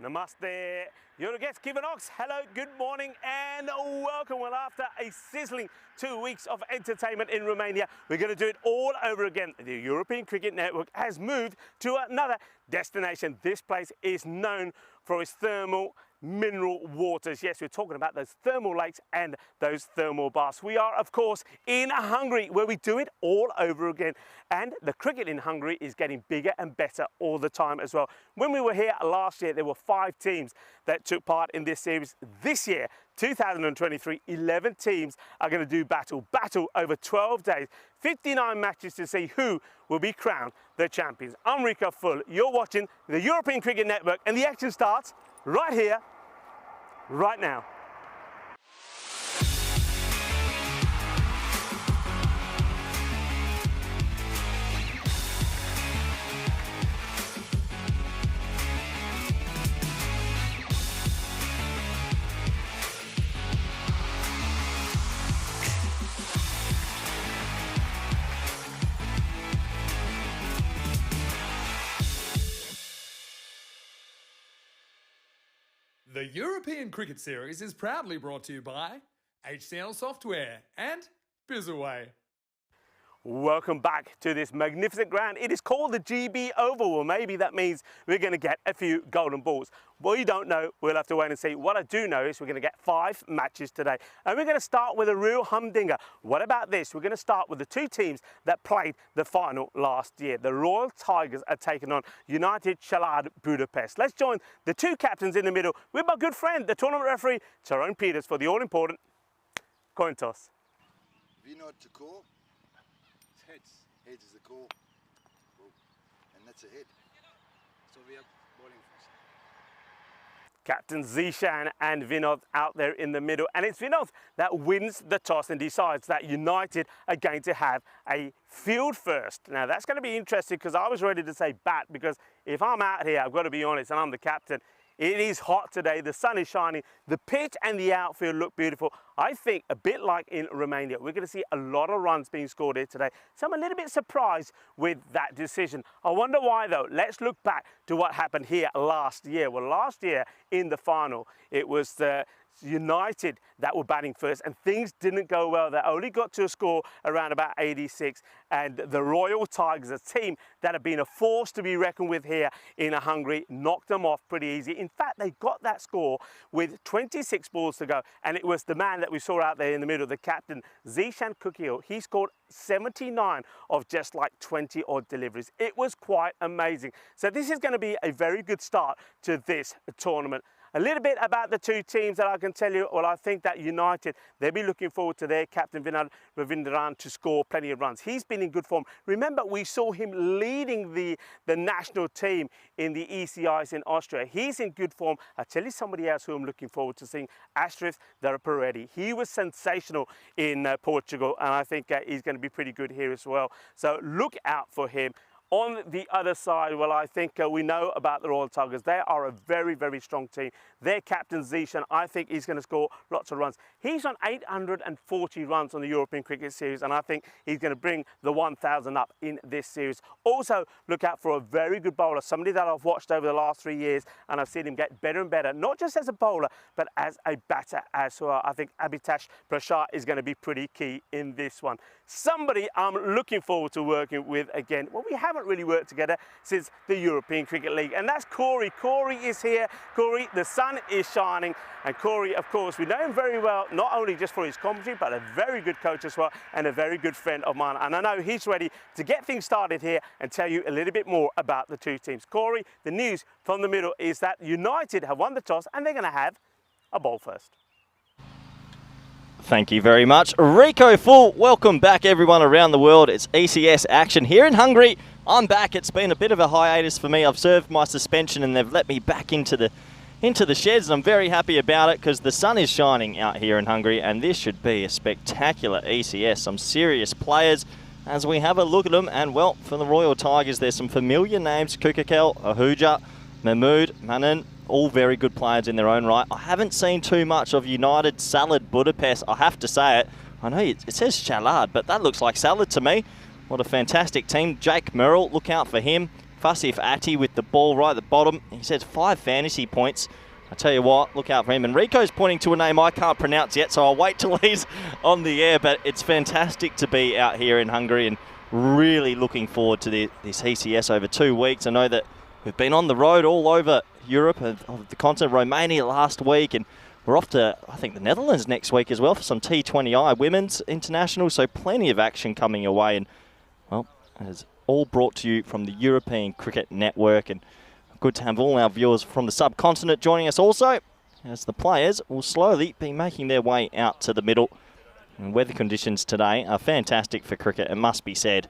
Namaste. Your guest, Kevin Ox. Hello, good morning and welcome. Well, after a sizzling 2 weeks of entertainment in Romania, we're going to do it all over again. The European Cricket Network has moved to another destination. This place is known for its thermal mineral waters. Yes, we're talking about those thermal lakes and those thermal baths. We are, of course, in Hungary, where we do it all over again. And the cricket in Hungary is getting bigger and better all the time as well. When we were here last year, there were 5 teams that took part in this series. This year, 2023, 11 teams are going to do battle over 12 days, 59 matches to see who will be crowned the champions. I'm Rico Full. You're watching the European Cricket Network, and the action starts right here, right now. The European Cricket Series is proudly brought to you by HCL Software and Bizzaway. Welcome back to this magnificent ground. It is called the GB Oval. Well, maybe that means we're going to get a few golden balls. We don't know. We'll have to wait and see. What I do know is we're going to get 5 matches today. And we're going to start with a real humdinger. What about this? We're going to start with the 2 teams that played the final last year. The Royal Tigers are taking on United Chalad Budapest. Let's join the 2 captains in the middle with my good friend, the tournament referee, Tyrone Peters, for the all-important coin toss. Vinod to call. Heads. Heads is the call. And that's a hit. So we are bowling first. Captain Zishan and Vinod out there in the middle. And it's Vinod that wins the toss and decides that United are going to have a field first. Now that's going to be interesting because I was ready to say bat, because if I'm out here, I've got to be honest, and I'm the captain. It is hot today, the sun is shining, the pitch and the outfield look beautiful. I think a bit like in Romania, we're going to see a lot of runs being scored here today. So I'm a little bit surprised with that decision. I wonder why though. Let's look back to what happened here last year. Well, last year in the final, it was the United that were batting first and things didn't go well. They only got to a score around about 86, and the Royal Tigers, a team that have been a force to be reckoned with here in Hungary, knocked them off pretty easy. In fact, they got that score with 26 balls to go, and it was the man that we saw out there in the middle, the captain, Zishan Kukio. He scored 79 of just like 20 odd deliveries. It was quite amazing. So this is going to be a very good start to this tournament. A little bit about the 2 teams that I can tell you. Well, I think that United, they'll be looking forward to their captain Vinod Ravindran to score plenty of runs. He's been in good form. Remember, we saw him leading the national team in the ECS in Austria. He's in good form. I tell you somebody else who I'm looking forward to seeing, Ashraf Daraparetti. He was sensational in Portugal, and I think he's going to be pretty good here as well. So look out for him. On the other side, well, I think we know about the Royal Tigers. They are a very, very strong team. Their captain, Zishan, I think he's going to score lots of runs. He's on 840 runs on the European Cricket Series, and I think he's going to bring the 1,000 up in this series. Also, look out for a very good bowler, somebody that I've watched over the last 3 years, and I've seen him get better and better, not just as a bowler, but as a batter as well. I think Abhitash Prasad is going to be pretty key in this one. Somebody I'm looking forward to working with again. Well, we haven't really worked together since the European Cricket League, and that's Corey. Corey is here. Corey, the sun is shining, and Corey, of course, we know him very well, not only just for his commentary, but a very good coach as well, and a very good friend of mine. And I know he's ready to get things started here and tell you a little bit more about the 2 teams. Corey, the news from the middle is that United have won the toss and they're going to have a ball first. Thank you very much, Rico Full. Welcome back, everyone around the world. It's ECS action here in Hungary. I'm back. It's been a bit of a hiatus for me. I've served my suspension and they've let me back into the sheds, and I'm very happy about it because the sun is shining out here in Hungary, and this should be a spectacular ECS. Some serious players as we have a look at them. And well, for the Royal Tigers, there's some familiar names: Kukakel, Ahuja, Mahmood, Manan, all very good players in their own right. I haven't seen too much of United Salad Budapest, I have to say it. I know it says Chalad, but that looks like salad to me. What a fantastic team. Jake Merrill, look out for him. Fussy Ati with the ball right at the bottom. He says 5 fantasy points. I tell you what, look out for him. And Rico's pointing to a name I can't pronounce yet, so I'll wait till he's on the air. But it's fantastic to be out here in Hungary and really looking forward to this ECS over 2 weeks. I know that we've been on the road all over Europe, of the continent, Romania last week, and we're off to, I think, the Netherlands next week as well for some T20I Women's International, so plenty of action coming your way. And, well, it's all brought to you from the European Cricket Network, and good to have all our viewers from the subcontinent joining us also, as the players will slowly be making their way out to the middle. And weather conditions today are fantastic for cricket, it must be said.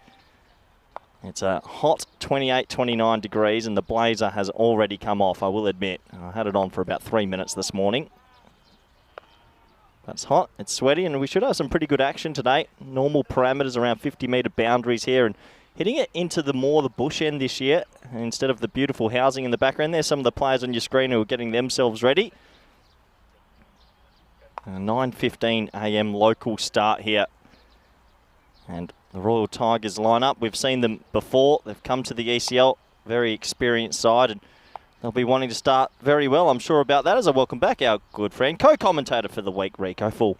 It's a hot 28, 29 degrees, and the blazer has already come off, I will admit. I had it on for about 3 minutes this morning. That's hot, it's sweaty, and we should have some pretty good action today. Normal parameters around 50-metre boundaries here, and hitting it into the bush end this year, instead of the beautiful housing in the background. There's some of the players on your screen who are getting themselves ready. 9:15 a.m. local start here. And the Royal Tigers line up. We've seen them before. They've come to the ECL, very experienced side, and they'll be wanting to start very well, I'm sure about that, as I welcome back our good friend, co-commentator for the week, Rico Full.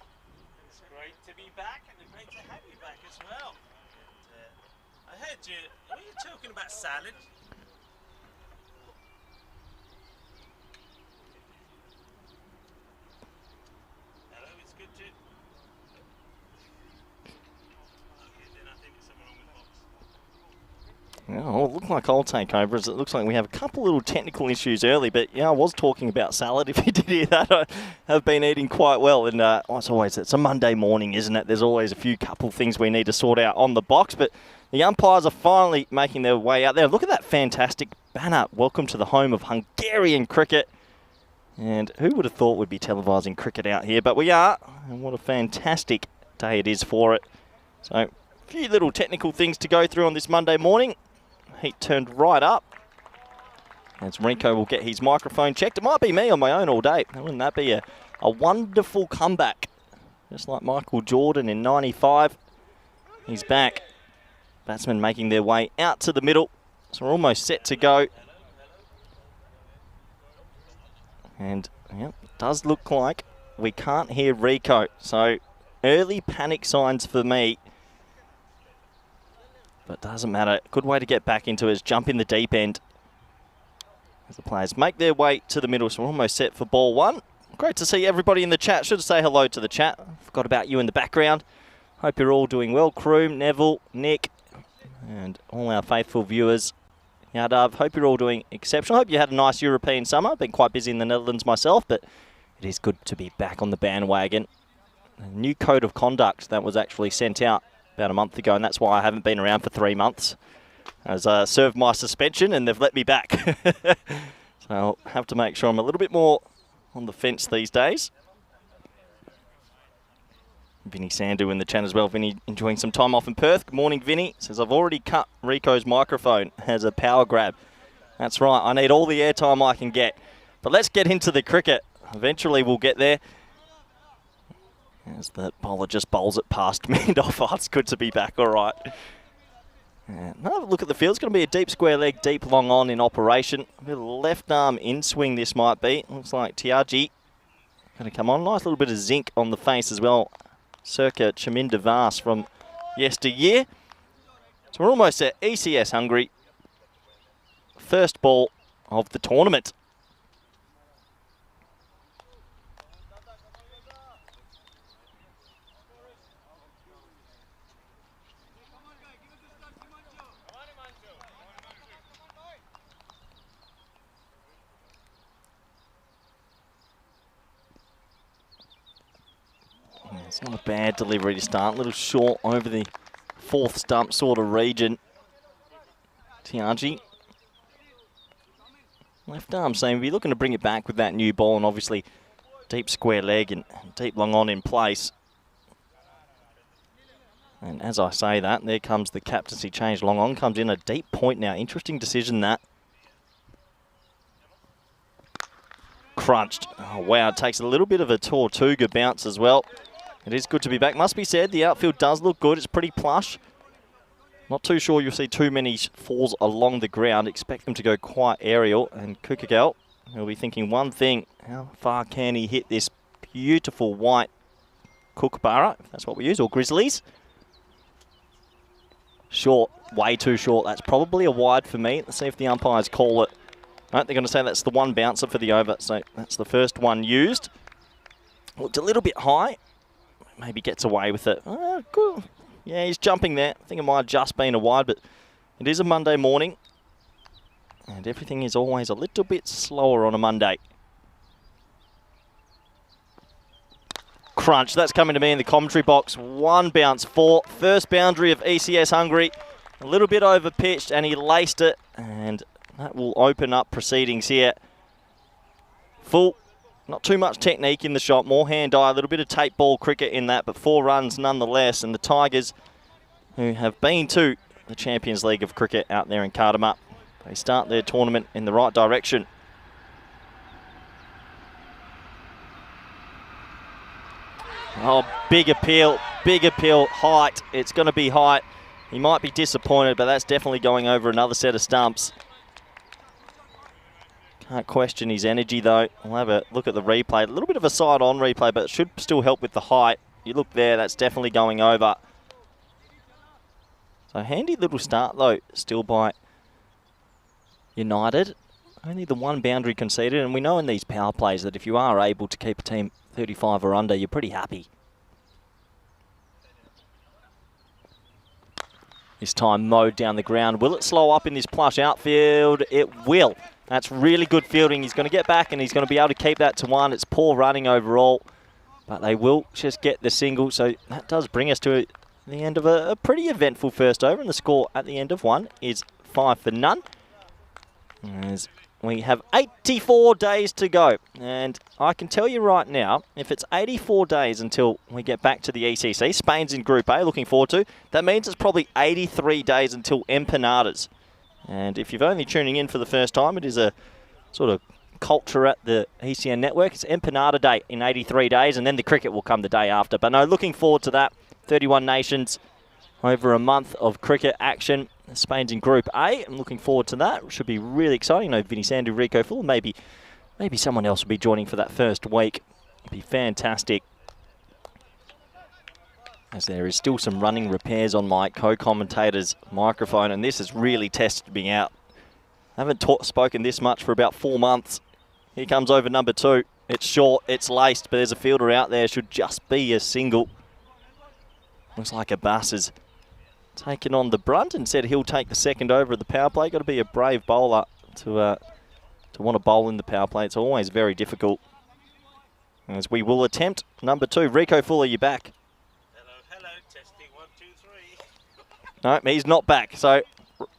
It's great to be back, and great to have you back as well. And, I heard you, were you talking about salad? Hello, it's good to... Okay, then I think there's something wrong with the box. Oh, it looked like I'll take over, as it looks like we have a couple little technical issues early, but yeah, I was talking about salad. If you did hear that, I have been eating quite well, and it's a Monday morning, isn't it? There's always a couple things we need to sort out on the box, but the umpires are finally making their way out there. Look at that fantastic banner. Welcome to the home of Hungarian cricket. And who would have thought we'd be televising cricket out here, but we are, and what a fantastic day it is for it. So, a few little technical things to go through on this Monday morning. Heat turned right up, as Rico will get his microphone checked. It might be me on my own all day. Wouldn't that be a wonderful comeback? Just like Michael Jordan in 95. He's back. Batsmen making their way out to the middle. So we're almost set to go. And yeah, it does look like we can't hear Rico. So early panic signs for me. But doesn't matter. Good way to get back into it is jump in the deep end. As the players make their way to the middle, so we're almost set for ball one. Great to see everybody in the chat. Should say hello to the chat. Forgot about you in the background. Hope you're all doing well. Kroom, Neville, Nick, and all our faithful viewers. Yadav, hope you're all doing exceptional. Hope you had a nice European summer. Been quite busy in the Netherlands myself, but it is good to be back on the bandwagon. A new code of conduct that was actually sent out about a month ago, and that's why I haven't been around for 3 months. As I served my suspension, and they've let me back. So I'll have to make sure I'm a little bit more on the fence these days. Vinny Sandu in the chat as well. Vinny enjoying some time off in Perth. Good morning, Vinny. Says, I've already cut Rico's microphone as a power grab. That's right, I need all the airtime I can get. But let's get into the cricket. Eventually we'll get there. As the bowler just bowls it past mid-off. Oh, it's good to be back, all right. And have a look at the field. It's going to be a deep square leg, deep long on in operation. A bit of left arm in swing this might be. Looks like Tiaji going to come on. Nice little bit of zinc on the face as well. Circa Chaminda Vase from yesteryear. So we're almost at ECS Hungary. First ball of the tournament. It's not a bad delivery to start. A little short over the fourth stump sort of region. Tiaji. Left arm seam. We're looking to bring it back with that new ball, and obviously deep square leg and deep long on in place. And as I say that, there comes the captaincy change. Long on comes in a deep point now. Interesting decision that. Crunched. Oh, wow. It takes a little bit of a Tortuga bounce as well. It is good to be back. Must be said, the outfield does look good. It's pretty plush. Not too sure you'll see too many falls along the ground. Expect them to go quite aerial. And Kukagel will be thinking one thing. How far can he hit this beautiful white kookaburra, if that's what we use, or grizzlies? Short, way too short. That's probably a wide for me. Let's see if the umpires call it. No, they're going to say that's the one bouncer for the over. So that's the first one used. Well, it's a little bit high. Maybe gets away with it. Cool. Yeah, he's jumping there. I think it might have just been a wide, but it is a Monday morning. And everything is always a little bit slower on a Monday. Crunch, that's coming to me in the commentary box. One bounce for first boundary of ECS Hungary. A little bit over pitched and he laced it, and that will open up proceedings here. Full, not too much technique in the shot, more hand-eye, a little bit of tape ball cricket in that, but 4 runs nonetheless. And the Tigers, who have been to the Champions League of Cricket out there in Cardamom, they start their tournament in the right direction. Oh, big appeal, height. It's going to be height. He might be disappointed, but that's definitely going over another set of stumps. Can't question his energy, though. We'll have a look at the replay. A little bit of a side-on replay, but it should still help with the height. You look there, that's definitely going over. So handy little start, though, still by United. Only the one boundary conceded, and we know in these power plays that if you are able to keep a team 35 or under, you're pretty happy. This time mowed down the ground. Will it slow up in this plush outfield? It will. That's really good fielding. He's going to get back and he's going to be able to keep that to 1. It's poor running overall, but they will just get the single. So that does bring us to the end of a pretty eventful first over, and the score at the end of 1 is 5 for none. As we have 84 days to go, and I can tell you right now, if it's 84 days until we get back to the ECC, Spain's in Group A, looking forward to, that means it's probably 83 days until Empanadas. And if you're only tuning in for the first time, it is a sort of culture at the ECN network. It's Empanada Day in 83 days, and then the cricket will come the day after. But no, looking forward to that. 31 nations, over a month of cricket action. Spain's in Group A. I'm looking forward to that. It should be really exciting. You know, Vinny Sandu, Rico Full, maybe someone else will be joining for that first week. It'd be fantastic. As there is still some running repairs on my co-commentator's microphone, and this has really tested me out. I haven't spoken this much for about 4 months. Here comes over number 2. It's short, it's laced, but there's a fielder out there. Should just be a single. Looks like Abbas has taken on the brunt and said he'll take the second over of the power play. Got to be a brave bowler to want to bowl in the power play. It's always very difficult. As we will attempt number 2. Rico Fuller, you back? Hello, testing 1, 2, 3. No, he's not back. So,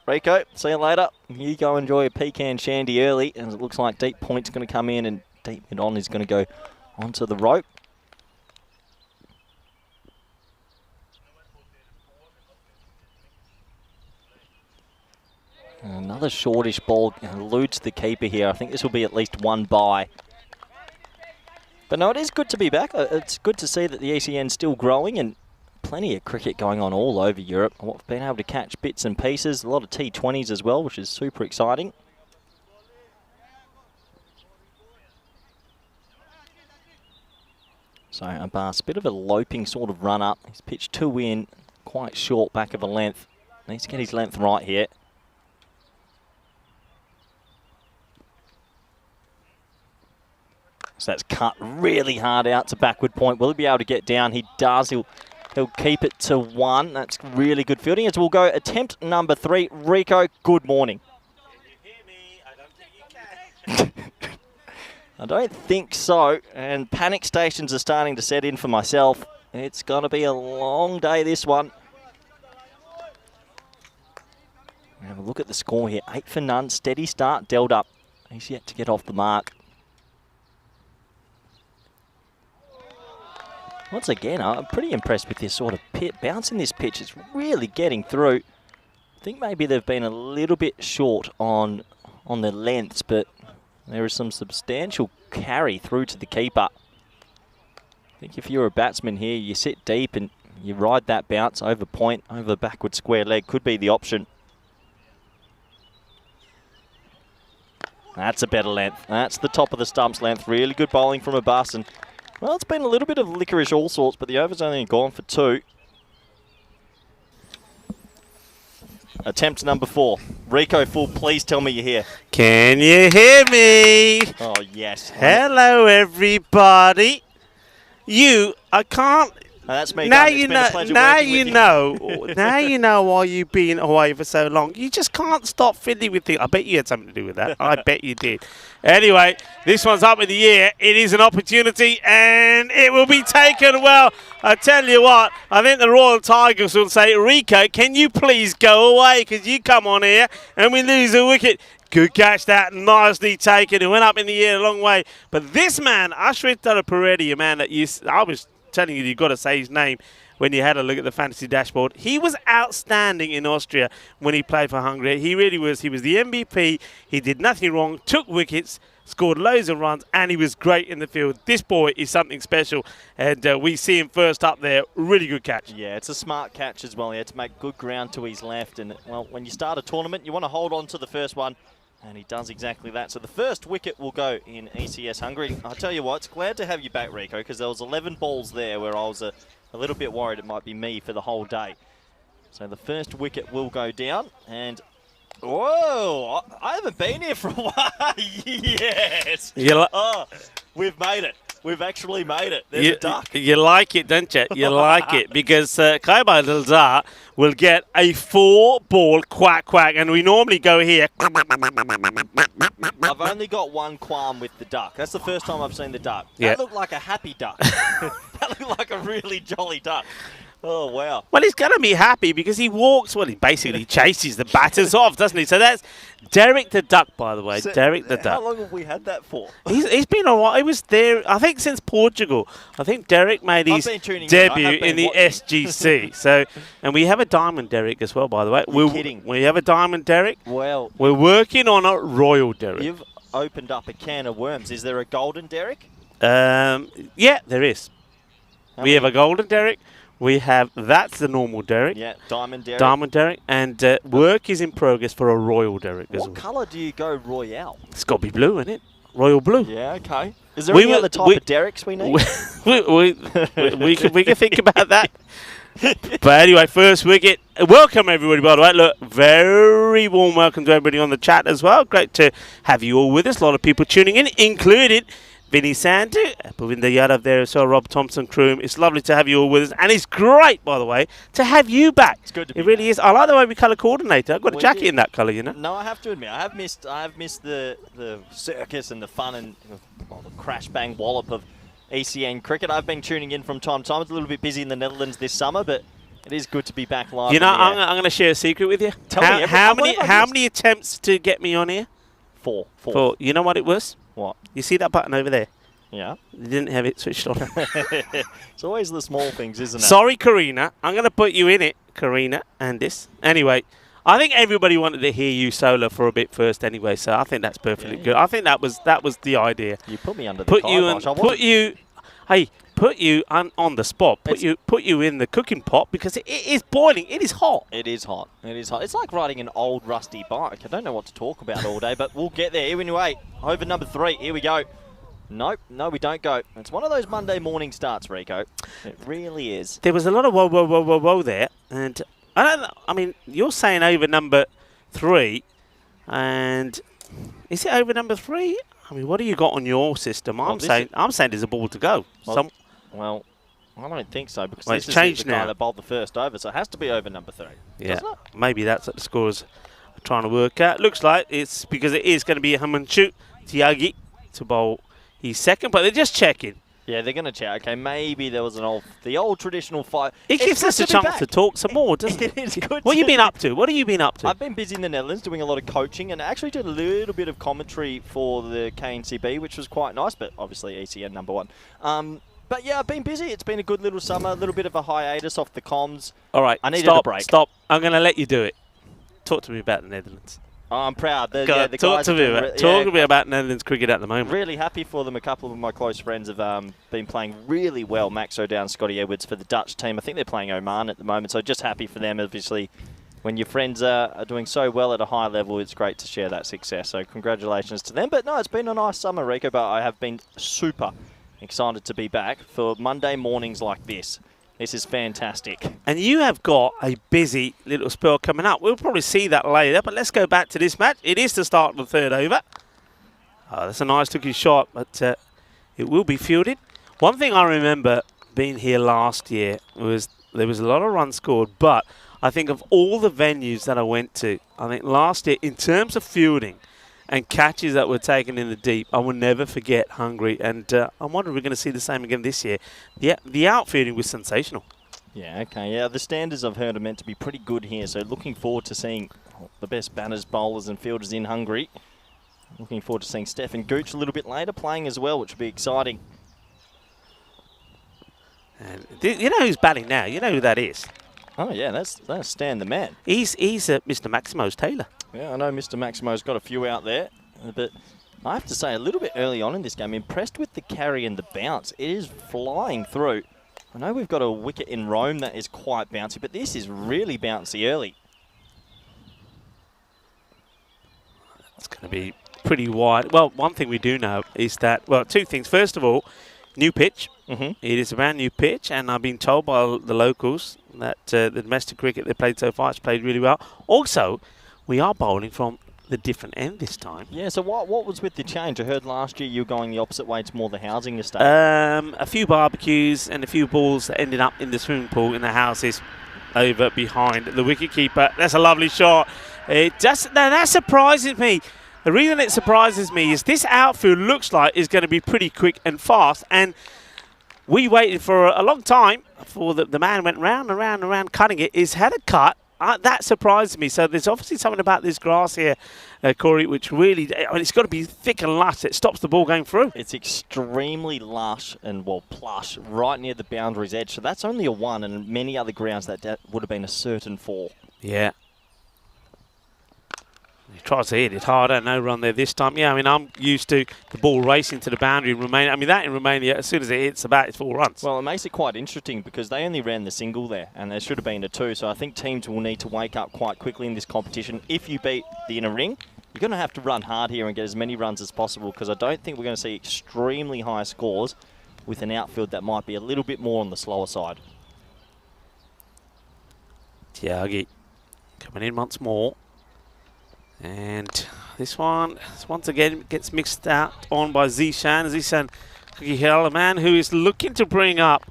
Rico, see you later. You go enjoy a pecan shandy early, and it looks like deep point's going to come in, and deep mid on is going to go onto the rope. Another shortish ball eludes the keeper here. I think this will be at least 1 bye. But no, it is good to be back. It's good to see that the ECN's still growing, and plenty of cricket going on all over Europe. I've been able to catch bits and pieces, a lot of T20s as well, which is super exciting. So Abbas, a bit of a loping sort of run up. He's pitched 2 in, quite short back of a length. Needs to get his length right here. So that's cut really hard out to backward point. Will he be able to get down? He does. He'll keep it to 1. That's really good fielding. As we'll go attempt number 3. Rico, good morning. Can you hear me? I don't think you can. I don't think so. And panic stations are starting to set in for myself. It's going to be a long day, this one. Have a look at the score here. 8 for none. Steady start. Dealt up. He's yet to get off the mark. Once again, I'm pretty impressed with this sort of bouncing this pitch. It's really getting through. I think maybe they've been a little bit short on their lengths, but there is some substantial carry through to the keeper. I think if you're a batsman here, you sit deep and You ride that bounce over point, over the backward square leg, could be the option. That's a better length. That's the top of the stumps length. Really good bowling from a bus. And, well, it's been a little bit of licorice all sorts, but the over's only gone for 2. Attempt number 4. Rico Full, please tell me you're here. Can you hear me? Oh, yes. Hello, everybody. I can't. That's me. Now done. It's you been a know. pleasure Now working with you know. Now you know why you've been away for so long. You just can't stop fiddling with things. I bet you had something to do with that. I bet you did. Anyway, this one's up in the air. It is an opportunity, and it will be taken well. I tell you what, I think the Royal Tigers will say, Rico, can you please go away? Because you come on here and we lose a wicket. Good catch that, nicely taken. It went up in the air a long way. But this man, Ashwin Taraparedi, a man that I was telling you've got to say his name when you had a look at the fantasy dashboard. He was outstanding in Austria when he played for Hungary. He really was. He was the MVP. He did nothing wrong, took wickets, scored loads of runs, and he was great in the field. This boy is something special, and we see him first up there. Really good catch. Yeah, it's a smart catch as well. He had to make good ground to his left, and, well, when you start a tournament, you want to hold on to the first one. And he does exactly that. So the first wicket will go in ECS Hungary. I'll tell you what, it's glad to have you back, Rico, because there was 11 balls there where I was a little bit worried it might be me for the whole day. So the first wicket will go down. And, whoa, I haven't been here for a while. Yes. Oh, we've made it. We've actually made it. There's a duck. You like it, don't you? You like it because Kaibai Dilzar will get a 4-ball quack quack, and we normally go here. I've only got one qualm with the duck. That's the first time I've seen the duck. Yeah. That looked like a happy duck. That looked like a really jolly duck. Oh, wow. Well, he's going to be happy because he walks, well, he basically chases the batters off, doesn't he? So that's Derek the Duck, by the way. So Derek the Duck. How long have we had that for? He's been a while. He was there, I think, since Portugal. I think Derek made his debut in the SGC. So, and we have a diamond Derek as well, by the way. You're kidding. We have a diamond Derek. Well, we're working on a royal Derek. You've opened up a can of worms. Is there a golden Derek? Yeah, there is. We have a golden Derek. We have, that's the normal Derek. Yeah, diamond Derek. Diamond Derek. And work is in progress for a royal Derek as well. What colour do you go royale? It's got to be blue, isn't it? Royal blue. Yeah, okay. Is there any other type of Derricks we need? we can think about that. But anyway, first wicket. Welcome, everybody, by the way. Look, very warm welcome to everybody on the chat as well. Great to have you all with us. A lot of people tuning in, included Vinny Sandu, Puvinda Yadav there as well, Rob Thompson, Kroom. It's lovely to have you all with us. And it's great, by the way, to have you back. It's good to be It really back. is. I like the way we colour coordinate. I've got a jacket in that colour, you know. No, I have to admit, I have missed the circus and the fun and the crash bang wallop of ECN cricket. I've been tuning in from time to time. It's a little bit busy in the Netherlands this summer, but it is good to be back live. You know, I'm going to share a secret with you. Tell me how many attempts to get me on here? Four. You know what it was? What? You see that button over there? Yeah. You didn't have it switched on. It's always the small things, isn't it? Sorry, Karina. I'm going to put you in it, Karina, and this. Anyway, I think everybody wanted to hear you solo for a bit first anyway, so I think that's perfectly good. I think that was the idea. You put me under the kibosh. Put you on the spot. Put you in the cooking pot because it is boiling. It is hot. It is hot. It is hot. It's like riding an old rusty bike. I don't know what to talk about all day, but we'll get there. Here we wait. Over number 3. Here we go. Nope. No, we don't go. It's one of those Monday morning starts, Rico. It really is. There was a lot of whoa there, and I don't know. I mean, you're saying over number 3, and is it over number 3? I mean, what do you got on your system? I'm saying there's a ball to go. Well, I don't think so because this is changed the guy now. that bowled the first over, so it has to be over number 3. Yeah, maybe that's what the scores are trying to work out. Looks like it's because it is going to be Hamanchu Tiagi to bowl his second, but they're just checking. Yeah, they're going to check. Okay, maybe there was the old traditional fight. It gives us a chance to talk some more, doesn't it? It is good. What have you been up to? What have you been up to? I've been busy in the Netherlands doing a lot of coaching and actually did a little bit of commentary for the KNCB, which was quite nice, but obviously ECN number 1. But yeah, I've been busy. It's been a good little summer, a little bit of a hiatus off the comms. All right, I needed a break. Stop. I'm going to let you do it. Talk to me about the Netherlands. Oh, I'm proud. The Talk guys to me about Netherlands cricket at the moment. Really happy for them. A couple of my close friends have been playing really well. Max O'Down, Scotty Edwards for the Dutch team. I think they're playing Oman at the moment, so just happy for them. Obviously, when your friends are doing so well at a high level, it's great to share that success. So congratulations to them. But no, it's been a nice summer, Rico, but I have been super excited to be back for Monday mornings like this. This is fantastic. And you have got a busy little spell coming up. We'll probably see that later, but let's go back to this match. It is the start of the third over. Oh, that's a nice looking shot, but it will be fielded. One thing I remember being here last year was there was a lot of runs scored, but I think of all the venues that I went to, I think last year, in terms of fielding and catches that were taken in the deep, I will never forget Hungary. And I'm wondering if we're going to see the same again this year. The outfielding was sensational. Yeah, okay. Yeah, the standards I've heard are meant to be pretty good here. So looking forward to seeing the best batters, bowlers and fielders in Hungary. Looking forward to seeing Stefan Gooch a little bit later playing as well, which will be exciting. And you know who's batting now? You know who that is? Oh, yeah, that's Stan the man. He's Mr. Maximo's Taylor. Yeah, I know Mr. Maximo's got a few out there, but I have to say a little bit early on in this game, impressed with the carry and the bounce. It is flying through. I know we've got a wicket in Rome that is quite bouncy, but this is really bouncy early. It's going to be pretty wide. Well, one thing we do know is that, well, two things. First of all, new pitch. It is a brand new pitch, and I've been told by the locals that the domestic cricket they played so far has played really well. Also, we are bowling from the different end this time. Yeah, so what was with the change? I heard last year you were going the opposite way to more the housing estate. A few barbecues and a few balls that ended up in the swimming pool in the houses over behind the wicketkeeper. That's a lovely shot. That surprises me. The reason it surprises me is this outfield looks like it's going to be pretty quick and fast, and we waited for a long time for the man went round and round and round cutting it. He's had a cut. That surprised me. So there's obviously something about this grass here, Corey, which really, it's got to be thick and lush. It stops the ball going through. It's extremely lush and, well, plush right near the boundary's edge. So that's only a 1, and many other grounds that would have been a certain 4. Yeah. He tries to hit it harder, no run there this time. Yeah, I mean, I'm used to the ball racing to the boundary in Romania. I mean, that in Romania, as soon as it hits the bat, it's 4 runs. Well, it makes it quite interesting because they only ran the single there, and there should have been a 2. So I think teams will need to wake up quite quickly in this competition. If you beat the inner ring, you're going to have to run hard here and get as many runs as possible, because I don't think we're going to see extremely high scores with an outfield that might be a little bit more on the slower side. Tiagi coming in once more. And this one, once again, gets mixed out on by Zishan. Zishan Kukihel, a man who is looking to bring up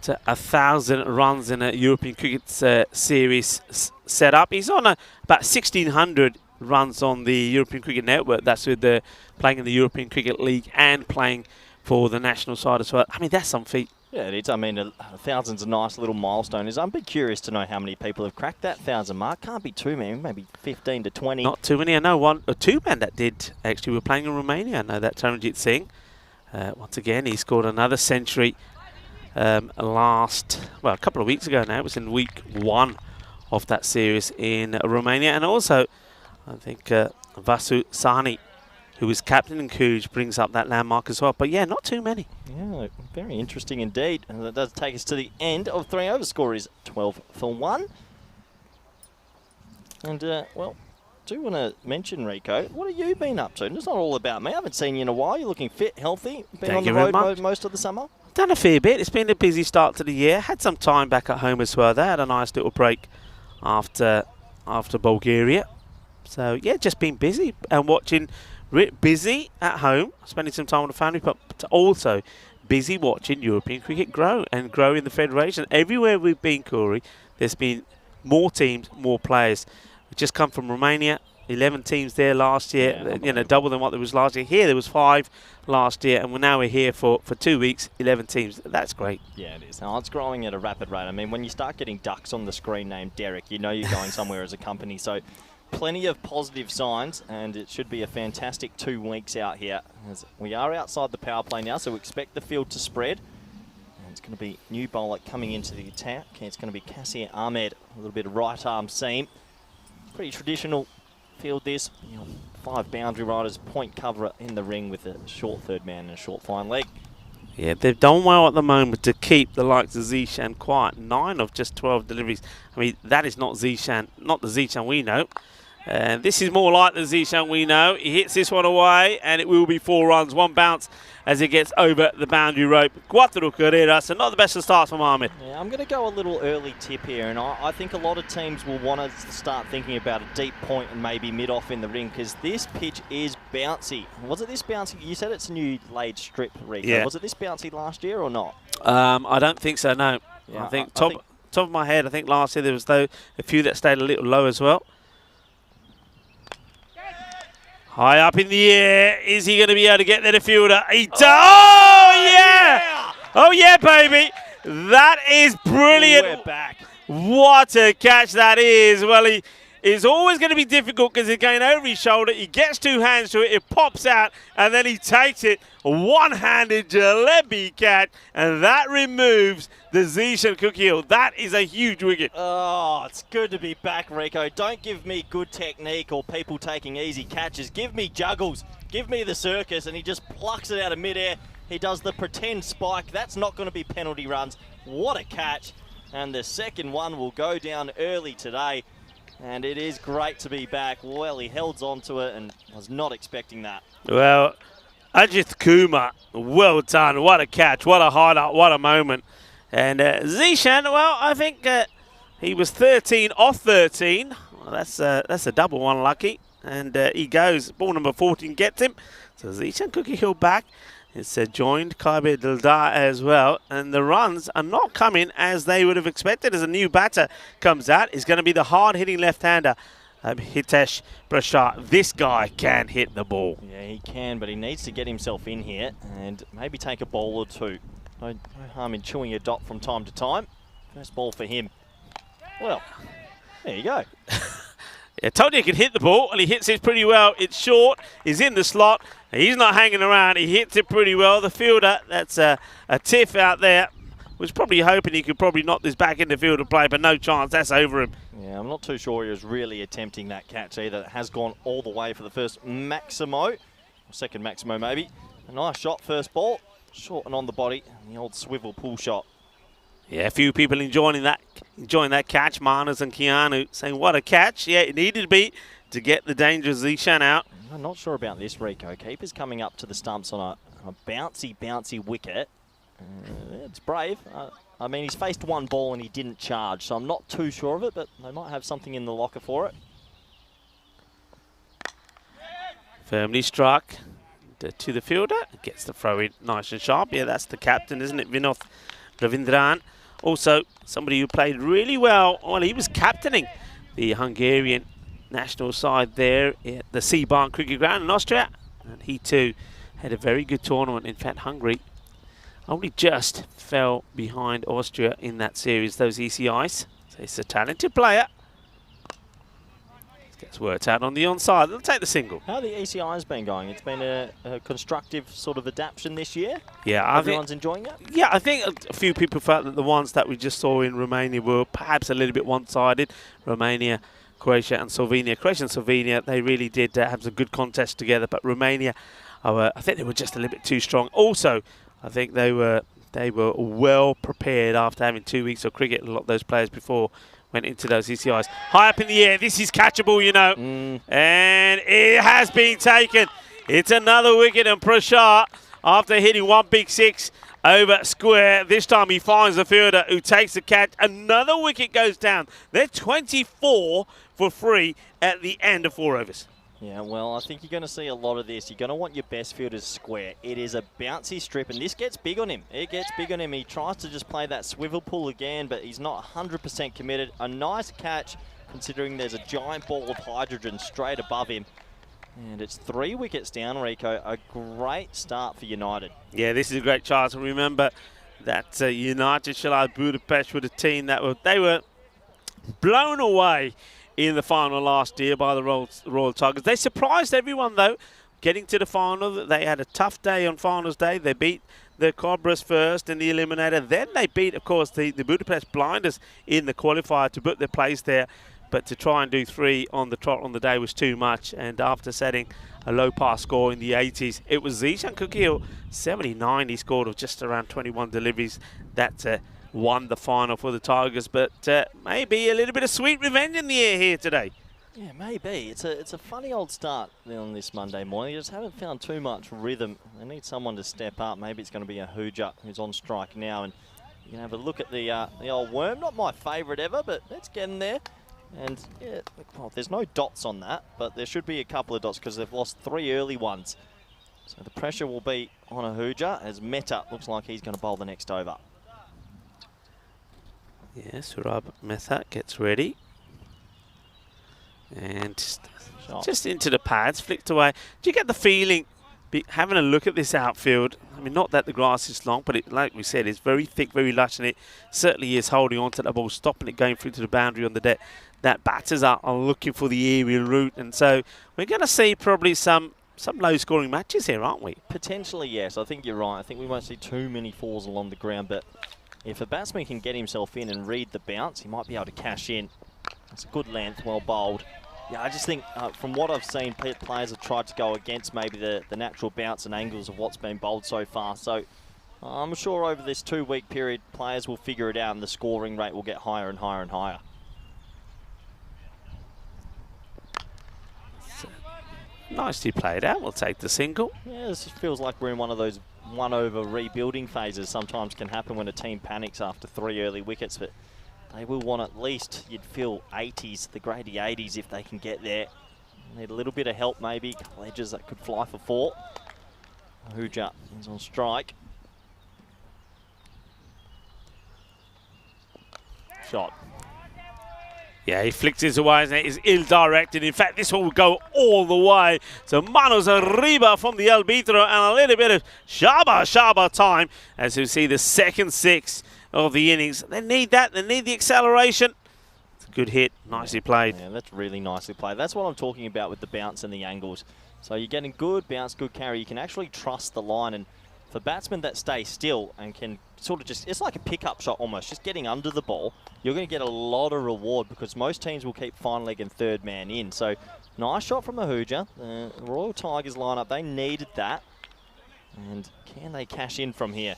to 1,000 runs in a European Cricket Series setup. He's on about 1,600 runs on the European Cricket Network. That's with playing in the European Cricket League and playing for the national side as well. I mean, that's some feat. Yeah, it is. I mean, 1,000's a nice little milestone. I'm a bit curious to know how many people have cracked that 1,000 mark. Can't be too many, maybe 15 to 20. Not too many. I know one or two men that did. Actually, we're playing in Romania. I know that Taranjit Singh. Once again, he scored another century a couple of weeks ago now. It was in week 1 of that series in Romania. And also, I think Vasu Sani, who was captain in Cuj, brings up that landmark as well. But yeah, not too many. Yeah, very interesting indeed. And that does take us to the end of 3 over. Score is 12 for 1. And, well, do want to mention, Rico, what have you been up to? It's not all about me. I haven't seen you in a while. You're looking fit, healthy. Been on the road most of the summer. Done a fair bit. It's been a busy start to the year. Had some time back at home as well. They had a nice little break after Bulgaria. So, yeah, just been busy and watching. Busy at home, spending some time with the family, but also busy watching European cricket grow and grow in the federation. Everywhere we've been, Corey, there's been more teams, more players. We just come from Romania, 11 teams there last year, double than what there was last year. Here there was 5 last year, and we're here for 2 weeks, 11 teams. That's great. Yeah, it is. Now, it's growing at a rapid rate. I mean, when you start getting ducks on the screen named Derek, you know you're going somewhere as a company. So plenty of positive signs, and it should be a fantastic 2 weeks out here. As we are outside the power play now, so we expect the field to spread. And it's going to be new bowler coming into the attack. It's going to be Kassir Ahmed, a little bit of right arm seam. Pretty traditional field this. 5 boundary riders, point cover in the ring with a short third man and a short fine leg. Yeah, they've done well at the moment to keep the likes of Zishan quiet. 9 of just 12 deliveries. I mean, that is not Zishan, not the Zishan we know. This is more like the Zishan we know. He hits this one away, and it will be 4 runs, 1 bounce as it gets over the boundary rope. Cuatro carreras, so not the best of starts from Ahmed. Yeah, I'm going to go a little early tip here, and I think a lot of teams will want to start thinking about a deep point and maybe mid-off in the ring, because this pitch is bouncy. Was it this bouncy? You said it's a new laid strip, Rico. Yeah. Was it this bouncy last year or not? I don't think so, no. Yeah, I think top of my head, I think last year there was a few that stayed a little low as well. High up in the air. Is he going to be able to get there to fielder? He does. Oh, yeah. Oh, yeah, baby. That is brilliant. We're back. What a catch that is. Well, it's always going to be difficult because he's going over his shoulder. He gets 2 hands to it. It pops out, and then he takes it. One-handed jalebi catch, and that removes the Zishan Cookie Hill. That is a huge wicket. Oh, it's good to be back, Rico. Don't give me good technique or people taking easy catches. Give me juggles. Give me the circus, and he just plucks it out of midair. He does the pretend spike. That's not going to be penalty runs. What a catch. And the second one will go down early today. And it is great to be back. Well, he held on to it and was not expecting that. Well, Ajith Kumar, well done. What a catch. What a highlight. What a moment. And Zishan, well, I think he was 13 off 13. Well, that's a double one, lucky. And he goes. Ball number 14 gets him. So Zishan Cookie Hill back. It's joined Kaibe Dildar as well. And the runs are not coming as they would have expected as a new batter comes out. It's going to be the hard-hitting left-hander, Hitesh Prashad. This guy can hit the ball. Yeah, he can, but he needs to get himself in here and maybe take a ball or two. No harm in chewing a dot from time to time. First ball for him. Well, there you go. I told you he could hit the ball, and he hits it pretty well. It's short. He's in the slot. He's not hanging around. He hits it pretty well. The fielder, that's a tiff out there, was probably hoping he could probably knock this back into field of play, but no chance. That's over him. Yeah, I'm not too sure he was really attempting that catch either. It has gone all the way for the first Maximo, or second Maximo maybe. A nice shot, first ball. Short and on the body, and the old swivel pull shot. Yeah, a few people enjoying that catch. Manas and Keanu saying, what a catch. Yeah, it needed to be to get the dangerous Zishan out. I'm not sure about this, Rico. Keeper's coming up to the stumps on a bouncy wicket. It's brave. I mean, he's faced one ball and he didn't charge, so I'm not too sure of it, but they might have something in the locker for it. Firmly struck to the fielder. Gets the throw in nice and sharp. Yeah, that's the captain, isn't it? Vinod Ravindran. Also, somebody who played really well. Well, he was captaining the Hungarian national side there at the Seabarn Cricket Ground in Austria. And he too had a very good tournament. In fact, Hungary only just fell behind Austria in that series, those ECIs. So he's a talented player. Gets worked out on the onside. They'll take the single. How the ECI's been going? It's been a constructive sort of adaptation this year. Yeah, everyone's enjoying it. Yeah, I think a few people felt that the ones that we just saw in Romania were perhaps a little bit one-sided. Romania, Croatia, and Slovenia. Croatia and Slovenia, they really did have some good contests together. But Romania, I think they were just a little bit too strong. Also, I think they were well prepared after having 2 weeks of cricket. A lot of those players before went into those ECIs. High up in the air. This is catchable, you know. And it has been taken. It's another wicket, and Prashad, after hitting one big six over square, this time he finds the fielder who takes the catch. Another wicket goes down. They're 24 for 3 at the end of 4 overs. Yeah, well, I think you're going to see a lot of this. You're going to want your best fielders square. It is a bouncy strip, and this gets big on him. It gets big on him. He tries to just play that swivel pull again, but he's not 100% committed. A nice catch, considering there's a giant ball of hydrogen straight above him. And it's 3 wickets down, Rico. A great start for United. Yeah, this is a great chance. And remember that United Shalai Budapest were the team that they were blown away in the final last year by the Royal Tigers. They surprised everyone, though, getting to the final. They had a tough day on finals day. They beat the Cobras first in the eliminator. Then they beat, of course, the Budapest Blinders in the qualifier to book their place there but to try and do 3 on the trot on the day was too much. And after setting a low pass score in the 80s, it was Zishan Kukil, 79 he scored of just around 21 deliveries that won the final for the Tigers. But maybe a little bit of sweet revenge in the air here today. Yeah, maybe. It's a funny old start on this Monday morning. You just haven't found too much rhythm. They need someone to step up. Maybe it's going to be a Hooja who's on strike now. And you can have a look at the old worm. Not my favourite ever, but let's get in there. And yeah, well, there's no dots on that, but there should be a couple of dots because they've lost 3 early ones. So the pressure will be on a Hooja as Mehta looks like he's going to bowl the next over. Yes, Surab Mehta gets ready. And just into the pads, flicked away. Do you get the feeling, having a look at this outfield, I mean, not that the grass is long, but like we said, it's very thick, very lush, and it certainly is holding on to that ball, stopping it going through to the boundary on the deck. That batters are looking for the aerial route, and so we're going to see probably some low-scoring matches here, aren't we? Potentially, yes. I think you're right. I think we won't see too many falls along the ground, but if a batsman can get himself in and read the bounce, he might be able to cash in. It's a good length, well bowled. Yeah, I just think from what I've seen, players have tried to go against maybe the natural bounce and angles of what's been bowled so far. So I'm sure over this 2-week period, players will figure it out and the scoring rate will get higher and higher and higher. Nicely played out. We'll take the single. Yeah, this feels like we're in one of those one-over rebuilding phases. Sometimes can happen when a team panics after 3 early wickets, but they will want at least, you'd feel, 80s, the Grady 80s if they can get there. Need a little bit of help maybe, a couple edges that could fly for 4. Hooja is on strike. Shot. Yeah, he flicks his away and it is ill-directed. In fact, this one will go all the way. So manos arriba from the arbitro and a little bit of shaba time as you see the second 6 of the innings. They need that. They need the acceleration. It's a good hit. Nicely played. Yeah, that's really nicely played. That's what I'm talking about with the bounce and the angles. So you're getting good bounce, good carry. You can actually trust the line. And for batsmen that stay still and can sort of just, it's like a pickup shot almost, just getting under the ball, you're going to get a lot of reward because most teams will keep fine leg and third man in. So nice shot from Hooja. The Royal Tigers lineup, they needed that. And can they cash in from here?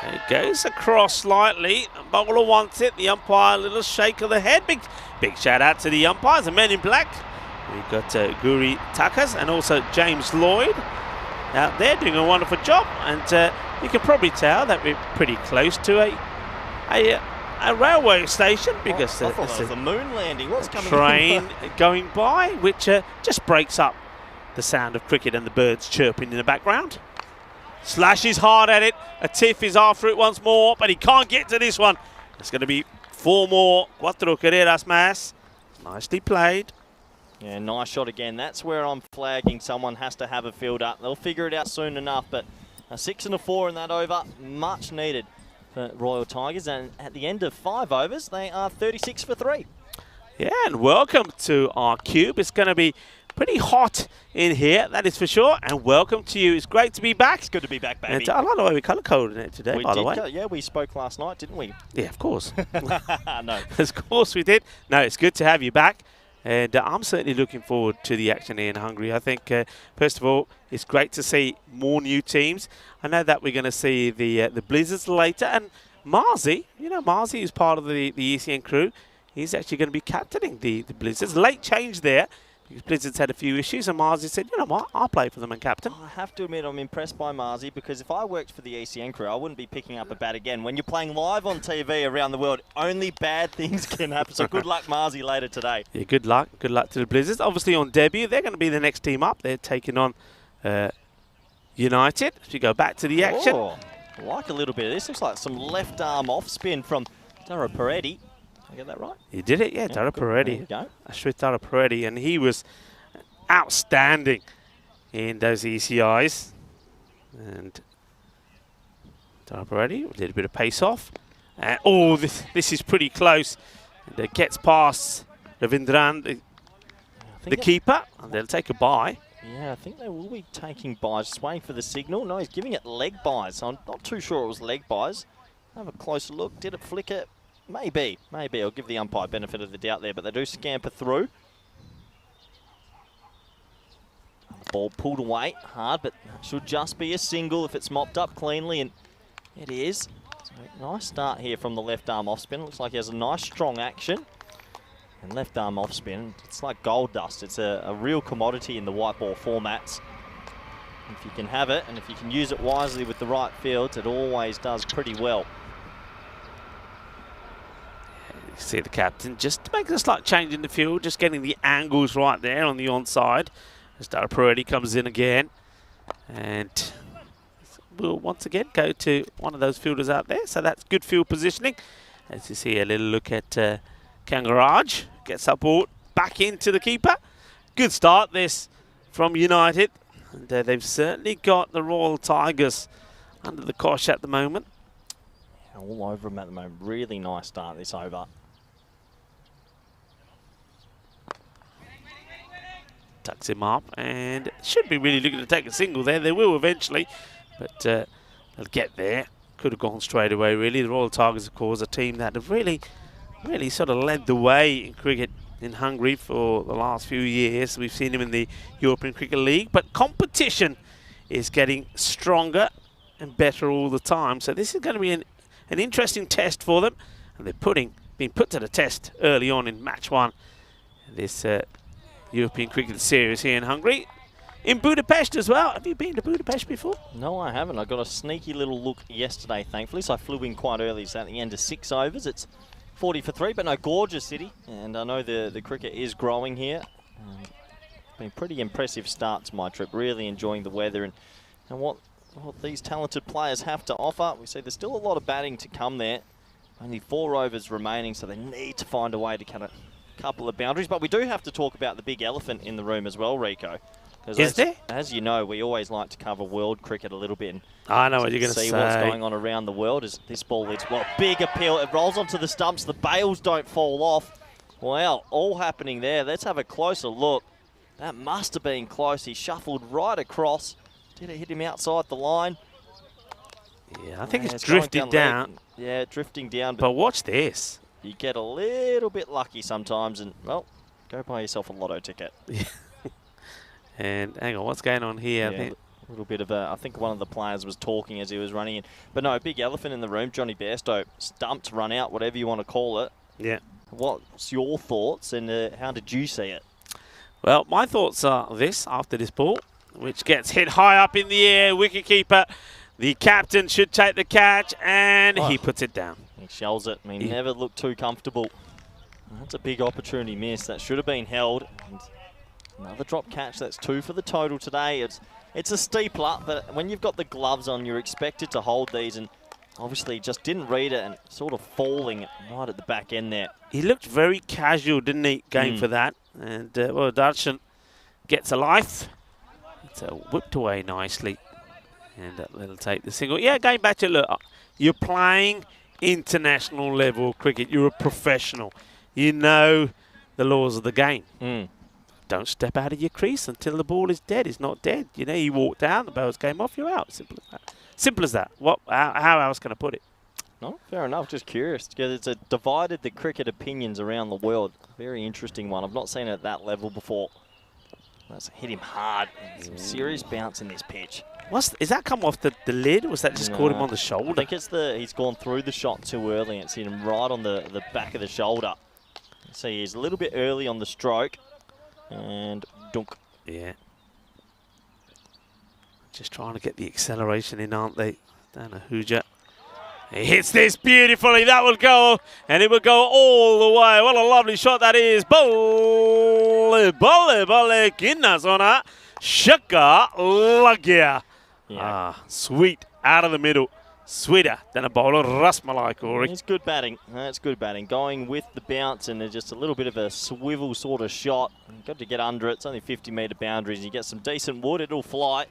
It goes across slightly. Bowler wants it. The umpire, a little shake of the head. Big shout out to the umpires, the men in black. We've got Guri Takas and also James Lloyd out there doing a wonderful job. And you can probably tell that we're pretty close to a railway station because I thought that was the moon landing. What's coming? Train going by, which just breaks up the sound of cricket and the birds chirping in the background. Slashes hard at it. A tiff is after it once more, but he can't get to this one. It's going to be 4 more. Cuatro carreras más. Nicely played. Yeah, nice shot again. That's where I'm flagging. Someone has to have a field up. They'll figure it out soon enough, but a 6 and a 4 in that over, much needed for Royal Tigers. And at the end of 5 overs, they are 36 for 3. Yeah, and welcome to our cube. It's going to be pretty hot in here, that is for sure. And welcome to you. It's great to be back. It's good to be back, baby. And I like the way we colour-coded it today, by the way. Yeah, we spoke last night, didn't we? Yeah, of course. No. Of course we did. No, it's good to have you back. And I'm certainly looking forward to the action here in Hungary. I think, first of all, it's great to see more new teams. I know that we're going to see the Blizzards later. And Marzi, you know, Marzi is part of the ECN crew. He's actually going to be captaining the Blizzards. Late change there because Blizzards had a few issues. And Marzi said, you know what, I'll play for them and captain. I have to admit I'm impressed by Marzi because if I worked for the ECN crew, I wouldn't be picking up a bat again. When you're playing live on TV around the world, only bad things can happen. So good luck, Marzi, later today. Yeah, good luck. Good luck to the Blizzards. Obviously on debut, they're going to be the next team up. They're taking on United. If you go back to the action. Oh, I like a little bit of this. Looks like some left arm off spin from Dara Peretti. Did I get that right? You did it, yeah, Dara Peretti. There we go. Ashwit Dara Peretti, and he was outstanding in those ECIs. And Dara Peretti, a little bit of pace off. And oh, this is pretty close. And it gets past Ravindran, the keeper, and they'll take a bye. Yeah, I think they will be taking buys, just waiting for the signal. No, he's giving it leg buys. I'm not too sure it was leg buys. have a closer look. Did it flick it? Maybe. Maybe. I'll give the umpire benefit of the doubt there, but they do scamper through. The ball pulled away hard, but should just be a single if it's mopped up cleanly, and it is. So nice start here from the left arm off spin. Looks like he has a nice strong action. And left arm off spin, it's like gold dust. It's a real commodity in the white ball formats. If you can have it, and if you can use it wisely with the right fields, it always does pretty well. You see the captain just making a slight change in the field, just getting the angles right there on the onside. As Dara comes in again. And we'll once again go to one of those fielders out there. So that's good field positioning. As you see a little look at Kangaraj. Gets that ball back into the keeper. Good start this from United. And they've certainly got the Royal Tigers under the cosh at the moment. Yeah, all over them at the moment. Really nice start this over. Tucks him up and should be really looking to take a single there. They will eventually, but they'll get there. Could have gone straight away, really. The Royal Tigers, of course, a team that have really sort of led the way in cricket in Hungary for the last few years. We've seen him in the European Cricket League, but competition is getting stronger and better all the time. So this is going to be an interesting test for them, and they're being put to the test early on in match one. This European Cricket Series here in Hungary. In Budapest as well. Have you been to Budapest before? No, I haven't. I got a sneaky little look yesterday, thankfully. So I flew in quite early. So at the end of 6 overs, it's 40 for 3, but no, gorgeous city. And I know the cricket is growing here. Been pretty impressive start to my trip. Really enjoying the weather and what these talented players have to offer. We see there's still a lot of batting to come there. Only 4 overs remaining, so they need to find a way to cut a couple of boundaries. But we do have to talk about the big elephant in the room as well, Rico. Is there? As you know, we always like to cover world cricket a little bit. And I know what you're going to say. See what's going on around the world. As this ball is, well, big appeal. It rolls onto the stumps. The bails don't fall off. Well, all happening there. Let's have a closer look. That must have been close. He shuffled right across. Did it hit him outside the line? Yeah, I think it's drifted down. Yeah, drifting down. But watch this. You get a little bit lucky sometimes, and, well, go buy yourself a lotto ticket. And hang on, what's going on here? Yeah, a little bit of I think one of the players was talking as he was running in. But no, big elephant in the room. Johnny Bairstow, stumped, run out, whatever you want to call it. Yeah. What's your thoughts, and how did you see it? Well, my thoughts are this, after this ball, which gets hit high up in the air, wicketkeeper. The captain should take the catch, and he puts it down. He shells it. I mean, never looked too comfortable. That's a big opportunity miss. That should have been held. And another drop catch. That's 2 for the total today. It's a steepler, but when you've got the gloves on, you're expected to hold these, and obviously just didn't read it and sort of falling right at the back end there. He looked very casual, didn't he, going for that? And, well, Darshan gets a life. It's whipped away nicely. And that'll take the single. Yeah, going back to, look, you're playing international level cricket. You're a professional. You know the laws of the game. Don't step out of your crease until the ball is dead. It's not dead. You know, you walk down, the bells came off, you're out. Simple as that. Simple as that. How else can I put it? No, fair enough. Just curious. Because it's divided the cricket opinions around the world. Very interesting one. I've not seen it at that level before. That's hit him hard. Some serious bounce in this pitch. Is that come off the lid, or was that just caught him on the shoulder? I think it's he's gone through the shot too early and it's hit him right on the back of the shoulder. See, he's a little bit early on the stroke. And dunk. Yeah. Just trying to get the acceleration in, aren't they? Dana Huja. He hits this beautifully. That will go, and it will go all the way. What a lovely shot that is. Bole, bole, bole, kinazona, shaka, lagia. Yeah. Sweet, out of the middle. Sweeter than a bowl of rasmalai, Corey. It's good batting. That's good batting. Going with the bounce and just a little bit of a swivel sort of shot. You've got to get under it. It's only 50-metre boundaries. You get some decent wood, it'll fly.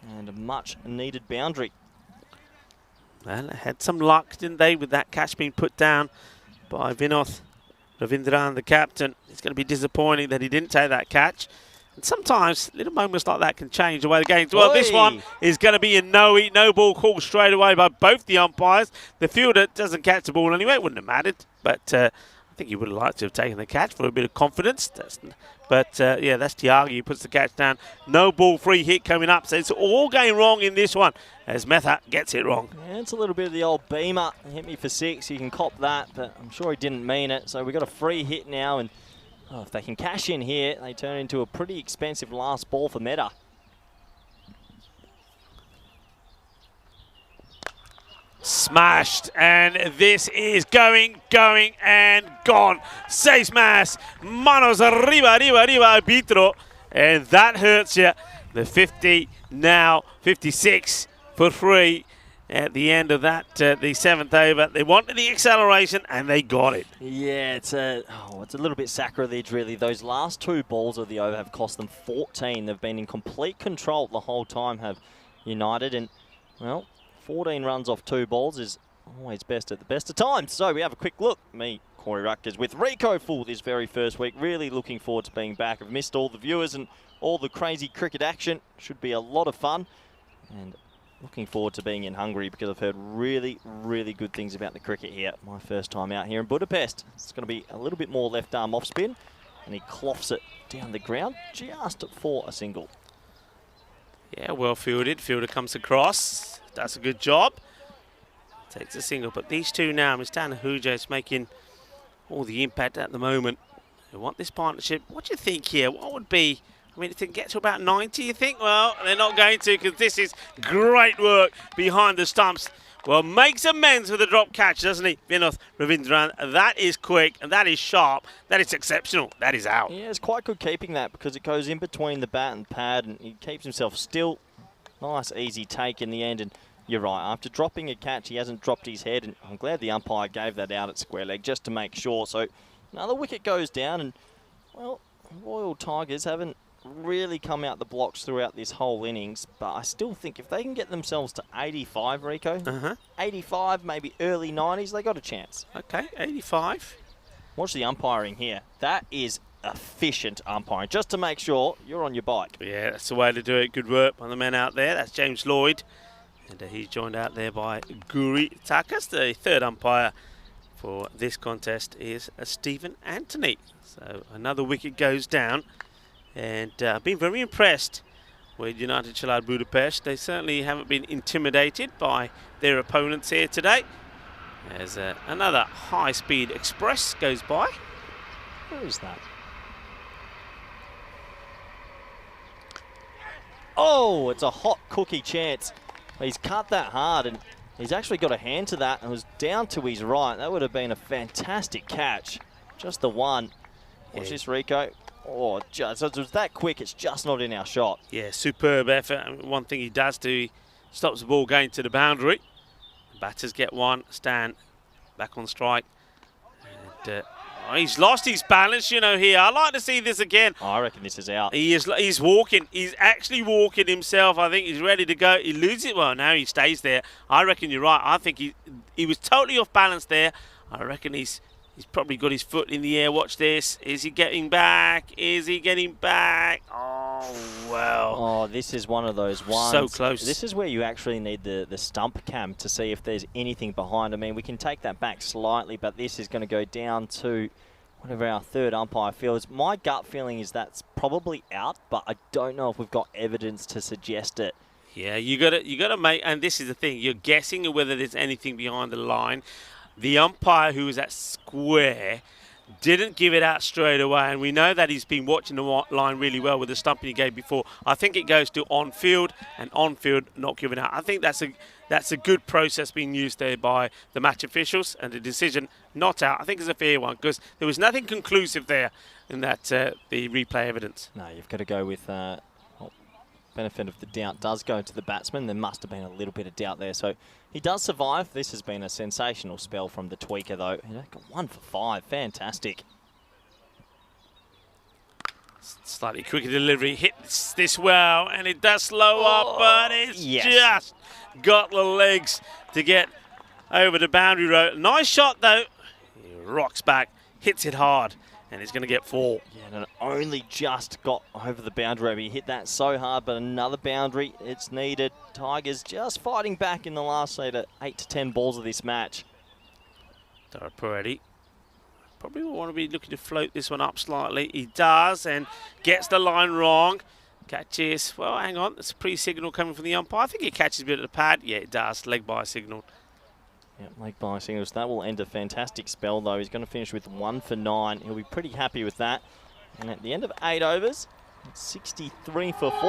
And a much-needed boundary. Well, they had some luck, didn't they, with that catch being put down by Vinoth Ravindran, the captain. It's going to be disappointing that he didn't take that catch. And sometimes little moments like that can change the way the game. Well, this Oi. one is going to be a no ball call straight away by both the umpires. The fielder doesn't catch the ball anyway. It wouldn't have mattered. But I think he would have liked to have taken the catch for a bit of confidence. Yeah, that's Tiago. He puts the catch down. No ball, free hit coming up. So it's all going wrong in this one as Metha gets it wrong. Yeah, it's a little bit of the old beamer. Hit me for 6. You can cop that, but I'm sure he didn't mean it. So we've got a free hit now, and if they can cash in here, they turn into a pretty expensive last ball for Meta. Smashed, and this is going, and gone. Seis más, manos arriba, arbitro, and that hurts you. The 50 now, 56 for 3 at the end of that, the 7th over. They wanted the acceleration, and they got it. Yeah, it's a little bit sacrilege, really. Those last 2 balls of the over have cost them 14. They've been in complete control the whole time, have United, and, well, 14 runs off 2 balls is always best at the best of times. So we have a quick look. Me, Corey Rutgers, with Rico full this very first week. Really looking forward to being back. I've missed all the viewers and all the crazy cricket action. Should be a lot of fun. And looking forward to being in Hungary because I've heard really, really good things about the cricket here. My first time out here in Budapest. It's going to be a little bit more left arm off spin. And he cloths it down the ground just for a single. Yeah, well fielded. Fielder comes across. Does a good job. Takes a single. But these two now, Mr. Hujo is making all the impact at the moment. They want this partnership. What do you think here? What would be... I mean, if they can get to about 90, you think? Well, they're not going to because this is great work behind the stumps. Well, makes amends with the drop catch, doesn't he, Vinod Ravindran? That is quick, and that is sharp. That is exceptional. That is out. Yeah, it's quite good keeping that because it goes in between the bat and pad, and he keeps himself still. Nice, easy take in the end, and you're right. After dropping a catch, he hasn't dropped his head, and I'm glad the umpire gave that out at square leg just to make sure. So another wicket goes down, and, well, Royal Tigers haven't really come out the blocks throughout this whole innings, but I still think if they can get themselves to 85, Rico, 85, maybe early 90s, they got a chance. Okay, 85. Watch the umpiring here. That is efficient umpiring, just to make sure you're on your bike. Yeah, that's the way to do it. Good work by the men out there. That's James Lloyd. And he's joined out there by Guri Takas. The 3rd umpire for this contest is Stephen Anthony. So another wicket goes down. And I've been very impressed with United Chalad Budapest. They certainly haven't been intimidated by their opponents here today. As another high-speed express goes by. Where is that? Oh, it's a hot cookie chance. He's cut that hard, and he's actually got a hand to that and was down to his right. That would have been a fantastic catch. Just the one. Watch this, Rico. Oh, just, it was that quick, it's just not in our shot. Yeah, superb effort. I mean, one thing he does do, he stops the ball going to the boundary. The batters get one, Stan back on strike. And, he's lost his balance, you know, here. I'd like to see this again. Oh, I reckon this is out. He's walking. He's actually walking himself. I think he's ready to go. He loses it. Well, now he stays there. I reckon you're right. I think he was totally off balance there. I reckon he's probably got his foot in the air. Watch this. Is he getting back? Is he getting back? Oh, well. Oh, this is one of those ones. So close. This is where you actually need the stump cam to see if there's anything behind. I mean, we can take that back slightly, but this is going to go down to whatever our 3rd umpire feels. My gut feeling is that's probably out, but I don't know if we've got evidence to suggest it. Yeah, you gotta make, and this is the thing, you're guessing whether there's anything behind the line. The umpire who was at square didn't give it out straight away, and we know that he's been watching the line really well with the stumping he gave before. I think it goes to on-field, and on-field not given out. I think that's a good process being used there by the match officials, and the decision not out, I think, is a fair one, because there was nothing conclusive there in that the replay evidence. No, you've got to go with benefit of the doubt does go to the batsman. There must have been a little bit of doubt there. So he does survive. This has been a sensational spell from the tweaker, though. Got 1 for 5. Fantastic. Slightly quicker delivery. Hits this well, and it does slow up, but it's just got the legs to get over the boundary road. Nice shot, though. He rocks back, hits it hard, and he's going to get 4. Yeah, and it only just got over the boundary. He hit that so hard, but another boundary, it's needed. Tigers just fighting back in the last, say, 8 to 10 balls of this match. Peretti probably will want to be looking to float this one up slightly. He does, and gets the line wrong. Catches, well, hang on, it's a pre-signal coming from the umpire. I think he catches a bit of the pad. Yeah, it does. Leg by signal. Yeah, leg by signals. That will end a fantastic spell, though. He's going to finish with 1 for 9. He'll be pretty happy with that. And at the end of 8 overs, it's 63 for 4.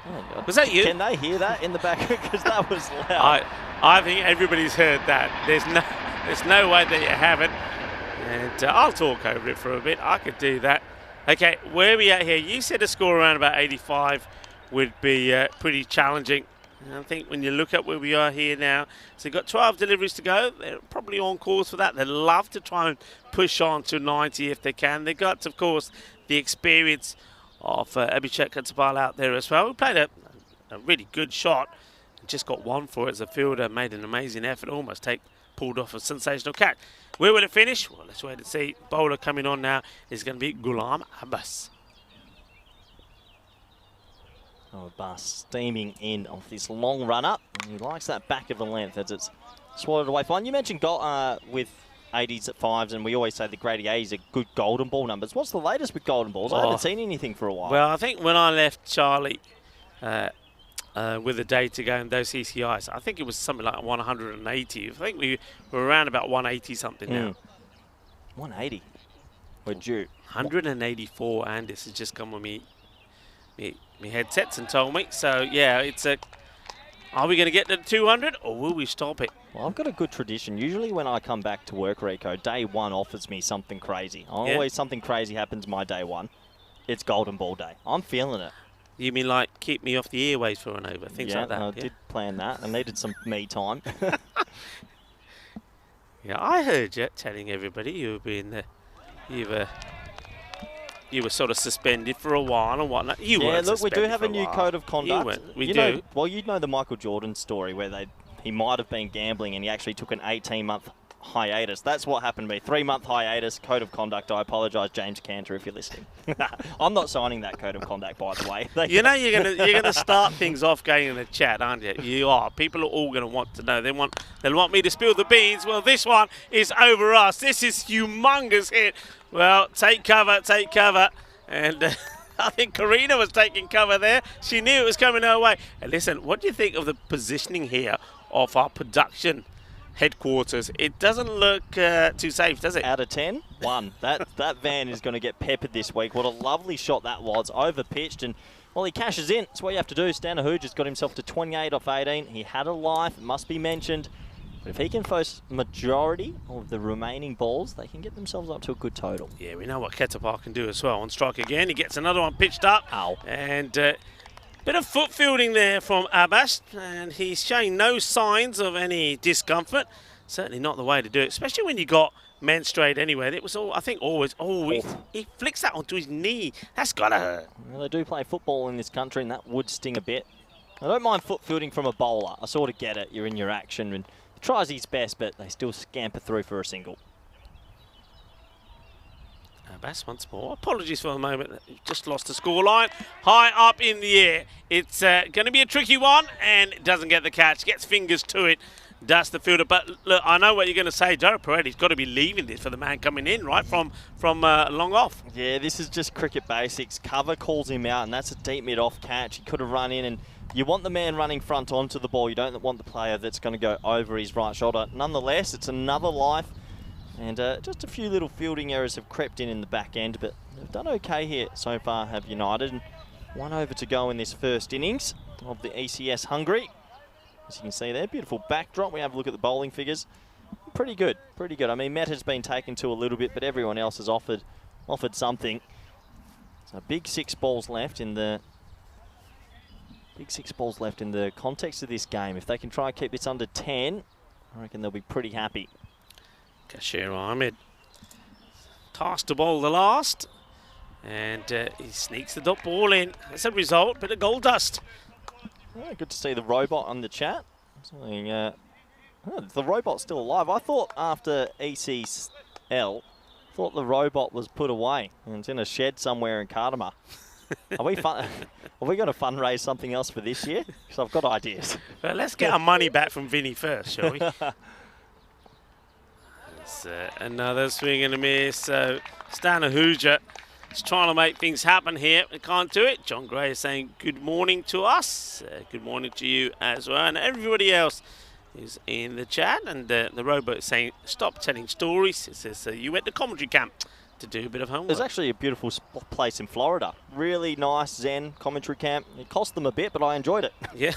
Oh, was that you? Can they hear that in the back? Because that was loud. I think everybody's heard that. There's no way that you haven't. And I'll talk over it for a bit. I could do that. Okay, where are we at here? You said a score around about 85 would be pretty challenging. And I think when you look at where we are here now, so they've got 12 deliveries to go. They're probably on course for that. They'd love to try and push on to 90 if they can. They've got, of course, the experience of Abhishek Katsapal out there as well. We played a really good shot. Just got 1 for it as a fielder. Made an amazing effort. Almost pulled off a sensational catch. Where will it finish? Well, let's wait and see. Bowler coming on now is going to be Ghulam Abbas. Oh, Abbas steaming in off this long run-up. He likes that back of the length as it's swatted away fine. You mentioned with 80s at 5s, and we always say the grade 80s are good golden ball numbers. What's the latest with golden balls? I haven't seen anything for a while. Well, I think when I left Charlie with a day to go in those CCIs, I think it was something like 180. I think we were around about 180 something now. 180. We're due. 184, and this has just come with me headsets and told me. So, yeah, it's a... Are we going to get to 200, or will we stop it? Well, I've got a good tradition. Usually when I come back to work, Rico, day 1 offers me something crazy. Always something crazy happens my day 1. It's golden ball day. I'm feeling it. You mean like keep me off the airways for an over, things like that? I did plan that. I needed some me time. Yeah, I heard you telling everybody you were sort of suspended for a while and whatnot. You weren't look, we do suspended have for a new while. code of conduct. We do. Well, you know the Michael Jordan story where he might have been gambling and he actually took an 18-month hiatus. That's what happened to me. 3-month hiatus, code of conduct. I apologise, James Cantor, if you're listening. I'm not signing that code of conduct, by the way. You know you're gonna start things off going in the chat, aren't you? You are. People are all gonna want to know. They'll want me to spill the beans. Well, this one is over us. This is humongous hit. Well, take cover, take cover, and. I think Karina was taking cover there. She knew it was coming her way. And listen, what do you think of the positioning here of our production headquarters? It doesn't look too safe, does it? Out of 10, 1. That van is going to get peppered this week. What a lovely shot that was. Over-pitched, and, well, he cashes in. That's what you have to do. Stanahuj has got himself to 28 off 18. He had a life, it must be mentioned. But if he can force majority of the remaining balls, they can get themselves up to a good total. Yeah, we know what Ketapar can do as well. On strike again, he gets another one pitched up. Ow. And bit of foot fielding there from Abbas, and he's showing no signs of any discomfort. Certainly not the way to do it, especially when you got men straight anyway. It was all, I think, always. Oh, he flicks that onto his knee. That's gotta hurt. Well, they do play football in this country, and that would sting a bit. I don't mind foot fielding from a bowler. I sort of get it. You're in your action, and he tries his best, but they still scamper through for a single. Abbas once more. Apologies for the moment. Just lost the scoreline. High up in the air. It's going to be a tricky one, and it doesn't get the catch. Gets fingers to it. That's the fielder. But look, I know what you're going to say. Joe Peretti's got to be leaving this for the man coming in, right, from long off. Yeah, this is just cricket basics. Cover calls him out, and that's a deep mid-off catch. He could have run in, and you want the man running front onto the ball. You don't want the player that's going to go over his right shoulder. Nonetheless, it's another life. And just a few little fielding errors have crept in the back end, but they've done okay here so far, have United. And 1 over to go in this first innings of the ECS Hungary. As you can see there, beautiful backdrop. We have a look at the bowling figures. Pretty good, pretty good. I mean, Meta's been taken to a little bit, but everyone else has offered something. So big 6 balls left in the context of this game. If they can try and keep this under 10, I reckon they'll be pretty happy. Kashir Ahmed tasked to bowl the last, and he sneaks the dot ball in. As a result, bit of gold dust. Oh, good to see the robot on the chat. Something, the robot's still alive. I thought after ECL, Thought the robot was put away and it's in a shed somewhere in Cardamar. Are we going to fundraise something else for this year? Because I've got ideas. Well, let's get our money back from Vinny first, shall we? It's, another swing and a miss. So Stan Hooja is trying to make things happen here. We can't do it. John Gray is saying good morning to us. Good morning to you as well. And everybody else is in the chat. And the robot is saying stop telling stories. It says you went to commentary camp to do a bit of homework. There's actually a beautiful place in Florida. Really nice zen commentary camp. It cost them a bit, but I enjoyed it. Yeah.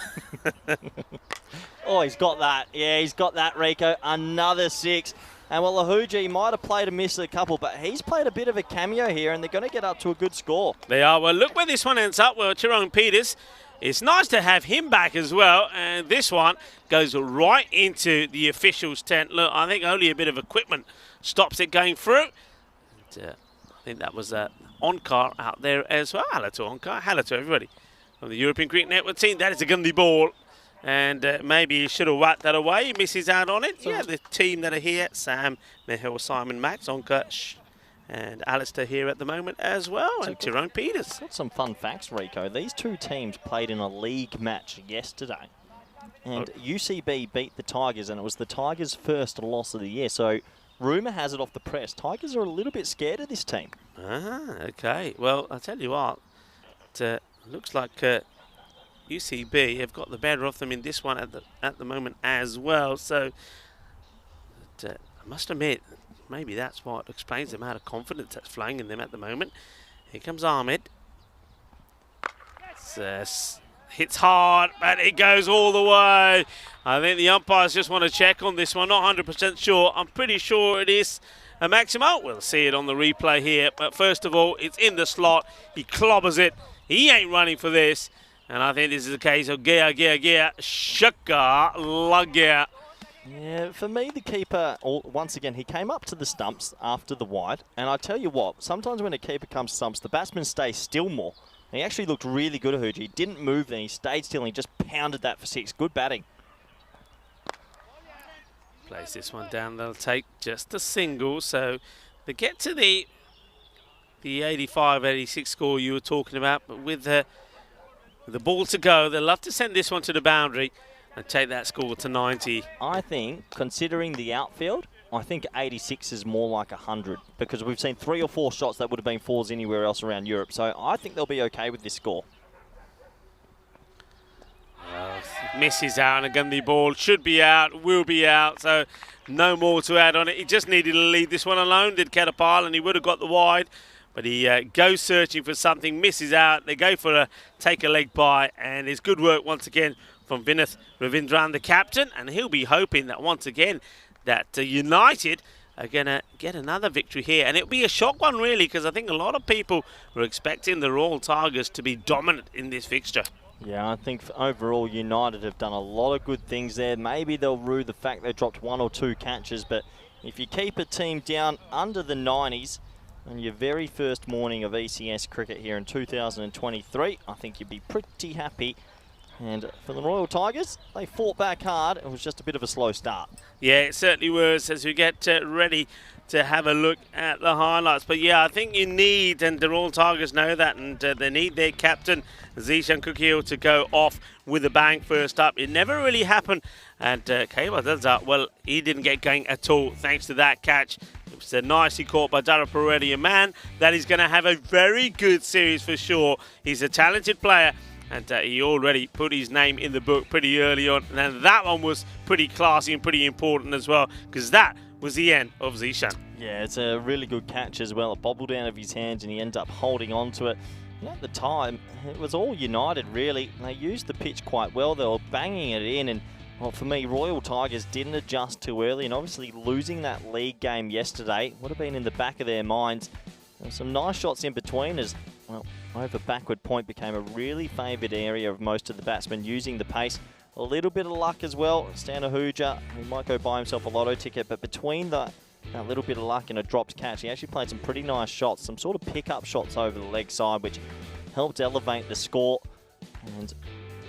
Oh, he's got that. Yeah, he's got that, Rico. Another 6. And well, Lahuji might have played a miss a couple, but he's played a bit of a cameo here, and they're going to get up to a good score. They are. Well, look where this one ends up. Well, Tyrone Peters, it's nice to have him back as well. And this one goes right into the officials' tent. Look, I think only a bit of equipment stops it going through. And, I think that was Onkar out there as well. Hello to Onkar. Hello to everybody from the European Cricket Network team. That is a gundy ball. And maybe he should have whacked that away. He misses out on it. Yeah, the team that are here, Sam, Mihal, Simon, Max, Onka, and Alistair here at the moment as well, and Tyrone Peters. Got some fun facts, Rico. These two teams played in a league match yesterday. And UCB beat the Tigers, and it was the Tigers' first loss of the year. So, rumour has it off the press, Tigers are a little bit scared of this team. Ah, okay. Well, I'll tell you what, it looks like UCB have got the better of them in this one at the moment as well. So I must admit, maybe that's what explains the amount of confidence that's flowing in them at the moment. Here comes Ahmed. Hits hard, but it goes all the way. I think the umpires just want to check on this one. Not 100% sure. I'm pretty sure it is a Maximo. We'll see it on the replay here. But first of all, it's in the slot. He clobbers it. He ain't running for this. And I think this is a case of Shaka Lagea. Yeah, for me, the keeper, once again, he came up to the stumps after the wide. And I tell you what, sometimes when a keeper comes to stumps, the batsman stays still more. And he actually looked really good at Hooji. He didn't move then, he stayed still and he just pounded that for 6. Good batting. Plays this one down, they'll take just a single. So they get to the 85-86 score you were talking about, but with the ball to go, they'll love to send this one to the boundary and take that score to 90. I think, considering the outfield, I think 86 is more like 100 because we've seen 3 or 4 shots that would have been 4s anywhere else around Europe. So I think they'll be okay with this score. Misses out, and again the ball should be out, will be out, so no more to add on it. He just needed to leave this one alone, did Ketapal, and he would have got the wide. But he goes searching for something, misses out. They go for a take a leg by, and it's good work once again from Vinith Ravindran, the captain, and he'll be hoping that once again that United are going to get another victory here. And it'll be a shock one really, because I think a lot of people were expecting the Royal Tigers to be dominant in this fixture. Yeah, I think overall United have done a lot of good things there. Maybe they'll rue the fact they dropped 1 or 2 catches, but if you keep a team down under the 90s, on your very first morning of ECS cricket here in 2023, I think you'd be pretty happy. And for the Royal Tigers, they fought back hard. It was just a bit of a slow start. Yeah, it certainly was as we get ready to have a look at the highlights. But yeah, I think you need, and the Royal Tigers know that, and they need their captain, Zishan Kukil, to go off with a bang first up. It never really happened. And Kaiwa does that. Well, he didn't get going at all thanks to that catch. It was nicely caught by Dara Peretti, a man that is going to have a very good series for sure. He's a talented player, and he already put his name in the book pretty early on. And that one was pretty classy and pretty important as well, because that was the end of Zishan. Yeah, it's a really good catch as well. It bobbled out of his hands and he ended up holding on to it. And at the time, it was all United really. They used the pitch quite well. They were banging it in, and well, for me, Royal Tigers didn't adjust too early, and obviously losing that league game yesterday would have been in the back of their minds. There were some nice shots in between as, well, over backward point became a really favoured area of most of the batsmen using the pace. A little bit of luck as well. Stan Hooja, he might go buy himself a lotto ticket, but between that little bit of luck and a dropped catch, he actually played some pretty nice shots, some sort of pick-up shots over the leg side, which helped elevate the score. And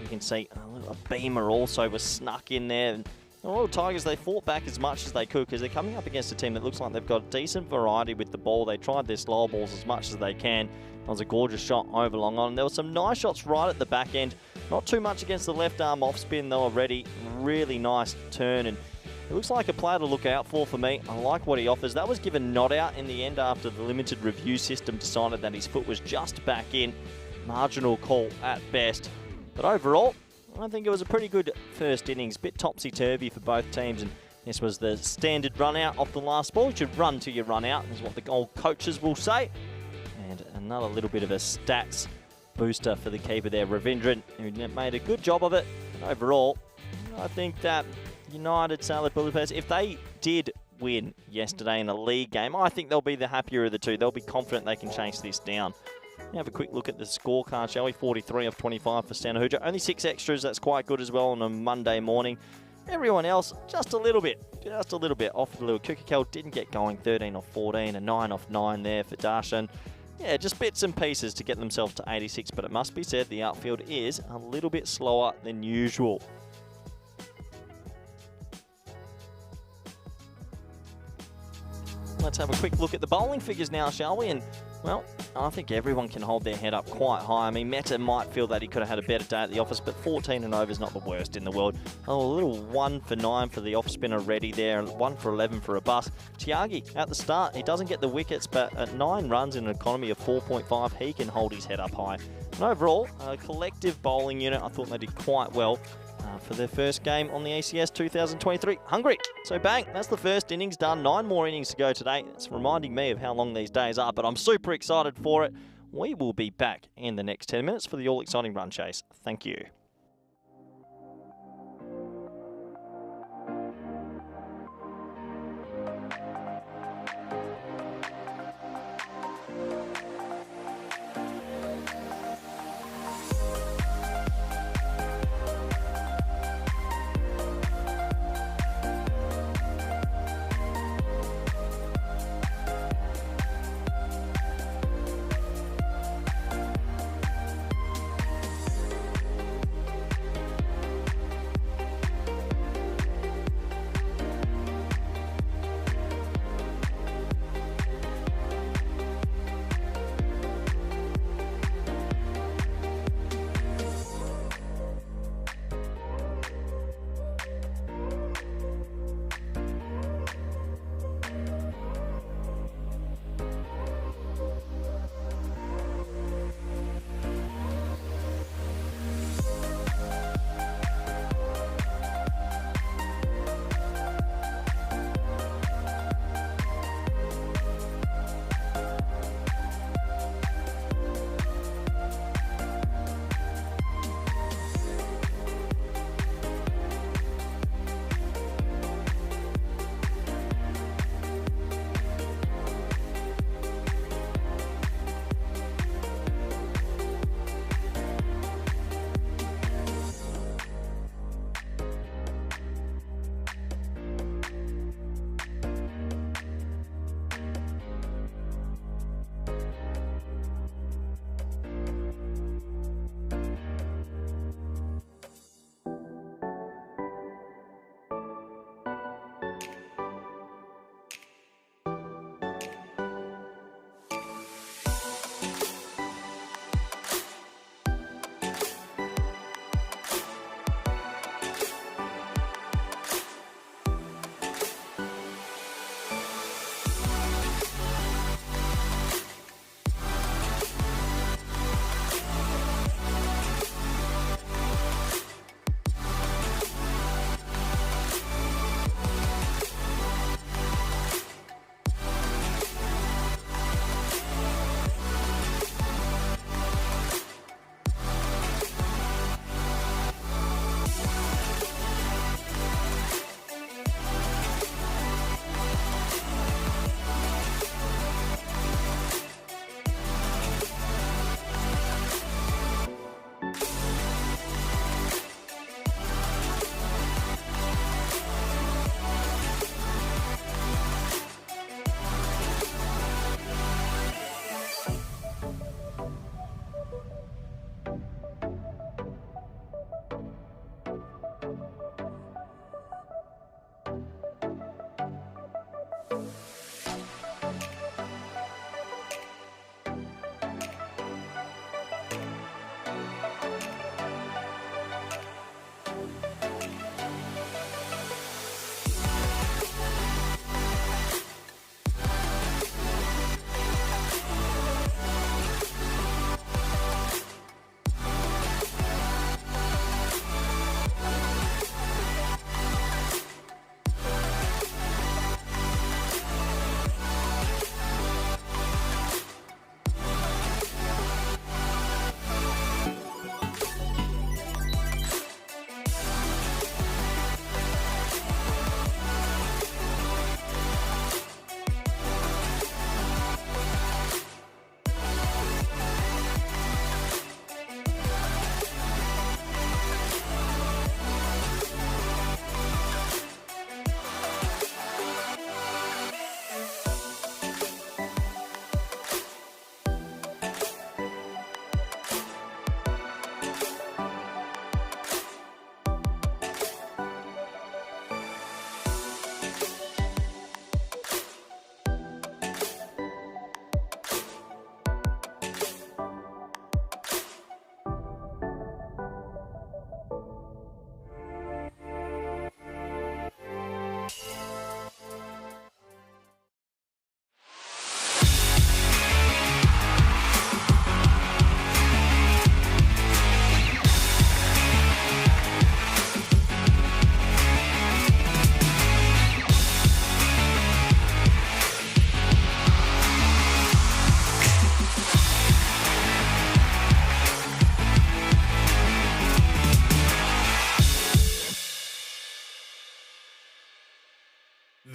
you can see a beamer also was snuck in there. And The Royal Tigers, they fought back as much as they could because they're coming up against a team that looks like they've got decent variety with the ball. They tried their slower balls as much as they can. That was a gorgeous shot over long on. There were some nice shots right at the back end. Not too much against the left arm off spin though already. Really nice turn, and it looks like a player to look out for me. I like what he offers. That was given not out in the end after the limited review system decided that his foot was just back in. Marginal call at best. But overall, I think it was a pretty good first innings. Bit topsy-turvy for both teams, and this was the standard run out off the last ball. You should run till you run out, is what the old coaches will say. And another little bit of a stats booster for the keeper there, Ravindran, who made a good job of it. And overall, I think that United Salad Bulldogs, if they did win yesterday in a league game, I think they'll be the happier of the two. They'll be confident they can chase this down. Have a quick look at the scorecard, shall we? 43 of 25 for Sanahuja. Only 6 extras, that's quite good as well on a Monday morning. Everyone else, just a little bit. Off a little. Kukakel didn't get going, 13 off 14, a 9 off 9 there for Darshan. Yeah, just bits and pieces to get themselves to 86, but it must be said the outfield is a little bit slower than usual. Let's have a quick look at the bowling figures now, shall we? And, well, I think everyone can hold their head up quite high. I mean, Meta might feel that he could have had a better day at the office, but 14 and over is not the worst in the world. Oh, a little 1 for 9 for the off spinner ready there, and 1 for 11 for a bus. Tiagi at the start, he doesn't get the wickets, but at 9 runs in an economy of 4.5, he can hold his head up high. And overall, a collective bowling unit, I thought they did quite well for their first game on the ECS 2023 Hungary. So bang, that's the first innings done. 9 more innings to go today. It's reminding me of how long these days are, but I'm super excited for it. We will be back in the next 10 minutes for the all-exciting run chase. Thank you.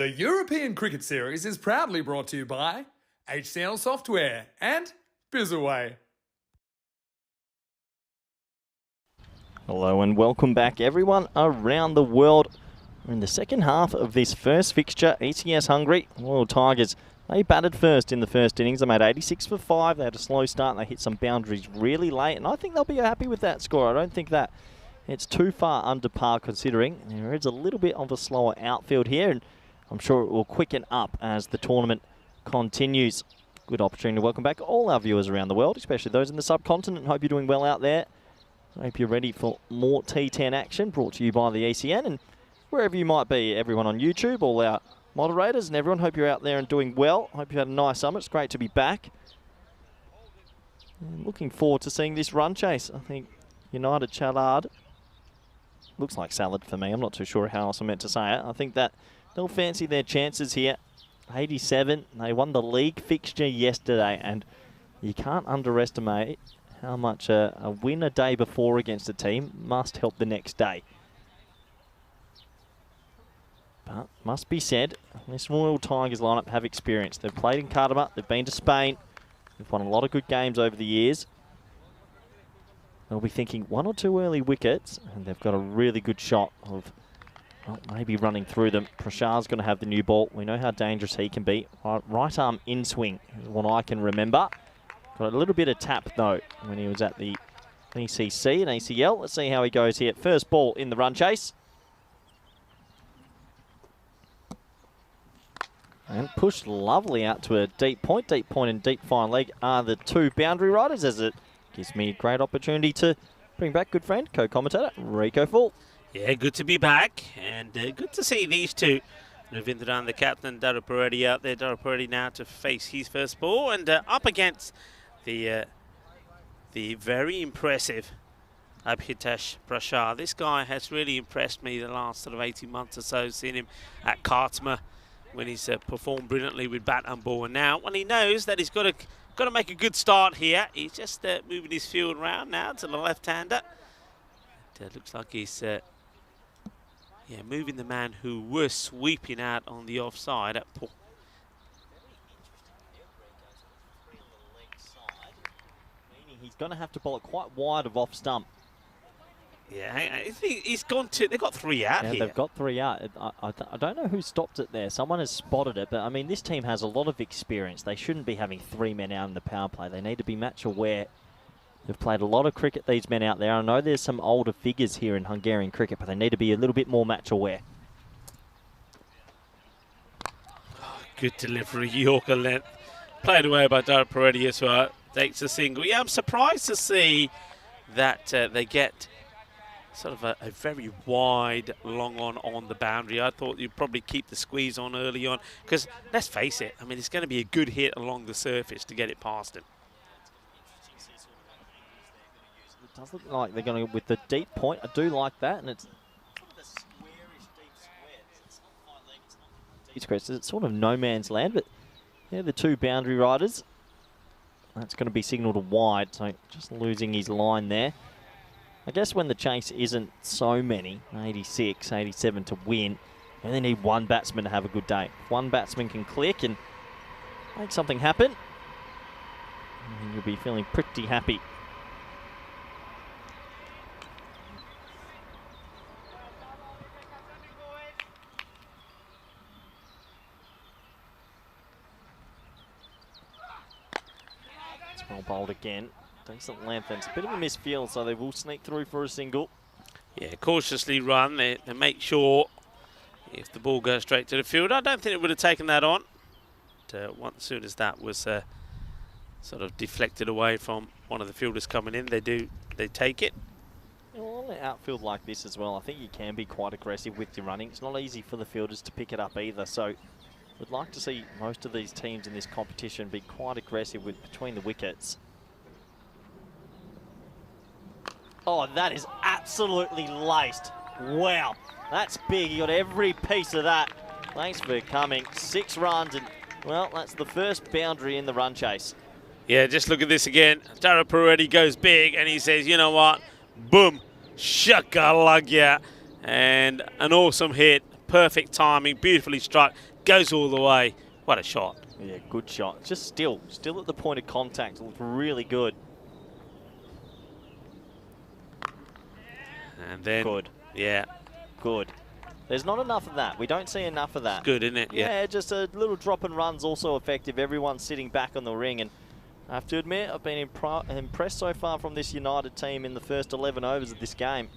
The European Cricket Series is proudly brought to you by HCL Software and Bizzaway. Hello and welcome back everyone around the world. We're in the second half of this first fixture, ECS Hungary. Royal Tigers, they batted first in the first innings. They made 86 for 5. They had a slow start and they hit some boundaries really late. And I think they'll be happy with that score. I don't think that it's too far under par considering there is a little bit of a slower outfield here. And I'm sure it will quicken up as the tournament continues. Good opportunity to welcome back all our viewers around the world, especially those in the subcontinent. Hope you're doing well out there. Hope you're ready for more T10 action brought to you by the ECN and wherever you might be, everyone on YouTube, all our moderators and everyone. Hope you're out there and doing well. Hope you had a nice summer. It's great to be back. And looking forward to seeing this run chase. I think United Challard looks like salad for me. I'm not too sure how else I'm meant to say it. I think that they'll fancy their chances here. 87. They won the league fixture yesterday and you can't underestimate how much a win a day before against a team must help the next day. But must be said, this Royal Tigers lineup have experience. They've played in Qatar, they've been to Spain, they've won a lot of good games over the years. They'll be thinking one or two early wickets, and they've got a really good shot of maybe running through them. Prashar's going to have the new ball. We know how dangerous he can be. Right arm in swing is what I can remember. Got a little bit of tap, though, when he was at the ECC and ACL. Let's see how he goes here. First ball in the run chase. And pushed lovely out to a deep point. Deep point and deep fine leg are the two boundary riders, as it gives me a great opportunity to bring back good friend, co-commentator, Rico Full. Yeah, good to be back and good to see these two. Ravindran, the captain, Dara Paredes out there. Dara Paredes now to face his first ball and up against the very impressive Abhitesh Prashar. This guy has really impressed me the last sort of 18 months or so. Seen him at Kartma when he's performed brilliantly with bat and ball. And now, when he knows that he's got to make a good start here, he's just moving his field round now to the left-hander. It looks like he's moving the man who was sweeping out on the offside at Paul. He's going to have to bowl it quite wide of off stump. Yeah, he's gone to. They've got 3 out here. They've got 3 out. I don't know who stopped it there. Someone has spotted it, but I mean, this team has a lot of experience. They shouldn't be having 3 men out in the power play. They need to be match aware. They've played a lot of cricket, these men out there. I know there's some older figures here in Hungarian cricket, but they need to be a little bit more match aware. Good delivery, Yorker length. Played away by Dara Paredes as well. Takes a single. Yeah, I'm surprised to see that they get sort of a very wide long on the boundary. I thought you'd probably keep the squeeze on early on because let's face it, I mean, it's going to be a good hit along the surface to get it past him. It does look like they're going to with the deep point. I do like that, and it's it's sort of no man's land, but yeah, the two boundary riders. That's going to be signalled wide, so just losing his line there. I guess when the chase isn't so many, 86, 87 to win, you only need one batsman to have a good day. If one batsman can click and make something happen, you'll be feeling pretty happy. It's well bowled again. Decent length, and it's a bit of a misfield, so they will sneak through for a single. Yeah, cautiously run. They make sure if the ball goes straight to the field. I don't think it would have taken that on. But, as soon as that was sort of deflected away from one of the fielders coming in, they take it. Well, on an outfield like this as well, I think you can be quite aggressive with your running. It's not easy for the fielders to pick it up either, so we'd like to see most of these teams in this competition be quite aggressive between the wickets. Oh, that is absolutely laced. Wow, that's big. You got every piece of that. Thanks for coming. 6 runs, and, well, that's the first boundary in the run chase. Yeah, just look at this again. Dara Paredes goes big, and he says, you know what? Boom, shakalagya. And an awesome hit. Perfect timing, beautifully struck. goes all the way. What a shot. Yeah, good shot. Just still at the point of contact. Looked really good. And then, Good. Yeah. Good. There's not enough of that. We don't see enough of that. It's good, isn't it? Yeah, just a little drop and run's also effective. Everyone's sitting back on the ring, and I have to admit, I've been impressed so far from this United team in the first 11 overs of this game.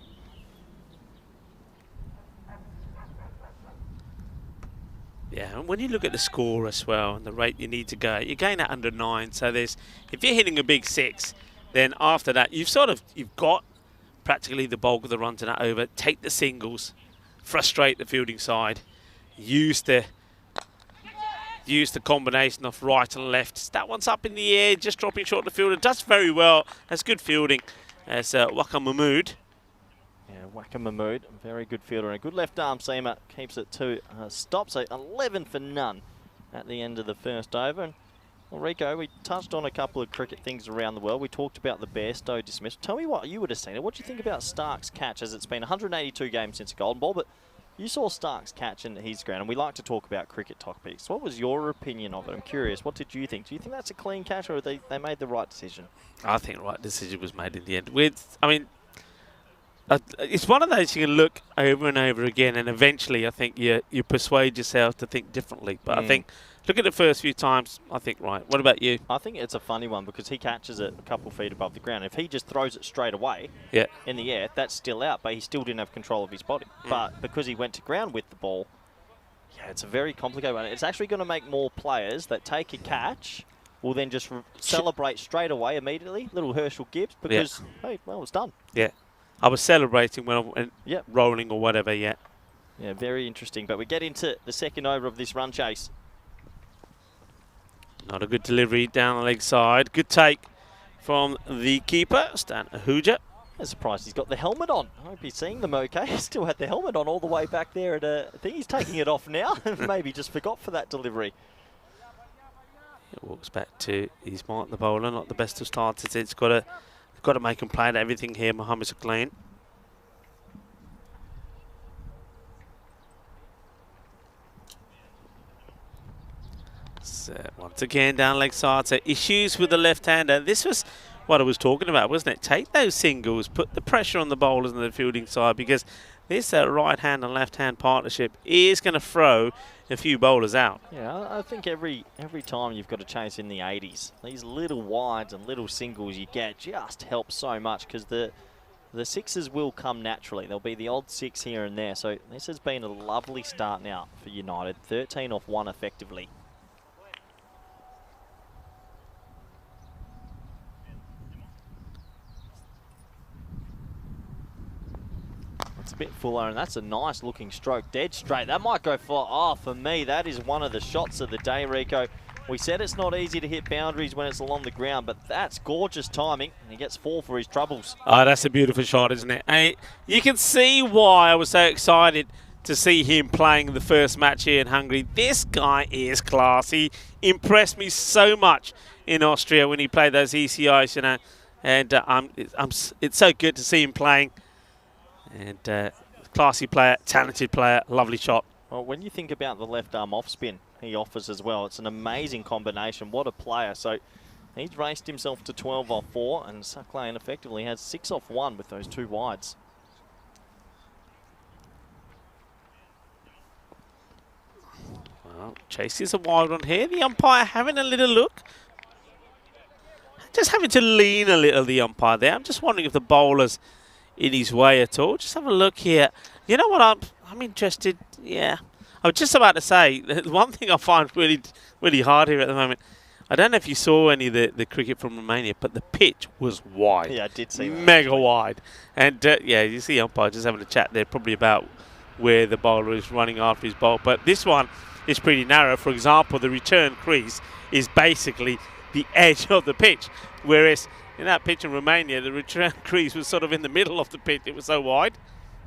Yeah, and when you look at the score as well and the rate you need to go, you're going at under 9. So there's, if you're hitting a big 6, then after that you've got practically the bulk of the runs in that over. Take the singles, frustrate the fielding side, use the combination of right and left. That one's up in the air, just dropping short of the fielder. Does very well. That's good fielding as Waka Mahmood. Yeah, Waka Mahmood, very good fielder and a good left arm seamer. Keeps it to stop, so 11 for none at the end of the first over. And well, Rico, we touched on a couple of cricket things around the world. We talked about the Bairstow dismissal. Tell me what you would have seen it. What do you think about Stark's catch, as it's been 182 games since a golden ball, but you saw Stark's catch in his ground, and we like to talk about cricket topics. What was your opinion of it? I'm curious. What did you think? Do you think that's a clean catch, or they made the right decision? I think the right decision was made in the end. It's one of those you can look over and over again, and eventually I think you persuade yourself to think differently. But I think, look at the first few times, I think right. What about you? I think it's a funny one because he catches it a couple feet above the ground. If he just throws it straight away in the air, that's still out, but he still didn't have control of his body. But because he went to ground with the ball, yeah, it's a very complicated one. It's actually going to make more players that take a catch will then just celebrate straight away immediately. Little Herschel Gibbs, because, hey, well, it's done. Yeah. I was celebrating when I went rolling or whatever, Yeah, very interesting. But we get into the second over of this run chase. Not a good delivery down the leg side. Good take from the keeper, Stan Ahuja. I'm surprised he's got the helmet on. I hope he's seeing them okay. He still had the helmet on all the way back there. I think he's taking it off now. Maybe just forgot for that delivery. It walks back to his mark, the bowler. Not the best of starts. It's got to make him play at everything here, Mohammed Sakleen. So once again, down leg side. So issues with the left-hander. This was what I was talking about, wasn't it? Take those singles, put the pressure on the bowlers and the fielding side, because this right hand and left hand partnership is going to throw a few bowlers out. Yeah, I think every time you've got to chase in the 80s, these little wides and little singles you get just help so much, because the sixes will come naturally. There'll be the odd 6 here and there. So this has been a lovely start now for United. 13 off 1 effectively. It's a bit fuller, and that's a nice looking stroke. Dead straight. That might go for, for me, that is one of the shots of the day, Rico. We said it's not easy to hit boundaries when it's along the ground, but that's gorgeous timing, and he gets 4 for his troubles. Oh, that's a beautiful shot, isn't it? And you can see why I was so excited to see him playing the first match here in Hungary. This guy is class. He impressed me so much in Austria when he played those ECS, you know, and it's so good to see him playing. And classy player, talented player, lovely shot. Well, when you think about the left arm off spin he offers as well, it's an amazing combination. What a player. So he's raced himself to 12 off 4, and Sakleen effectively has 6 off 1 with those 2 wides. Well, Chase is a wide one here. The umpire having a little look. Just having to lean a little, the umpire there. I'm just wondering if the bowler's in his way at all. Just have a look here. You know what, I'm interested. Yeah, I was just about to say, one thing I find really hard here at the moment, I don't know if you saw any of the cricket from Romania, but the pitch was wide. Yeah, I did see that. Mega wide. And yeah, you see umpire just having a chat there, probably about where the bowler is running after his bowl. But this one is pretty narrow. For example, the return crease is basically the edge of the pitch, whereas in that pitch in Romania, the return crease was sort of in the middle of the pitch. It was so wide.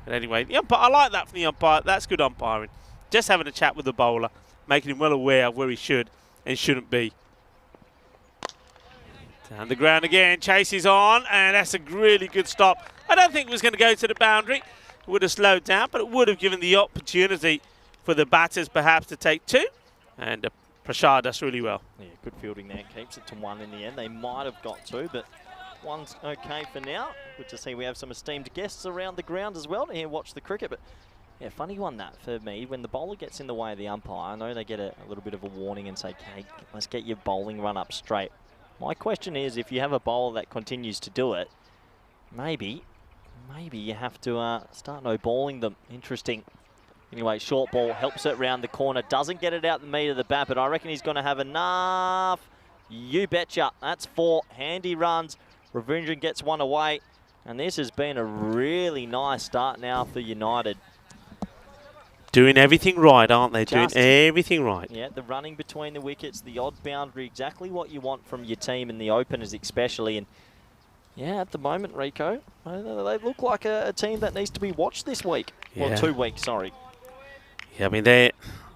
But anyway, the umpire, I like that from the umpire. That's good umpiring. Just having a chat with the bowler, making him well aware of where he should and shouldn't be. Down the ground again, chases on, and that's a really good stop. I don't think it was going to go to the boundary. It would have slowed down, but it would have given the opportunity for the batters perhaps to take 2. And Prashad does really well. Yeah, good fielding there. Keeps it to 1 in the end. They might have got 2, but 1's okay for now. Good to see we have some esteemed guests around the ground as well to here watch the cricket. But yeah, funny one that for me. When the bowler gets in the way of the umpire, I know they get a little bit of a warning and say, okay, let's get your bowling run up straight. My question is, if you have a bowler that continues to do it, maybe you have to start no balling them. Interesting. Anyway, short ball helps it round the corner. Doesn't get it out the meat of the bat, but I reckon he's going to have enough. You betcha. That's 4 handy runs. Ravindran gets 1 away. And this has been a really nice start now for United. Doing everything right, aren't they? Doing everything right. Yeah, the running between the wickets, the odd boundary, exactly what you want from your team in the openers especially. And yeah, at the moment, Rico, they look like a team that needs to be watched this week. Yeah. Well, 2 weeks, sorry. Yeah, I mean,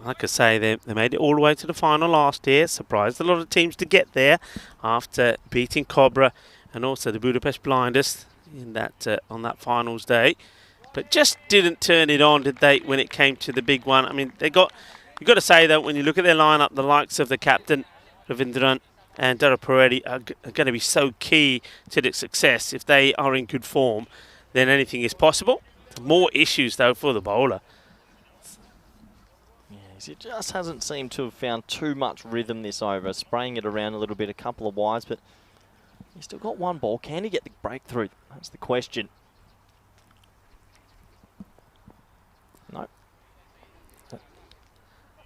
like I say, they made it all the way to the final last year. Surprised a lot of teams to get there after beating Cobra and also the Budapest Blinders in that on that finals day. But just didn't turn it on, did they, when it came to the big one? I mean, you've got to say that when you look at their lineup, the likes of the captain, Ravindran, and Dara Paredes are going to be so key to the success. If they are in good form, then anything is possible. More issues, though, for the bowler. Yes, it just hasn't seemed to have found too much rhythm this over. Spraying it around a little bit, a couple of wides, but he's still got 1 ball. Can he get the breakthrough? That's the question. No.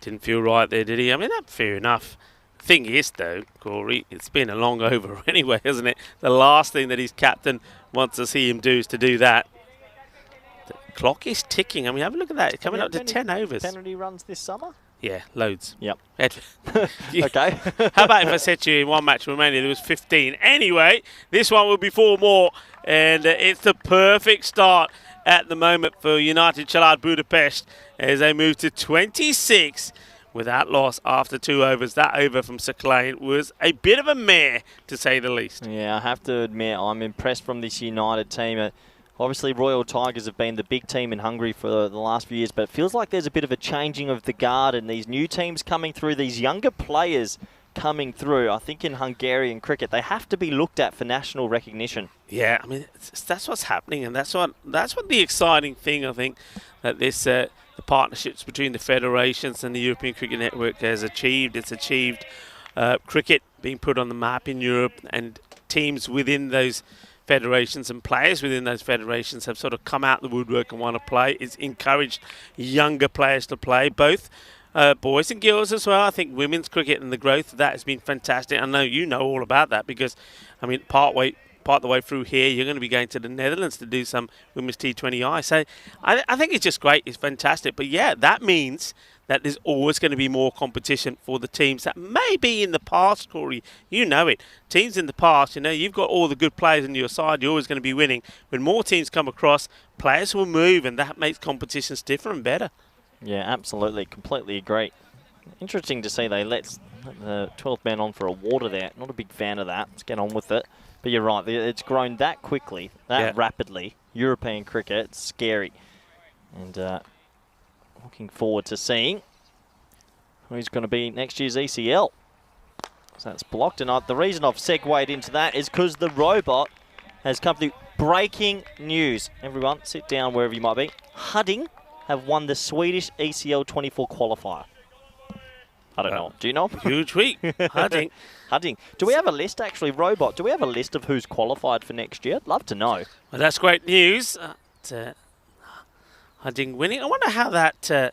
Didn't feel right there, did he? I mean, that's fair enough. Thing is, though, Corey, it's been a long over anyway, hasn't it? The last thing that his captain wants to see him do is to do that. The clock is ticking. I mean, have a look at that. It's coming up to 10 overs. Penalty runs this summer? Yeah, loads. Yep. Okay. How about if I said to you in 1 match Romania there was 15? Anyway, this one will be 4 more, and it's the perfect start at the moment for United Chalad Budapest as they move to 26 without loss after 2 overs. That over from Sakalain was a bit of a mare, to say the least. Yeah, I have to admit, I'm impressed from this United team. Obviously, Royal Tigers have been the big team in Hungary for the last few years, but it feels like there's a bit of a changing of the guard and these new teams coming through, these younger players coming through. I think in Hungarian cricket, they have to be looked at for national recognition. Yeah, I mean, that's what's happening, and that's what the exciting thing, I think, that this the partnerships between the federations and the European Cricket Network has achieved. It's achieved cricket being put on the map in Europe, and teams within those federations and players within those federations have sort of come out the woodwork and want to play. It's encouraged younger players to play, both boys and girls as well. I think women's cricket and the growth of that has been fantastic. I know you know all about that because, I mean, part the way through here, you're going to be going to the Netherlands to do some women's T20I. So I think it's just great. It's fantastic. But yeah, that means that there's always going to be more competition for the teams that maybe in the past, Corey, you know it. Teams in the past, you know, you've got all the good players on your side. You're always going to be winning. When more teams come across, players will move, and that makes competitions different and better. Yeah, absolutely. Completely agree. Interesting to see they let the 12th man on for a water there. Not a big fan of that. Let's get on with it. But you're right. It's grown that quickly, that rapidly. European cricket, it's scary. And looking forward to seeing who's going to be next year's ECL. So that's blocked. And the reason I've segued into that is because the robot has come through. Breaking news. Everyone, sit down wherever you might be. Hudding have won the Swedish ECL 24 qualifier. I don't know. Do you know? Huge week. Hudding. Hudding. Do we have a list, actually, Robot? Do we have a list of who's qualified for next year? I'd love to know. Well, that's great news. Hudding winning. I wonder how that...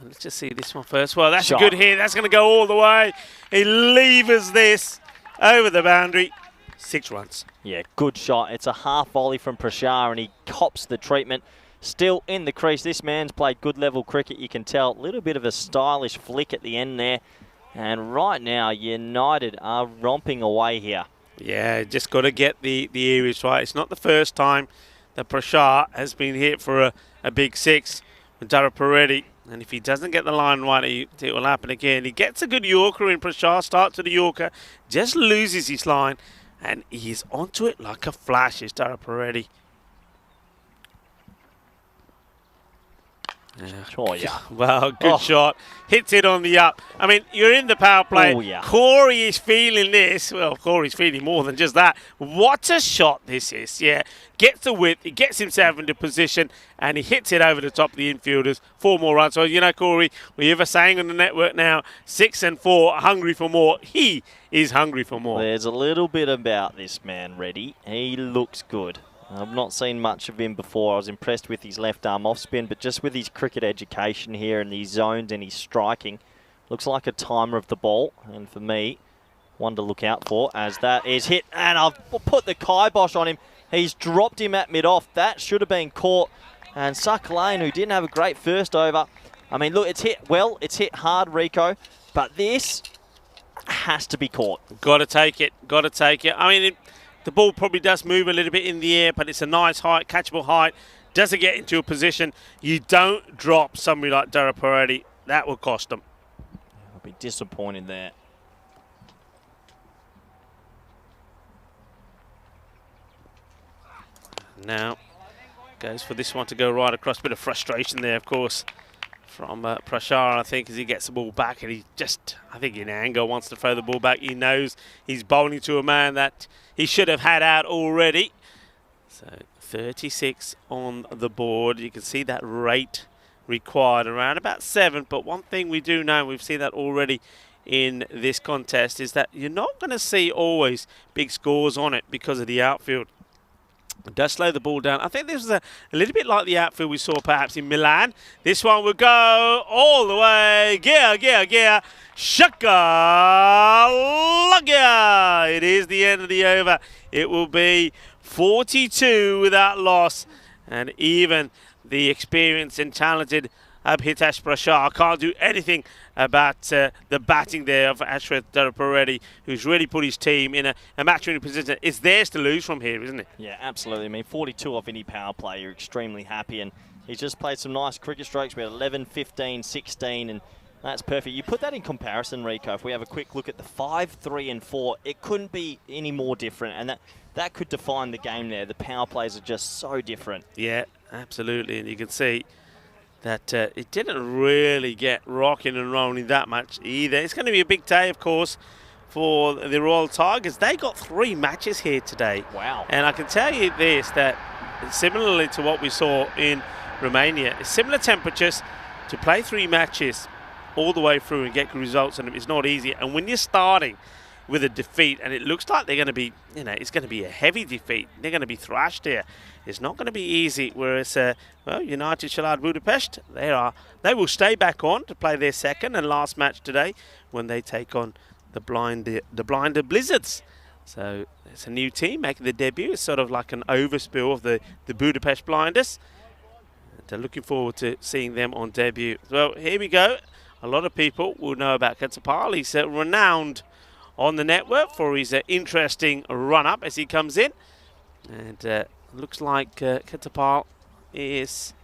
let's just see this one first. Well, that's a good hit. That's going to go all the way. He levers this over the boundary. 6 runs. Yeah, good shot. It's a half volley from Prashar, and he cops the treatment. Still in the crease. This man's played good level cricket, you can tell. A little bit of a stylish flick at the end there. And right now, United are romping away here. Yeah, just got to get the areas right. It's not the first time that Prashar has been hit for a big 6 with Dara Paredes. And if he doesn't get the line right, it will happen again. He gets a good Yorker in. Prashar, starts with the Yorker, just loses his line. And he is onto it like a flash, is Dara Paredes. Oh, yeah. Well, good shot. Hits it on the up. I mean, you're in the power play. Oh, yeah. Corey is feeling this. Well, Corey's feeling more than just that. What a shot this is. Yeah. Gets the width. He gets himself into position, and he hits it over the top of the infielders. 4 more runs. So, you know, Corey, we ever saying on the network now, 6 and 4, hungry for more. He is hungry for more. There's a little bit about this man, Reddy. He looks good. I've not seen much of him before. I was impressed with his left arm off spin, but just with his cricket education here and his zones and his striking, looks like a timer of the ball. And for me, one to look out for as that is hit. And I've put the kibosh on him. He's dropped him at mid-off. That should have been caught. And Suck Lane, who didn't have a great first over. I mean, look, it's hit well. It's hit hard, Rico. But this has to be caught. Got to take it. Got to take it. I mean, the ball probably does move a little bit in the air, but it's a nice height, catchable height. Doesn't get into a position. You don't drop somebody like Dara Peretti. That will cost them. I'll be disappointed there. Now, goes for this one to go right across. Bit of frustration there, of course, from Prashar, I think, as he gets the ball back. And he just, I think in anger, wants to throw the ball back. He knows he's bowling to a man that he should have had out already. So 36 on the board. You can see that rate required around about 7. But one thing we do know, we've seen that already in this contest, is that you're not going to see always big scores on it because of the outfield. It does slow the ball down. I think this was a little bit like the outfield we saw perhaps in Milan. This one will go all the way. Gear. Shaka Lagia. It is the end of the over. It will be 42 without loss. And even the experienced and talented Abhitash Prashar can't do anything about the batting there of Ashwath Darapareddy, who's really put his team in a match-winning position. It's theirs to lose from here, isn't it? Yeah, absolutely. I mean, 42 off any power play, you're extremely happy. And he's just played some nice cricket strokes. We had 11, 15, 16, and that's perfect. You put that in comparison, Rico, if we have a quick look at the 5, 3, and 4, it couldn't be any more different. And that could define the game there. The power plays are just so different. Yeah, absolutely. And you can see that it didn't really get rocking and rolling that much either. It's going to be a big day, of course, for the Royal Tigers. They got 3 matches here today. Wow. And I can tell you this, that similarly to what we saw in Romania, similar temperatures, to play 3 matches all the way through and get good results, and it's not easy. And when you're starting with a defeat, and it looks like they're going to be, it's going to be a heavy defeat. They're going to be thrashed here. It's not going to be easy. Whereas, United Shalad Budapest, they will stay back on to play their second and last match today when they take on the Blinder Blizzards. So it's a new team making their debut. It's sort of like an overspill of the Budapest Blinders. They're looking forward to seeing them on debut. Well, here we go. A lot of people will know about Ketzapal. He's renowned on the network for his interesting run-up as he comes in. And looks like Ketzapal is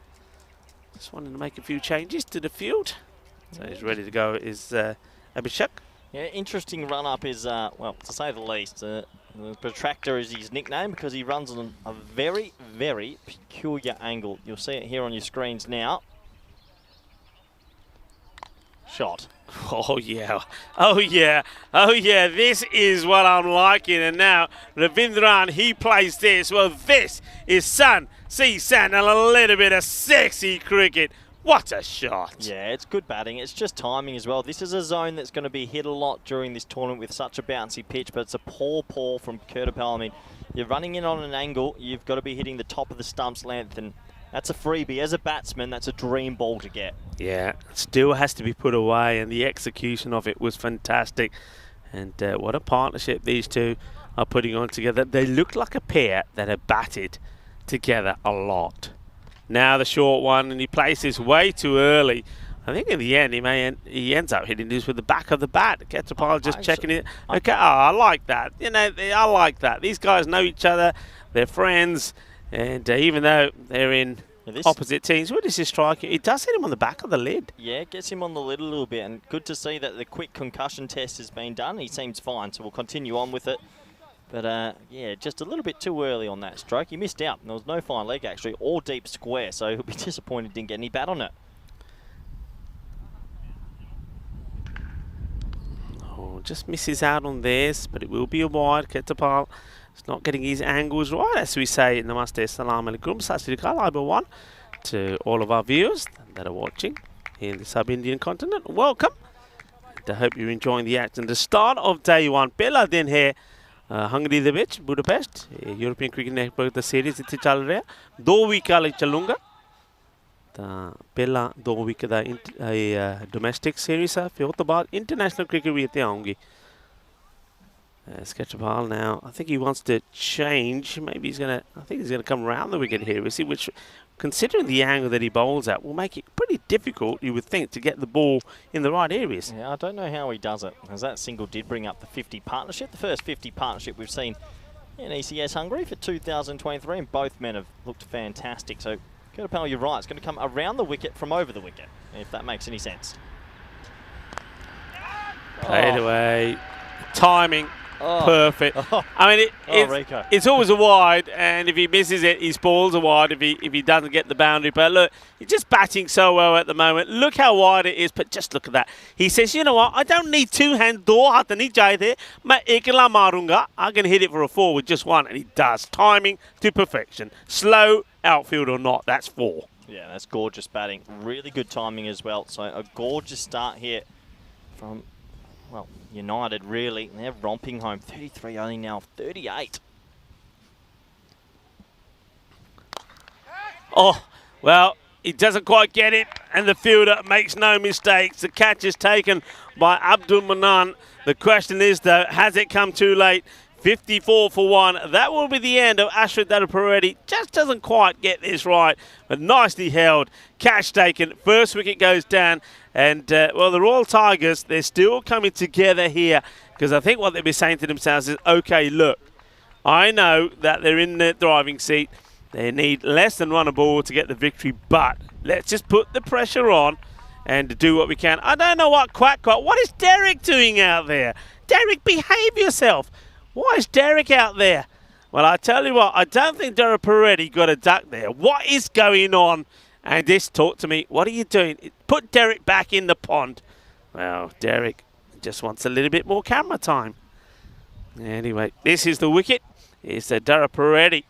just wanting to make a few changes to the field. So he's ready to go is Abhishek. Yeah, interesting run-up is, well, to say the least. The Protractor is his nickname because he runs on a very, very peculiar angle. You'll see it here on your screens now. Shot. Oh yeah, this is what I'm liking. And now Ravindran, he plays this. Well, this is sun, sea, sand, and a little bit of sexy cricket. What a shot. Yeah, it's good batting. It's just timing as well. This is a zone that's going to be hit a lot during this tournament with such a bouncy pitch, but it's a poor from Kurtapal. I mean, you're running in on an angle, you've got to be hitting the top of the stump's length, and that's a freebie. As a batsman, that's a dream ball to get. Yeah, still has to be put away, and the execution of it was fantastic. And what a partnership these two are putting on together. They look like a pair that have batted together a lot. Now the short one, and he plays this way too early. I think in the end he ends up hitting this with the back of the bat. Ketzapal just checking it. Okay, I like that. I like that. These guys know each other. They're friends. And even though they're in opposite teams, what is his strike? It does hit him on the back of the lid. Yeah, it gets him on the lid a little bit. And good to see that the quick concussion test has been done. He seems fine, so we'll continue on with it. But, yeah, just a little bit too early on that stroke. He missed out. There was no fine leg, actually, or deep square, so he'll be disappointed he didn't get any bat on it. Oh, just misses out on this, but it will be a wide. Ketapal is not getting his angles right, as we say. Namaste, salam alaikum, sat sri akal, everyone, to all of our viewers that are watching in the sub-Indian continent. Welcome. I hope you're enjoying the action. The start of day one. Pehla din hai Hungary the beach, Budapest. European Cricket Network the series इत्थे चल रहा है. 2 week वाले चलूँगा. ਤਾਂ ਪਹਿਲਾਂ 2 week ਦਾ domestic series ਹੈ, ਫਿਰ ਉਸ ਤੋਂ ਬਾਅਦ international cricket ਵੀ ਇੱਥੇ ਆਉਂਗੀ. Sketchball now, I think he wants to change. Maybe he's going to, I think he's going to come around the wicket here. We see which, considering the angle that he bowls at, will make it pretty difficult, you would think, to get the ball in the right areas. Yeah, I don't know how he does it, as that single did bring up the 50 partnership, the first 50 partnership we've seen in ECS Hungary for 2023, and both men have looked fantastic. So, Kurtapal, you're right, it's going to come around the wicket from over the wicket, if that makes any sense. Played away. Timing. Perfect. I mean, it's always a wide, and if he misses it, his ball's a wide if he doesn't get the boundary. But look, he's just batting so well at the moment. Look how wide it is, but just look at that. He says, you know what, I don't need 2 hands. Do haath nahi chahiye. Main ekla marunga. I can hit it for a 4 with just 1, and he does. Timing to perfection. Slow outfield or not, that's 4. Yeah, that's gorgeous batting. Really good timing as well. So a gorgeous start here from, well, United, really. They're romping home. 33 only now, 38. Oh, well, he doesn't quite get it, and the fielder makes no mistakes. The catch is taken by Abdul Manan. The question is, though, has it come too late? 54 for 1. That will be the end of Ashwin Darapareddy. Just doesn't quite get this right, but nicely held. Catch taken. First wicket goes down. And, well, the Royal Tigers, they're still coming together here, because I think what they'll be saying to themselves is, OK, look, I know that they're in the driving seat. They need less than 1 a ball to get the victory, but let's just put the pressure on and do what we can. I don't know what what is Derek doing out there? Derek, behave yourself. Why is Derek out there? Well, I tell you what, I don't think Darapareddy got a duck there. What is going on? And this, talk to me. What are you doing? Put Derek back in the pond. Well, Derek just wants a little bit more camera time. Anyway, this is the wicket. It's the Darapareddy.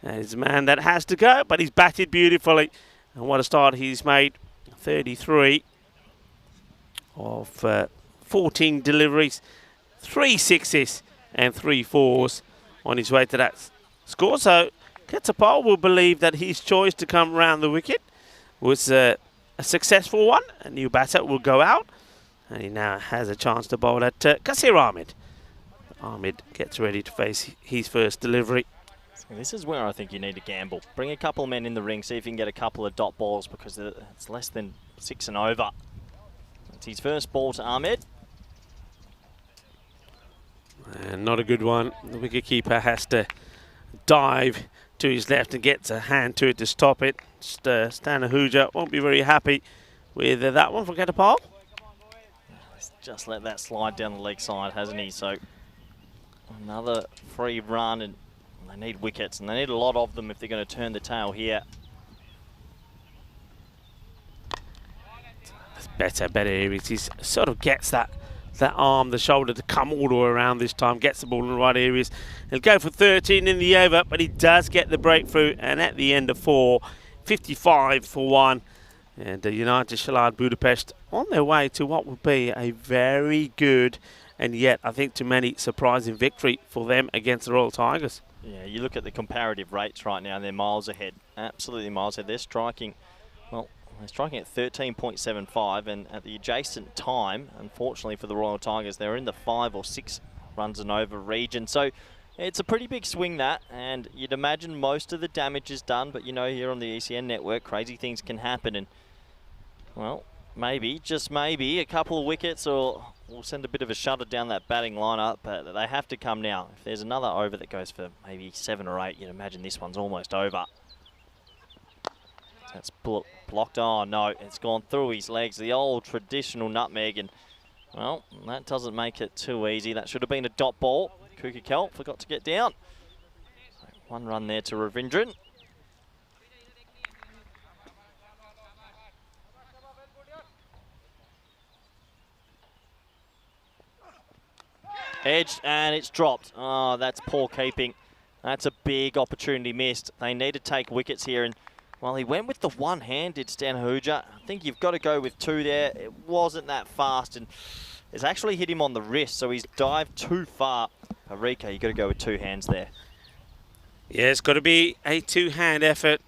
He's a man that has to go, but he's batted beautifully. And what a start he's made. 33 of 14 deliveries, 3 sixes and 3 fours on his way to that score. So Ketapal will believe that his choice to come round the wicket was a successful one. A new batter will go out, and he now has a chance to bowl at Kasir Ahmed. Ahmed gets ready to face his first delivery. So this is where I think you need to gamble. Bring a couple of men in the ring, see if you can get a couple of dot balls, because it's less than 6 and over. It's his first ball to Ahmed. And not a good one. The wicketkeeper has to dive to his left and gets a hand to it to stop it. Stan Ahuja won't be very happy with that one for Ketapal. He's just let that slide down the leg side, hasn't he? So another free run, and they need wickets, and they need a lot of them if they're going to turn the tail here. Better areas. He sort of gets that arm, the shoulder to come all the way around this time, gets the ball in the right areas. He'll go for 13 in the over, but he does get the breakthrough, and at the end of 4, 55 for 1. And United Shalad Budapest on their way to what will be a very good, and yet I think to many, surprising victory for them against the Royal Tigers. Yeah, you look at the comparative rates right now, and they're miles ahead, absolutely miles ahead. They're striking, well, they're striking at 13.75, and at the adjacent time, unfortunately for the Royal Tigers, they're in the 5 or 6 runs and over region. So it's a pretty big swing, that, and you'd imagine most of the damage is done, but you know, here on the ECN network, crazy things can happen, and, well, maybe, just maybe, a couple of wickets or we'll send a bit of a shudder down that batting lineup, but they have to come now. If there's another over that goes for maybe 7 or 8, you'd imagine this one's almost over. That's blocked. Oh, no, it's gone through his legs. The old traditional nutmeg, and, well, that doesn't make it too easy. That should have been a dot ball. Kukakel forgot to get down. So 1 run there to Ravindran. Edged, and it's dropped. Oh, that's poor keeping. That's a big opportunity missed. They need to take wickets here, and well, he went with the one-handed Stan Hooja. I think you've got to go with two there. It wasn't that fast, and it's actually hit him on the wrist, so he's dived too far. Rico, you've got to go with two hands there. Yeah, it's got to be a two-hand effort.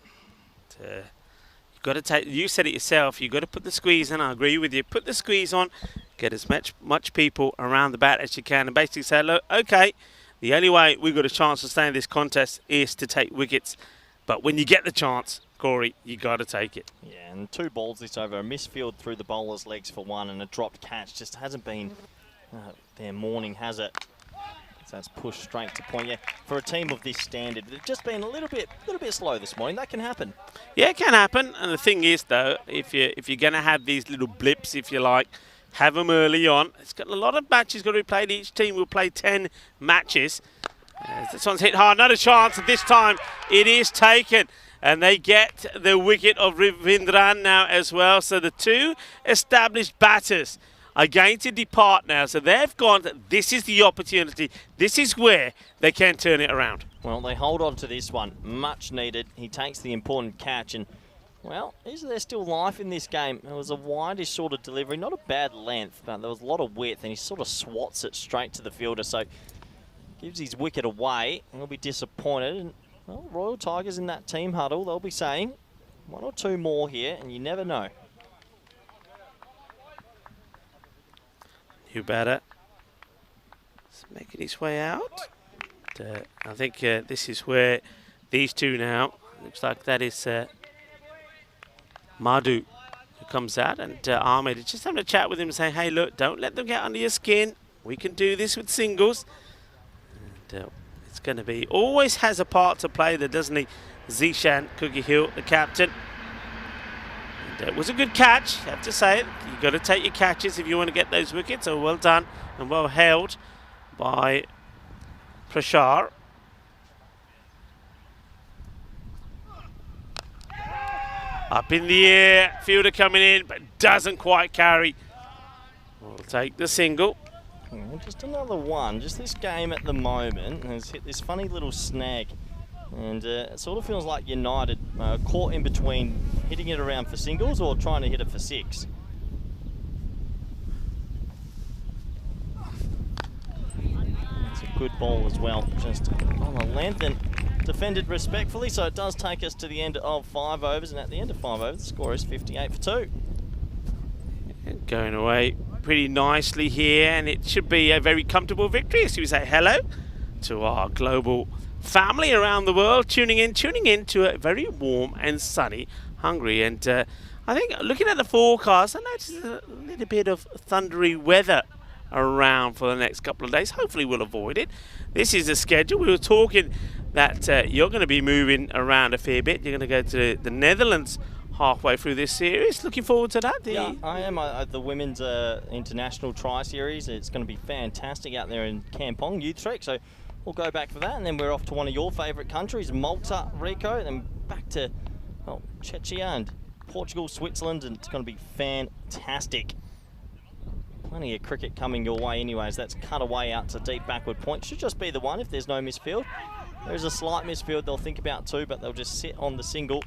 You've got to take. You said it yourself. You've got to put the squeeze in. I agree with you. Put the squeeze on. Get as much people around the bat as you can, and basically say, look, okay, the only way we've got a chance to stay in this contest is to take wickets. But when you get the chance, Corey, you got to take it. Yeah, and 2 balls this over. A misfield through the bowler's legs for 1, and a dropped catch. Just hasn't been their morning, has it? So that's pushed straight to point. Yeah, for a team of this standard, they've just been a little bit slow this morning. That can happen. Yeah, it can happen. And the thing is, though, if you're going to have these little blips, if you like, have them early on. It's got a lot of matches got to be played. Each team will play 10 matches. This one's hit hard. Not a chance. And this time it is taken. And they get the wicket of Ravindran now as well. So the 2 established batters are going to depart now. So they've gone, this is the opportunity. This is where they can turn it around. Well, they hold on to this one. Much needed. He takes the important catch. And, well, is there still life in this game? It was a wideish sort of delivery. Not a bad length, but there was a lot of width. And he sort of swats it straight to the fielder. So gives his wicket away. And he'll be disappointed. And, well, Royal Tigers in that team huddle, they'll be saying 1 or 2 more here. And you never know. New batter. It's making his way out. I think this is where these 2 now, looks like that is Madhu who comes out, and Ahmed is just having a chat with him and saying, hey, look, don't let them get under your skin. We can do this with singles. And it's going to be, always has a part to play there, doesn't he? Zishan Cookie Hill, the captain. It was a good catch, I have to say it. You've got to take your catches if you want to get those wickets. So well done and well held by Prashar. Up in the air, fielder coming in, but doesn't quite carry. We'll take the single. Just another one. Just this game at the moment has hit this funny little snag. And it sort of feels like United caught in between hitting it around for singles or trying to hit it for 6. It's a good ball as well, just on the length and defended respectfully. So it does take us to the end of 5 overs, and at the end of 5 overs, the score is 58 for 2. And going away pretty nicely here, and it should be a very comfortable victory. So we say hello to our global family around the world tuning in to a very warm and sunny Hungary. And I think looking at the forecast, I noticed a little bit of thundery weather around for the next couple of days. Hopefully we'll avoid it. This is the schedule. We were talking that you're going to be moving around a fair bit. You're going to go to the Netherlands halfway through this series. Looking forward to that. Yeah, I am. The Women's International Tri-Series. It's going to be fantastic out there in Kampong, Utrecht. So we'll go back for that, and then we're off to one of your favourite countries, Malta, Rico, and then back to, well, Czechia and Portugal, Switzerland, and it's going to be fantastic. Plenty of cricket coming your way anyways. That's cut away out to deep backward point. Should just be the one if there's no misfield. There's a slight misfield they'll think about too, but they'll just sit on the single.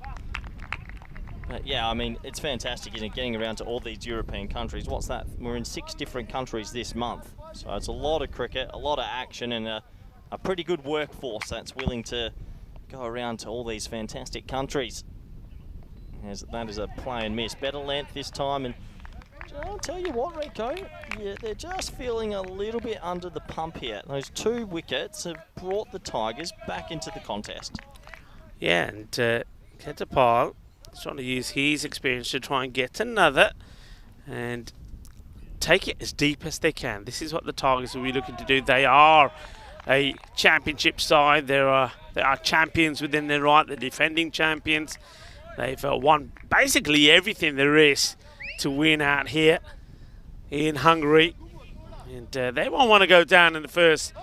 But yeah, I mean, it's fantastic, isn't it, getting around to all these European countries. What's that? We're in 6 different countries this month. So it's a lot of cricket, a lot of action, and a pretty good workforce that's willing to go around to all these fantastic countries. As that is a play and miss. Better length this time, and I'll tell you what, Rico, yeah, they're just feeling a little bit under the pump here. Those 2 wickets have brought the Tigers back into the contest. Yeah, and Ketapal is trying to use his experience to try and get another and take it as deep as they can. This is what the Tigers will be looking to do. They are a championship side. They are champions within their right. They're defending champions. They've won basically everything there is to win out here in Hungary, and they won't want to go down in the first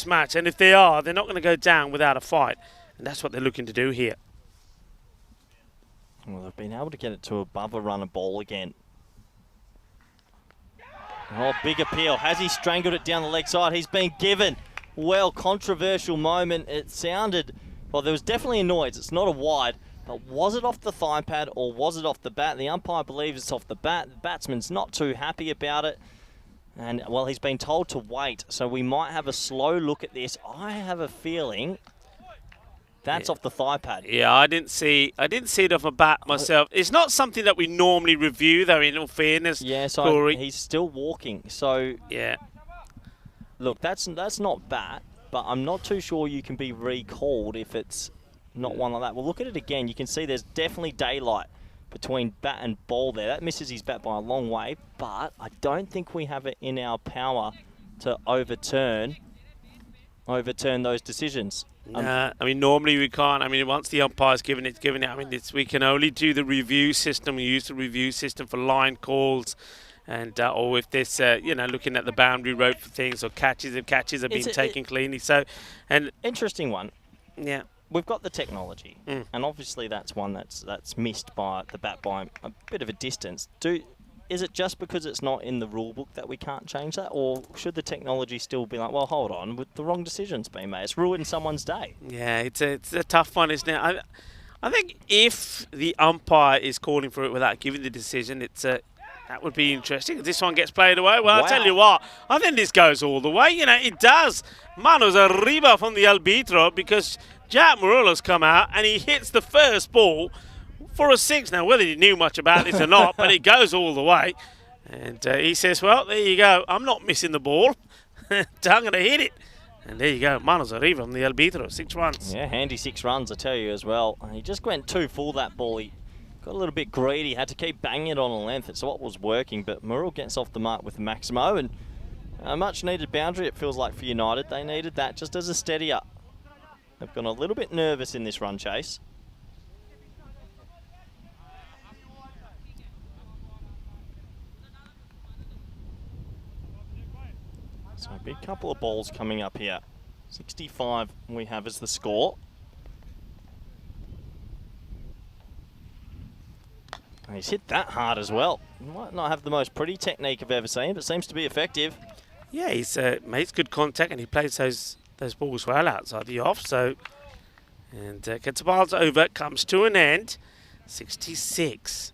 match. And if they are, they're not going to go down without a fight, and that's what they're looking to do here. Well, they've been able to get it to above a run of ball again. Oh, big appeal. Has he strangled it down the leg side? He's been given. Well, controversial moment. It sounded, well, there was definitely a noise. It's not a wide, but was it off the thigh pad or was it off the bat? The umpire believes it's off the bat. The batsman's not too happy about it. And, well, he's been told to wait. So we might have a slow look at this. I have a feeling that's off the thigh pad. Yeah, I didn't see it off a bat myself. It's not something that we normally review, though, in all fairness. Yeah, so Corey. he's still walking. So, Yeah. look, that's not bad, but I'm not too sure you can be recalled if it's not one like that. Well, look at it again. You can see there's definitely daylight between bat and ball there. That misses his bat by a long way, but I don't think we have it in our power to overturn those decisions. I mean, normally we can't. I mean, once the umpire's given it. I mean, we can only do the review system. We use the review system for line calls, and or if there's, looking at the boundary rope for things or catches, if catches have been taken cleanly. So, and interesting one. Yeah, we've got the technology, and obviously that's one that's missed by the bat by a bit of a distance. Is it just because it's not in the rule book that we can't change that? Or should the technology still be like, well, hold on, with the wrong decisions being made? It's ruined someone's day. Yeah, it's a tough one, isn't it? I think if the umpire is calling for it without giving the decision, that would be interesting. If this one gets played away, well, Wow. I'll tell you what, I think this goes all the way. It does. Manos arriba from the arbitro because Jack Murillo's come out and he hits the first ball for a 6. Now, whether he knew much about this or not, but it goes all the way. And he says, well, there you go. I'm not missing the ball. I'm going to hit it. And there you go. Manos arriba from the arbitro. 6 runs. Yeah, handy 6 runs, I tell you, as well. He just went too full, that ball. He got a little bit greedy. Had to keep banging it on a length. It's what was working. But Murillo gets off the mark with Maximo. And a much-needed boundary, it feels like, for United. They needed that just as a steady-up. They've gone a little bit nervous in this run chase. So a big couple of balls coming up here. 65 we have as the score. And he's hit that hard as well. Might not have the most pretty technique I've ever seen, but seems to be effective. Yeah, he's makes good contact and he plays those balls well outside the off. So, and Quetzal's over comes to an end. 66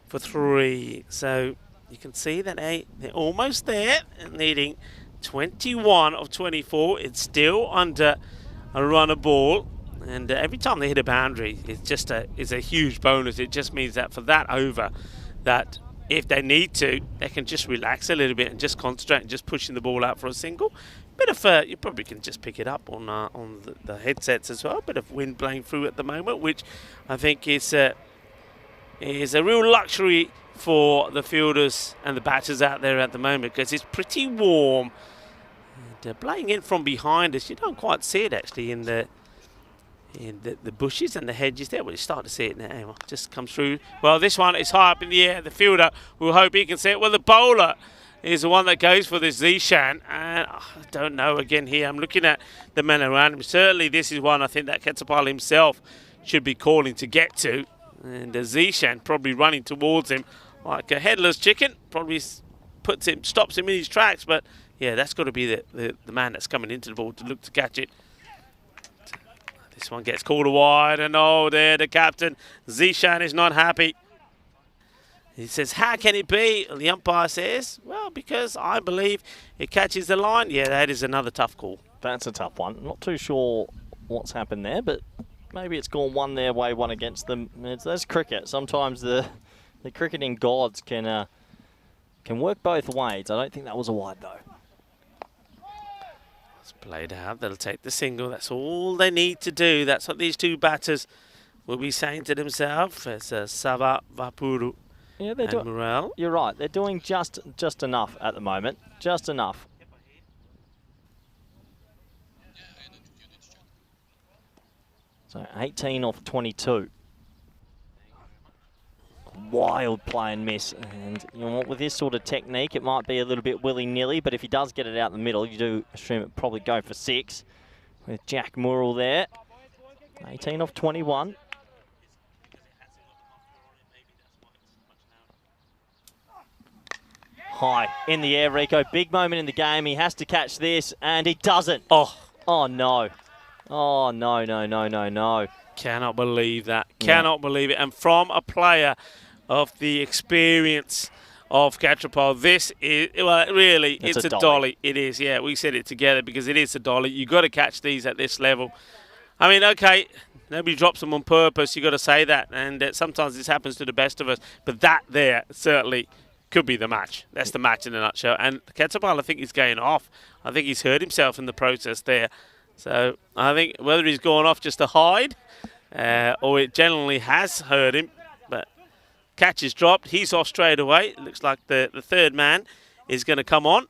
for 3. So you can see that they're almost there, needing 21 of 24. It's still under a run of ball, and every time they hit a boundary, it's a huge bonus. It just means that for that over, that if they need to, they can just relax a little bit and just concentrate and just pushing the ball out for a single. Bit of you probably can just pick it up on the headsets as well. Bit of wind blowing through at the moment, which I think is a real luxury for the fielders and the batters out there at the moment, because it's pretty warm. And blowing in from behind us, you don't quite see it actually in the bushes and the hedges there. Well, you start to see it now. It just comes through. Well, this one is high up in the air. The fielder will hope he can see it. Well, the bowler is the one that goes for this Zishan. And I don't know again here. I'm looking at the men around him. Certainly this is one I think that Quetzal himself should be calling to get to. And Zishan probably running towards him like a headless chicken. Probably stops him in his tracks. But yeah, that's got to be the man that's coming into the ball to look to catch it. This one gets called wide, and oh, there the captain, Zishan, is not happy. He says, how can it be? And the umpire says, well, because I believe it catches the line. Yeah, that is another tough call. That's a tough one. Not too sure what's happened there, but maybe it's gone one their way, one against them. That's cricket. Sometimes the cricketing gods can work both ways. I don't think that was a wide, though. Played out. They'll take the single. That's all they need to do. That's what these two batters will be saying to themselves. It's Sava, Vapuru, and Morel. You're right. They're doing just enough at the moment. Just enough. So 18 off 22. Wild play and miss, and you know what, with this sort of technique it might be a little bit willy-nilly, but if he does get it out in the middle, you do assume it probably go for 6 with Jack Murrell there. 18 off 21. High in the air, Rico. Big moment in the game. He has to catch this, and he doesn't. Oh, Oh, no. Oh, no, no, no, no, no. cannot believe that. Cannot believe it. And from a player of the experience of Catropole, this is, well, really, it's a dolly. It is, yeah. We said it together because it is a dolly. You've got to catch these at this level. I mean, okay, nobody drops them on purpose. You've got to say that. And sometimes this happens to the best of us. But that there certainly could be the match. That's the match in a nutshell. And Catropole, I think he's going off. I think he's hurt himself in the process there. So I think whether he's gone off just to hide or it generally has hurt him, but catch is dropped. He's off straight away. It looks like the third man is going to come on.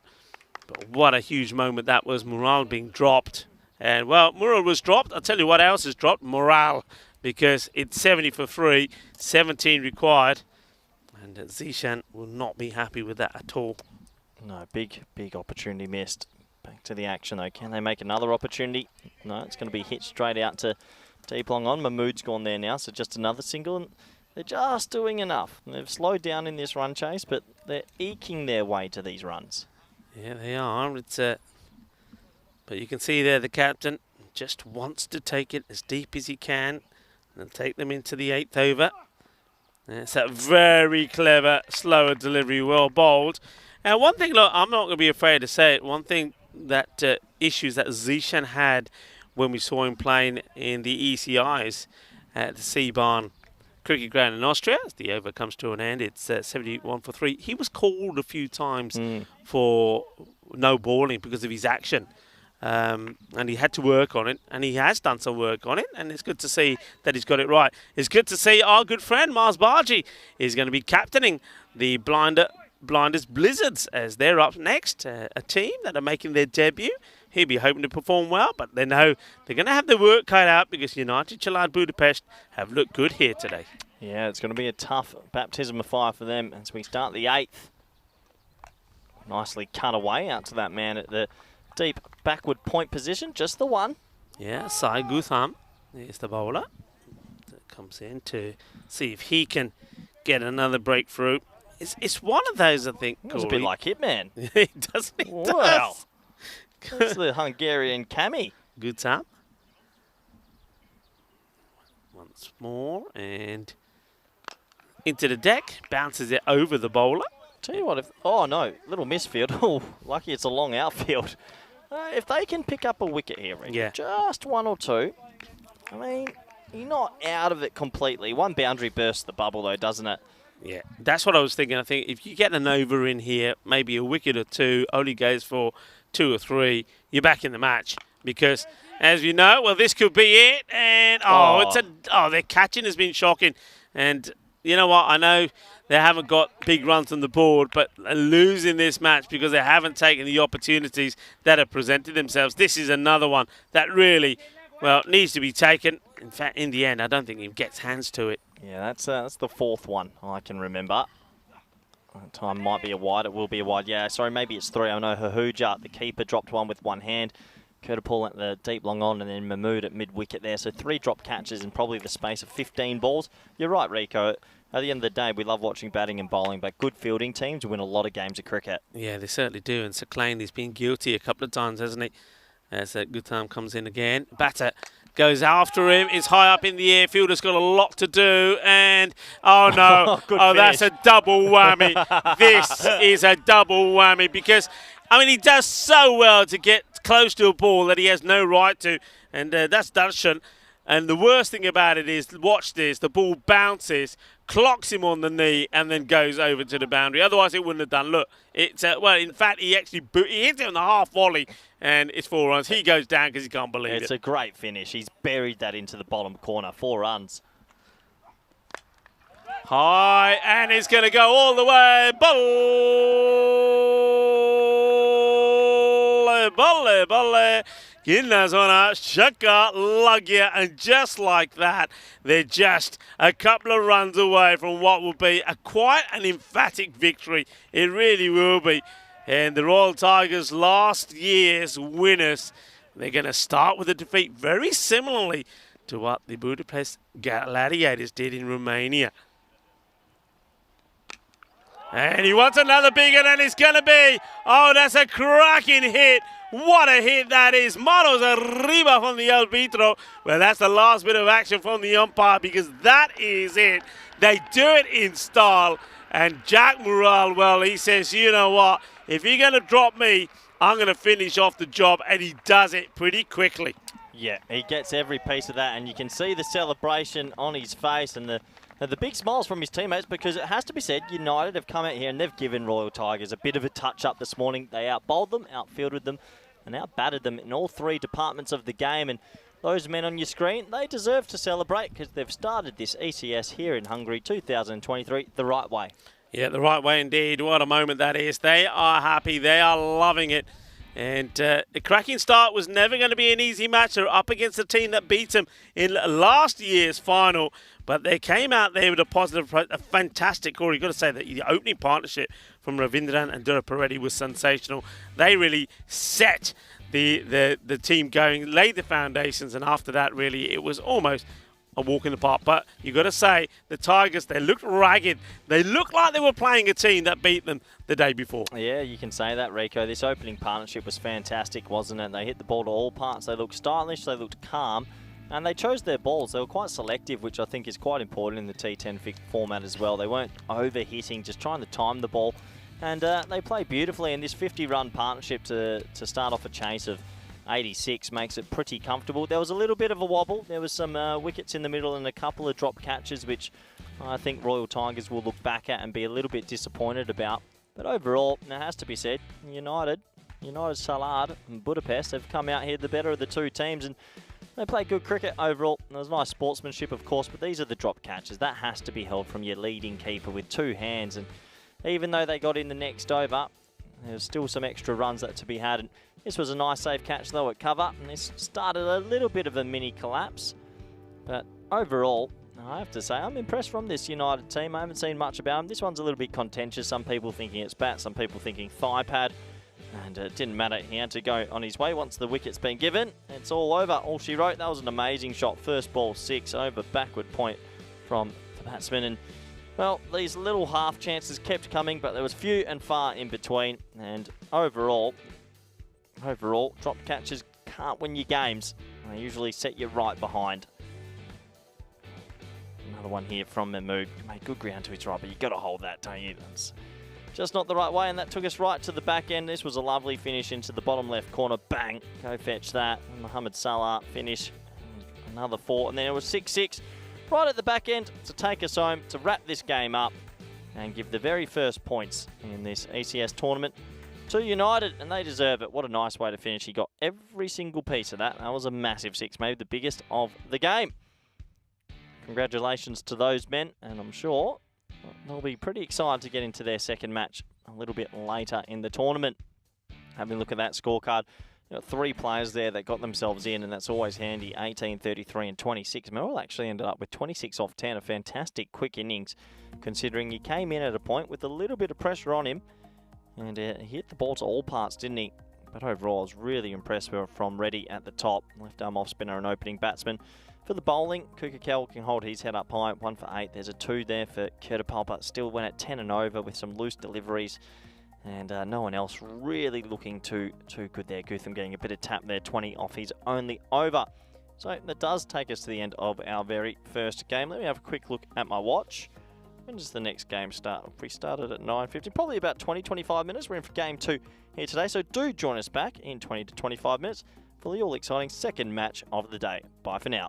But what a huge moment that was, morale being dropped. And, well, Mural was dropped. I'll tell you what else is dropped, morale, because it's 70 for 3, 17 required. And Zishan will not be happy with that at all. No, big opportunity missed. Back to the action, though. Can they make another opportunity? No, it's going to be hit straight out to deep long on. Mahmood's gone there now, so just another single. And they're just doing enough. They've slowed down in this run chase, but they're eking their way to these runs. Yeah, they are. It's but you can see there the captain just wants to take it as deep as he can and take them into the 8th over. It's that very clever, slower delivery, well bowled. And one thing, look, I'm not going to be afraid to say it, one thing that issues that Zishan had when we saw him playing in the ECIs at the Seabarn Cricket Ground in Austria, as the over comes to an end, it's 71 for 3. He was called a few times for no bowling because of his action. And he had to work on it, and he has done some work on it, and it's good to see that he's got it right. It's good to see our good friend Mars Bargy is going to be captaining the Blinders Blizzards as they're up next, a team that are making their debut. He'll be hoping to perform well, but they know they're going to have their work cut out because United Chalad Budapest have looked good here today. Yeah, it's going to be a tough baptism of fire for them as we start the 8th. Nicely cut away out to that man at the deep backward point position, just the one. Yeah, Sai Gutham is the bowler that comes in to see if he can get another breakthrough. It's one of those, I think, It's a bit like Hitman. He does. Wow. That's the Hungarian Cami. Gutham. Once more, and into the deck, bounces it over the bowler. Tell you what, oh no, little misfield. Oh, lucky it's a long outfield. If they can pick up a wicket here, Rick, just one or two, I mean, you're not out of it completely. One boundary bursts the bubble, though, doesn't it? Yeah, that's what I was thinking. I think if you get an over in here, maybe a wicket or two, only goes for 2 or 3, you're back in the match. Because, as you know, well, this could be it. And, their catching has been shocking. And you know what? I know they haven't got big runs on the board, but losing this match because they haven't taken the opportunities that have presented themselves. This is another one that really, well, needs to be taken. In fact, in the end, I don't think he gets hands to it. Yeah, that's the 4th one I can remember. Time might be a wide. It will be a wide. Yeah, sorry, maybe it's 3. I know Hahuja, the keeper, dropped one with one hand. Kurtapul at the deep long on, and then Mahmood at mid-wicket there. So 3 drop catches in probably the space of 15 balls. You're right, Rico. At the end of the day, we love watching batting and bowling, but good fielding teams win a lot of games of cricket. Yeah, they certainly do. And Saclane, he's been guilty a couple of times, hasn't he? As Gutham comes in again. Batter goes after him. It's high up in the air. Fielder's got a lot to do. And, oh no. That's a double whammy. This is a double whammy because, I mean, he does so well to get close to a ball that he has no right to. And that's Darshan. And the worst thing about it is, watch this, the ball bounces, clocks him on the knee, and then goes over to the boundary. Otherwise, it wouldn't have done. Look, it's well, in fact, he actually he hits it on the half volley, and it's 4 runs. He goes down because he can't believe it. It's a great finish. He's buried that into the bottom corner. 4 runs. High, and it's going to go all the way. Bolle, bolle. Ginnazona, Shaka, Lugya, and just like that, they're just a couple of runs away from what will be quite an emphatic victory. It really will be. And the Royal Tigers, last year's winners, they're going to start with a defeat very similarly to what the Budapest Gladiators did in Romania. And he wants another big one, and it's going to be, oh, that's a cracking hit. What a hit that is. Manos arriba from the arbitro. Well, that's the last bit of action from the umpire, because that is it. They do it in style. And Jack Morale, well, he says, you know what, if you're going to drop me, I'm going to finish off the job. And he does it pretty quickly. Yeah, he gets every piece of that, and you can see the celebration on his face and the big smiles from his teammates, because it has to be said, United have come out here and they've given Royal Tigers a bit of a touch-up this morning. They outbowled them, outfielded them, and outbatted them in all three departments of the game. And those men on your screen, they deserve to celebrate, because they've started this ECS here in Hungary 2023 the right way. Yeah, the right way indeed. What a moment that is. They are happy. They are loving it. And a cracking start. Was never going to be an easy match. They're up against a team that beat them in last year's final. But they came out there with a positive, a fantastic score. You've got to say that the opening partnership from Ravindran and Durapareddy was sensational. They really set the team going, laid the foundations, and after that, really, it was almost a walk in the park. But you've got to say, the Tigers, they looked ragged. They looked like they were playing a team that beat them the day before. Yeah, you can say that, Rico. This opening partnership was fantastic, wasn't it? They hit the ball to all parts. They looked stylish, they looked calm, and they chose their balls. They were quite selective, which I think is quite important in the T10 format as well. They weren't over-hitting, just trying to time the ball. And they played beautifully, and this 50-run partnership to start off a chase of 86 makes it pretty comfortable. There was a little bit of a wobble. There was some wickets in the middle and a couple of drop catches, which I think Royal Tigers will look back at and be a little bit disappointed about. But overall, it has to be said, United Salad and Budapest have come out here the better of the two teams, and they played good cricket overall. There was nice sportsmanship, of course, but these are the drop catches. That has to be held from your leading keeper with two hands. And even though they got in the next over, there's still some extra runs that to be had. And this was a nice safe catch though at cover, and this started a little bit of a mini collapse. But overall, I have to say, I'm impressed from this United team. I haven't seen much about them. This one's a little bit contentious. Some people thinking it's bat, some people thinking thigh pad. And it didn't matter. He had to go on his way once the wicket's been given. It's all over. All she wrote. That was an amazing shot. First ball, 6 over backward point from the batsman. And, well, these little half chances kept coming, but there was few and far in between. And overall, drop catches can't win you games. They usually set you right behind. Another one here from Mahmood. Made good ground to his right, but you've got to hold that, don't you? That's just not the right way, and that took us right to the back end. This was a lovely finish into the bottom left corner. Bang! Go fetch that. And Mohamed Salah finish. Another 4, and then it was 6-6 right at the back end to take us home, to wrap this game up and give the very first points in this ECS tournament to United, and they deserve it. What a nice way to finish. He got every single piece of that. That was a massive 6, maybe the biggest of the game. Congratulations to those men, and I'm sure they'll be pretty excited to get into their second match a little bit later in the tournament. Having a look at that scorecard, you got 3 players there that got themselves in, and that's always handy. 18, 33 and 26. Merrill actually ended up with 26 off 10, a fantastic quick innings, considering he came in at a point with a little bit of pressure on him, and he hit the ball to all parts, didn't he? But overall, I was really impressed from Reddy at the top. Left arm off spinner and opening batsman. For the bowling, Kukakel can hold his head up high, 1 for 8. There's a 2 there for Kurtapal, but still went at 10 and over with some loose deliveries. And no one else really looking too good there. Gutham getting a bit of tap there, 20 off his only over. So that does take us to the end of our very first game. Let me have a quick look at my watch. When does the next game start? If we started at 9:50, probably about 20-25 minutes. We're in for game 2 here today, so do join us back in 20 to 25 minutes for the all-exciting second match of the day. Bye for now.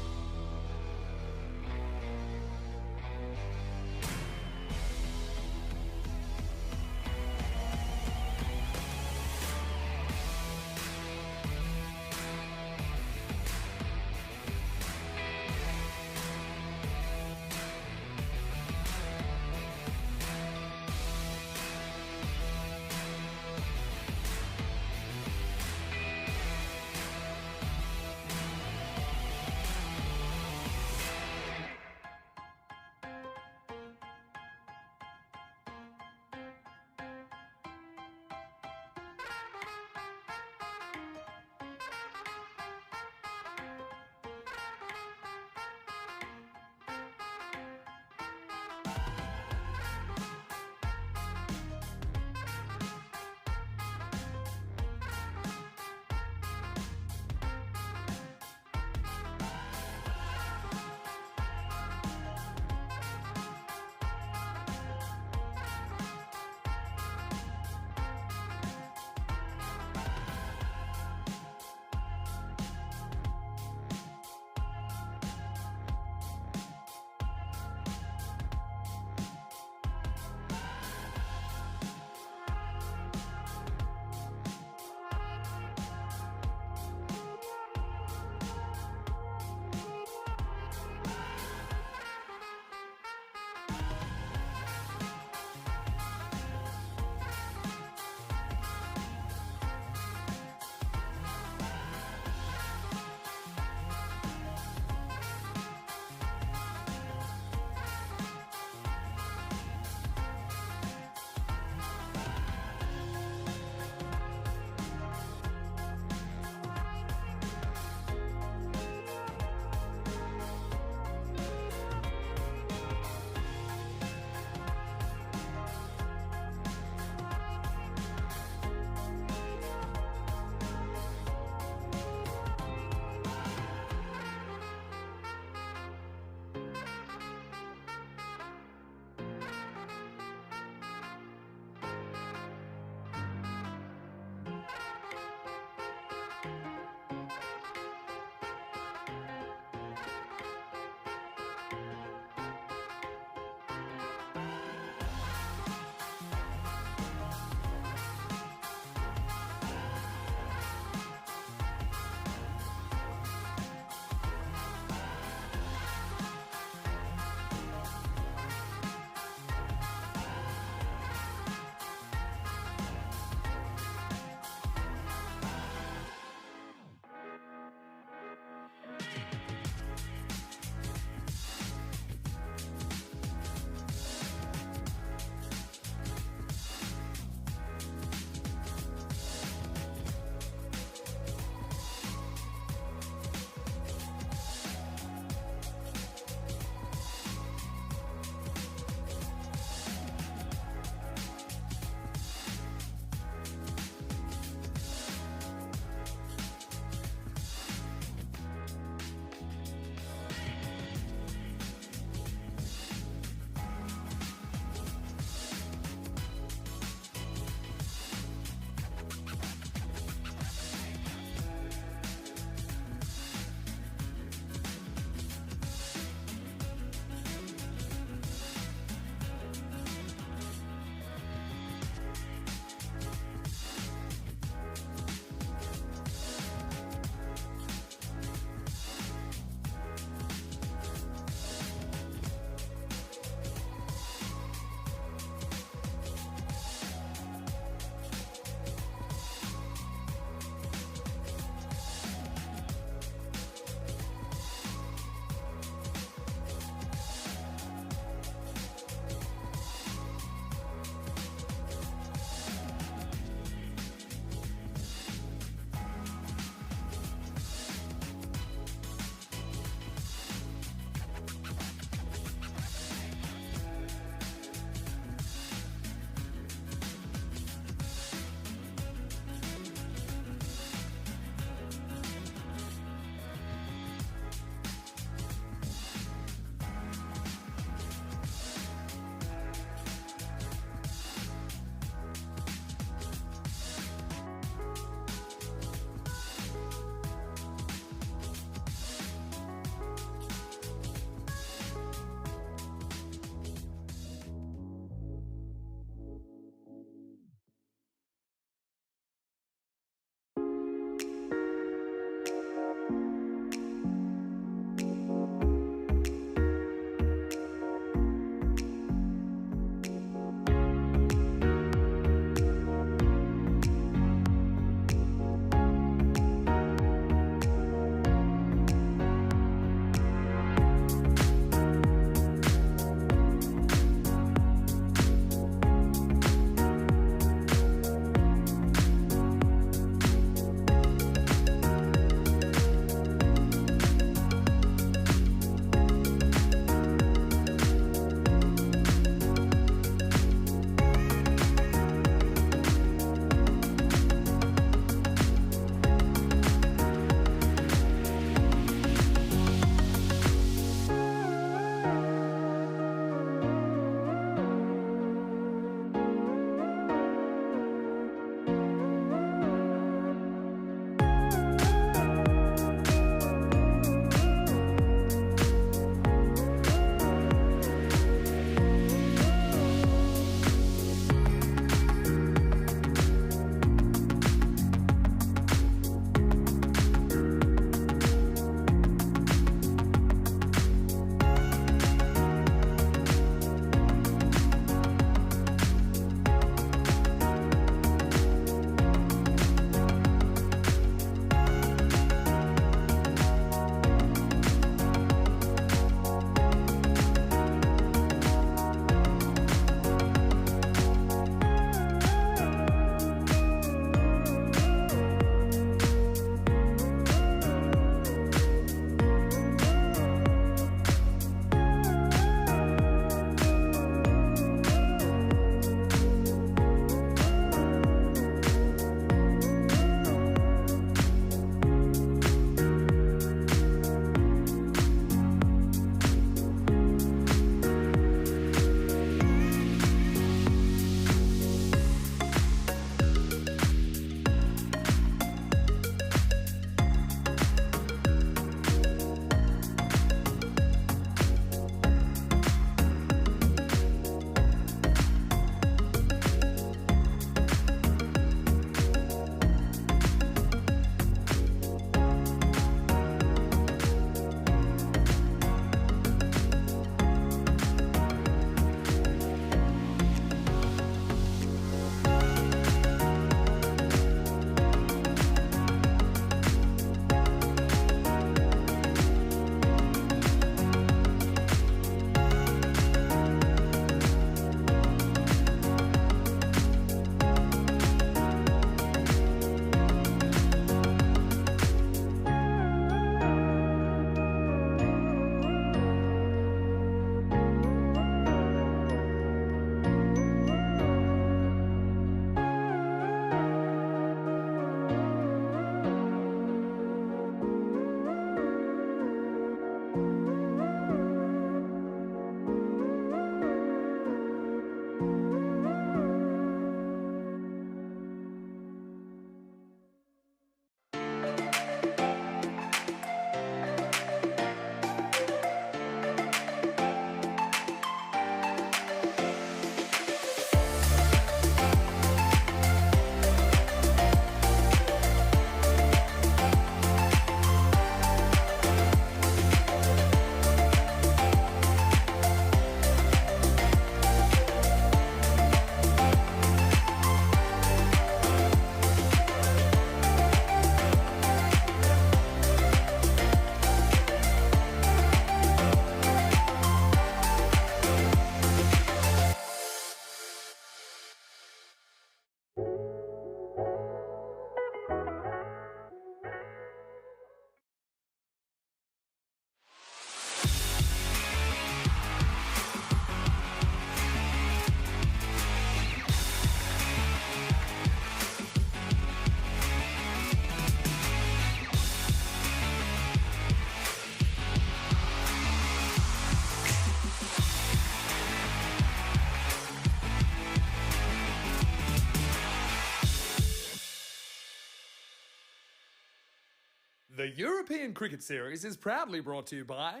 The European Cricket Series is proudly brought to you by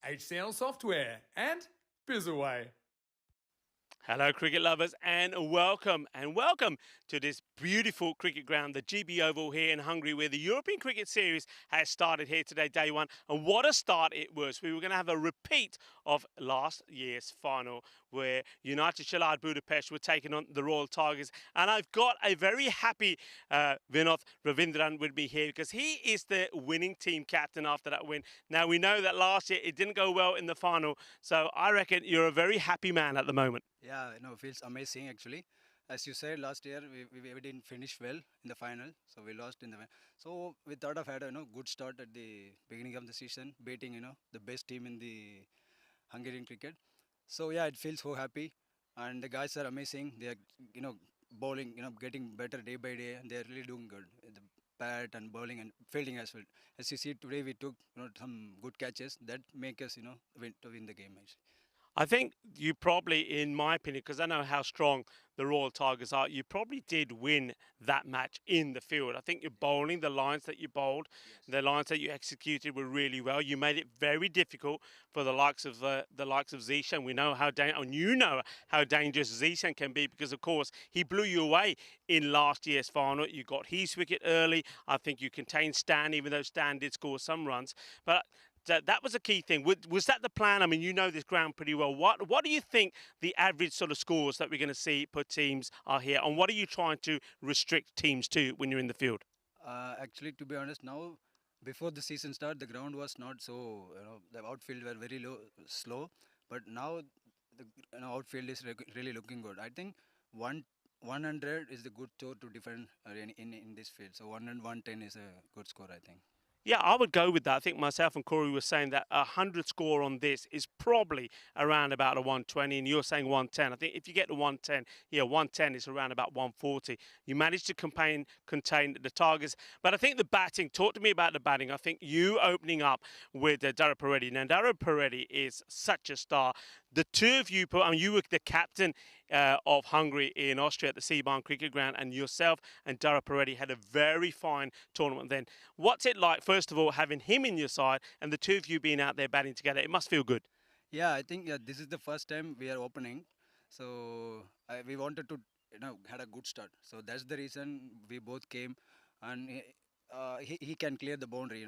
HCL Software and Bizzaway. Hello cricket lovers and welcome to this beautiful cricket ground, the GB Oval here in Hungary, where the European Cricket Series has started here today, day one. And what a start it was. We were going to have a repeat of last year's final where United Shalad Budapest were taking on the Royal Tigers. And I've got a very happy Vinod Ravindran with me here because he is the winning team captain after that win. Now we know that last year it didn't go well in the final, so I reckon you're a very happy man at the moment. Yeah, it feels amazing actually. As you said, last year we didn't finish well in the final, so we lost in the final. So we thought of had a good start at the beginning of the season, beating the best team in the Hungarian cricket. So yeah, it feels so happy, and the guys are amazing. They are bowling, getting better day by day, and they are really doing good. The bat and bowling and fielding as well. As you see today, we took some good catches that make us win the game actually. I think you probably, in my opinion, because I know how strong the Royal Tigers are, you probably did win that match in the field. I think you're bowling, the lines that you bowled, the lines that you executed were really well. You made it very difficult for the likes of Zishan. We know how how dangerous Zishan can be because, of course, he blew you away in last year's final. You got his wicket early. I think you contained Stan, even though Stan did score some runs. But that was a key thing. Was that the plan? I mean, you know this ground pretty well. What do you think the average sort of scores that we're going to see per teams are here? And what are you trying to restrict teams to when you're in the field? Actually, to be honest, now before the season start, the ground was not so. The outfield were very slow. But now the outfield is really looking good. I think 100 is the good score to defend in this field. So 110 is a good score, I think. Yeah, I would go with that. I think myself and Corey were saying that 100 score on this is probably around about a 120, and you're saying 110. I think if you get to 110, 110 is around about 140. You managed to contain the Tigers. But I think the batting, talk to me about the batting. I think you opening up with Dara Peretti. Now, Dara Peretti is such a star. The two of you, you were the captain of Hungary in Austria at the Seabarn Cricket Ground, and yourself and Dara Peretti had a very fine tournament then. What's it like, first of all, having him in your side and the two of you being out there batting together? It must feel good. Yeah, I think this is the first time we are opening, so we wanted to had a good start. So that's the reason we both came, and he can clear the boundary,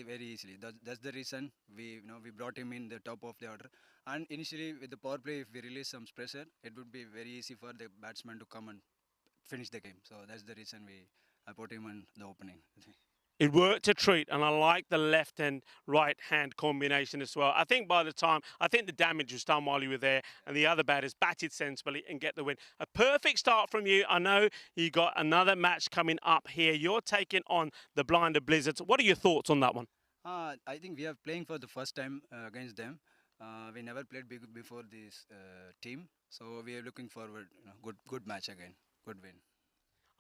very easily. That's the reason we brought him in the top of the order. And initially with the power play, if we release some pressure, it would be very easy for the batsman to come and finish the game. So that's the reason I put him in the opening. It worked a treat, and I like the left and right hand combination as well. I think the damage was done while you were there, and the other batters batted sensibly and get the win. A perfect start from you. I know you got another match coming up here. You're taking on the Blinder Blizzards. What are your thoughts on that one? I think we are playing for the first time against them. We never played before this team, so we are looking forward. Good match again, good win.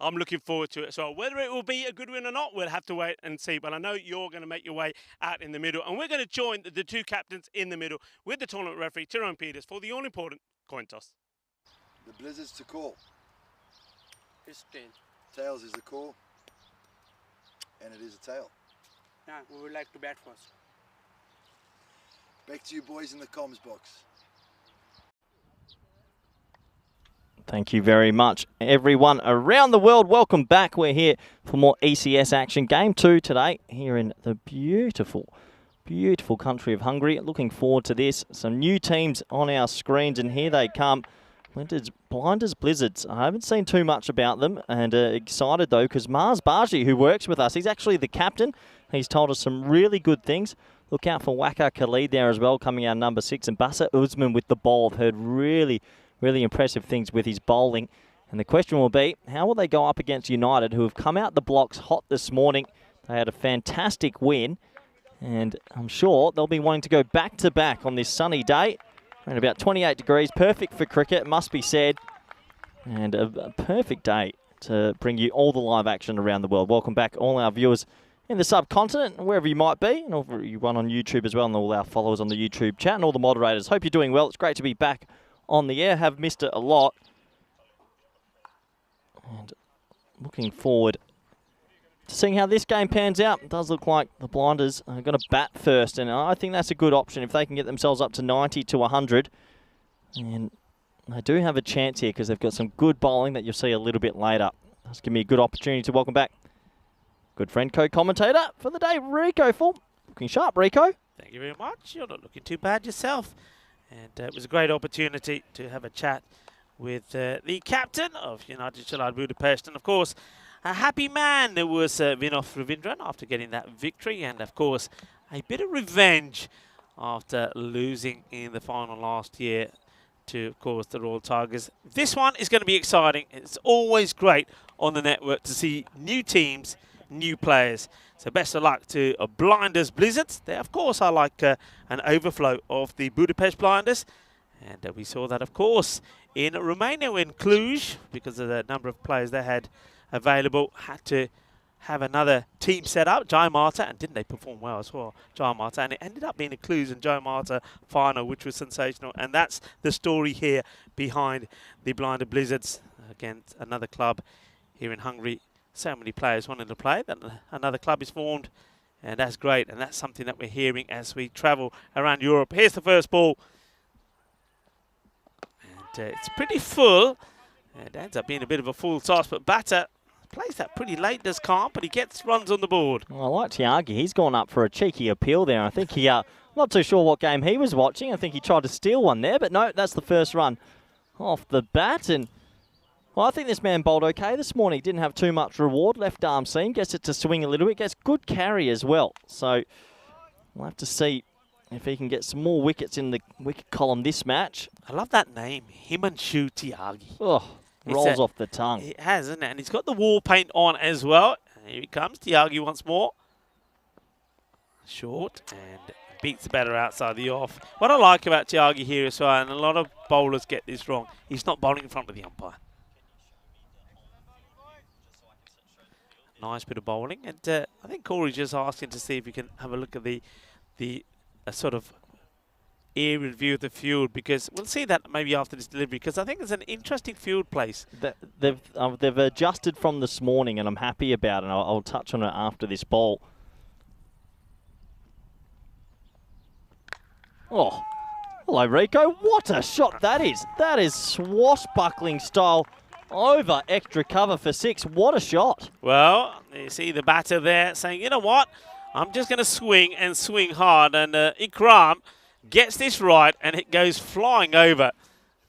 I'm looking forward to it. So whether it will be a good win or not, we'll have to wait and see. But I know you're going to make your way out in the middle. And we're going to join the two captains in the middle with the tournament referee, Tyrone Peters, for the all-important coin toss. The Blizzards to call. 15. Tails is the call. And it is a tail. Yeah, we would like to bat first. Back to you boys in the comms box. Thank you very much, everyone around the world. Welcome back. We're here for more ECS action. Game 2 today here in the beautiful country of Hungary. Looking forward to this. Some new teams on our screens, and here they come. Blinders Blizzards. I haven't seen too much about them, and excited though because Mars Baji, who works with us, he's actually the captain. He's told us some really good things. Look out for Waka Khalid there as well, coming out number 6, and Basa Uzman with the ball. I've heard really impressive things with his bowling. And the question will be, how will they go up against United, who have come out the blocks hot this morning? They had a fantastic win, and I'm sure they'll be wanting to go back-to-back on this sunny day. Around about 28 degrees, perfect for cricket, must be said. And a perfect day to bring you all the live action around the world. Welcome back, all our viewers in the subcontinent, wherever you might be, and everyone on YouTube as well, and all our followers on the YouTube chat, and all the moderators. Hope you're doing well. It's great to be back on the air. Have missed it a lot. And looking forward to seeing how this game pans out. It does look like the Blinders are going to bat first, and I think that's a good option if they can get themselves up to 90 to 100. And they do have a chance here because they've got some good bowling that you'll see a little bit later. That's going to be a good opportunity to welcome back good friend, co-commentator for the day, Rico Full. Looking sharp, Rico. Thank you very much. You're not looking too bad yourself. And it was a great opportunity to have a chat with the captain of United Chelad Budapest. And, of course, a happy man was Vinod Ravindran after getting that victory. And, of course, a bit of revenge after losing in the final last year to, of course, the Royal Tigers. This one is going to be exciting. It's always great on the network to see new teams, new players. So best of luck to Blinders Blizzards. They, of course, are like an overflow of the Budapest Blinders. And we saw that, of course, in Romania, in Cluj, because of the number of players they had available, had to have another team set up, Jai Marta, and didn't they perform well as well, Jai Marta? And it ended up being a Cluj and Jai Marta final, which was sensational. And that's the story here behind the Blinder Blizzards against another club here in Hungary. So many players wanting to play that another club is formed, and that's great. And that's something that we're hearing as we travel around Europe. Here's the first ball. And it's pretty full. It ends up being a bit of a full toss, but batter plays that pretty late, does Khan, but he gets runs on the board. Well, I like Tiagi. He's gone up for a cheeky appeal there. I think he, not too sure what game he was watching. I think he tried to steal one there, but no, that's the first run off the bat. And well, I think this man bowled okay this morning. He didn't have too much reward. Left arm seam, gets it to swing a little bit, gets good carry as well. So we'll have to see if he can get some more wickets in the wicket column this match. I love that name, Himanshu Tiagi. Oh, rolls off the tongue. It has, isn't it? And he's got the war paint on as well. Here he comes, Tiagi once more. Short and beats the batter outside the off. What I like about Tiagi here as well, and a lot of bowlers get this wrong, he's not bowling in front of the umpire. Nice bit of bowling, and I think Corey's just asking to see if we can have a look at the sort of aerial view of the field, because we'll see that maybe after this delivery, because I think it's an interesting field place. They've adjusted from this morning, and I'm happy about it. And I'll touch on it after this ball. Oh, hello, Rico. What a shot that is. That is swashbuckling style. Over extra cover for 6. What a shot. Well, you see the batter there saying, you know what? I'm just going to swing and swing hard. And Ikram gets this right, and it goes flying over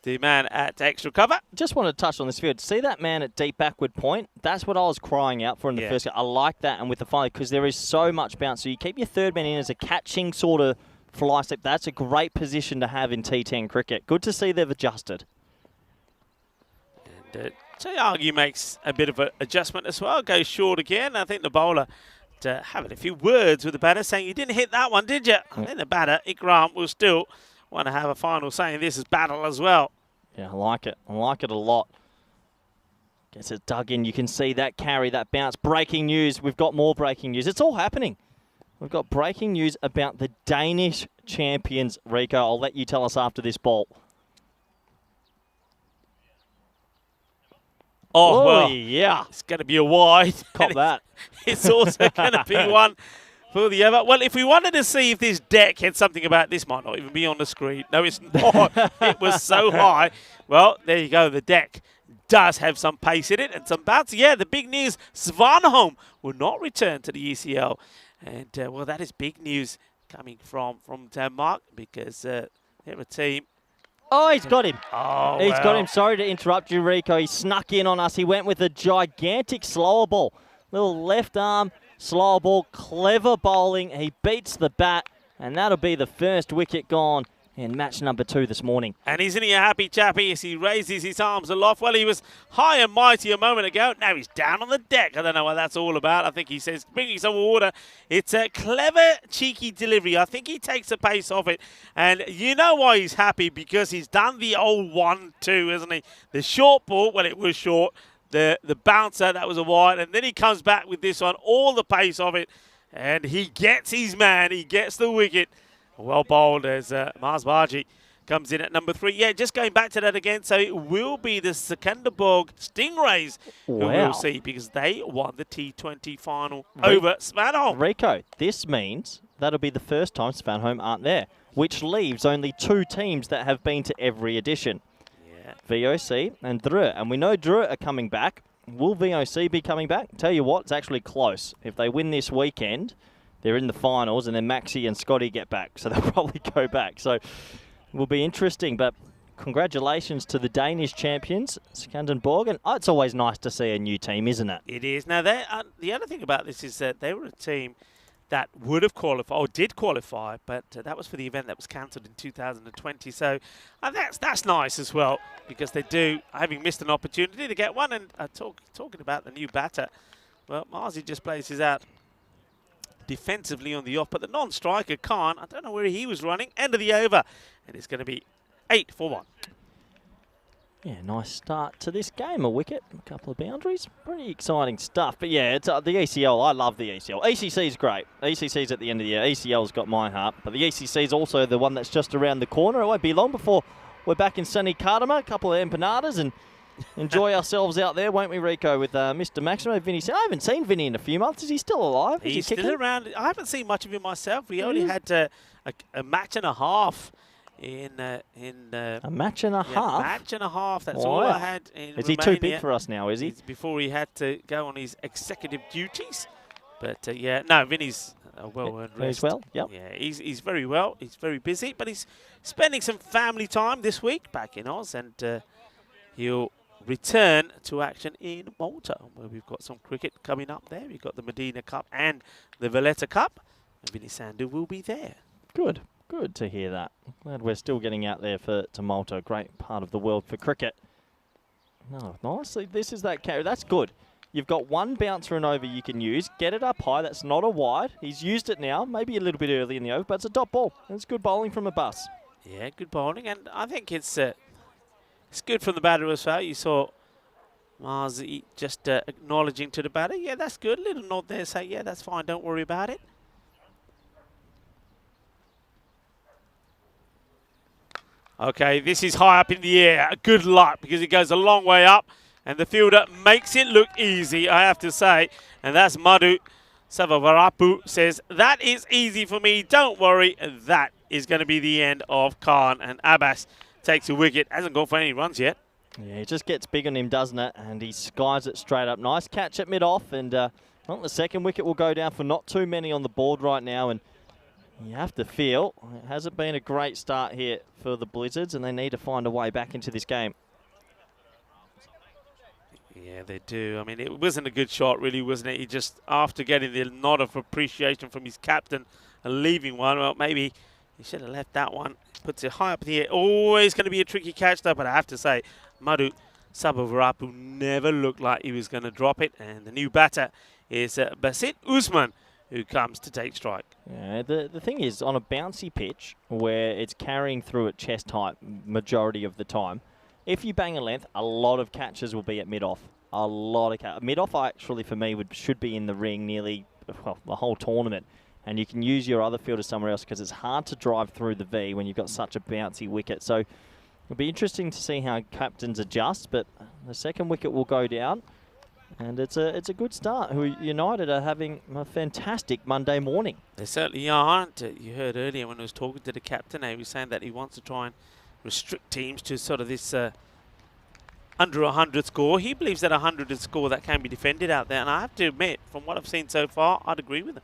the man at extra cover. Just want to touch on this field. See that man at deep backward point? That's what I was crying out for in the first game. I like that, and with the final, because there is so much bounce. So you keep your third man in as a catching sort of fly step. That's a great position to have in T10 cricket. Good to see they've adjusted. Tiagi makes a bit of an adjustment as well, goes short again. I think the bowler having a few words with the batter saying, you didn't hit that one, did you? I think the batter, Ikram, will still want to have a final saying this is battle as well. Yeah, I like it. I like it a lot. Gets it dug in. You can see that carry, that bounce. Breaking news. We've got more breaking news. It's all happening. We've got breaking news about the Danish champions, Rico. I'll let you tell us after this ball. Oh, well, yeah. It's going to be a wide. Cop that. It's also going to be one for the other. Well, if we wanted to see if this deck had something about this, might not even be on the screen. No, it's not. It was so high. Well, there you go. The deck does have some pace in it and some bounce. Yeah, the big news, Svanholm will not return to the ECL. And, well, that is big news coming from Denmark, because they're a team. Oh, he's got him. Oh, he's got him. Sorry to interrupt you, Rico. He snuck in on us. He went with a gigantic slower ball. Little left arm, slower ball, clever bowling. He beats the bat, and that'll be the first wicket gone in match number 2 this morning. And isn't he a happy chappy as he raises his arms aloft? Well, he was high and mighty a moment ago. Now he's down on the deck. I don't know what that's all about. I think he says, bringing some water. It's a clever, cheeky delivery. I think he takes the pace off it. And you know why he's happy? Because he's done the old 1-2, isn't he? The short ball, well, it was short. The bouncer, that was a wide. And then he comes back with this one, all the pace of it. And he gets his man. He gets the wicket. Well bowled as Mars Baji comes in at number 3. Yeah, just going back to that again. So it will be the Sekunderborg Stingrays who we'll see, because they won the T20 final over Svanholm. Rico, this means that'll be the first time Svanholm aren't there, which leaves only 2 teams that have been to every edition. Yeah. VOC and Dreux. And we know Dreux are coming back. Will VOC be coming back? Tell you what, it's actually close. If they win this weekend, they're in the finals, and then Maxi and Scotty get back, so they'll probably go back. So it will be interesting, but congratulations to the Danish champions, Sekunderborg. And it's always nice to see a new team, isn't it? It is. Now, the other thing about this is that they were a team that would have qualified, or did qualify, but that was for the event that was cancelled in 2020. So that's nice as well, because they do, having missed an opportunity to get one. And talking about the new batter, well, Marzi just places out defensively on the off, but the non-striker, Khan, I don't know where he was running, end of the over, and it's going to be 8 for 1. Yeah, nice start to this game. A wicket, a couple of boundaries. Pretty exciting stuff. But yeah, it's the ECL. I love the ECL. ECC is great. ECC's at the end of the year. ECL's got my heart. But the ECC is also the one that's just around the corner. It won't be long before we're back in sunny Cardamom, a couple of empanadas, and enjoy ourselves out there, won't we, Rico, with Mr. Maximo. Vinny, I haven't seen Vinny in a few months. Is he still alive? He's still around. I haven't seen much of him myself. We only had a match and a half in a match and a half? Match and a half. That's all I had in Is Romania. he too big for us now, is he? Before he had to go on his executive duties. But yeah, no, Vinny's well-earned rest. He's well, yep. Yeah, he's very well. He's very busy, but he's spending some family time this week back in Oz, and he'll return to action in Malta, where we've got some cricket coming up there. We've got the Medina Cup and the Valletta Cup, and Vinny Sandu will be there. Good. Good to hear that. Glad we're still getting out there to Malta, a great part of the world for cricket. No, nicely, this is that carry. That's good. You've got one bouncer and over you can use. Get it up high. That's not a wide. He's used it now, maybe a little bit early in the over, but it's a dot ball. It's good bowling from a bus. Yeah, good bowling, and I think it's good from the batter as well. You saw Marzi just acknowledging to the batter. Yeah, that's good. A little nod there, say, yeah, that's fine. Don't worry about it. Okay, this is high up in the air. Good luck, because it goes a long way up, and the fielder makes it look easy, I have to say. And that's Madhu Savavarapu says, that is easy for me. Don't worry. That is going to be the end of Khan. And Abbas takes a wicket. Hasn't gone for any runs yet. Yeah, it just gets big on him, doesn't it? And he skies it straight up. Nice catch at mid-off. And well, the second wicket will go down for not too many on the board right now. And you have to feel it hasn't been a great start here for the Blizzards, and they need to find a way back into this game. Yeah, they do. I mean, it wasn't a good shot, really, wasn't it? He just, after getting the nod of appreciation from his captain and leaving one, well, maybe he should have left that one. Puts it high up in the air. Always going to be a tricky catch, though, but I have to say, Madhu Sabavarapu never looked like he was going to drop it, and the new batter is Basit Usman, who comes to take strike. Yeah, the thing is, on a bouncy pitch where it's carrying through at chest height majority of the time, if you bang a length, a lot of catches will be at mid-off. A lot of catches. Mid-off, actually, for me, should be in the ring nearly the whole tournament. And you can use your other fielder somewhere else, because it's hard to drive through the V when you've got such a bouncy wicket. So it'll be interesting to see how captains adjust, but the second wicket will go down. And it's a good start. United are having a fantastic Monday morning. They certainly are. You heard earlier when I was talking to the captain, he was saying that he wants to try and restrict teams to sort of this under 100 score. He believes that 100 is a score that can be defended out there. And I have to admit, from what I've seen so far, I'd agree with him.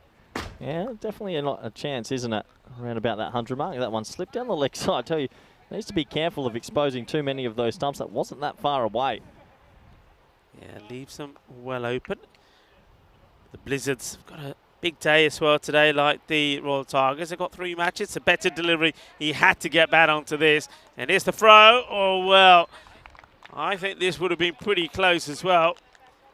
Yeah, definitely a chance, isn't it? Around about that 100 mark. That one slipped down the leg side. I tell you, needs to be careful of exposing too many of those stumps. That wasn't that far away. Yeah, leaves them well open. The Blizzards have got a big day as well today, like the Royal Tigers. They've got 3 matches. A better delivery. He had to get back onto this. And here's the throw. Oh, well, I think this would have been pretty close as well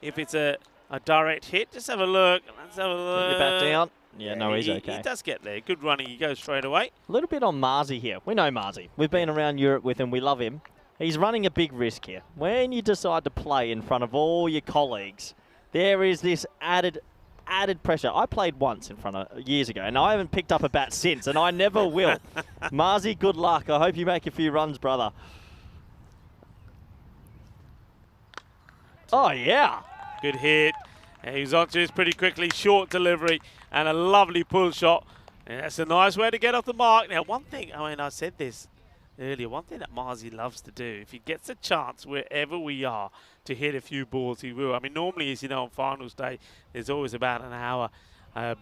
if it's a direct hit. Just have a look. Let's have a look. Put your bat down. Yeah, no, he's okay. He does get there. Good running. He goes straight away. A little bit on Marzi here. We know Marzi. We've been around Europe with him. We love him. He's running a big risk here. When you decide to play in front of all your colleagues, there is this added added pressure. I played once in front of years ago, and I haven't picked up a bat since, and I never will. Marzi, good luck. I hope you make a few runs, brother. Oh, yeah. Good hit. And he was onto this pretty quickly. Short delivery and a lovely pull shot. And that's a nice way to get off the mark. Now, one thing, I mean, I said this earlier, one thing that Marzi loves to do, if he gets a chance wherever we are to hit a few balls, he will. I mean, normally, as you know, on finals day, there's always about an hour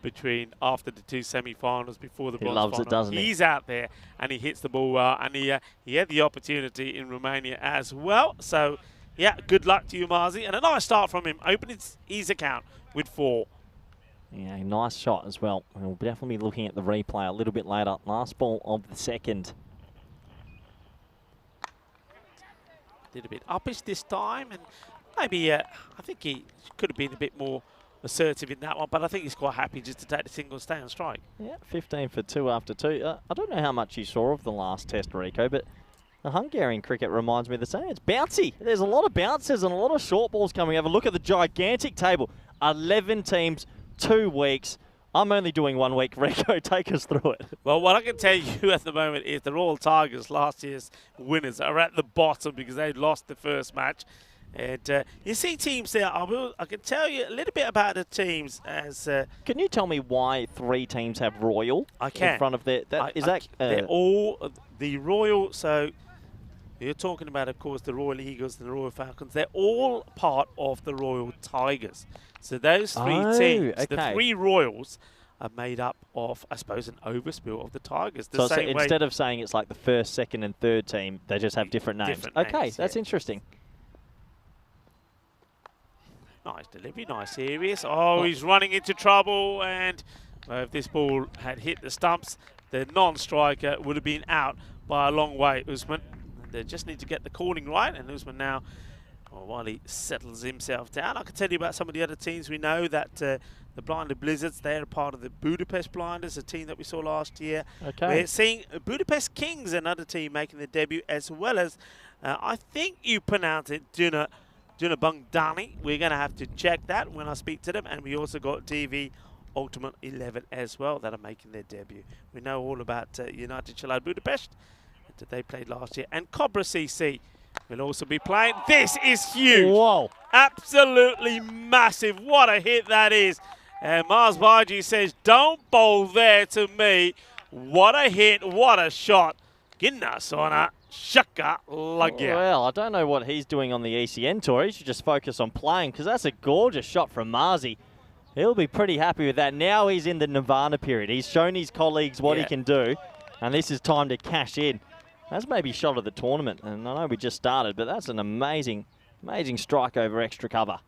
between after the two semi-finals before the bronze loves final. it, doesn't he? He's out there and he hits the ball well, and he had the opportunity in Romania as well. So, yeah, good luck to you, Marzi, and a nice start from him, opening his account with 4. Yeah, nice shot as well. We'll definitely be looking at the replay a little bit later. Last ball of the second. Did a bit uppish this time, and maybe I think he could have been a bit more assertive in that one, but I think he's quite happy just to take the single and stay on strike. Yeah, 15 for 2 after 2. I don't know how much you saw of the last test, Rico, but the Hungarian cricket reminds me of the same. It's bouncy. There's a lot of bounces and a lot of short balls coming. Have a look at the gigantic table. 11 teams, 2 weeks. I'm only doing 1 week. Rico, take us through it. Well, what I can tell you at the moment is the Royal Tigers, last year's winners, are at the bottom because they lost the first match. And you see teams there. I can tell you a little bit about the teams. As Can you tell me why 3 teams have Royal in front of their... they're all the Royal... So you're talking about, of course, the Royal Eagles and the Royal Falcons. They're all part of the Royal Tigers. So those 3 teams, the 3 Royals, are made up of, I suppose, an overspill of the Tigers. So instead of saying it's like the first, second and third team, they just have different names. Names, that's interesting. Nice delivery, nice series. Oh, he's running into trouble, and if this ball had hit the stumps, the non-striker would have been out by a long way, Usman. They just need to get the calling right, and Usman now, while he settles himself down, I can tell you about some of the other teams. We know that the Blinded Blizzards, they're a part of the Budapest Blinders, a team that we saw last year. We're seeing Budapest Kings, another team making their debut, as well as, I think you pronounce it, Dunabungdani. We're going to have to check that when I speak to them. And we also got DV Ultimate 11 as well that are making their debut. We know all about United Chalad Budapest that they played last year. And Cobra CC will also be playing. This is huge. Whoa. Absolutely massive. What a hit that is. And Mars Baji says, don't bowl there to me. What a hit. What a shot. Ginna Sona. Shaka Lagya. Well, I don't know what he's doing on the ECN tour. He should just focus on playing, because that's a gorgeous shot from Marzi. He'll be pretty happy with that. Now he's in the Nirvana period. He's shown his colleagues what he can do, and this is time to cash in. That's maybe shot of the tournament, and I know we just started, but that's an amazing, amazing strike over extra cover.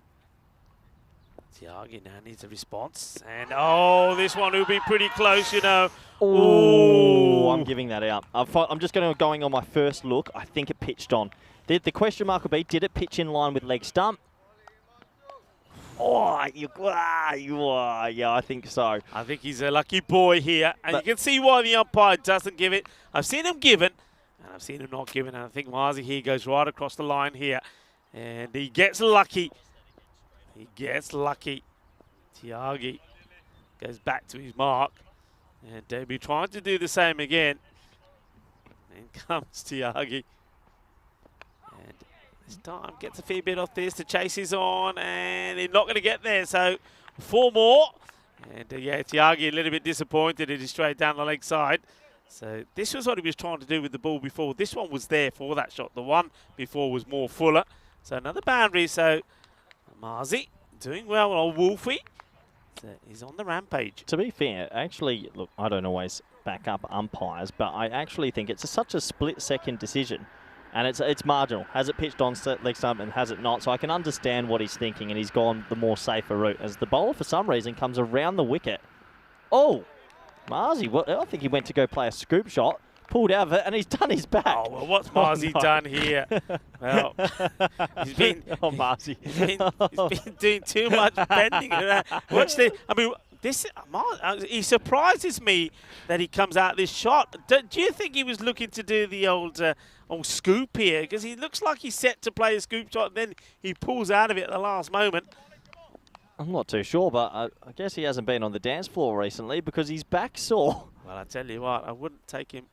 Tiagi now needs a response. And, oh, this one will be pretty close, you know. Oh, I'm giving that out. I'm just going on my first look. I think it pitched on. The question mark will be, did it pitch in line with leg stump? Oh, yeah, I think so. I think he's a lucky boy here. And you can see why the umpire doesn't give it. I've seen him given, and I've seen him not given. And I think Marzi here goes right across the line here. And he gets lucky. He gets lucky. Tiagi goes back to his mark. And they'll be trying to do the same again. In comes Tiagi. And this time gets a fair bit off this. The chase is on, and they're not going to get there. So 4 more. And yeah, Tiagi a little bit disappointed. It is straight down the leg side. So this was what he was trying to do with the ball before. This one was there for that shot. The one before was more fuller. So another boundary. So Marzi doing well on Wolfie. So he's on the rampage. To be fair, actually, look, I don't always back up umpires, but I actually think it's such a split-second decision, and it's marginal. Has it pitched on leg stump and has it not? So I can understand what he's thinking, and he's gone the more safer route as the bowler, for some reason, comes around the wicket. Oh, Marzi, well, I think he went to go play a scoop shot, pulled out of it, and he's done his back. Oh, well, what's Marzi done here? Well, he's been, Marzi. he's been doing too much bending around. Watch this. I mean, he surprises me that he comes out this shot. Do you think he was looking to do the old scoop here? Because he looks like he's set to play a scoop shot, and then he pulls out of it at the last moment. I'm not too sure, but I guess he hasn't been on the dance floor recently because his back's sore. Well, I tell you what, I wouldn't take him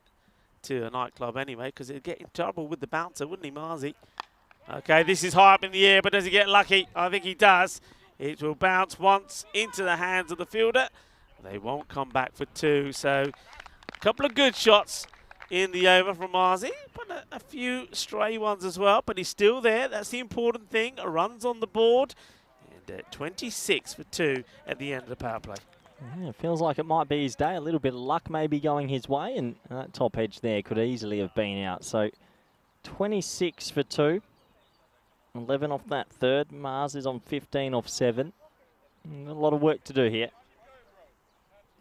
to a nightclub anyway because he'd get in trouble with the bouncer, wouldn't he, Marzi? Okay, this is high up in the air, but does he get lucky? I think he does. It will bounce once into the hands of the fielder. They won't come back for 2, so a couple of good shots in the over from Marzi, but a few stray ones as well, but he's still there. That's the important thing. Runs on the board, and 26 for 2 at the end of the power play. Yeah, it feels like it might be his day. A little bit of luck maybe going his way, and that top edge there could easily have been out. So 26 for 2. 11 off that third. Mars is on 15 off 7. A lot of work to do here.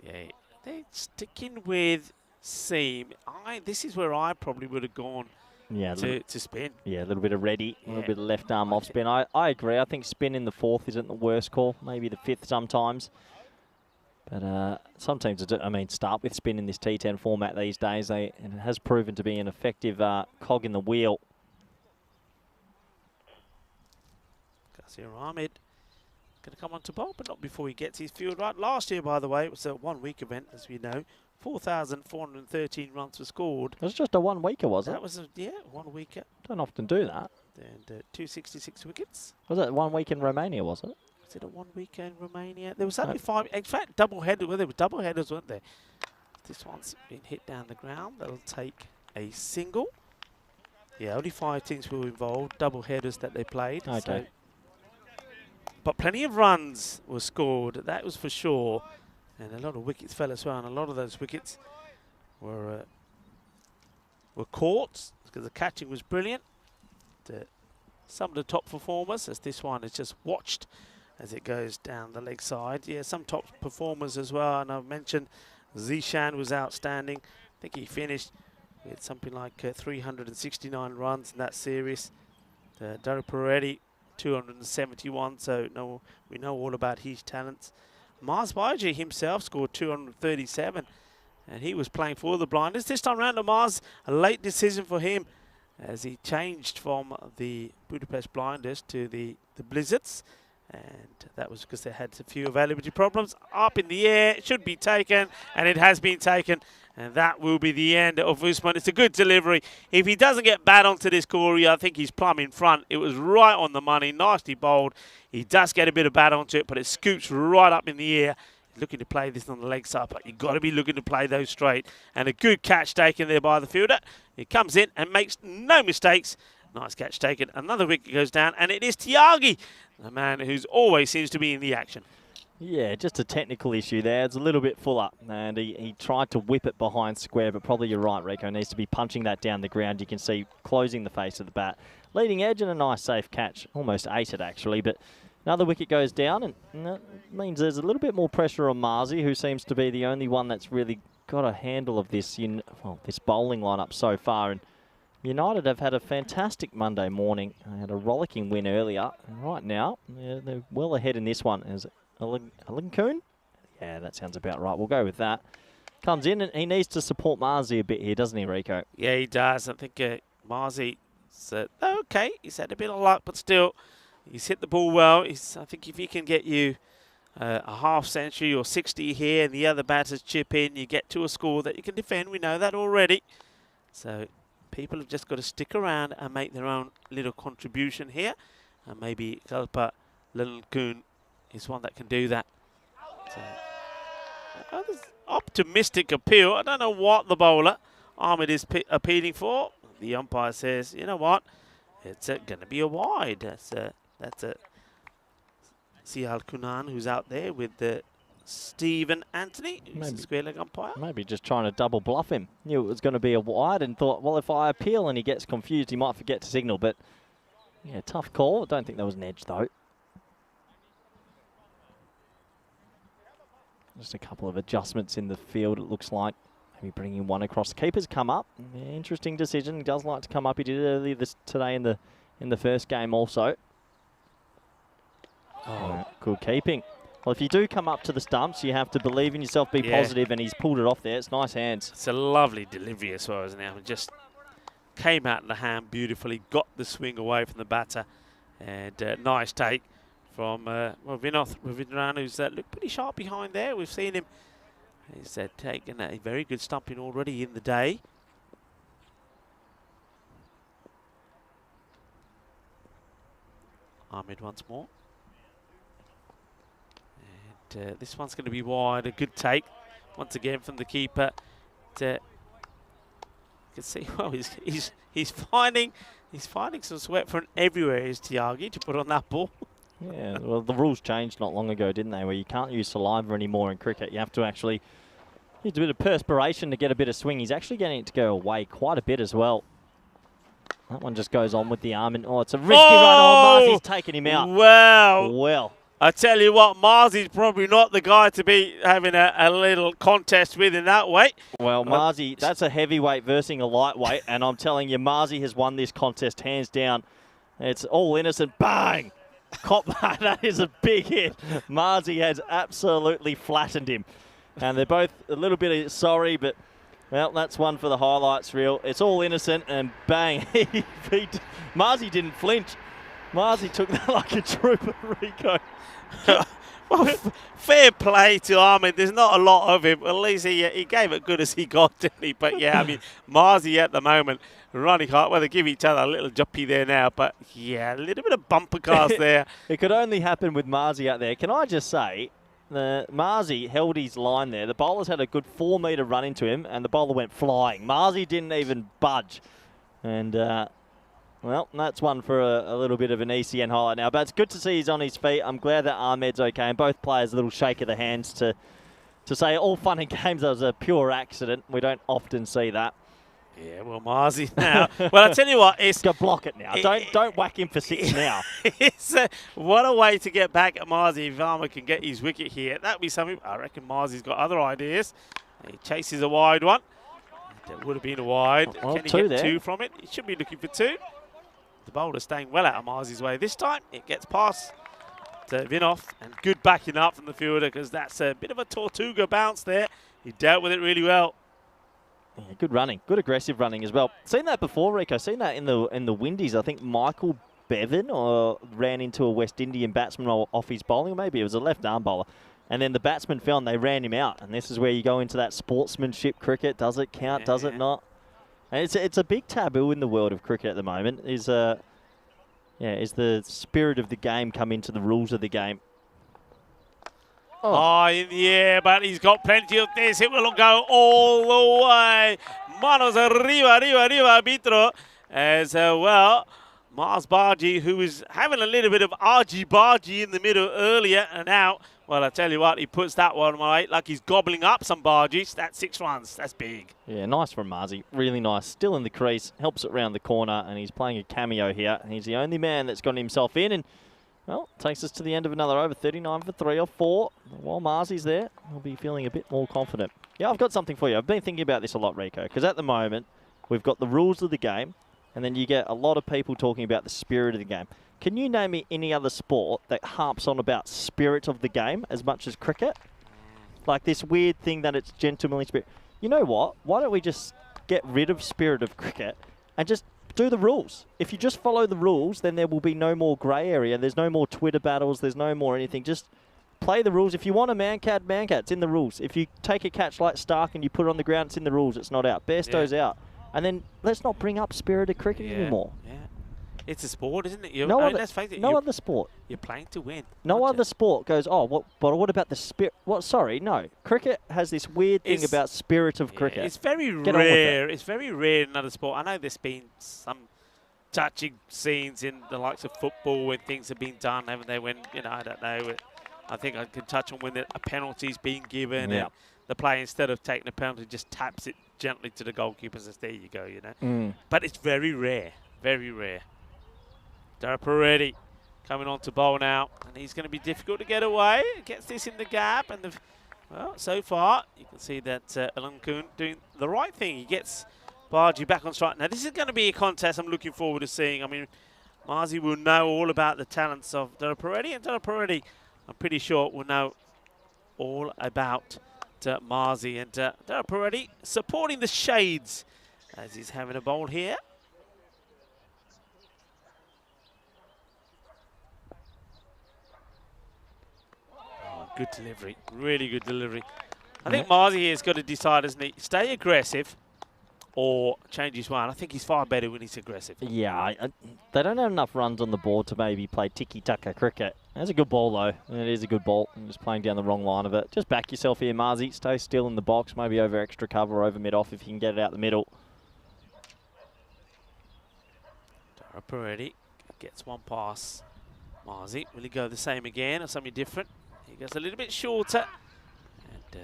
Yeah, they're sticking with seam. This is where I probably would have gone to spin. Yeah, a little bit of ready, a little bit of left arm off spin. I agree. I think spin in the 4th isn't the worst call. Maybe the 5th sometimes. But some teams, start with spin in this T10 format these days. And it has proven to be an effective cog in the wheel. Qasir Ahmed going to come on to bowl, but not before he gets his field right. Last year, by the way, it was a 1-week event, as we know. 4,413 runs were scored. It was just a 1-weeker, was it? That was, 1-weeker. Don't often do that. And 266 wickets. Was it 1 week in Romania, was it? Was it a 1-week in Romania? There was only 5. In fact, double-headed. Well, there were double-headers, weren't there? This one's been hit down the ground. That'll take a single. Yeah, only 5 teams were involved. Double-headers that they played. Okay. So, but plenty of runs were scored, that was for sure. And a lot of wickets fell as well, and a lot of those wickets were caught because the catching was brilliant. Some of the top performers, as this one is just watched as it goes down the leg side. Yeah, some top performers as well, and I've mentioned Zishan was outstanding. I think he finished with something like 369 runs in that series. Daru Peretti, 271, so we know all about his talents. Mars Baiji himself scored 237, and he was playing for the Blinders. This time round, Mars, a late decision for him as he changed from the Budapest Blinders to the Blizzards, and that was because they had a few availability problems. Up in the air, it should be taken, and it has been taken. And that will be the end of Usman. It's a good delivery. If he doesn't get bad onto this, Corey, I think he's plumb in front. It was right on the money, nicely bowled. He does get a bit of bat onto it, but it scoops right up in the air. He's looking to play this on the leg side, but you've got to be looking to play those straight. And a good catch taken there by the fielder. He comes in and makes no mistakes. Nice catch taken. Another wicket goes down, and it is Tyagi, the man who always seems to be in the action. Yeah, just a technical issue there. It's a little bit full up, and he tried to whip it behind square, but probably you're right, Rico. Needs to be punching that down the ground. You can see closing the face of the bat. Leading edge and a nice safe catch. Almost ate it, actually, but another wicket goes down, and that means there's a little bit more pressure on Marzi, who seems to be the only one that's really got a handle of this, this bowling lineup so far. And United have had a fantastic Monday morning. They had a rollicking win earlier, and right now they're well ahead in this one. As Alinkoon? Yeah, that sounds about right. We'll go with that. Comes in, and he needs to support Marzi a bit here, doesn't he, Rico? Yeah, he does. I think Marzi said, okay, he's had a bit of luck, but still, he's hit the ball well. I think if he can get you a half century or 60 here and the other batters chip in, you get to a score that you can defend. We know that already. So people have just got to stick around and make their own little contribution here. And maybe Kalpa Lalankoon is one that can do that. So, optimistic appeal. I don't know what the bowler, Ahmed, is appealing for. The umpire says, you know what, it's going to be a wide. That's Sial Kunan, who's out there with Stephen Anthony, who's the square leg umpire. Maybe just trying to double bluff him. Knew it was going to be a wide and thought, well, if I appeal and he gets confused, he might forget to signal. But, yeah, tough call. I don't think there was an edge, though. Just a couple of adjustments in the field, it looks like. Maybe bringing one across. The keeper's come up. Yeah, interesting decision. He does like to come up. He did it earlier today in the first game also. Oh, good keeping. Well, if you do come up to the stumps, you have to believe in yourself, be positive, and he's pulled it off there. It's nice hands. It's a lovely delivery as well, isn't it? It just came out in the hand beautifully, got the swing away from the batter, and nice take from Vinod Ravindranan, who's looked pretty sharp behind there. We've seen him. He's taken a very good stumping already in the day. Ahmed once more. And this one's going to be wide. A good take once again from the keeper. You can see, well, he's finding some sweat from everywhere, is Tiagi, to put on that ball. Yeah, well, the rules changed not long ago, didn't they? Where you can't use saliva anymore in cricket. You have to actually use a bit of perspiration to get a bit of swing. He's actually getting it to go away quite a bit as well. That one just goes on with the arm, and it's a risky run. Oh, Marzi's taking him out. Well, well. I tell you what, Marzi's probably not the guy to be having a little contest with in that way. Well, Marzi, that's a heavyweight versus a lightweight, and I'm telling you, Marzi has won this contest hands down. It's all innocent. Bang! Cop, that is a big hit. Marzi has absolutely flattened him. And they're both a little bit sorry, but, well, that's one for the highlights reel. It's all innocent, and bang. Marzi didn't flinch. Marzi took that like a trooper, Rico. Well, fair play to Ahmed. There's not a lot of him. At least he gave it good as he got, didn't he? But, yeah, I mean, Marzi at the moment running hard. Well, they give each other a little jumpy there now. But, yeah, a little bit of bumper cars there. It could only happen with Marzi out there. Can I just say, Marzi held his line there. The bowler's had a good 4 metre run into him, and the bowler went flying. Marzi didn't even budge. And, well, that's one for a little bit of an ECN highlight now. But it's good to see he's on his feet. I'm glad that Ahmed's okay. And both players a little shake of the hands to say all fun and games. That was a pure accident. We don't often see that. Yeah, well, Marzi now. Well, I tell you what, it's go block it now. Don't whack him for 6 now. What a way to get back at Marzi if Ahmed can get his wicket here. That'd be something. I reckon Marzi's got other ideas. He chases a wide one. That would have been a wide. Well, can he get 2 from it? He should be looking for 2. The bowler staying well out of Marzi's way this time. It gets past to Vinod, and good backing up from the fielder, because that's a bit of a Tortuga bounce there. He dealt with it really well. Yeah, good running, good aggressive running as well. Seen that before, Rico. Seen that in the Windies. I think Michael Bevan ran into a West Indian batsman off his bowling. Maybe it was a left arm bowler. And then the batsman fell and they ran him out. And this is where you go into that sportsmanship cricket. Does it count? Yeah. Does it not? And it's a big taboo in the world of cricket at the moment. Is the spirit of the game come into the rules of the game? Oh, in the air, but he's got plenty of this. It will go all the way. Manos arriba, arriba, arriba, arbitro. As well, Mars Bargy, who was having a little bit of argy-bargy in the middle earlier and out. Well, I tell you what, he puts that one right, like he's gobbling up some barges. That's 6 runs. That's big. Yeah, nice from Marzi. Really nice. Still in the crease. Helps it round the corner, and he's playing a cameo here. He's the only man that's got himself in, and, well, takes us to the end of another over. 39 for 3 or 4. While Marzi's there, he'll be feeling a bit more confident. Yeah, I've got something for you. I've been thinking about this a lot, Rico, because at the moment, we've got the rules of the game, and then you get a lot of people talking about the spirit of the game. Can you name me any other sport that harps on about spirit of the game as much as cricket? Like this weird thing that it's gentlemanly spirit. You know what? Why don't we just get rid of spirit of cricket and just do the rules? If you just follow the rules, then there will be no more grey area. There's no more Twitter battles. There's no more anything. Just play the rules. If you want a man-cat, it's in the rules. If you take a catch like Stark and you put it on the ground, it's in the rules. It's not out. Bairstow's out. And then let's not bring up spirit of cricket anymore. Yeah. It's a sport, isn't it? Let's face it. No other sport. You're playing to win. No other sport goes, but what about the spirit? What? Sorry, no. Cricket has this weird thing about spirit of cricket. It's very rare. It's very rare in another sport. I know there's been some touching scenes in the likes of football when things have been done, haven't they? When, I don't know. I think I can touch on when a penalty's being given and the player, instead of taking a penalty, just taps it gently to the goalkeeper and says, there you go, But it's very rare. Very rare. Daraparedi coming on to bowl now, and he's going to be difficult to get away. Gets this in the gap, and well, so far you can see that Alankun doing the right thing. He gets Bargy back on strike. Now this is going to be a contest I'm looking forward to seeing. I mean, Marzi will know all about the talents of Daraparedi, and Daraparedi, I'm pretty sure, will know all about Marzi. And Daraparedi supporting the shades as he's having a bowl here. good delivery. Really good delivery. I think Marzi here has got to decide, hasn't he? Stay aggressive or change his one. I think he's far better when he's aggressive. Yeah, they don't have enough runs on the board to maybe play tiki-taka cricket. That's a good ball, though. It is a good ball. I'm just playing down the wrong line of it. Just back yourself here, Marzi. Stay still in the box, maybe over extra cover or over mid-off if you can get it out the middle. Dara Peretti gets one pass. Marzi, will he go the same again or something different? He goes a little bit shorter and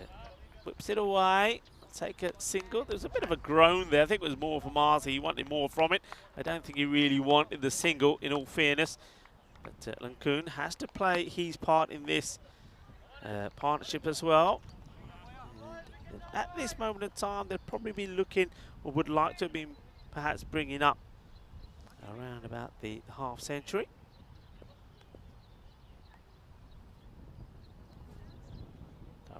whips it away. Take a single. There's a bit of a groan there. I think it was more for Marzi. He wanted more from it. I don't think he really wanted the single, in all fairness. But Lankoon has to play his part in this partnership as well. And at this moment in time, they'll probably be looking, or would like to have been perhaps bringing up around about the half century.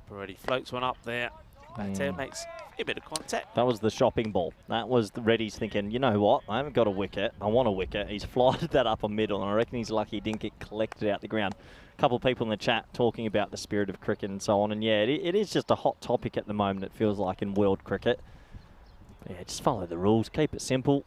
Already floats one up there. Makes a bit of contact. That was the shopping ball. That was the Reddy's thinking, you know what, I haven't got a wicket. I want a wicket. He's flighted that up a middle, and I reckon he's lucky he didn't get collected out the ground. A couple of people in the chat talking about the spirit of cricket and so on. And yeah, it is just a hot topic at the moment, it feels like, in world cricket. Yeah, just follow the rules. Keep it simple.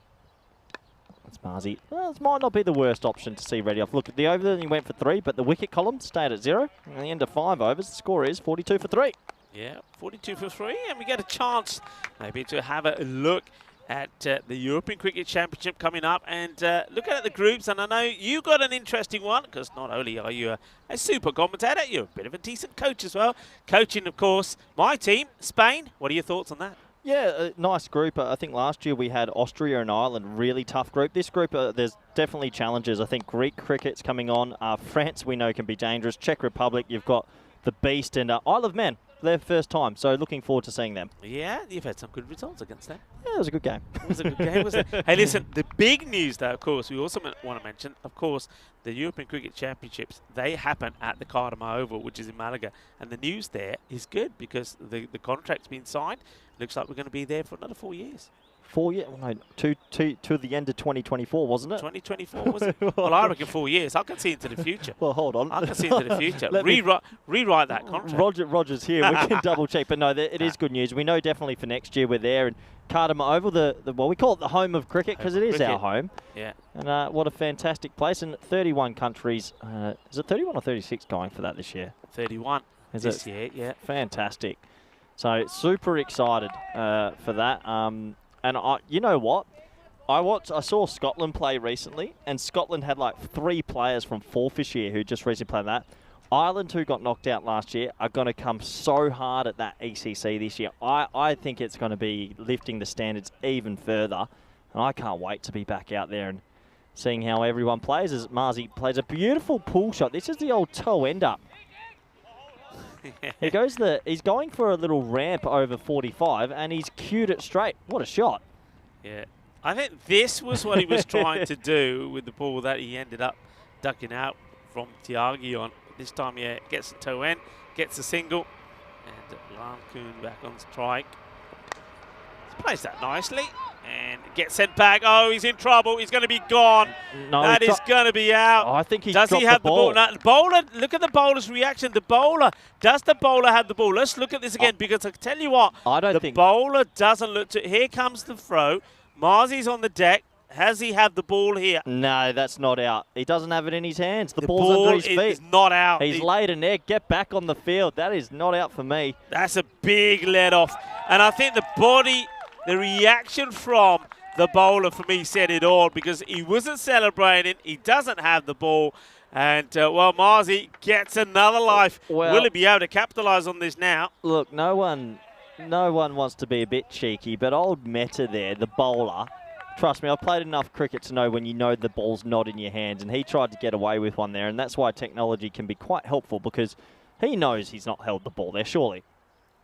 That's Marzi. Well, this might not be the worst option to see Reddy off. Look at the over, he went for 3, but the wicket column stayed at 0. And at the end of 5 overs, the score is 42 for 3. Yeah, 42 for 3, and we get a chance maybe to have a look at the European Cricket Championship coming up and looking at the groups. And I know you got an interesting one, because not only are you a super commentator, you're a bit of a decent coach as well. Coaching, of course, my team, Spain. What are your thoughts on that? Yeah, a nice group. I think last year we had Austria and Ireland, really tough group. This group, there's definitely challenges. I think Greek cricket's coming on. France, we know, can be dangerous. Czech Republic, you've got the Beast, and Isle of Man, their first time. So looking forward to seeing them. Yeah, you've had some good results against them. Yeah, it was a good game. It was a good game, wasn't it? Hey, listen, the big news, though, of course, we also want to mention, of course, the European Cricket Championships, they happen at the Cardiff Oval, which is in Malaga. And the news there is good because the contract's been signed. Looks like we're going to be there for another 4 years. 4 years? Well, no, to the end of 2024, wasn't it? 2024, was it? Well, I reckon 4 years. I can see into the future. Well, hold on. I can see into the future. Rewrite that contract. Roger's here. We can double check. But no, it is good news. We know definitely for next year we're there. And Cardiff Oval, well, we call it the home of cricket because it is our home. Yeah. And what a fantastic place. And 31 countries. Is it 31 or 36 going for that this year? 31 is this year, yeah. Fantastic. So super excited for that. And you know what? I saw Scotland play recently, and Scotland had like 3 players from Forth this year who just recently played that. Ireland, who got knocked out last year, are going to come so hard at that ECC this year. I think it's going to be lifting the standards even further, and I can't wait to be back out there and seeing how everyone plays as Marzi plays a beautiful pull shot. This is the old toe end up. He's going for a little ramp over 45, and he's cued it straight. What a shot. Yeah. I think this was what he was trying to do with the ball that he ended up ducking out from Tiagi on. This time, yeah, gets the toe end, gets a single, and Lankoon back on strike. He's placed that nicely, and gets sent back. Oh, he's in trouble. He's going to be gone. No, that is going to be out. Oh, I think he's Does he have the ball? Now, the bowler, look at the bowler's reaction. Does the bowler have the ball? Let's look at this again, because I tell you what, the bowler doesn't look to. Here comes the throw. Marzi's on the deck. Has he had the ball here? No, that's not out. He doesn't have it in his hands. The ball's under his feet. Is not out. He's laid an egg. Get back on the field. That is not out for me. That's a big let off. And I think the reaction from the bowler for me said it all, because he wasn't celebrating. He doesn't have the ball. And, well, Marzi gets another life. Well, will he be able to capitalise on this now? Look, no one wants to be a bit cheeky, but old Meta there, the bowler, trust me, I've played enough cricket to know when you know the ball's not in your hands, and he tried to get away with one there, and that's why technology can be quite helpful, because he knows he's not held the ball there, surely.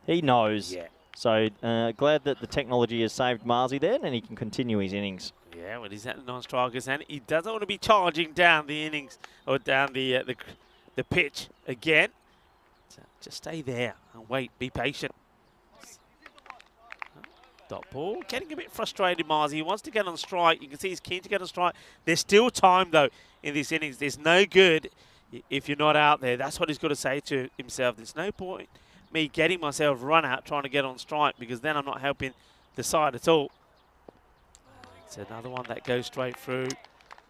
He knows. Yeah. So glad that the technology has saved Marzi there, and he can continue his innings. Yeah, well, he's at the non-strikers, and he doesn't want to be charging down the innings or down the pitch again. So just stay there and wait. Be patient. Dot ball. Getting a bit frustrated, Marzi. He wants to get on strike. You can see he's keen to get on strike. There's still time, though, in this innings. There's no good if you're not out there, that's what he's got to say to himself. There's no point me getting myself run out trying to get on strike, because then I'm not helping the side at all. It's another one that goes straight through.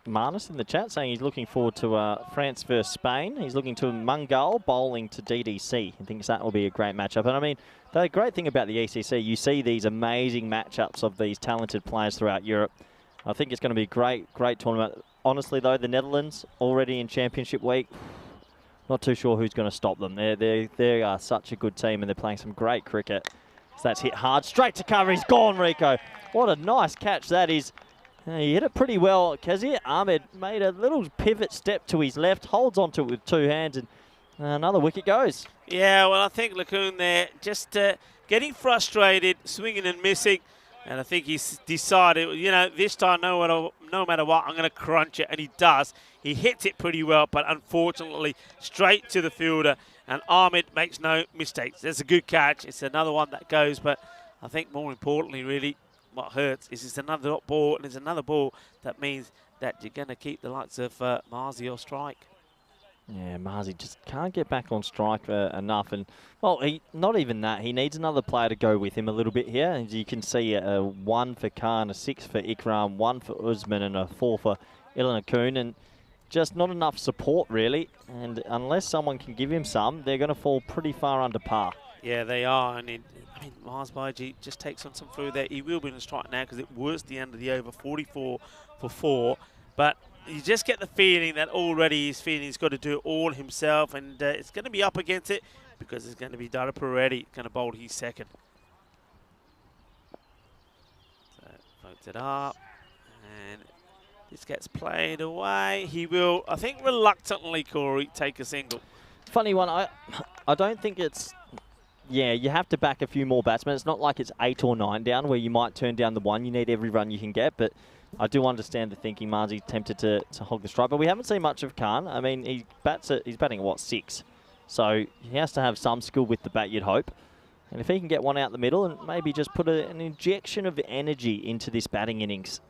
Marnus in the chat saying he's looking forward to France versus Spain. He's looking to Mungal bowling to DDC. He thinks that will be a great matchup. And I mean, the great thing about the ECC, you see these amazing matchups of these talented players throughout Europe. I think it's going to be a great tournament. Honestly, though, the Netherlands already in Championship Week, not too sure who's going to stop them. They are such a good team, and they're playing some great cricket. So that's hit hard, straight to cover. He's gone, Rico. What a nice catch that is. He hit it pretty well. Kazir Ahmed made a little pivot step to his left, holds onto it with 2 hands, and another wicket goes. Yeah, well, I think Lacoon there just getting frustrated, swinging and missing. And I think he's decided, you know, this time, no matter what, I'm going to crunch it. And he does. He hits it pretty well, but unfortunately, straight to the fielder. And Ahmed makes no mistakes. That's a good catch. It's another one that goes. But I think more importantly, really, what hurts is it's another dot ball, and it's another ball that means that you're going to keep the likes of Marzi off strike. Yeah, Marzi just can't get back on strike enough. And, well, not even that. He needs another player to go with him a little bit here. As you can see, a 1 for Khan, a 6 for Ikram, 1 for Usman, and a 4 for Ilana Kuhn. And just not enough support, really. And unless someone can give him some, they're going to fall pretty far under par. Yeah, they are. And I mean, Mars Baiji just takes on some through there. He will be in a strike now because it was the end of the over, 44 for 4. But you just get the feeling that already he's feeling he's got to do it all himself, and it's going to be up against it because it's going to be Dara Peretti going to bowl his second. So floats it up, and this gets played away. He will, I think, reluctantly, Corey, take a single. Funny one. I don't think it's. Yeah, you have to back a few more batsmen. It's not like it's 8 or 9 down where you might turn down the 1. You need every run you can get, but I do understand the thinking. Marzi tempted to hog the strike, but we haven't seen much of Khan. I mean, he's batting at, what, 6? So he has to have some skill with the bat, you'd hope. And if he can get one out the middle and maybe just put an injection of energy into this batting innings.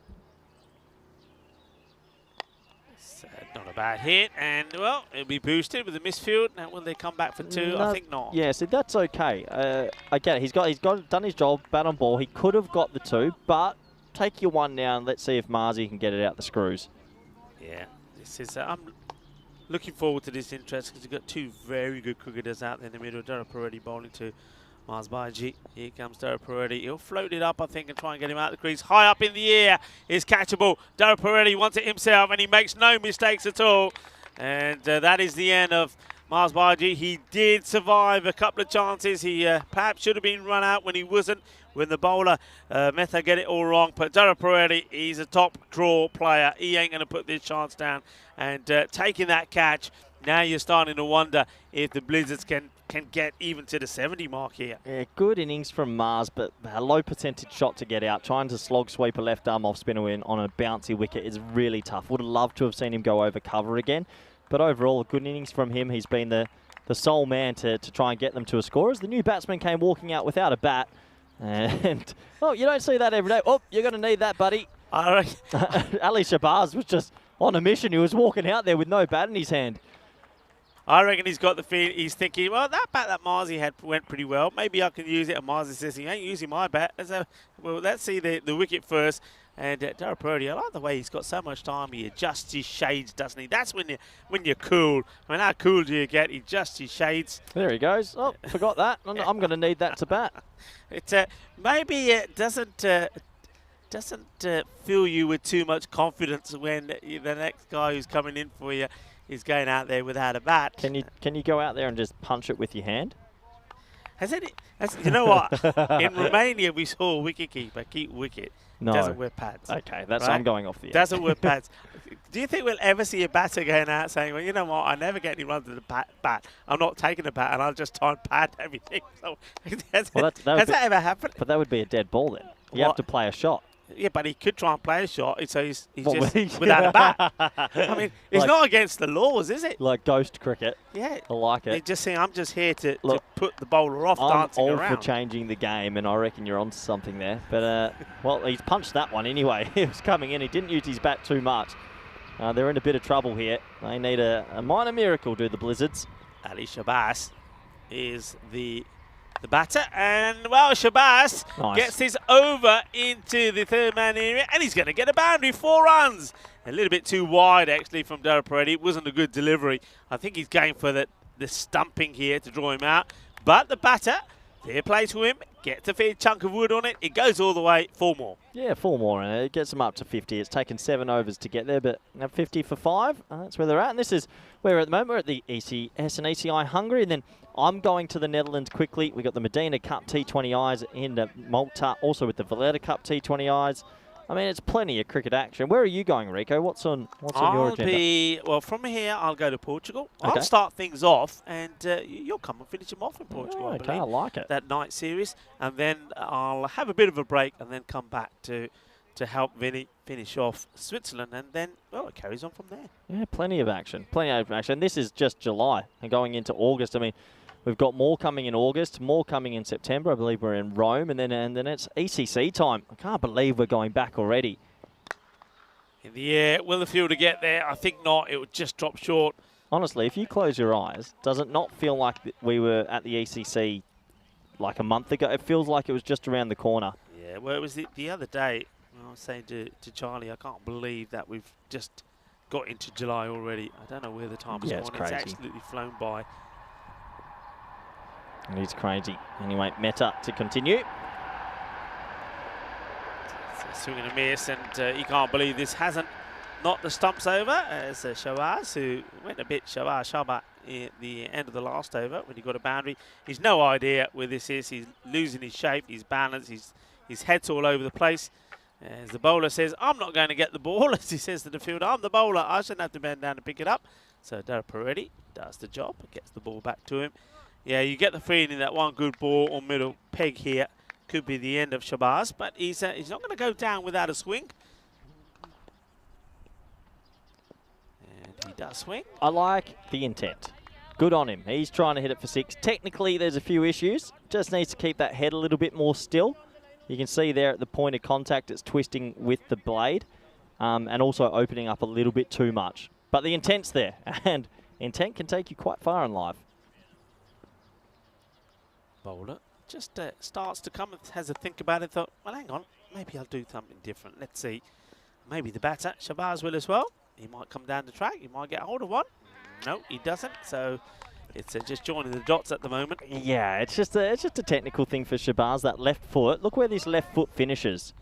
Not a bad hit, and, well, it'll be boosted with a misfield. Now, will they come back for 2? No, I think not. Yeah, so that's okay. I get it. He's done his job, bat on ball. He could have got the 2, but take your 1 now and let's see if Marzi can get it out the screws. Yeah, this is. I'm looking forward to this interest because you've got 2 very good cricketers out there in the middle. Dara Peretti bowling to Mars Baiji. Here comes Dara Peretti. He'll float it up, I think, and try and get him out of the crease. High up in the air is catchable. Dara Peretti wants it himself, and he makes no mistakes at all. And that is the end of Mars Baiji. He did survive a couple of chances. He perhaps should have been run out when he wasn't, when the bowler Mehta get it all wrong. But Dara Peretti, he's a top draw player. He ain't going to put this chance down. And taking that catch, now you're starting to wonder if the Blizzards can get even to the 70 mark here. Yeah, good innings from Mars, but a low percentage shot to get out. Trying to slog sweep a left arm off spinner in on a bouncy wicket is really tough. Would have loved to have seen him go over cover again. But overall, good innings from him. He's been the sole man to try and get them to a score. As the new batsman came walking out without a bat. And, oh, you don't see that every day. Oh, you're going to need that, buddy. Ali Shabazz was just on a mission. He was walking out there with no bat in his hand. I reckon he's got the feeling, he's thinking, well, that bat that Marzi had went pretty well. Maybe I can use it. And Marzi says, he ain't using my bat. Well, let's see the wicket first. And Dara Peretti, I like the way he's got so much time. He adjusts his shades, doesn't he? That's when you're cool. I mean, how cool do you get? He adjusts his shades. There he goes. Oh, forgot that. I'm going to need that to bat. Maybe it doesn't fill you with too much confidence when the next guy who's coming in for you is going out there without a bat. Can you go out there and just punch it with your hand? You know what? In Romania, we saw a wicketkeeper keep wicket. No. Doesn't wear pads. Okay, that's right? I'm going off the end. Doesn't wear pads. Do you think we'll ever see a batter going out saying, well, you know what, I never get any runs with the bat. I'm not taking a bat, and I'll just try and pad everything. So, has that ever happened? But that would be a dead ball then. You have to play a shot. Yeah, but he could try and play a shot, so he's just without a bat. I mean, it's not against the laws, is it? Like ghost cricket. Yeah. I like it. He's just saying, I'm just here to put the bowler off dancing around. I'm all for changing the game, and I reckon you're onto something there. But, well, he's punched that one anyway. He was coming in. He didn't use his bat too much. They're in a bit of trouble here. They need a minor miracle, do the Blizzards. Ali Shabazz is the batter, and well, Shabazz gets this over into the third man area, and he's going to get a boundary. 4 runs. A little bit too wide, actually, from Dara Peretti. It wasn't a good delivery. I think he's going for the stumping here to draw him out. But the batter, fair play to him, gets a fair chunk of wood on it. It goes all the way, 4 more. Yeah, 4 more, and it gets them up to 50. It's taken 7 overs to get there, but 50 for 5, that's where they're at. And this is where we're at the moment. We're at the ECS and ECI Hungary, and then I'm going to the Netherlands quickly. We've got the Medina Cup T20Is in Malta, also with the Valletta Cup T20Is. I mean, it's plenty of cricket action. Where are you going, Rico? What's on your agenda? Well, from here, I'll go to Portugal. Okay. I'll start things off, and you'll come and finish them off in Portugal, I believe. I like it. That night series, and then I'll have a bit of a break, and then come back to help Vinny finish off Switzerland, and then, well, it carries on from there. Yeah, plenty of action. Plenty of action. This is just July, and going into August. I mean, we've got more coming in August, more coming in September. I believe we're in Rome, and then it's ECC time. I can't believe we're going back already. In the air, will the fielder get there? I think not. It would just drop short. Honestly, if you close your eyes, does it not feel like we were at the ECC like a month ago? It feels like it was just around the corner. Yeah, well, it was the other day. I was saying to Charlie, I can't believe that we've just got into July already. I don't know where the time has gone. It's crazy. It's absolutely flown by. And it's crazy. Anyway, Meta to continue. It's a swing and a miss, and you can't believe this hasn't knocked the stumps over as Shabazz, who went a bit Shabazz at the end of the last over when he got a boundary. He's no idea where this is. He's losing his shape, his balance, his head's all over the place. As the bowler says, I'm not going to get the ball, as he says to the fielder, I'm the bowler, I shouldn't have to bend down to pick it up. So Dara Peretti does the job, gets the ball back to him. Yeah, you get the feeling that one good ball or middle peg here could be the end of Shabazz, but he's not going to go down without a swing. And he does swing. I like the intent. Good on him. He's trying to hit it for 6. Technically, there's a few issues. Just needs to keep that head a little bit more still. You can see there at the point of contact, it's twisting with the blade and also opening up a little bit too much. But the intent's there, and intent can take you quite far in life. Bowler just starts to come and has a think about it. Thought, well, hang on, maybe I'll do something different. Let's see. Maybe the batter, Shabazz, will as well. He might come down the track. He might get hold of one. No, he doesn't. So it's just joining the dots at the moment. Yeah, it's just a technical thing for Shabazz, that left foot. Look where this left foot finishes.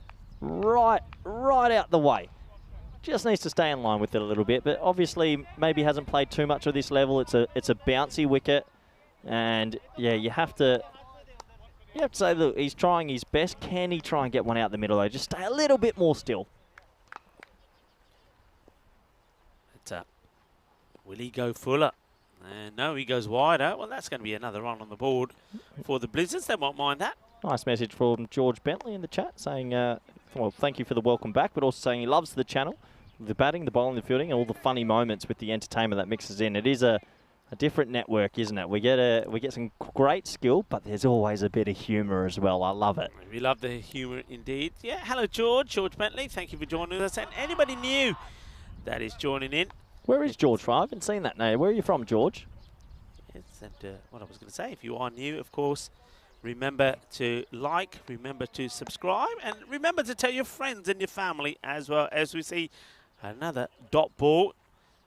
Right out the way. Just needs to stay in line with it a little bit, but obviously maybe hasn't played too much of this level. It's a bouncy wicket, and yeah, you have to say, look, he's trying his best. Can he try and get one out the middle though? Just stay a little bit more still. Will he go fuller? No, he goes wider. Well, that's going to be another run on the board for the Blizzards. They won't mind that. Nice message from George Bentley in the chat saying, well, thank you for the welcome back, but also saying he loves the channel, the batting, the bowling, the fielding, and all the funny moments with the entertainment that mixes in. It is a different network, isn't it? We get some great skill, but there's always a bit of humour as well. I love it. We love the humour indeed. Yeah, hello, George Bentley. Thank you for joining us. And anybody new that is joining in. Where is George from? I haven't seen that name. Where are you from, George? Yes, and what I was going to say, if you are new, of course, remember to like, remember to subscribe, and remember to tell your friends and your family as well. As we see another dot ball.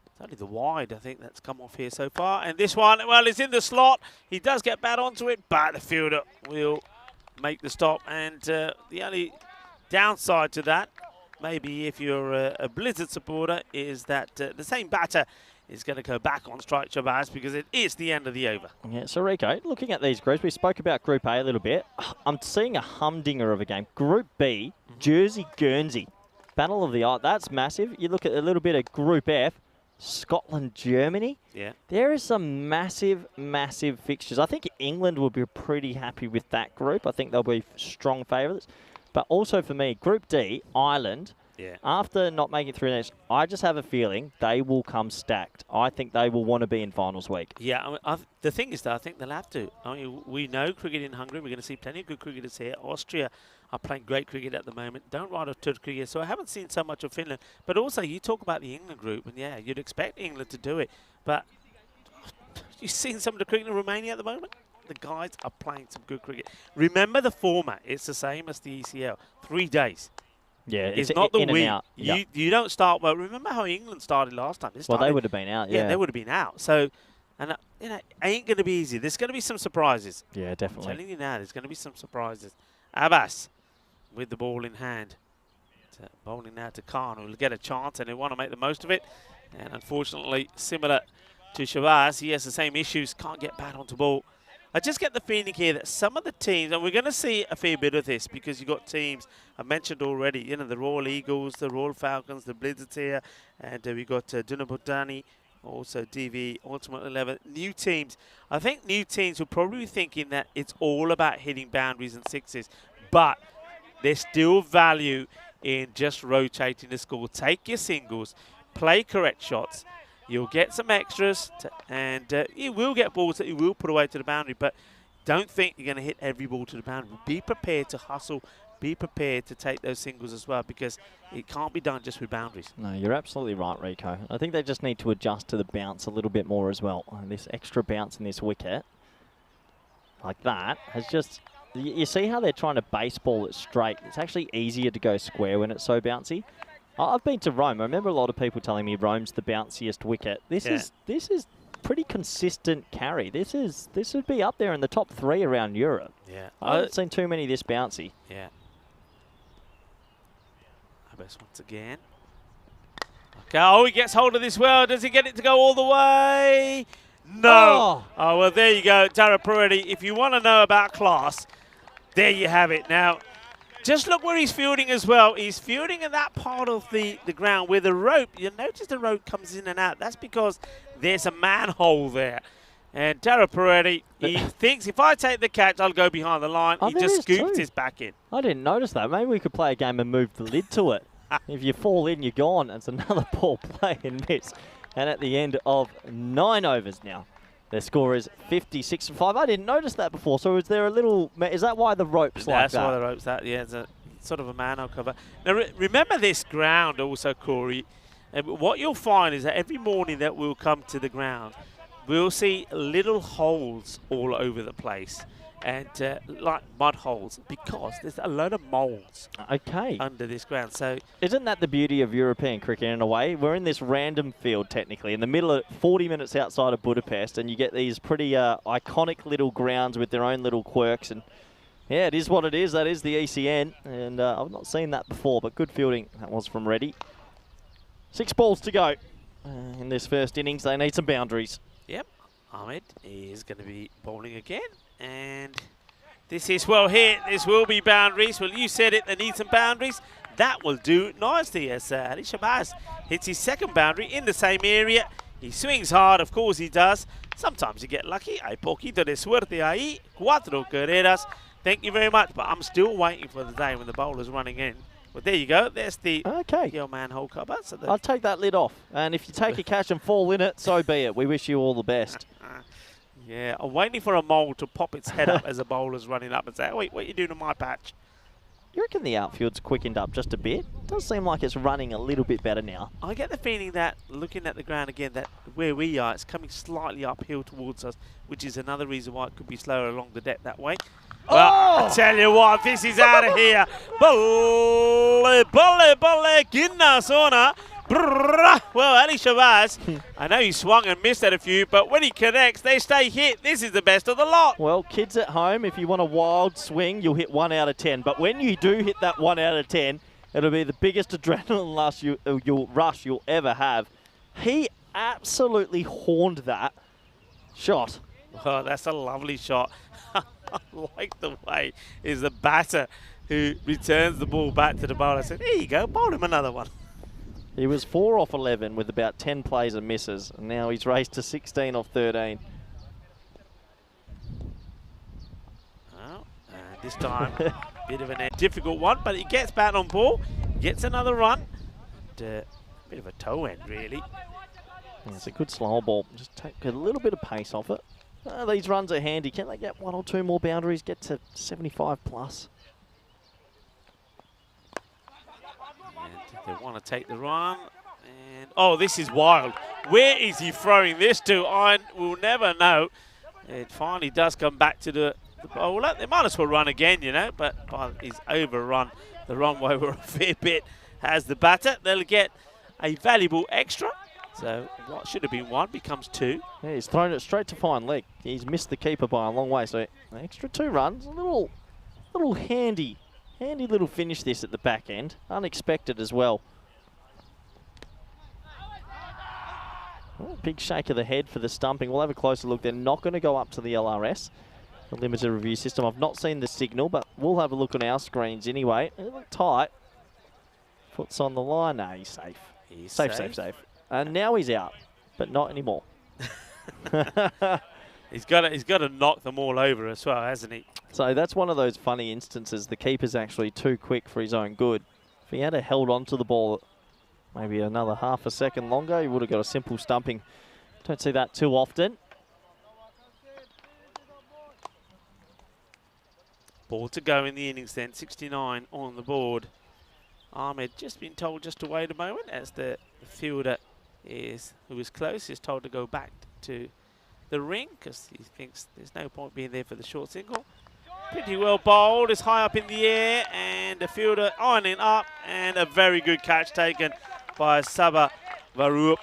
It's only the wide, I think, that's come off here so far. And this one, well, it's in the slot. He does get bat onto it, but the fielder will make the stop. And the only downside to that, maybe if you're a Blizzard supporter, is that the same batter is going to go back on strike Shabazz because it is the end of the over. Yeah, so Rico, looking at these groups, we spoke about Group A a little bit. I'm seeing a humdinger of a game. Group B, Jersey, Guernsey. Battle of the Isle, that's massive. You look at a little bit of Group F, Scotland, Germany. Yeah. There is some massive, massive fixtures. I think England will be pretty happy with that group. I think they'll be strong favourites. But also for me, Group D, Ireland, after not making it through next, I just have a feeling they will come stacked. I think they will want to be in finals week. Yeah, I mean, the thing is, though, I think they'll have to. I mean, we know cricket in Hungary. We're going to see plenty of good cricketers here. Austria are playing great cricket at the moment. Don't ride off to cricket, so I haven't seen so much of Finland. But also, you talk about the England group, and yeah, you'd expect England to do it. But you've seen some of the cricket in Romania at the moment? The guys are playing some good cricket. Remember the format. It's the same as the ECL. 3 days. Yeah, It's not the in and week. out. You don't start. Well, remember how England started last time? Well, they would have been out. Yeah, they would have been out. So, and you know, ain't going to be easy. There's going to be some surprises. Yeah, I'm definitely. telling you now, there's going to be some surprises. Abbas with the ball in hand, bowling now to Khan, who will get a chance and they want to make the most of it. And unfortunately, similar to Shabazz, he has the same issues. Can't get bat onto ball. I just get the feeling here that some of the teams, and we're going to see a fair bit of this because you've got teams I mentioned already, you know, the Royal Eagles, the Royal Falcons, the Blizzards here, and we've got Dunabodani, also DV, Ultimate 11. New teams. I think new teams will probably be thinking that it's all about hitting boundaries and sixes, but there's still value in just rotating the score. Take your singles, play correct shots. You'll get some extras, and you will get balls that you will put away to the boundary, but don't think you're going to hit every ball to the boundary. Be prepared to hustle. Be prepared to take those singles as well, because it can't be done just with boundaries. No, you're absolutely right, Rico. I think they just need to adjust to the bounce a little bit more as well. And this extra bounce in this wicket, like that, has just... You see how they're trying to baseball it straight. It's actually easier to go square when it's so bouncy. I've been to Rome. I remember a lot of people telling me Rome's the bounciest wicket. This is pretty consistent carry. This would be up there in the top 3 around Europe. Yeah, I haven't seen too many this bouncy. Yeah. Abbas once again. Okay. Oh, he gets hold of this well. Does he get it to go all the way? No. Oh, well, there you go, Tara Peretti. If you want to know about class, there you have it. Now, just look where he's fielding as well. He's fielding in that part of the ground where the rope, you'll notice the rope comes in and out. That's because there's a manhole there. And Tara Peretti, he thinks if I take the catch, I'll go behind the line. He just scooped his back in. I didn't notice that. Maybe we could play a game and move the lid to it. If you fall in, you're gone. It's another poor play and miss. And at the end of 9 overs now, their score is 56-5. I didn't notice that before. So is there a little... Is that why the rope's like that? That's why the rope's that. Yeah, it's a sort of a manhole cover. Now, remember this ground also, Corey. What you'll find is that every morning that we'll come to the ground, we'll see little holes all over the place. And like mud holes, because there's a load of moles under this ground. So isn't that the beauty of European cricket in a way? We're in this random field, technically, in the middle of 40 minutes outside of Budapest, and you get these pretty iconic little grounds with their own little quirks. And yeah, it is what it is. That is the ECN, and I've not seen that before, but good fielding. That was from Reddy. 6 balls to go in this first innings. They need some boundaries. Yep, Ahmed is going to be bowling again. And this is well hit. This will be boundaries. Well, you said it. They need some boundaries. That will do nicely as Ali Shabazz hits his second boundary in the same area. He swings hard. Of course he does. Sometimes you get lucky. Hay poquito de suerte ahí. 4 carreras. Thank you very much. But I'm still waiting for the day when the bowler's running in. But there you go. There's the manhole cover. So I'll take that lid off. And if you take a catch and fall in it, so be it. We wish you all the best. Yeah, I'm waiting for a mole to pop its head up as a bowler's running up and say, wait, what are you doing to my patch? You reckon the outfield's quickened up just a bit? Does seem like it's running a little bit better now. I get the feeling that, looking at the ground again, that where we are, it's coming slightly uphill towards us, which is another reason why it could be slower along the deck that way. Well, I tell you what, this is out of here. Bolle, Ginnasona. Well, Ali Shabazz, I know he swung and missed at a few, but when he connects, they stay hit. This is the best of the lot. Well, kids at home, if you want a wild swing, you'll hit 1 out of 10. But when you do hit that 1 out of 10, it'll be the biggest adrenaline rush you'll ever have. He absolutely horned that shot. Oh, that's a lovely shot. I like the way is the batter who returns the ball back to the bowler. I said, there you go, bowl him another one. He was 4 off 11 with about 10 plays and misses, and now he's raced to 16 off 13. Well, this time, bit of a difficult one, but he gets bat on ball, gets another run. And, bit of a toe end, really. Yeah, it's a good slower ball. Just take a little bit of pace off it. These runs are handy. Can they get 1 or 2 more boundaries, get to 75 plus? to take the run. And oh, this is wild. Where is he throwing this to? I will never know. It finally does come back to the bowler. They might as well run again, you know, but he's overrun the runway over a fair bit as the batter. They'll get a valuable extra. So what should have been 1 becomes 2. Yeah, he's thrown it straight to fine leg. He's missed the keeper by a long way. So an extra 2 runs. A little handy little finish this at the back end. Unexpected as well. Oh, big shake of the head for the stumping. We'll have a closer look. They're not going to go up to the LRS, the limited review system. I've not seen the signal, but we'll have a look on our screens anyway. It looked tight. Foot's on the line. No, he's safe. He's safe. And now he's out, but not anymore. He's got to knock them all over as well, hasn't he? So that's one of those funny instances. The keeper's actually too quick for his own good. If he had held on to the ball maybe another half a second longer, he would have got a simple stumping. Don't see that too often. Ball to go in the innings then, 69 on the board. Ahmed just been told just to wait a moment as the fielder who is close is told to go back to the ring because he thinks there's no point being there for the short single. Pretty well bowled, is high up in the air, and the fielder ironing up, and a very good catch taken by Sabah Varup.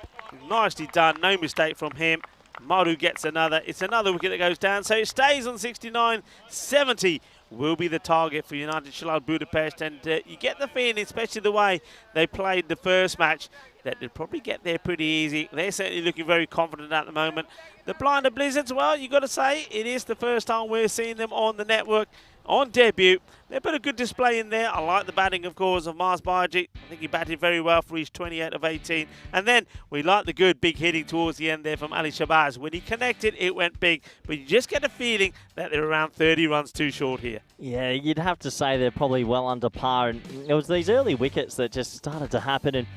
Nicely done, no mistake from him. Maru gets another. It's another wicket that goes down, so it stays on 69. 70 will be the target for United Shalal Budapest, and you get the feeling, especially the way they played the first match, that they'll probably get there pretty easy. They're certainly looking very confident at the moment. The Blinder Blizzards, well, you've got to say, it is the first time we're seeing them on the network on debut. They put a good display in there. I like the batting, of course, of Mars Baji. I think he batted very well for his 28 of 18. And then we like the good big hitting towards the end there from Ali Shabazz. When he connected, it went big. But you just get a feeling that they're around 30 runs too short here. Yeah, you'd have to say they're probably well under par. And it was these early wickets that just started to happen. And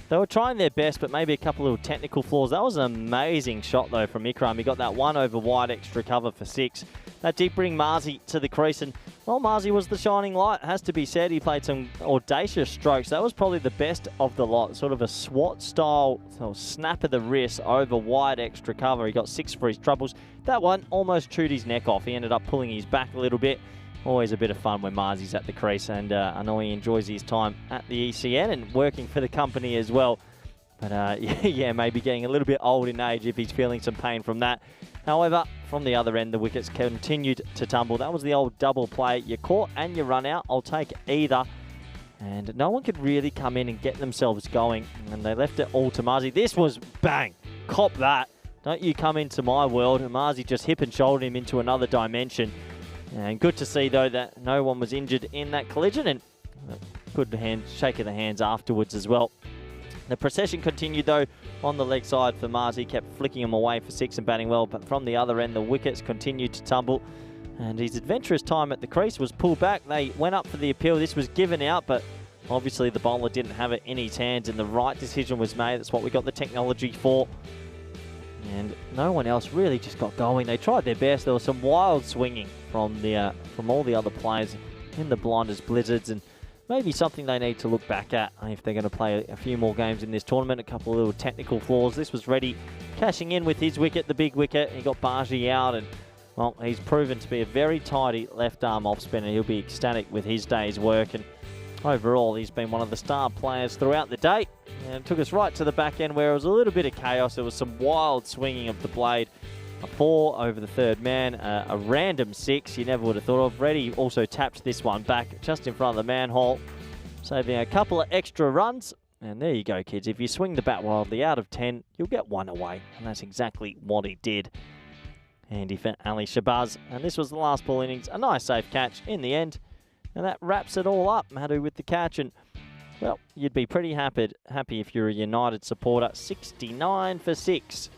they were trying their best, but maybe a couple of technical flaws. That was an amazing shot, though, from Ikram. He got that 1 over wide extra cover for 6. That did bring Marzi to the crease, and, well, Marzi was the shining light, has to be said. He played some audacious strokes. That was probably the best of the lot, sort of a SWAT-style snap of the wrist over wide extra cover. He got 6 for his troubles. That one almost chewed his neck off. He ended up pulling his back a little bit. Always a bit of fun when Marzi's at the crease, and I know he enjoys his time at the ECN and working for the company as well. But yeah, maybe getting a little bit old in age if he's feeling some pain from that. However, from the other end, the wickets continued to tumble. That was the old double play. You caught and you run out. I'll take either. And no one could really come in and get themselves going. And they left it all to Marzi. This was bang. Cop that. Don't you come into my world. And Marzi just hip and shouldered him into another dimension. And good to see, though, that no one was injured in that collision. And good shake of the hands afterwards as well. The procession continued, though, on the leg side for Mars. He kept flicking him away for 6 and batting well. But from the other end, the wickets continued to tumble. And his adventurous time at the crease was pulled back. They went up for the appeal. This was given out, but obviously the bowler didn't have it in his hands. And the right decision was made. That's what we got the technology for. And no one else really just got going. They tried their best. There was some wild swinging from all the other players in the Blinders Blizzards, and maybe something they need to look back at if they're going to play a few more games in this tournament. A couple of little technical flaws. This was Reddy cashing in with his wicket, the big wicket. He got Baji out, and well, he's proven to be a very tidy left arm off spinner. He'll be ecstatic with his day's work, and overall he's been one of the star players throughout the day. And it took us right to the back end where it was a little bit of chaos. There was some wild swinging of the blade. A 4 over the third man, a random 6 you never would have thought of. Reddy also tapped this one back just in front of the manhole, saving a couple of extra runs. And there you go, kids. If you swing the bat wildly out of 10, you'll get 1 away. And that's exactly what he did. Handy for Ali Shabazz. And this was the last ball innings. A nice safe catch in the end. And that wraps it all up. Madhu with the catch. And, well, you'd be pretty happy if you're a United supporter. 69 for 6.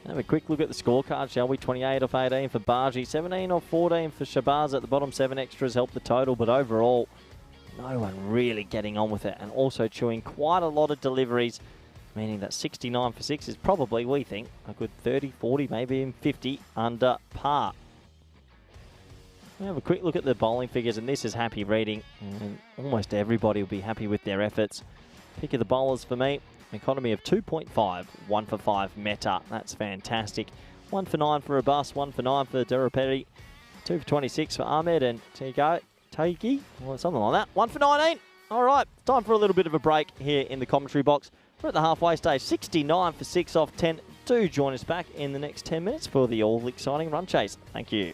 Have a quick look at the scorecard, shall we? 28 off 18 for Baji, 17 off 14 for Shabazz at the bottom. 7 extras helped the total, but overall, no one really getting on with it, and also chewing quite a lot of deliveries, meaning that 69 for 6 is probably, we think, a good 30, 40, maybe even 50 under par. We have a quick look at the bowling figures, and this is happy reading. And almost everybody will be happy with their efforts. Pick of the bowlers for me. Economy of 2.5, 1 for 5 Meta. That's fantastic. 1 for 9 for Abbas, 1 for 9 for Derapeti, 2 for 26 for Ahmed and Taigi, or something like that. 1 for 19. All right, time for a little bit of a break here in the commentary box. We're at the halfway stage. 69 for 6 off 10. Do join us back in the next 10 minutes for the all-exciting run chase. Thank you.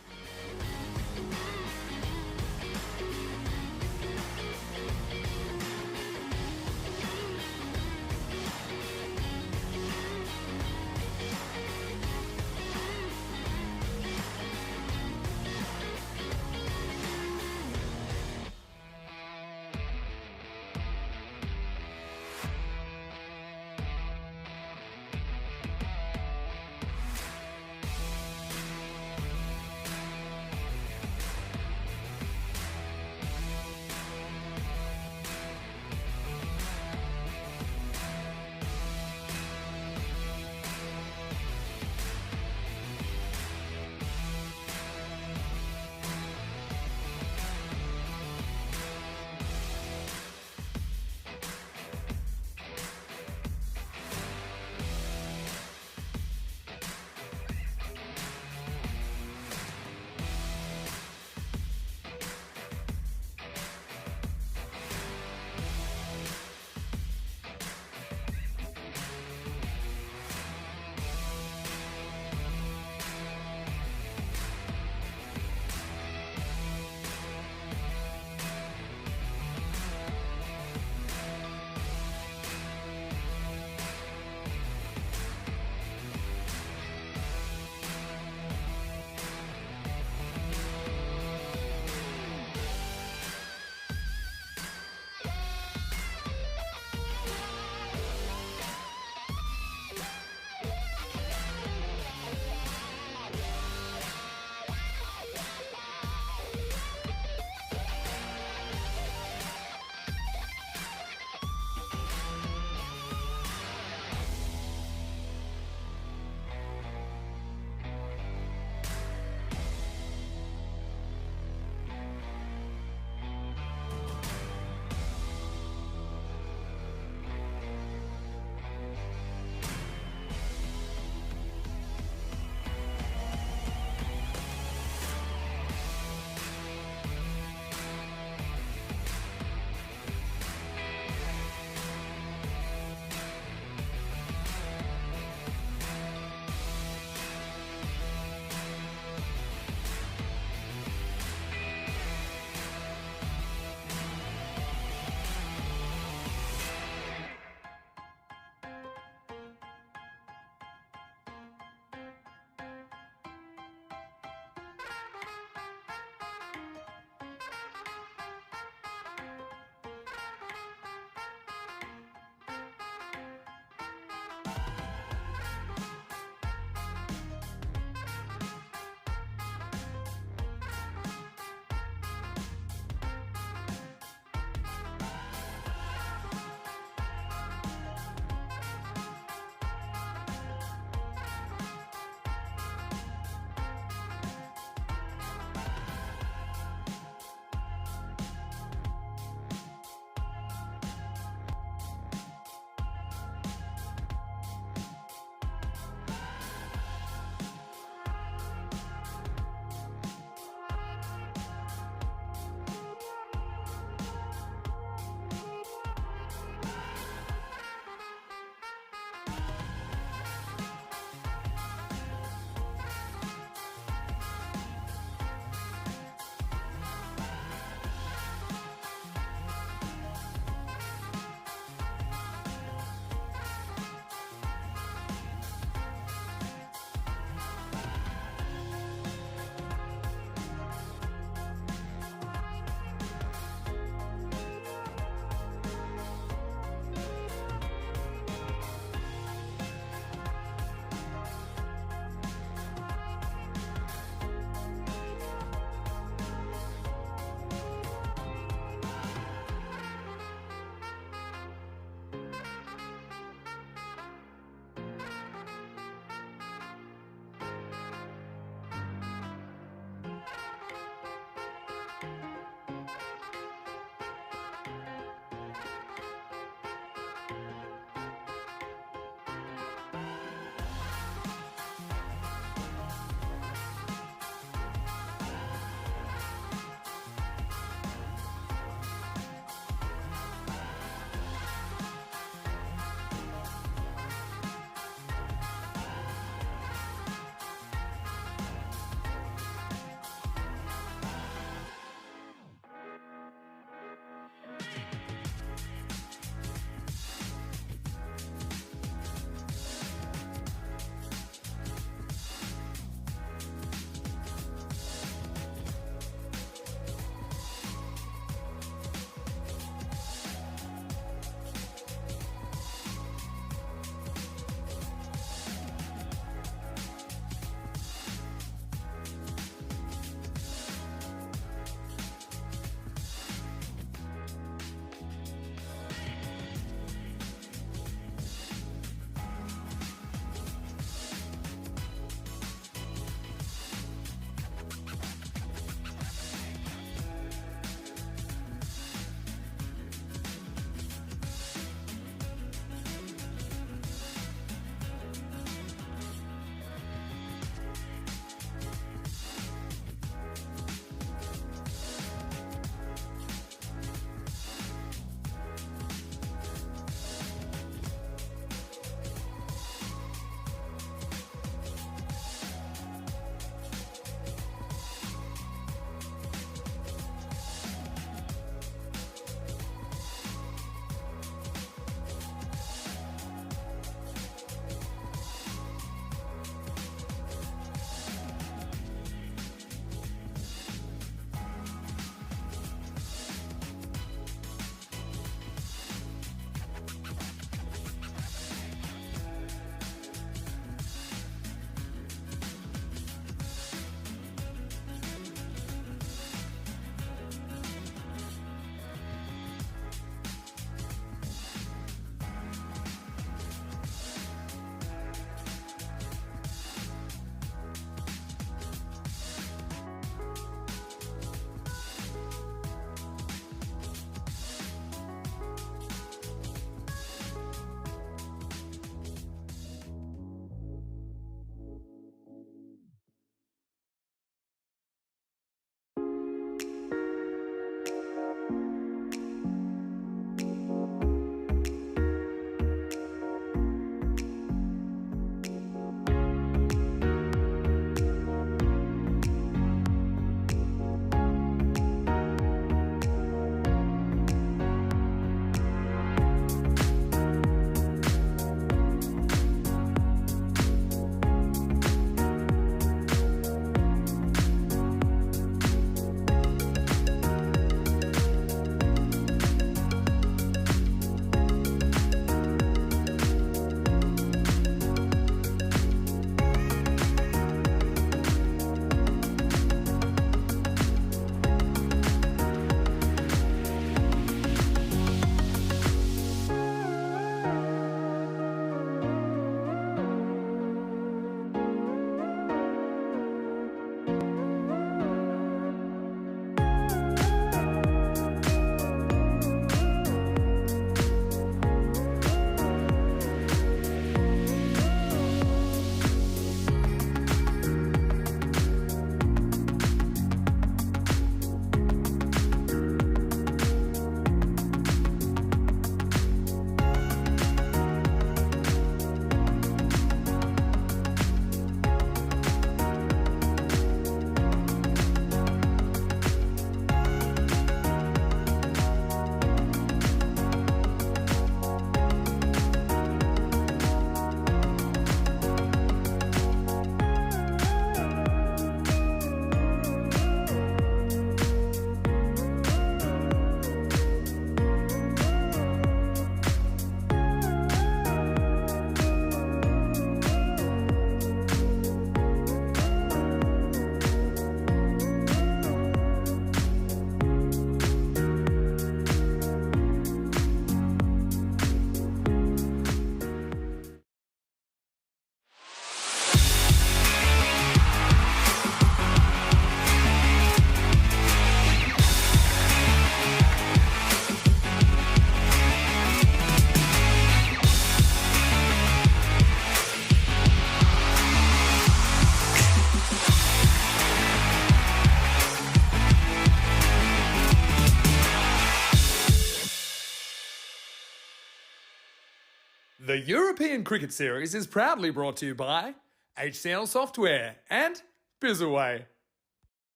The European Cricket Series is proudly brought to you by HCL Software and Bizzaway.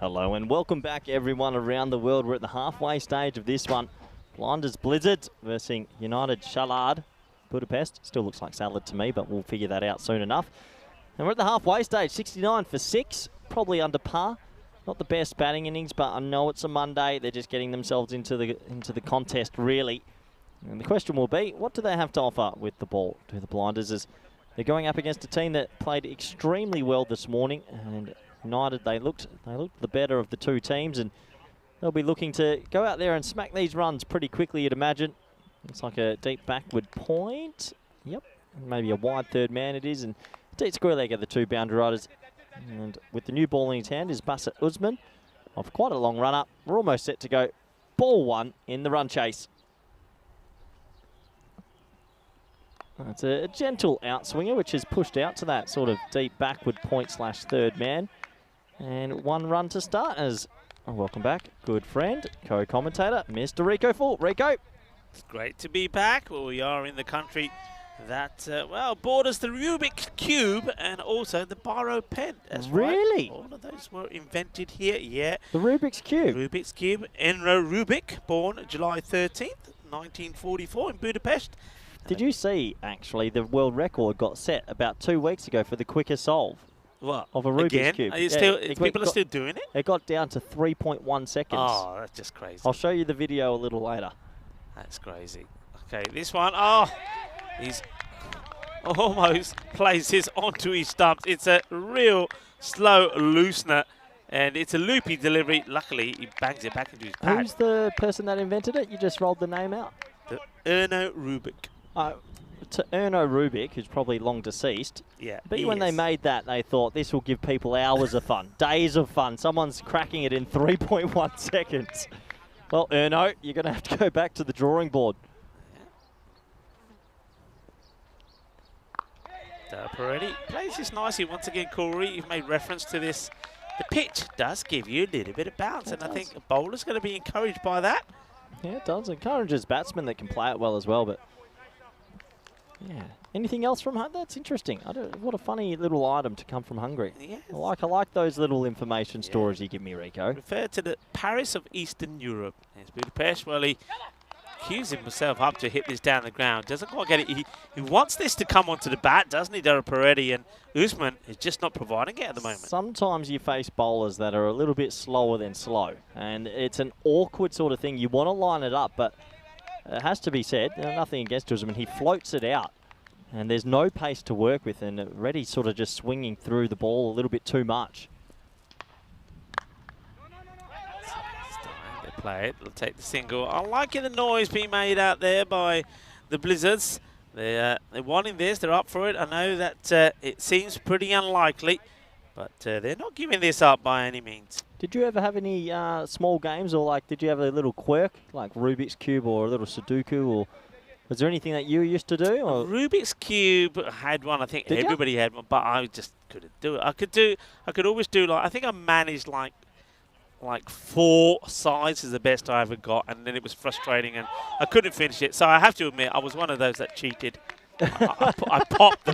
Hello and welcome back everyone around the world. We're at the halfway stage of this one. Blinders Blizzard versus United Chalard Budapest. Still looks like salad to me, but we'll figure that out soon enough. And we're at the halfway stage, 69 for 6, probably under par. Not the best batting innings, but I know it's a Monday. They're just getting themselves into the contest, really. And the question will be, what do they have to offer with the ball to the Blinders? As they're going up against a team that played extremely well this morning, and United, they looked the better of the two teams, and they'll be looking to go out there and smack these runs pretty quickly, you'd imagine. Looks like a deep backward point. Yep, maybe a wide third man it is, and deep square leg of the two boundary riders. And with the new ball in his hand is Basset Usman of quite a long run up. We're almost set to go. Ball one in the run chase. It's a gentle outswinger, which is pushed out to that sort of deep backward point slash third man. And one run to start as, welcome back, good friend, co-commentator, Mr. Rico Full. Rico. It's great to be back. Well, we are in the country that, well, borders the Rubik's Cube and also the Biro pen. That's really? Right. All of those were invented here, yeah. The Rubik's Cube? Rubik's Cube. Enro Rubik, born July 13th, 1944 in Budapest. Did you see, actually, the world record got set about 2 weeks ago for the quickest solve? What? Of a Rubik's Again? Cube. People are still doing it? It got down to 3.1 seconds. Oh, that's just crazy. I'll show you the video a little later. That's crazy. Okay, this one, oh, he's almost places onto his stumps. It's a real slow loosener, and it's a loopy delivery. Luckily, he bangs it back into his pad. Who's the person that invented it? You just rolled the name out. The Erno Rubik. To Erno Rubik, who's probably long deceased. Yeah. But when they made that, they thought this will give people hours of fun, days of fun. Someone's cracking it in 3.1 seconds. Well, Erno, you're going to have to go back to the drawing board. Peretti plays this nicely. Once again, Corey, you've made reference to this. The pitch does give you a little bit of bounce, and I think a bowler's going to be encouraged by that. Yeah, it does. Encourages batsmen that can play it well as well, but yeah. Anything else from Hungary? That's interesting. What a funny little item to come from Hungary. Yes. I like those little information stories you give me, Rico. Referred to the Paris of Eastern Europe. There's Budapest. Well, he cues himself up to hit this down the ground. Doesn't quite get it. He wants this to come onto the bat, doesn't he, Dara Peretti? And Usman is just not providing it at the moment. Sometimes you face bowlers that are a little bit slower than slow, and it's an awkward sort of thing. You want to line it up, but it has to be said, nothing against Usman, he floats it out, and there's no pace to work with, and Reddy's sort of just swinging through the ball a little bit too much. They play it, they'll take the single. I like the noise being made out there by the Blizzards. They're wanting this, they're up for it. I know that it seems pretty unlikely, but they're not giving this up by any means. Did you ever have any small games, or did you have a little quirk, like Rubik's Cube or a little Sudoku, or was there anything that you used to do? Or? Rubik's Cube had one. I think Did everybody had one, but I just couldn't do it. I could always do I think I managed like 4 sides is the best I ever got, and then it was frustrating, and I couldn't finish it. So I have to admit, I was one of those that cheated. I popped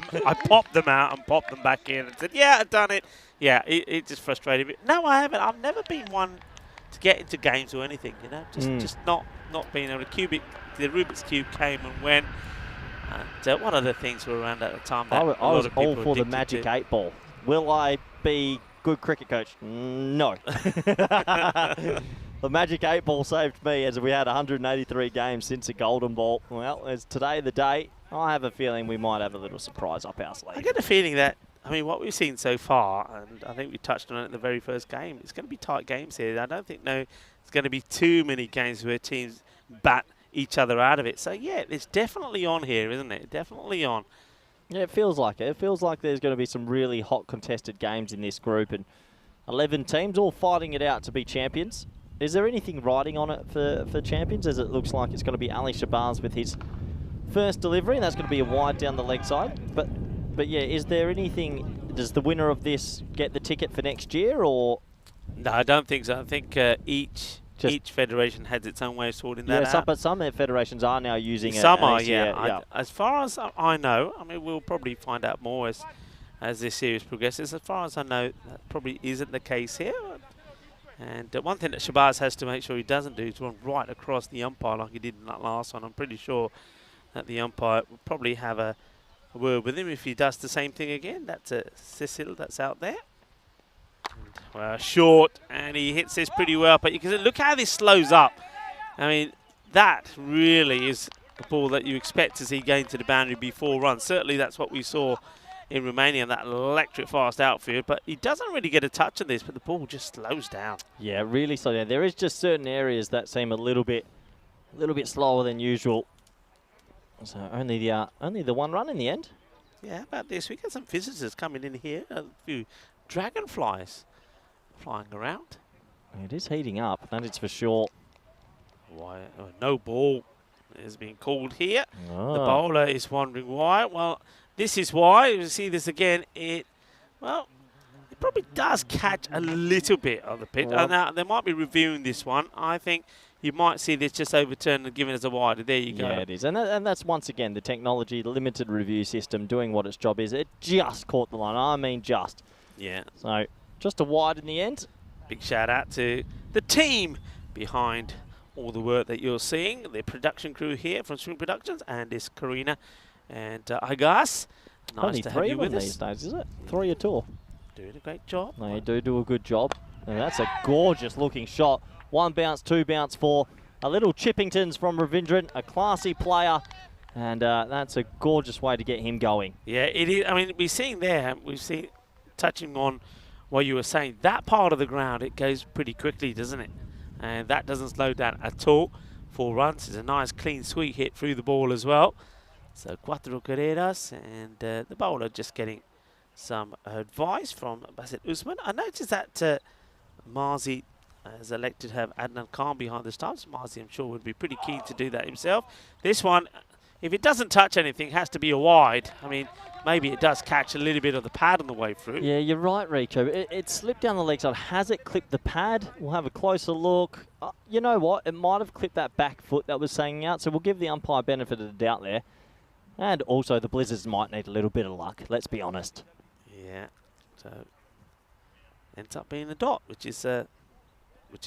them out and popped them back in and said, yeah, I've done it. Yeah, it just frustrated me. No, I haven't. I've never been one to get into games or anything, you know. Just not being able to cube it. The Rubik's Cube came and went. And what other things were around at the time that I was all for the Magic 8 Ball. Will I be good cricket coach? No. The Magic 8 Ball saved me, as we had 183 games since a Golden Ball. Well, as today the day, I have a feeling we might have a little surprise up our sleeve. I get a feeling that, I mean, what we've seen so far, and I think we touched on it in the very first game, it's going to be tight games here. I don't think it's going to be too many games where teams bat each other out of it. So, yeah, it's definitely on here, isn't it? Definitely on. Yeah, it feels like it. It feels like there's going to be some really hot contested games in this group, and 11 teams all fighting it out to be champions. Is there anything riding on it for champions, as it looks like it's going to be Ali Shabazz with his first delivery, and that's going to be a wide down the leg side. But yeah, is there anything, does the winner of this get the ticket for next year, or? No, I don't think so. I think each each federation has its own way of sorting that Yeah, out. but some federations are now using it. Some are, yeah. As far as I know, I mean, we'll probably find out more as this series progresses. As far as I know, that probably isn't the case here. And one thing that Shabazz has to make sure he doesn't do is run right across the umpire like he did in that last one. I'm pretty sure that the umpire will probably have a word with him if he does the same thing again. That's a Cecil that's out there. Well, short, and he hits this pretty well. But you can look how this slows up. I mean, that really is the ball that you expect to see going to the boundary before runs. Certainly that's what we saw in Romania, that electric fast outfield. But he doesn't really get a touch on this, but the ball just slows down. Yeah, really slow down. There is just certain areas that seem a little bit slower than usual. So only the one run in the end. Yeah, how about this? We got some visitors coming in here. A few dragonflies flying around. It is heating up, that is for sure. Why? No ball is being called here. Oh. The bowler is wondering why. Well, this is why. You see this again. It probably does catch a little bit of the pitch. Well, now, they might be reviewing this one. I think you might see this just overturned and given as a wide. There you go. Yeah, it is. And that's, once again, the technology, the limited review system doing what its job is. It just caught the line. I mean, just. Yeah. So, just a wide in the end. Big shout out to the team behind all the work that you're seeing. The production crew here from Swing Productions, and this Karina and Agas. Nice Only to have three you of with them us. these days, is it? 3 at all. Doing a great job. They do a good job. And that's a gorgeous looking shot. 1 bounce, 2 bounce, 4. A little Chippingtons from Ravindran, a classy player. And that's a gorgeous way to get him going. Yeah, it is. I mean, we've seen, touching on what you were saying, that part of the ground, it goes pretty quickly, doesn't it? And that doesn't slow down at all. 4 runs is a nice, clean, sweet hit through the ball as well. So, 4 carreras, and the bowler just getting some advice from Basit Usman. I noticed that Marzi has elected to have Adnan Khan behind the stumps. Marzi, I'm sure, would be pretty keen to do that himself. This one, if it doesn't touch anything, has to be a wide. I mean, maybe it does catch a little bit of the pad on the way through. Yeah, you're right, Rico. It slipped down the leg side. Has it clipped the pad? We'll have a closer look. You know what? It might have clipped that back foot that was hanging out, so we'll give the umpire benefit of the doubt there. And also, the Blizzards might need a little bit of luck, let's be honest. Yeah, so ends up being a dot, which is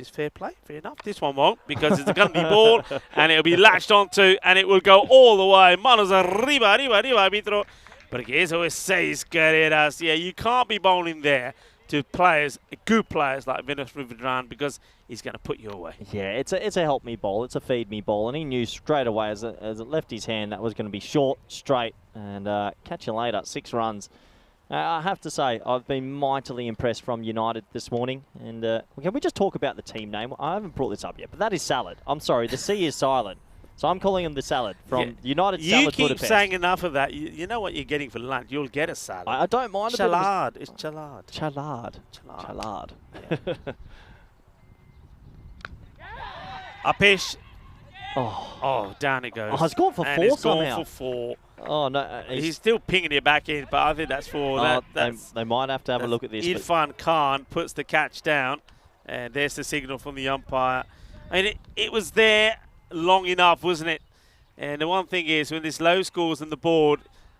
fair play, fair enough. This one won't, because it's a gunny ball, and it'll be latched onto, and it will go all the way. Manos arriba, arriba, arriba, arbitro. Porque eso es 6 carreras. Yeah, you can't be bowling there to players, good players like Venus Rivadran, because he's going to put you away. Yeah, it's a help me ball, it's a feed me ball, and he knew straight away as it left his hand that was going to be short, straight, and catch you later. 6 runs. I have to say, I've been mightily impressed from United this morning. And can we just talk about the team name? I haven't brought this up yet, but that is Salad. I'm sorry, the C is silent. So I'm calling him the Salad from United Salad Budapest. You keep saying enough of that. You know what you're getting for lunch. You'll get a salad. I don't mind. Chalad. It's chalad. Chalad. Chalad. Yeah. Upish. Oh, down it goes. Oh, it's gone for and 4 it's somehow. Gone for 4. Oh, no. He's still pinging it back in, but I think that's 4. They might have to have a look at this. Irfan Khan puts the catch down, and there's the signal from the umpire. I mean, it was there long enough, wasn't it? And the one thing is, when there's low scores on the board,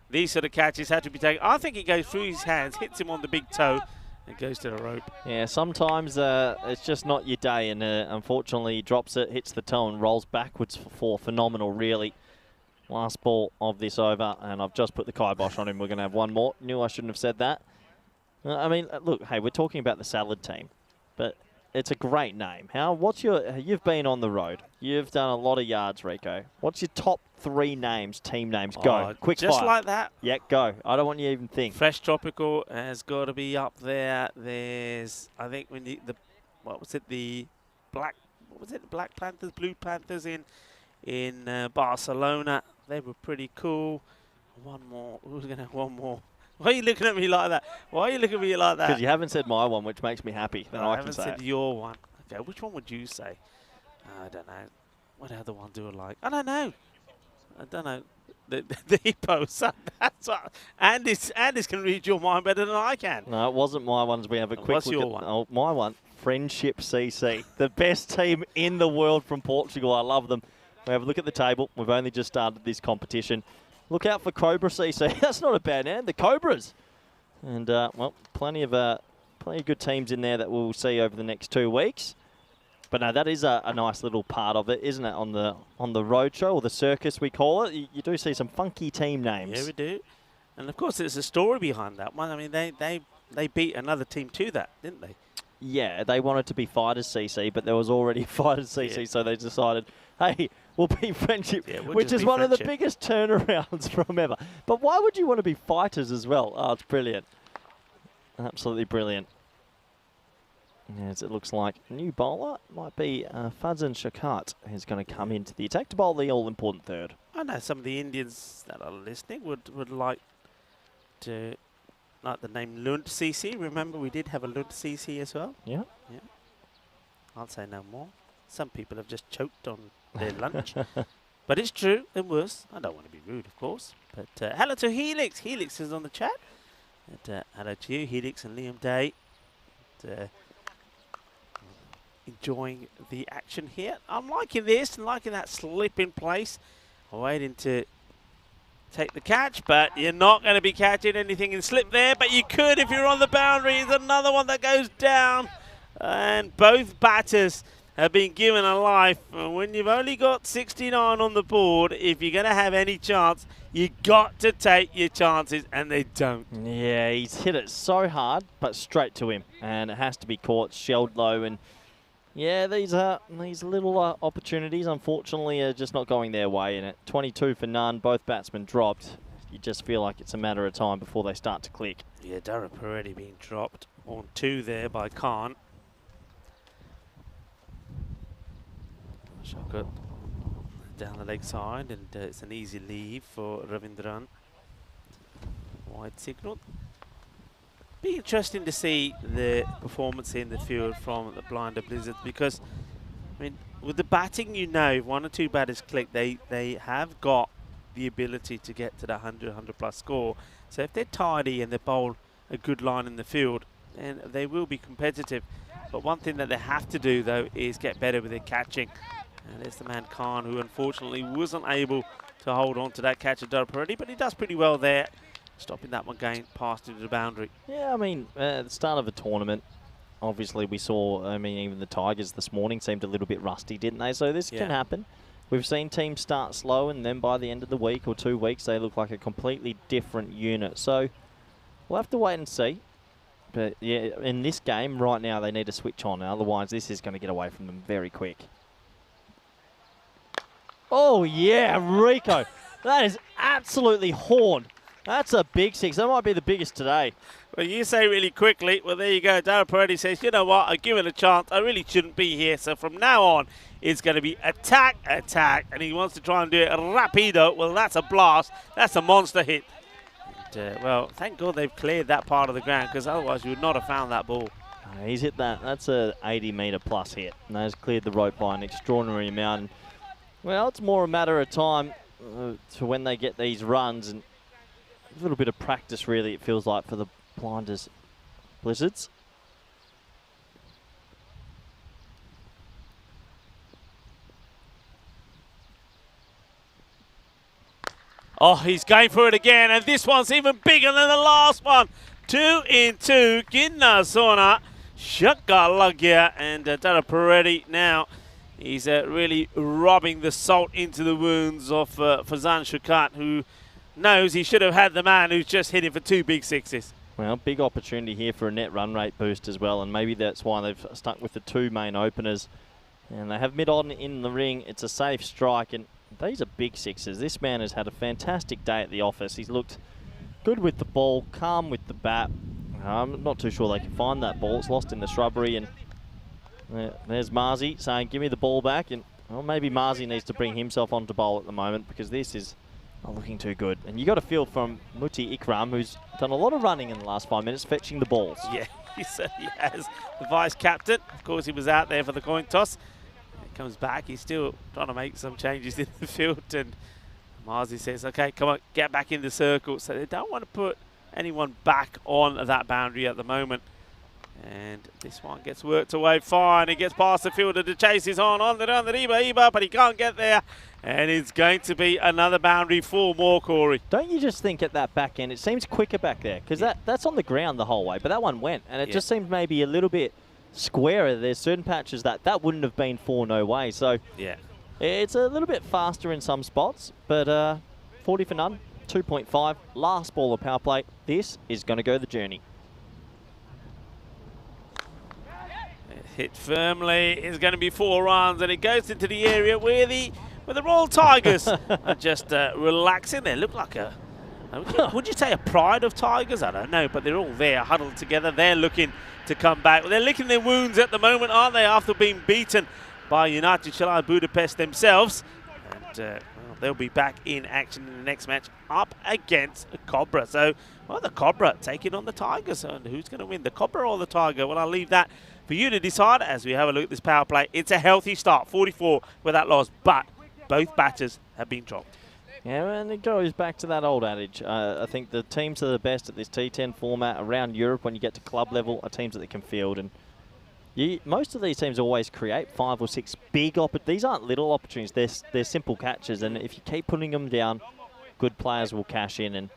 these sort of catches have to be taken. I think it goes through his hands, hits him on the big toe, and goes to the rope. Yeah, sometimes it's just not your day, and unfortunately he drops it, hits the toe, and rolls backwards for 4. Phenomenal, really. Last ball of this over, and I've just put the kibosh on him. We're going to have one more. Knew I shouldn't have said that. I mean, look, hey, we're talking about the Salad team, but it's a great name. You've been on the road. You've done a lot of yards, Rico. What's your top 3 names, team names? Go. Quick fire. Just like that? Yeah, go. I don't want you to even think. Fresh Tropical has got to be up there. There's, I think, when the Black Panthers, Blue Panthers in Barcelona. They were pretty cool. One more. Who's going to have one more? Why are you looking at me like that? Why are you looking at me like that? Because you haven't said my one, which makes me happy. Then I can say haven't said your one. Okay, which one would you say? I don't know. What other one do I like? I don't know. The hippos. That's what. Andy's can read your mind better than I can. No, it wasn't my ones. We have a quick What's look your at one? Oh, my one. Friendship CC, the best team in the world from Portugal. I love them. We have a look at the table. We've only just started this competition. Look out for Cobra CC. That's not a bad name. The Cobras. And, well, plenty of good teams in there that we'll see over the next 2 weeks. But no, that is a nice little part of it, isn't it? On the roadshow, or the circus we call it. You do see some funky team names. Yeah, we do. And of course, there's a story behind that one. I mean, they beat another team to that, didn't they? Yeah, they wanted to be Fighters CC, but there was already Fighters CC, so they decided, hey, we'll be Friendship, which is one of the biggest turnarounds from ever. But why would you want to be Fighters as well? Oh, it's brilliant. Absolutely brilliant. As it looks like a new bowler might be Fazan Shakat, who's going to come into the attack to bowl the all-important third. I know some of the Indians that are listening would like to, like the name Lund CC. Remember, we did have a Lund CC as well. Yeah. Yeah. I'll say no more. Some people have just choked on their lunch. But it's true, it was. I don't want to be rude, of course. But hello to Helix. Helix is on the chat. And, hello to you, Helix and Liam Day. And, enjoying the action here. I'm liking this and liking that slip in place. I'm waiting to take the catch, but you're not going to be catching anything in slip there, but you could if you're on the boundary. It's another one that goes down, and both batters have been given a life. And when you've only got 69 on the board, if you're going to have any chance, you got to take your chances, and they don't. Yeah, he's hit it so hard, but straight to him, and it has to be caught, shelled low, and yeah, these little opportunities, unfortunately, are just not going their way. And at 22 for none, both batsmen dropped. You just feel like it's a matter of time before they start to click. Yeah, Durrap already being dropped on 2 there by Khan. Shot down the leg side, and it's an easy leave for Ravindran. Wide signal. Be interesting to see the performance in the field from the Blinder Blizzards, because I mean, with the batting, you know, if 1 or 2 batters click, they have got the ability to get to the 100 plus score. So if they're tidy and they bowl a good line in the field, then they will be competitive. But one thing that they have to do though is get better with their catching. And there's the man Khan, who unfortunately wasn't able to hold on to that catch at Durrapuredi, but he does pretty well there, stopping that one going past into the boundary. Yeah, I mean, at the start of a tournament, obviously we saw, I mean, even the Tigers this morning seemed a little bit rusty, didn't they? So this can happen. We've seen teams start slow, and then by the end of the week or 2 weeks, they look like a completely different unit. So we'll have to wait and see. But yeah, in this game right now, they need to switch on. Otherwise, this is going to get away from them very quick. Oh, yeah, Rico. That is absolutely horned. That's a big 6. That might be the biggest today. Well, you say really quickly. Well, there you go. Durrapuredi says, you know what? I give it a chance. I really shouldn't be here. So from now on, it's going to be attack, attack. And he wants to try and do it rapido. Well, that's a blast. That's a monster hit. And, well, thank God they've cleared that part of the ground, because otherwise you would not have found that ball. He's hit that. That's a 80-metre plus hit. And that's cleared the rope by an extraordinary amount. And, well, it's more a matter of time to when they get these runs, and a little bit of practice, really, it feels like, for the Blinders Blizzards. Oh, he's going for it again, and this one's even bigger than the last one. 2 in 2, Ginna Sona, Shakalagya, and Durrapuredi now. He's really rubbing the salt into the wounds of Fazan Shakat, who knows he should have had the man who's just hit him for 2 big 6s. Well, big opportunity here for a net run rate boost as well, and maybe that's why they've stuck with the 2 main openers. And they have mid-on in the ring. It's a safe strike, and these are big 6s. This man has had a fantastic day at the office. He's looked good with the ball, calm with the bat. I'm not too sure they can find that ball. It's lost in the shrubbery, and there's Marzi saying, give me the ball back. And well, maybe Marzi needs to bring himself onto bowl at the moment, because this is not looking too good. And you got to feel from Muti Ikram, who's done a lot of running in the last 5 minutes, fetching the balls. Yeah, he certainly has. The vice-captain, of course, he was out there for the coin toss. He comes back, he's still trying to make some changes in the field, and Marzi says, okay, come on, get back in the circle. So they don't want to put anyone back on that boundary at the moment. And this one gets worked away fine. It gets past the fielder. The chase is on the Iba, but he can't get there. And it's going to be another boundary for more, Corey. Don't you just think at that back end, it seems quicker back there? Because that's on the ground the whole way, but that one went. And it just seemed maybe a little bit squarer. There's certain patches that wouldn't have been 4 no way. So yeah, it's a little bit faster in some spots, but 40 for none, 2.5. Last ball of power play. This is going to go the journey. Hit firmly. It's going to be 4 runs, and it goes into the area where the Royal Tigers are just relaxing. They look like a, would you say a pride of Tigers? I don't know, but they're all there huddled together. They're looking to come back. They're licking their wounds at the moment, aren't they, after being beaten by United Chelai Budapest themselves. And well, they'll be back in action in the next match up against Cobra. So, well, the Cobra taking on the Tigers. And who's going to win, the Cobra or the Tiger? Well, I'll leave that for you to decide as we have a look at this power play. It's a healthy start, 44 with that loss, but both batters have been dropped. Yeah, and it goes back to that old adage. I think the teams that are the best at this T10 format around Europe when you get to club level are teams that can field. And most of these teams always create 5 or 6 big opportunities. These aren't little opportunities. They're simple catches. And if you keep putting them down, good players will cash in. And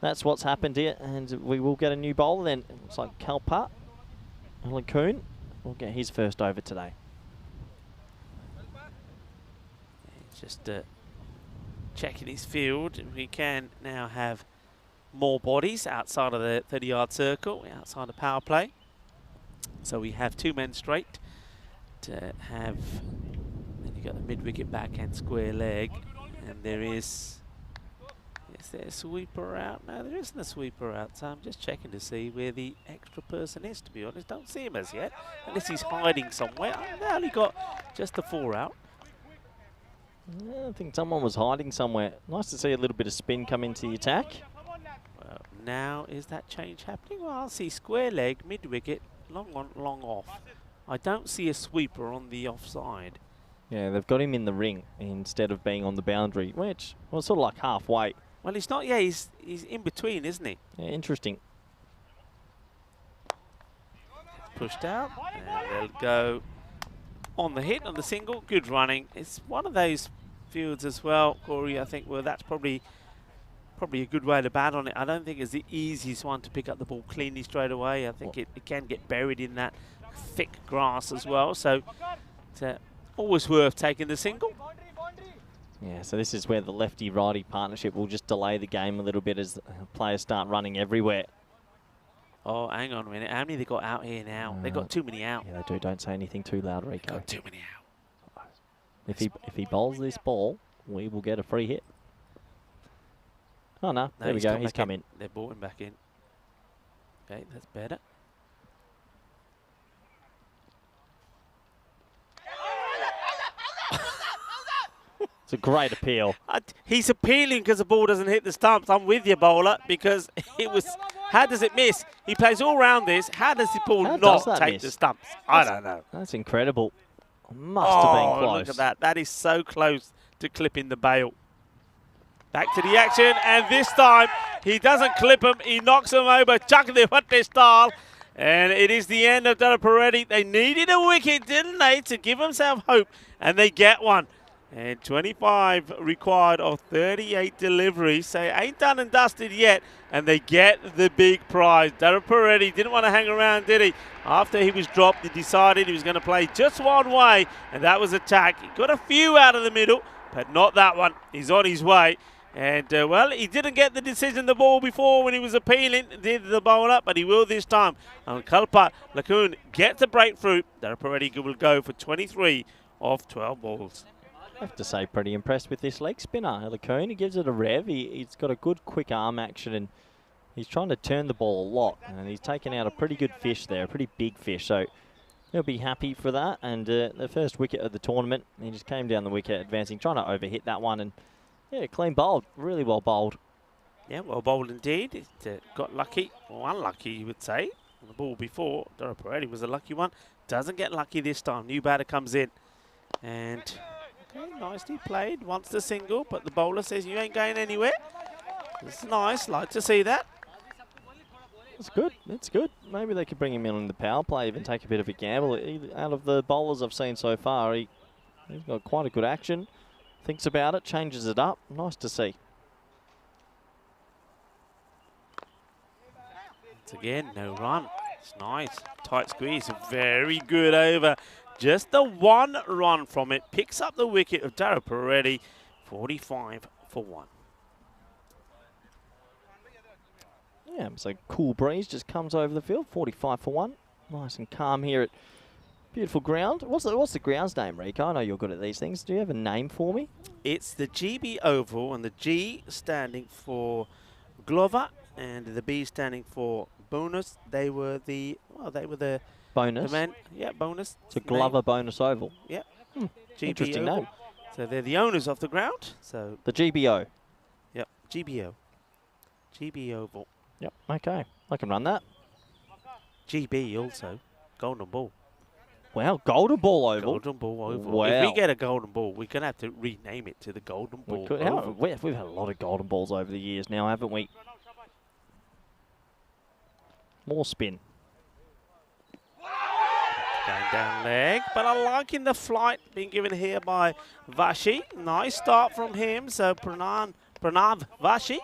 that's what's happened here. And we will get a new bowler then. It's like Kalpat. Lacoon will get his first over today. Just checking his field. We can now have more bodies outside of the 30-yard circle, outside the power play. So we have 2 men straight to have. Then you got the mid-wicket backhand square leg, and there is there a sweeper out? No, there isn't a sweeper out. So I'm just checking to see where the extra person is. To be honest, don't see him as yet, unless he's hiding somewhere. They only got just the 4 out. Yeah, I think someone was hiding somewhere. Nice to see a little bit of spin come into the attack. Well, now is that change happening? Well, I'll see square leg, mid-wicket, long on, long off. I don't see a sweeper on the offside. Yeah, they've got him in the ring instead of being on the boundary, which was sort of like halfway. Well, he's not, yeah, he's in between, isn't he? Yeah, interesting. Pushed out, and they'll go on the hit, on the single. Good running. It's one of those fields as well, Corey, I think, well, that's probably a good way to bat on it. I don't think it's the easiest one to pick up the ball cleanly straight away. I think it can get buried in that thick grass as well. So it's always worth taking the single. Yeah, so this is where the lefty-righty partnership will just delay the game a little bit as the players start running everywhere. Oh, hang on a minute. How many they got out here now? They got too many out. Yeah, they do. Don't say anything too loud, Rico. Got too many out. If he bowls this ball, we will get a free hit. Oh, no. There we go. He's come in. They brought him back in. Okay, that's better. It's a great appeal. He's appealing because the ball doesn't hit the stumps. I'm with you, bowler, because it was... How does it miss? He plays all around this. How does the ball not take the stumps? I don't know. That's incredible. Must have been close. Look at that. That is so close to clipping the bail. Back to the action, and this time he doesn't clip him. He knocks him over, chucking the Hutte style. And it is the end of Dalaparetti. They needed a wicket, didn't they, to give themselves hope, and they get one. And 25 required of 38 deliveries. So it ain't done and dusted yet. And they get the big prize. Dalaparetti didn't want to hang around, did he? After he was dropped, he decided he was going to play just one way. And that was attack. He got a few out of the middle, but not that one. He's on his way. And, well, he didn't get the decision the ball before when he was appealing, did the bowler, but he will this time. And Kalpat Lacoon gets a breakthrough. Dalaparetti will go for 23 of 12 balls. I have to say, pretty impressed with this leg spinner, Lacoon. He gives it a rev. He's got a good quick arm action, and he's trying to turn the ball a lot. And he's taken out a pretty good fish there, a pretty big fish. So he'll be happy for that. And the first wicket of the tournament, he just came down the wicket, advancing, trying to overhit that one. And yeah, clean bowled, really well bowled. Yeah, well bowled indeed. It got lucky, or unlucky, you would say. The ball before, Dalaparetti was a lucky one. Doesn't get lucky this time. New batter comes in. And... okay, nicely played. Wants the single, but the bowler says you ain't going anywhere. It's nice. Like to see that. That's good. That's good. Maybe they could bring him in on the power play, even take a bit of a gamble. Out of the bowlers I've seen so far, he's got quite a good action. Thinks about it, changes it up. Nice to see. Once again, no run. It's nice. Tight squeeze. Very good over. Just the 1 run from it. Picks up the wicket of Dara Peretti. 45 for 1. Yeah, so cool breeze just comes over the field. 45 for 1. Nice and calm here at beautiful ground. What's the ground's name, Rico? I know you're good at these things. Do you have a name for me? It's the GB Oval, and the G standing for Glover, and the B standing for bonus. They were the Bonus. the men. Yeah, bonus. It's a Glover bonus oval. Yeah. GB Interesting Oval. name. So they're the owners of the ground. So The GBO. yep, GBO. GB Oval. Yep. Okay. I can run that. GB also. Golden Ball. Wow, golden ball oval. Golden Ball Oval. Wow. If we get a golden ball, we're going to have to rename it to the Golden Ball Oval. We've had a lot of golden balls over the years now, haven't we? More spin. Going down leg, but I'm liking the flight being given here by Vashi. Nice start from him. So Pranav Vashi.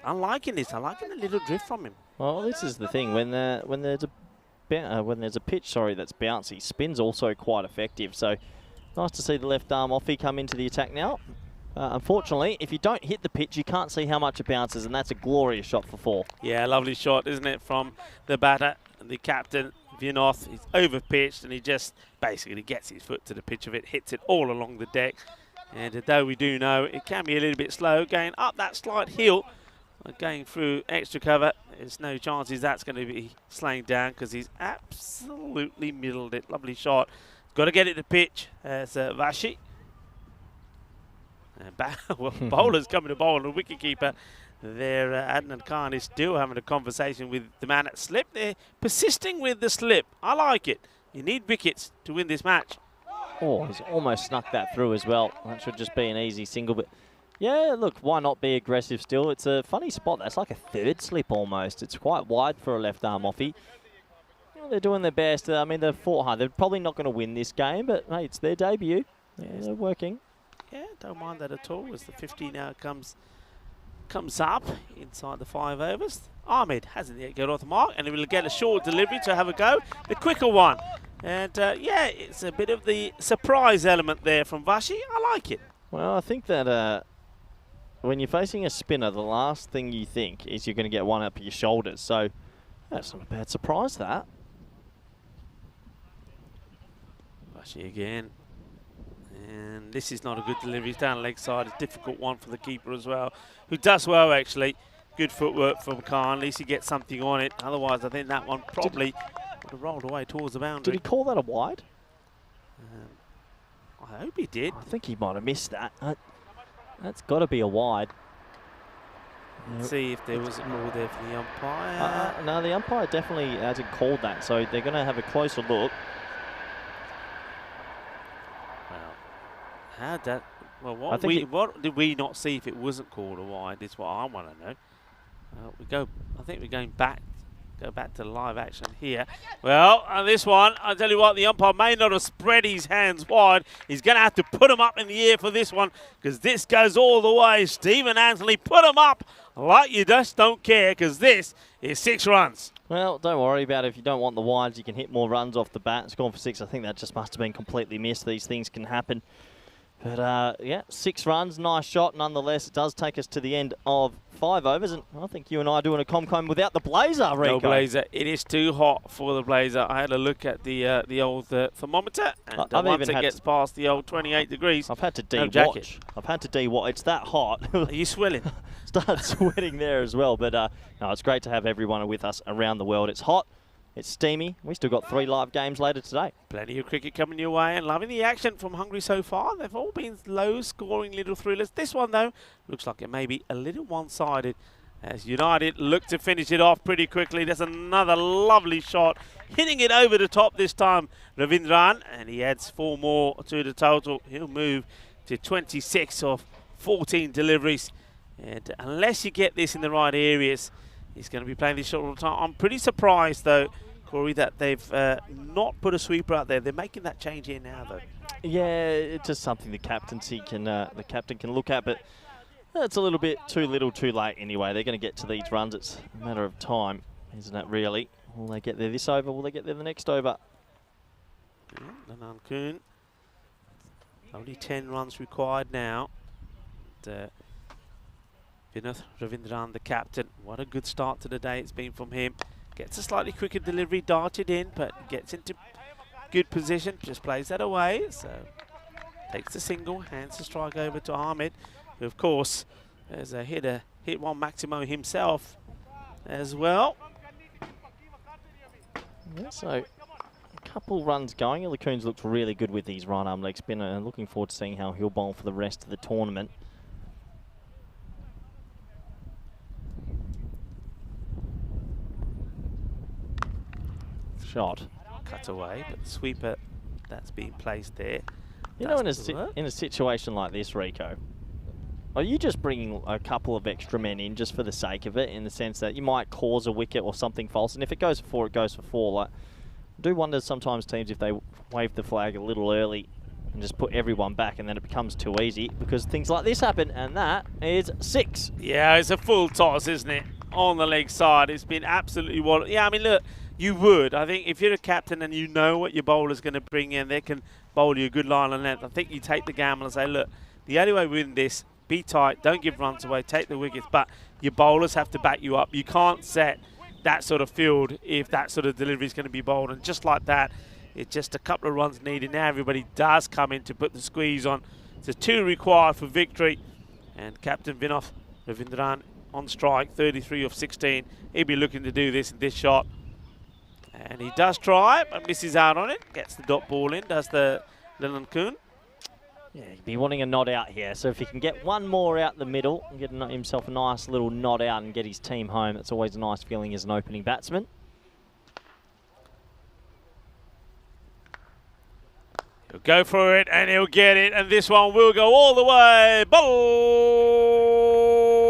I'm liking this. I'm liking the little drift from him. Well, this is the thing. When there's a pitch, that's bouncy, spin's also quite effective. So nice to see the left arm offie come into the attack now. Unfortunately, if you don't hit the pitch, you can't see how much it bounces, and that's a glorious shot for 4. Yeah, lovely shot, isn't it, from the batter, the captain, Vinoth. He's over-pitched, and he just basically gets his foot to the pitch of it, hits it all along the deck. And though we do know it can be a little bit slow, going up that slight hill, going through extra cover, there's no chances that's going to be slaying down because he's absolutely middled it. Lovely shot. Got to get it to pitch as Vashi. And bowler's coming to bowl, and the wicketkeeper there, Adnan Khan, is still having a conversation with the man at slip. They're persisting with the slip. I like it. You need wickets to win this match. Oh, he's almost snuck that through as well. That should just be an easy single, but yeah, look, why not be aggressive still? It's a funny spot. That's like a third slip almost. It's quite wide for a left arm offie. Well, they're doing their best. I mean, they've fought hard. They're probably not going to win this game, but hey, it's their debut. Yeah, they're working. Yeah, don't mind that at all as the 50 now comes up inside the 5 overs. Ahmed hasn't yet got off the mark, and he will get a short delivery to have a go. The quicker one. And yeah, it's a bit of the surprise element there from Vashi. I like it. Well, I think that when you're facing a spinner, the last thing you think is you're going to get one up your shoulders. So that's not a bad surprise, that. Vashi again. And this is not a good delivery. He's down leg side. A difficult one for the keeper as well, who does well, actually. Good footwork from Khan. At least he gets something on it. Otherwise, I think that one probably would have rolled away towards the boundary. Did he call that a wide? I hope he did. I think he might have missed that. That's got to be a wide. Let's see if there was a call there for the umpire. No, the umpire definitely hasn't called that, so they're going to have a closer look. How'd that? Well, what did we not see if it wasn't called a wide? Is what I want to know. I think we're going back. Go back to live action here. Well, this one, I tell you what, the umpire may not have spread his hands wide. He's going to have to put them up in the air for this one because this goes all the way. Stephen Anthony, put them up like you just don't care because this is 6 runs. Well, don't worry about it. If you don't want the wides, you can hit more runs off the bat. It's gone for 6. I think that just must have been completely missed. These things can happen. But, yeah, 6 runs, nice shot. Nonetheless, it does take us to the end of 5 overs. And I think you and I are doing a Comcomb without the blazer, Rico. No blazer. It is too hot for the blazer. I had a look at the old thermometer. And once it gets past the old 28 degrees, I've had to de-watch. I've had to de-watch. It's that hot. Are you swelling? Started sweating there as well. But, no, it's great to have everyone with us around the world. It's hot. It's steamy. We still got 3 live games later today. Plenty of cricket coming your way and loving the action from Hungary so far. They've all been low-scoring little thrillers. This one, though, looks like it may be a little one-sided as United look to finish it off pretty quickly. There's another lovely shot, hitting it over the top this time, Ravindran, and he adds 4 more to the total. He'll move to 26 of 14 deliveries. And unless you get this in the right areas, he's going to be playing this shot all the time. I'm pretty surprised, though, Corey, that they've not put a sweeper out there. They're making that change here now, though. Yeah, it's just something the captain can look at, but it's a little bit too little too late anyway. They're going to get to these runs. It's a matter of time, isn't it, really? Will they get there this over? Will they get there the next over? Nanan only 10 runs required now. Vinoth Ravindran, the captain. What a good start to the day it's been from him. Gets a slightly quicker delivery, darted in, but gets into good position. Just plays that away. So takes the single, hands the strike over to Ahmed, who of course has hit one Maximo himself as well. Yeah, so a couple runs going. Ilakoons looks really good with his right arm leg spinner, and looking forward to seeing how he'll bowl for the rest of the tournament. Shot. Cut away, but the sweeper that's being placed there. You know, in a situation like this, Rico, are you just bringing a couple of extra men in just for the sake of it, in the sense that you might cause a wicket or something false, and if it goes for 4, it goes for 4. Like, I do wonder sometimes teams if they wave the flag a little early and just put everyone back, and then it becomes too easy because things like this happen, and that is 6. Yeah, it's a full toss, isn't it? On the leg side, it's been absolutely wild. Yeah, I mean, look, you would. I think if you're a captain and you know what your bowler's going to bring in, they can bowl you a good line and length. I think you take the gamble and say, look, the only way we win this, be tight, don't give runs away, take the wickets, but your bowlers have to back you up. You can't set that sort of field if that sort of delivery is going to be bowled. And just like that, it's just a couple of runs needed. Now everybody does come in to put the squeeze on. So 2 required for victory. And Captain Vinoth Ravindran on strike, 33 of 16. He'll be looking to do this in this shot. And he does try, but misses out on it. Gets the dot ball in, does the Lillan-kun. Yeah, he'd be wanting a nod out here. So if he can get one more out the middle and get himself a nice little nod out and get his team home, that's always a nice feeling as an opening batsman. He'll go for it and he'll get it, and this one will go all the way.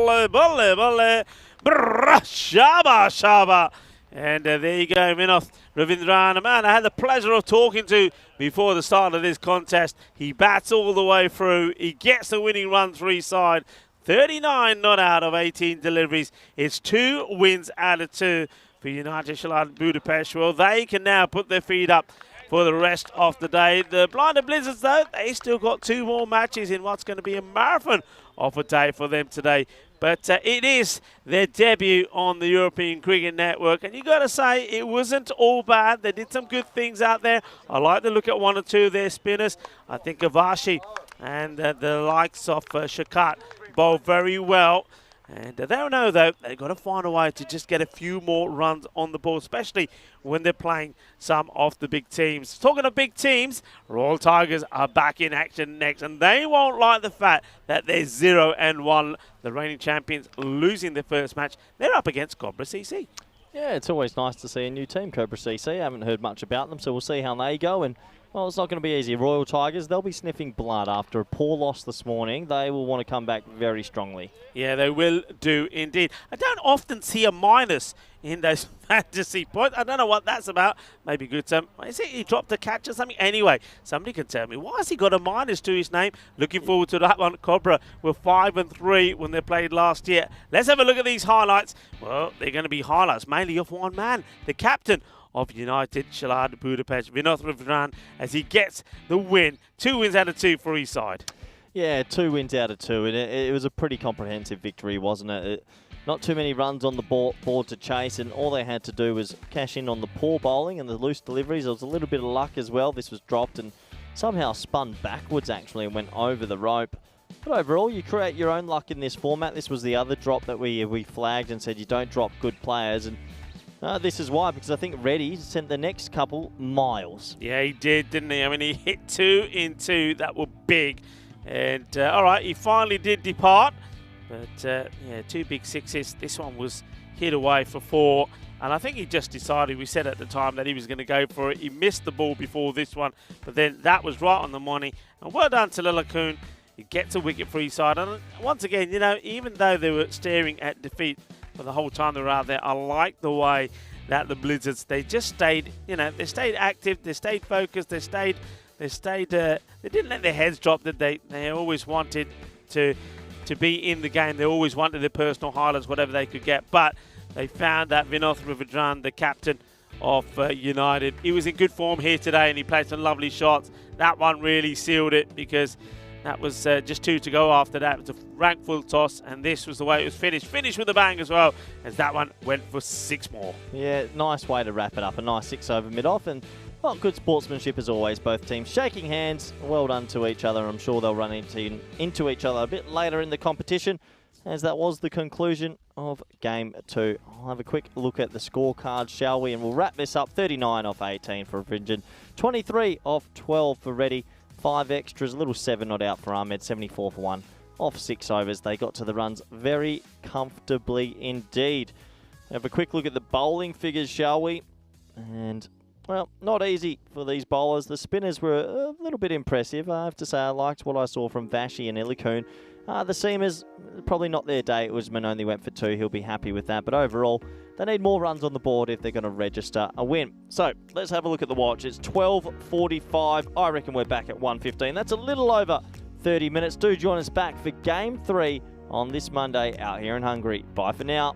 Balle, balle, balle, brrr, shaba, shaba. And there you go, Vinoth Ravindran, a man I had the pleasure of talking to before the start of this contest. He bats all the way through. He gets the winning run for his side. 39 not out of 18 deliveries. It's 2 wins out of 2 for United Shalad Budapest. Well, they can now put their feet up for the rest of the day. The Blinder Blizzards, though, they still got 2 more matches in what's going to be a marathon of a day for them today. But it is their debut on the European Cricket Network. And you got to say, it wasn't all bad. They did some good things out there. I like to look at 1 or 2 of their spinners. I think Avashi and the likes of Shakat bowl very well. And they don't know, though, they've got to find a way to just get a few more runs on the board, especially when they're playing some of the big teams. Talking of big teams, Royal Tigers are back in action next, and they won't like the fact that they're 0-1, the reigning champions losing their first match. They're up against Cobra CC. Yeah, it's always nice to see a new team, Cobra CC. I haven't heard much about them, so we'll see how they go. And well, it's not going to be easy. Royal Tigers, they'll be sniffing blood after a poor loss this morning. They will want to come back very strongly. Yeah, they will do indeed. I don't often see a minus in those fantasy points. I don't know what that's about. Maybe good. Is it he dropped a catch or something? Anyway, somebody can tell me. Why has he got a minus to his name? Looking forward to that one. Cobra were 5-3 when they played last year. Let's have a look at these highlights. Well, they're going to be highlights mainly of one man, the captain of United Shalad Budapest, Vinoth Ravindran, as he gets the win. 2 wins out of 2 for his side. Yeah, 2 wins out of 2, and it was a pretty comprehensive victory, wasn't it? Not too many runs on the board to chase, and all they had to do was cash in on the poor bowling and the loose deliveries. There was a little bit of luck as well. This was dropped and somehow spun backwards, actually, and went over the rope. But overall, you create your own luck in this format. This was the other drop that we flagged and said you don't drop good players, and this is why, because I think Reddy sent the next couple miles. Yeah, he did, didn't he? I mean, he hit 2 in 2 that were big. And, all right, he finally did depart. But, yeah, 2 big sixes. This one was hit away for 4. And I think he just decided, we said at the time, that he was going to go for it. He missed the ball before this one. But then that was right on the money. And well done to Lillan-kun. He gets a wicket for his side. And once again, you know, even though they were staring at defeat, for the whole time they were out there. I like the way that the Blizzards, they just stayed, they stayed active, they stayed focused, they didn't let their heads drop. That they always wanted to be in the game. They always wanted their personal highlights, whatever they could get. But they found that Vinod Rivadran, the captain of United, he was in good form here today, and he played some lovely shots. That one really sealed it, because that was just 2 to go after that. It was a rank full toss, and this was the way it was finished. Finished with a bang as well, as that one went for 6 more. Yeah, nice way to wrap it up. A nice 6 over mid-off, and well, good sportsmanship as always. Both teams shaking hands. Well done to each other. I'm sure they'll run into each other a bit later in the competition, as that was the conclusion of Game 2. I'll have a quick look at the scorecard, shall we? And we'll wrap this up. 39 off 18 for Vrinjan, 23 off 12 for Reddy, 5 extras, a little 7 not out for Ahmed, 74 for 1 off 6 overs. They got to the runs very comfortably indeed. Have a quick look at the bowling figures, shall we? And well, not easy for these bowlers. The spinners were a little bit impressive. I have to say I liked what I saw from Vashi and Ilikoon. The seamers, probably not their day. Usman only went for 2. He'll be happy with that. But overall, they need more runs on the board if they're going to register a win. So let's have a look at the watch. It's 12:45. I reckon we're back at 1:15. That's a little over 30 minutes. Do join us back for Game 3 on this Monday out here in Hungary. Bye for now.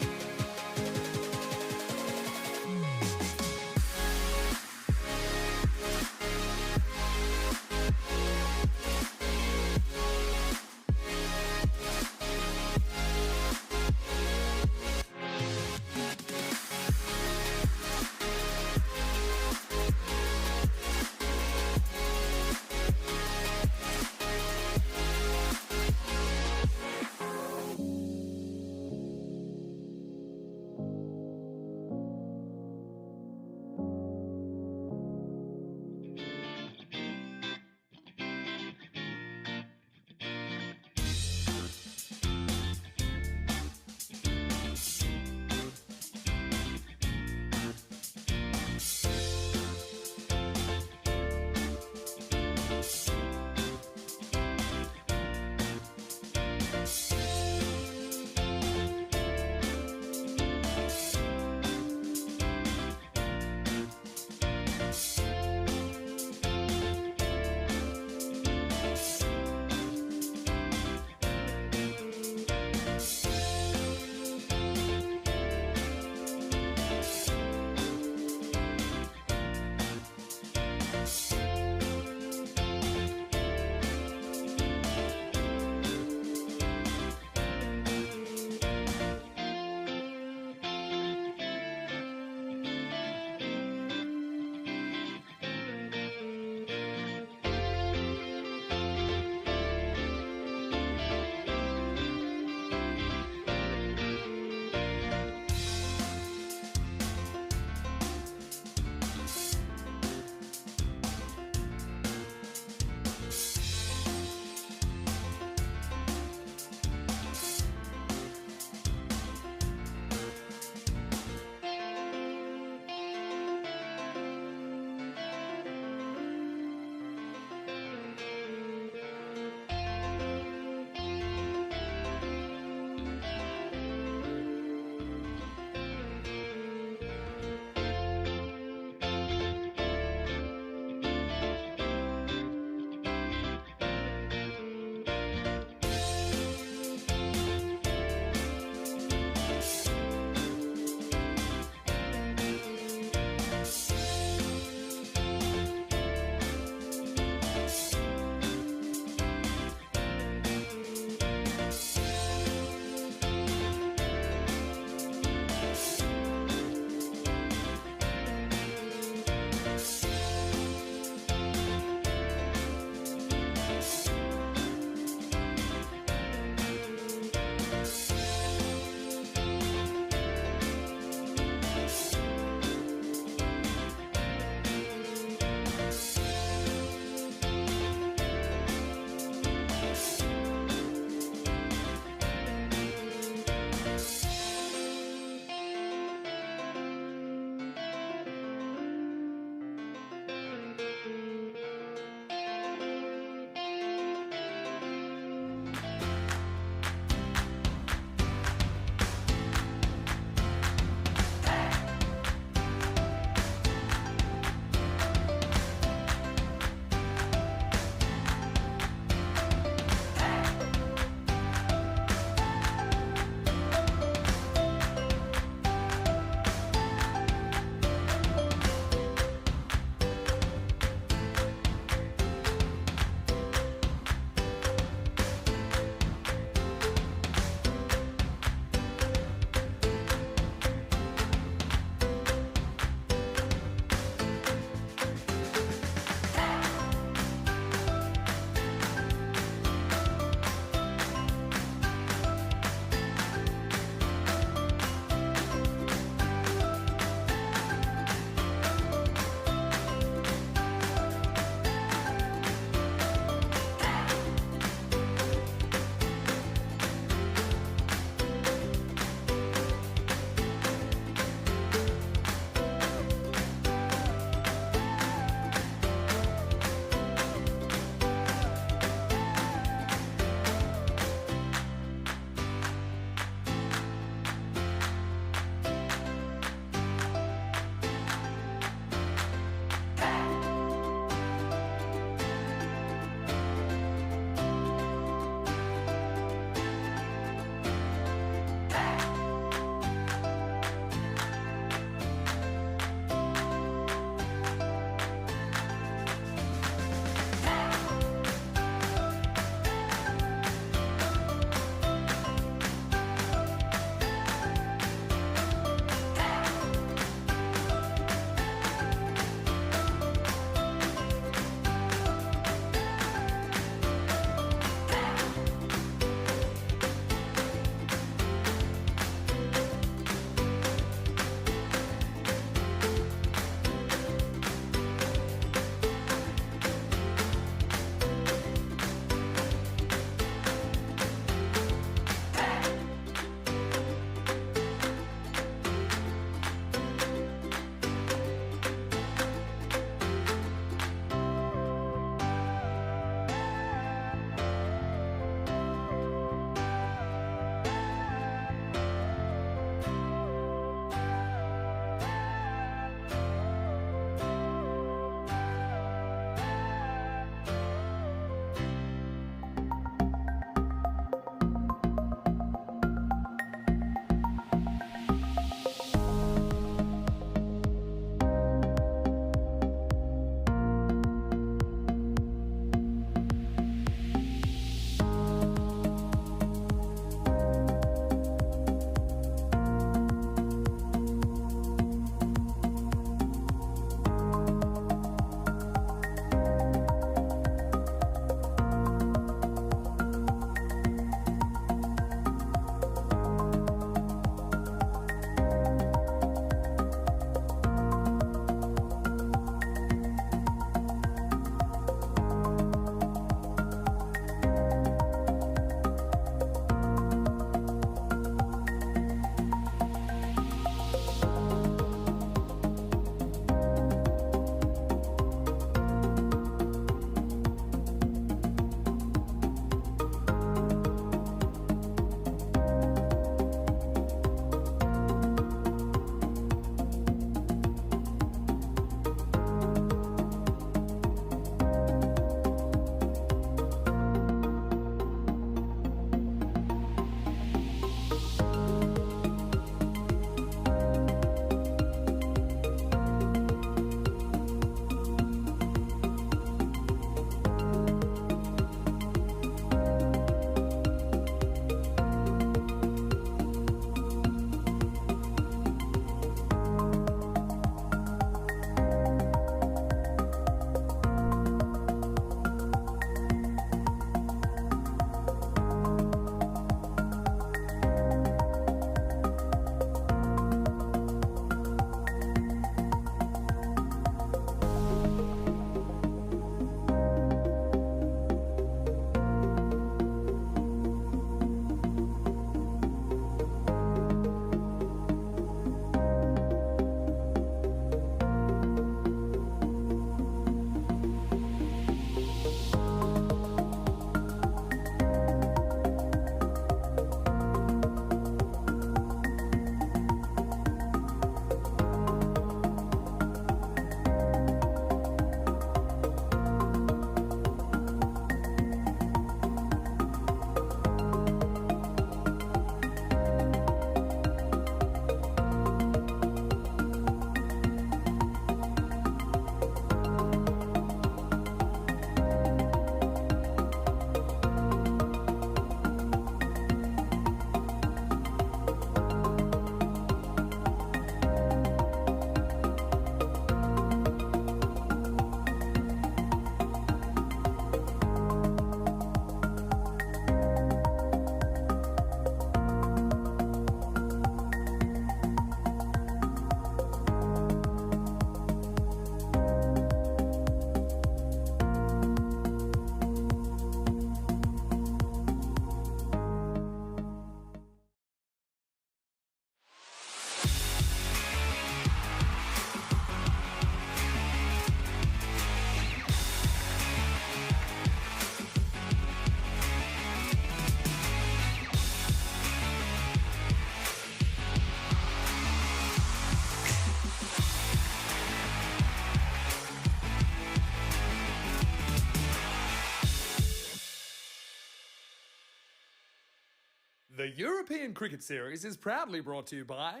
The European Cricket Series is proudly brought to you by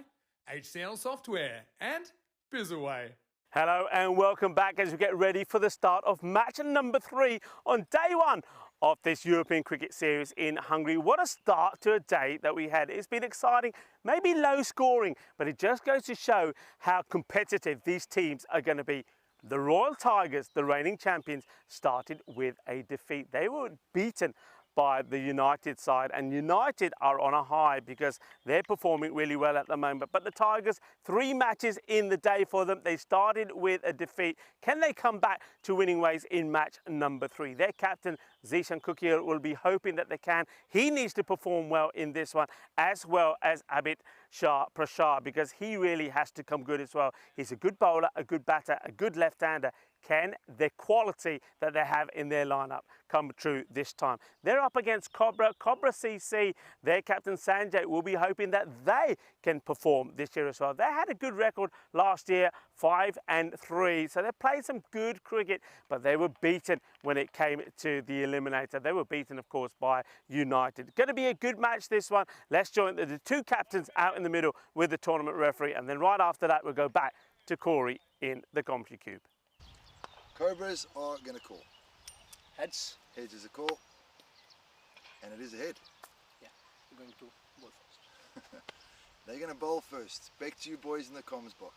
HCL Software and Bizzaway. Hello and welcome back as we get ready for the start of match number 3 on day 1 of this European Cricket Series in Hungary. What a start to a day that we had. It's been exciting, maybe low scoring, but it just goes to show how competitive these teams are going to be. The Royal Tigers, the reigning champions, started with a defeat. They were beaten by the United side, and United are on a high because they're performing really well at the moment. But the Tigers, 3 matches in the day for them. They started with a defeat. Can they come back to winning ways in match number 3? Their captain, Zishan Kukir, will be hoping that they can. He needs to perform well in this one, as well as Abid Shah Prashad, because he really has to come good as well. He's a good bowler, a good batter, a good left-hander. Can the quality that they have in their lineup come true this time? They're up against Cobra CC. Their captain Sanjay will be hoping that they can perform this year as well. They had a good record last year, 5-3. So they played some good cricket, but they were beaten when it came to the eliminator. They were beaten, of course, by United. Going to be a good match, this one. Let's join the 2 captains out in the middle with the tournament referee, and then right after that, we'll go back to Corey in the commentary cube. Cobras are going to call. Heads. Heads is a call. And it is a head. Yeah, we're going to bowl first. They're going to bowl first. Back to you boys in the comms box.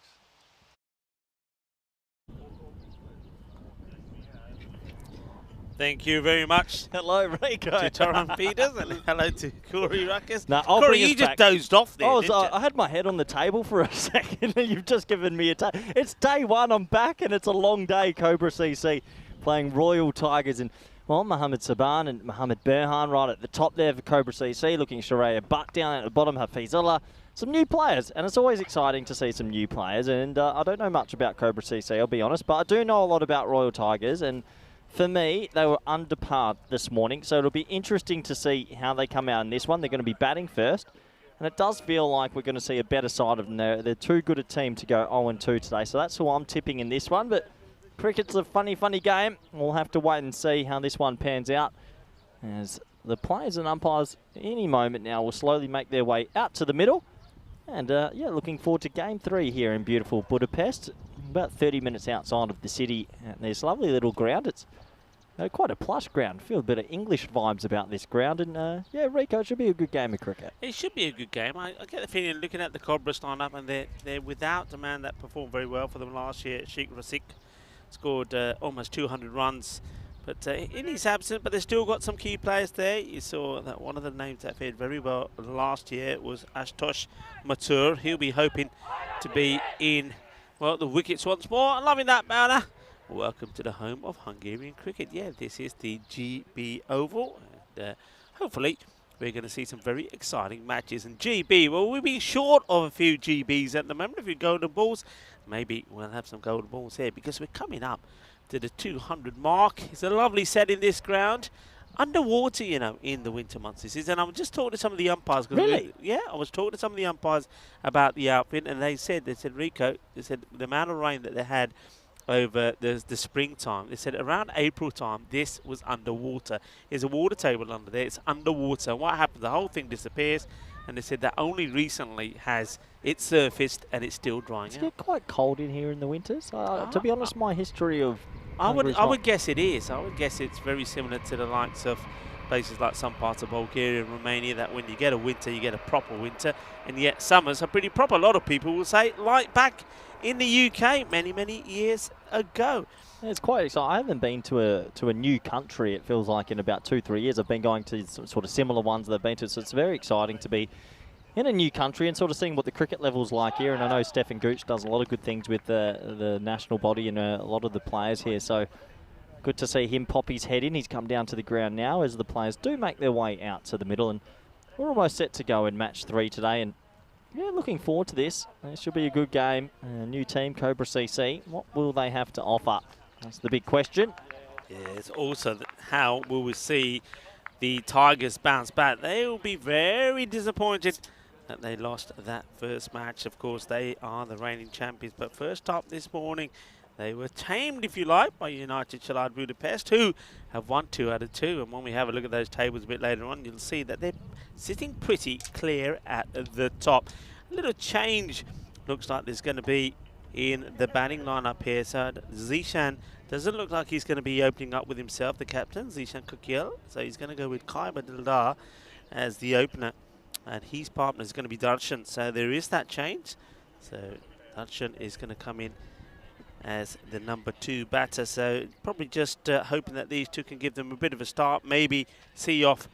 Thank you very much Hello, Rico. to Toron Peters and hello to Corey Ruckus. Now, I'll Corey, bring us you just back. dozed off there, I didn't you? I had my head on the table for a second, and you've just given me a It's day 1, I'm back, and it's a long day. Cobra CC playing Royal Tigers, and well, Mohammed Saban and Mohammed Berhan right at the top there for Cobra CC, looking Sharia Butt down at the bottom, Hafizullah. Some new players, and it's always exciting to see some new players, and I don't know much about Cobra CC, I'll be honest, but I do know a lot about Royal Tigers, and for me, they were under par this morning, so it'll be interesting to see how they come out in this one. They're going to be batting first, and it does feel like we're going to see a better side of them. They're too good a team to go 0-2 today, so that's who I'm tipping in this one. But cricket's a funny game. We'll have to wait and see how this one pans out, as the players and umpires any moment now will slowly make their way out to the middle. And yeah, looking forward to game 3 here in beautiful Budapest. About 30 minutes outside of the city, and there's a lovely little ground. It's quite a plush ground. Feel a bit of English vibes about this ground, and yeah, Rico, it should be a good game of cricket. It should be a good game. I get the feeling, looking at the Cobras lineup, and they're without the man that performed very well for them last year. Sheikh Rasik scored almost 200 runs, but in his absence, but they've still got some key players there. You saw that one of the names that fared very well last year was Ashutosh Mathur. He'll be hoping to be in, well, the wickets once more. I'm loving that banner. Welcome to the home of Hungarian cricket. Yeah, this is the GB Oval, and hopefully we're going to see some very exciting matches. And GB, well, we've been short of a few GBs at the moment. A few golden balls. Maybe we'll have some golden balls here, because we're coming up to the 200 mark. It's a lovely set in this ground. Underwater, you know, in the winter months this is. And I was just talking to some of the umpires. Really? Yeah, I was talking to some of the umpires about the outfit, and they said, Rico, they said the amount of rain that they had over the springtime, they said around April time, this was underwater. There's a water table under there, it's underwater. And what happens, the whole thing disappears, and they said that only recently has it surfaced, and it's still drying It's out. get quite cold in here in the winters. To be honest, my history of I Hungary's would guess it is. I would guess it's very similar to the likes of places like some parts of Bulgaria and Romania, that when you get a winter, you get a proper winter, and yet summers are pretty proper. A lot of people will say, like back in the UK many years ago. It's quite exciting. I haven't been to a new country, it feels like, in about 2-3 years. I've been going to some sort of similar ones that I've been to, so it's very exciting to be in a new country and sort of seeing what the cricket level's like here. And I know Stefan Gooch does a lot of good things with the national body and a lot of the players here, so good to see him pop his head in. He's come down to the ground now as the players do make their way out to the middle, and we're almost set to go in match 3 today. And yeah, looking forward to this. It should be a good game. A new team, Cobra CC. What will they have to offer? That's the big question. Yeah, it's also how will we see the Tigers bounce back. They will be very disappointed that they lost that first match. Of course, they are the reigning champions. But first up this morning, they were tamed, if you like, by United Chalad Budapest, who have won 2 out of 2. And when we have a look at those tables a bit later on, you'll see that they're sitting pretty clear at the top. A little change looks like there's going to be in the batting lineup here. So Zishan doesn't look like he's going to be opening up with himself, the captain, Zishan Kukiel. So he's going to go with Kaiba Dildar as the opener. And his partner is going to be Darshan. So there is that change. So Darshan is going to come in as the number 2 batter. So probably just hoping that these two can give them a bit of a start. Maybe see off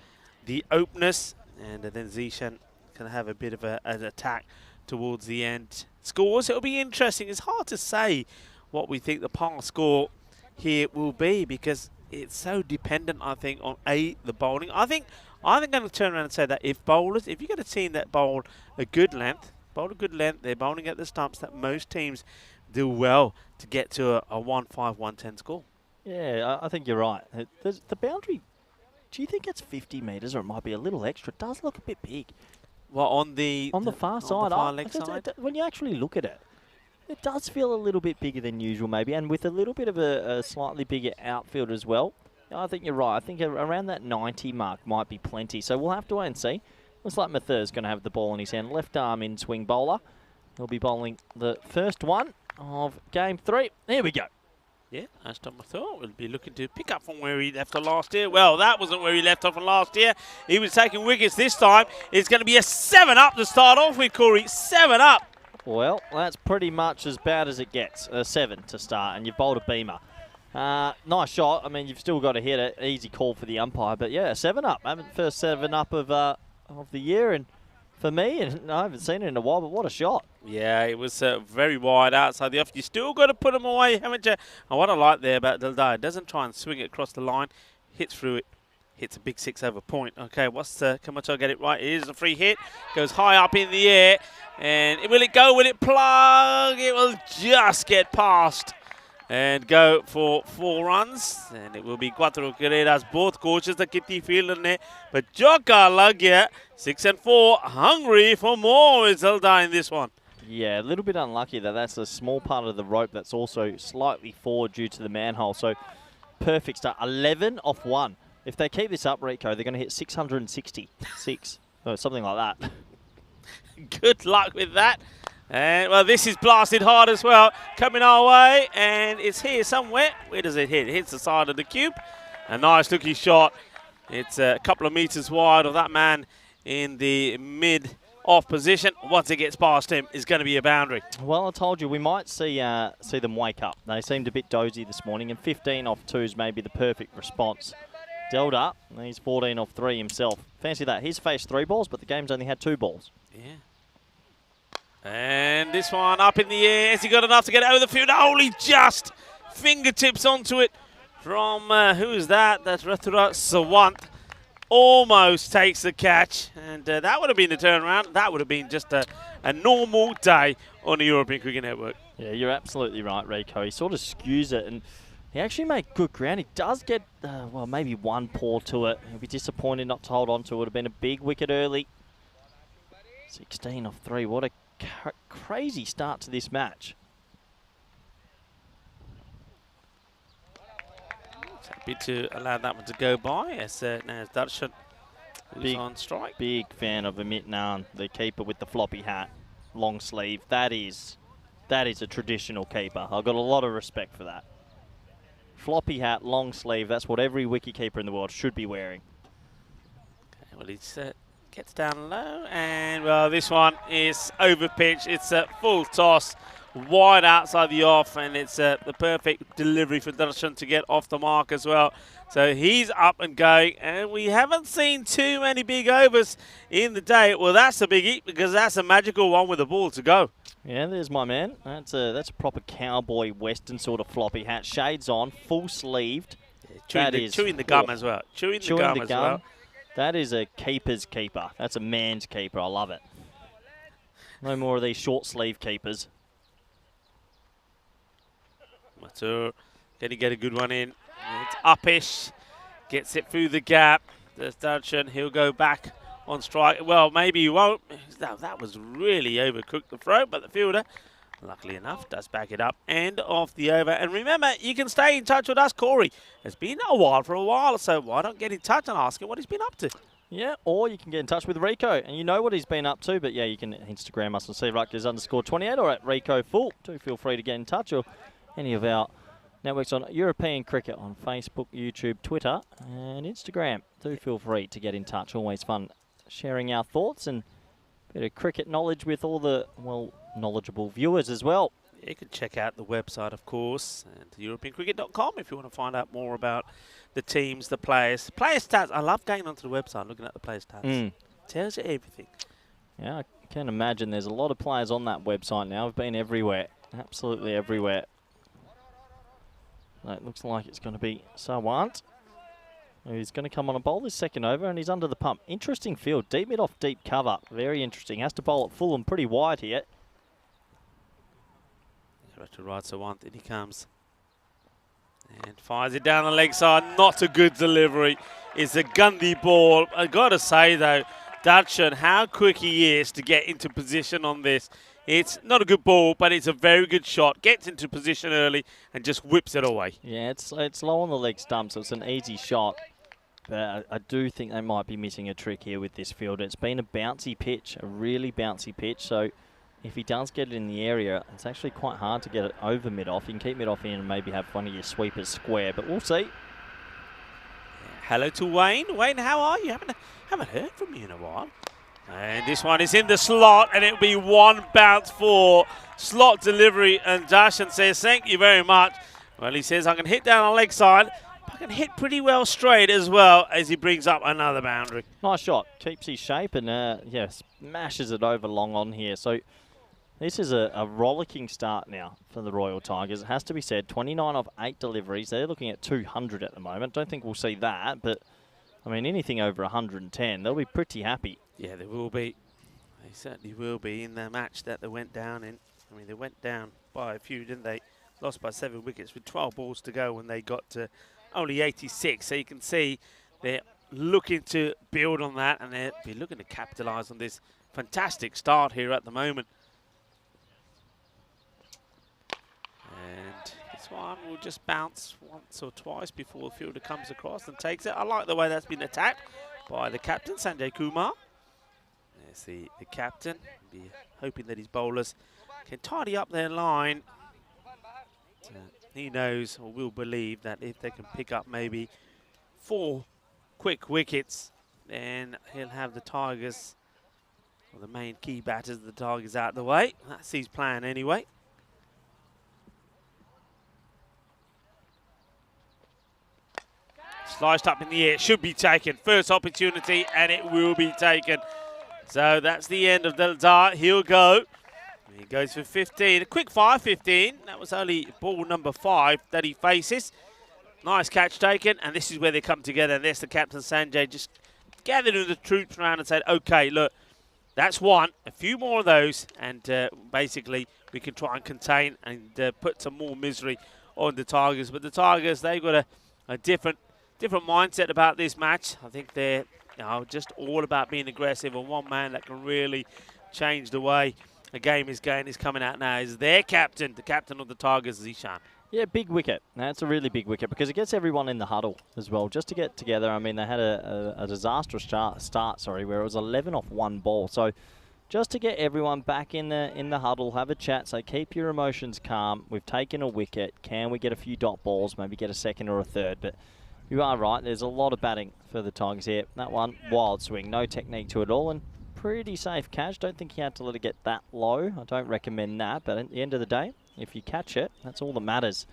the openers. And then Zishan can have a bit of an attack towards the end. Scores, it'll be interesting. It's hard to say what we think the par score here will be because it's so dependent, I think, on the bowling. I think I'm going to turn around and say that if you get a team that bowl a good length, they're bowling at the stumps, that most teams do well to get to a 1-5, 1-10 score. Yeah, I think you're right. The boundary, do you think it's 50 metres or it might be a little extra? It does look a bit big. Well, on the far side, on the far leg side. When you actually look at it, it does feel a little bit bigger than usual maybe, and with a little bit of a slightly bigger outfield as well. I think you're right. I think around that 90 mark might be plenty. So we'll have to wait and see. Looks like Mathur's going to have the ball in his hand. Left arm in swing bowler. He'll be bowling the first one of game 3. There we go. Yeah, as Tom thought, we'll be looking to pick up from where he left off last year. Well, that wasn't where he left off from last year. He was taking wickets this time. It's going to be a 7-up to start off with, Corey. 7-up. Well, that's pretty much as bad as it gets. A 7 to start, and you've bowled a beamer. Nice shot. I mean, you've still got to hit it. Easy call for the umpire. But, yeah, 7-up. First 7-up of the year, and for me, and I haven't seen it in a while, but what a shot. Yeah, it was very wide outside the off. You still got to put them away, haven't you? And what I like there about Dildar, doesn't try and swing it across the line. Hits through it. Hits a big 6 over point. Okay, can much I get it right? It is a free hit. Goes high up in the air. And will it go? Will it plug? It will just get past and go for 4 runs. And it will be Cuatro Carreras. Both coaches that keep the field in there. But Joka Lagya, 6 and 4. Hungry for more is Dildar in this one. Yeah, a little bit unlucky that that's a small part of the rope that's also slightly forward due to the manhole. So perfect start. 11 off 1. If they keep this up, Rico, they're going to hit 666 or something like that. Good luck with that. And, well, this is blasted hard as well. Coming our way, and it's here somewhere. Where does it hit? It hits the side of the cube. A nice looking shot. It's a couple of meters wide of that man in the mid-off position. Once it gets past him, it's going to be a boundary. Well, I told you, we might see them wake up. They seemed a bit dozy this morning, and 15 off 2 is maybe the perfect response. Delta, he's 14 off 3 himself. Fancy that. He's faced 3 balls, but the game's only had 2 balls. Yeah. And this one up in the air. Has he got enough to get it over the field? Only just fingertips onto it from, who is that? That's Rathura Sawant. Almost takes the catch. And that would have been the turnaround. That would have been just a normal day on the European Cricket Network. Yeah, you're absolutely right, Rico. He sort of skews it, and he actually made good ground. He does get, well, maybe 1 paw to it. He'll be disappointed not to hold on to it. Would have been a big wicket early. 16 off 3. What a crazy start to this match. Happy to allow that one to go by as now Darshan who's on strike. Big fan of Amit Nan, the keeper with the floppy hat, long sleeve. That is a traditional keeper. I've got a lot of respect for that. Floppy hat, long sleeve, that's what every wicketkeeper in the world should be wearing. Okay, well, he gets down low, and, well, this one is over pitch. It's a full toss, wide outside the off, and it's the perfect delivery for Darshan to get off the mark as well. So he's up and going, and we haven't seen too many big overs in the day. Well, that's a biggie, because that's a magical one with the ball to go. Yeah, there's my man. That's a proper cowboy western sort of floppy hat. Shades on, full sleeved. Yeah, chewing the gum as well. Chewing the gum as well. That is a keeper's keeper. That's a man's keeper. I love it. No more of these short sleeve keepers. Matur, can he get a good one in? It's uppish. Gets it through the gap. There's Darshan. He'll go back on strike. Well, maybe he won't. That was really overcooked the throw, but the fielder, luckily enough, does back it up. End of the over. And remember, you can stay in touch with us, Corey. It's been a while, so why don't get in touch and ask him what he's been up to? Yeah, or you can get in touch with Rico, and you know what he's been up to. But yeah, you can Instagram us on @CRutgers_28 or at Rico Full. Do feel free to get in touch, or any of our networks on European Cricket on Facebook, YouTube, Twitter, and Instagram. Do feel free to get in touch. Always fun sharing our thoughts and a bit of cricket knowledge with all the, well, knowledgeable viewers as well. You can check out the website, of course, and EuropeanCricket.com if you want to find out more about the teams, the players. Player stats. I love going onto the website, looking at the player stats. Tells you everything. Yeah, I can imagine there's a lot of players on that website now. I've been everywhere, absolutely everywhere. It looks like it's going to be Sawant. He's going to come on a bowl this second over, and he's under the pump. Interesting field, deep mid off deep cover. Very interesting. Has to bowl at full and pretty wide here. To right, Sawant, in he comes. And fires it down the leg side. Not a good delivery. It's a gundy ball. I've got to say, though, Dudson, how quick he is to get into position on this. It's not a good ball, but it's a very good shot. Gets into position early and just whips it away. Yeah, it's low on the leg stump, so it's an easy shot. But I do think they might be missing a trick here with this field. It's been a bouncy pitch, a really bouncy pitch, so if he does get it in the area, it's actually quite hard to get it over mid-off. You can keep mid-off in and maybe have one of your sweepers square, but we'll see. Hello to Wayne. Wayne, how are you? Haven't heard from you in a while. And this one is in the slot, and it'll be one bounce for slot delivery. And Darshan says, thank you very much. Well, he says, I can hit down on leg side, but I can hit pretty well straight as well as he brings up another boundary. Nice shot. Keeps his shape and, yeah, smashes it over long on here. So this is a rollicking start now for the Royal Tigers. It has to be said, 29 of 8 deliveries. They're looking at 200 at the moment. Don't think we'll see that, but, I mean, anything over 110, they'll be pretty happy. Yeah, they will be. They certainly will be in the match that they went down in. I mean, they went down by a few, didn't they? Lost by 7 wickets with 12 balls to go when they got to only 86. So you can see they're looking to build on that, and they'll be looking to capitalise on this fantastic start here at the moment. And this one will just bounce once or twice before the fielder comes across and takes it. I like the way that's been attacked by the captain, Sanjay Kumar. There's the captain. Be hoping that his bowlers can tidy up their line. He knows or will believe that if they can pick up maybe 4 quick wickets, then he'll have the Tigers, or the main key batters of the Tigers, out the way. That's his plan anyway. Sliced up in the air, should be taken. First opportunity, and it will be taken. So that's the end of the dart. He'll go. He goes for 15. A quick fire 15. That was only ball number 5 that he faces. Nice catch taken, and this is where they come together. And there's the captain, Sanjay, just gathering the troops around and said, okay, look, that's one. A few more of those, and basically we can try and contain and put some more misery on the Tigers. But the Tigers, they've got a different mindset about this match. I think they're just all about being aggressive, and one man that can really change the way the game is going is coming out now is their captain, the captain of the Tigers, Zishan. Yeah, big wicket. That's a really big wicket because it gets everyone in the huddle as well, just to get together. I mean, they had a disastrous start, where it was 11 off 1 ball. So just to get everyone back in the huddle, have a chat, say keep your emotions calm. We've taken a wicket. Can we get a few dot balls, maybe get a second or a third? But you are right, there's a lot of batting for the Tigers here. That one, wild swing, no technique to it all, and pretty safe catch. Don't think he had to let it get that low. I don't recommend that, but at the end of the day, if you catch it, that's all that matters.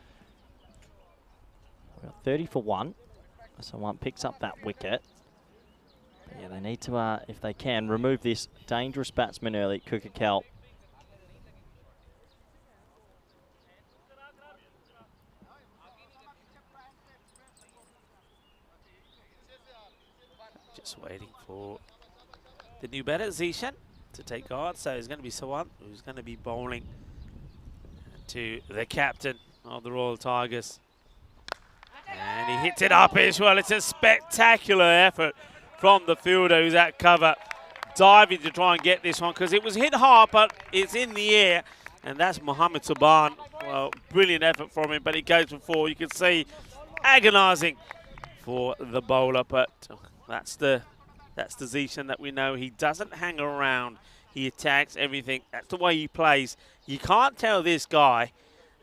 We've got 30 for 1. So one picks up that wicket. But yeah, they need to, if they can, remove this dangerous batsman early, Kukakal. Just waiting for the new batter, Zishan, to take guard. So it's going to be Sawant who's going to be bowling to the captain of the Royal Tigers. And he hits it up as well. It's a spectacular effort from the fielder who's at cover, diving to try and get this one because it was hit hard, but it's in the air. And that's Mohammed Saban. Well, brilliant effort from him, but he goes for 4. You can see agonising for the bowler, but that's the That's the Zishan that we know. He doesn't hang around. He attacks everything. That's the way he plays. You can't tell this guy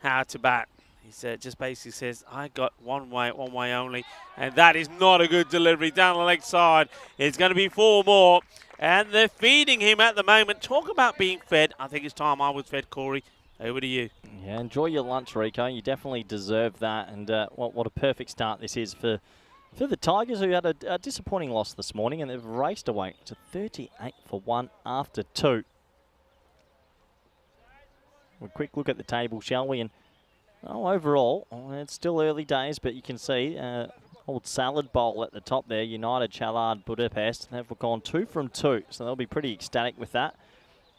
how to bat. He just basically says, I got one way only. And that is not a good delivery down the leg side. It's going to be 4 more. And they're feeding him at the moment. Talk about being fed. I think it's time I was fed, Corey. Over to you. Yeah, enjoy your lunch, Rico. You definitely deserve that. And what a perfect start this is for the Tigers, who had a disappointing loss this morning, and they've raced away to 38 for 1 after 2. A quick look at the table, shall we? And overall, it's still early days, but you can see old salad bowl at the top there. United Chalard Budapest. They've gone 2 from 2, so they'll be pretty ecstatic with that.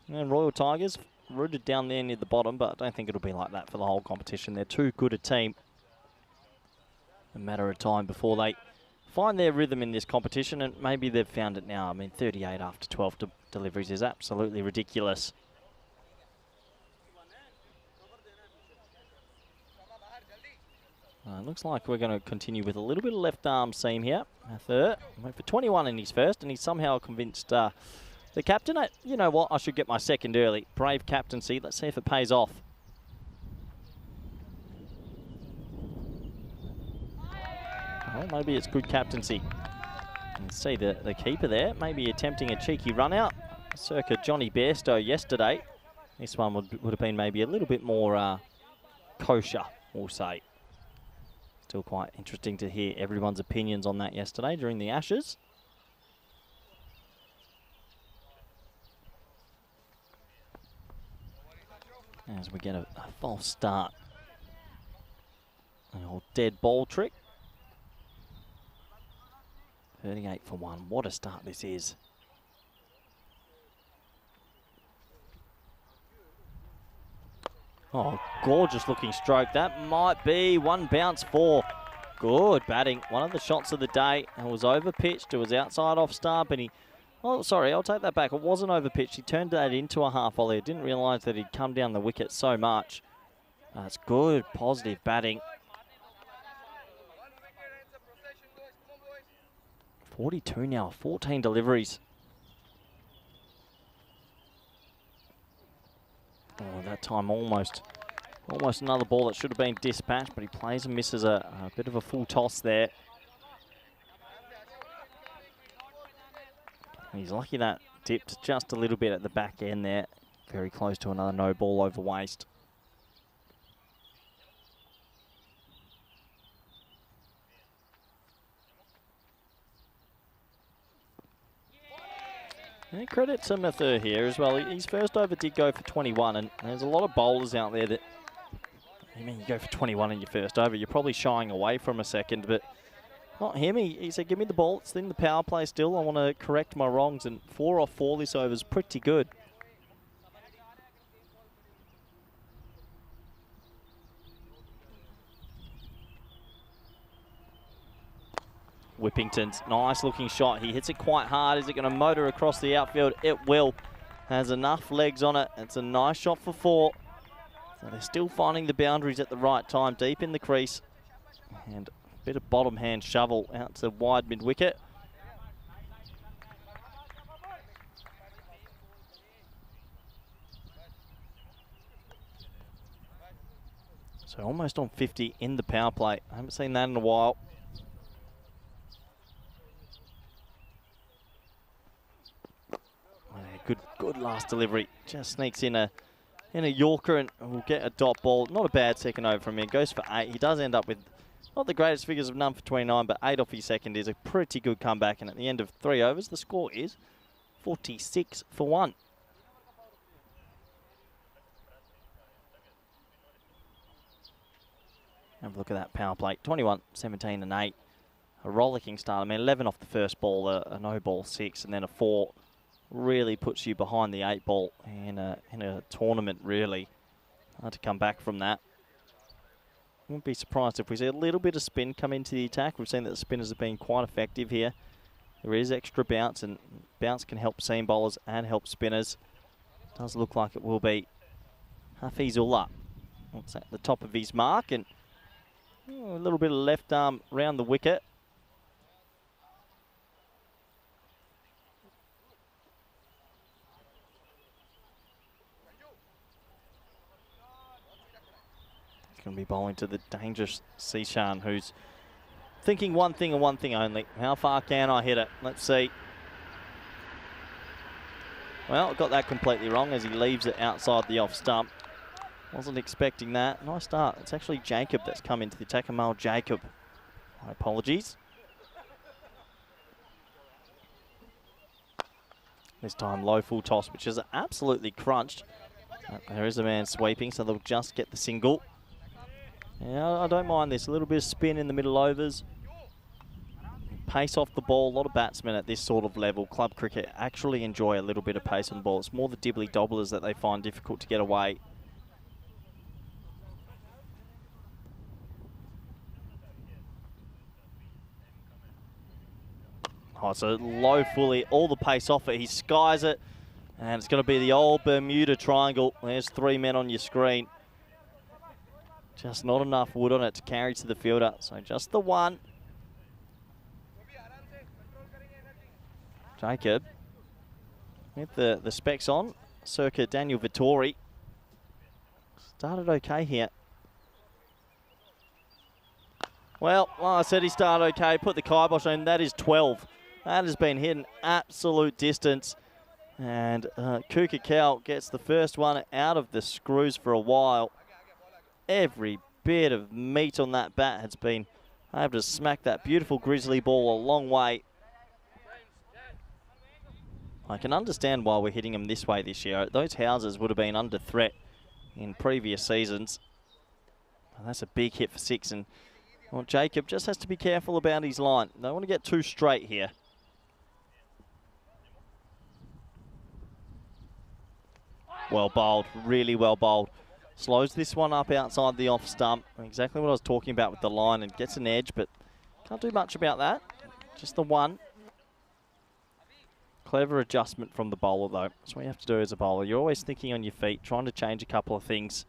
And Royal Tigers rooted down there near the bottom, but I don't think it'll be like that for the whole competition. They're too good a team. A matter of time before they find their rhythm in this competition, and maybe they've found it now. I mean, 38 after 12 deliveries is absolutely ridiculous. Looks like we're going to continue with a little bit of left arm seam here. Third went for 21 in his first, and he's somehow convinced the captain, you know what, I should get my second early. Brave captaincy. Let's see if it pays off. Well, maybe it's good captaincy. And see the keeper there, maybe attempting a cheeky run out, circa Johnny Bairstow yesterday. This one would have been maybe a little bit more kosher, we'll say. Still quite interesting to hear everyone's opinions on that yesterday during the Ashes. As we get a false start. An old dead ball trick. 38 for 1. What a start this is. Oh, gorgeous looking stroke. That might be 1 bounce 4. Good batting. One of the shots of the day. It was over pitched. It was outside off stump, and he... Oh, sorry, I'll take that back. It wasn't over pitched. He turned that into a half volley. I didn't realise that he'd come down the wicket so much. That's good, positive batting. 42 now, 14 deliveries. Oh, that time almost another ball that should have been dispatched, but he plays and misses a bit of a full toss there. He's lucky that dipped just a little bit at the back end there. Very close to another no ball over waste. And credit to Mathur here as well. His first over did go for 21, and there's a lot of bowlers out there that, I mean, you go for 21 in your first over, you're probably shying away from a second, but not him. He said, give me the ball. It's in the power play still. I want to correct my wrongs, and 4 off 4 this over is pretty good. Whippington's nice looking shot. He hits it quite hard. Is it going to motor across the outfield? It will. Has enough legs on it. It's a nice shot for 4. So they're still finding the boundaries at the right time, deep in the crease. And a bit of bottom hand shovel out to wide mid wicket. So almost on 50 in the power play. I haven't seen that in a while. Good last delivery. Just sneaks in a Yorker and will get a dot ball. Not a bad second over from him. Goes for 8. He does end up with not the greatest figures of none for 29, but 8 off his second is a pretty good comeback. And at the end of 3 overs, the score is 46 for 1. Have a look at that power play. 21, 17 and 8. A rollicking start. I mean, 11 off the first ball, a no ball 6, and then a 4. Really puts you behind the 8 ball in a tournament, really. Hard to come back from that. Wouldn't be surprised if we see a little bit of spin come into the attack. We've seen that the spinners have been quite effective here. There is extra bounce, and bounce can help seam bowlers and help spinners. Does look like it will be Hafizullah. That's at the top of his mark, and a little bit of left arm round the wicket. going to be bowling to the dangerous Sishan, who's thinking one thing and one thing only. How far can I hit it? Let's see. Well, got that completely wrong as he leaves it outside the off stump. Wasn't expecting that. Nice start. It's actually Jacob that's come into the attack. Amal Jacob. My apologies. This time low full toss, which is absolutely crunched. There is a man sweeping, so they'll just get the single. Yeah, I don't mind this. A little bit of spin in the middle overs. Pace off the ball. A lot of batsmen at this sort of level, club cricket, actually enjoy a little bit of pace on the ball. It's more the dibbly-dobblers that they find difficult to get away. Oh, it's a low fully, all the pace off it. He skies it, and it's going to be the old Bermuda Triangle. There's 3 men on your screen. Just not enough wood on it to carry to the fielder, so just the one. Jacob with the specs on, circa Daniel Vittori. Started okay here. Well, like I said, he started okay, put the kibosh on, that is 12. That has been hit an absolute distance. And Kukakau gets the first one out of the screws for a while. Every bit of meat on that bat has been able to smack that beautiful grizzly ball a long way. I can understand why we're hitting them this way this year. Those houses would have been under threat in previous seasons. And that's a big hit for 6. And well, Jacob just has to be careful about his line. Don't want to get too straight here. Well bowled, really well bowled. Slows this one up outside the off stump. Exactly what I was talking about with the line, and gets an edge, but can't do much about that. Just the one. Clever adjustment from the bowler, though. That's what you have to do as a bowler. You're always thinking on your feet, trying to change a couple of things.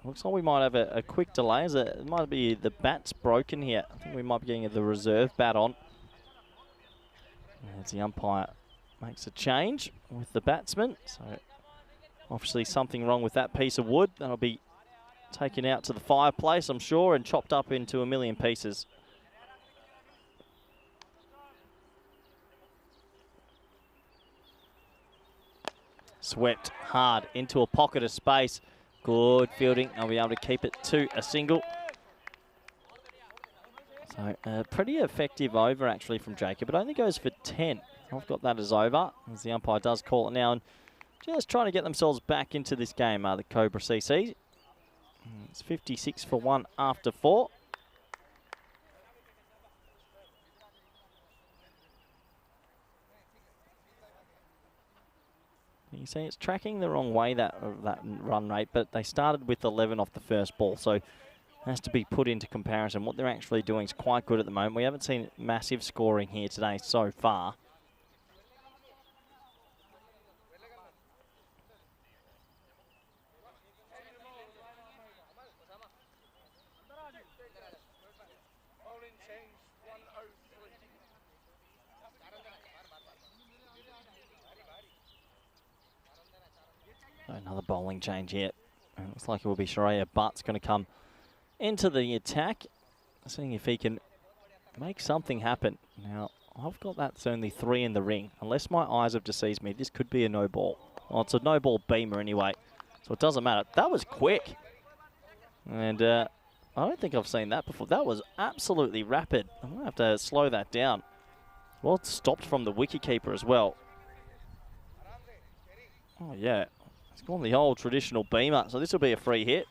Looks like we might have a quick delay. It might be the bat's broken here. I think we might be getting the reserve bat on. As the umpire makes a change with the batsman. So obviously something wrong with that piece of wood. That'll be taken out to the fireplace, I'm sure, and chopped up into a million pieces. Swept hard into a pocket of space. Good fielding. I'll be able to keep it to a single. So a pretty effective over actually from Jacob. It only goes for 10. I've got that as over, as the umpire does call it now. And just trying to get themselves back into this game, the Cobra CC. It's 56 for 1 after 4. You see it's tracking the wrong way, that run rate, but they started with 11 off the first ball, so it has to be put into comparison. What they're actually doing is quite good at the moment. We haven't seen massive scoring here today so far. Another bowling change here. It looks like it will be Sharia Butt's going to come into the attack, seeing if he can make something happen. Now, I've got that's only 3 in the ring. Unless my eyes have deceived me, this could be a no ball. Well, it's a no ball beamer anyway, so it doesn't matter. That was quick. And I don't think I've seen that before. That was absolutely rapid. I'm going to have to slow that down. Well, it's stopped from the wicketkeeper as well. Oh, yeah. It's gone the old traditional beamer, so this will be a free hit.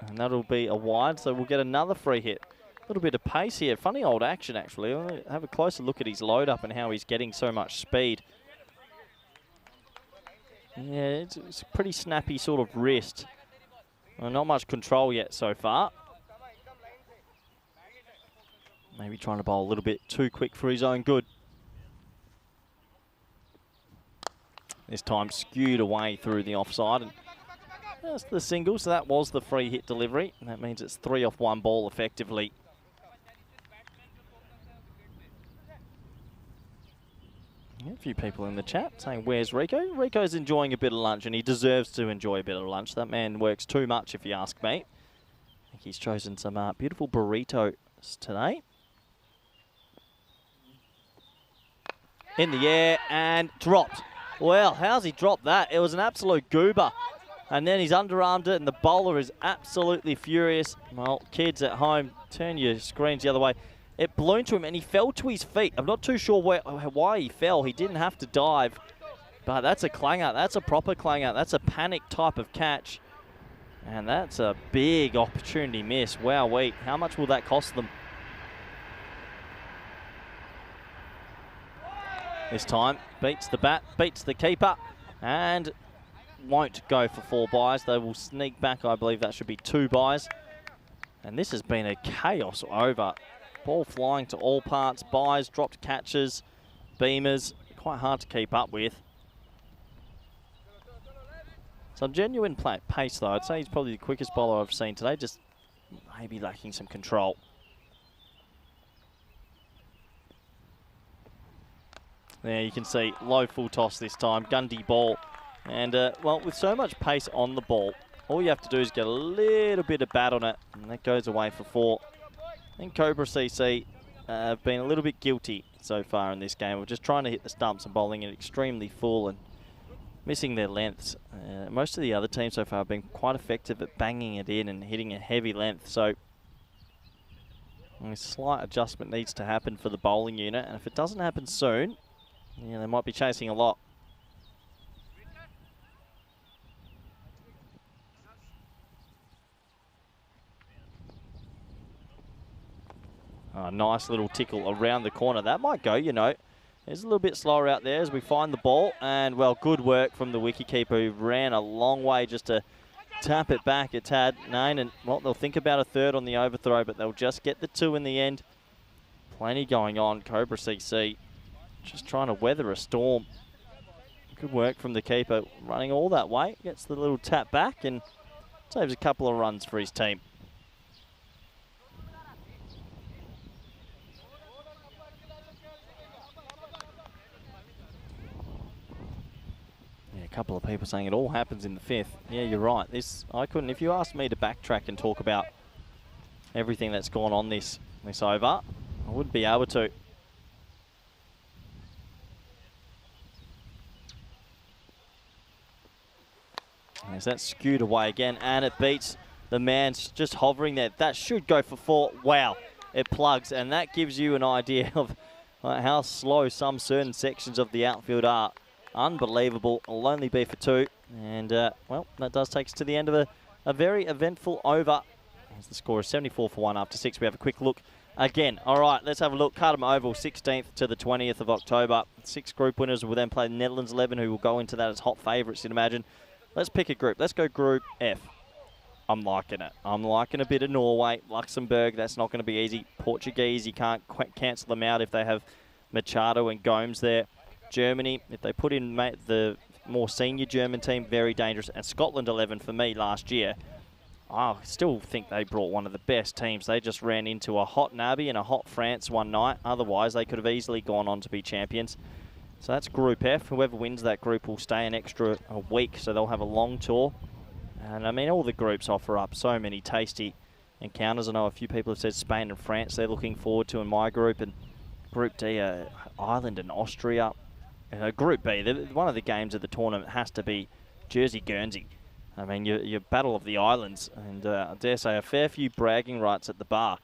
And that'll be a wide, so we'll get another free hit. A little bit of pace here. Funny old action, actually. I'll have a closer look at his load up and how he's getting so much speed. Yeah, it's a pretty snappy sort of wrist. Well, not much control yet so far. Maybe trying to bowl a little bit too quick for his own good. This time skewed away through the offside. And that's the single, so that was the free hit delivery. And that means it's 3 off 1 ball effectively. Yeah, A few people in the chat saying, where's Rico? Rico's enjoying a bit of lunch, and he deserves to enjoy a bit of lunch. That man works too much, if you ask me. I think he's chosen some beautiful burritos today. In the air and dropped. Well, how's he dropped that? It was an absolute goober. And then he's underarmed it, and the bowler is absolutely furious. Well, kids at home, turn your screens the other way. It blew to him, and he fell to his feet. I'm not too sure why he fell. He didn't have to dive. But that's a clanger. That's a proper clanger. That's a panic type of catch. And that's a big opportunity miss. Wowee. How much will that cost them? This time, beats the bat, beats the keeper, and won't go for 4 byes. They will sneak back. I believe that should be 2 byes. And this has been a chaos over. Ball flying to all parts. Byes, dropped catches, beamers. Quite hard to keep up with. Some genuine pace, though. I'd say he's probably the quickest bowler I've seen today, just maybe lacking some control. There you can see low full toss this time. Gundy ball. And, well, with so much pace on the ball, all you have to do is get a little bit of bat on it, and that goes away for 4. I think Cobra CC have been a little bit guilty so far in this game of just trying to hit the stumps and bowling it extremely full and missing their lengths. Most of the other teams so far have been quite effective at banging it in and hitting a heavy length, so a slight adjustment needs to happen for the bowling unit, and if it doesn't happen soon, yeah, they might be chasing a lot. Nice little tickle around the corner. That might go, you know. It's a little bit slower out there as we find the ball. And, well, good work from the wicketkeeper who ran a long way just to tap it back. It's had 9, and, well, they'll think about a 3rd on the overthrow, but they'll just get the 2 in the end. Plenty going on. Cobra CC just trying to weather a storm. Good work from the keeper running all that way. Gets the little tap back and saves a couple of runs for his team. A couple of people saying it all happens in the 5th. Yeah, you're right. I couldn't. If you asked me to backtrack and talk about everything that's gone on this over, I wouldn't be able to. As that's skewed away again, and it beats the man just hovering there. That should go for 4. Wow, it plugs, and that gives you an idea of how slow some certain sections of the outfield are. Unbelievable. It'll only be for 2. And, well, that does take us to the end of a very eventful over. As the score is 74 for 1 after 6. We have a quick look again. All right, let's have a look. Cardamom Oval, 16th to the 20th of October. 6 group winners will then play the Netherlands 11, who will go into that as hot favourites, you'd imagine. Let's pick a group. Let's go Group F. I'm liking it. I'm liking a bit of Norway. Luxembourg, that's not going to be easy. Portuguese, you can't cancel them out if they have Machado and Gomes there. Germany, if they put in the more senior German team, very dangerous. And Scotland 11 for me last year. I still think they brought one of the best teams. They just ran into a hot Nabi and a hot France one night. Otherwise, they could have easily gone on to be champions. So that's Group F. Whoever wins that group will stay an extra week, so they'll have a long tour. And, I mean, all the groups offer up so many tasty encounters. I know a few people have said Spain and France they're looking forward to in my group. And Group D, Ireland and Austria. Group B, one of the games of the tournament has to be Jersey-Guernsey. I mean, your Battle of the Islands, and I dare say a fair few bragging rights at the bar.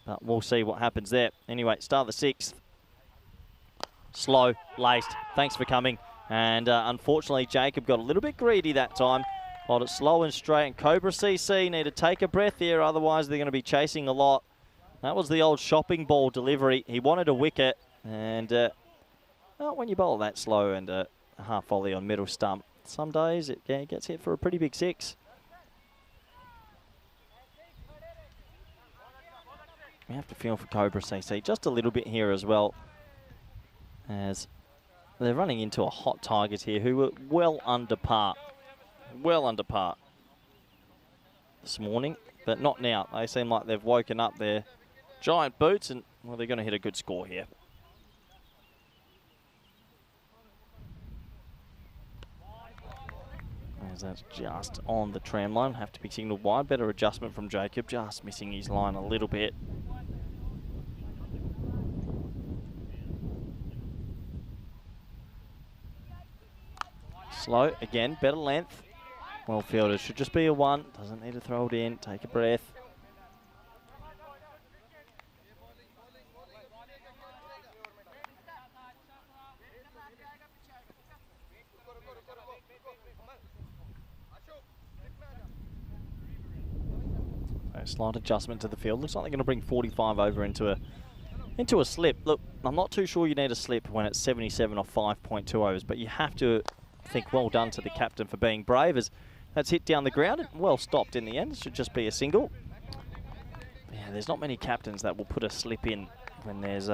But we'll see what happens there. Anyway, start the 6th. Slow, laced. Thanks for coming. And unfortunately, Jacob got a little bit greedy that time. Hold it slow and straight. And Cobra CC need to take a breath here, otherwise they're going to be chasing a lot. That was the old shopping ball delivery. He wanted a wicket, and well, when you bowl that slow and a half volley on middle stump, some days it gets hit for a pretty big 6. We have to feel for Cobra CC just a little bit here as well, as they're running into a hot Tigers here who were well under par. Well under par this morning, but not now. They seem like they've woken up their giant boots and, well, they're going to hit a good score here. As that's just on the tram line. Have to be signalled wide. Better adjustment from Jacob. Just missing his line a little bit. Slow again. Better length. Well fielded. Should just be a 1. Doesn't need to throw it in. Take a breath. Slight adjustment to the field. Looks like they're going to bring 45 over into a slip. Look, I'm not too sure you need a slip when it's 77 or 5.2 overs, but you have to think well done to the captain for being brave, as that's hit down the ground and well stopped in the end. It should just be a single. Yeah, there's not many captains that will put a slip in when there's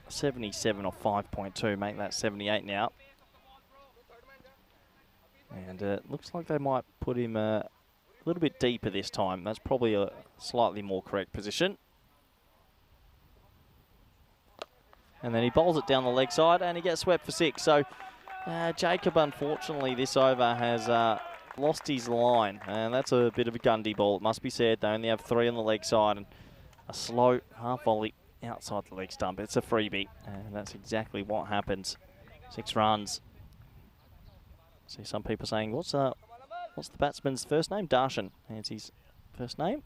77 or 5.2. Make that 78 now. And it looks like they might put him a little bit deeper this time. That's probably a slightly more correct position. And then he bowls it down the leg side and he gets swept for 6. So Jacob, unfortunately, this over has lost his line. And that's a bit of a Gundy ball, it must be said. They only have 3 on the leg side and a slow half volley outside the leg stump. It's a freebie, and that's exactly what happens. 6 runs. See some people saying, what's the batsman's first name? Darshan. That's his first name.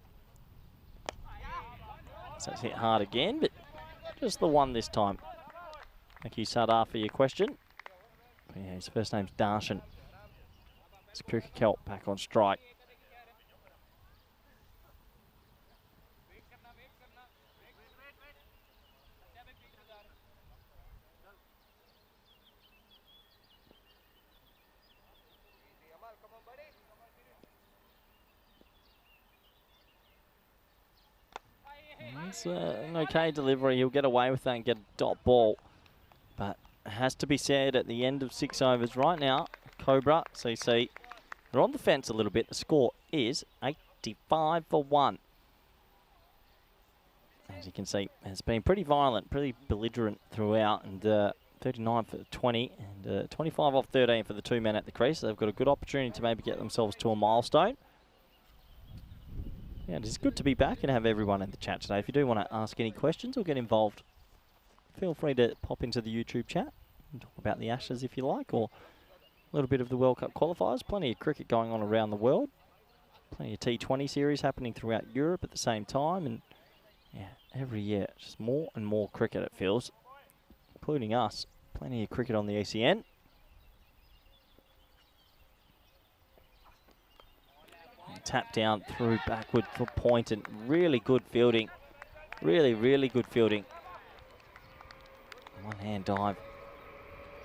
So it's hit hard again, but just the 1 this time. Thank you, Sardar, for your question. But yeah, his first name's Darshan. It's Kuka Kelp back on strike. It's an okay delivery. He'll get away with that and get a dot ball. But it has to be said, at the end of 6 overs right now, Cobra, CC, they're on the fence a little bit. The score is 85 for 1. As you can see, it's been pretty violent, pretty belligerent throughout. And 39 for 20 and 25 off 13 for the 2 men at the crease. So they've got a good opportunity to maybe get themselves to a milestone. Yeah, it's good to be back and have everyone in the chat today. If you do want to ask any questions or get involved, feel free to pop into the YouTube chat and talk about the Ashes if you like, or a little bit of the World Cup qualifiers. Plenty of cricket going on around the world. Plenty of T20 series happening throughout Europe at the same time. And yeah, every year, just more and more cricket, it feels, including us. Plenty of cricket on the ECN. Tap down through backward for point, and really good fielding. Really, really good fielding. One hand dive.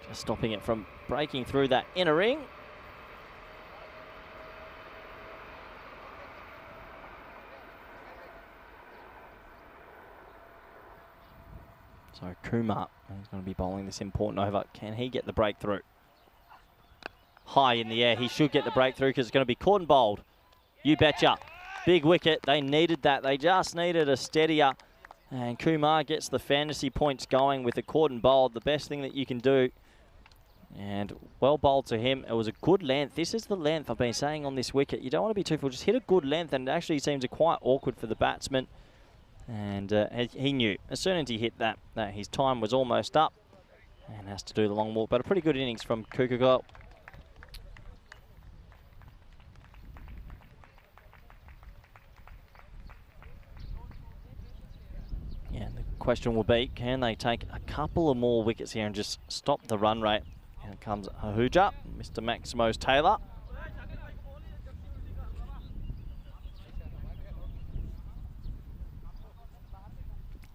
Just stopping it from breaking through that inner ring. So Kumar, he's going to be bowling this important over. Can he get the breakthrough? High in the air. He should get the breakthrough because it's going to be caught and bowled. You betcha. Big wicket. They needed that. They just needed a steadier. And Kumar gets the fantasy points going with a caught and bowled. The best thing that you can do. And well bowled to him. It was a good length. This is the length I've been saying on this wicket. You don't want to be too full. Just hit a good length. And it actually seems quite awkward for the batsman. And he knew as soon as he hit that his time was almost up. And has to do the long walk. But a pretty good innings from Kukagol. Yeah, the question will be, can they take a couple of more wickets here and just stop the run rate? Here comes Ahuja, Mr. Maximo's Taylor.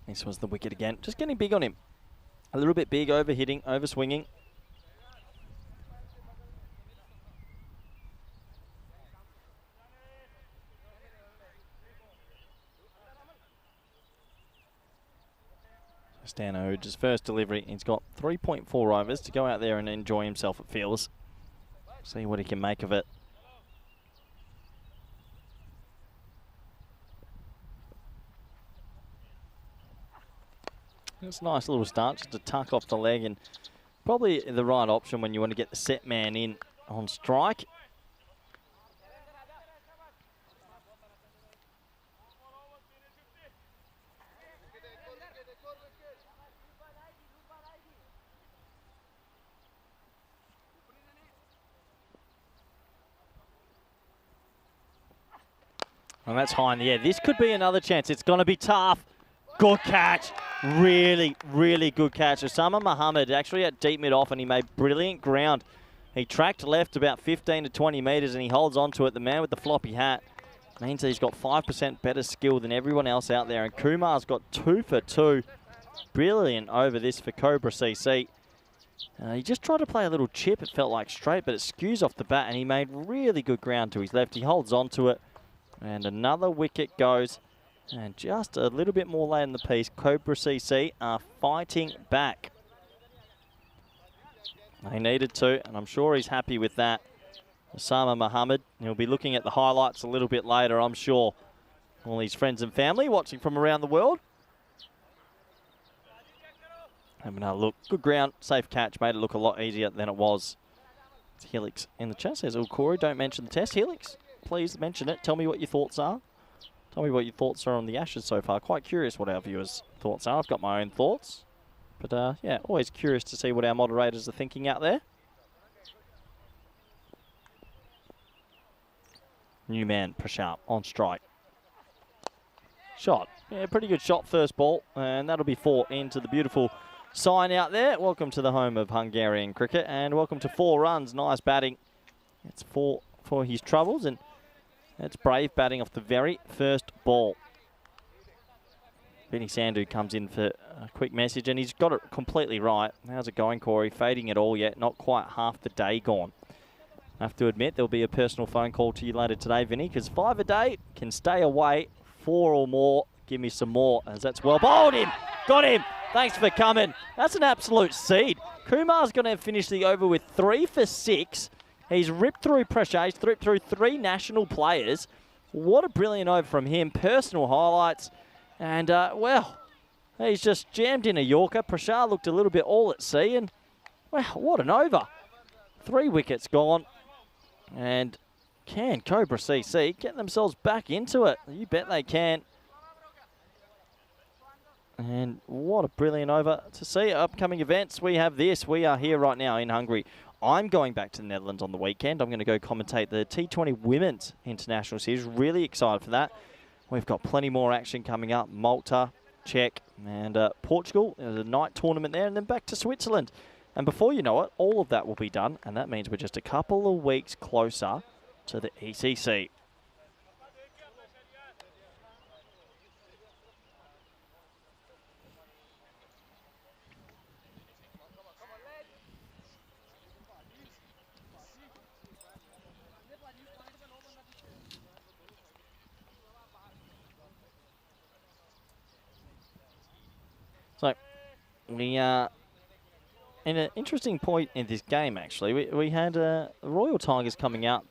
This was the wicket again. Just getting big on him. A little bit big, over-hitting, over-swinging. Stan Ahuja's first delivery. He's got 3.4 overs to go out there and enjoy himself, it feels. See what he can make of it. It's a nice little start, just to tuck off the leg, and probably the right option when you want to get the set man in on strike. And that's high in the air. This could be another chance. It's going to be tough. Good catch. Really, really good catch. Osama Muhammad actually at deep mid off, and he made brilliant ground. He tracked left about 15 to 20 metres, and he holds on to it. The man with the floppy hat means that he's got 5% better skill than everyone else out there. And Kumar's got 2 for 2. Brilliant over this for Cobra CC. He just tried to play a little chip. It felt like straight, but it skews off the bat, and he made really good ground to his left. He holds on to it, and another wicket goes. And just a little bit more late in the piece, Cobra CC are fighting back. They needed to, and I'm sure he's happy with that. Osama Muhammad, he'll be looking at the highlights a little bit later, I'm sure. All his friends and family watching from around the world. Having a look. Good ground, safe catch, made it look a lot easier than it was. It's Helix in the chat, says, Corey, don't mention the test. Helix, please mention it. Tell me what your thoughts are. Tell me what your thoughts are on the Ashes so far. Quite curious what our viewers' thoughts are. I've got my own thoughts. But, yeah, always curious to see what our moderators are thinking out there. New man, Prashant, on strike. Shot. Yeah, pretty good shot first ball. And that'll be 4 into the beautiful sign out there. Welcome to the home of Hungarian cricket. And welcome to 4 runs. Nice batting. It's 4 for his troubles. And that's brave batting off the very first ball. Benny Sandhu comes in for a quick message, and he's got it completely right. How's it going, Corey? Fading at all yet? Not quite half the day gone. I have to admit, there'll be a personal phone call to you later today, Vinny, because 5 a day can stay away. 4 or more, give me some more, as that's well bowled in. Got him. Thanks for coming. That's an absolute seed. Kumar's going to finish the over with 3 for 6. He's ripped through pressure. He's ripped through 3 national players. What a brilliant over from him. Personal highlights. And, well, he's just jammed in a Yorker. Prashant looked a little bit all at sea. And, well, what an over. 3 wickets gone. And can Cobra CC get themselves back into it? You bet they can. And what a brilliant over to see. Upcoming events, we have this. We are here right now in Hungary. I'm going back to the Netherlands on the weekend. I'm going to go commentate the T20 Women's International Series. Really excited for that. We've got plenty more action coming up. Malta, Czech, and Portugal. There's a night tournament there, and then back to Switzerland. And before you know it, all of that will be done, and that means we're just a couple of weeks closer to the ECC. So, we are in an interesting point in this game, actually. We had Royal Tigers coming out,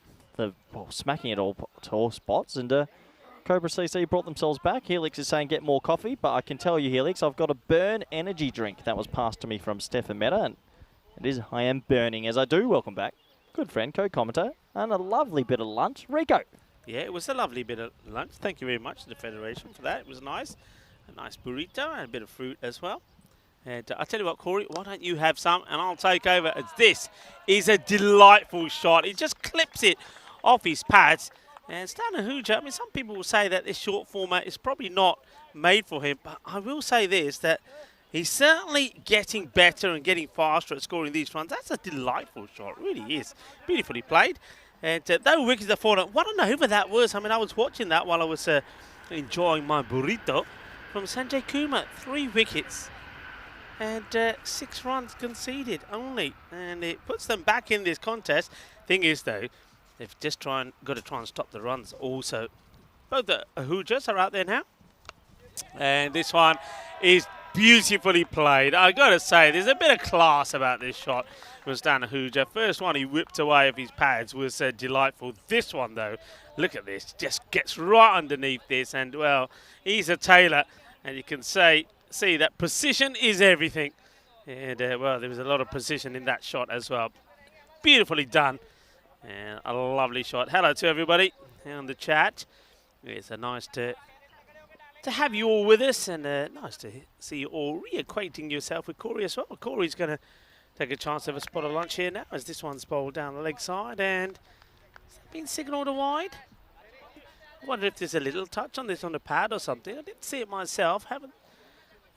smacking it all to all spots, and Cobra CC brought themselves back. Helix is saying get more coffee, but I can tell you, Helix, I've got a burn energy drink that was passed to me from Stefan Meta, and it is, I am burning as I do. Welcome back. Good friend, co-commentator, and a lovely bit of lunch. Rico. Yeah, it was a lovely bit of lunch. Thank you very much to the Federation for that. It was nice. A nice burrito and a bit of fruit as well. And I'll tell you what, Corey, why don't you have some and I'll take over. This is a delightful shot. He just clips it off his pads. And Stan Ahuja, I mean, some people will say that this short format is probably not made for him. But I will say this, that he's certainly getting better and getting faster at scoring these runs. That's a delightful shot, it really is. Beautifully played. And though wickets are falling, what an over that was. I mean, I was watching that while I was enjoying my burrito. From Sanjay Kumar, 3 wickets and 6 runs conceded only, and it puts them back in this contest. Thing is, though, they've just got to try and stop the runs. Also, both the Ahujas are out there now, and this one is beautifully played. I got to say, there's a bit of class about this shot from Stan Ahuja. First one he whipped away of his pads was delightful. This one, though, look at this, just gets right underneath this, and well, he's a tailor. And you can see that precision is everything. And, well, there was a lot of precision in that shot as well. Beautifully done. And a lovely shot. Hello to everybody on the chat. It's nice to have you all with us. And nice to see you all reacquainting yourself with Corey as well. Corey's going to take a chance of a spot of lunch here now as this one's bowled down the leg side. And it's been signalled a wide. I wonder if there's a little touch on this on the pad or something. I didn't see it myself.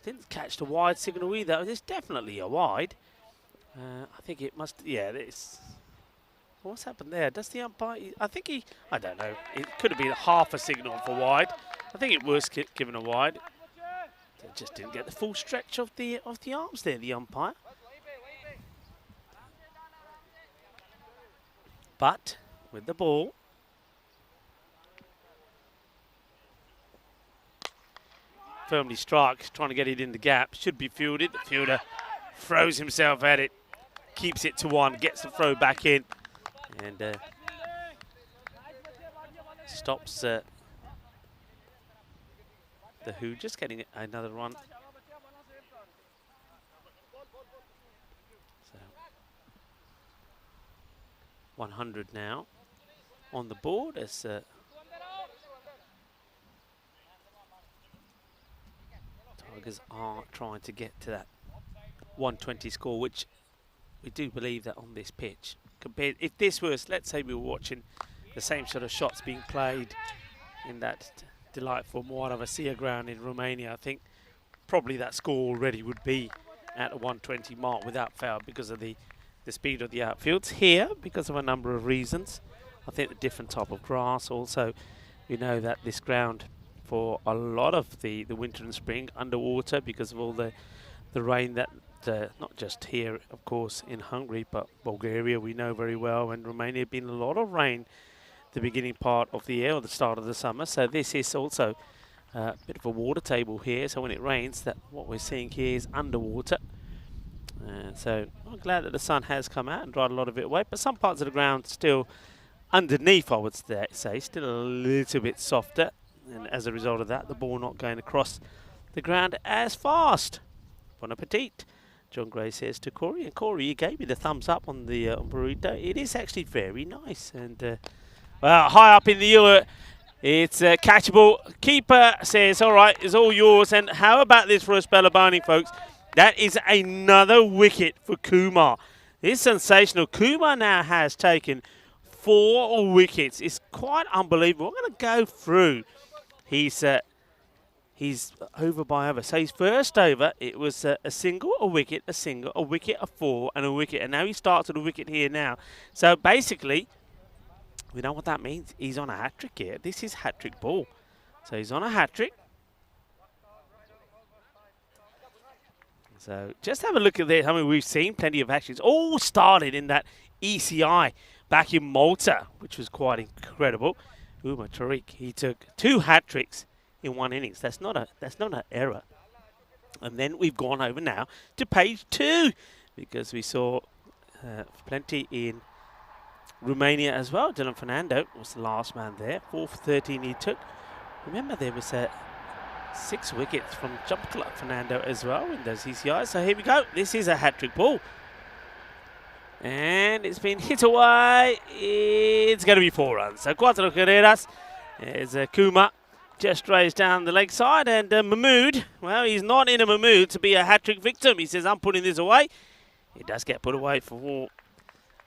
Didn't catch the wide signal either. There's definitely a wide. I think it must. Yeah, this. What's happened there? Does the umpire? I don't know. It could have been half a signal for wide. I think it was given a wide. They just didn't get the full stretch of the arms there, the umpire. But with the ball, firmly strike, trying to get it in the gap. Should be fielded. The fielder throws himself at it, keeps it to one, gets the throw back in, and stops the Who just getting another run. So 100 now on the board as Tigers are trying to get to that 120 score, which we do believe that on this pitch. Compared, if this was, let's say we were watching the same sort of shots being played in that delightful Moara Vasia ground in Romania, I think probably that score already would be at a 120 mark without foul because of the speed of the outfields. Here, because of a number of reasons, I think the different type of grass. Also, we know that this ground for a lot of the winter and spring underwater because of all the rain that not just here, of course, in Hungary, but Bulgaria we know very well, and Romania, been a lot of rain the beginning part of the year or the start of the summer. So this is also a bit of a water table here. So when it rains, that what we're seeing here is underwater. So I'm glad that the sun has come out and dried a lot of it away. But some parts of the ground still underneath, I would say, still a little bit softer. And as a result of that, the ball not going across the ground as fast. Bon appetit, John Gray says to Corey. And Corey, you gave me the thumbs up on the burrito. It is actually very nice. And well, high up in the air, it's catchable. Keeper says, all right, it's all yours. And how about this for a spell of bowling, folks? That is another wicket for Kumar. It's sensational. Kumar now has taken 4 wickets. It's quite unbelievable. I'm going to go through. He's over by over. So his first over, it was a single, a wicket, a single, a wicket, a 4, and a wicket. And now he starts with a wicket here now. So basically, we know what that means. He's on a hat-trick here. This is hat-trick ball. So he's on a hat-trick. So just have a look at this. I mean, we've seen plenty of actions. All started in that ECI back in Malta, which was quite incredible. Umar Tariq, he took 2 hat-tricks in 1 innings. That's not an error. And then we've gone over now to page 2 because we saw plenty in Romania as well. Dylan Fernando was the last man there. 4 for 13 he took. Remember, there was 6 wickets from Jump Club Fernando as well in those ECIs. So here we go. This is a hat-trick ball. And it's been hit away. It's going to be 4 runs. So 4 carreras. There's Kuma. Just raised down the leg side. And Mahmood, well, he's not in a mood to be a hat-trick victim. He says, I'm putting this away. It does get put away for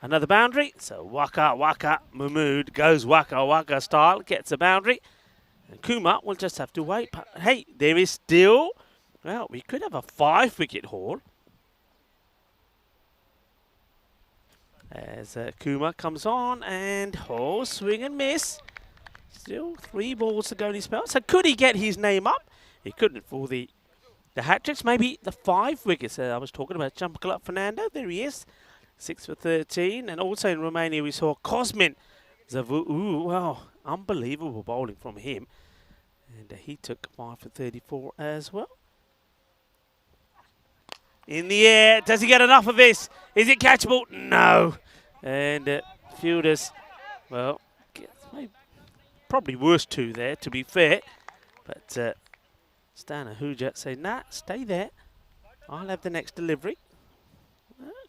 another boundary. So Waka Waka Mahmood goes Waka Waka style. Gets a boundary. And Kuma will just have to wait. But hey, there is still, well, we could have a 5-wicket haul. As Kuma comes on and swing and miss. Still 3 balls to go in his spell. So could he get his name up? He couldn't for the hat-tricks. Maybe the 5 wickets. I was talking about Jump Club Fernando. There he is. 6 for 13. And also in Romania we saw Cosmin Zavu. Wow, unbelievable bowling from him. And he took 5 for 34 as well. In the air. Does he get enough of this? Is it catchable? No. And fielders, well, probably worse 2 there, to be fair. But Stan Ahuja said, nah, stay there. I'll have the next delivery.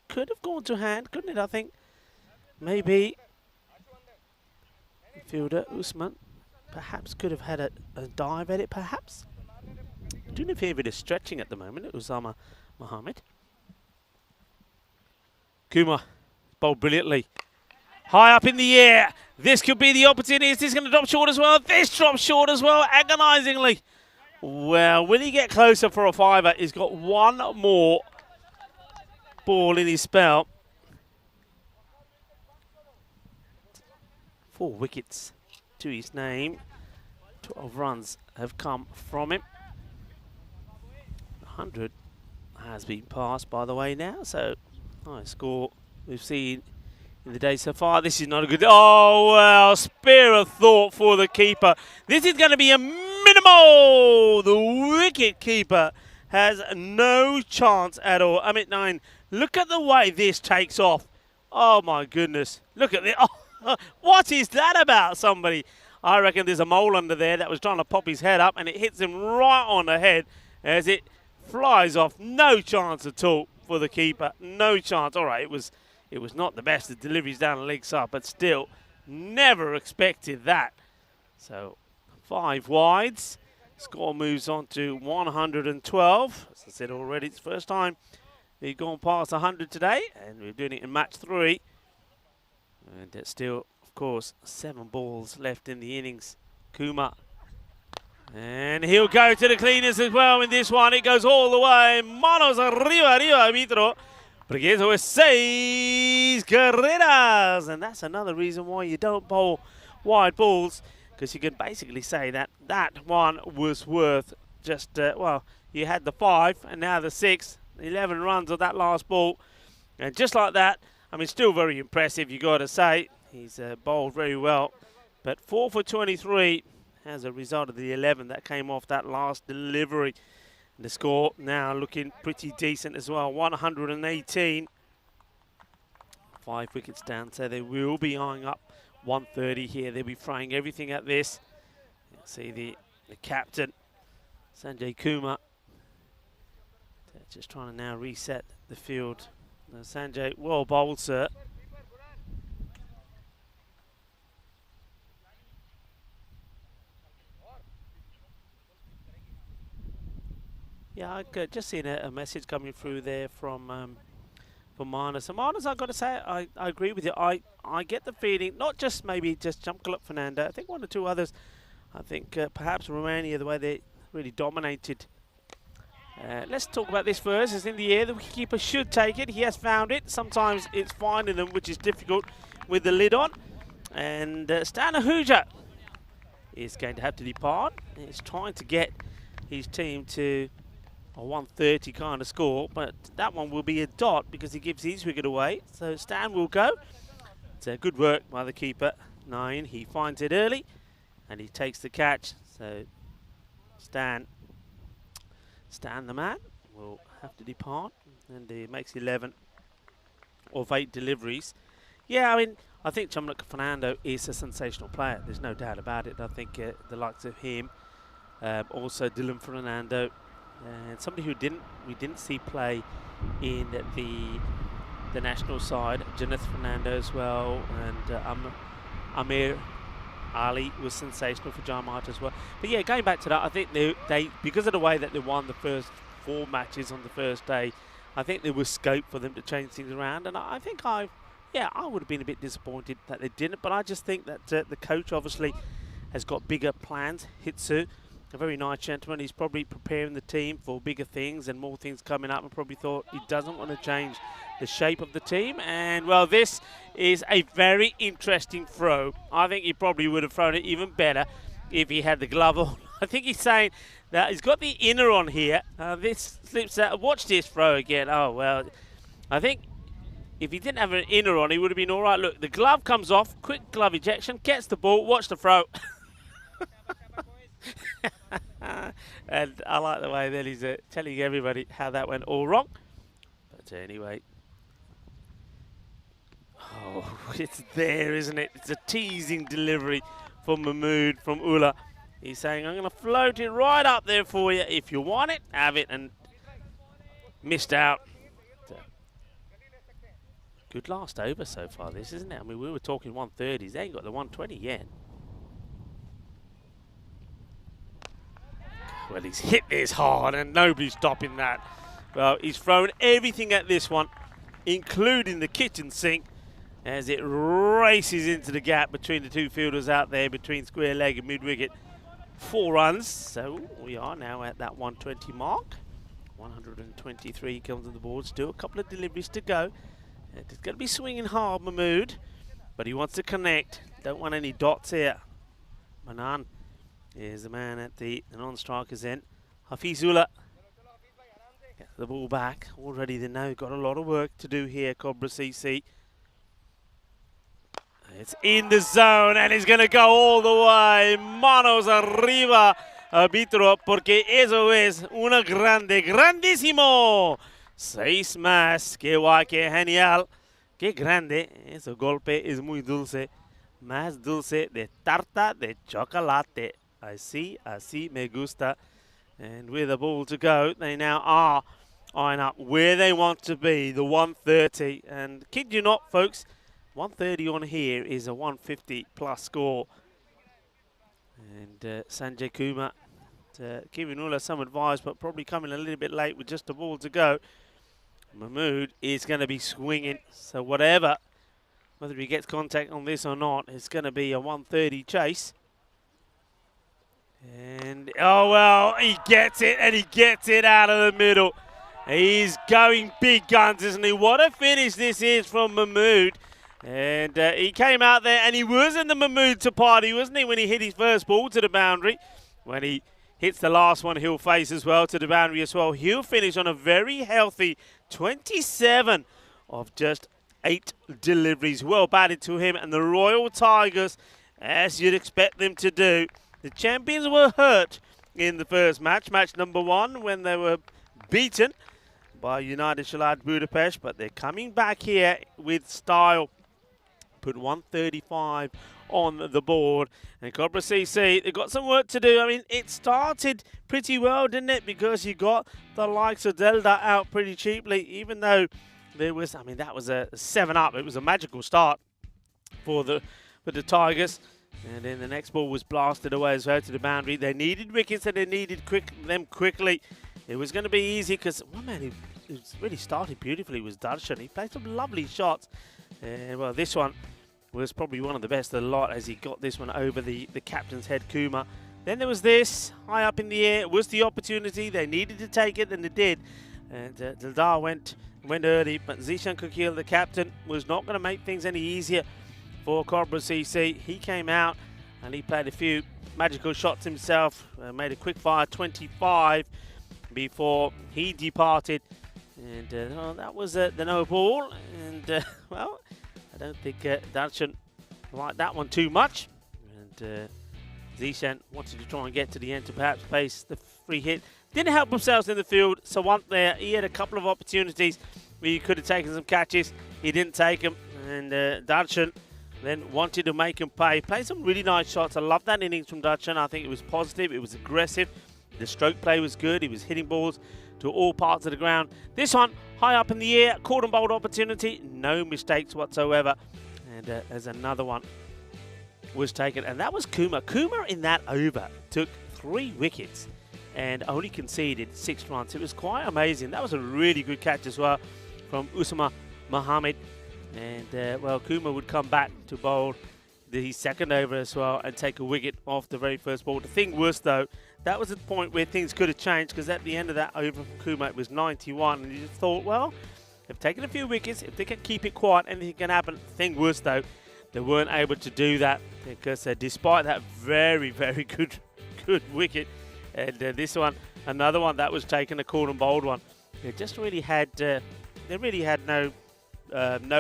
Could have gone to hand, couldn't it, I think? Maybe. Fielder, Usman, perhaps could have had a dive at it, perhaps. Doing a fair bit of stretching at the moment, Usama Mohammed. Kuma bowled brilliantly. High up in the air. This could be the opportunity. Is this going to drop short as well? This drops short as well, agonisingly. Well, will he get closer for a fiver? He's got one more ball in his spell. 4 wickets to his name. 12 runs have come from him. 100 has been passed, by the way, now. So, nice score we've seen in the day so far. This is not a good... Oh, well, spare a thought for the keeper. This is going to be a minimal. The wicket keeper has no chance at all. I mean, 9. Look at the way this takes off. Oh, my goodness. Look at this. Oh, what is that about, somebody? I reckon there's a mole under there that was trying to pop his head up, and it hits him right on the head as it flies off. No chance at all for the keeper. No chance. All right, it was not the best of deliveries down the leg side, but still, never expected that. So, 5 wides. Score moves on to 112. As I said already, it's the first time we've gone past 100 today, and we're doing it in match 3. And there's still, of course, 7 balls left in the innings. Kuma. And he'll go to the cleaners as well in this one. It goes all the way. Manos arriba, arbitro. Porque eso es 6 carreras. And that's another reason why you don't bowl wide balls, because you can basically say that that one was worth just, well, you had the 5 and now the 6. 11 runs of that last ball. And just like that, I mean, still very impressive, you got to say. He's bowled very well. But 4 for 23 as a result of the 11 that came off that last delivery. And the score now looking pretty decent as well. 118. 5 wickets down, so they will be eyeing up 130 here. They'll be throwing everything at this. You'll see the captain, Sanjay Kumar. They're just trying to now reset the field. Now, Sanjay, well bowled, sir. Yeah, I've just seen a message coming through there from Marnus. And Marnus, I've got to say, I agree with you. I get the feeling, not just maybe just Jamkaluk Fernando, I think 1 or 2 others. I think perhaps Romania, the way they really dominated. Let's talk about this first. It's in the air. The wicketkeeper should take it. He has found it. Sometimes it's finding them, which is difficult with the lid on. And Stan Ahuja is going to have to depart. He's trying to get his team to a 130 kind of score, but that one will be a dot because he gives his wicket away. So Stan will go. It's good work by the keeper. 9. He finds it early and he takes the catch. So Stan the man will have to depart, and he makes 11 of 8 deliveries. Yeah, I mean, I think Jamkaluk Fernando is a sensational player. There's no doubt about it. I think the likes of him, also Dylan Fernando, and somebody who we didn't see play in the national side, Janeth Fernando as well, and Amir Ali was sensational for Jarmart as well. But yeah, going back to that, I think they because of the way that they won the first 4 matches on the first day, I think there was scope for them to change things around. And I think I would have been a bit disappointed that they didn't. But I just think that the coach obviously has got bigger plans. Hitsu, a very nice gentleman. He's probably preparing the team for bigger things and more things coming up, and probably thought he doesn't want to change the shape of the team. And well, this is a very interesting throw. I think he probably would have thrown it even better if he had the glove on. I think he's saying that he's got the inner on here. This slips out. Watch this throw again. Oh, well, I think if he didn't have an inner on, he would have been all right. Look, the glove comes off. Quick glove ejection. Gets the ball. Watch the throw. And I like the way that he's telling everybody how that went all wrong. But anyway. Oh, it's there, isn't it? It's a teasing delivery from Mahmood, from Ullah. He's saying, I'm going to float it right up there for you. If you want it, have it. And missed out. Good last over so far, this, isn't it? I mean, we were talking 130s. They ain't got the 120 yet. Well, he's hit this hard and nobody's stopping that. Well, he's thrown everything at this one, including the kitchen sink. as it races into the gap between the two fielders out there between square leg and mid wicket. 4 runs, so we are now at that 120 mark. 123 comes on the board, still a couple of deliveries to go. It's going to be swinging hard, Mahmood, but he wants to connect. Don't want any dots here. Manan is the man at the non-striker's end. Hafizullah gets the ball back. Already they know got a lot of work to do here, Cobra CC. It's in the zone and it's going to go all the way. Manos arriba, arbitro, porque eso es una grande, grandísimo. 6 más. Qué guay, qué genial. Qué grande. Ese golpe es muy dulce. Más dulce de tarta de chocolate. Así me gusta. And with the ball to go, they now are eyeing up where they want to be, the 130. And kid you not, folks, 130 on here is a 150 plus score. And Sanjay Kumar giving Ullah some advice, but probably coming a little bit late with just a ball to go. Mahmood is going to be swinging, so whether he gets contact on this or not, it's going to be a 130 chase. And, oh well, he gets it, and he gets it out of the middle. He's going big guns, isn't he? What a finish this is from Mahmood. And he came out there, and he was in the Mahmood to party, wasn't he, when he hit his first ball to the boundary. When he hits the last one, he'll face as well to the boundary as well. He'll finish on a very healthy 27 of just 8 deliveries. Well batted to him, and the Royal Tigers, as you'd expect them to do. The champions were hurt in the first match, match number 1, when they were beaten by United Shalad Budapest, but they're coming back here with style. Put 135 on the board. And Cobra CC, they've got some work to do. I mean, it started pretty well, didn't it? Because you got the likes of Delta out pretty cheaply, even though there was, I mean, that was a 7-up. It was a magical start for the Tigers. And then the next ball was blasted away as well to the boundary. They needed wickets and they needed them quickly. It was going to be easy because one man who really started beautifully was Darshan. He played some lovely shots. Well, this one was probably one of the best of the lot as he got this one over the captain's head, Kumar. Then there was this, high up in the air. It was the opportunity. They needed to take it, and they did. And Dildar went early, but Zishan Kukil, the captain, was not going to make things any easier for Cobra CC. He came out and he played a few magical shots himself, made a quick fire 25 before he departed. And well, that was the no ball. And well, I don't think Darshan liked that one too much. And Zishan wanted to try and get to the end to perhaps pace the free hit. Didn't help themselves in the field, so one there, he had a couple of opportunities where he could have taken some catches. He didn't take them. And Darshan then wanted to make him pay. Played some really nice shots. I love that innings from Darshan. I think it was positive. It was aggressive. The stroke play was good. He was hitting balls to all parts of the ground. This one, high up in the air, caught and bowled opportunity. No mistakes whatsoever. And there's another one was taken. And that was Kumar. Kumar in that over took 3 wickets and only conceded 6 runs. It was quite amazing. That was a really good catch as well from Usama Mohammed. And, well, Kumar would come back to bowl the second over as well and take a wicket off the very first ball. The thing was, though, that was the point where things could have changed because at the end of that over from Kumar, it was 91. And you just thought, well, they've taken a few wickets. If they can keep it quiet, anything can happen. The thing was, though, they weren't able to do that because despite that very, very good wicket, and this one, another one that was taken, a caught and bowled one, they just really had, no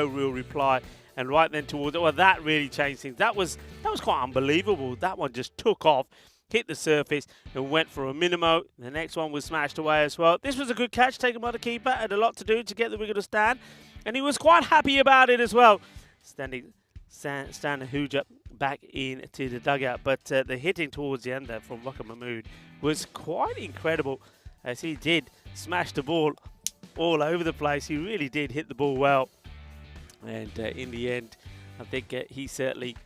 real reply. And right then towards it, well, that really changed things. That was quite unbelievable. That one just took off, hit the surface, and went for a minimo. The next one was smashed away as well. This was a good catch taken by the keeper. Had a lot to do to get the wicket to stand, and he was quite happy about it as well. Standing Huja back into the dugout, but the hitting towards the end there from Waka Mahmood was quite incredible, as he did smash the ball all over the place. He really did hit the ball well. And in the end, I think he certainly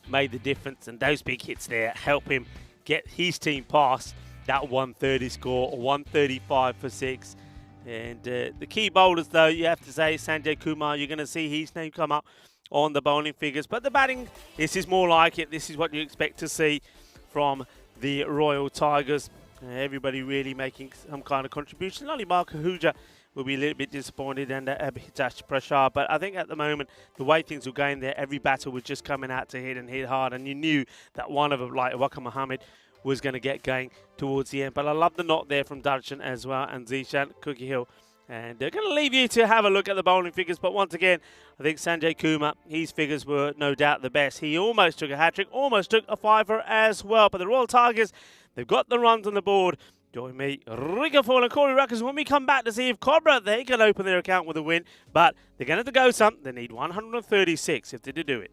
made the difference. And those big hits there help him get his team past that 130 score, 135 for 6. And the key bowlers, though, you have to say, Sanjay Kumar, you're going to see his name come up on the bowling figures. But the batting, this is more like it. This is what you expect to see from the Royal Tigers. Everybody really making some kind of contribution. Only Mark Ahuja will be a little bit disappointed, and Hitash Prashar. But I think at the moment, the way things were going there, every batter was just coming out to hit and hit hard. And you knew that one of them, like Waka Mohammed, was going to get going towards the end. But I love the knot there from Darshan as well, and Zishan, Cookie Hill. And they're going to leave you to have a look at the bowling figures. But once again, I think Sanjay Kumar, his figures were no doubt the best. He almost took a hat-trick, almost took a fiver as well. But the Royal Tigers, they've got the runs on the board. Join me, Riga Fall and Corey Ruckers, when we come back to see if Cobra, they can open their account with a win. But they're going to have to go some. They need 136 if they do it.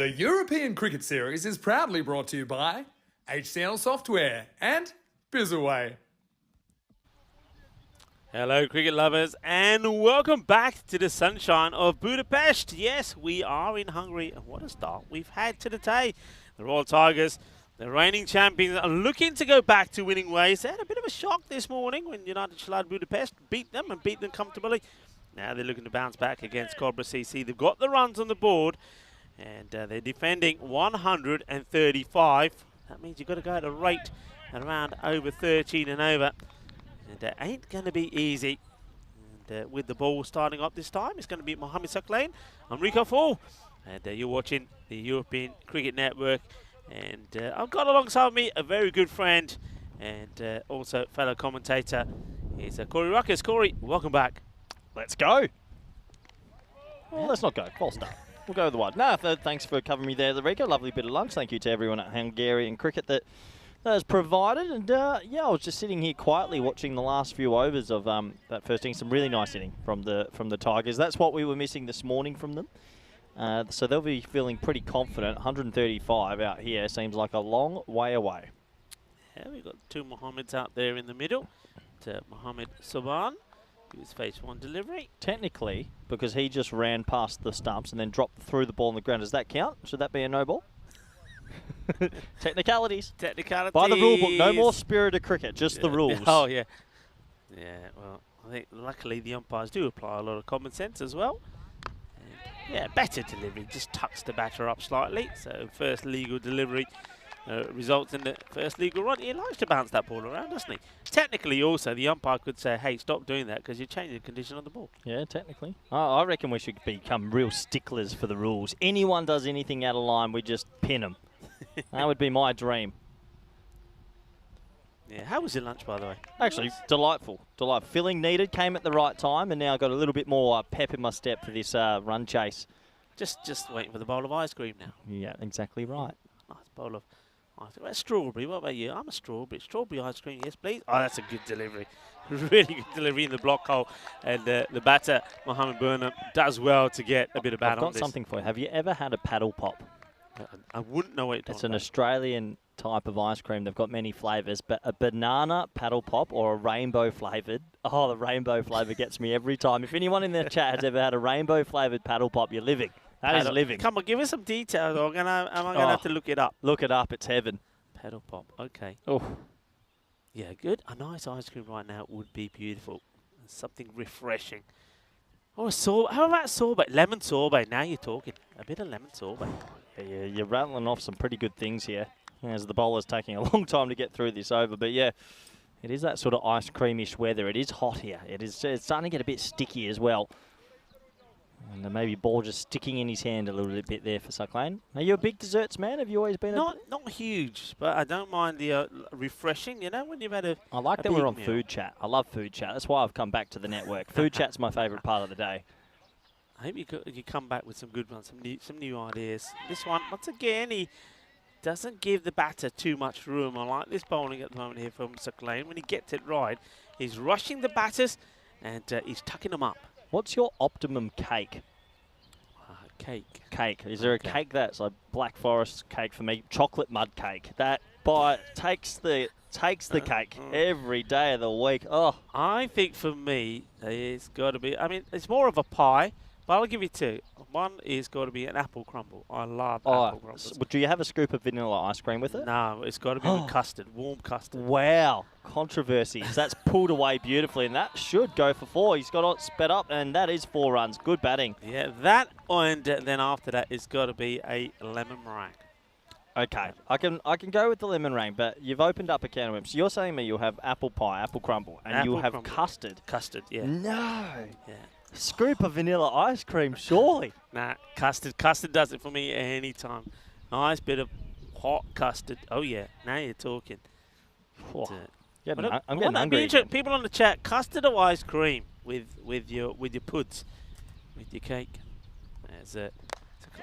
The European Cricket Series is proudly brought to you by HCL Software and Bizzaway. Hello, cricket lovers, and welcome back to the sunshine of Budapest. Yes, we are in Hungary, and what a start we've had to the day. The Royal Tigers, the reigning champions, are looking to go back to winning ways. They had a bit of a shock this morning when United Chelad Budapest beat them and beat them comfortably. Now they're looking to bounce back against Cobra CC. They've got the runs on the board, and they're defending 135. That means you've got to go at a rate at around over 13 and over. And that ain't going to be easy. And with the ball starting up this time, it's going to be Mohamed Saklain. I'm Rico Fall, and you're watching the European Cricket Network. And I've got alongside me a very good friend and also fellow commentator. He's Corey Ruckus. Corey, welcome back. Let's go. Well, let's not go. False start. We'll go with the one. No, thanks for covering me there, Rico. Lovely bit of lunch. Thank you to everyone at Hungarian Cricket that has provided. And yeah, I was just sitting here quietly watching the last few overs of that first inning. Some really nice inning from the Tigers. That's what we were missing this morning from them. So they'll be feeling pretty confident. 135 out here seems like a long way away. Yeah, we've got two Mohammeds out there in the middle. To Mohamed Soban, who's phase one delivery. Technically, because he just ran past the stumps and then dropped through the ball on the ground, does that count? Should that be a no ball? Technicalities. Technicalities. By the rule book, no more spirit of cricket, just the rules. Oh, yeah. Yeah, well, I think luckily the umpires do apply a lot of common sense as well. And yeah, better delivery, just tucks the batter up slightly. So first legal delivery results in the first legal run. He likes to bounce that ball around, doesn't he? Technically also, the umpire could say, hey, stop doing that because you're changing the condition of the ball. Yeah, technically. I reckon we should become real sticklers for the rules. Anyone does anything out of line, we just pin them. That would be my dream. Yeah, how was your lunch, by the way? Actually, delightful. Filling needed, came at the right time, and now I've got a little bit more pep in my step for this run chase. Just waiting for the bowl of ice cream now. Yeah, exactly right. Nice bowl of ice cream. Strawberry, what about you? I'm a strawberry. Strawberry ice cream, yes, please. Oh, that's a good delivery. Really good delivery in the block hole. And the batter, Mohamed Burnham, does well to get a bit of bat on this. I've got something for you. Have you ever had a paddle pop? I wouldn't know what you're talking about. It's an Australian type of ice cream. They've got many flavours, but a banana paddle pop or a rainbow flavoured. Oh, the rainbow flavour gets me every time. If anyone in the chat has ever had a rainbow flavoured paddle pop, you're living. That is living. Come on, give us some details. Am I going to have to look it up? Look it up. It's heaven. Paddle pop. Okay. Oh. Yeah, good. A nice ice cream right now would be beautiful. Something refreshing. Oh, how about sorbet? Lemon sorbet. Now you're talking. A bit of lemon sorbet. Yeah, you're rattling off some pretty good things here. As the bowler's taking a long time to get through this over. But yeah, it is that sort of ice creamish weather. It is hot here. It's starting to get a bit sticky as well. And maybe ball just sticking in his hand a little bit there for Saklain. Are you a big desserts man? Have you always been not huge, but I don't mind the refreshing, you know, when you've had a I like that we're on food chat. I love food chat. That's why I've come back to the network. Food chat's my favourite part of the day. I hope you come back with some good ones, some new ideas. This one, once again, he doesn't give the batter too much room. I like this bowling at the moment here from Saklain. When he gets it right, he's rushing the batters and he's tucking them up. What's your optimum cake? Cake. Cake. Is there a cake that's like Black Forest cake for me? Chocolate mud cake. That takes the cake every day of the week. Oh, I think for me, it's got to be. I mean, it's more of a pie, but I'll give you two. One is got to be an apple crumble. I love apple crumbles. Do you have a scoop of vanilla ice cream with it? No, it's got to be with custard, warm custard. Wow, controversy. That's pulled away beautifully, and that should go for 4. He's got it sped up, and that is 4 runs. Good batting. Yeah, that, and then after that, it's got to be a lemon meringue. Okay, I can go with the lemon meringue, but you've opened up a can of worms. So you're saying me you'll have apple pie, apple crumble, and you'll have custard. Custard, yeah. No. Yeah. Scoop of vanilla ice cream, surely. Nah, custard. Custard does it for me anytime. Nice bit of hot custard. Oh, yeah. Now you're talking. I'm getting hungry. People on the chat, custard or ice cream with your puds, with your cake. There's it.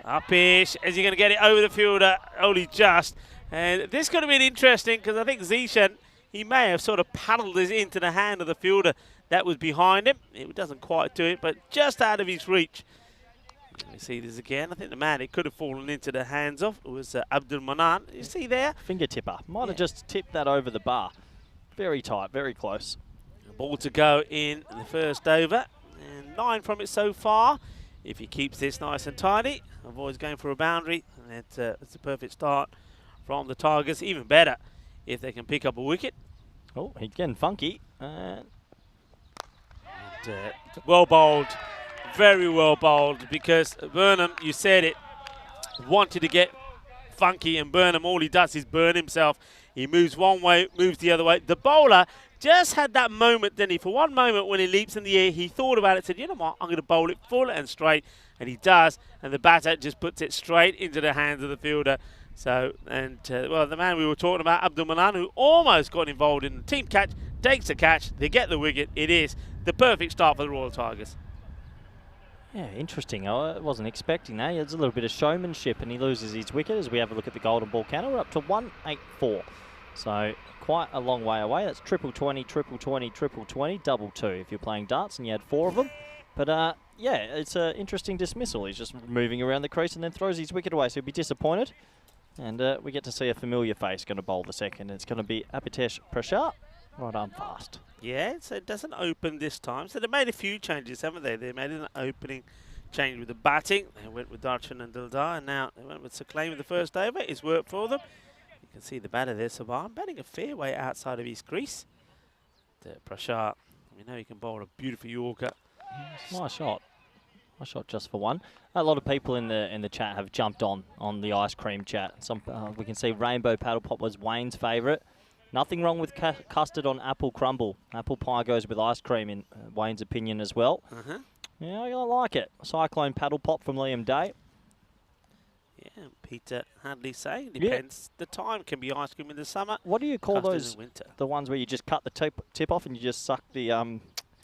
Upish, as you're going to get it over the fielder, only just. And this is going to be interesting because I think Zishan, he may have sort of paddled this into the hand of the fielder that was behind him. It doesn't quite do it, but just out of his reach. Let me see this again. I think the man it could have fallen into the hands of was Abdul Manan. You see there? Fingertipper. Might have just tipped that over the bar. Very tight, very close. A ball to go in the first over. And 9 from it so far. If he keeps this nice and tidy, avoids going for a boundary, and it's a perfect start from the Tigers. Even better if they can pick up a wicket. Oh, he's getting funky. Well bowled, very well bowled, because Burnham, you said it, wanted to get funky, and Burnham, all he does is burn himself. He moves one way, moves the other way. The bowler just had that moment, didn't he? For one moment when he leaps in the air, he thought about it, said, you know what, I'm going to bowl it full and straight, and he does, and the batter just puts it straight into the hands of the fielder. So, well, the man we were talking about, Abdul Manan, who almost got involved in the team catch, takes a catch, they get the wicket. It is the perfect start for the Royal Tigers. Yeah, interesting. I wasn't expecting that. There's a little bit of showmanship, and he loses his wicket as we have a look at the golden ball counter. We're up to 184. So quite a long way away. That's triple 20, triple 20, triple 20, double 2 if you're playing darts and you had 4 of them. But yeah, it's an interesting dismissal. He's just moving around the crease and then throws his wicket away, so he'll be disappointed. And we get to see a familiar face going to bowl the second. It's going to be Abhitesh Prasad. Right on fast. Yeah, so it doesn't open this time. So they made a few changes, haven't they? They made an opening change with the batting. They went with Darshan and Dildar, and now they went with Sakleen with the first over. It's worked for them. You can see the batter there, Saban, batting a fair way outside of his crease. Prasad, we know he can bowl a beautiful Yorker. Nice shot. Nice shot just for one. A lot of people in the chat have jumped on the ice cream chat. Some we can see Rainbow Paddle Pop was Wayne's favourite. Nothing wrong with custard on apple crumble. Apple pie goes with ice cream in Wayne's opinion as well. Yeah, I like it. Cyclone Paddle Pop from Liam Day. Yeah, Peter Hadley saying depends. The time can be ice cream in the summer. What do you call custard those? in winter. The ones where you just cut the tip off and you just suck the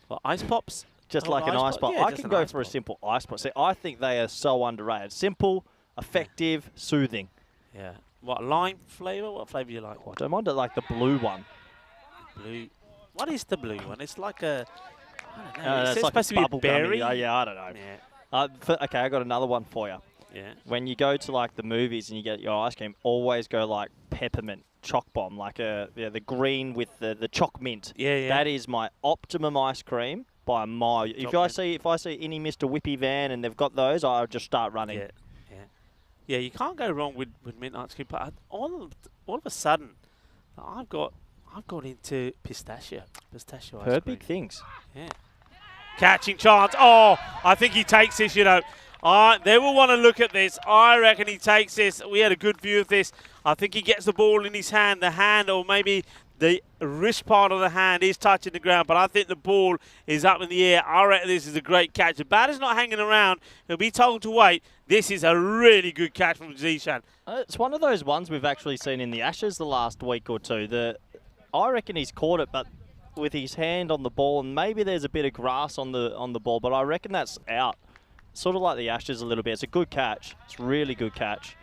What, ice pops? just like an ice pop. Yeah, I can go for a simple ice pop. See, I think they are so underrated. Simple, effective, soothing. Yeah. What, lime flavour? What flavour do you like? I don't mind it, like the blue one. Blue. What is the blue one? It's like a, I don't know. It's It's like supposed to be a bubble berry. gummy. Yeah, I don't know. Yeah. Okay, I got another one for you. Yeah. When you go to like the movies and you get your ice cream, always go like peppermint choc bomb, like the green with the choc mint. Yeah, yeah. That is my optimum ice cream by a mile. If I see any Mr. Whippy van and they've got those, I'll just start running. Yeah. Yeah, you can't go wrong with mint ice cream. But all of a sudden, I've got into pistachio ice Heard cream. big things. Yeah. Catching chance. Oh, I think he takes this, you know. They will want to look at this. I reckon he takes this. We had a good view of this. I think he gets the ball in his hand. The hand, or maybe the wrist part of the hand, is touching the ground. But I think the ball is up in the air. I reckon this is a great catch. The batter's not hanging around. He'll be told to wait. This is a really good catch from Zishan. It's one of those ones we've actually seen in the Ashes the last week or two. I reckon he's caught it, but with his hand on the ball, and maybe there's a bit of grass on the ball, but I reckon that's out. Sort of like the Ashes a little bit. It's a good catch. It's a really good catch.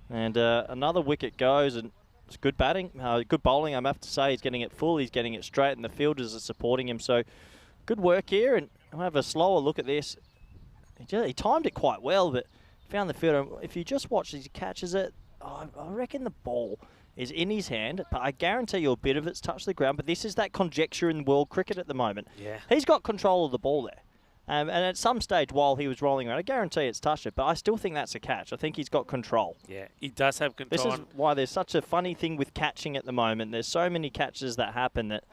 And another wicket goes, and it's good batting, good bowling. I have to say, he's getting it full, he's getting it straight, and the fielders are supporting him. So good work here, and I'll have a slower look at this. He timed it quite well, but found the fielder. If you just watch as he catches it, I reckon the ball is in his hand, but I guarantee you a bit of it's touched the ground. But this is that conjecture in world cricket at the moment. Yeah. He's got control of the ball there. And at some stage while he was rolling around, I guarantee it's touched it, but I still think that's a catch. I think he's got control. Yeah, he does have control. This is why there's such a funny thing with catching at the moment. There's so many catches that happen that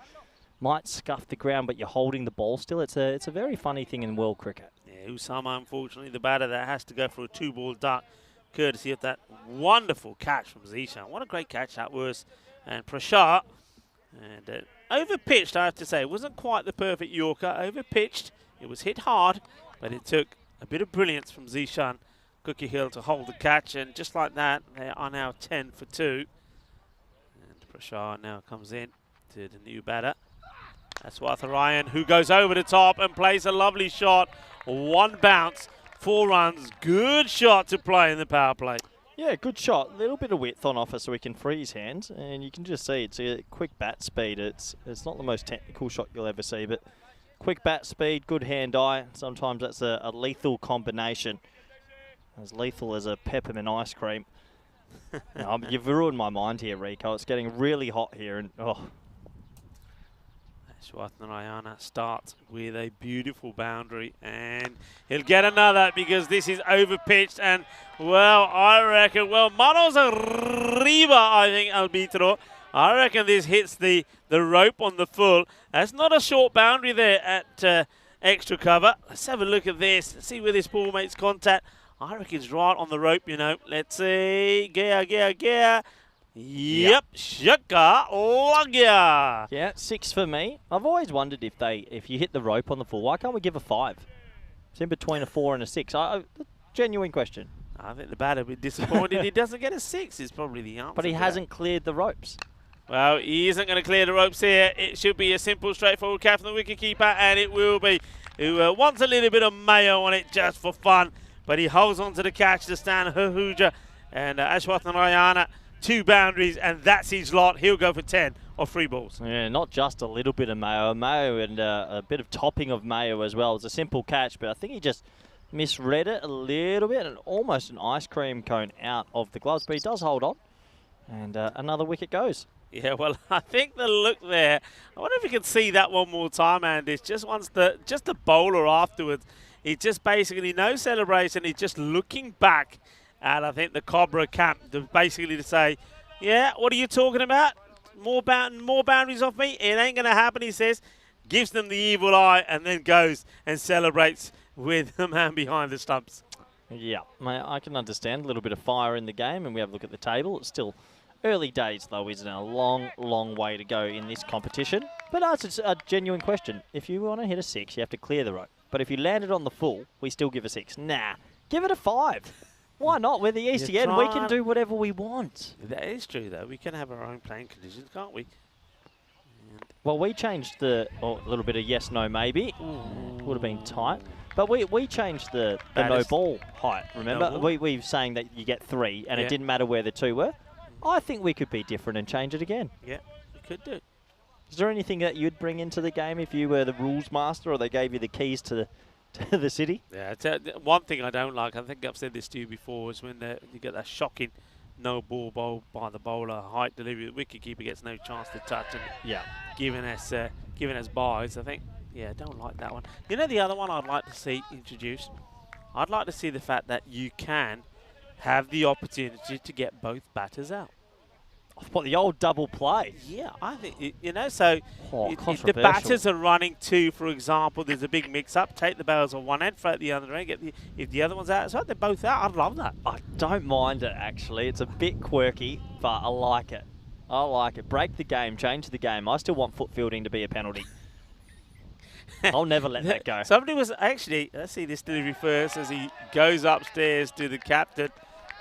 might scuff the ground, but you're holding the ball still. It's a very funny thing in world cricket. Yeah, Usama, unfortunately, the batter that has to go for a 2-ball duck, courtesy of that wonderful catch from Zishan. What a great catch that was. And Prasad, and over-pitched, I have to say. It wasn't quite the perfect Yorker. Over-pitched. It was hit hard, but it took a bit of brilliance from Zishan Cookie Hill to hold the catch, and just like that, they are now 10 for 2. And Prasad now comes in to the new batter. That's Watharayan, who goes over the top and plays a lovely shot. One bounce, 4 runs. Good shot to play in the power play. Yeah, good shot. A little bit of width on offer so he can free his hands, and you can just see it's a quick bat speed. It's not the most technical shot you'll ever see, but Quick bat speed, good hand-eye. Sometimes that's a lethal combination. As lethal as a peppermint ice cream. No, you've ruined my mind here, Rico. It's getting really hot here. And Ashwathanarayana starts with a beautiful boundary, and he'll get another because this is over-pitched. And, well, I reckon, manos arriba, I think, Albitro. I reckon this hits the rope on the full. That's not a short boundary there at extra cover. Let's have a look at this. Let's see where this ball makes contact. I reckon it's right on the rope, you know. Let's see. Gear. Yep, Shaka Lagya. yeah, 6 for me. I've always wondered if you hit the rope on the full, why can't we give a 5? It's in between a 4 and a 6. Genuine question. I think the batter will be disappointed he doesn't get a 6 is probably the answer. But he to hasn't cleared the ropes. Well, he isn't going to clear the ropes here. It should be a simple, straightforward catch from the wicketkeeper, and it will be. Who wants a little bit of mayo on it just for fun, but he holds on to the catch to Stan Hahuja and Ashwathanarayana. 2 boundaries, and that's his lot. He'll go for 10 or 3 balls. Yeah, not just a little bit of mayo and a bit of topping of mayo as well. It's a simple catch, but I think he just misread it a little bit and almost an ice cream cone out of the gloves, but he does hold on. And another wicket goes. Yeah, well, I think the look there, I wonder if you can see that one more time, Andy. Just the bowler afterwards. He just basically, no celebration, he's just looking back at, I think, the Cobra camp, basically to say, yeah, what are you talking about? More boundaries off me? It ain't going to happen, he says. Gives them the evil eye and then goes and celebrates with the man behind the stumps. Yeah, I can understand a little bit of fire in the game, and we have a look at the table. It's still early days, though, isn't it? A long, long way to go in this competition. But it's a genuine question. If you want to hit a 6, you have to clear the rope. But if you land it on the full, we still give a 6. Nah, give it a 5. Why not? We're the ECN. We can do whatever we want. That is true, though. We can have our own playing conditions, can't we? Well, we changed a little bit of yes, no, maybe. Would have been tight. But we changed the no ball height, remember? No ball. We were saying that you get 3, and it didn't matter where the 2 were. I think we could be different and change it again. Yeah, we could do. Is there anything that you'd bring into the game if you were the rules master or they gave you the keys to the city? Yeah, one thing I don't like, I think I've said this to you before, is when you get that shocking no ball bowl by the bowler, height delivery, the wicketkeeper gets no chance to touch, and giving us buys. I think, I don't like that one. You know the other one I'd like to see introduced? I'd like to see the fact that you can have the opportunity to get both batters out. What, the old double play? Yeah, I think, so if the controversial. batters are running 2, for example, there's a big mix-up, take the bails on one end, throw it the other end, if the other one's out, so they're both out. I'd love that. I don't mind it, actually. It's a bit quirky, but I like it. I like it. Break the game, change the game. I still want foot fielding to be a penalty. I'll never let that go. Somebody was actually, let's see this delivery first as he goes upstairs to the captain.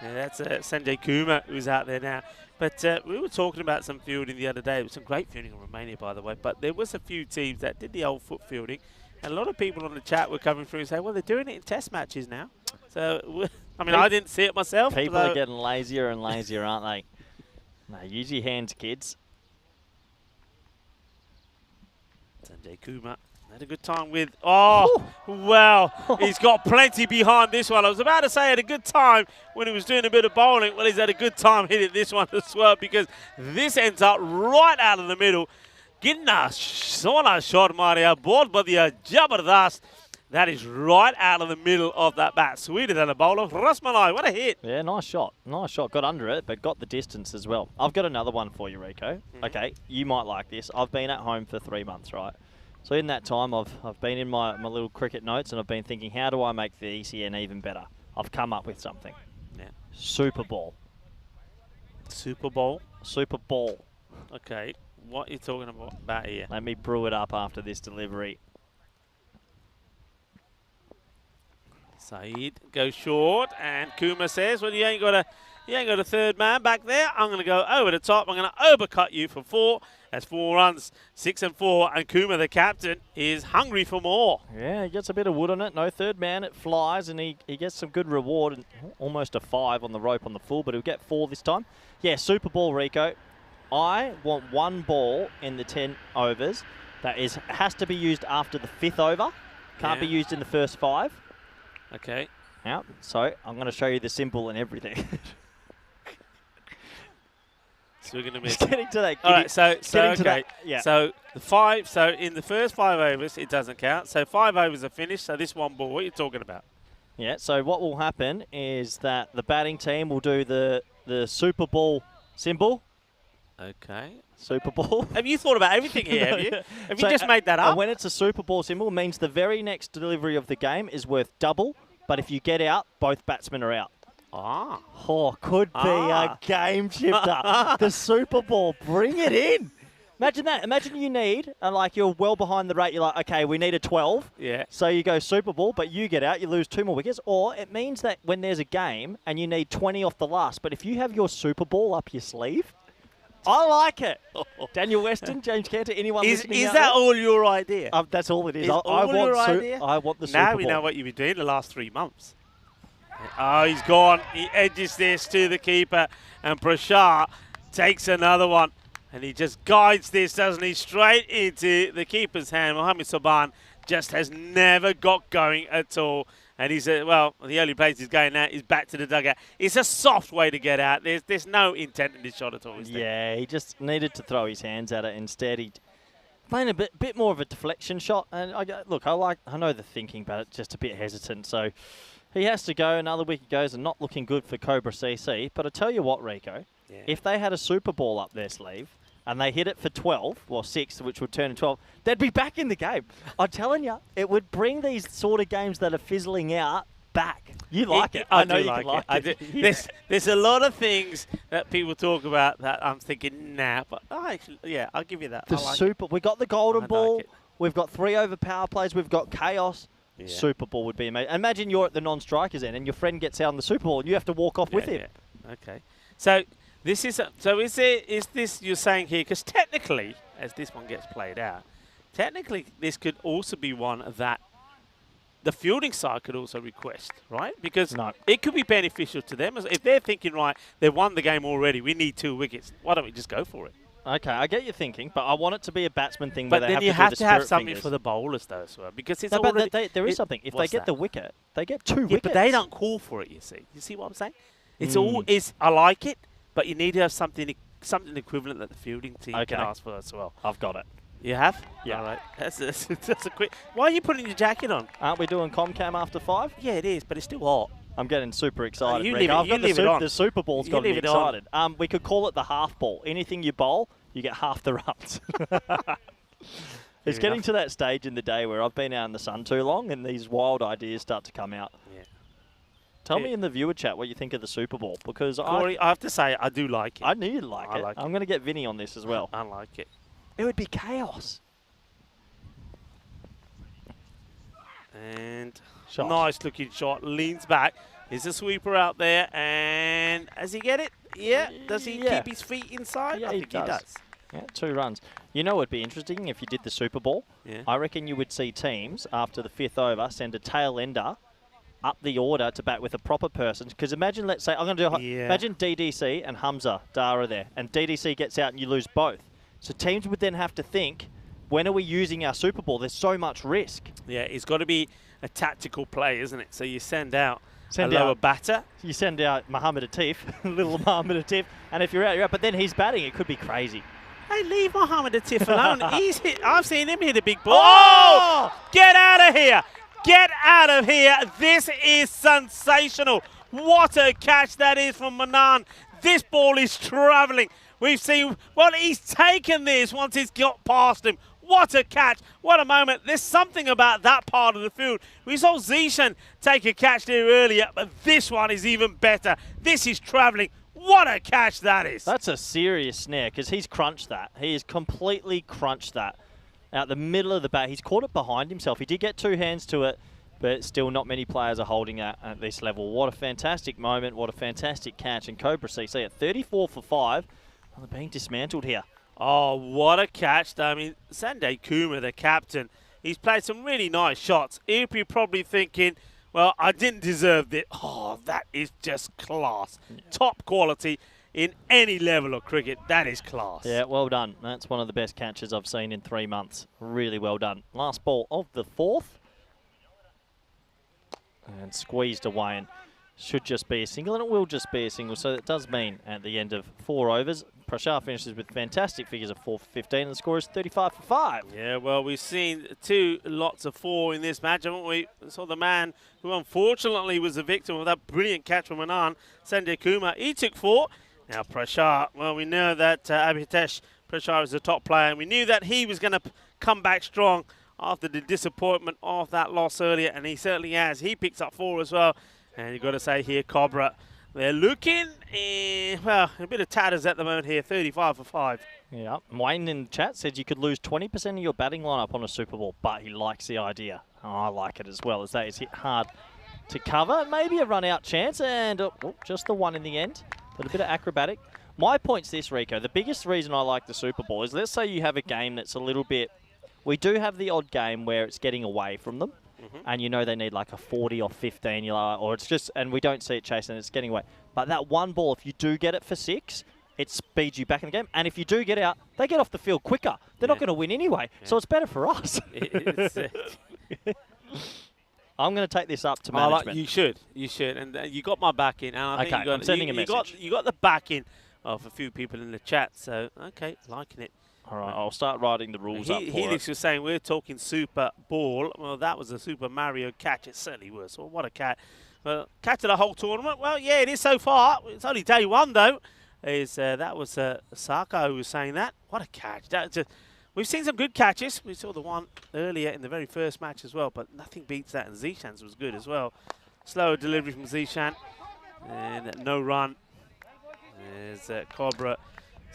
Yeah, that's Sanjay Kumar who's out there now. But we were talking about some fielding the other day. There was some great fielding in Romania, by the way. But there was a few teams that did the old foot fielding. And a lot of people on the chat were coming through and saying, well, they're doing it in test matches now. So, I mean, I didn't see it myself. People are getting lazier and lazier, aren't they? No, use your hands, kids. Sanjay Kumar had a good time with, well, he's got plenty behind this one. I was about to say had a good time when he was doing a bit of bowling. Well, he's had a good time hitting this one as well, because this ends up right out of the middle. Ginna Sona shot Maria board, but the Jabardast. That is right out of the middle of that bat. Sweeter than a bowler. Rasmalai, what a hit. Yeah, nice shot. Nice shot. Got under it, but got the distance as well. I've got another one for you, Rico. Okay, you might like this. I've been at home for 3 months, right? So in that time, I've been in my little cricket notes, and I've been thinking, how do I make the ECN even better? I've come up with something. Yeah. Super Ball. Super Bowl? Super Ball. Okay, what are you talking about here? Let me brew it up after this delivery. Saeed goes short, and Kumar says, well, you ain't got a third man back there. I'm going to go over the top. I'm going to overcut you for 4. That's 4 runs, 6 and 4, and Kumar, the captain, is hungry for more. Yeah, he gets a bit of wood on it. No third man. It flies, and he gets some good reward, and almost a 5 on the rope on the full, but he'll get 4 this time. Yeah, Super Ball, Rico. I want 1 ball in the 10 overs that has to be used after the 5th over. Can't be used in the first 5. Okay. Yeah, so I'm going to show you the symbol and everything. So we're going to miss. Just getting to that. All right, so getting to okay. that, yeah. So the 5. So in the first 5 overs, it doesn't count. So 5 overs are finished. So this one ball. What are you talking about? Yeah. So what will happen is that the batting team will do the Super Bowl symbol. Okay. Super Bowl. Have you thought about everything here? Have you? Have you just made that up? And when it's a Super Bowl symbol, it means the very next delivery of the game is worth double. But if you get out, both batsmen are out. Ah. Oh, could be a game shifter. The Super Bowl, bring it in. Imagine that. Imagine you need, and like you're well behind the rate. You're like, okay, we need a 12. Yeah. So you go Super Bowl, but you get out, you lose 2 more wickets. Or it means that when there's a game and you need 20 off the last, but if you have your Super Bowl up your sleeve, I like it. Daniel Weston, James Cantor, anyone listening Is out that there? all your idea? That's all it is. Is all your idea? I want the Super Bowl. Now we know what you've been doing the last 3 months. Oh, he's gone. He edges this to the keeper, and Prashad takes another one. And he just guides this, doesn't he, straight into the keeper's hand. Mohammed Saban just has never got going at all. And he's, well, the only place he's going now is back to the dugout. It's a soft way to get out. There's no intent in this shot at all, is there? Yeah, he just needed to throw his hands at it. Instead, he playing a bit more of a deflection shot. And I know the thinking, but it's just a bit hesitant. So he has to go. Another wicket goes, and not looking good for Cobra CC. But I tell you what, Rico, if they had a Super Ball up their sleeve and they hit it for 12, well 6, which would turn into 12, they'd be back in the game. I'm telling you, it would bring these sort of games that are fizzling out back. You like it. I know you can like it. Yeah. There's a lot of things that people talk about that I'm thinking, nah, but I'll give you that. We got the golden ball. It. We've got 3 over power plays. We've got chaos. Yeah. Super Ball would be amazing. Imagine you're at the non-strikers end and your friend gets out in the Super Ball and you have to walk off with him. Yeah. Okay. So this is is this you're saying here? Because technically, as this one gets played out, technically this could also be one that the fielding side could also request, right? Because it could be beneficial to them if they're thinking, right, they've won the game already. We need 2 wickets. Why don't we just go for it? Okay, I get your thinking, but I want it to be a batsman thing. But then you have to have something for the bowlers, though, as well, because it's already. There is something. If they get the wicket, they get 2 wickets. But they don't call for it. You see what I'm saying? It's I like it, but you need to have something equivalent that the fielding team can ask for as well. I've got it. You have? Yeah. All right. That's a quick. Why are you putting your jacket on? Aren't we doing Comcam after 5? Yeah, it is, but it's still hot. I'm getting super excited. You leave it on. The Super Ball's got me excited. We could call it the half ball. Anything you bowl, you get half the runs. It's getting to that stage in the day where I've been out in the sun too long and these wild ideas start to come out. Yeah. Tell me in the viewer chat what you think of the Super Bowl, because Corey, I have to say I do like it. I knew you'd like it. I'm going to get Vinny on this as well. I like it. It would be chaos. And nice looking shot. Leans back. There's a sweeper out there, and does he get it? Yeah. Does he keep his feet inside? Yeah, I think he does. Yeah, 2 runs. You know what would be interesting if you did the Super Bowl? Yeah. I reckon you would see teams, after the 5th over, send a tail ender up the order to bat with a proper person. Because imagine, let's say, imagine DDC and Hamza Dara there, and DDC gets out and you lose both. So teams would then have to think, when are we using our Super Bowl? There's so much risk. Yeah, it's got to be a tactical play, isn't it? So you send out a lower batter. You send out Mohammed Atif, little Mohammed Atif, and if you're out, you're out. But then he's batting, it could be crazy. Hey, leave Mohammed Atif alone. I've seen him hit a big ball. Oh! Get out of here! Get out of here! This is sensational. What a catch that is from Manan. This ball is travelling. We've seen, he's taken this once it's got past him. What a catch. What a moment. There's something about that part of the field. We saw Zishan take a catch there earlier, but this one is even better. This is travelling. What a catch that is. That's a serious snare because he's crunched that. He has completely crunched that out the middle of the bat. He's caught it behind himself. He did get 2 hands to it, but still not many players are holding that at this level. What a fantastic moment. What a fantastic catch. And Cobra CC at 34 for 5. Well, they're being dismantled here. Oh, what a catch. I mean, Sanjay Kumar, the captain, he's played some really nice shots. He'll be probably thinking, well, I didn't deserve it. Oh, that is just class. Yeah. Top quality. in any level of cricket. That is class. Yeah, well done. That's one of the best catches I've seen in 3 months. Really well done. Last ball of the 4th. And squeezed away, and should just be a single, and it will just be a single. So it does mean at the end of 4 overs, Prashar finishes with fantastic figures of 4 for 15, and the score is 35 for 5. Yeah, well, we've seen 2 lots of 4 in this match, haven't we? We saw the man who unfortunately was the victim of that brilliant catch from Anand, Sanjay Kumar. He took 4. Now Prashar, well, we know that Abhitesh Prashar is the top player, and we knew that he was going to come back strong after the disappointment of that loss earlier, and he certainly has. He picks up 4 as well. And you've got to say here, Cobra, they're looking, well, a bit of tatters at the moment here, 35 for 5. Yeah, Wayne in the chat said you could lose 20% of your batting lineup on a Super Bowl, but he likes the idea. Oh, I like it as well, as that is hit hard to cover. Maybe a run-out chance, and just the one in the end, but a bit of acrobatic. My point's this, Rico. The biggest reason I like the Super Bowl is, let's say you have a game that's a little bit... We do have the odd game where it's getting away from them. And you know they need like a 40 or 15, or it's just, and we don't see it chasing, it's getting away. But that one ball, if you do get it for 6, it speeds you back in the game. And if you do get out, they get off the field quicker. They're not going to win anyway, so it's better for us. I'm going to take this up to management. You should, and you got my backing. And I think I'm sending a message. You got the backing of a few people in the chat, so okay, liking it. All right, I'll start writing the rules up for Helix it. was saying we're talking Super Ball. Well, that was a Super Mario catch. It certainly was. Well, what a catch. Well, catch of the whole tournament. Well, yeah, it is so far. It's only day 1, though. That was Saka who was saying that. What a catch. We've seen some good catches. We saw the one earlier in the very first match as well, but nothing beats that. And Zishan's was good as well. Slower delivery from Zishan. And no run. There's Cobra.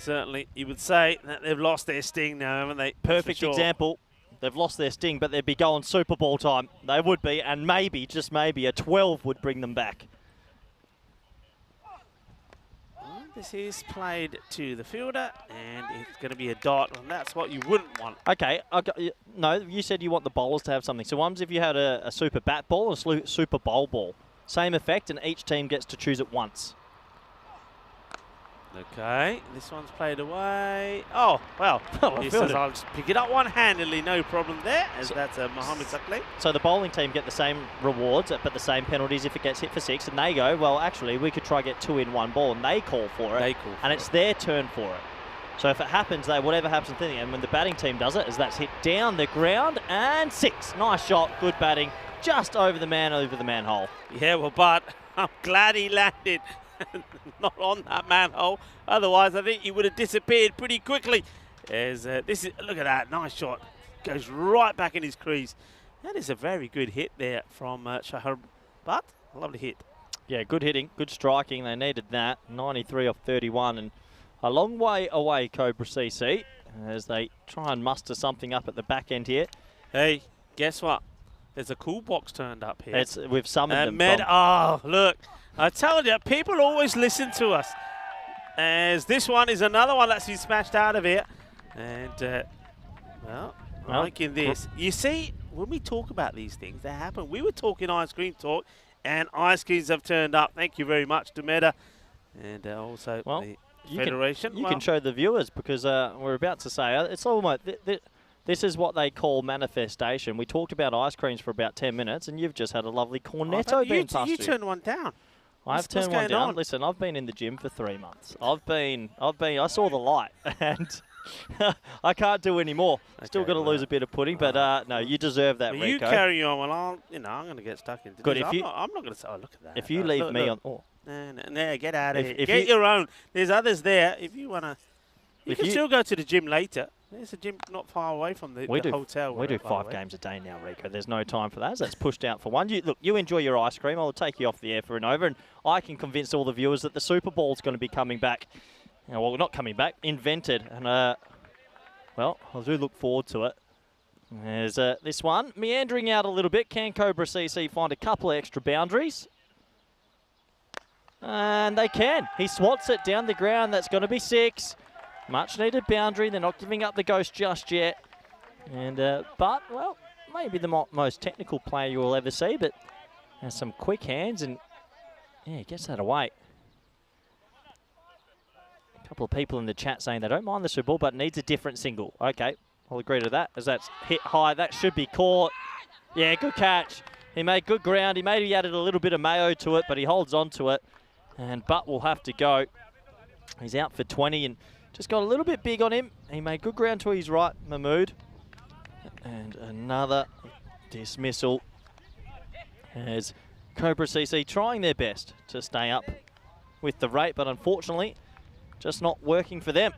Certainly, you would say that they've lost their sting now, haven't they? Perfect example. They've lost their sting, but they'd be going Super Bowl time. They would be, and maybe, just maybe, a 12 would bring them back. Well, this is played to the fielder, and it's going to be a dot, and that's what you wouldn't want. Okay, no, you said you want the bowlers to have something. So what if you had a super bat ball and a super bowl ball? Same effect, and each team gets to choose it once. Okay, this one's played away. Oh, well, he says I'll just pick it up one-handedly, no problem there, as that's Mohammed Sakli. So the bowling team get the same rewards, but the same penalties if it gets hit for 6, and they go, well, actually, we could try get 2 in 1 ball, and they call for it, and it's their turn for it. So if it happens, whatever happens, and when the batting team does it, is that's hit down the ground, and 6. Nice shot, good batting, just over the manhole. Yeah, well, but I'm glad he landed. Not on that manhole. Otherwise, I think he would have disappeared pretty quickly. As look at that, nice shot. Goes right back in his crease. That is a very good hit there from Shahar Butt. Lovely hit. Yeah, good hitting, good striking. They needed that. 93 off 31, and a long way away, Cobra CC, as they try and muster something up at the back end here. Hey, guess what? There's a cool box turned up here. We've summoned them. Oh, look. I told you, people always listen to us. As this one is another one that's been smashed out of here. And, well, liking this. You see, when we talk about these things, they happen. We were talking ice cream talk, and ice creams have turned up. Thank you very much to Meta. And also the Federation. You can show the viewers, because we're about to say, it's almost... This is what they call manifestation. We talked about ice creams for about 10 minutes, and you've just had a lovely cornetto being passed. You turned one down. I've turned one down. Listen, I've been in the gym for 3 months. I saw the light, and I can't do any more. Still got to lose a bit of pudding, but no, you deserve that, Rico. You carry on, well, I'm going to get stuck into Good. this. I'm not going to say, oh, look at that. If you leave me on... Oh. No, get out of here. Get your own. There's others there. If you want to... You can still go to the gym later. There's a gym not far away from the hotel. We do 5 games a day now, Rico. There's no time for that. That's pushed out for one. You enjoy your ice cream. I'll take you off the air for an over, and I can convince all the viewers that the Super Bowl's going to be coming back. Well, not coming back, invented. And, well, I do look forward to it. There's this one. Meandering out a little bit. Can Cobra CC find a couple of extra boundaries? And they can. He swats it down the ground. That's going to be 6. Much needed boundary. They're not giving up the ghost just yet. And but, well, maybe the most technical player you will ever see, but has some quick hands, and yeah, he gets that away. A couple of people in the chat saying they don't mind the Super Ball, but needs a different single. Okay, I'll agree to that, as that's hit high. That should be caught. Yeah, good catch. He made good ground. He maybe added a little bit of mayo to it, but he holds on to it. And Butt will have to go. He's out for 20 and just got a little bit big on him. He made good ground to his right, Mahmood. And another dismissal. As Cobra CC trying their best to stay up with the rate, but unfortunately, just not working for them.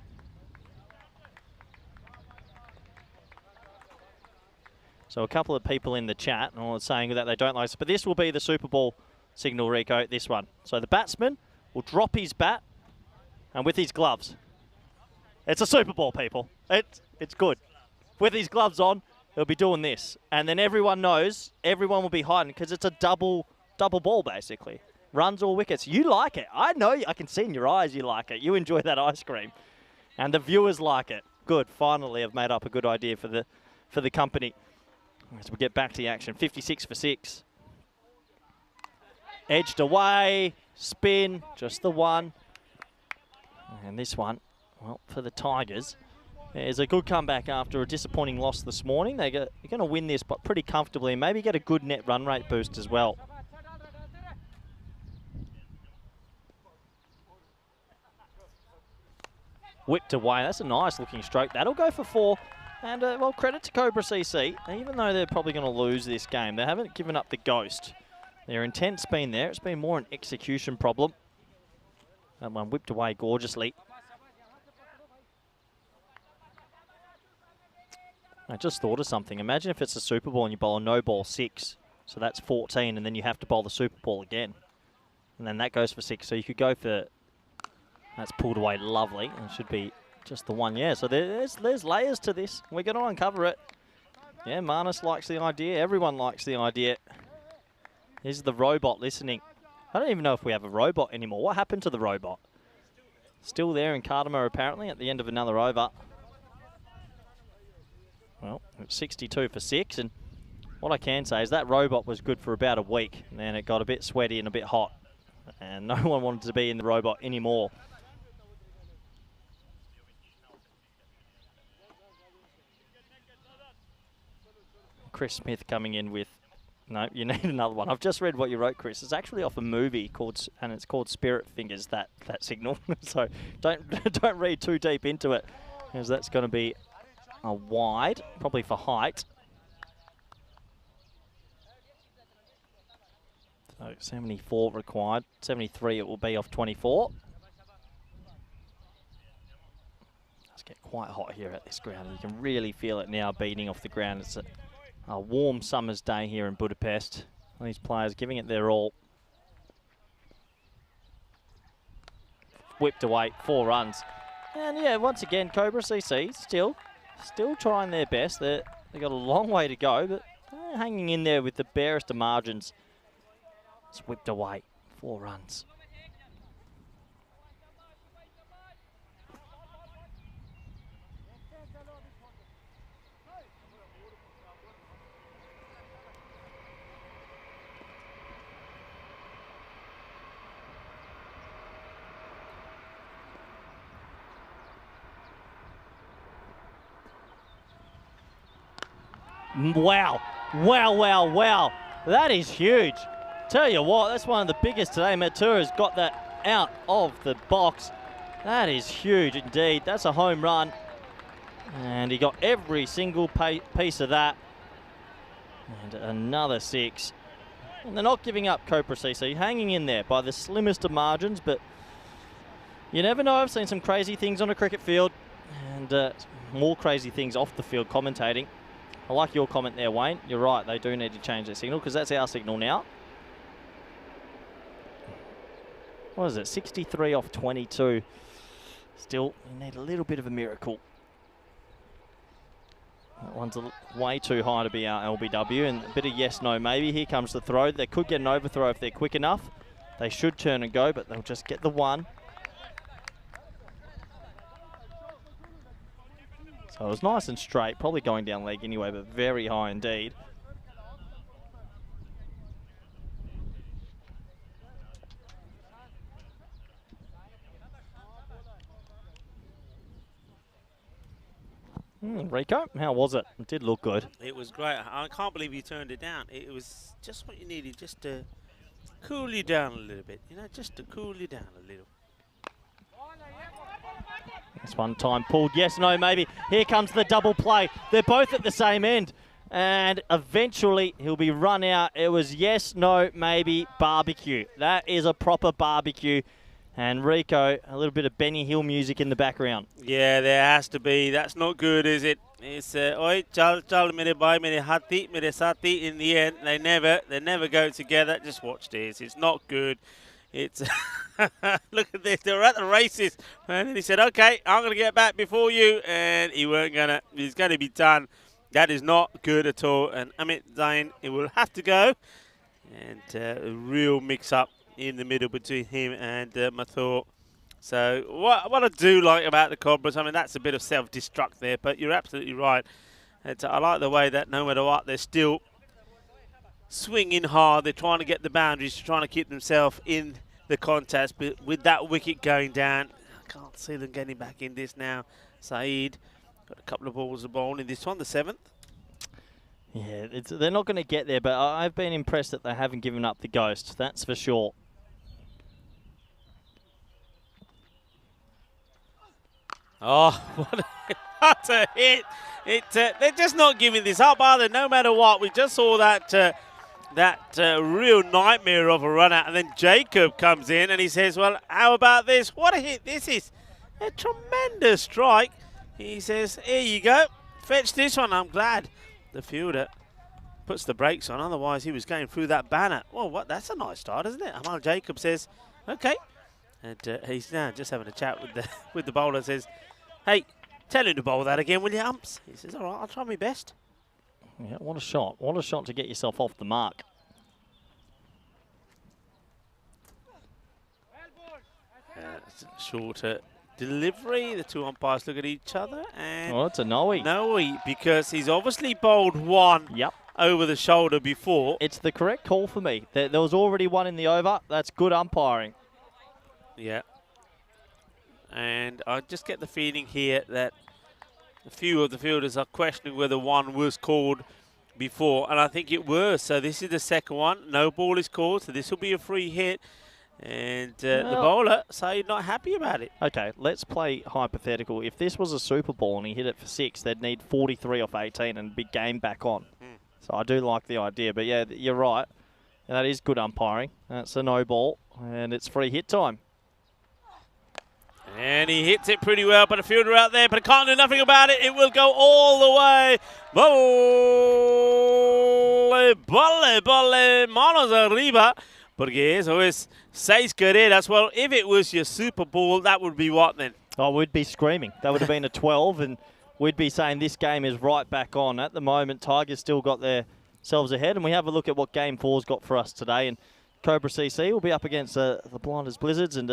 So a couple of people in the chat are saying that they don't like this, but this will be the Super Ball signal, Rico, this one. So the batsman will drop his bat and with his gloves. It's a Super Ball, people. It's good. With his gloves on, he'll be doing this. And then everyone knows, everyone will be hiding because it's a double ball, basically. Runs or wickets. You like it. I know, I can see in your eyes you like it. You enjoy that ice cream. And the viewers like it. Good. Finally, I've made up a good idea for the company. As we get back to the action, 56 for 6. Edged away, spin, just the one. And this one, well, for the Tigers, is a good comeback after a disappointing loss this morning. They're going to win this, but pretty comfortably, and maybe get a good net run rate boost as well. Whipped away, that's a nice looking stroke. That'll go for 4. And, well, credit to Cobra CC. Even though they're probably going to lose this game, they haven't given up the ghost. Their intent's been there. It's been more an execution problem. That one whipped away gorgeously. I just thought of something. Imagine if it's a Super Ball and you bowl a no ball 6. So that's 14, and then you have to bowl the Super Ball again. And then that goes for 6. So you could go for... That's pulled away lovely. It should be... just the one, yeah. So there's layers to this. We're going to uncover it. Yeah, Marnus likes the idea. Everyone likes the idea. Here's the robot listening. I don't even know if we have a robot anymore. What happened to the robot? Still there in Cardamom, apparently, at the end of another over. Well, it's 62 for 6. And what I can say is that robot was good for about a week. And then it got a bit sweaty and a bit hot. And no one wanted to be in the robot anymore. Chris Smith coming in with, no, you need another one. I've just read what you wrote, Chris. It's actually off a movie called, and it's called Spirit Fingers, that signal. So don't read too deep into it, because that's going to be a wide, probably for height. So 74 required, 73 it will be off 24. Let's get quite hot here at this ground. You can really feel it now beating off the ground. It's a warm summer's day here in Budapest. These players giving it their all. Whipped away, 4 runs. And yeah, once again, Cobra CC still trying their best. They've got a long way to go, but hanging in there with the barest of margins. It's whipped away, 4 runs. Wow, wow, wow, wow. That is huge. Tell you what, that's one of the biggest today. Matura's got that out of the box. That is huge indeed. That's a home run. And he got every single piece of that. And another 6. And they're not giving up, Cobra CC, hanging in there by the slimmest of margins, but you never know. I've seen some crazy things on a cricket field, and more crazy things off the field commentating. I like your comment there, Wayne. You're right, they do need to change their signal, because that's our signal now. What is it, 63 off 22. Still, you need a little bit of a miracle. That one's way too high to be our LBW, and a bit of yes, no, maybe. Here comes the throw. They could get an overthrow if they're quick enough. They should turn and go, but they'll just get the one. So it was nice and straight, probably going down leg anyway, but very high indeed. Rico, how was it? It did look good. It was great. I can't believe you turned it down. It was just what you needed, just to cool you down a little bit. You know, just to cool you down a little. This one time pulled, yes, no, maybe. Here comes the double play. They're both at the same end. And eventually he'll be run out. It was yes, no, maybe, barbecue. That is a proper barbecue. And Rico, a little bit of Benny Hill music in the background. Yeah, there has to be. That's not good, is it? It's oi, chal chal mere bhai mere hati mere sati. In the end, they never go together. Just watch this. It's not good. It's look at this. They were at the races, and he said, "Okay, I'm going to get back before you," and he weren't gonna. He's going to be done. That is not good at all. And Amit Zain, it will have to go, and a real mix-up in the middle between him and Mathur. So what I do like about the Cobras, I mean, that's a bit of self-destruct there, but you're absolutely right. I like the way that no matter what, they're still swinging hard. They're trying to get the boundaries, trying to keep themselves in the contest. But with that wicket going down, I can't see them getting back in this now. Saeed got a couple of balls of ball in this one, the 7th. Yeah, they're not going to get there, but I've been impressed that they haven't given up the ghost. That's for sure. Oh, what a hit. They're just not giving this up, are they? No matter what. We just saw that real nightmare of a run out. And then Jacob comes in and he says, well, how about this? What a hit. This is a tremendous strike. He says, here you go. Fetch this one. I'm glad the fielder puts the brakes on. Otherwise, he was going through that banner. Well, what? That's a nice start, isn't it? Amal Jacob says, okay. And he's now just having a chat with the bowler. Says, hey, tell him to bowl that again, will you, umps? He says, all right, I'll try my best. Yeah, what a shot. What a shot to get yourself off the mark. Shorter delivery. The two umpires look at each other. And oh, it's a no-ee. No-ee, because he's obviously bowled one over the shoulder before. It's the correct call for me. There was already one in the over. That's good umpiring. Yeah. And I just get the feeling here that a few of the fielders are questioning whether one was called before, and I think it was. So this is the second one. No ball is called, so this will be a free hit. And the bowler, so you're not happy about it. Okay, let's play hypothetical. If this was a Super Ball and he hit it for 6, they'd need 43 off 18 and big game back on. So I do like the idea, but yeah, you're right. That is good umpiring. That's a no ball, and it's free hit time. And he hits it pretty well, but a fielder out there, but it can't do nothing about it. It will go all the way. Bolle, manos arriba. Porque eso es 6 carreras. Well, if it was your Super Bowl, that would be what then? Oh, we'd be screaming. That would have been a 12, and we'd be saying this game is right back on. At the moment, Tigers still got themselves ahead, and we have a look at what Game 4's got for us today. And Cobra CC will be up against the Blinders Blizzards and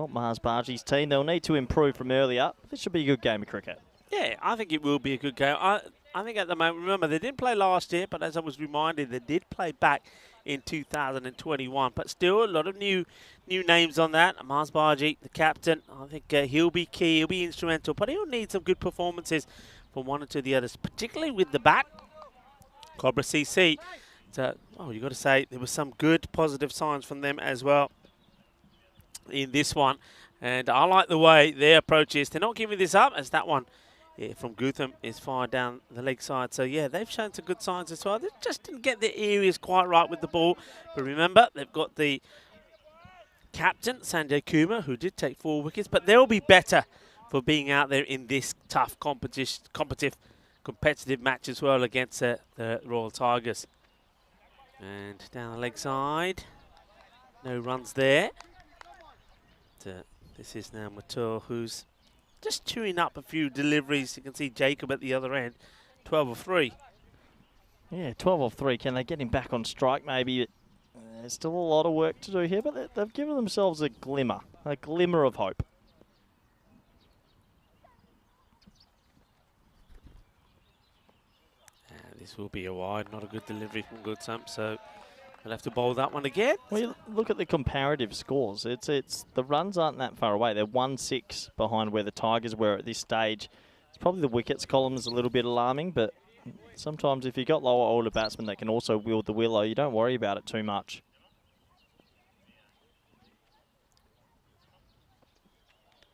Mars Bargie's team. They'll need to improve from earlier. This should be a good game of cricket. Yeah, I think it will be a good game. I think at the moment, remember, they didn't play last year, but as I was reminded, they did play back in 2021. But still, a lot of new names on that. Mars Bargie, the captain, I think he'll be key, he'll be instrumental, but he'll need some good performances from one or two of the others, particularly with the bat. Cobra CC. So, you've got to say there were some good positive signs from them as well in this one. And I like the way their approach is. They're not giving this up, as that one from Gutham is fired down the leg side. So, yeah, they've shown some good signs as well. They just didn't get their areas quite right with the ball. But remember, they've got the captain, Sanjay Kumar, who did take 4 wickets. But they'll be better for being out there in this tough competitive match as well against the Royal Tigers. And down the leg side, no runs there. This is now Matur, who's just chewing up a few deliveries. You can see Jacob at the other end, 12 of 3. Yeah, 12 of 3. Can they get him back on strike? Maybe there's still a lot of work to do here, but they've given themselves a glimmer of hope. This will be a wide, not a good delivery from Goodsump, so they'll have to bowl that one again. Well, you look at the comparative scores. It's the runs aren't that far away. They're 1-6 behind where the Tigers were at this stage. It's probably the wickets column is a little bit alarming, but sometimes if you've got lower order batsmen that can also wield the willow, you don't worry about it too much.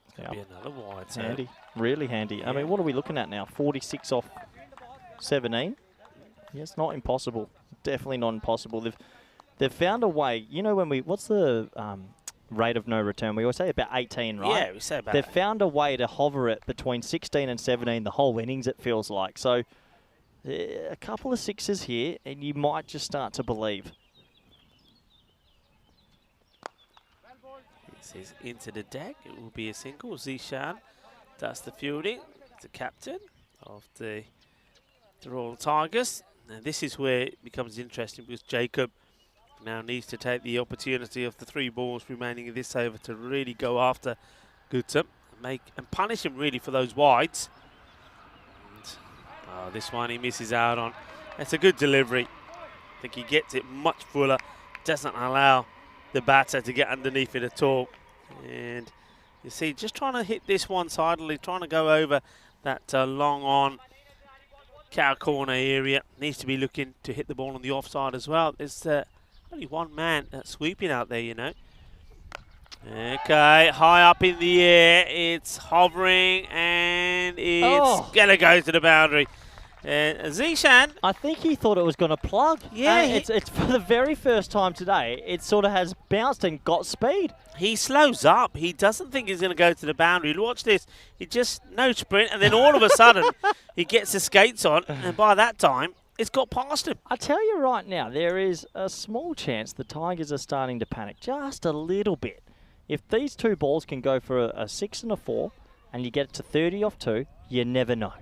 It's going to be another wide. It's handy, really handy. Yeah. I mean, what are we looking at now? 46 off 17? Yeah, it's not impossible. Definitely not impossible. They've found a way. You know, what's the rate of no return? We always say about 18, right? Yeah, we say about They've found a way to hover it between 16 and 17 the whole innings, it feels like. So a couple of sixes here, and you might just start to believe. This is into the deck. It will be a single. Zishan does the fielding. The captain of the Royal Tigers. Now this is where it becomes interesting because Jacob now needs to take the opportunity of the 3 balls remaining in this over to really go after Guttam and punish him really for those wides. And, this one he misses out on. That's a good delivery. I think he gets it much fuller. Doesn't allow the batter to get underneath it at all. And you see, just trying to hit this one sidely, trying to go over that long on cow corner area. Needs to be looking to hit the ball on the offside as well. There's only one man sweeping out there, you know. Okay, high up in the air. It's hovering and it's going to go to the boundary. Zishan. I think he thought it was going to plug. Yeah. It's for the very first time today. It sort of has bounced and got speed. He slows up. He doesn't think he's going to go to the boundary. Watch this. He just, no sprint. And then all of a sudden, he gets his skates on. And by that time, it's got past him. I tell you right now, there is a small chance the Tigers are starting to panic. Just a little bit. If these 2 balls can go for a 6 and a 4, and you get it to 30 off 2, you never know.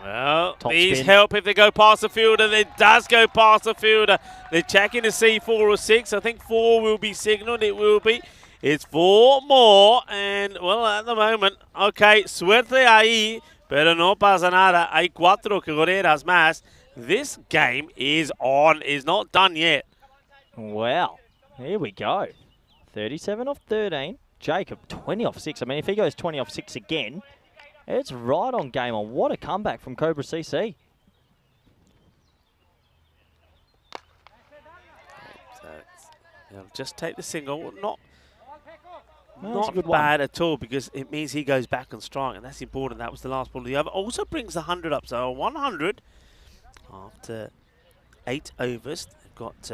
Well, Top these spin. help if they go past the fielder. It does go past the fielder. They're checking to see 4 or 6. I think 4 will be signalled. It will be. It's 4 more. And, well, at the moment, okay, suerte ahí, pero no pasa nada. Hay 4 carreras más. This game is on. Is not done yet. Wow. Here we go. 37 off 13. Jacob, 20 off 6. I mean, if he goes 20 off 6 again, it's right on game on. What a comeback from Cobra CC. He'll just take the single. Not that's a good bad at all because it means he goes back on strike, and that's important. That was the last ball of the over. Also brings the 100 up. So 100 after 8 overs. They've got,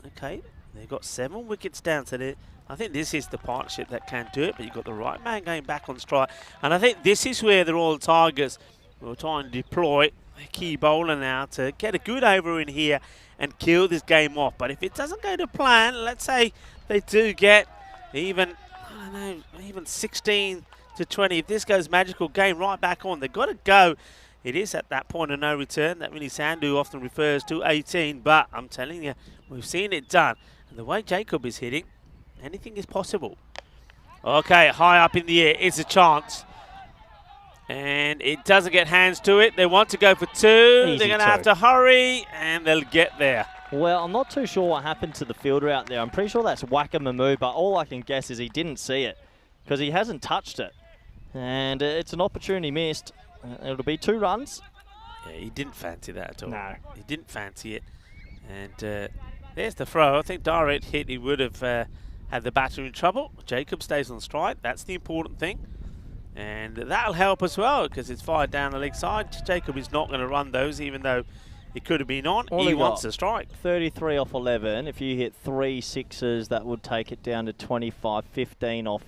okay, they've got 7 wickets down. So I think this is the partnership that can do it, but you've got the right man going back on strike. And I think this is where the Royal Tigers will try and deploy a key bowler now to get a good over in here and kill this game off. But if it doesn't go to plan, let's say they do get even, I don't know, even 16 to 20. If this goes magical game right back on, they've got to go. It is at that point of no return that Vinny Sandhu often refers to 18. But I'm telling you, we've seen it done. And the way Jacob is hitting, anything is possible. Okay, high up in the air. It's a chance. And it doesn't get hands to it. They want to go for 2. Easy They're going to have to hurry, and they'll get there. Well, I'm not too sure what happened to the fielder out there. I'm pretty sure that's Whack-a-Mamoo, but all I can guess is he didn't see it because he hasn't touched it. And it's an opportunity missed. It'll be 2 runs. Yeah, he didn't fancy that at all. No. He didn't fancy it. And there's the throw. I think direct hit, he would have had the batter in trouble. Jacob stays on strike. That's the important thing. And that'll help as well because it's fired down the leg side. Jacob is not going to run those even though it could have been on. He wants a strike. 33 off 11. If you hit 3 sixes, that would take it down to 25. 15 off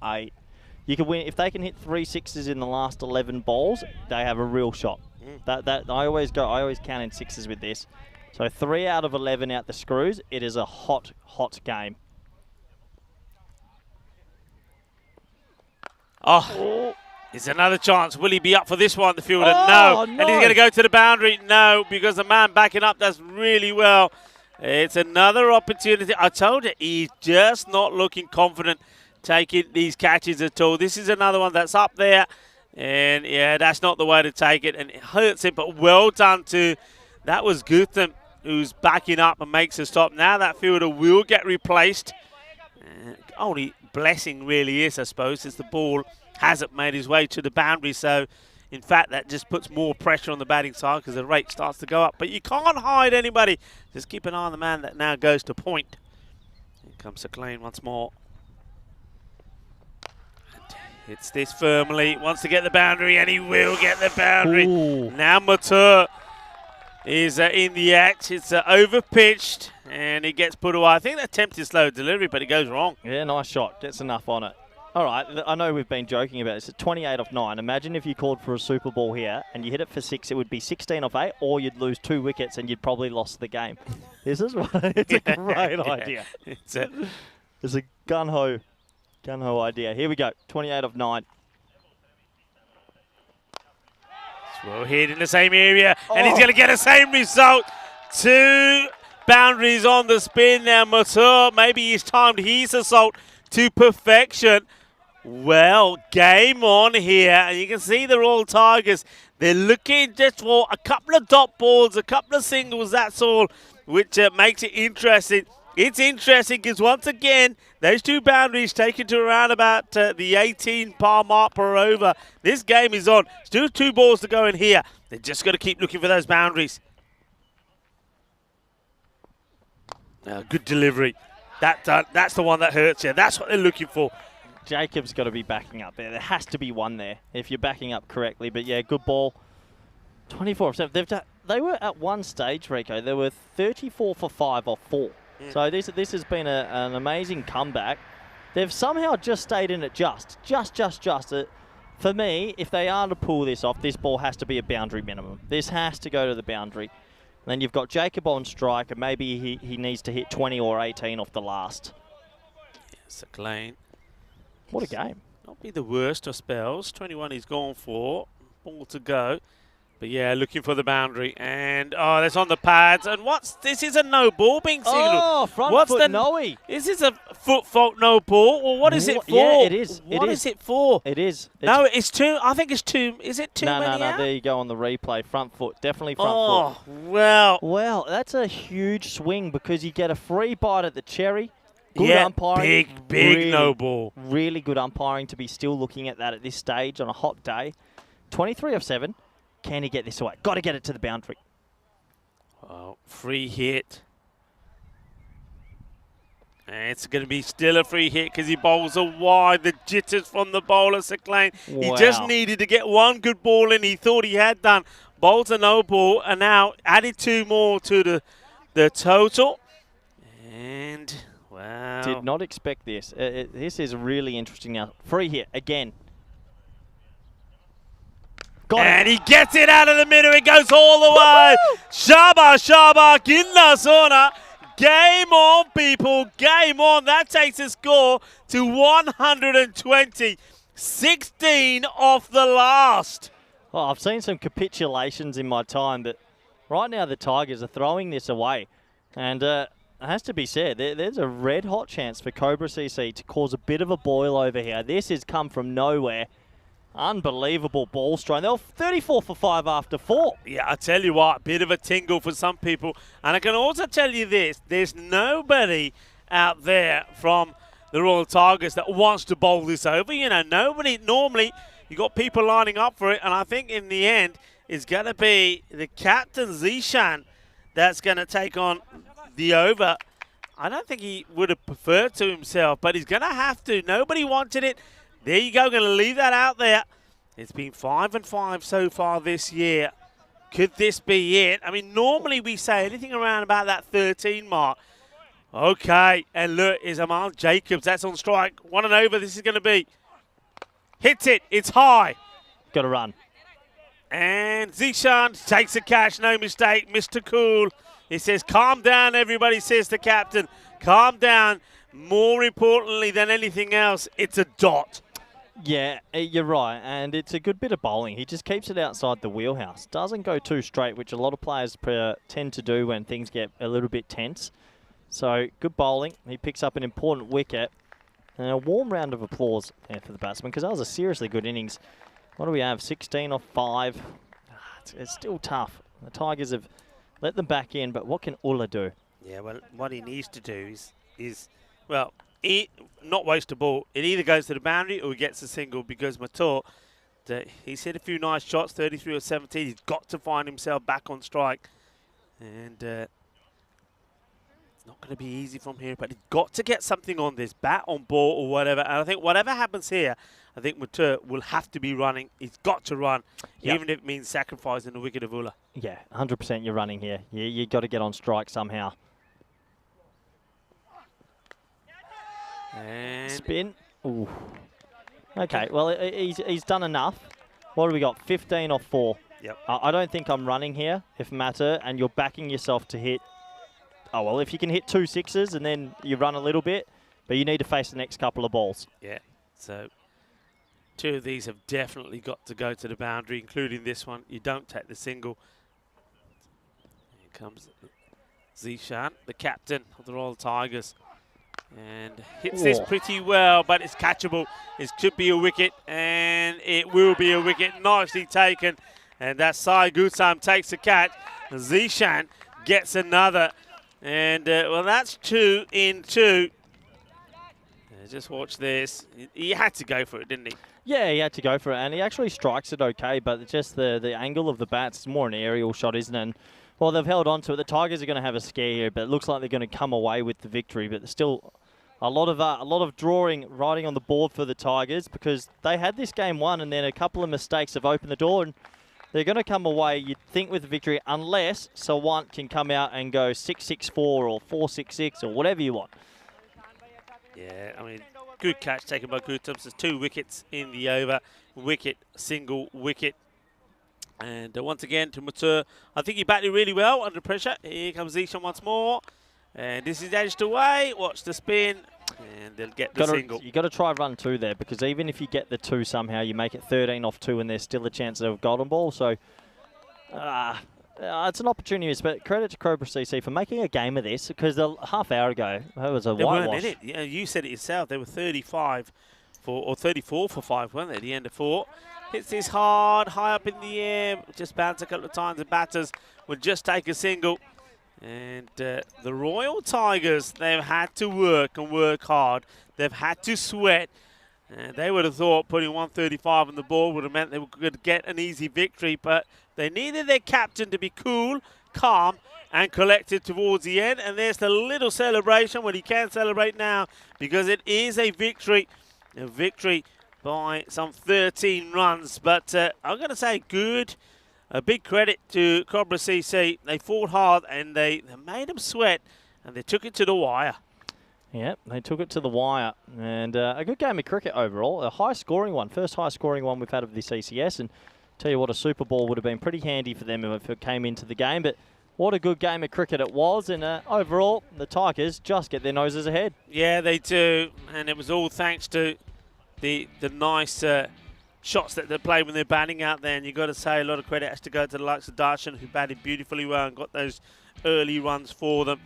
8. You could win if they can hit 3 sixes in the last 11 balls. They have a real shot. That I always count in sixes with this. So 3 out of 11 out the screws. It is a hot game. Oh, it's another chance. Will he be up for this one, the fielder? Oh, no. And he's going to go to the boundary? No, because the man backing up does really well. It's another opportunity. I told you, he's just not looking confident taking these catches at all. This is another one that's up there. And, yeah, that's not the way to take it. And it hurts it, but well done too. That was Guttam who's backing up and makes a stop. Now that fielder will get replaced. Only blessing really is, I suppose, is the ball hasn't made his way to the boundary. So, in fact, that just puts more pressure on the batting side because the rate starts to go up. But you can't hide anybody. Just keep an eye on the man that now goes to point. Here comes McLean once more. Hits this firmly, wants to get the boundary, and he will get the boundary. Ooh. Now Matur is in the act. It's over-pitched, and he gets put away. I think they attempted slow delivery, but it goes wrong. Yeah, nice shot. Gets enough on it. All right, I know we've been joking about this. It's 28 off 9. Imagine if you called for a Super Ball here and you hit it for 6, it would be 16 off 8, or you'd lose 2 wickets and you'd probably lost the game. This is it's a great idea. It's a gun-ho idea. Here we go, 28 off 9. well hit in the same area, and he's going to get the same result. 2 boundaries on the spin now. Matur, maybe he's timed his assault to perfection. Well, game on here, and you can see the Royal Tigers. They're looking just for a couple of dot balls, a couple of singles, that's all, which makes it interesting. It's interesting because, once again, those 2 boundaries taken to around about the 18 par mark per over. This game is on. Still 2 balls to go in here. They're just got to keep looking for those boundaries. Good delivery. That's the one that hurts you. That's what they're looking for. Jacob's got to be backing up there. There has to be one there if you're backing up correctly. But, yeah, good ball. 24 off 7. They were at one stage, Rico. They were 34 for 5 off 4. So this has been an amazing comeback. They've somehow just stayed in it just. For me, if they are to pull this off, this ball has to be a boundary minimum. This has to go to the boundary. Then you've got Jacob on strike, and maybe he needs to hit 20 or 18 off the last. Yes, McLean. What a game. Not be the worst of spells. 21 he's gone for. Ball to go. But yeah, looking for the boundary. And, that's on the pads. And this is a no ball being signalled. Oh, front foot no-y. Is this a foot fault no ball? Or what is it for? Yeah, it is. What is it for? It is. No, it's 2. I think it's 2. Is it 2 many No, out? there you go on the replay. Front foot. Definitely front foot. Oh, well. Well, that's a huge swing because you get a free bite at the cherry. Good umpiring. Big really, no ball. Really good umpiring to be still looking at that at this stage on a hot day. 23 of 7. Can he get this away? Got to get it to the boundary. Oh, free hit. And it's going to be still a free hit because he bowls a wide. The jitters from the bowler, McLean. Wow. He just needed to get 1 good ball in. He thought he had done. Bowls a no ball, and now added 2 more to the total. And, wow. Did not expect this. This is really interesting now. Free hit again. And he gets it out of the middle. It goes all the way. Shaba, Ginna Sona. Game on, people. Game on. That takes the score to 120. 16 off the last. Well, I've seen some capitulations in my time, but right now the Tigers are throwing this away. And it has to be said, there's a red-hot chance for Cobra CC to cause a bit of a boil over here. This has come from nowhere. Unbelievable ball strain. They were 34 for 5 after 4. Yeah, I tell you what, bit of a tingle for some people. And I can also tell you this, there's nobody out there from the Royal Tigers that wants to bowl this over. You know, nobody. Normally, you got people lining up for it. And I think in the end, it's going to be the captain, Zishan, that's going to take on the over. I don't think he would have preferred to himself, but he's going to have to. Nobody wanted it. There you go, going to leave that out there. It's been 5 and 5 so far this year. Could this be it? I mean, normally we say anything around about that 13 mark. Okay, and look, is Amal Jacobs. That's on strike. 1 and over, this is going to be. Hits it, it's high. Got to run. And Zishan takes the catch, no mistake. Mr. Cool. He says, calm down, everybody, says the captain. Calm down. More importantly than anything else, it's a dot. Yeah, you're right, and it's a good bit of bowling. He just keeps it outside the wheelhouse. Doesn't go too straight, which a lot of players tend to do when things get a little bit tense. So, good bowling. He picks up an important wicket. And a warm round of applause there for the batsman, because that was a seriously good innings. What do we have? 16 off 5. It's still tough. The Tigers have let them back in, but what can Ulla do? Yeah, well, what he needs to do is well, not waste the ball. It either goes to the boundary or he gets a single, because Matur, he's hit a few nice shots, 33 or 17. He's got to find himself back on strike. And it's not going to be easy from here, but he's got to get something on this, bat on ball or whatever. And I think whatever happens here, I think Matur will have to be running. He's got to run, even if it means sacrificing the wicket of Ulla. Yeah, 100% you're running here. You got to get on strike somehow. And spin. Ooh. Okay, well, he's done enough. What do we got? 15 off 4. Yep. I don't think I'm running here if Matter, and you're backing yourself to hit. Oh, well, if you can hit 2 sixes and then you run a little bit, but you need to face the next couple of balls. Yeah, so 2 of these have definitely got to go to the boundary, including this one. You don't take the single. Here comes Zishan, the captain of the Royal Tigers. And hits this pretty well, but it's catchable. It could be a wicket, and it will be a wicket. Nicely taken. And that Sai Gutsam takes the catch. Zishan gets another. And, well, that's 2 in 2. Just watch this. He had to go for it, didn't he? Yeah, he had to go for it, and he actually strikes it okay, but just the angle of the bats is more an aerial shot, isn't it? And, well, they've held on to it. The Tigers are going to have a scare here, but it looks like they're going to come away with the victory. But still, a lot of riding on the board for the Tigers, because they had this game won, and then a couple of mistakes have opened the door, and they're going to come away, you'd think, with the victory, unless Sawant can come out and go 6-6-4 or 4-6-6 or whatever you want. Yeah, I mean, good catch taken by Gutams. There's 2 wickets in the over. Wicket, single wicket. And once again to Matur. I think he batted really well under pressure. Here comes Zishan once more. And this is edged away. Watch the spin. And they'll get the single. You've got to try run 2 there, because even if you get the 2 somehow, you make it 13 off 2, and there's still a chance of a golden ball. So it's an opportunity, but credit to Cobra CC for making a game of this, because a half hour ago, it was a whitewash. They weren't in it. Yeah, you said it yourself. They were 35 or 34 for 5, weren't they, at the end of 4. Hits this hard, high up in the air, just bounce a couple of times. The batters would just take a single. And the Royal Tigers, they've had to work and work hard. They've had to sweat. And they would have thought putting 135 on the board would have meant they could get an easy victory, but they needed their captain to be cool, calm, and collected towards the end. And there's the little celebration, when he can celebrate now, because it is a victory by some 13 runs. But I'm going to say a big credit to Cobra CC. They fought hard, and they made them sweat, and they took it to the wire. Yeah, they took it to the wire, and a good game of cricket overall. A high-scoring one, first high-scoring one we've had of this ECS, and tell you what, a Super Ball would have been pretty handy for them if it came into the game. But what a good game of cricket it was, and overall, the Tigers just get their noses ahead. Yeah, they do, and it was all thanks to the nice shots that they played when they're batting out there. And you've got to say a lot of credit has to go to the likes of Darshan, who batted beautifully well and got those early runs for them.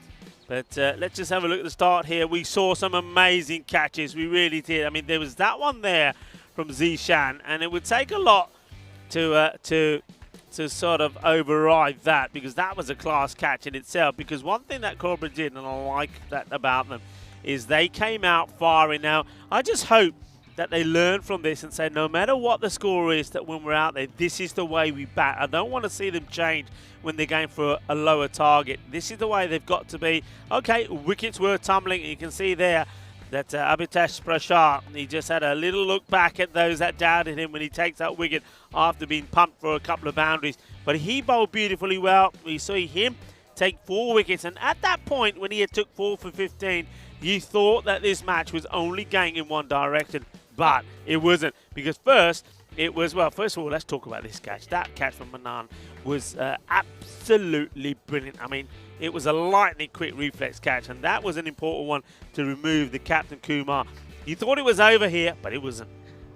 But let's just have a look at the start here. We saw some amazing catches. We really did. I mean, there was that one there from Zishan, and it would take a lot to sort of override that, because that was a class catch in itself. Because one thing that Cobra did, and I like that about them, is they came out firing. Now, I just hope that they learn from this and say, no matter what the score is, that when we're out there, this is the way we bat. I don't want to see them change when they're going for a lower target. This is the way they've got to be. Okay, wickets were tumbling. You can see there that Abhitesh Prashar, he just had a little look back at those that doubted him when he takes that wicket after being pumped for a couple of boundaries. But he bowled beautifully well. We saw him take 4 wickets. And at that point, when he had took 4 for 15, you thought that this match was only going in one direction. But it wasn't, because first of all, let's talk about this catch. That catch from Manan was absolutely brilliant. I mean, it was a lightning quick reflex catch, and that was an important one to remove the captain Kumar. You thought it was over here, but it wasn't.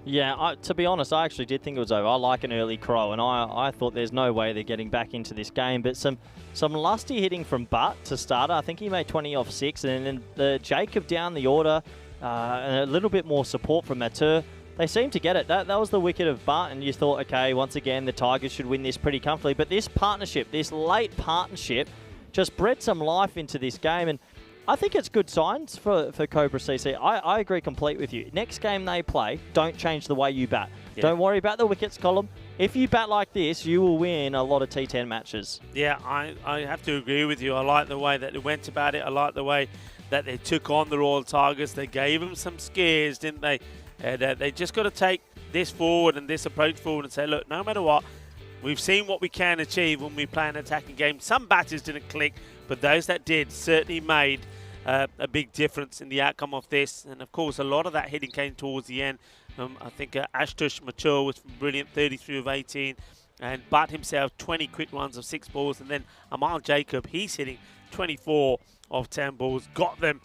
Yeah, to be honest, I actually did think it was over. I like an early crow, and I thought there's no way they're getting back into this game. But some lusty hitting from Butt to starter. I think he made 20 off 6, and then the Jacob down the order. And a little bit more support from Matur. They seemed to get it. That was the wicket of Butt, and you thought, okay, once again, the Tigers should win this pretty comfortably. But this partnership, this late partnership, just bred some life into this game. And I think it's good signs for Cobra CC. I agree complete with you. Next game they play, don't change the way you bat. Yeah. Don't worry about the wickets column. If you bat like this, you will win a lot of T10 matches. Yeah, I have to agree with you. I like the way that they went about it. I like the way that they took on the Royal Tigers. They gave them some scares, didn't they? And they just got to take this forward and this approach forward and say, look, no matter what, we've seen what we can achieve when we play an attacking game. Some batters didn't click, but those that did certainly made a big difference in the outcome of this. And, of course, a lot of that hitting came towards the end. I think Ashutosh Mature was brilliant, 33 of 18. And Butt himself, 20 quick runs of 6 balls. And then Amal Jacob, he's hitting 24 of 10 balls. Got them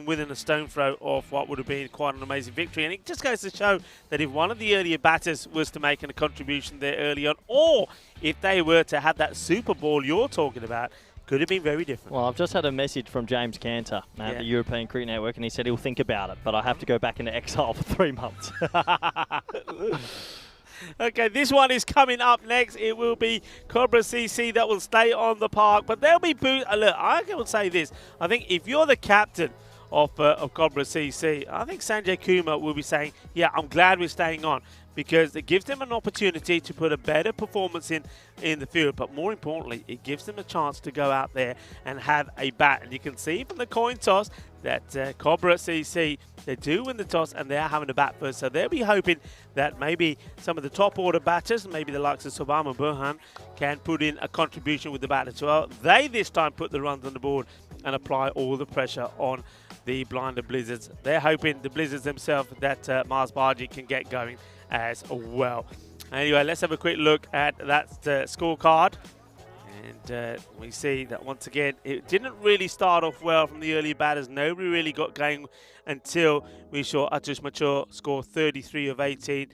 within a stone throw of what would have been quite an amazing victory. And it just goes to show that if one of the earlier batters was to make a contribution there early on, or if they were to have that Super Ball you're talking about, could have been very different. Well, I've just had a message from James Cantor at the European Cricket Network, and he said he'll think about it, but I have to go back into exile for 3 months. Okay, this one is coming up next. It will be Cobra CC that will stay on the park, but they'll be look, I will say this. I think if you're the captain of Cobra CC, I think Sanjay Kumar will be saying, yeah, I'm glad we're staying on, because it gives them an opportunity to put a better performance in the field, but more importantly, it gives them a chance to go out there and have a bat. And you can see from the coin toss that Cobra CC, they do win the toss and they're having a bat first, so they'll be hoping that maybe some of the top order batters, maybe the likes of Subham Burhan, can put in a contribution with the bat as well. They this time put the runs on the board and apply all the pressure on the Blinder Blizzards. They're hoping the Blizzards themselves that Mars Baji can get going as well. Anyway, let's have a quick look at that scorecard. And we see that once again, it didn't really start off well from the early batters. Nobody really got going until we saw Ashutosh Mature score 33 of 18.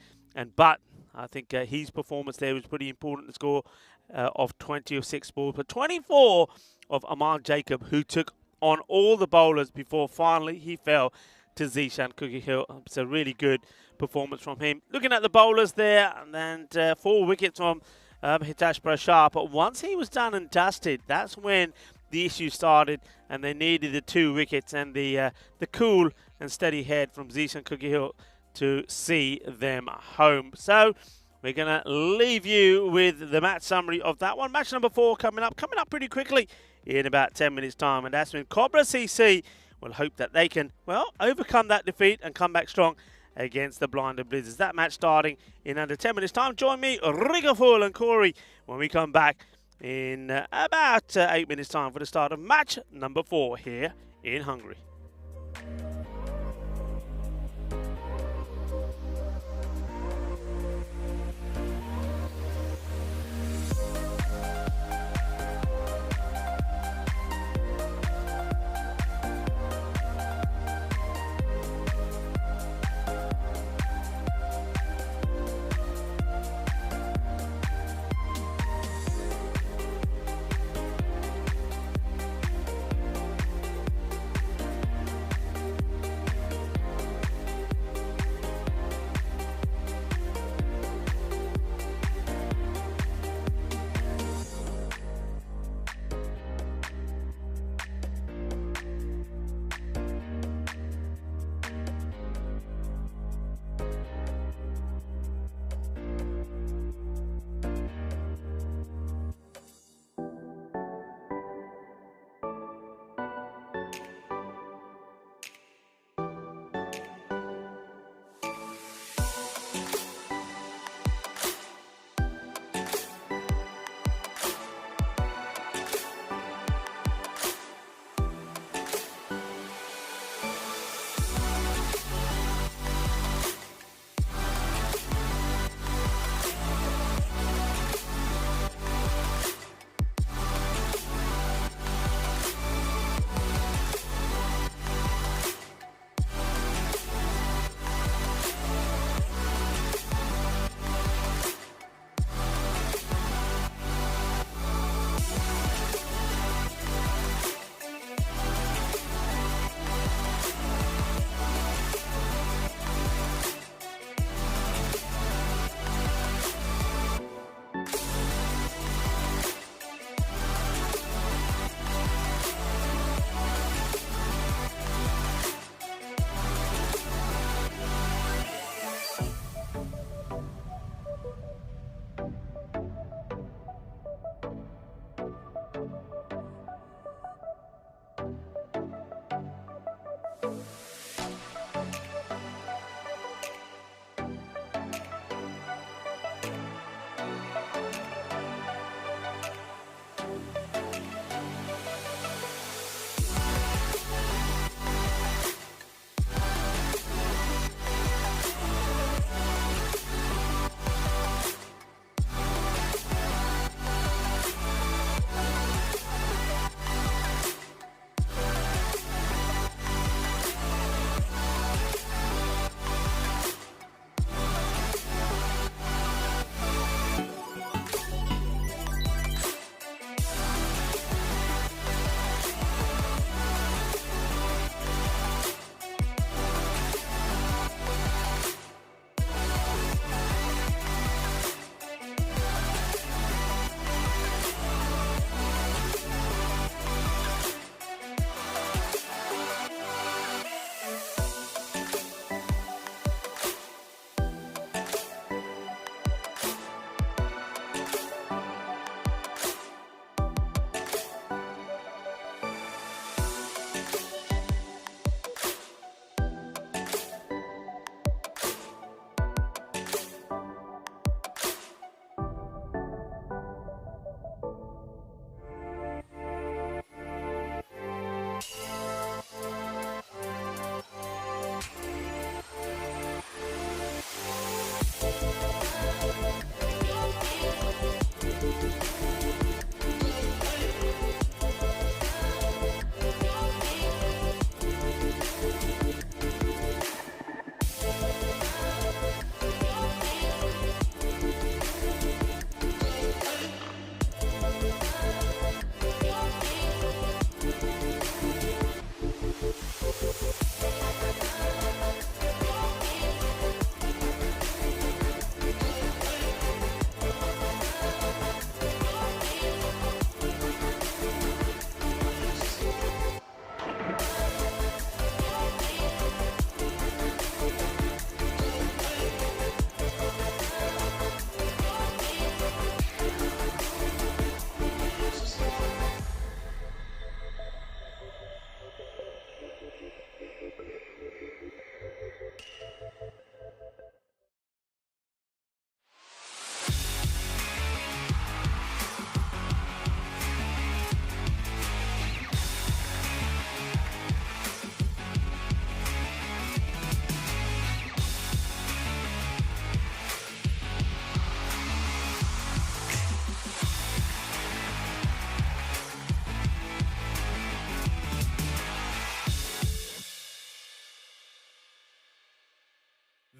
But I think his performance there was pretty important. The score of 20 of 6 balls, but 24 of Amal Jacob, who took on all the bowlers before finally he fell to Zishan Cookie-Hill. It's a really good performance from him. Looking at the bowlers there, and 4 wickets from Hitesh Prashar, but once he was done and dusted, that's when the issue started, and they needed the 2 wickets and the cool and steady head from Zishan Cookie-Hill to see them home. So we're going to leave you with the match summary of that one. Match number 4 coming up pretty quickly in about 10 minutes time, and that's when Cobra CC will hope that they can, well, overcome that defeat and come back strong against the Blinder Blizzards. That match starting in under 10 minutes time. Join me, Rigaful and Corey, when we come back in about 8 minutes time for the start of match number 4 here in Hungary.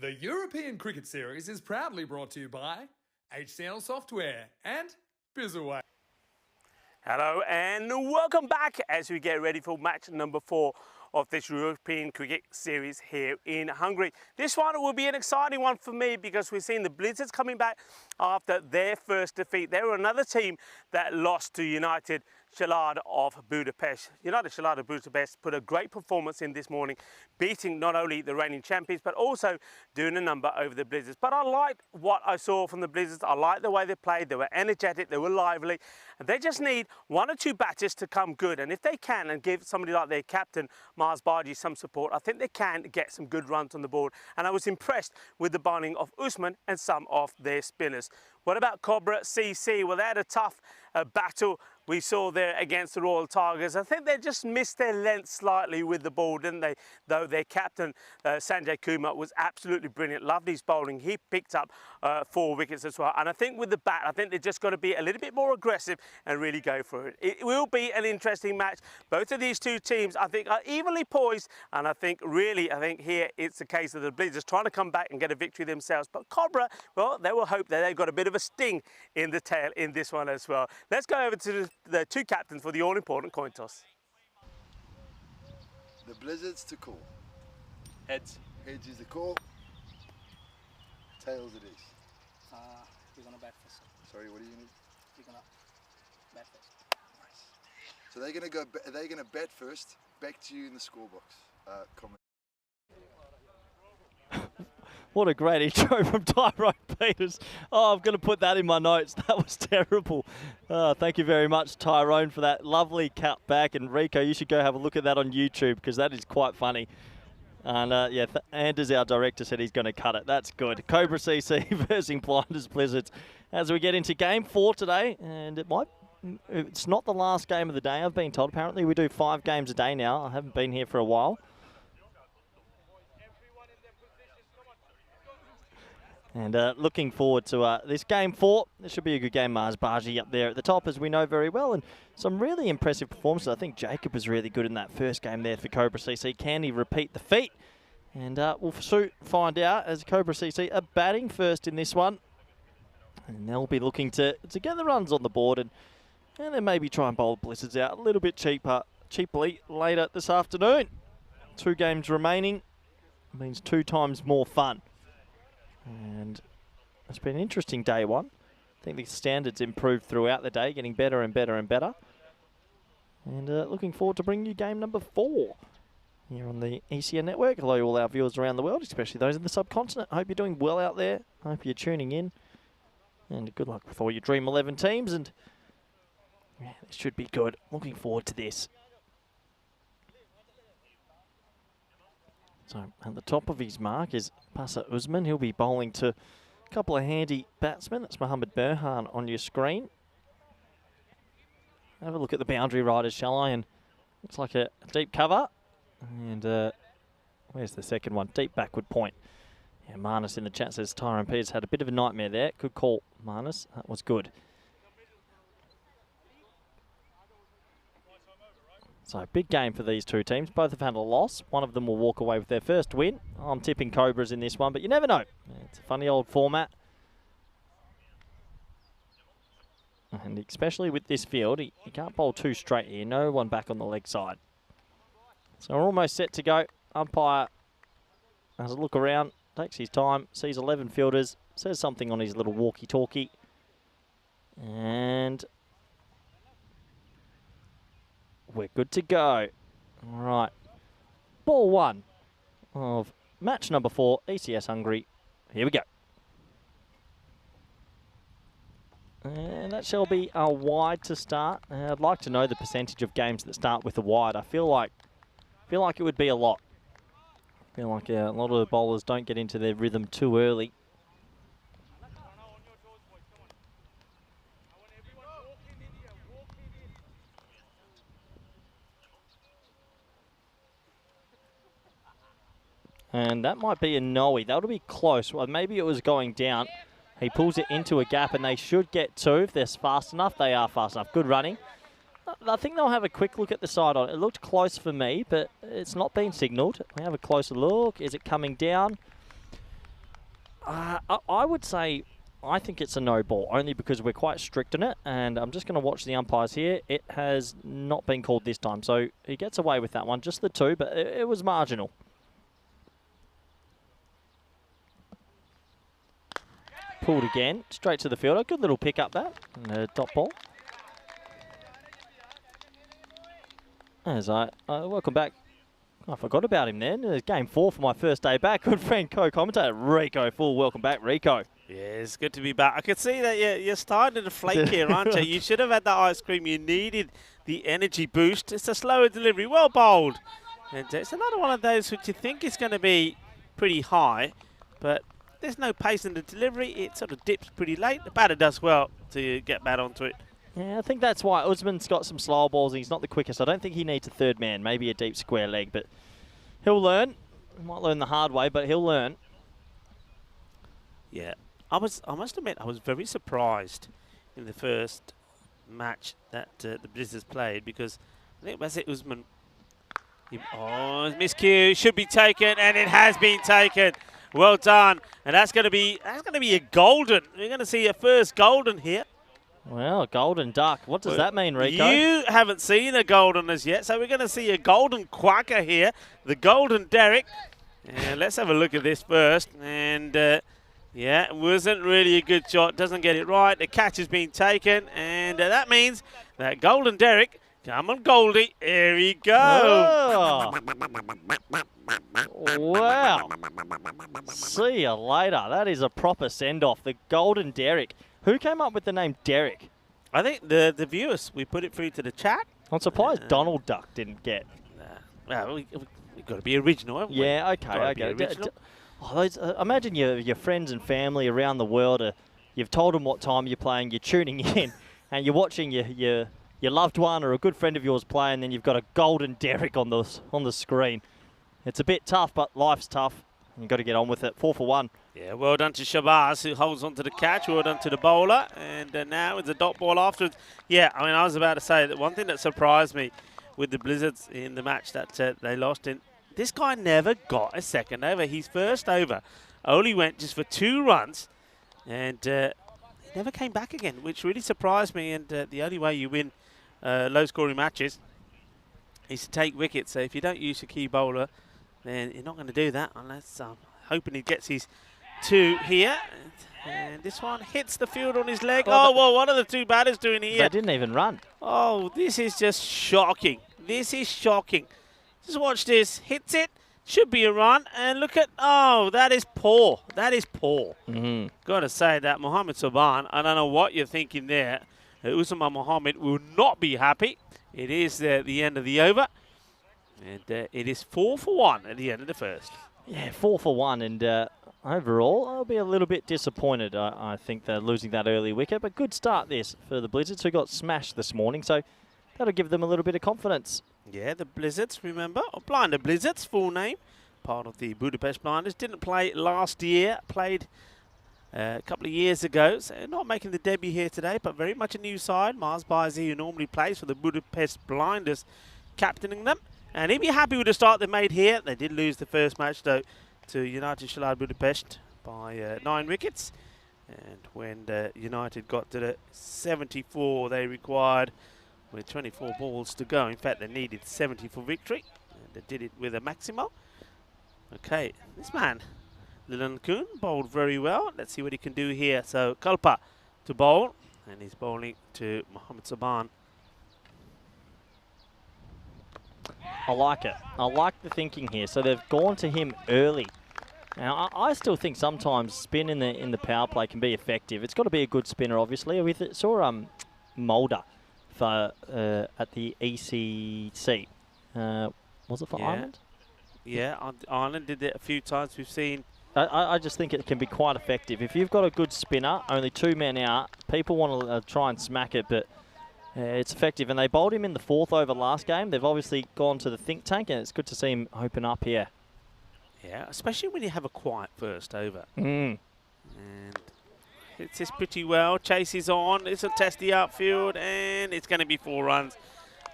The European Cricket Series is proudly brought to you by HCL Software and Bizzaway. Hello and welcome back as we get ready for match number 4 of this European Cricket Series here in Hungary. This one will be an exciting one for me because we've seen the Blizzards coming back after their first defeat. They were another team that lost to United Csalad of Budapest. United Csalad of Budapest put a great performance in this morning, beating not only the reigning champions but also doing a number over the Blizzards. But I liked what I saw from the Blizzards. I liked the way they played. They were energetic, they were lively, and they just need 1 or 2 batters to come good. And if they can and give somebody like their captain Mars Baji some support, I think they can get some good runs on the board. And I was impressed with the bowling of Usman and some of their spinners. What about Cobra CC? Well, they had a tough battle we saw there against the Royal Tigers. I think they just missed their length slightly with the ball, didn't they? Though their captain, Sanjay Kumar, was absolutely brilliant. Loved his bowling. He picked up 4 wickets as well. And I think with the bat, I think they've just got to be a little bit more aggressive and really go for it. It will be an interesting match. Both of these two teams, I think, are evenly poised. And I think here it's a case of the Blizzards trying to come back and get a victory themselves. But Cobra, well, they will hope that they've got a bit of a sting in the tail in this one as well. Let's go over to the 2 captains for the all-important coin toss. The Blizzards to call. Heads. Heads is the call. Tails it is. We're gonna bat first. Sorry, what do you need? We're gonna bat first. Nice. So they're gonna go. They're gonna bat first. Back to you in the scorebox. Comment. What a great intro from Tyrone Peters. Oh, I'm going to put that in my notes. That was terrible. Thank you very much, Tyrone, for that lovely cut back. And Rico, you should go have a look at that on YouTube because that is quite funny. And yeah, Anders, our director, said he's going to cut it. That's good. Cobra CC versus Blinders Blizzards as we get into game 4 today. And it's not the last game of the day, I've been told. Apparently we do 5 games a day now. I haven't been here for a while. And looking forward to this game 4. This should be a good game. Mars Baji up there at the top, as we know very well. And some really impressive performances. I think Jacob was really good in that first game there for Cobra CC. Can he repeat the feat? And we'll soon find out, as Cobra CC are batting first in this one. And they'll be looking to get the runs on the board. And then maybe try and bowl Blizzards out a little bit cheaply later this afternoon. 2 games remaining. Means 2 times more fun. And it's been an interesting day 1. I think the standards improved throughout the day, getting better and better and better. And looking forward to bringing you game number 4 here on the ECS network. Hello all our viewers around the world, especially those in the subcontinent. I hope you're doing well out there. I hope you're tuning in. And good luck with all your Dream 11 teams. And yeah, this should be good. Looking forward to this. So at the top of his mark is Passer Usman. He'll be bowling to a couple of handy batsmen. That's Mohammed Burhan on your screen. Have a look at the boundary riders, shall I? And looks like a deep cover. And where's the second one? Deep backward point. Yeah, Marnus in the chat says Tyrone Peters had a bit of a nightmare there. Good call, Marnus. That was good. So, big game for these 2 teams. Both have had a loss. One of them will walk away with their first win. I'm tipping Cobras in this one, but you never know. It's a funny old format. And especially with this field, he can't bowl 2 straight here. No one back on the leg side. So, we're almost set to go. Umpire has a look around, takes his time, sees 11 fielders, says something on his little walkie-talkie. And we're good to go. All right. Ball 1 of match number 4, ECS Hungary. Here we go. And that shall be a wide to start. I'd like to know the percentage of games that start with a wide. I feel like it would be a lot. I feel like a lot of the bowlers don't get into their rhythm too early. And that might be a no-y. That would be close. Well, maybe it was going down. He pulls it into a gap, and they should get 2 if they're fast enough. They are fast enough. Good running. I think they'll have a quick look at the side on it. It looked close for me, but it's not been signalled. We have a closer look. Is it coming down? I would say I think it's a no ball, only because we're quite strict on it, and I'm just going to watch the umpires here. It has not been called this time, so he gets away with that one. Just the 2, but it was marginal. Pulled again, straight to the fielder. Good little pick up that, and a dot ball. As welcome back. I forgot about him then. Game 4 for my first day back. Good friend, co-commentator, Rico Full. Welcome back, Rico. Yeah, it's good to be back. I can see that you're starting to flake here, aren't you? You should have had that ice cream. You needed the energy boost. It's a slower delivery. Well bowled. And it's another one of those which you think is going to be pretty high, but there's no pace in the delivery. It sort of dips pretty late. The batter does well to get bat onto it. Yeah, I think that's why Usman's got some slower balls and he's not the quickest. I don't think he needs a third man, maybe a deep square leg, but he'll learn. He might learn the hard way, but he'll learn. Yeah, I must admit, I was very surprised in the first match that the Blizzards played, because I think Basit Usman, miscue, should be taken, and it has been taken. Well done, and that's going to be a golden. We're going to see a first golden here. Well, golden duck. What does that mean, Rico? You haven't seen a golden as yet, so we're going to see a golden quacker here, the golden Derek. And let's have a look at this first. And yeah, it wasn't really a good shot. Doesn't get it right. The catch has been taken, and that means that golden Derek, come on, Goldie. Here we go. Oh. Wow. See you later. That is a proper send-off. The golden Derek. Who came up with the name Derek? I think the viewers. We put it through to the chat. I'm surprised Donald Duck didn't get. Well, we've got to be original, haven't we? Yeah, okay. Imagine your friends and family around the world. You've told them what time you're playing. You're tuning in, and you're watching your loved one or a good friend of yours play, and then you've got a golden Derek on the screen. It's a bit tough, but life's tough. You've got to get on with it. 4 for 1. Yeah, well done to Shabazz, who holds on to the catch. Well done to the bowler. And now it's a dot ball afterwards. Yeah, I mean, I was about to say that one thing that surprised me with the Blizzards in the match that they lost in, this guy never got a second over. His first over only went just for 2 runs, and he never came back again, which really surprised me. And the only way you win low-scoring matches is to take wickets. So if you don't use your key bowler, then you're not going to do that, unless I'm hoping he gets his 2 here. And this one hits the field on his leg. Well, what are the 2 batters doing here? They didn't even run. Oh, this is just shocking. This is shocking. Just watch this. Hits it. Should be a run. And look at, that is poor. That is poor. Got to say that. Mohamed Saban, I don't know what you're thinking there. Usman Mohammed will not be happy. It is the end of the over. And it is 4 for 1 at the end of the first. Yeah, 4 for 1. And overall, I'll be a little bit disappointed. I think they're losing that early wicket. But good start this for the Blizzards, who got smashed this morning. So that'll give them a little bit of confidence. Yeah, the Blizzards, remember? Blinder Blizzards, full name. Part of the Budapest Blinders. Didn't play last year. Played a couple of years ago. So not making the debut here today, but very much a new side. Mars Baizi, who normally plays for the Budapest Blinders, captaining them. And he'd be happy with the start they made here. They did lose the first match, though, to United Shalad Budapest by 9 wickets. And when United got to the 74 they required, with 24 balls to go. In fact, they needed 70 for victory. And they did it with a Maximo. Okay, this man, Lilan Kun, bowled very well. Let's see what he can do here. So, Kalpa to bowl. And he's bowling to Mohamed Saban. I like it. I like the thinking here. So they've gone to him early. Now, I still think sometimes spin in the power play can be effective. It's got to be a good spinner, obviously. We saw Mulder for at the ECC. Was it for Ireland? Yeah, Ireland did it a few times. We've seen. I just think it can be quite effective. If you've got a good spinner, only 2 men out, people want to try and smack it, but it's effective. And they bowled him in the 4th over last game. They've obviously gone to the think tank, and it's good to see him open up here. Yeah, especially when you have a quiet first over. And hits this pretty well. Chase is on. This will test the outfield, and it's going to be 4 runs.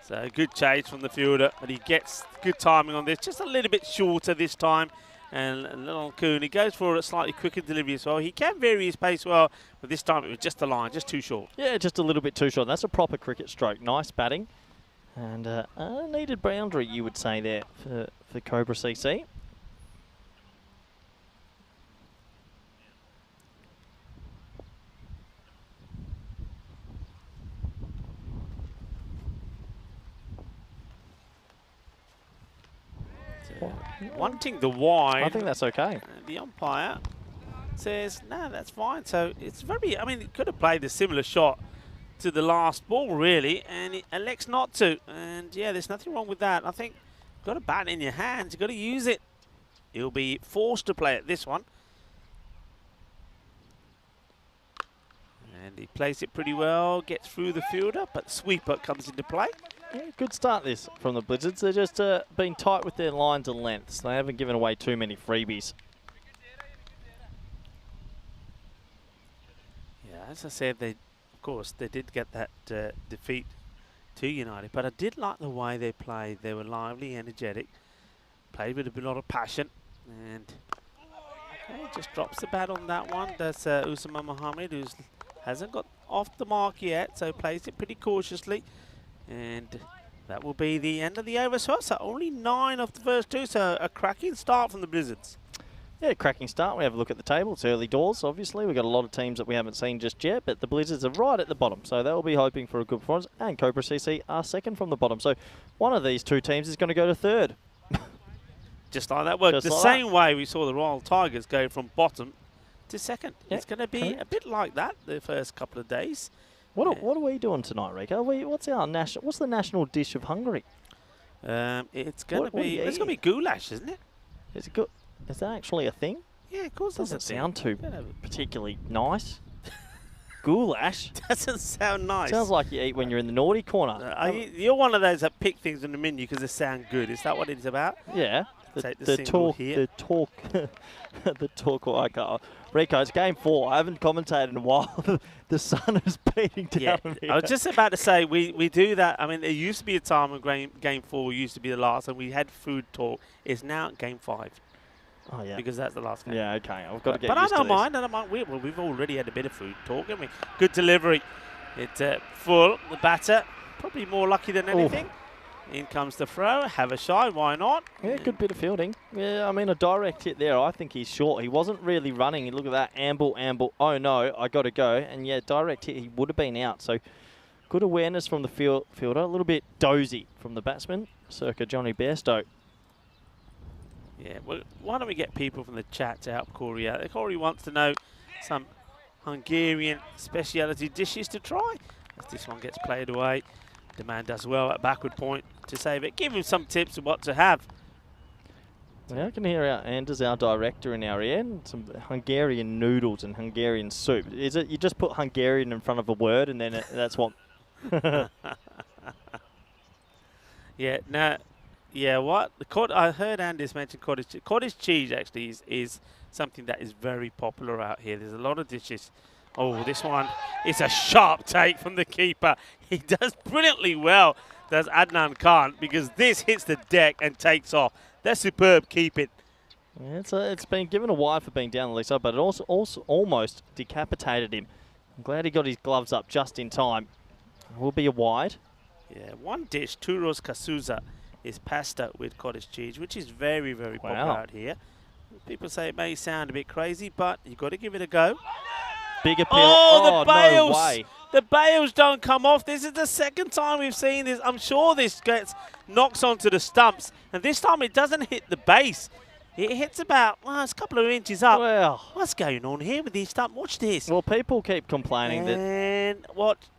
So good chase from the fielder, but he gets good timing on this. Just a little bit shorter this time. And little Kuhn, he goes for a slightly quicker delivery as well. He can vary his pace well, but this time it was just the line, just too short. Yeah, just a little bit too short. That's a proper cricket stroke. Nice batting. And a needed boundary, you would say, there for Cobra CC. Wanting the wide. I think that's okay. The umpire says, no, that's fine. So it's very, I mean, it could have played a similar shot to the last ball, really, and it elects not to. And, yeah, there's nothing wrong with that. I think you've got a bat in your hands. You've got to use it. He'll be forced to play at this one. And he plays it pretty well, gets through the fielder, but sweeper comes into play. Yeah, good start this from the Blizzards. They're just been tight with their lines and lengths. They haven't given away too many freebies. Yeah, as I said, of course, they did get that defeat to United, but I did like the way they played. They were lively, energetic, played with a lot of passion, and okay, just drops the bat on that one. That's Usama Mohammed, who hasn't got off the mark yet, so plays it pretty cautiously. And that will be the end of the over. So only 9 of the first 2, so a cracking start from the Blizzards. Yeah, cracking start. We have a look at the table. It's early doors, obviously. We've got a lot of teams that we haven't seen just yet, but the Blizzards are right at the bottom, so they'll be hoping for a good performance. And Cobra CC are second from the bottom, so one of these 2 teams is going to go to third. Just like that worked. Just the like same way we saw the Royal Tigers go from bottom to second. Yeah, it's going to be a bit like that the first couple of days. What are we doing tonight, Rico? What's the national dish of Hungary? It's going to be goulash, isn't it? Is it good? Is that actually a thing? Yeah, of course. Doesn't sound too particularly nice. Goulash doesn't sound nice. Sounds like you eat when you're in the naughty corner. You're one of those that pick things on the menu because they sound good. Is that what it's about? Yeah. The talk. The talk. Rico, it's game 4. I haven't commentated in a while. The sun is beating down on me. I was just about to say, we do that. I mean, there used to be a time when game 4 used to be the last, and we had food talk. It's now game 5. Oh, yeah. Because that's the last game. Yeah, okay. I've got to get but used I to don't this. mind. We've already had a bit of food talk, haven't we? Good delivery. It's full. The batter, probably more lucky than anything. In comes the throw. Have a shy. Why not? Yeah, good bit of fielding. Yeah, I mean, a direct hit there. I think he's short. He wasn't really running. Look at that. Amble. Oh, no, I got to go. And, yeah, direct hit. He would have been out. So, good awareness from the fielder. A little bit dozy from the batsman, circa Johnny Bairstow. Yeah, well, why don't we get people from the chat to help Corey out? Corey wants to know some Hungarian speciality dishes to try. As this one gets played away, the man does well at backward point to save it. Give him some tips of what to have. Yeah, I can hear Anders, our director, in our ear, and some Hungarian noodles and Hungarian soup. Is it you just put Hungarian in front of a word and then that's what? Yeah, now. Yeah, what? I heard Anders mention cottage cheese. Cottage cheese actually is something that is very popular out here. There's a lot of dishes. Oh, this one is a sharp take from the keeper. He does brilliantly well, does Adnan Khan, because this hits the deck and takes off. That's superb keeping. Yeah, it's been given a wide for being down the leg side, but it also almost decapitated him. I'm glad he got his gloves up just in time. It will be a wide. Yeah, one dish, Turos Kasuza, is pasta with cottage cheese, which is very, very popular out here. People say it may sound a bit crazy, but you've got to give it a go. Big appeal. Oh, the bails! No way. The bails don't come off. This is the second time we've seen this. I'm sure this knocks onto the stumps, and this time it doesn't hit the base. It hits about, well, it's a couple of inches up. Well, what's going on here with these stumps? Watch this. Well, people keep complaining and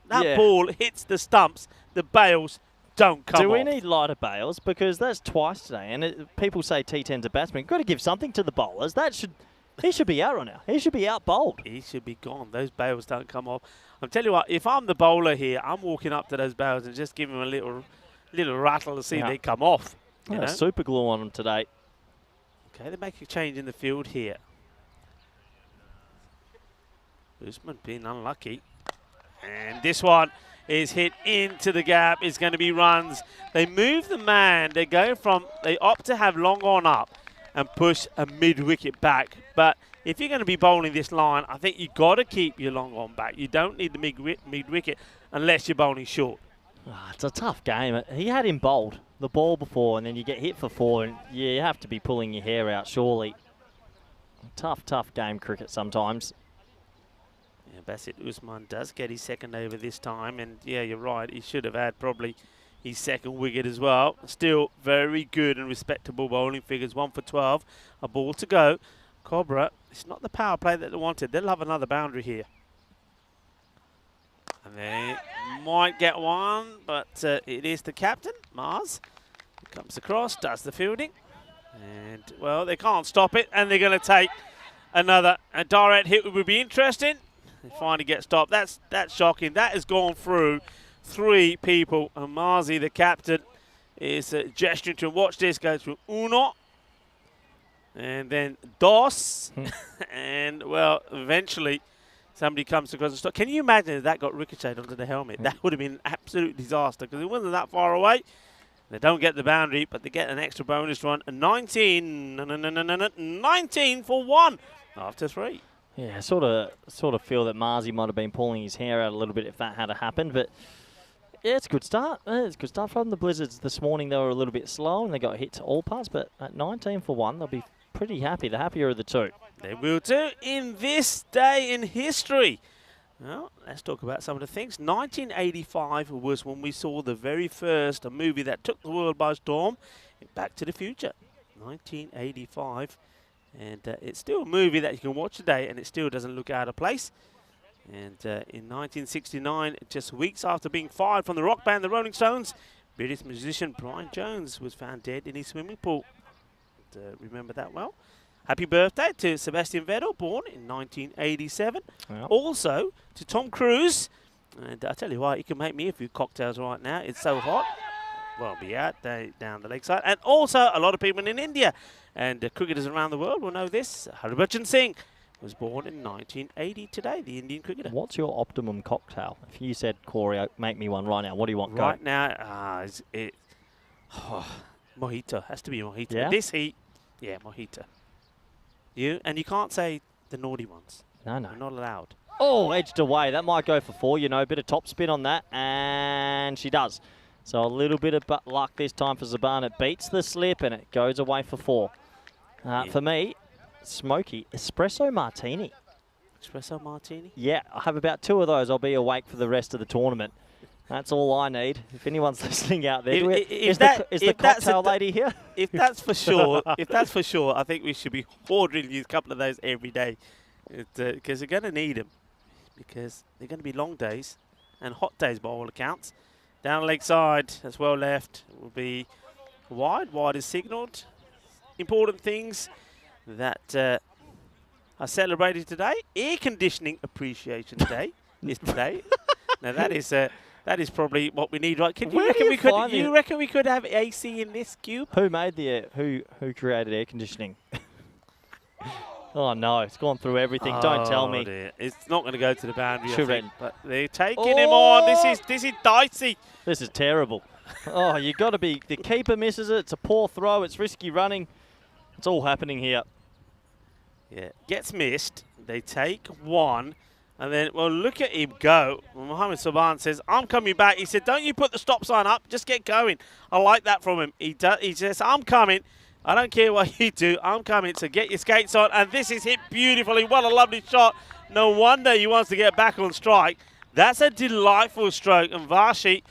that ball hits the stumps. The bails don't come off. Do we need lighter bails? Because that's twice today, and people say T10's a batsman. You've got to give something to the bowlers. He should be out right now. He should be out bowled. He should be gone. Those bails don't come off. I'm telling you what, if I'm the bowler here, I'm walking up to those bails and just giving them a little rattle to see if they come off. You know? Super glue on them today. Okay, they make a change in the field here. Usman being unlucky. And this one is hit into the gap. It's going to be runs. They move the man. They opt to have long on up. and push a mid-wicket back. But if you're going to be bowling this line, I think you've got to keep your long on back. You don't need the mid-wicket unless you're bowling short. It's a tough game. He had him bowled the ball before, and then you get hit for 4, and you have to be pulling your hair out, surely. Tough game, cricket sometimes. Yeah, Basit Usman does get his second over this time, and yeah, you're right. He should have had probably his second wicket as well. Still very good and respectable bowling figures. 1 for 12. A ball to go. Cobra, it's not the power play that they wanted. They'll have another boundary here. And they might get one, but it is the captain, Mars. He comes across, does the fielding. And, well, they can't stop it, and they're going to take another. A direct hit would be interesting. They finally get stopped. That's shocking. That has gone through 3 people. And Marzi, the captain, is gesturing to him. Watch this. Goes through uno. And then dos. And, well, eventually somebody comes across the stop. Can you imagine if that got ricocheted onto the helmet? That would have been an absolute disaster because it wasn't that far away. They don't get the boundary, but they get an extra bonus run. 19 for 1 after 3. Yeah, sort of feel that Marzi might have been pulling his hair out a little bit if that had happened, but yeah, it's a good start. It's a good start from the Blizzards. This morning they were a little bit slow and they got hit to all parts, but at 19 for 1, they'll be pretty happy. The happier of the two. They will too in this day in history. Well, let's talk about some of the things. 1985 was when we saw the very first movie that took the world by storm, Back to the Future. 1985. And it's still a movie that you can watch today, and it still doesn't look out of place. And in 1969, just weeks after being fired from the rock band The Rolling Stones, British musician Brian Jones was found dead in his swimming pool. Remember that well? Happy birthday to Sebastian Vettel, born in 1987. Yep. Also to Tom Cruise. And I tell you what, he can make me a few cocktails right now. It's so hot. Well, I'll be out down the lakeside. And also a lot of people in India. And cricketers around the world will know this. Harbhajan Singh was born in 1980 today, the Indian cricketer. What's your optimum cocktail? If you said, Corey, make me one right now, what do you want? Right now, mojito. Has to be a mojito. Yeah? This heat, yeah, mojito. You? And you can't say the naughty ones. No. You're not allowed. Oh, edged away. That might go for 4, you know, a bit of top spin on that. And she does. So a little bit of luck this time for Zaban. It beats the slip and it goes away for 4. Yeah. For me, smoky espresso martini. Espresso martini? Yeah, I have about 2 of those. I'll be awake for the rest of the tournament. That's all I need. If anyone's listening out there, is the cocktail lady here? If that's for sure, I think we should be ordering you a couple of those every day, because we're going to need them, because they're going to be long days and hot days by all accounts. Down leg side, as well left, will be wide. Wide is signalled. Important things that are celebrated today. Air Conditioning Appreciation Day is today. Now that is probably what we need, right? You reckon we could have AC in this cube? Who made who created air conditioning? Oh no, it's gone through everything. Don't tell me. Dear. It's not going to go to the boundary, I think, but they're taking him on. This is dicey. This is terrible. Oh, you got to be. The keeper misses it. It's a poor throw. It's risky running. It's all happening here. Yeah, gets missed. They take 1. And then, well, look at him go. Mohammed Saban says, I'm coming back. He said, don't you put the stop sign up. Just get going. I like that from him. He says, I'm coming. I don't care what you do. I'm coming. So get your skates on. And this is hit beautifully. What a lovely shot. No wonder he wants to get back on strike. That's a delightful stroke. And Vashi,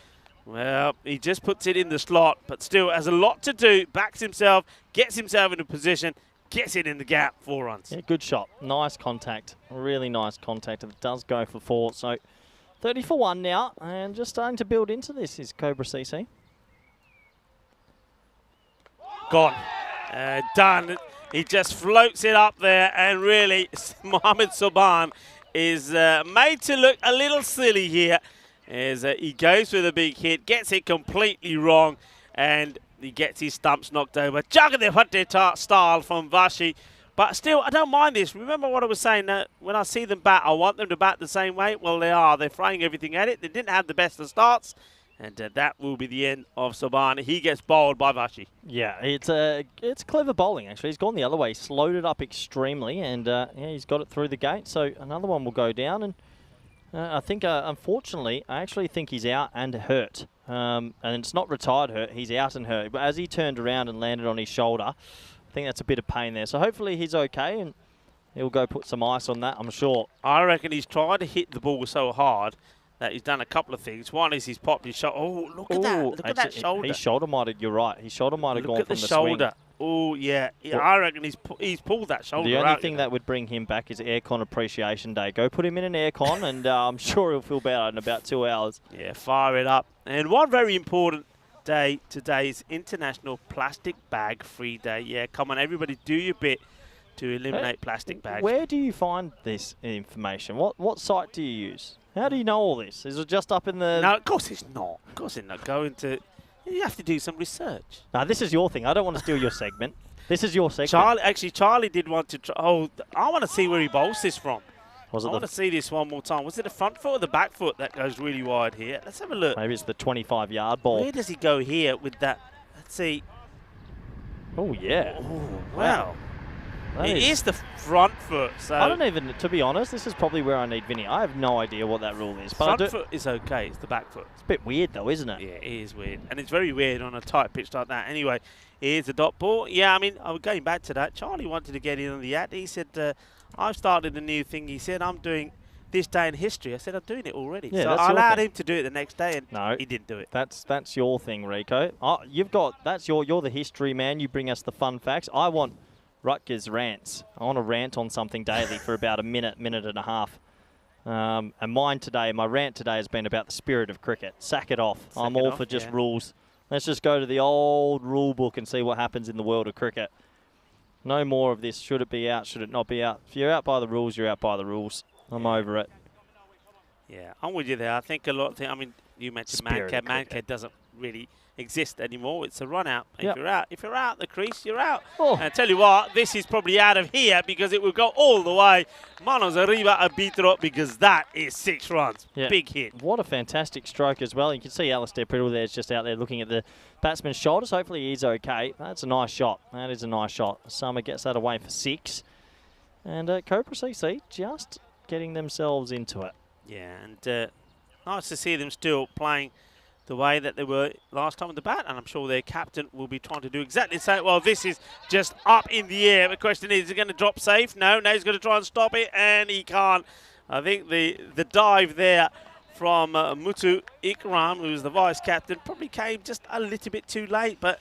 well, he just puts it in the slot. But still has a lot to do. Backs himself. Gets himself in a position. Gets it in the gap, 4 runs. Yeah, good shot. Nice contact. Really nice contact. And it does go for 4. So 30 for 1 now. And just starting to build into this is Cobra CC. Gone. Done. He just floats it up there. And really, Mohammed Saban is made to look a little silly here. As he goes for the big hit. Gets it completely wrong. And he gets his stumps knocked over. Jagadev style from Vashi. But still, I don't mind this. Remember what I was saying, when I see them bat, I want them to bat the same way. Well, they are. They're throwing everything at it. They didn't have the best of starts. And that will be the end of Sabana. He gets bowled by Vashi. Yeah, it's clever bowling, actually. He's gone the other way, slowed it up extremely, and yeah, he's got it through the gate. So another one will go down, and I think, unfortunately, I actually think he's out and hurt. And it's not retired hurt, he's out and hurt. But as he turned around and landed on his shoulder, I think that's a bit of pain there. So hopefully he's okay, and he'll go put some ice on that, I'm sure. I reckon he's tried to hit the ball so hard that he's done a couple of things. One is he's popped his shoulder. Oh, look at that. Look at that shoulder. His shoulder might have, you're right, his shoulder might have gone from the shoulder. swing. Oh, yeah. I reckon he's pulled that shoulder The out. only thing that would bring him back is Aircon Appreciation Day. Go put him in an aircon, and I'm sure he'll feel better in about 2 hours. Yeah, fire it up. And one very important day today is International Plastic Bag Free Day. Yeah, come on, everybody, do your bit to eliminate plastic bags. Where do you find this information? What site do you use? How do you know all this? Is it just up in the... No, of course it's not. Of course it's not. Go into... You have to do some research. Now, this is your thing. I don't want to steal your segment. This is your segment. Charlie did want to try... Oh, I want to see where he bowls this from. I want to see this one more time. Was it the front foot or the back foot that goes really wide here? Let's have a look. Maybe it's the 25-yard ball. Where does he go here with that? Let's see. Oh, yeah. Oh, wow. It is the front foot. So I don't even, to be honest, this is probably where I need Vinny. I have no idea what that rule is. But front foot is okay. It's the back foot. It's a bit weird, though, isn't it? Yeah, it is weird. And it's very weird on a tight pitch like that. Anyway, here's the dot ball. Yeah, I mean, I was going back to that. Charlie wanted to get in on the ad. He said, I've started a new thing. He said, I'm doing this day in history. I said, I'm doing it already. Yeah, so that's I your allowed thing. him to do it the next day, and No, he didn't do it. That's your thing, Rico. You're the history man. You bring us the fun facts. I want Rutgers rants. I want to rant on something daily for about a minute and a half. And my rant today has been about the spirit of cricket. Sack it off. I'm all for just rules. Let's just go to the old rule book and see what happens in the world of cricket. No more of this. Should it be out? Should it not be out? If you're out by the rules, you're out by the rules. I'm over it. Yeah, I'm with you there. I think a lot of things, I mean, you mentioned man-cat. Man-cat doesn't really exist anymore. It's a run-out. Yep. If you're out the crease, you're out. Oh. And I tell you what, this is probably out of here because it will go all the way. Manos arriba a bitro because that is 6 runs. Yeah. Big hit. What a fantastic stroke as well. You can see Alistair Priddle there is just out there looking at the batsman's shoulders. Hopefully he's okay. That's a nice shot. That is a nice shot. Summer gets that away for 6. And Cobra CC just getting themselves into it. Yeah, and nice to see them still playing the way that they were last time with the bat, and I'm sure their captain will be trying to do exactly the same. Well, this is just up in the air. The question is he going to drop safe? No, he's going to try and stop it, and he can't. I think the dive there from Mutu Ikram, who's the vice-captain, probably came just a little bit too late, but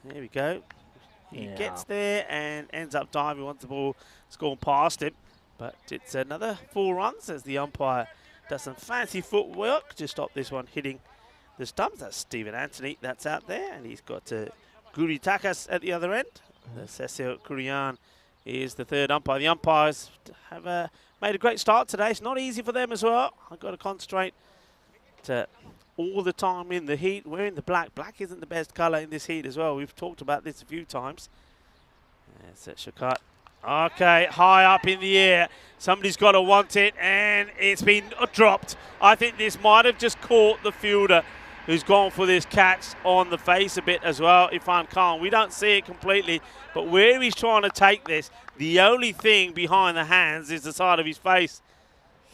there we go. He gets there and ends up diving once the ball has gone past him. But it's another 4 runs as the umpire does some fancy footwork to stop this one hitting the stumps. That's Stephen Anthony that's out there, and he's got Guri Takas at the other end. Cecil Kurian is the third umpire. The umpires have made a great start today. It's not easy for them as well. I've got to concentrate all the time in the heat. Wearing the black. Black isn't the best colour in this heat as well. We've talked about this a few times. That's Shakat. Okay, high up in the air. Somebody's got to want it, and it's been dropped. I think this might have just caught the fielder who's gone for this catch on the face a bit as well, Irfan Khan. We don't see it completely, but where he's trying to take this, the only thing behind the hands is the side of his face.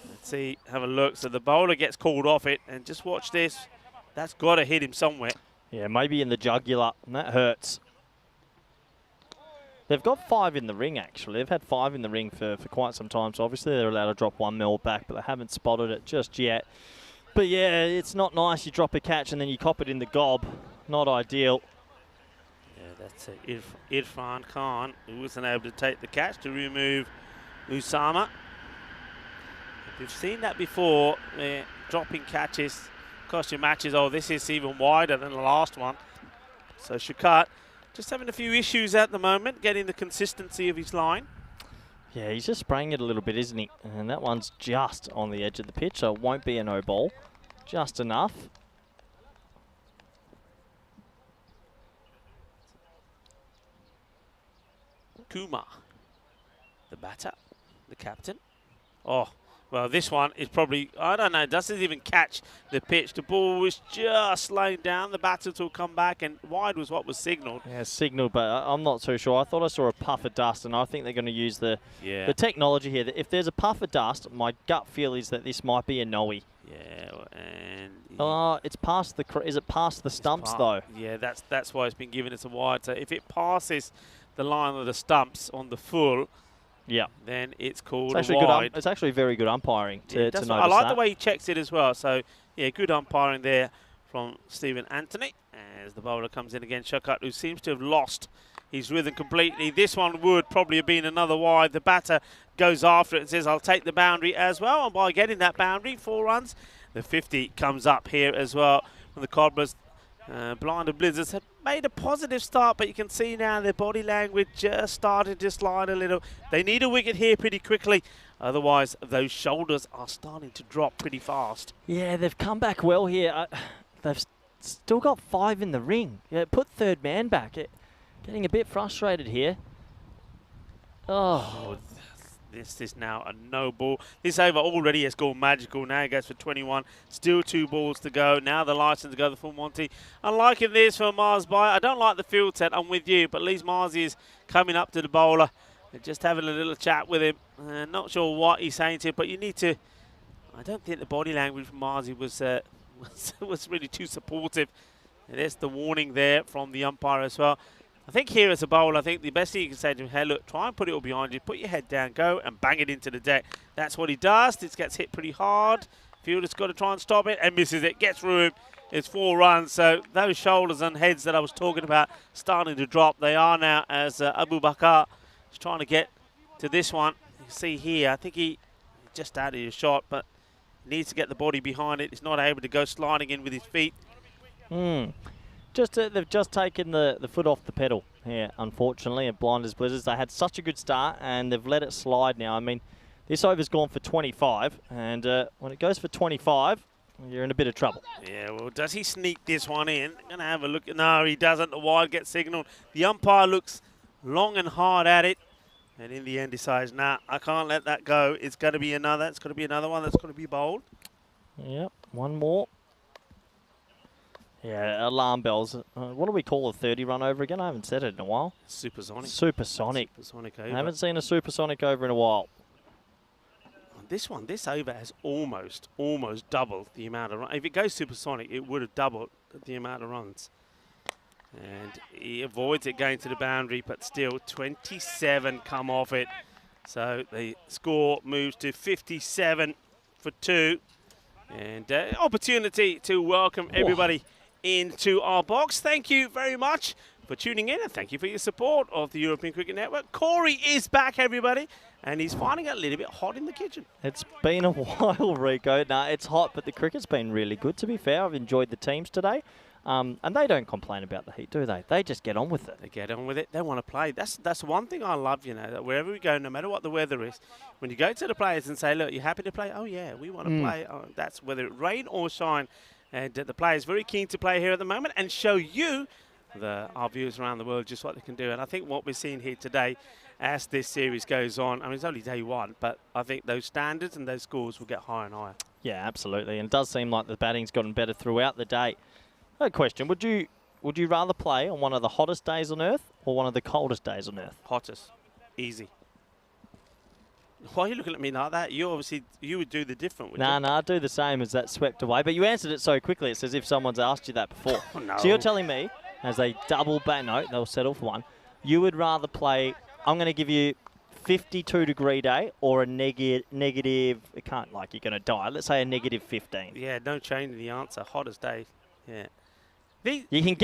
Let's see, have a look. So the bowler gets called off it, and just watch this. That's got to hit him somewhere. Yeah, maybe in the jugular, and that hurts. They've got 5 in the ring, actually. They've had 5 in the ring for quite some time, so obviously they're allowed to drop 1 mil back, but they haven't spotted it just yet. But yeah, it's not nice. You drop a catch and then you cop it in the gob. Not ideal. Yeah, that's it. Irfan Khan, who wasn't able to take the catch to remove Usama. We've seen that before, dropping catches, cost you matches. Oh, this is even wider than the last one. So Shakat just having a few issues at the moment, getting the consistency of his line. Yeah, he's just spraying it a little bit, isn't he? And that one's just on the edge of the pitch, so it won't be a no ball. Just enough. Kumar, The batter, the captain. Oh, Well, this one is probably, I don't know, doesn't even catch the pitch. The ball was just slowing down. The batter will come back, and wide was what was signalled. Yeah, signalled, but I'm not too sure. I thought I saw a puff of dust, and I think they're going to use the technology here. If there's a puff of dust, my gut feel is that this might be a no-y. Yeah, and... Oh, it's past the... Is it past the stumps, though? Yeah, that's why it's been given as a wide. So if it passes the line of the stumps on the full... Yeah, then it's called it's a actually wide. it's actually very good umpiring to notice I like that. the way he checks it as well. So, yeah, good umpiring there from Stephen Anthony. As the bowler comes in again, Shakut, who seems to have lost his rhythm completely. This one would probably have been another wide. The batter goes after it and says, I'll take the boundary as well. And by getting that boundary, 4 runs, the 50 comes up here as well from the Cobblers. Blinded Blizzards had made a positive start, but you can see now their body language just started to slide a little. They need a wicket here pretty quickly, otherwise those shoulders are starting to drop pretty fast. Yeah, they've come back well here. They've still got 5 in the ring. Yeah, put third man back. Getting a bit frustrated here. Oh. This is now a no ball. This over already has gone magical. Now it goes for 21. Still 2 balls to go. Now the license to go the full Monty. I'm liking this for Mars by. I don't like the field set. I'm with you. But at least Mars is coming up to the bowler and just having a little chat with him. Not sure what he's saying to him, but you need to... I don't think the body language from Marzi was really too supportive. And there's the warning there from the umpire as well. I think here as a bowler, I think the best thing you can say to him, hey, look, try and put it all behind you. Put your head down, go and bang it into the deck. That's what he does. This gets hit pretty hard. Fielder's got to try and stop it and misses it. Gets through him. It's 4 runs. So those shoulders and heads that I was talking about starting to drop. They are now as Abu Bakar is trying to get to this one. You can see here, I think he just out of his shot, but needs to get the body behind it. He's not able to go sliding in with his feet. They've just taken the foot off the pedal here, unfortunately, at Blinders Blizzards. They had such a good start, and they've let it slide now. I mean, this over's gone for 25, and when it goes for 25, you're in a bit of trouble. Yeah, well, does he sneak this one in? Going to have a look. No, he doesn't. The wide gets signalled. The umpire looks long and hard at it, and in the end decides, nah, I can't let that go. It's going to be another. It's going to be another one that's going to be bowled. Yep, one more. Yeah, alarm bells. What do we call a 30 run over again? I haven't said it in a while. Supersonic. Supersonic. Supersonic over. I haven't seen a supersonic over in a while. This over has almost doubled the amount of runs. If it goes supersonic, it would have doubled the amount of runs. And he avoids it going to the boundary, but still 27 come off it. So the score moves to 57 for 2. And opportunity to welcome everybody into our box. Thank you very much for tuning in, and thank you for your support of the European Cricket Network. Corey is back, everybody, and he's finding it a little bit hot in the kitchen. It's been a while, Rico. Nah, it's hot, but the cricket's been really good, to be fair. I've enjoyed the teams today. And they don't complain about the heat, do they? They just get on with it. They get on with it. They want to play. That's one thing I love, you know, that wherever we go, no matter what the weather is, when you go to the players and say, look, you happy to play? Oh, yeah, we want to play. Oh, that's whether it rain or shine. And the players very keen to play here at the moment and show you, our viewers around the world, just what they can do. And I think what we're seeing here today as this series goes on, I mean, it's only day 1, but I think those standards and those scores will get higher and higher. Yeah, absolutely. And it does seem like the batting's gotten better throughout the day. A question, would you rather play on one of the hottest days on Earth or one of the coldest days on Earth? Hottest. Easy. Why are you looking at me like that? You would do the different, would you? Nah, I'd do the same as that swept away. But you answered it so quickly, it's as if someone's asked you that before. Oh, no. So you're telling me, as they double back, no, they'll settle for one, you would rather play, I'm going to give you 52-degree day or a negative, it can't, like, you're going to die. Let's say a negative 15. Yeah, no change in the answer. Hottest day. Yeah. You can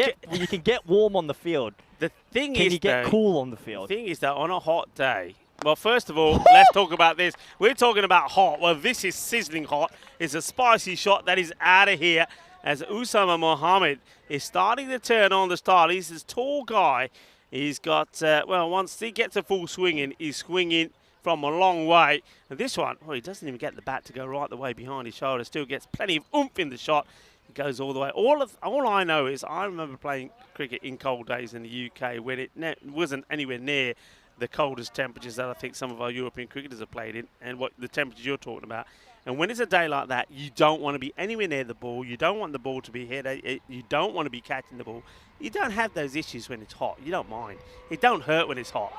get warm on the field. The thing Can is, you get though, cool on the field? The thing is that on a hot day, well, first of all, let's talk about this. We're talking about hot. Well, this is sizzling hot. It's a spicy shot that is out of here as Usama Mohammed is starting to turn on the style. He's this tall guy. He's got, once he gets a full swing in, he's swinging from a long way. And this one, well, he doesn't even get the bat to go right the way behind his shoulder. Still gets plenty of oomph in the shot. It goes all the way. All I know is I remember playing cricket in cold days in the UK when it wasn't anywhere near the coldest temperatures that I think some of our European cricketers have played in, and what the temperatures you're talking about. And when it's a day like that, you don't want to be anywhere near the ball. You don't want the ball to be hit. You don't want to be catching the ball. You don't have those issues when it's hot. You don't mind. It don't hurt when it's hot.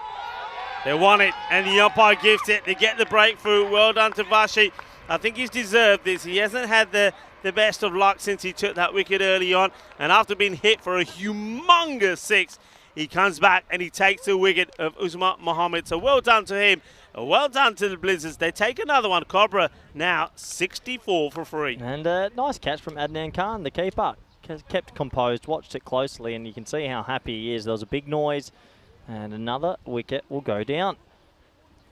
They want it, and the umpire gives it. They get the breakthrough. Well done to Vashi. I think he's deserved this. He hasn't had the best of luck since he took that wicket early on. And after being hit for a humongous 6, he comes back and he takes the wicket of Usman Mohammed. So well done to him. Well done to the Blizzards. They take another one. Cobra now 64 for 3. And nice catch from Adnan Khan, the keeper. Kept composed, watched it closely, and you can see how happy he is. There was a big noise, and another wicket will go down.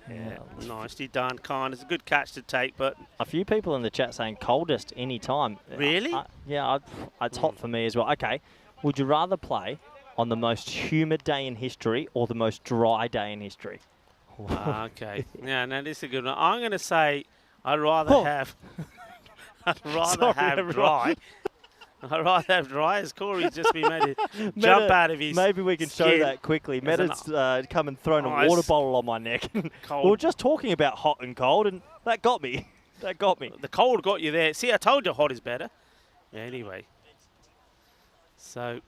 Yeah, nicely done, Khan. It's a good catch to take, but... A few people in the chat saying coldest any time. Really? Yeah, it's hot for me as well. Okay, would you rather play on the most humid day in history or the most dry day in history? Okay. Yeah, no, this is a good one. I'm going to say I'd rather have... I'd rather have dry. I'd rather have dry, as Corey's just been made to jump out of his Maybe we can skin. show that quickly. Meta's come and thrown a water bottle on my neck. We were just talking about hot and cold, and that got me. That got me. The cold got you there. See, I told you hot is better. Anyway. So,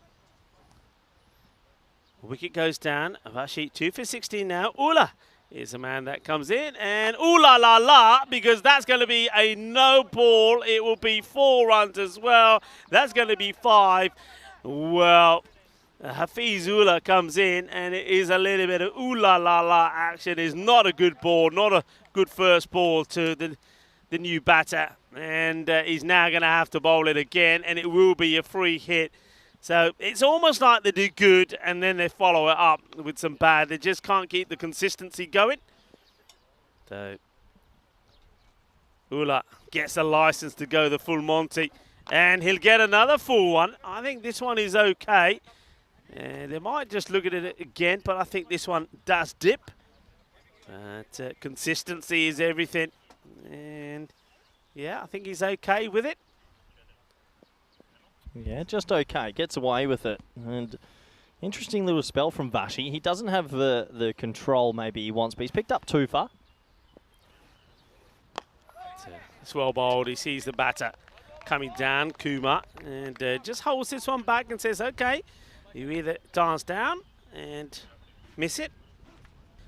wicket goes down. Avashi 2 for 16 now. Ula is the man that comes in. And ooh la la la, because that's going to be a no ball. It will be 4 runs as well. That's going to be 5. Well, Hafiz Ula comes in, and it is a little bit of ooh la la la action. It's not a good ball, not a good first ball to the new batter. And he's now going to have to bowl it again, and it will be a free hit. So it's almost like they do good and then they follow it up with some bad. They just can't keep the consistency going. So Ula gets a license to go the full Monty, and he'll get another full one. I think this one is okay. They might just look at it again, but I think this one does dip. But consistency is everything. And yeah, I think he's okay with it. Yeah, just okay. Gets away with it. And interesting little spell from Vashi. He doesn't have the control maybe he wants, but he's picked up 2 for. It's well bowled. He sees the batter coming down, Kumar, and just holds this one back and says, okay, you either dance down and miss it.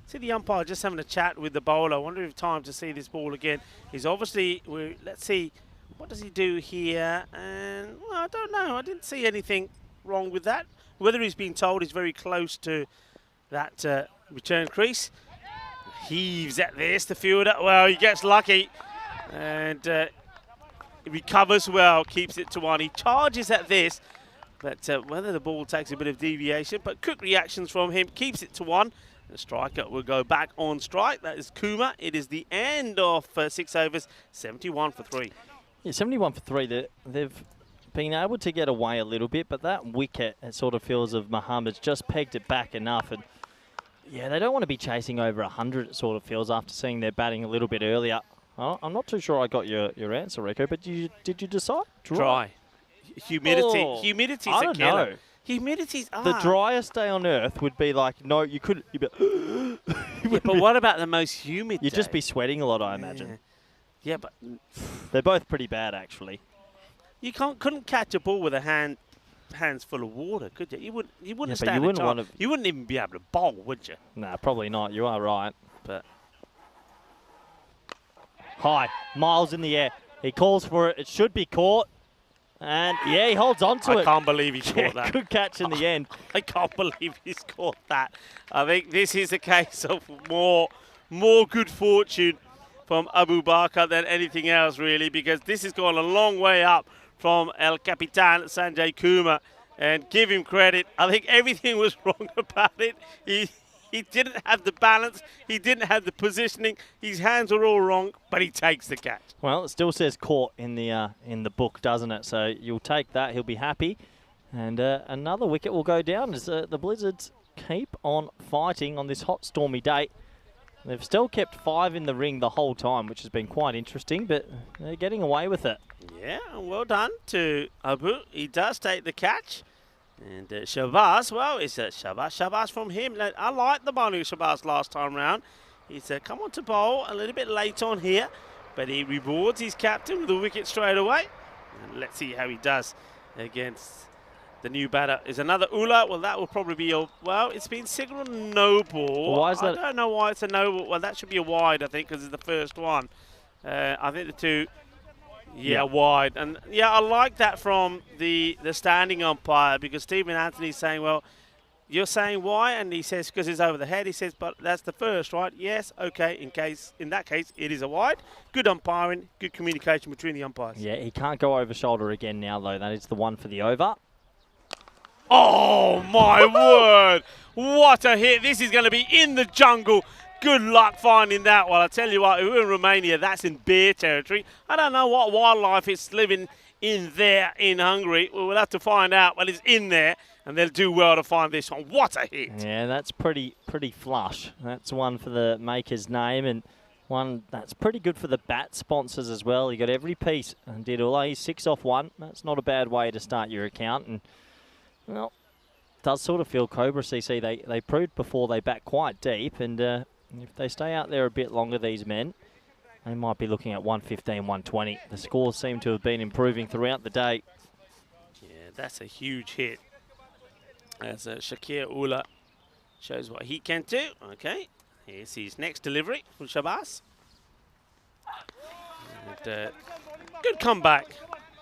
See the umpire just having a chat with the bowler. I wonder if time to see this ball again. He's obviously, let's see, what does he do here? And, well, I don't know. I didn't see anything wrong with that. Whether he's been told he's very close to that return crease. Heaves at this, the fielder. Well, he gets lucky. And he recovers well, keeps it to 1. He charges at this. But whether the ball takes a bit of deviation, but quick reactions from him, keeps it to 1. The striker will go back on strike. That is Kumar. It is the end of 6 overs, 71 for 3. Yeah, 71 for 3. They've been able to get away a little bit, but that wicket, it sort of feels of Mohammed's just pegged it back enough. And yeah, they don't want to be chasing over 100, it sort of feels, after seeing their batting a little bit earlier. Oh, I'm not too sure I got your answer, Rico, but did you decide? Dry. Humidity. Oh, Humidity's I don't a killer. know. Humidity's The driest day on earth would be like, no, you couldn't. You'd be, yeah, but what about the most humid You'd day? just be sweating a lot, I imagine. Yeah, but they're both pretty bad, actually. You couldn't catch a ball with a hands full of water, could you? You wouldn't Yeah, stand you wouldn't a want chance. to. You wouldn't even be able to bowl, would you? Nah, probably not. You are right. But high, miles in the air. He calls for it. It should be caught. And yeah, he holds on to it. I can't believe he caught that. Good catch in the end. I can't believe he's caught that. I think this is a case of more good fortune from Abu Bakr than anything else, really, because this has gone a long way up from El Capitan Sanjay Kumar. And give him credit. I think everything was wrong about it. He didn't have the balance. He didn't have the positioning. His hands were all wrong, but he takes the catch. Well, it still says caught in the book, doesn't it? So you'll take that. He'll be happy. And another wicket will go down as the Blizzards keep on fighting on this hot, stormy day. They've still kept 5 in the ring the whole time, which has been quite interesting, but they're getting away with it. Yeah, well done to Abu. He does take the catch. And Shabazz, well, it's Shabazz from him. I like the bowling of Shabazz last time round. He's come on to bowl a little bit late on here, but he rewards his captain with a wicket straight away. And let's see how he does against the new batter. Is another Ula? Well, that will probably be a, well, it's been signalled no ball. Why is that? I don't know why it's a no ball. Well, that should be a wide, I think, because it's the first one. I think the two, yeah, wide. And yeah, I like that from the standing umpire, because Stephen Anthony's saying, well, you're saying why? And he says, because it's over the head. He says, but that's the first, right? Yes, okay, in that case, it is a wide. Good umpiring, good communication between the umpires. Yeah, he can't go over shoulder again now, though. That is the one for the over. Oh, my word. What a hit. This is going to be in the jungle. Good luck finding that one. I tell you what, we're in Romania, that's in bear territory. I don't know what wildlife is living in there in Hungary. We'll have to find out, but it's in there, and they'll do well to find this one. What a hit. Yeah, that's pretty flush. That's one for the maker's name, and one that's pretty good for the bat sponsors as well. He got every piece and did all. He's 6 off 1. That's not a bad way to start your account. And, well, it does sort of feel Cobra CC. They proved before they bat quite deep, and if they stay out there a bit longer, these men, they might be looking at 115, 120. The scores seem to have been improving throughout the day. Yeah, that's a huge hit. As Shakir Ula shows what he can do. Okay, here's his next delivery from Shabazz. And, good comeback.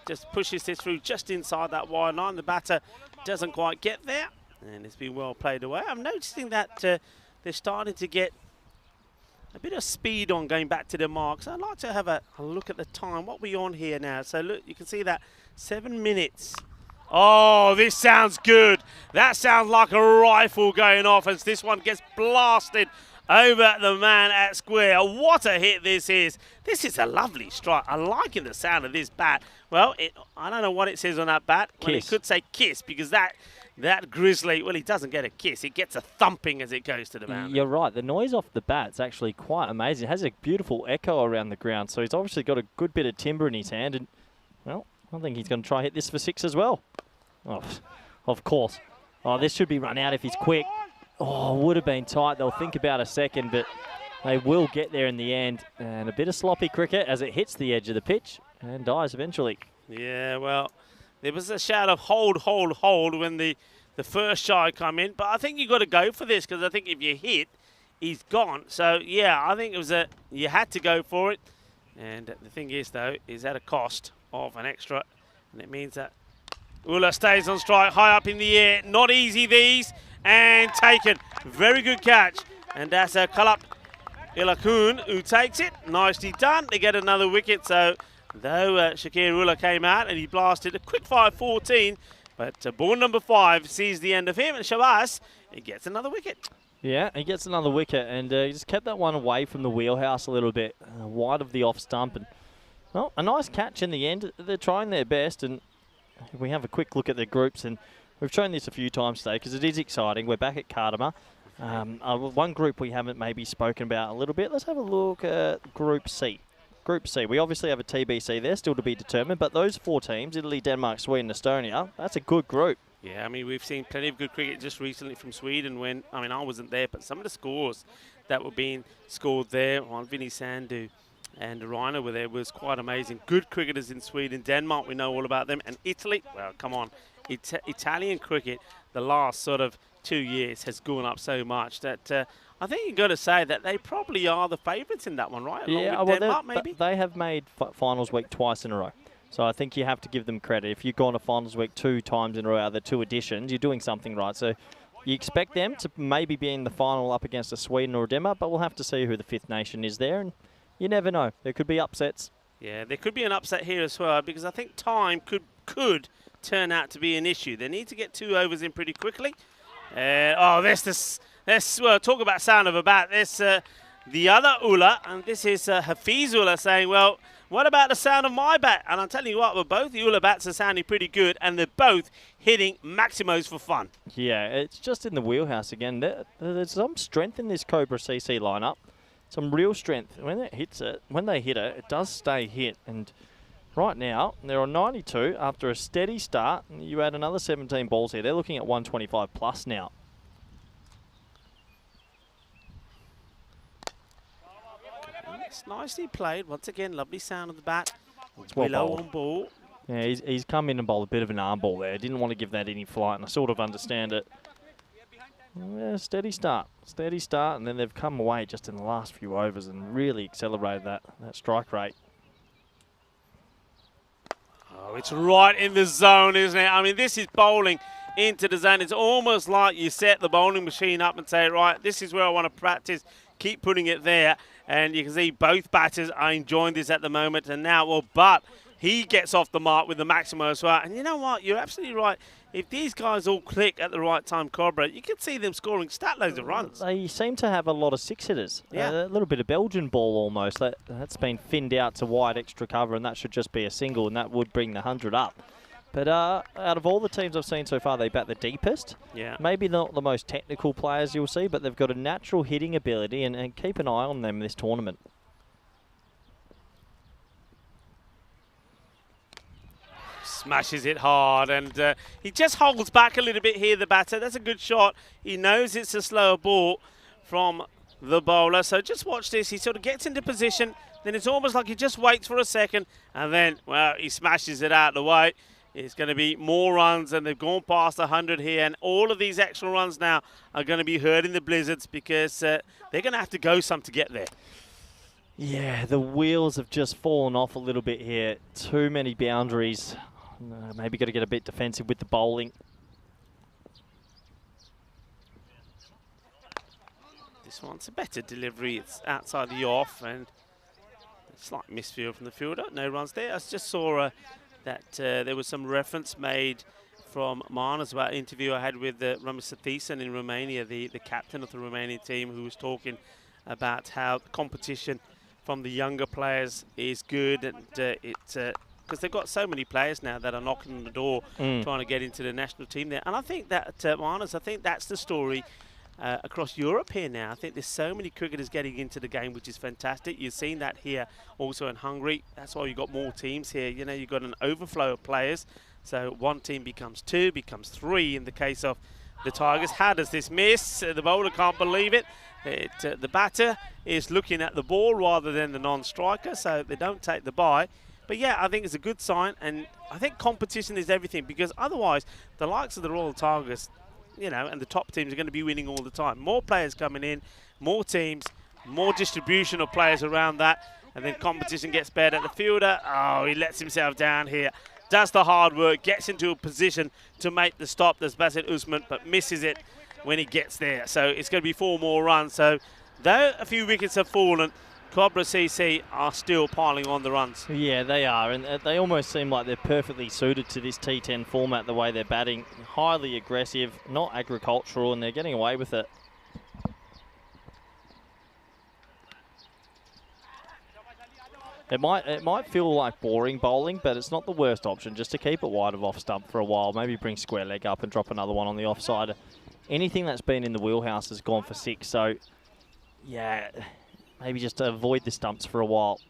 Just pushes this through just inside that wide line. The batter doesn't quite get there, and it's been well played away. I'm noticing that they're starting to get a bit of speed on going back to the marks. I'd like to have a look at the time. What are we on here now? So look, you can see that 7 minutes. Oh, this sounds good. That sounds like a rifle going off as this one gets blasted over the man at square. What a hit this is. This is a lovely strike. I'm liking the sound of this bat. Well, I don't know what it says on that bat. Well, it could say kiss, because that Grizzly, well, he doesn't get a kiss. He gets a thumping as it goes to the mound. You're right. The noise off the bat's actually quite amazing. It has a beautiful echo around the ground, so he's obviously got a good bit of timber in his hand. And, well, I think he's going to try hit this for 6 as well. Oh, of course. Oh, this should be run out if he's quick. Oh, would have been tight. They'll think about a second, but they will get there in the end. And a bit of sloppy cricket as it hits the edge of the pitch and dies eventually. Yeah, well, there was a shout of hold, hold, hold when the first shot come in. But I think you've got to go for this, because I think if you hit, he's gone. So, yeah, I think it was you had to go for it. And the thing is, though, is at a cost of an extra. And it means that Ula stays on strike, high up in the air. Not easy, these. And taken. Very good catch. And that's Kalap Ilakun who takes it. Nicely done. They get another wicket. So, though Shakir Ula came out and he blasted a quick 5-14, but ball number 5 sees the end of him. And Shabazz, he gets another wicket. Yeah, he gets another wicket, and he just kept that one away from the wheelhouse a little bit, wide of the off stump. And, well, a nice catch in the end. They're trying their best, and we have a quick look at the groups, and we've shown this a few times today because it is exciting. We're back at Cardamar. One group we haven't maybe spoken about a little bit. Let's have a look at Group C. Group C. We obviously have a TBC there, still to be determined, but those 4 teams, Italy, Denmark, Sweden, Estonia, that's a good group. Yeah, I mean, we've seen plenty of good cricket just recently from Sweden when, I mean, I wasn't there, but some of the scores that were being scored there on Vinny Sandhu and Reiner were there was quite amazing. Good cricketers in Sweden. Denmark, we know all about them. And Italy, well, come on. Italian cricket, the last sort of 2 years has gone up so much that I think you've got to say that they probably are the favourites in that one, right? Along with Denmark, maybe? They have made finals week twice in a row. So I think you have to give them credit. If you've gone to finals week 2 times in a row out of the 2 editions, you're doing something right. So you expect them to maybe be in the final up against a Sweden or a Denmark, but we'll have to see who the 5th nation is there. And you never know. There could be upsets. Yeah, there could be an upset here as well, because I think time could turn out to be an issue. They need to get 2 overs in pretty quickly. Well, talk about sound of a bat. There's the other Ula, and this is Hafiz Ula saying, well, what about the sound of my bat? And I'll tell you what, well, both the Ula bats are sounding pretty good, and they're both hitting maximos for fun. Yeah, it's just in the wheelhouse again. There's some strength in this Cobra CC lineup. Some real strength. When they hit it, it does stay hit. And Right now, they're on 92 after a steady start. You add another 17 balls here. They're looking at 125 plus now. It's nicely played. Once again, lovely sound of the bat. It's well Willow bowled. on ball. Yeah, he's come in and bowled a bit of an arm ball there. Didn't want to give that any flight, and I sort of understand it. Yeah, steady start, and then they've come away just in the last few overs and really accelerated that strike rate. Oh, it's right in the zone, isn't it? I mean, this is bowling into the zone. It's almost like you set the bowling machine up and say, right, this is where I want to practice. Keep putting it there. And you can see both batters are enjoying this at the moment. And now, well, but he gets off the mark with the maximum as well. And you know what? You're absolutely right. If these guys all click at the right time, Cobra, you can see them scoring stat loads of runs. They seem to have a lot of six-hitters. Yeah. A little bit of Belgian ball almost. That's been finned out to wide extra cover, and that should just be a single, and that would bring the 100 up. But out of all the teams I've seen so far, they bat the deepest. Yeah. Maybe not the most technical players you'll see, but they've got a natural hitting ability, and keep an eye on them this tournament. Smashes it hard, and he just holds back a little bit here, the batter. That's a good shot. He knows it's a slower ball from the bowler. So just watch this. He sort of gets into position, then it's almost like he just waits for a second, and then, well, he smashes it out of the way. It's going to be more runs, and they've gone past 100 here, and all of these extra runs now are going to be hurting the Blizzards because they're going to have to go some to get there. Yeah, the wheels have just fallen off a little bit here. Too many boundaries. Maybe got to get a bit defensive with the bowling. This one's a better delivery. It's outside the off, and a slight misfield from the fielder. No runs there. I just saw that there was some reference made from Marnus about an interview I had with Ramesh Sathisan in Romania, the captain of the Romanian team, who was talking about how the competition from the younger players is good, and because they've got so many players now that are knocking on the door trying to get into the national team there. And I think that, Marnus, I think that's the story across Europe here now. I think there's so many cricketers getting into the game, which is fantastic. You've seen that here also in Hungary. That's why you've got more teams here. You know, you've got an overflow of players. So one team becomes two, becomes three in the case of the Tigers. How does this miss? The bowler can't believe it. The batter is looking at the ball rather than the non-striker, so they don't take the bye. But yeah, I think it's a good sign, and I think competition is everything, because otherwise the likes of the Royal Tigers, you know, and the top teams are going to be winning all the time. More players coming in, more teams, more distribution of players around that, and then competition gets better. The fielder, oh, he lets himself down here. Does the hard work, gets into a position to make the stop. There's Basit Usman, but misses it when he gets there. So it's going to be 4 more runs. So though a few wickets have fallen, Cobra CC are still piling on the runs. Yeah, they are, and they almost seem like they're perfectly suited to this T10 format, the way they're batting. Highly aggressive, not agricultural, and they're getting away with it. It might feel like boring bowling, but it's not the worst option, just to keep it wide of off stump for a while. Maybe bring square leg up and drop another one on the offside. Anything that's been in the wheelhouse has gone for 6, so yeah, maybe just to avoid the stumps for a while.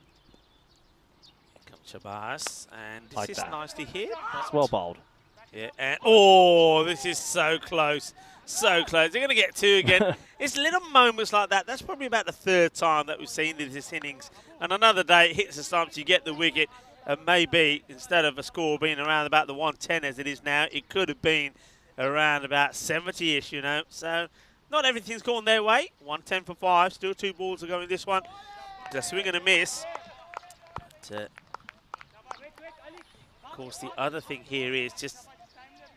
Comes Shabazz, and this Like is that. nicely hit. It's well bowled. Yeah, and oh, this is so close. So close. They're going to get 2 again. It's little moments like that. That's probably about the 3rd time that we've seen this innings. And another day, it hits the stumps, you get the wicket. And maybe, instead of a score being around about the 110 as it is now, it could have been around about 70-ish, you know. So, not everything's gone their way. 110 for 5. Still 2 balls are going this one. The swing and a miss. But, of course, the other thing here is just,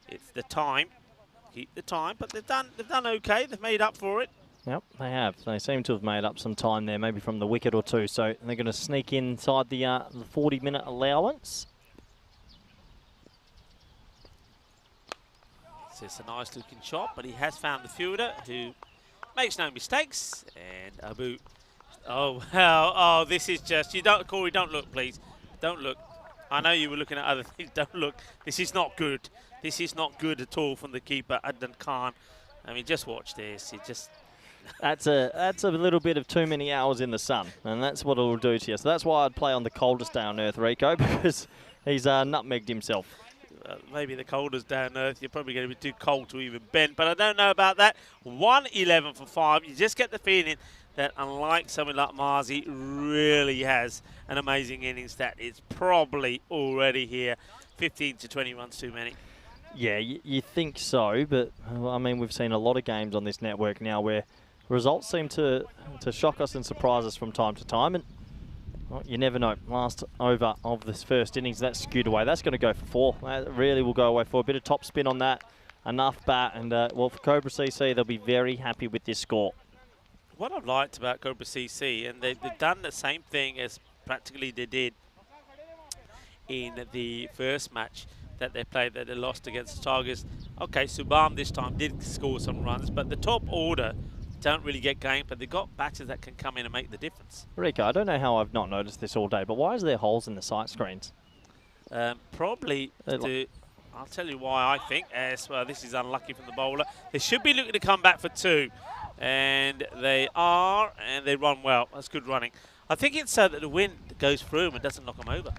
it's the time. Keep the time, but they've done okay. They've made up for it. Yep, they have. They seem to have made up some time there, maybe from the wicket or 2. So they're going to sneak inside the 40-minute allowance. So it's a nice-looking shot, but he has found the fielder, who makes no mistakes. And Abu, oh well, oh, this is just, you don't, Corey, don't look, please, don't look. I know you were looking at other things. Don't look. This is not good. This is not good at all from the keeper, Adnan Khan. I mean, just watch this. He just That's a little bit of too many hours in the sun, and that's what it'll do to you. So that's why I'd play on the coldest day on earth, Rico, because he's nutmegged himself. Maybe the coldest day on earth, you're probably going to be too cold to even bend, but I don't know about that. 111 for 5. You just get the feeling that unlike someone like Marzi, really has an amazing innings that it's probably already here. 15 to 20 runs too many. Yeah, you think so, but I mean, we've seen a lot of games on this network now where results seem to shock us and surprise us from time to time, and well, you never know. Last over of this first innings, that's skewed away. That's going to go for 4. That really will go away for a bit of top spin on that. Enough bat, and well, for Cobra CC, they'll be very happy with this score. What I've liked about Cobra CC, and they've done the same thing as practically they did in the first match that they played, that they lost against the Tigers. Okay, Subham this time did score some runs, but the top order don't really get going, but they've got batters that can come in and make the difference. Rico, I don't know how I've not noticed this all day, but why is there holes in the sight screens? Probably I'll tell you why I think. As well, this is unlucky from the bowler. They should be looking to come back for 2. And they are, and they run well. That's good running. I think it's so that the wind goes through them and doesn't knock them over.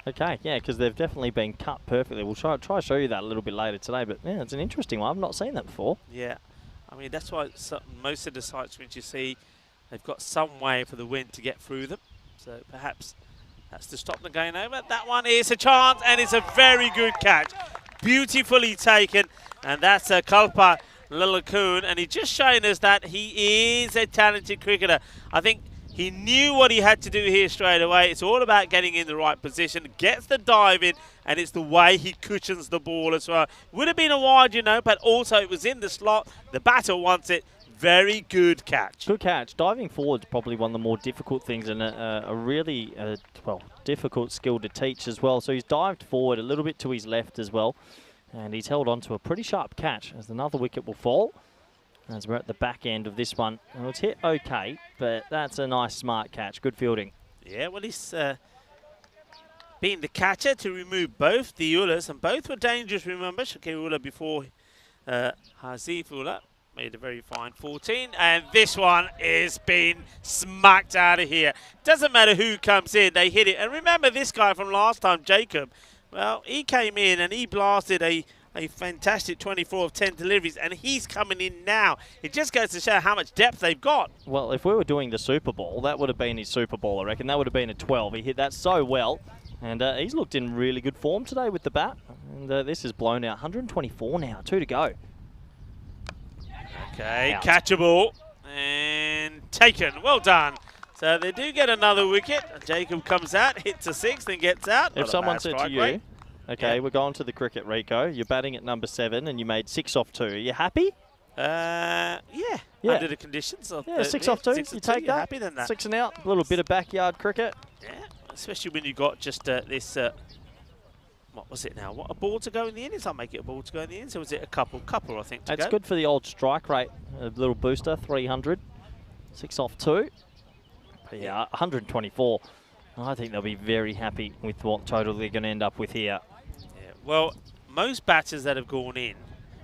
Okay, yeah, because they've definitely been cut perfectly. We'll try to show you that a little bit later today, but yeah, it's an interesting one. I've not seen that before. Yeah, I mean, that's why most of the sight screens you see, they've got some way for the wind to get through them. So perhaps that's to stop them going over. That one is a chance, and it's a very good catch. Beautifully taken, and that's a Kalpa Lillakun, and he's just showing us that he is a talented cricketer. I think he knew what he had to do here straight away. It's all about getting in the right position, gets the dive in, and it's the way he cushions the ball as well. Would have been a wide, you know, but also it was in the slot. The batter wants it. Very good catch. Good catch. Diving forward is probably one of the more difficult things, and a really difficult skill to teach as well. So he's dived forward a little bit to his left as well. And he's held on to a pretty sharp catch as another wicket will fall. As we're at the back end of this one. Well, it's hit okay, but that's a nice, smart catch. Good fielding. Yeah, well, he's been the catcher to remove both the Ullahs, and both were dangerous, remember. Shakir Ullah before Hazif Ullah made a very fine 14. And this one is being smacked out of here. Doesn't matter who comes in, they hit it. And remember this guy from last time, Jacob. Well, he came in and he blasted a fantastic 24 of 10 deliveries, and he's coming in now. It just goes to show how much depth they've got. Well, if we were doing the Super Bowl, that would have been his Super Bowl, I reckon. That would have been a 12. He hit that so well, and he's looked in really good form today with the bat. And this is blown out. 124 now, 2 to go. Okay, Out. Catchable and taken. Well done. So they do get another wicket. Jacob comes out, hits a 6, then gets out. If someone said to you, okay, yeah, we're going to the cricket, Rico, you're batting at number 7 and you made 6 off 2. Are you happy? Yeah. Under the conditions of yeah, 6 off 2. You take that. Happy than that. 6 and out. A little bit of backyard cricket. Yeah, especially when you got just this. What was it now? What, a ball to go in the innings? I'll make it a ball to go in the innings. Or was it a couple I think, to That's go? good for the old strike rate. A little booster, 300. 6 off 2. But yeah, 124. I think they'll be very happy with what total they're going to end up with here. Yeah, well, most batters that have gone in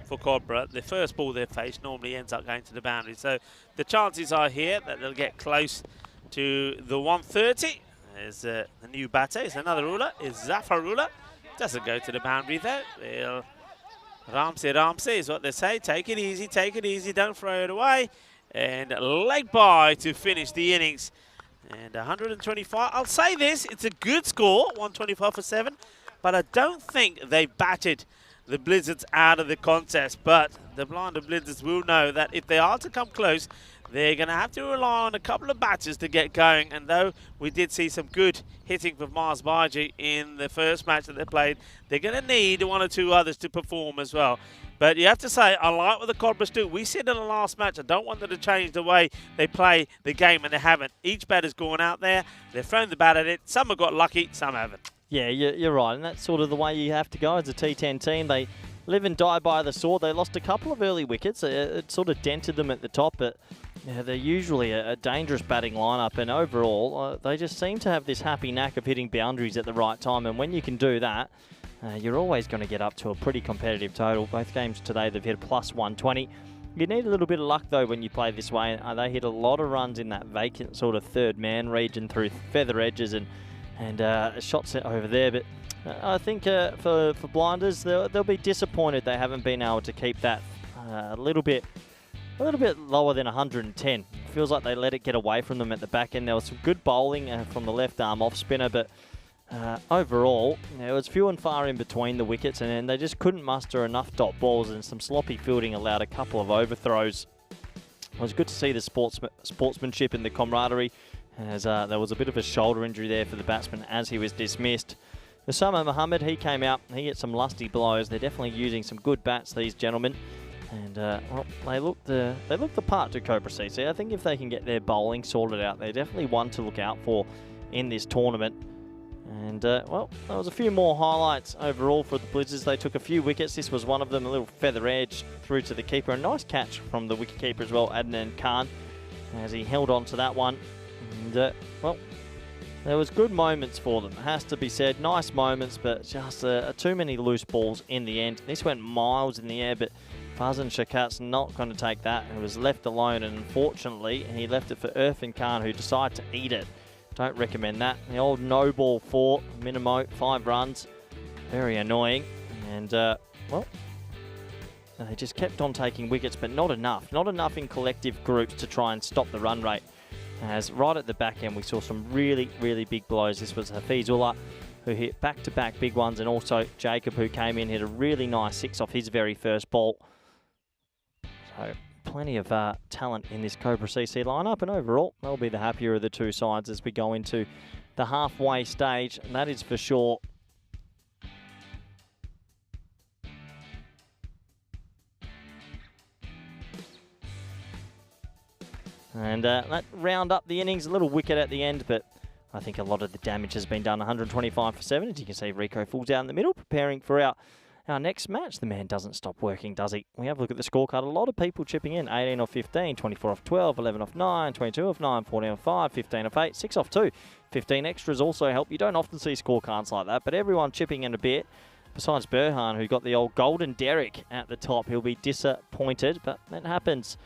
for Cobra, the first ball they face normally ends up going to the boundary. So the chances are here that they'll get close to the 130. There's the new batter. It's another ruler. It's Zafar ruler. Doesn't go to the boundary though. Ramsey is what they say. Take it easy, don't throw it away. And leg by to finish the innings. And 125. I'll say this, it's a good score, 125 for 7. But I don't think they batted the Blizzards out of the contest. But the blinder Blizzards will know that if they are to come close, they're going to have to rely on a couple of batters to get going. And though we did see some good hitting from Mars Baji in the first match that they played, they're going to need 1 or 2 others to perform as well. But you have to say, I like what the Cobras do. We said in the last match, I don't want them to change the way they play the game, and they haven't. Each batter's gone out there, they've thrown the bat at it. Some have got lucky, some haven't. Yeah, you're right, and that's sort of the way you have to go as a T10 team. They live and die by the sword. They lost a couple of early wickets. It sort of dented them at the top, but yeah, they're usually a dangerous batting lineup, and overall, they just seem to have this happy knack of hitting boundaries at the right time, and when you can do that, you're always going to get up to a pretty competitive total. Both games today, they've hit a plus 120. You need a little bit of luck, though, when you play this way. They hit a lot of runs in that vacant sort of third man region through feather edges and shots over there. But I think for Blinders, they'll be disappointed they haven't been able to keep that a little bit lower than 110. It feels like they let it get away from them at the back end. There was some good bowling from the left arm off spinner, but overall, it was few and far in between the wickets, and they just couldn't muster enough dot balls, and some sloppy fielding allowed a couple of overthrows. It was good to see the sportsmanship and the camaraderie, as there was a bit of a shoulder injury there for the batsman as he was dismissed. Osama Mohammed, he came out, he hit some lusty blows. They're definitely using some good bats, these gentlemen. And, well, they look the part to Cobra CC. I think if they can get their bowling sorted out, they're definitely one to look out for in this tournament. And, well, there was a few more highlights overall for the Blizzards. They took a few wickets. This was one of them, a little feather edge through to the keeper. A nice catch from the wicketkeeper as well, Adnan Khan, as he held on to that one. And, well, there was good moments for them, it has to be said. Nice moments, but just too many loose balls in the end. This went miles in the air, but Fazan Shakat's not going to take that. It was left alone, and unfortunately, he left it for Irfan Khan, who decided to eat it. Don't recommend that. The old no ball 4, minimo, 5 runs. Very annoying. And, well, they just kept on taking wickets, but not enough. Not enough in collective groups to try and stop the run rate. As right at the back end, we saw some really, really big blows. This was Hafizullah, who hit back-to-back big ones, and also Jacob, who came in, hit a really nice 6 off his very first ball. So plenty of talent in this Cobra CC lineup, and overall, they'll be the happier of the two sides as we go into the halfway stage, and that is for sure. And that round up the innings, a little wicket at the end, but I think a lot of the damage has been done. 125 for 7. As you can see, Rico falls out in the middle, preparing for our next match. The man doesn't stop working, does he? We have a look at the scorecard. A lot of people chipping in. 18 off 15, 24 off 12, 11 off 9, 22 off 9, 14 off 5, 15 off 8, 6 off 2. 15 extras also help. You don't often see scorecards like that, but everyone chipping in a bit. Besides Burhan, who got the old golden Derrick at the top. He'll be disappointed, but that happens.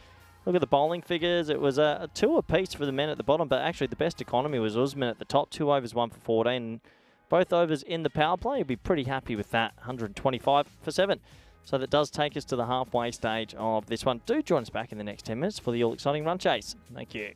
Look at the bowling figures. It was a 2 apiece for the men at the bottom, but actually the best economy was Usman at the top. 2 overs, 1 for 14. Both overs in the power play. You'll be pretty happy with that. 125 for 7. So that does take us to the halfway stage of this one. Do join us back in the next 10 minutes for the all-exciting run chase. Thank you.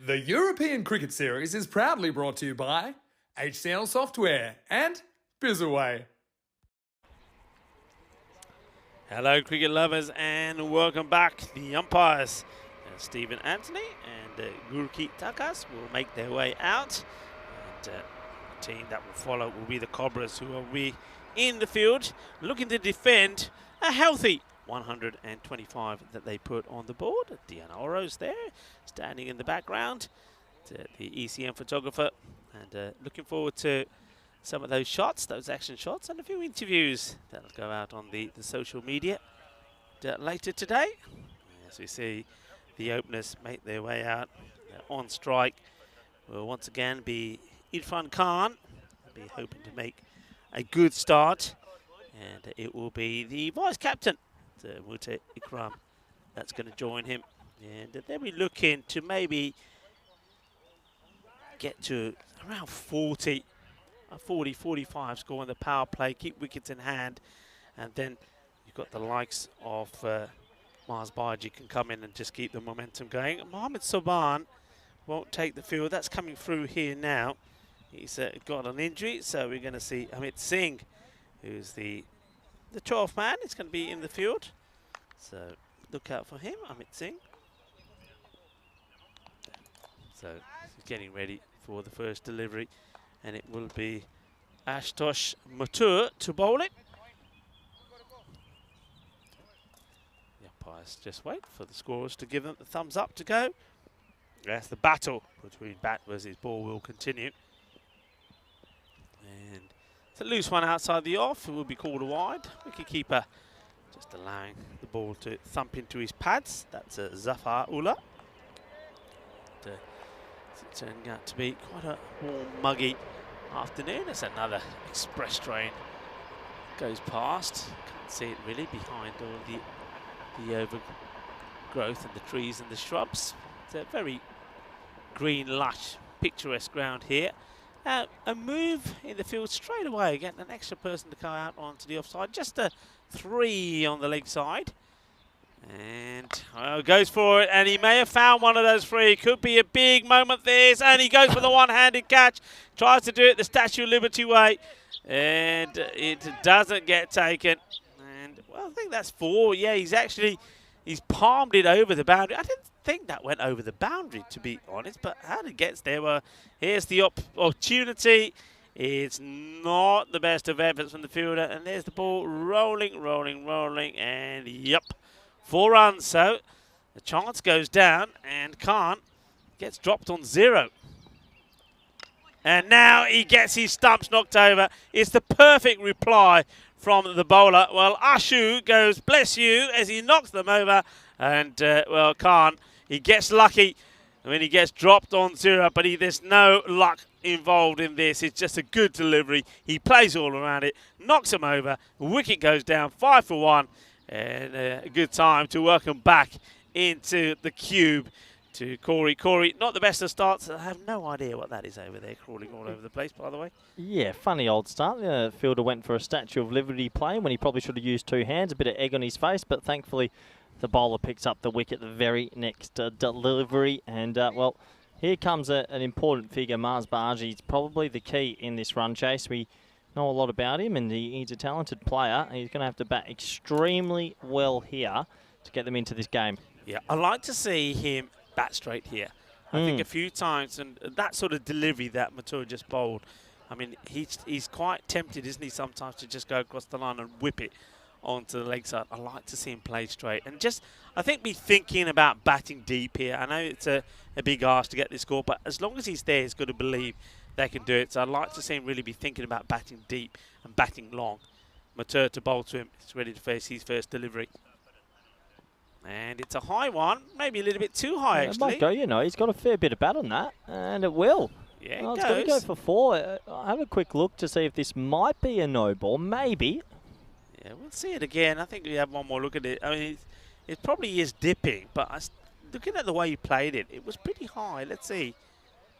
The European Cricket Series is proudly brought to you by HCL Software and Bizzaway. Hello, cricket lovers, and welcome back. The umpires, Stephen Anthony and Gurki Takas, will make their way out. And the team that will follow will be the Cobras, who will be in the field looking to defend a healthy 125 that they put on the board. Deanna Oro's there, standing in the background, the ECM photographer, and looking forward to some of those shots, those action shots, and a few interviews that'll go out on the social media later today. As we see the openers make their way out on strike, will once again be Irfan Khan. Be hoping to make a good start, and it will be the vice captain, Mute Ikram, that's going to join him, and they'll be looking to maybe get to around 40. A 40-45 score on the power play, keep wickets in hand, and then you've got the likes of Mars Baji can come in and just keep the momentum going. Mohamed Soban won't take the field. That's coming through here now. He's got an injury, so we're going to see Amit Singh, who's the 12th man. It's going to be in the field, so look out for him, Amit Singh. So he's getting ready for the first delivery, and it will be Ashutosh Mathur to bowl it. The umpires just wait for the scorers to give them the thumbs up to go. Yes, the battle between bat versus ball will continue. And it's a loose one outside the off. It will be called a wide. Wicketkeeper just allowing the ball to thump into his pads. That's Zafar Ullah. It's turning out to be quite a warm, muggy afternoon. There's another express train goes past. Can't see it really behind all the overgrowth and the trees and the shrubs. It's a very green, lush, picturesque ground here. A move in the field straight away, getting an extra person to come out onto the offside. Just a 3 on the leg side. And well, goes for it, and he may have found one of those 3. Could be a big moment this, and he goes for the one-handed catch. Tries to do it the Statue of Liberty way, and it doesn't get taken. And well, I think that's 4. Yeah, he's palmed it over the boundary. I didn't think that went over the boundary, to be honest, but how it gets there, well, here's the opportunity. It's not the best of efforts from the fielder, and there's the ball rolling, and yep. 4 runs, so the chance goes down, and Khan gets dropped on 0. And now he gets his stumps knocked over. It's the perfect reply from the bowler. Well, Ashu goes, bless you, as he knocks them over. And, well, Khan, he gets lucky when he gets dropped on 0, but there's no luck involved in this. It's just a good delivery. He plays all around it, knocks him over. Wicket goes down, 5 for 1. And a good time to welcome back into the cube to Corey. Corey, not the best of starts. I have no idea what that is over there, crawling all over the place, by the way. Yeah, funny old start. The fielder went for a Statue of Liberty play when he probably should have used 2 hands, a bit of egg on his face, but thankfully the bowler picks up the wicket the very next delivery. And, well, here comes an important figure, Mars Baji. He's probably the key in this run chase. We know a lot about him, and he's a talented player. He's going to have to bat extremely well here to get them into this game. Yeah, I like to see him bat straight here. I think a few times, and that sort of delivery that Mathur just bowled, I mean, he's quite tempted, isn't he, sometimes to just go across the line and whip it onto the leg side. I like to see him play straight. And just, I think, be thinking about batting deep here. I know it's a big ask to get this score, but as long as he's there, he's got to believe they can do it. So I'd like to see him really be thinking about batting deep and batting long. Mathur to bowl to him. He's ready to face his first delivery. And it's a high one, maybe a little bit too high, actually. It might go, you know. He's got a fair bit of bat on that, and it will. Yeah, well, it it's going to go for 4. I'll have a quick look to see if this might be a no ball. Maybe. Yeah, we'll see it again. I think we have one more look at it. I mean, it probably is dipping, but looking at the way he played it, it was pretty high. Let's see.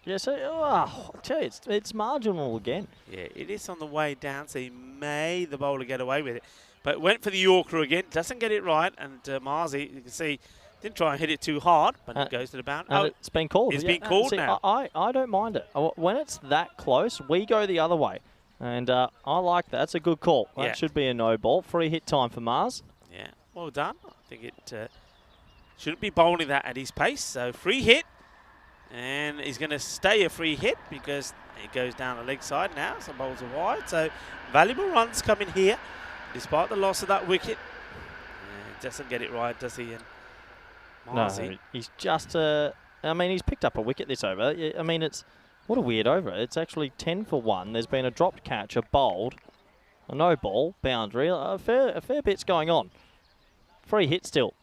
Yeah, so, I tell you, it's marginal again. Yeah, it is on the way down, so the bowler get away with it. But went for the Yorker again, doesn't get it right, and Marzi, you can see, Didn't try and hit it too hard, but it goes to the boundary. And it's been called. It's been called see, now. I don't mind it. When it's that close, we go the other way. And I like that. That's a good call. That should be a no ball. Free hit time for Mars. Yeah, well done. I think it shouldn't be bowling that at his pace. So free hit. And he's going to stay a free hit because it goes down the leg side now. Some bowls are wide. So valuable runs coming here despite the loss of that wicket. Doesn't get it right, does he? And No, he's just I mean, he's picked up a wicket this over. I mean, it's what a weird over. It's actually 10 for 1. There's been a dropped catch, a bowled, a no ball, boundary. A fair bit's going on. Free hit still.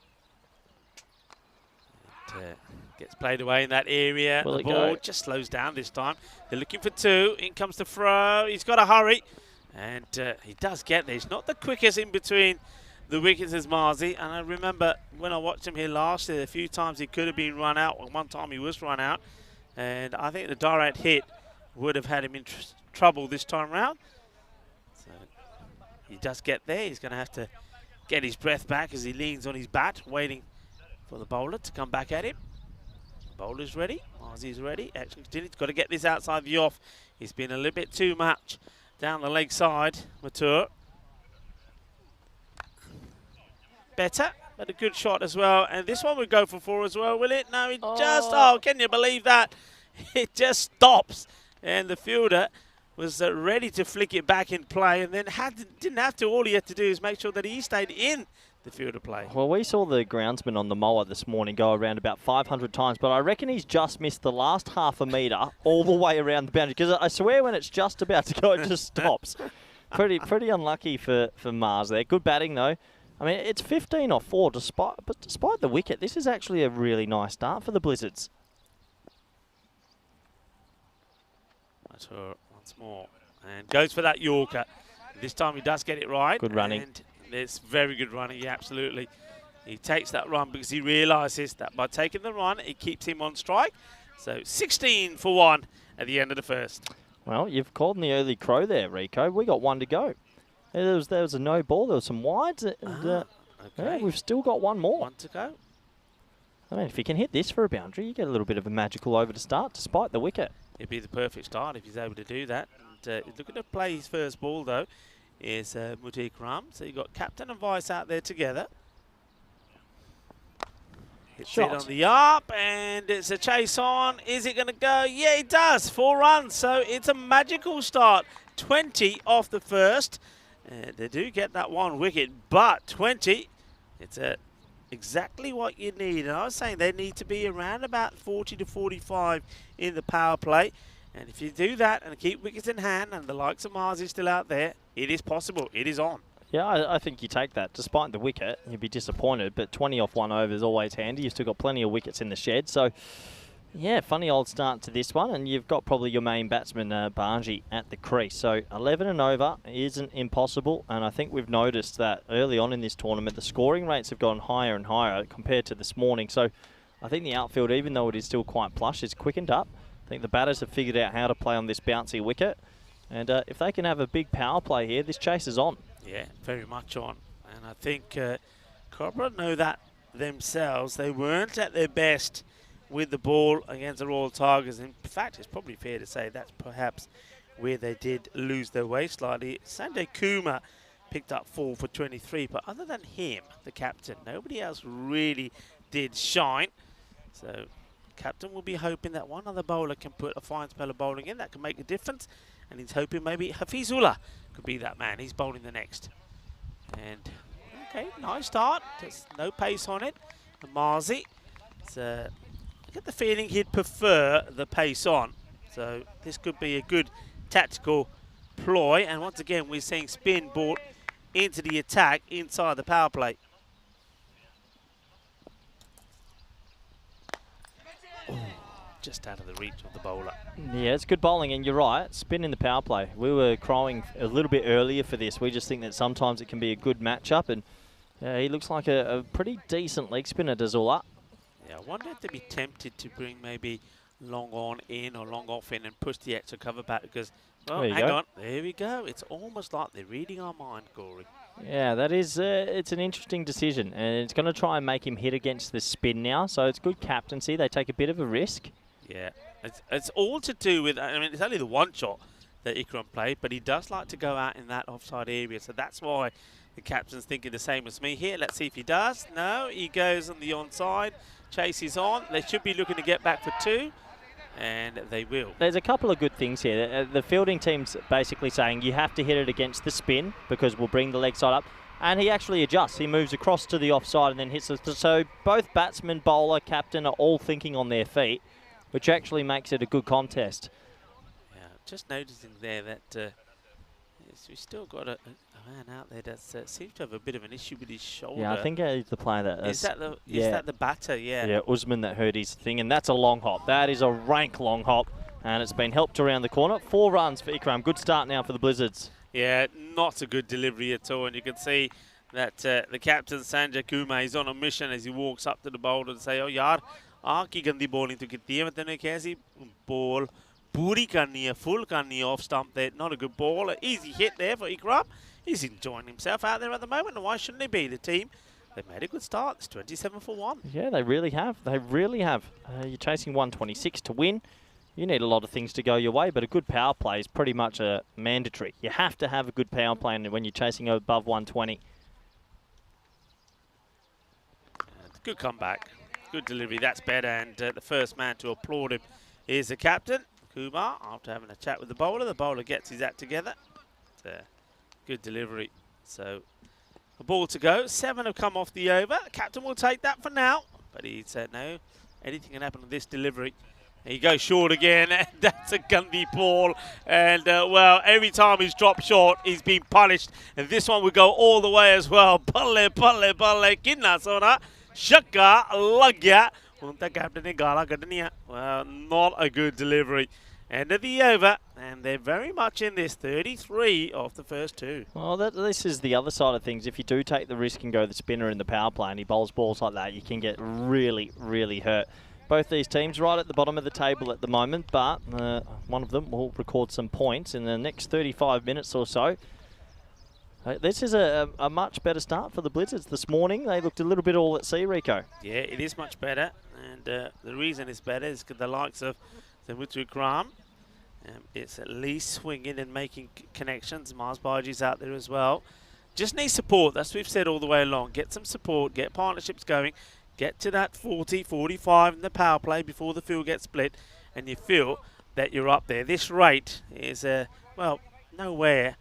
It, gets played away in that area. Will the it ball go? just slows down this time. They're looking for 2. In comes the throw. He's got to hurry. And he does get there. He's not the quickest in between the wickets as Marzi, and I remember when I watched him here last year, a few times he could have been run out, and one time he was run out, and I think the direct hit would have had him in trouble this time round. So he does get there. He's going to have to get his breath back as he leans on his bat, waiting for the bowler to come back at him. Bowler's ready. Marzi's ready. Actually, he's got to get this outside the off. He's been a little bit too much down the leg side, Matur. Better, but a good shot as well. And this one would go for 4 as well, will it? No, it just, can you believe that? It just stops. And the fielder was ready to flick it back in play and then didn't have to. All he had to do is make sure that he stayed in the fielder play. Well, we saw the groundsman on the mower this morning go around about 500 times, but I reckon he's just missed the last half a metre all the way around the boundary, because I swear when it's just about to go, it just stops. Pretty unlucky for Mars there. Good batting, though. I mean, it's 15 off 4, despite the wicket. This is actually a really nice start for the Blizzards. Matur once more. And goes for that Yorker. This time he does get it right. Good running. And it's very good running, yeah, absolutely. He takes that run because he realises that by taking the run, it keeps him on strike. So 16 for 1 at the end of the first. Well, you've called in the early crow there, Rico. We got 1 to go. There was a no ball. There was some wides. And, Okay. yeah, we've still got 1 more. 1 to go. I mean, if he can hit this for a boundary, you get a little bit of a magical over to start, despite the wicket. It'd be the perfect start if he's able to do that. And looking to play his first ball, though, is Mutik Ram. So you've got captain and vice out there together. Hits it on the up, and it's a chase on. Is it going to go? Yeah, it does. 4 runs, so it's a magical start. 20 off the first. They do get that 1 wicket, but 20, it's exactly what you need. And I was saying they need to be around about 40 to 45 in the power play. And if you do that and keep wickets in hand, and the likes of Mars is still out there, it is possible. It is on. Yeah, I think you take that. Despite the wicket, you'd be disappointed, but 20 off 1 over is always handy. You've still got plenty of wickets in the shed. So, yeah, funny old start to this one, and you've got probably your main batsman, Barnji, at the crease. So 11 and over isn't impossible, and I think we've noticed that early on in this tournament, the scoring rates have gone higher and higher compared to this morning. So I think the outfield, even though it is still quite plush, is quickened up. I think the batters have figured out how to play on this bouncy wicket, and if they can have a big power play here, this chase is on. Yeah, very much on. And I think Cobra know that themselves. They weren't at their best with the ball against the Royal Tigers. In fact, it's probably fair to say that's perhaps where they did lose their way slightly. Sanjay Kumar picked up 4 for 23, but other than him, the captain, nobody else really did shine. So captain will be hoping that one other bowler can put a fine spell of bowling in that can make a difference, and he's hoping maybe Hafizullah could be that man. He's bowling the next. And okay, nice start. Just no pace on it. And Marzi, I get the feeling he'd prefer the pace on. So this could be a good tactical ploy. And once again, we're seeing spin brought into the attack inside the power play. Just out of the reach of the bowler. Yeah, it's good bowling, and you're right, spin in the power play. We were crowing a little bit earlier for this. We just think that sometimes it can be a good matchup, and he looks like a pretty decent leg spinner, Dazula. Yeah, I wonder if they'd be tempted to bring maybe long on in or long off in and push the extra cover back because, well, hang on. There we go. It's almost like they're reading our mind, Corey. Yeah, that is, it's an interesting decision, and it's going to try and make him hit against the spin now, so it's good captaincy. They take a bit of a risk. Yeah, it's all to do with, I mean, it's only the one shot that Ikram played, but he does like to go out in that offside area, so that's why the captain's thinking the same as me here. Let's see if he does. No, he goes on the onside. Chase is on. They should be looking to get back for 2, and they will. There's a couple of good things here. The fielding team's basically saying you have to hit it against the spin because we'll bring the leg side up. And he actually adjusts. He moves across to the offside and then hits it. So both batsman, bowler, captain are all thinking on their feet, which actually makes it a good contest. Yeah, just noticing there that we've still got a man out there that seems to have a bit of an issue with his shoulder. Yeah, I think he's the player that is that the batter? Yeah. Yeah, Usman that hurt his thing, and that's a long hop. That is a rank long hop, and it's been helped around the corner. 4 runs for Ikram. Good start now for the Blizzards. Yeah, not a good delivery at all, and you can see that the captain Sanjay Kumar is on a mission as he walks up to the bowler and say, "Oh yaar, aaki gandi bowling to kitti hai, matlab kaisi ball puri karni hai, full karni hai, off stump there, not a good ball, an easy hit there for Ikram. He's enjoying himself out there at the moment, and why shouldn't he be? The team, they've made a good start. It's 27 for 1. Yeah, they really have. They really have. You're chasing 126 to win. You need a lot of things to go your way, but a good power play is pretty much a mandatory. You have to have a good power play when you're chasing above 120. Good comeback. Good delivery. That's better, and the first man to applaud him is the captain, Kumar, after having a chat with the bowler. The bowler gets his act together. Good delivery. So, a ball to go. 7 have come off the over. The captain will take that for now. But he said, no, anything can happen with this delivery. He goes short again, and that's a Gandhi ball. And, well, every time he's dropped short, he's been punished. And this one will go all the way as well. Balle, balle, balle, kinna sona, shakka, lagya. Unta captain ne gala kadniya. Well, not a good delivery. End of the over, and they're very much in this. 33 off the first 2. Well, this is the other side of things. If you do take the risk and go the spinner in the power play and he bowls balls like that, you can get really, really hurt. Both these teams right at the bottom of the table at the moment, but one of them will record some points in the next 35 minutes or so. This is a much better start for the Blizzards this morning. They looked a little bit all at sea, Rico. Yeah, it is much better, and the reason it's better is because the likes of Zamuthu Kram, it's at least swinging and making connections. Mars Baji's out there as well. Just need support. That's what we've said all the way along. Get some support, get partnerships going, get to that 40, 45 in the power play before the field gets split, and you feel that you're up there. This rate is, well, nowhere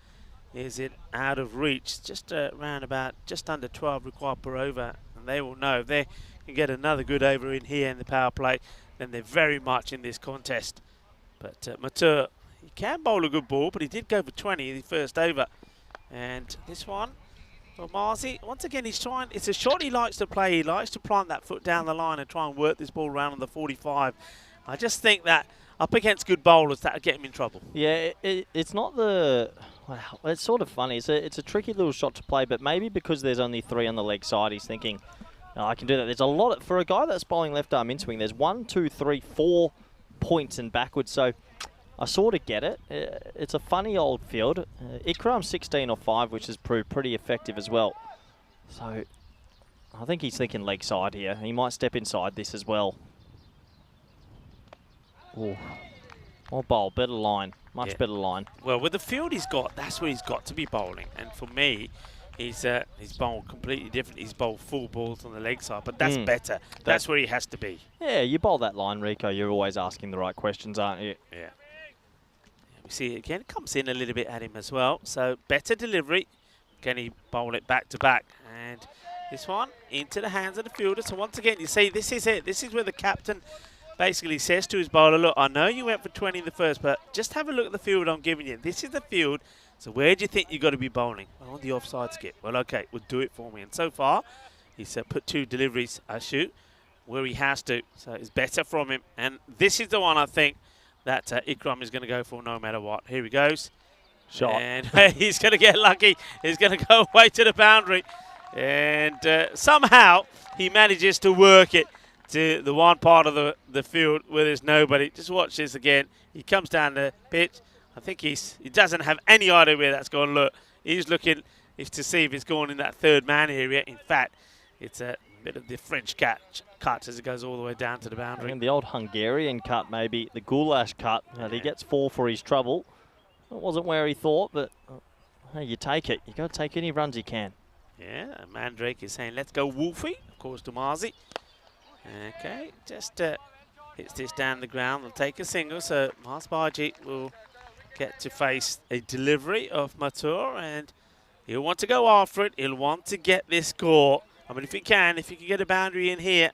is it out of reach. Just around about just under 12 required per over, and they will know if they can get another good over in here in the power play, then they're very much in this contest. But Matur, he can bowl a good ball, but he did go for 20 in the first over. And this one, well, Marzi, once again, he's trying, it's a shot he likes to play. He likes to plant that foot down the line and try and work this ball around on the 45. I just think that up against good bowlers, that would get him in trouble. Yeah, it's not the... Wow, it's sort of funny. It's a tricky little shot to play, but maybe because there's only 3 on the leg side, he's thinking, oh, I can do that. There's a lot for a guy that's bowling left arm in swing. There's 1, 2, 3, 4 points and backwards. So I sort of get it. It's a funny old field. Ikram 16 or 5, which has proved pretty effective as well. So I think he's thinking leg side here. He might step inside this as well. Oh, more bowl, better line, much better line. Well, with the field he's got, that's where he's got to be bowling. And for me, he's bowled completely different. He's bowled full balls on the leg side, but that's better. That's where he has to be. Yeah, you bowl that line, Rico. You're always asking the right questions, aren't you? Yeah. We see it again. It comes in a little bit at him as well. So better delivery. Can he bowl it back to back? And this one into the hands of the fielder. So once again, you see, this is it. This is where the captain basically says to his bowler, look, I know you went for 20 in the first, but just have a look at the field I'm giving you. This is the field. So where do you think you've got to be bowling? On the offside skip. Well, okay, well, do it for me. And so far, he's put 2 deliveries, shoot, where he has to. So it's better from him. And this is the one I think that Ikram is going to go for no matter what. Here he goes. Shot. And he's going to get lucky. He's going to go away to the boundary. And somehow he manages to work it to the one part of the field where there's nobody. Just watch this again. He comes down the pitch. I think he doesn't have any idea where that's going. Look, he's looking is to see if it's going in that third man area. In fact, it's a bit of the French cut as it goes all the way down to the boundary. And the old Hungarian cut, maybe the goulash cut. He gets 4 for his trouble. It wasn't where he thought, but hey, you take it. You got to take any runs you can. Yeah, and Mandrake is saying, let's go Wolfie, of course, to Marzi. Okay, just hits this down the ground. They'll take a single, so Marsbaji will get to face a delivery of Matur, and he'll want to go after it. He'll want to get this score. I mean, if he can get a boundary in here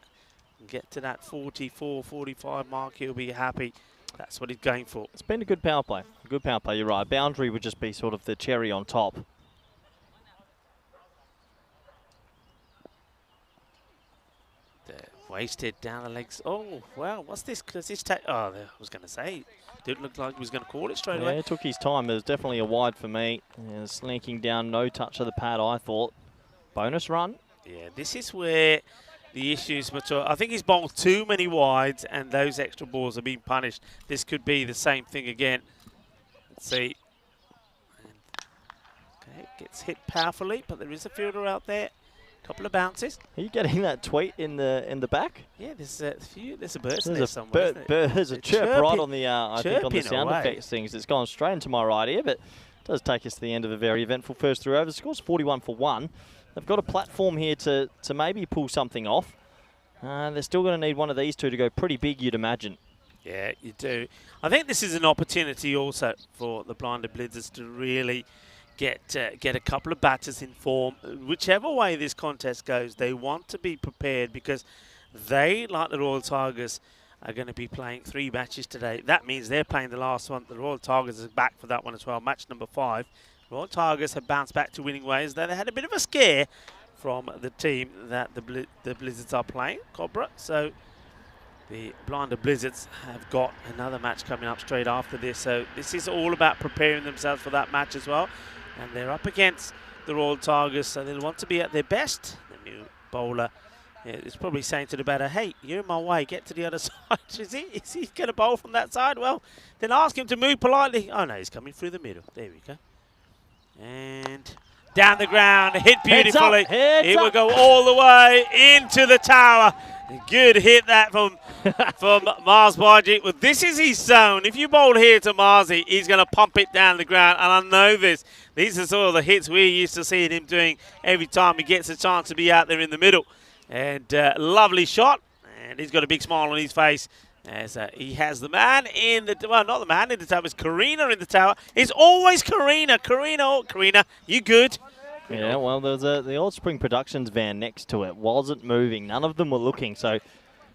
and get to that 44, 45 mark, he'll be happy. That's what he's going for. It's been a good power play. Good power play, you're right. Boundary would just be sort of the cherry on top. Wasted down the legs. Oh, well, what's this? Because this I was going to say, didn't look like he was going to call it straight away. Yeah, it took his time. There was definitely a wide for me. Slinking down, no touch of the pad, I thought. Bonus run. Yeah, this is where the issues mature. I think he's bowled too many wides, and those extra balls are being punished. This could be the same thing again. Let's see. Okay, gets hit powerfully, but there is a fielder out there. Couple of bounces. Are you getting that tweet in the back? Yeah, there's a bird There's somewhere. There's a chirp right on the I think on the chirping sound away. effects things. It's gone straight into my right ear, but it does take us to the end of a very eventful first 3 overs. The score's 41 for 1. They've got a platform here to maybe pull something off. They're still going to need one of these two to go pretty big, you'd imagine. Yeah, you do. I think this is an opportunity also for the Blinded Blizzards to really get a couple of batters in form. Whichever way this contest goes, they want to be prepared because they, like the Royal Tigers, are going to be playing 3 matches today. That means they're playing the last one. The Royal Tigers are back for that one as well, match number 5. Royal Tigers have bounced back to winning ways. They had a bit of a scare from the team that the Blizzards are playing, Cobra. So the Blinded Blizzards have got another match coming up straight after this. So this is all about preparing themselves for that match as well. And they're up against the Royal Tigers, so they'll want to be at their best. The new bowler is probably saying to the batter, hey, you're in my way, get to the other side. Is he going to bowl from that side? Well, then ask him to move politely. Oh, no, he's coming through the middle. There we go. And down the ground, hit beautifully. It will go all the way into the tower. Good hit that from Mars Baji. Well, this is his zone. If you bowl here to Marzi, he's going to pump it down the ground. And I know this. These are sort of the hits we're used to seeing him doing every time he gets a chance to be out there in the middle. And lovely shot. And he's got a big smile on his face as he has the man in the... Well, not the man in the tower. It's Karina in the tower. It's always Karina. Karina, you good? Yeah, well, there's the Old Spring Productions van next to it. Wasn't moving. None of them were looking. So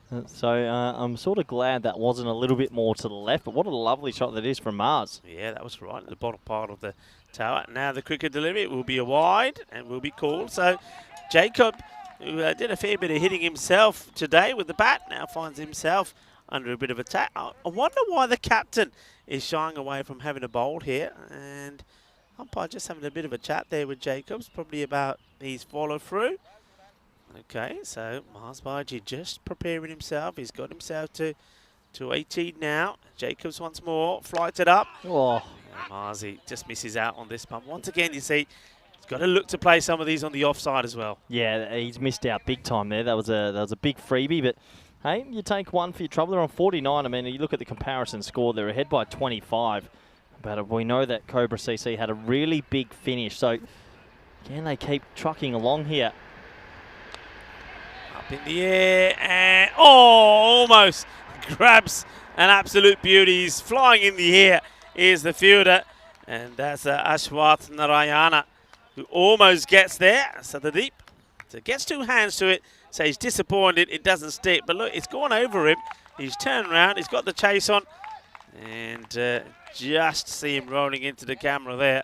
I'm sort of glad that wasn't a little bit more to the left. But what a lovely shot that is from Mars. Yeah, that was right at the bottom part of the tower. Now the cricket delivery will be a wide and will be called. So Jacob, who did a fair bit of hitting himself today with the bat, now finds himself under a bit of attack. I wonder why the captain is shying away from having a bowl here. And umpire just having a bit of a chat there with Jacobs, probably about his follow-through. Okay, so Mars Baji just preparing himself. He's got himself to 18 now. Jacobs once more, flights it up. Oh. Marzi just misses out on this pump. Once again, you see, he's got to look to play some of these on the offside as well. Yeah, he's missed out big time there. That was a big freebie, but hey, you take one for your trouble. They're on 49. I mean, you look at the comparison score, they're ahead by 25. But we know that Cobra CC had a really big finish. So, can they keep trucking along here? Up in the air, and almost grabs an absolute beauty. He's flying in the air. Here's the fielder, and that's Ashwath Narayana, who almost gets there. So the deep, so gets 2 hands to it. So he's disappointed it doesn't stick. But look, it's gone over him. He's turned around. He's got the chase on, and just see him rolling into the camera there.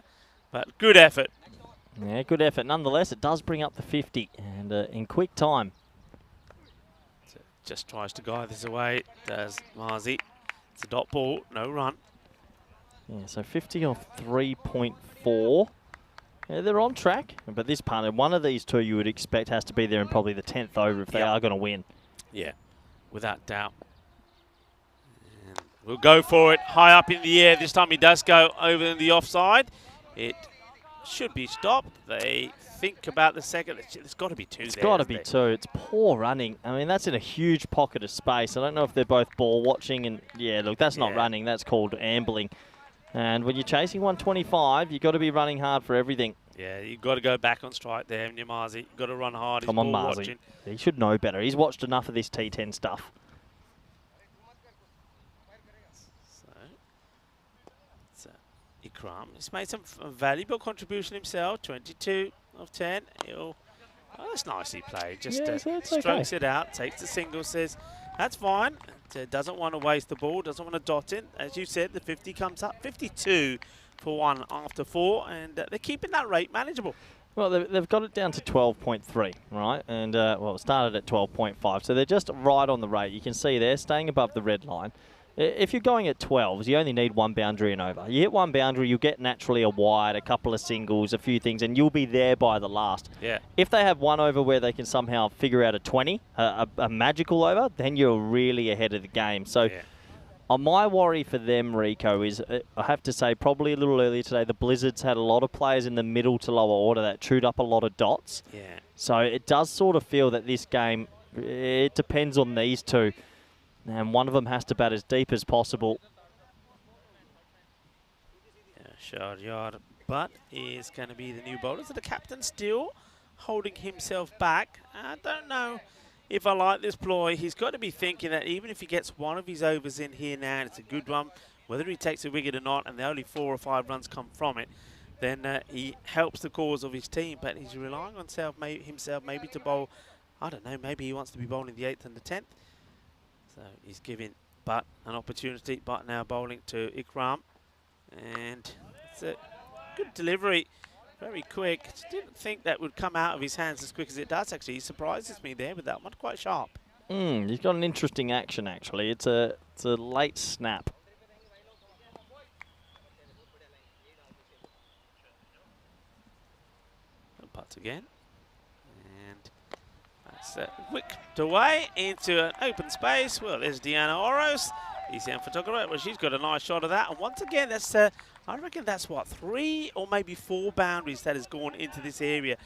But good effort. Yeah, good effort. Nonetheless, it does bring up the 50, and in quick time. So just tries to guide this away. Does Marzi. It's a dot ball, no run. Yeah, so 50 off 3.4. Yeah, they're on track. But this partner, one of these two you would expect has to be there in probably the 10th over if they are going to win. Yeah, without doubt. And we'll go for it high up in the air. This time he does go over in the offside. It should be stopped. They think about the second. There's got to be two. It's got to be two. It's poor running. I mean, that's in a huge pocket of space. I don't know if they're both ball watching. And yeah, look, that's not running. That's called ambling. And when you're chasing 125, you've got to be running hard for everything. Yeah, you've got to go back on strike there, and Marzi. You've got to run hard. Come on, Marzi. He should know better. He's watched enough of this T10 stuff. Ikram, he's made some valuable contribution himself, 22 of 10. That's nicely played. Just strokes it out, takes the single, says, that's fine. Doesn't want to waste the ball, doesn't want to dot in. As you said, the 50 comes up, 52 for 1 after 4, and they're keeping that rate manageable. Well, they've got it down to 12.3, right? And, well, it started at 12.5, so they're just right on the rate. You can see there, staying above the red line. If you're going at 12s, you only need 1 boundary and over. You hit 1 boundary, you'll get naturally a wide, a couple of singles, a few things, and you'll be there by the last. Yeah. If they have 1 over where they can somehow figure out a 20, a magical over, then you're really ahead of the game. So my worry for them, Rico, is I have to say probably a little earlier today, the Blizzards had a lot of players in the middle to lower order that chewed up a lot of dots. Yeah. So it does sort of feel that this game, it depends on these two. And one of them has to bat as deep as possible. Shahryar Butt is going to be the new bowler. So the captain still holding himself back. I don't know if I like this ploy. He's got to be thinking that even if he gets one of his overs in here now, and it's a good one, whether he takes a wicket or not, and the only 4 or 5 runs come from it, then he helps the cause of his team. But he's relying on himself maybe to bowl, I don't know, maybe he wants to be bowling the 8th and the 10th. So he's giving Butt an opportunity. Butt now bowling to Ikram. And it's a good delivery. Very quick. Didn't think that would come out of his hands as quick as it does, actually. He surprises me there with that one. Quite sharp. He's got an interesting action, actually. It's a late snap. Putts again. Whipped away into an open space. Well, there's Deanna Oros, ECM photographer. Well, she's got a nice shot of that. And once again, that's I reckon that's what, 3 or maybe 4 boundaries that has gone into this area.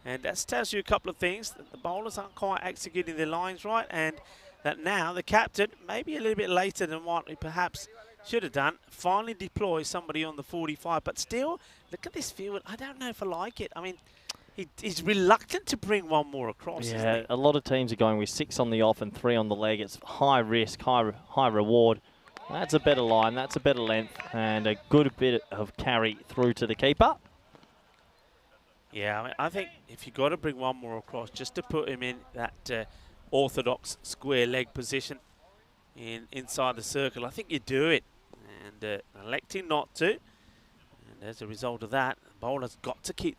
And that tells you a couple of things. That the bowlers aren't quite executing their lines right, and that now the captain, maybe a little bit later than what he perhaps should have done, finally deploys somebody on the 45. But still, look at this field. I don't know if I like it. I mean, he's reluctant to bring one more across, isn't he? A lot of teams are going with 6 on the off and 3 on the leg. It's high risk, high reward. That's a better line, that's a better length, and a good bit of carry through to the keeper. Yeah, I think if you've got to bring one more across, just to put him in that orthodox square leg position inside the circle, I think you do it. And electing not to. And as a result of that, the bowler's got to keep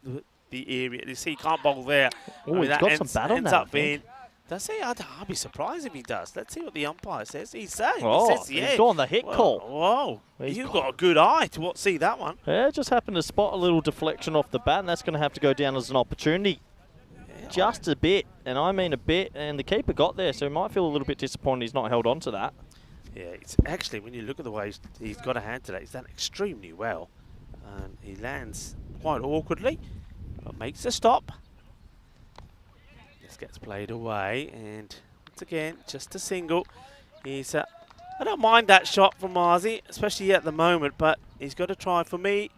the area. You see, he can't bowl there. Oh, he's got some bat on that. Does he? I'd be surprised if he does. Let's see what the umpire says. He says he's gone the hit call. Whoa. You've got a good eye to see that one. Yeah, just happened to spot a little deflection off the bat, and that's going to have to go down as an opportunity. Yeah, just a bit, and I mean a bit, and the keeper got there, so he might feel a little bit disappointed he's not held on to that. Yeah, it's actually, when you look at the way he's got a hand today, he's done extremely well. He lands quite awkwardly, but makes a stop. This gets played away, and once again, just a single. He's, I don't mind that shot from Marzi, especially at the moment, but he's got to try, for me,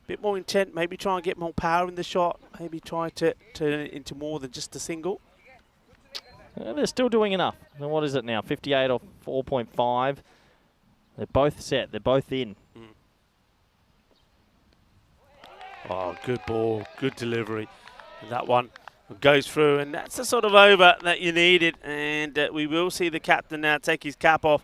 a bit more intent, maybe try and get more power in the shot, maybe try to turn it into more than just a single. Yeah, they're still doing enough. And what is it now? 58 or 4.5. They're both set. They're both in. Oh, good ball, good delivery. And that one goes through, and that's the sort of over that you needed. And we will see the captain now take his cap off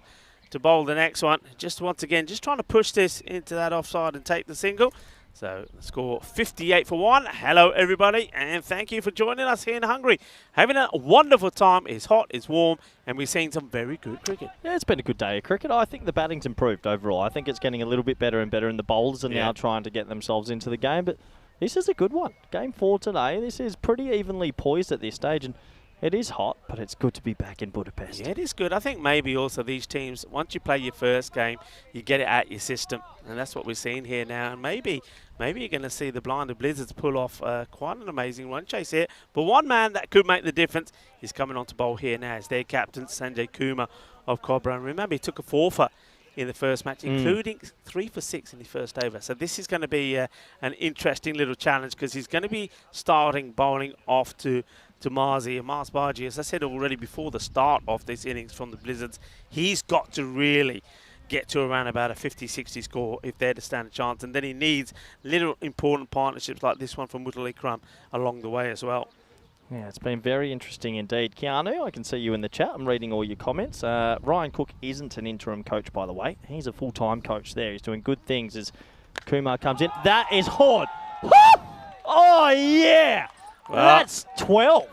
to bowl the next one. Just once again, just trying to push this into that offside and take the single. So the score 58 for 1. Hello everybody, and thank you for joining us here in Hungary. Having a wonderful time. It's hot, it's warm, and we're seeing some very good cricket. Yeah, it's been a good day of cricket. I think the batting's improved overall. I think it's getting a little bit better and better, and the bowlers are now trying to get themselves into the game. But this is a good one. Game 4 today. This is pretty evenly poised at this stage, and It is hot, but it's good to be back in Budapest. Yeah, it is good. I think maybe also these teams, once you play your first game, you get it out your system. And that's what we're seeing here now. And maybe you're going to see the Blinded Blizzards pull off quite an amazing run chase here. But one man that could make the difference is coming on to bowl here now. It's their captain, Sanjay Kumar of Cobra. And remember, he took a 4-for in the first match, including 3 for 6 in the first over. So this is going to be an interesting little challenge because he's going to be starting bowling off to Marzi. And Mars Baji, as I said already before the start of this innings from the Blizzards, he's got to really get to around about a 50-60 score if they're to stand a chance. And then he needs little important partnerships like this one from Mutal Ikram along the way as well. Yeah, it's been very interesting indeed. Keanu, I can see you in the chat. I'm reading all your comments. Ryan Cook isn't an interim coach, by the way. He's a full-time coach there. He's doing good things as Kumar comes in. That is hot. Oh, yeah. Well, that's 12.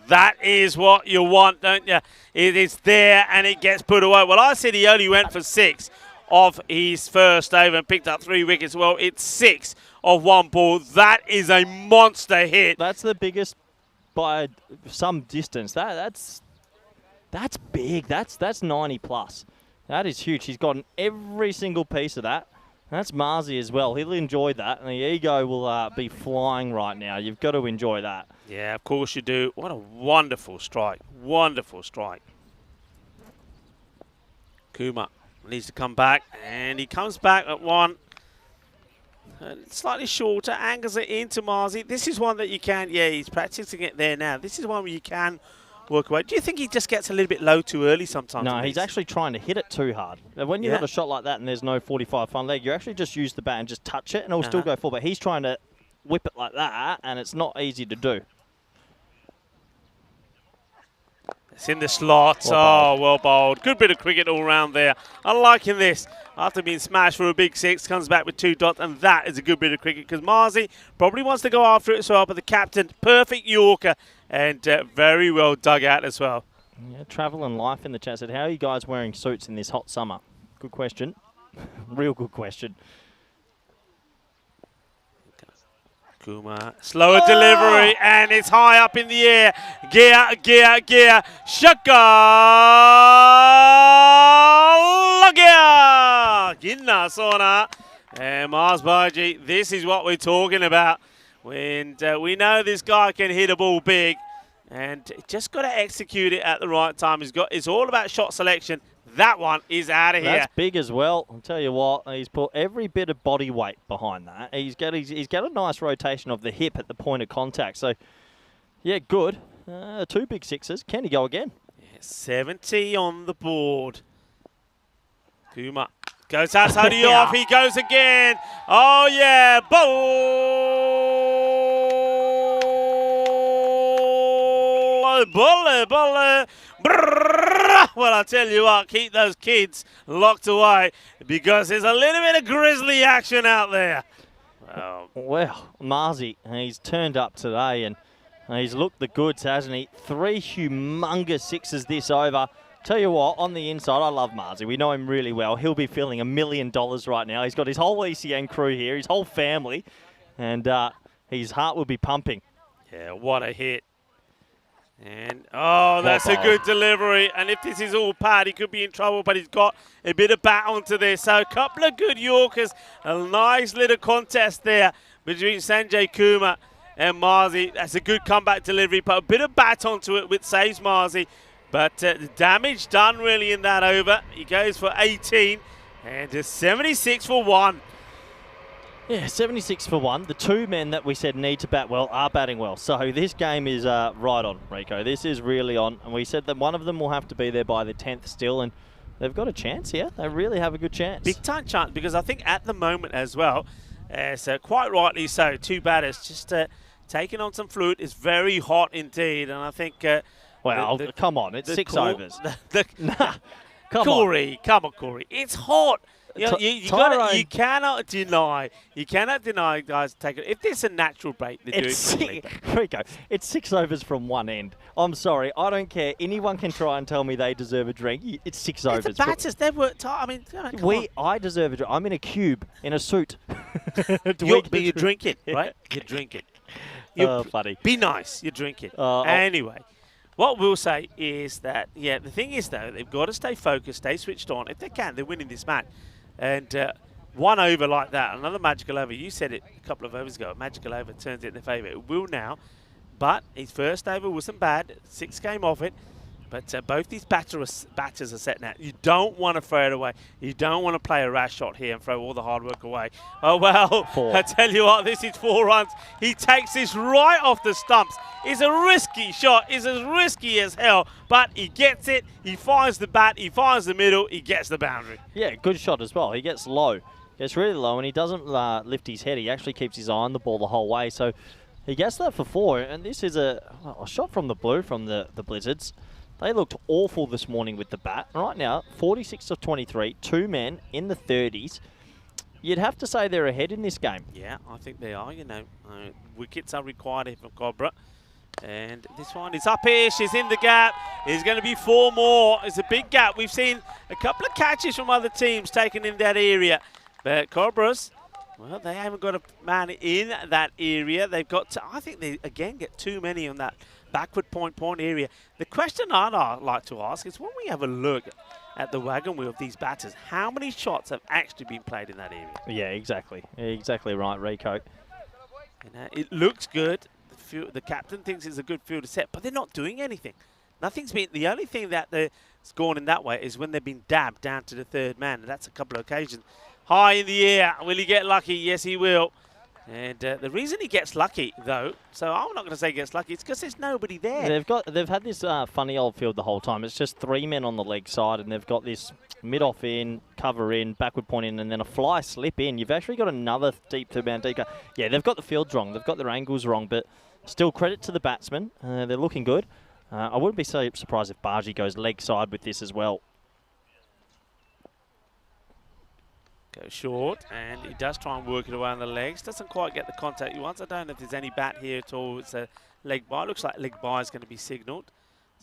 That is what you want, don't you? It is there and it gets put away. Well, I said he only went for 6 of his first over and picked up 3 wickets. Well, it's 6 of 1 ball. That is a monster hit. That's the biggest by some distance. That's big. That's 90 plus. That is huge. He's gotten every single piece of that. That's Marzi as well. He'll enjoy that, and the ego will be flying right now. You've got to enjoy that. Yeah, of course you do. What a wonderful strike. Wonderful strike. Kumar needs to come back, and he comes back at 1. Slightly shorter, angles it into Marzi. This is one that you can, yeah, he's practicing it there now. This is one where you can work away. Do you think he just gets a little bit low too early sometimes? No, he's actually trying to hit it too hard. When you've got a shot like that and there's no 45 front leg, you actually just use the bat and just touch it and it'll still go full. But he's trying to whip it like that, and it's not easy to do. It's in the slot. Well bowled. Good bit of cricket all round there. I'm liking this. After being smashed for a big 6, comes back with 2 dots, and that is a good bit of cricket because Marzi probably wants to go after it as well, but the captain, perfect Yorker, and very well dug out as well. Yeah, Travel and Life in the chat said, how are you guys wearing suits in this hot summer? Good question. Real good question. Kumar, slower delivery, and it's high up in the air. Gear. Shaka! Lagia! Ginna Sona. And Mars Baji, this is what we're talking about. When we know this guy can hit a ball big, and just got to execute it at the right time. It's all about shot selection. That one is out of here. That's big as well. I'll tell you what, he's put every bit of body weight behind that. He's got a nice rotation of the hip at the point of contact. So, yeah, good. 2 big 6s. Can he go again? Yeah, 70 on the board. Kumar goes outside the off. He goes again. Oh, yeah. Bulle. Well, I'll tell you what, keep those kids locked away because there's a little bit of grizzly action out there. Well, Marzi, he's turned up today and he's looked the goods, hasn't he? 3 humongous 6s this over. Tell you what, on the inside, I love Marzi. We know him really well. He'll be feeling $1 million right now. He's got his whole ECN crew here, his whole family, and his heart will be pumping. Yeah, what a hit. And, that's a good delivery. And if this is all pad, he could be in trouble, but he's got a bit of bat onto this. So a couple of good Yorkers. A nice little contest there between Sanjay Kumar and Marzi. That's a good comeback delivery. Put a bit of bat onto it, which saves Marzi. But the damage done really in that over. He goes for 18 and just 76 for 1. Yeah, 76 for 1. The 2 men that we said need to bat well are batting well. So this game is right on, Rico. This is really on. And we said that one of them will have to be there by the 10th still. And they've got a chance here. They really have a good chance. Big time chance because I think at the moment as well, so quite rightly so, 2 batters just taking on some fluid. It's very hot indeed. And I think... well, come on. It's 6 overs. Come on, Corey. It's hot. You cannot deny guys take it. If there's a natural break, they do it quickly. Rico, it's 6 overs from one end. I'm sorry, I don't care. Anyone can try and tell me they deserve a drink. It's 6 overs. The batters, they've worked hard. I mean, I deserve a drink. I'm in a cube in a suit. You're drinking, right? You're drinking. Funny. Be nice. You're drinking. Anyway. What we'll say is that, yeah, the thing is, though, they've got to stay focused, stay switched on. If they can, they're winning this match. And one over like that, another magical over. You said it a couple of overs ago. A magical over turns it in their favour. It will now. But his first over wasn't bad. 6 came off it. But both these batters are set now. You don't want to throw it away. You don't want to play a rash shot here and throw all the hard work away. Oh, well, 4. I tell you what, this is 4 runs. He takes this right off the stumps. It's a risky shot. It's as risky as hell. But he gets it. He finds the bat. He finds the middle. He gets the boundary. Yeah, good shot as well. He gets low. Gets really low, and he doesn't lift his head. He actually keeps his eye on the ball the whole way. So he gets that for 4. And this is a shot from the blue from the Blizzards. They looked awful this morning with the bat. Right now, 46 of 23, 2 men in the 30s. You'd have to say they're ahead in this game. Yeah, I think they are. You know, wickets are required here from Cobra. And this one is up here. She's in the gap. There's going to be 4 more. It's a big gap. We've seen a couple of catches from other teams taken in that area. But Cobras, well, they haven't got a man in that area. They've got to, I think they, again, get too many on that backward point area. The question I'd like to ask is when we have a look at the wagon wheel of these batters, how many shots have actually been played in that area? Yeah, exactly. Exactly right, Rico. And, it looks good. The captain thinks it's a good field to set, but they're not doing anything. Nothing's been. The only thing that has gone in that way is when they've been dabbed down to the 3rd man, and that's a couple of occasions. High in the air. Will he get lucky? Yes, he will. And the reason he gets lucky, though, so I'm not going to say gets lucky, it's because there's nobody there. They've had this funny old field the whole time. It's just 3 men on the leg side, and they've got this mid-off in, cover in, backward point in, and then a fly slip in. You've actually got another deep 2-man deeper. Yeah, they've got the fields wrong. They've got their angles wrong, but still credit to the batsmen. They're looking good. I wouldn't be so surprised if Bargy goes leg side with this as well. Goes short, and he does try and work it away on the legs. Doesn't quite get the contact he wants. I don't know if there's any bat here at all. It's a leg bye. Looks like leg bye is going to be signalled.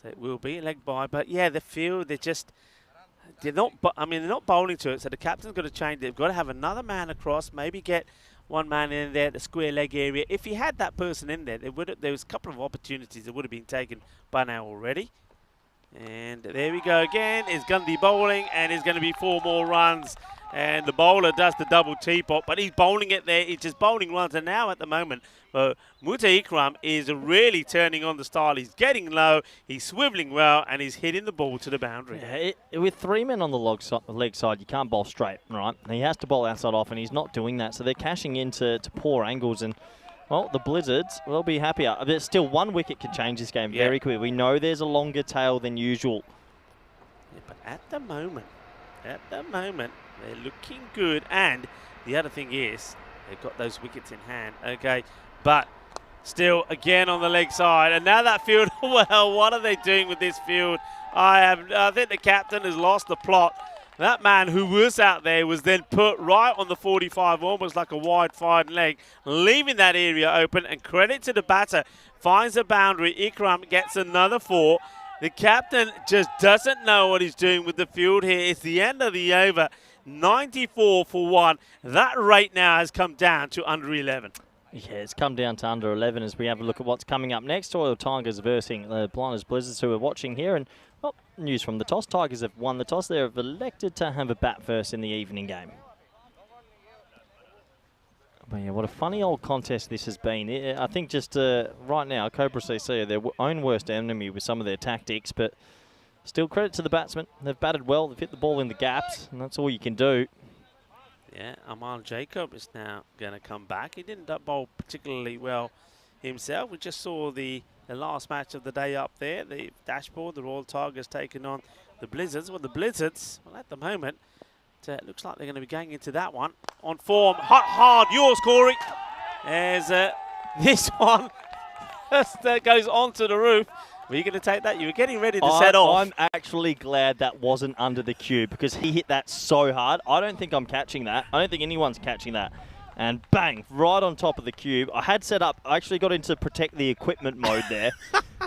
So it will be a leg bye. But yeah, the field, they're not bowling to it. So the captain's got to change. They've got to have another man across, maybe get one man in there, the square leg area. If he had that person in there, there was a couple of opportunities that would have been taken by now already. And there we go again. It's Gundy bowling, and it's going to be 4 more runs. And the bowler does the double teapot, but he's bowling it there. He's just bowling runs. And now at the moment, Muta Ikram is really turning on the style. He's getting low, he's swivelling well, and he's hitting the ball to the boundary. Yeah, with 3 men on the leg side, you can't bowl straight, right? He has to bowl outside off, and he's not doing that. So they're cashing into poor angles. And, well, the Blizzards will be happier. There's still 1 wicket can change this game very quickly. We know there's a longer tail than usual. Yeah, but at the moment, they're looking good. And the other thing is, they've got those wickets in hand. Okay, but still, again on the leg side. And now that field, well, what are they doing with this field? I think the captain has lost the plot. That man who was out there was then put right on the 45, almost like a wide fine leg, leaving that area open. And credit to the batter, finds the boundary. Ikram gets another 4. The captain just doesn't know what he's doing with the field here. It's the end of the over. 94 for 1. That rate now has come down to under 11. Yeah, it's come down to under 11 as we have a look at what's coming up next. Royal Tigers versus the Blinders Blizzards, who are watching here. And, well, news from the toss. Tigers have won the toss. They have elected to have a bat first in the evening game. But yeah, what a funny old contest this has been. I think just right now, Cobra CC are their own worst enemy with some of their tactics, but still credit to the batsmen. They've batted well. They've hit the ball in the gaps, and that's all you can do. Yeah, Amal Jacob is now going to come back. He didn't bowl particularly well himself. We just saw the last match of the day up there, the dashboard, the Royal Tigers taking on the Blizzards. Well, the Blizzards, well, at the moment, it looks like they're going to be going into that one on form. Hard, yours, Corey. As this one goes onto the roof. Were you going to take that? You were getting ready to set off. I'm actually glad that wasn't under the cube because he hit that so hard. I don't think I'm catching that. I don't think anyone's catching that. And bang, right on top of the cube. I had set up, I actually got into protect the equipment mode there.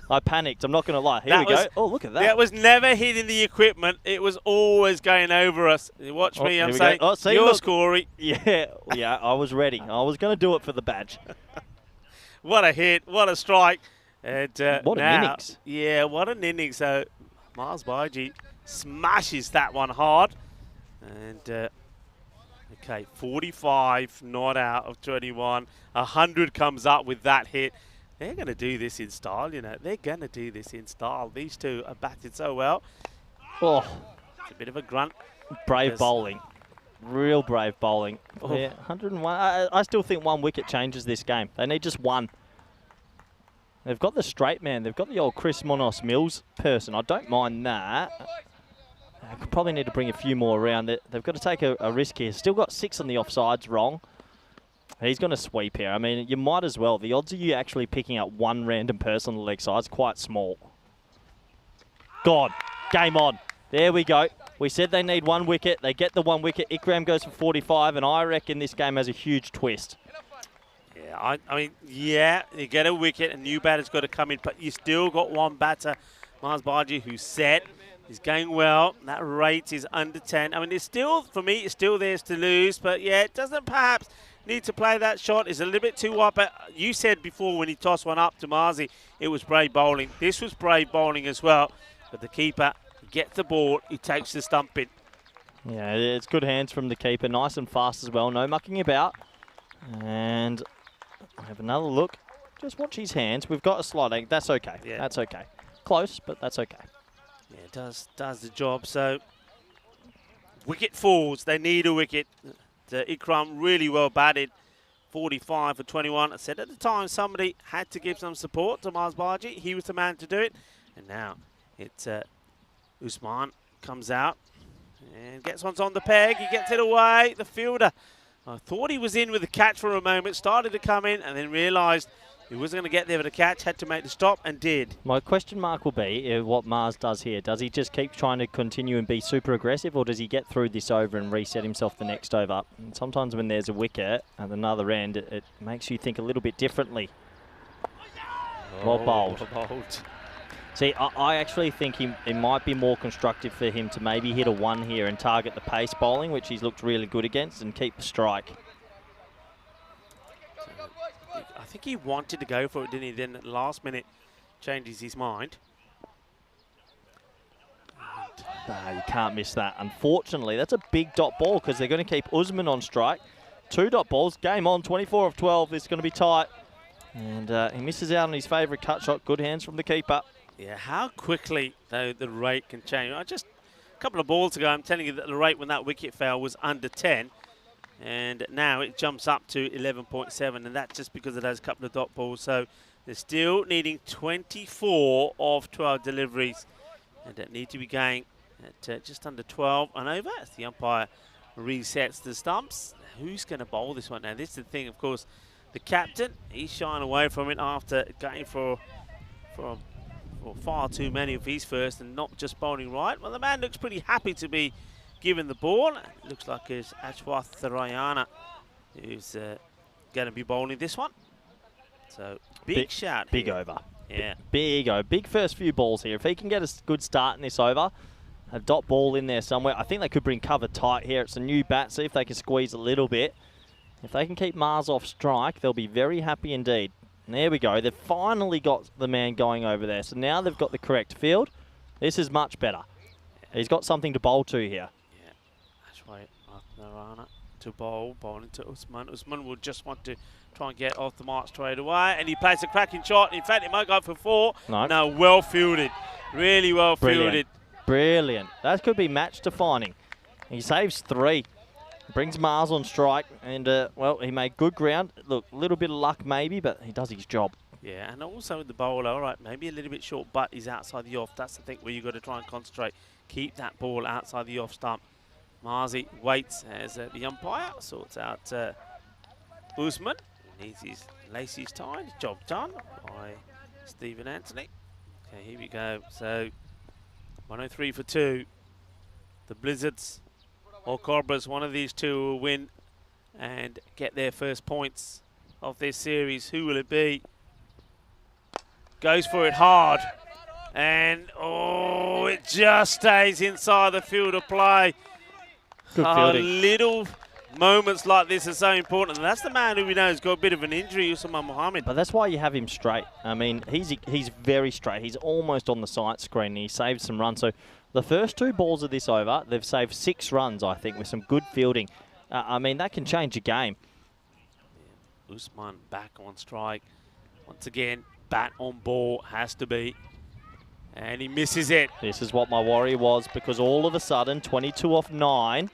I panicked, I'm not going to lie. Here we go. Oh, look at that. That was never hitting the equipment. It was always going over us. Watch me, I'm saying, yours, Corey. Yeah, I was ready. I was going to do it for the badge. What a hit, what a strike. And What an innings. Yeah, what an innings. So Miles Baiji smashes that one hard. And okay, 45 not out of 21. 100 comes up with that hit. They're going to do this in style, you know. They're going to do this in style. These two are batted so well. Oh, It's a bit of a grunt. brave bowling. Real brave bowling. Oh. Yeah, 101. I still think 1 wicket changes this game. They need just 1. They've got the straight man. They've got the old Chris Monos Mills person. I don't mind that. I could probably need to bring a few more around. They've got to take a risk here. Still got 6 on the offsides wrong. He's going to sweep here. I mean, you might as well. The odds of you actually picking up 1 random person on the leg side is quite small. God, game on. There we go. We said they need 1 wicket. They get the 1 wicket. Ikram goes for 45, and I reckon this game has a huge twist. Yeah, I mean, yeah, you get a wicket, a new batter's got to come in, but you still got 1 batter, Miles Baji, who's set. He's going well. That rate is under 10. I mean, it's still, for me, it's still theirs to lose, but yeah, it doesn't perhaps need to play that shot. It's a little bit too wide, but you said before when he tossed one up to Marzi, it was brave bowling. This was brave bowling as well, but the keeper gets the ball, he takes the stump in. Yeah, it's good hands from the keeper. Nice and fast as well. No mucking about. And I have another look. Just watch his hands. We've got a sliding. That's okay. Yeah. That's okay. Close, but that's okay. Yeah, it does the job. So, wicket falls. They need a wicket. Ikram really well batted. 45 for 21. I said at the time somebody had to give some support to Miles Baji. He was the man to do it. And now it's Usman comes out and gets one on the peg. He gets it away. The fielder, I thought he was in with the catch for a moment, started to come in and then realised he wasn't going to get there with the catch, had to make the stop and did. My question mark will be what Mars does here. Does he just keep trying to continue and be super aggressive, or does he get through this over and reset himself the next over? And sometimes when there's a wicket at another end, it makes you think a little bit differently. Well bowled. See, I actually think it might be more constructive for him to maybe hit a 1 here and target the pace bowling, which he's looked really good against, and keep the strike. I think he wanted to go for it, didn't he? Then at the last minute changes his mind. You can't miss that. Unfortunately, that's a big dot ball because they're going to keep Usman on strike. 2 dot balls, game on, 24 of 12. It's going to be tight. And he misses out on his favourite cut shot. Good hands from the keeper. Yeah, how quickly, though, the rate can change. Just a couple of balls ago, I'm telling you that the rate when that wicket fell was under 10. And now it jumps up to 11.7, and that's just because of those couple of dot balls. So they're still needing 24 of 12 deliveries, and that need to be going at just under 12 and over as the umpire resets the stumps. Who's going to bowl this one now? This is the thing, of course. The captain, he's shying away from it after going for far too many of his first and not just bowling right. Well, the man looks pretty happy to be given the ball. It looks like it's Ashwath Tharayana who's going to be bowling this one. So, big shout. Big here. over. Yeah. Big over. Big first few balls here. If he can get a good start in this over, a dot ball in there somewhere, I think they could bring cover tight here. It's a new bat. See if they can squeeze a little bit. If they can keep Mars off strike, they'll be very happy indeed. And there we go. They've finally got the man going over there. So now they've got the correct field. This is much better. He's got something to bowl to here. Ashwath Tharayana to bowling to Usman. Usman will just want to try and get off the mark straight away. And he plays a cracking shot. In fact, it might go for 4. No, well fielded. Really well fielded. Brilliant. That could be match defining. He saves 3. Brings Mars on strike, and, well, he made good ground. Look, a little bit of luck maybe, but he does his job. Yeah, and also the bowler, all right, maybe a little bit short, but he's outside the off. That's the thing where you've got to try and concentrate. Keep that ball outside the off stump. Marzi waits as the umpire sorts out Usman. He needs his laces tied. Job done by Stephen Anthony. Okay, here we go. So, 103 for 2. The Blizzards or Cobras, one of these two will win and get their first points of this series. Who will it be? Goes for it hard. And, oh, it just stays inside the field of play. Good fielding. Little moments like this are so important. And that's the man who we know has got a bit of an injury, Usman Mohammed. But that's why you have him straight. I mean, he's very straight. He's almost on the sight screen. And he saved some runs. So the first 2 balls of this over, they've saved 6 runs, I think, with some good fielding. I mean, that can change a game. Yeah. Usman back on strike. Once again, bat on ball has to be. And he misses it. This is what my worry was, because all of a sudden, 22 off 9.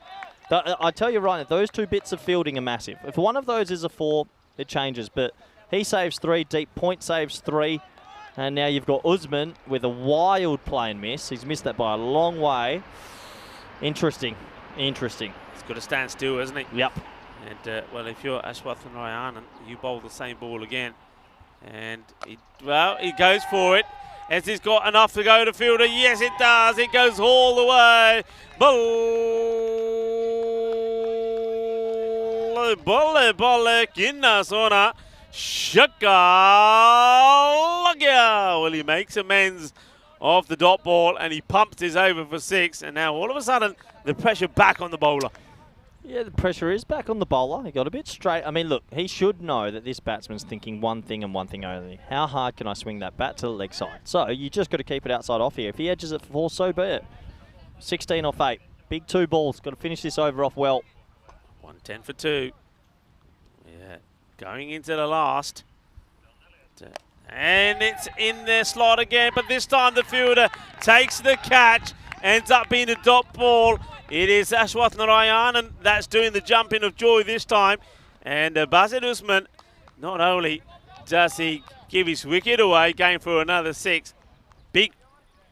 I tell you right now, those 2 bits of fielding are massive. If one of those is a 4, it changes. But he saves 3, Deep Point saves 3. And now you've got Usman with a wild play and miss. He's missed that by a long way. Interesting. Interesting. He's got to stand still, hasn't he? Yep. And, well, if you're Ashwathan Rayanan, you bowl the same ball again. And, he goes for it. Has this got enough to go to fielder? Yes, it does. It goes all the way. Bolle, kinna sona. Shaka. Well, he makes amends off the dot ball and he pumps his over for 6. And now all of a sudden, the pressure back on the bowler. Yeah, the pressure is back on the bowler. He got a bit straight. I mean, look, he should know that this batsman's thinking one thing and one thing only. How hard can I swing that bat to the leg side? So you just got to keep it outside off here. If he edges it for 4, so be it. 16 off 8. Big 2 balls. Got to finish this over off well. 110 for 2. Yeah, going into the last. And it's in their slot again, but this time the fielder takes the catch. Ends up being a dot ball. It is Ashwath Narayanan that's doing the jumping of joy this time. And Bazir Usman, not only does he give his wicket away, going for another 6, big,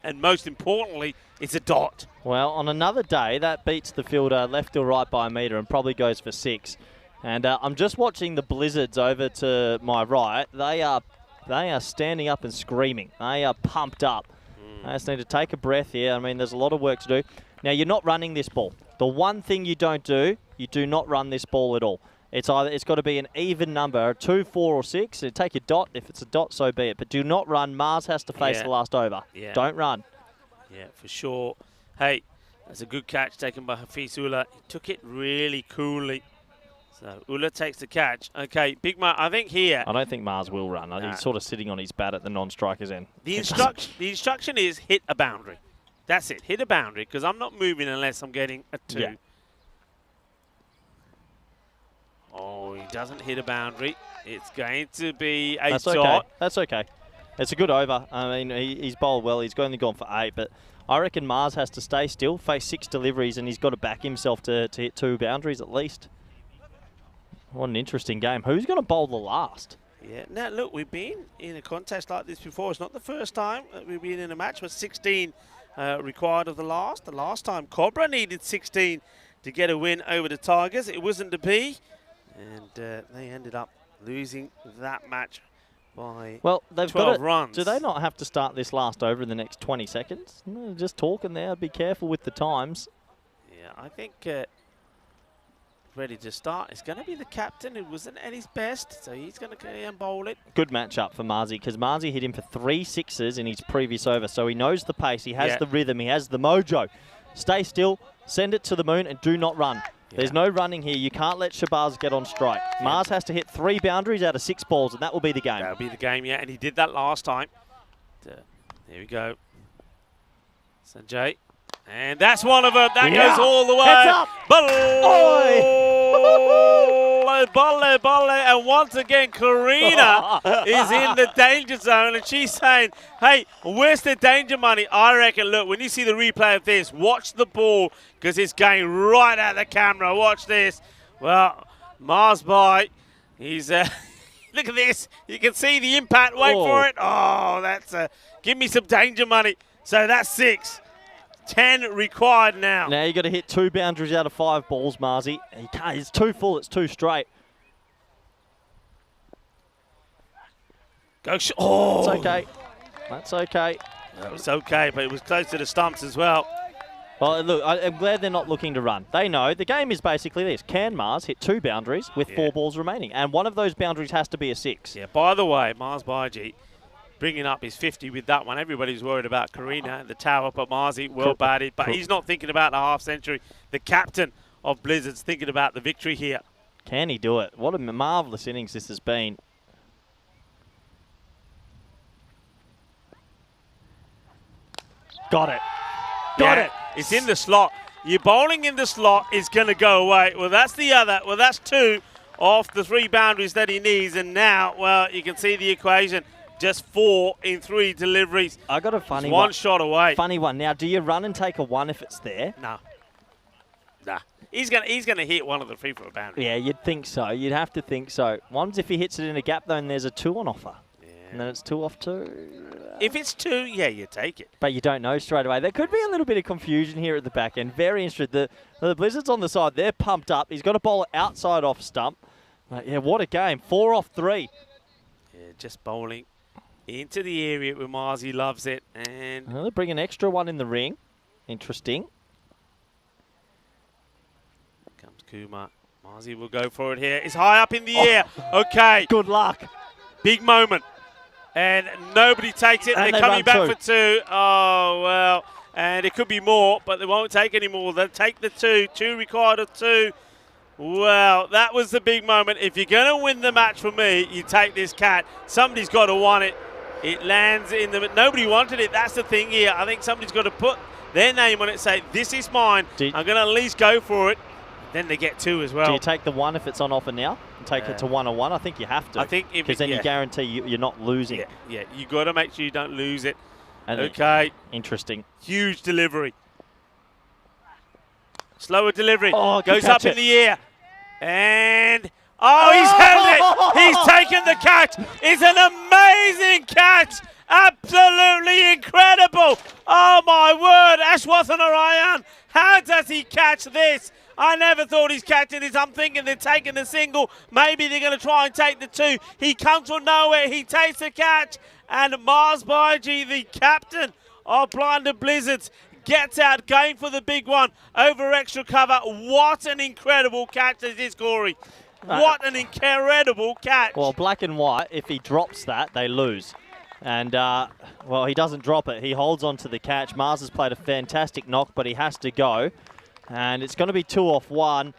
and most importantly, it's a dot. Well, on another day, that beats the fielder left or right by a metre and probably goes for 6. And I'm just watching the Blizzards over to my right. They are standing up and screaming. They are pumped up. I just need to take a breath here. I mean, there's a lot of work to do. Now, you're not running this ball. The one thing you don't do, you do not run this ball at all. It's got to be an even number, 2, 4, or 6. So take your dot. If it's a dot, so be it. But do not run. Mars has to face the last over. Yeah. Don't run. Yeah, for sure. Hey, that's a good catch taken by Hafiz Ullah. He took it really coolly. So Ullah takes the catch. Okay, Big Mar, I think here. I don't think Mars will run. He's sort of sitting on his bat at the non-striker's end. The instruction is hit a boundary. That's it. Hit a boundary, because I'm not moving unless I'm getting a 2. Yeah. Oh, he doesn't hit a boundary. It's going to be a dot. Okay. That's okay. It's a good over. I mean, he's bowled well. He's only gone for 8, but I reckon Mars has to stay still, face 6 deliveries, and he's got to back himself to hit 2 boundaries at least. What an interesting game. Who's going to bowl the last? Yeah. Now, look, we've been in a contest like this before. It's not the first time we've been in a match with 16 required of the last. The last time, Cobra needed 16 to get a win over the Tigers. It wasn't to be, and they ended up losing that match by 12 runs. Do they not have to start this last over in the next 20 seconds? No, just talking there. Be careful with the times. Yeah, I think ready to start. It's going to be the captain who wasn't at his best, so he's going to carry and bowl it. Good matchup for Marzi, because Marzi hit him for 3 6s in his previous over, so he knows the pace, he has the rhythm, he has the mojo. Stay still, send it to the moon, and do not run. There's no running here. You can't let Shabazz get on strike. Mars has to hit 3 boundaries out of 6 balls, and that will be the game. That'll be the game, yeah, and he did that last time. There we go. Sanjay. And that's one of them. That goes all the way. Heads up. Bolle. And once again, Karina is in the danger zone. And she's saying, hey, where's the danger money? I reckon, look, when you see the replay of this, watch the ball, because it's going right at the camera. Watch this. Well, Mars by. He's... look at this. You can see the impact. Wait for it. Oh, that's... give me some danger money. So that's 6. 10 required now. Now you got to hit 2 boundaries out of 5 balls, Marzi. He can't. It's too full. It's too straight. Go. Oh, that's okay. That's okay. That was okay, but it was close to the stumps as well. Well, look, I'm glad they're not looking to run. They know the game is basically this. Can Mars hit 2 boundaries with 4 balls remaining? And one of those boundaries has to be a 6. Yeah, by the way, Mars Baiji bringing up his 50 with that one. Everybody's worried about Karina and the tower, but Marzi, well batted. But he's not thinking about the half century. The captain of Blizzards thinking about the victory here. Can he do it? What a marvellous innings this has been. Got it. Got it. It's in the slot. You're bowling in the slot is going to go away. Well, that's the other. Well, that's 2 off the 3 boundaries that he needs. And now, well, you can see the equation. Just 4 in 3 deliveries. I got a funny it's one. one shot away. Funny one. Now, do you run and take a 1 if it's there? No. Nah. He's gonna hit one of the 3 for a boundary. Yeah, you'd think so. You'd have to think so. One's if he hits it in a gap, though, and there's a 2 on offer. Yeah. And then it's 2 off 2. If it's 2, yeah, you take it. But you don't know straight away. There could be a little bit of confusion here at the back end. Very interesting. The Blizzards on the side, they're pumped up. He's got a bowl outside off stump. Yeah, what a game. 4 off 3. Yeah, just bowling into the area where Marzi loves it. And Well, they bring an extra 1 in the ring. Interesting. comes Kumar. Marzi will go for it here. It's high up in the air. Okay. Good luck. Big moment. And nobody takes it. And They're they coming run back for 2. Oh, well. And it could be more, but they won't take any more. They'll take the 2. 2 required of 2. Well, that was the big moment. If you're going to win the match for me, you take this cat. Somebody's got to want it. It lands in the... Nobody wanted it. That's the thing here. I think somebody's got to put their name on it, say, this is mine. I'm going to at least go for it. Then they get 2 as well. Do you take the 1 if it's on offer now and take it to 1-1? I think you have to. I think if because then you guarantee you're not losing. Yeah, you got to make sure you don't lose it. And okay. Interesting. Huge delivery. Slower delivery. Oh, goes up in the air. And he's held it. He's taken the catch. It's an amazing catch. Absolutely incredible. Oh my word, Ashwathanarayan. How does he catch this? I never thought he's catching this. I'm thinking they're taking the single. Maybe they're going to try and take the 2. He comes from nowhere. He takes the catch. And Mars Baiji, the captain of Blinded Blizzards, gets out, going for the big one over extra cover. What an incredible catch this is, Corey. What an incredible catch. Well, black and white, if he drops that, they lose. And, well, he doesn't drop it. He holds on to the catch. Mars has played a fantastic knock, but he has to go. And it's going to be 2 off 1.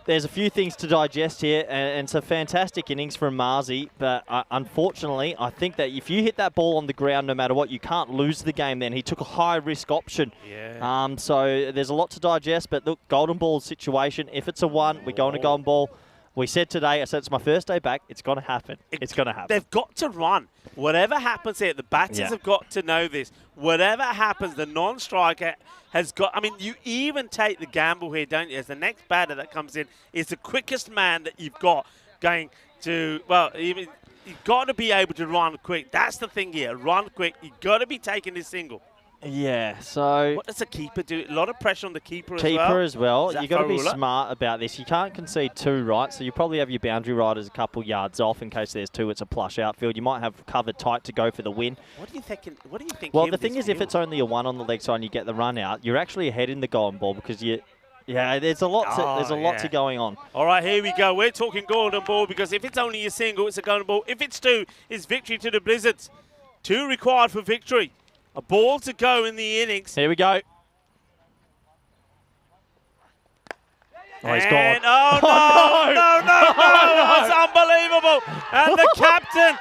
There's a few things to digest here, and it's a fantastic innings from Marzi. But unfortunately, I think that if you hit that ball on the ground, no matter what, you can't lose the game then. He took a high-risk option. Yeah. So there's a lot to digest. But look, golden ball situation. If it's a 1, we go on a golden ball. We said today, I said it's my first day back. It's going to happen. It's going to happen. They've got to run. Whatever happens here, the batters have got to know this. Whatever happens, the non-striker has got... I mean, you even take the gamble here, don't you? As the next batter that comes in is the quickest man that you've got going to... Well, you've got to be able to run quick. That's the thing here. Run quick. You've got to be taking this single. Yeah, so... What does the keeper do? A lot of pressure on the keeper as well. Keeper as well. You've got to be Farula? smart about this. You can't concede 2, right? So you probably have your boundary riders a couple yards off in case there's 2. It's a plush outfield. You might have covered tight to go for the win. What do you think? Well, the thing is, if it's only a 1 on the leg side and you get the run out, you're actually ahead in the golden ball because you... Yeah, there's a lot to going on. All right, here we go. We're talking golden ball because if it's only a single, it's a golden ball. If it's 2, it's victory to the Blizzards. 2 required for victory. A ball to go in the innings. Here we go. Oh, he's gone. Oh, no. It's unbelievable. And the captain,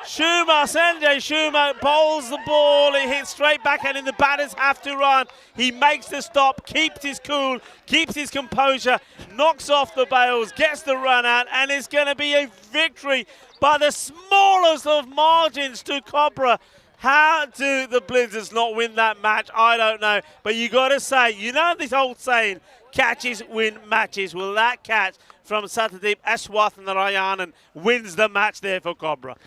Sanjay Schumer, bowls the ball. It hits straight back, and the batters have to run. He makes the stop, keeps his cool, keeps his composure, knocks off the bails, gets the run out, and it's going to be a victory by the smallest of margins to Cobra. How do the Blizzards not win that match? I don't know. But you got to say, you know this old saying, catches win matches. Well, that catch from Satyadeep Ashwathanarayan wins the match there for Cobra.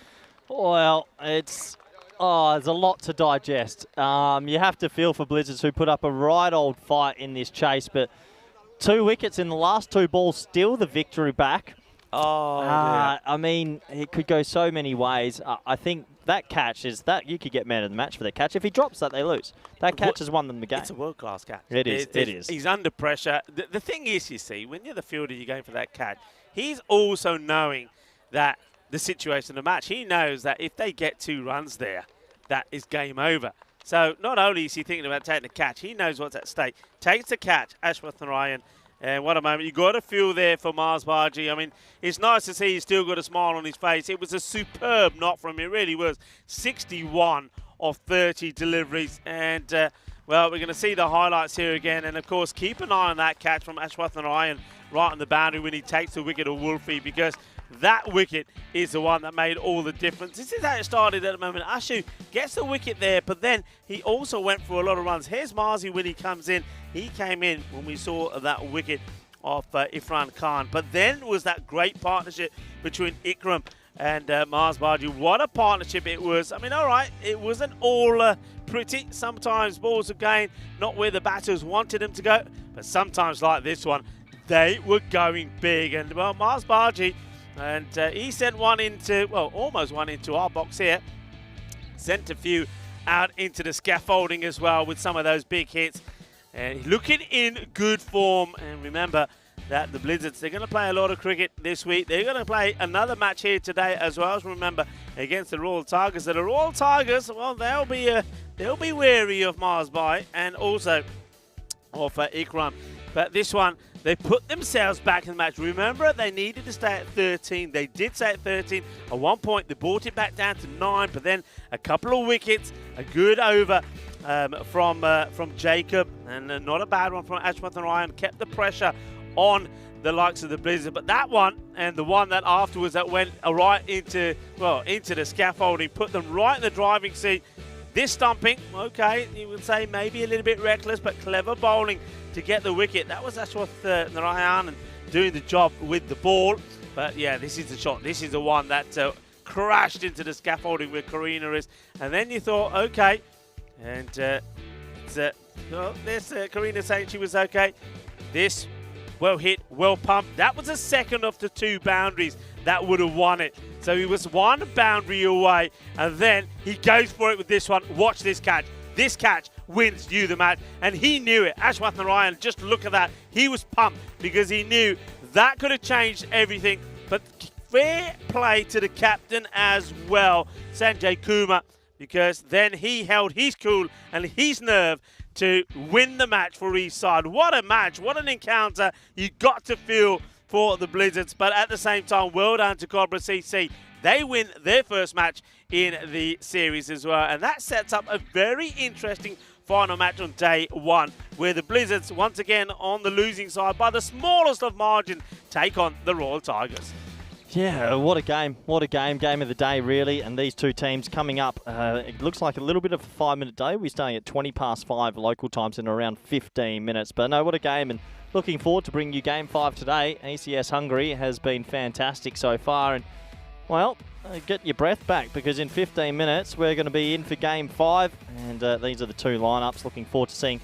Well, there's a lot to digest. You have to feel for Blizzards, who put up a right old fight in this chase. But 2 wickets in the last 2 balls, still the victory back. I mean, it could go so many ways. I think that catch is that you could get man of the match for that catch. If he drops that, they lose. That catch has won them the game. It's a world-class catch. It is. He's under pressure. The thing is, you see, when you're the fielder, you're going for that catch. He's also knowing that the situation of the match. He knows that if they get 2 runs there, that is game over. So not only is he thinking about taking the catch, he knows what's at stake. Takes the catch, Ashwathanarayan, And what a moment. You got to feel there for Mars Bargy. I mean, it's nice to see he's still got a smile on his face. It was a superb knock from him. It really was. 61 of 30 deliveries. And, well, we're going to see the highlights here again. And, of course, keep an eye on that catch from Ashwathan Ryan right on the boundary when he takes the wicket of Wolfie, because that wicket is the one that made all the difference. This is how it started at the moment. Ashu gets the wicket there, but then he also went for a lot of runs. Here's Marzi when he comes in. He came in when we saw that wicket of Irfan Khan. But then was that great partnership between Ikram and Mars Barji. What a partnership it was. I mean, all right, it wasn't all pretty. Sometimes balls were going not where the batters wanted them to go, but sometimes like this one, they were going big. And, well, Mars Barji, and he sent one into, well, almost one into our box here. Sent a few out into the scaffolding as well with some of those big hits. And looking in good form. And remember that the Blizzards, they're going to play a lot of cricket this week. They're going to play another match here today as well, as remember, against the Royal Tigers. So the Royal Tigers, well, they'll be wary of Mars Bai and also of Ikram. But this one, they put themselves back in the match. Remember, they needed to stay at 13. They did stay at 13. At one point, they brought it back down to 9, but then a couple of wickets, a good over from Jacob, and not a bad one from Ashwathan Ryan, kept the pressure on the likes of the Blizzard. But that one, and the one that afterwards that went right into the scaffolding, put them right in the driving seat. This stumping, okay, you would say maybe a little bit reckless, but clever bowling to get the wicket. That was Ashwathan Ryan doing the job with the ball. But yeah, this is the shot. This is the one that crashed into the scaffolding where Karina is. And then you thought, okay, and Karina saying she was okay. This, well hit, well pumped. That was the second of the 2 boundaries that would have won it. So he was 1 boundary away, and then he goes for it with this one. Watch this catch. This catch wins you the match, and he knew it. Ashwathan Ryan, just look at that. He was pumped because he knew that could have changed everything. But fair play to the captain as well, Sanjay Kumar, because then he held his cool and his nerve to win the match for his side. What a match, what an encounter. You got to feel for the Blizzards, but at the same time, well done to Cobra CC. They win their first match in the series as well, and that sets up a very interesting final match on day 1, where the Blizzards, once again on the losing side by the smallest of margin, take on the Royal Tigers. Yeah, what a game. What a game. Game of the day, really. And these two teams coming up, it looks like a little bit of a 5-minute day. We're starting at 20 past 5 local times in around 15 minutes. But no, what a game. And looking forward to bringing you Game 5 today. ECS Hungary has been fantastic so far. And, well, get your breath back, because in 15 minutes we're going to be in for Game 5. And these are the 2 lineups. Looking forward to seeing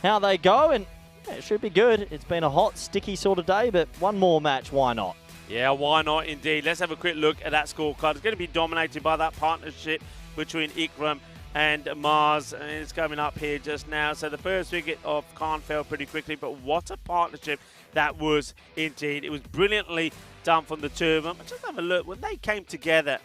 how they go. And yeah, it should be good. It's been a hot, sticky sort of day, but one more match, why not? Yeah, why not indeed. Let's have a quick look at that scorecard. It's going to be dominated by that partnership between Ikram and Mars. And it's coming up here just now. So the first wicket of Khan fell pretty quickly, but what a partnership that was indeed. It was brilliantly done from the 2 of them. Just have a look. When they came together,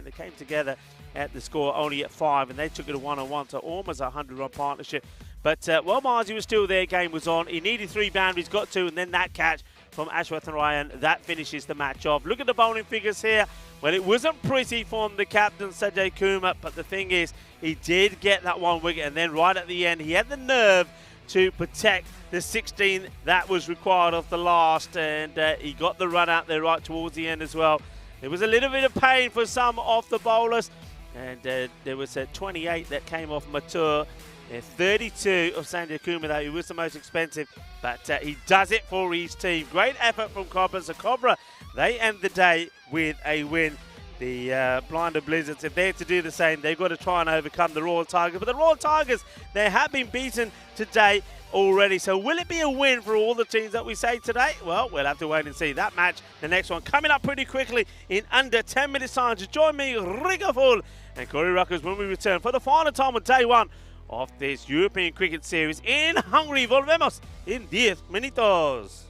they came together at the score only at 5, and they took it a 1-on-1, so almost a 100-run partnership. But while Marzi was still there, game was on. He needed 3 boundaries, got 2, and then that catch from Ashwathan Ryan, that finishes the match off. Look at the bowling figures here. Well, it wasn't pretty from the captain, Sanjay Kumar, but the thing is, he did get that 1 wicket, and then right at the end, he had the nerve to protect the 16 that was required of the last, and he got the run out there right towards the end as well. It was a little bit of pain for some of the bowlers, and there was a 28 that came off Matur. 32 of Sanjay Kumar, though, he was the most expensive, but he does it for his team. Great effort from Cobra. So Cobra, they end the day with a win. The Blinder Blizzards, if they're to do the same, they've got to try and overcome the Royal Tigers. But the Royal Tigers, they have been beaten today already. So will it be a win for all the teams that we say today? Well, we'll have to wait and see. That match, the next one, coming up pretty quickly in under 10 minutes time. To join me, Rigaful and Corey Ruckers, when we return for the final time on day 1 of this European Cricket Series in Hungary. Volvemos en 10 minutos.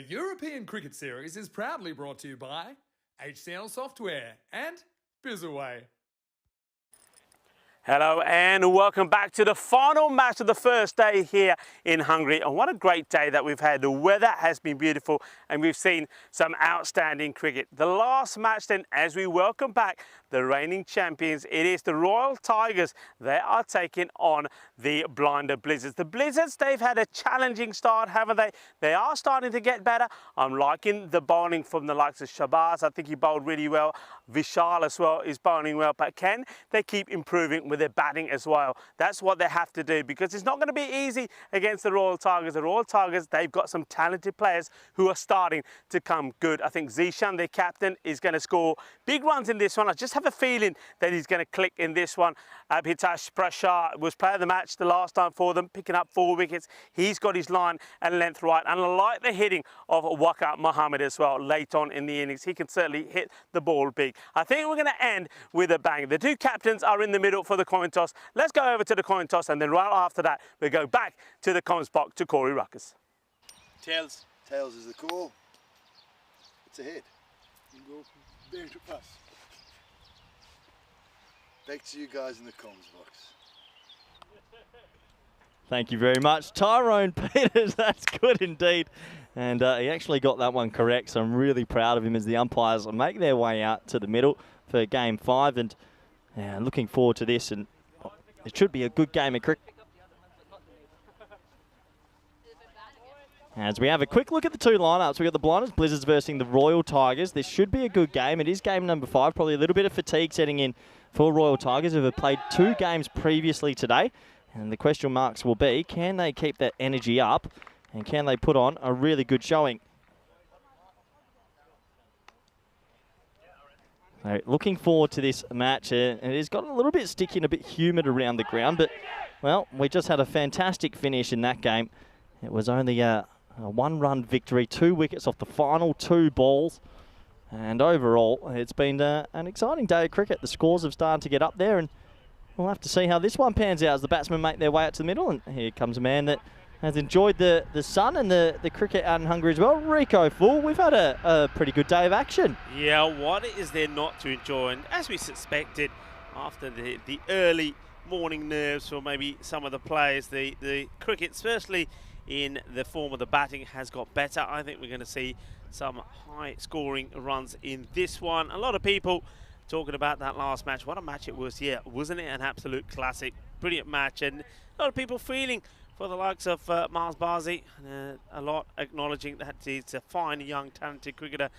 The European Cricket Series is proudly brought to you by HCL Software and Bizzaway. Hello and welcome back to the final match of the first day here in Hungary. And what a great day that we've had. The weather has been beautiful and we've seen some outstanding cricket. The last match then, as we welcome back the reigning champions, it is the Royal Tigers. They are taking on the Blinder Blizzards. The Blizzards, they've had a challenging start, haven't they? They are starting to get better. I'm liking the bowling from the likes of Shabazz. I think he bowled really well. Vishal as well is bowling well, but can they keep improving with their batting as well? That's what they have to do, because it's not going to be easy against the Royal Tigers. The Royal Tigers, they've got some talented players who are starting to come good. I think Zishan, their captain, is going to score big runs in this one. I just have a feeling that he's going to click in this one. Abhitash Prashar was player of the match the last time for them, picking up 4 wickets. He's got his line and length right, and I like the hitting of Waqar Mohammed as well late on in the innings. He can certainly hit the ball big. I think we're going to end with a bang. The two captains are in the middle for the coin toss. Let's go over to the coin toss, and then right after that we go back to the comms box to Corey Ruckers. Tails. Tails is the call. It's a hit. You can go there to pass. Back to you guys in the comms box. Thank you very much, Tyrone Peters. That's good indeed. And he actually got that one correct, so I'm really proud of him as the umpires make their way out to the middle for Game 5. And looking forward to this, and it should be a good game of cricket. As we have a quick look at the two lineups, we've got the Blinders Blizzards versus the Royal Tigers. This should be a good game. It is game number 5. Probably a little bit of fatigue setting in for Royal Tigers, who have played 2 games previously today. And the question marks will be, can they keep that energy up? And can they put on a really good showing? So looking forward to this match. It has gotten a little bit sticky and a bit humid around the ground. But, well, we just had a fantastic finish in that game. It was only a 1-run victory, 2 wickets off the final 2 balls. And overall, it's been an exciting day of cricket. The scores have started to get up there, and we'll have to see how this one pans out as the batsmen make their way out to the middle. And here comes a man that has enjoyed the sun and the cricket out in Hungary as well. Rico Full, we've had a pretty good day of action. Yeah, what is there not to enjoy? And as we suspected, after the early morning nerves for maybe some of the players, the cricket, especially in the form of the batting, has got better. I think we're going to see some high scoring runs in this one. A lot of people talking about that last match. What a match it was. Yeah, wasn't it an absolute classic? Brilliant match. And a lot of people feeling for the likes of Miles Barzy. A lot acknowledging that he's a fine, young, talented cricketer.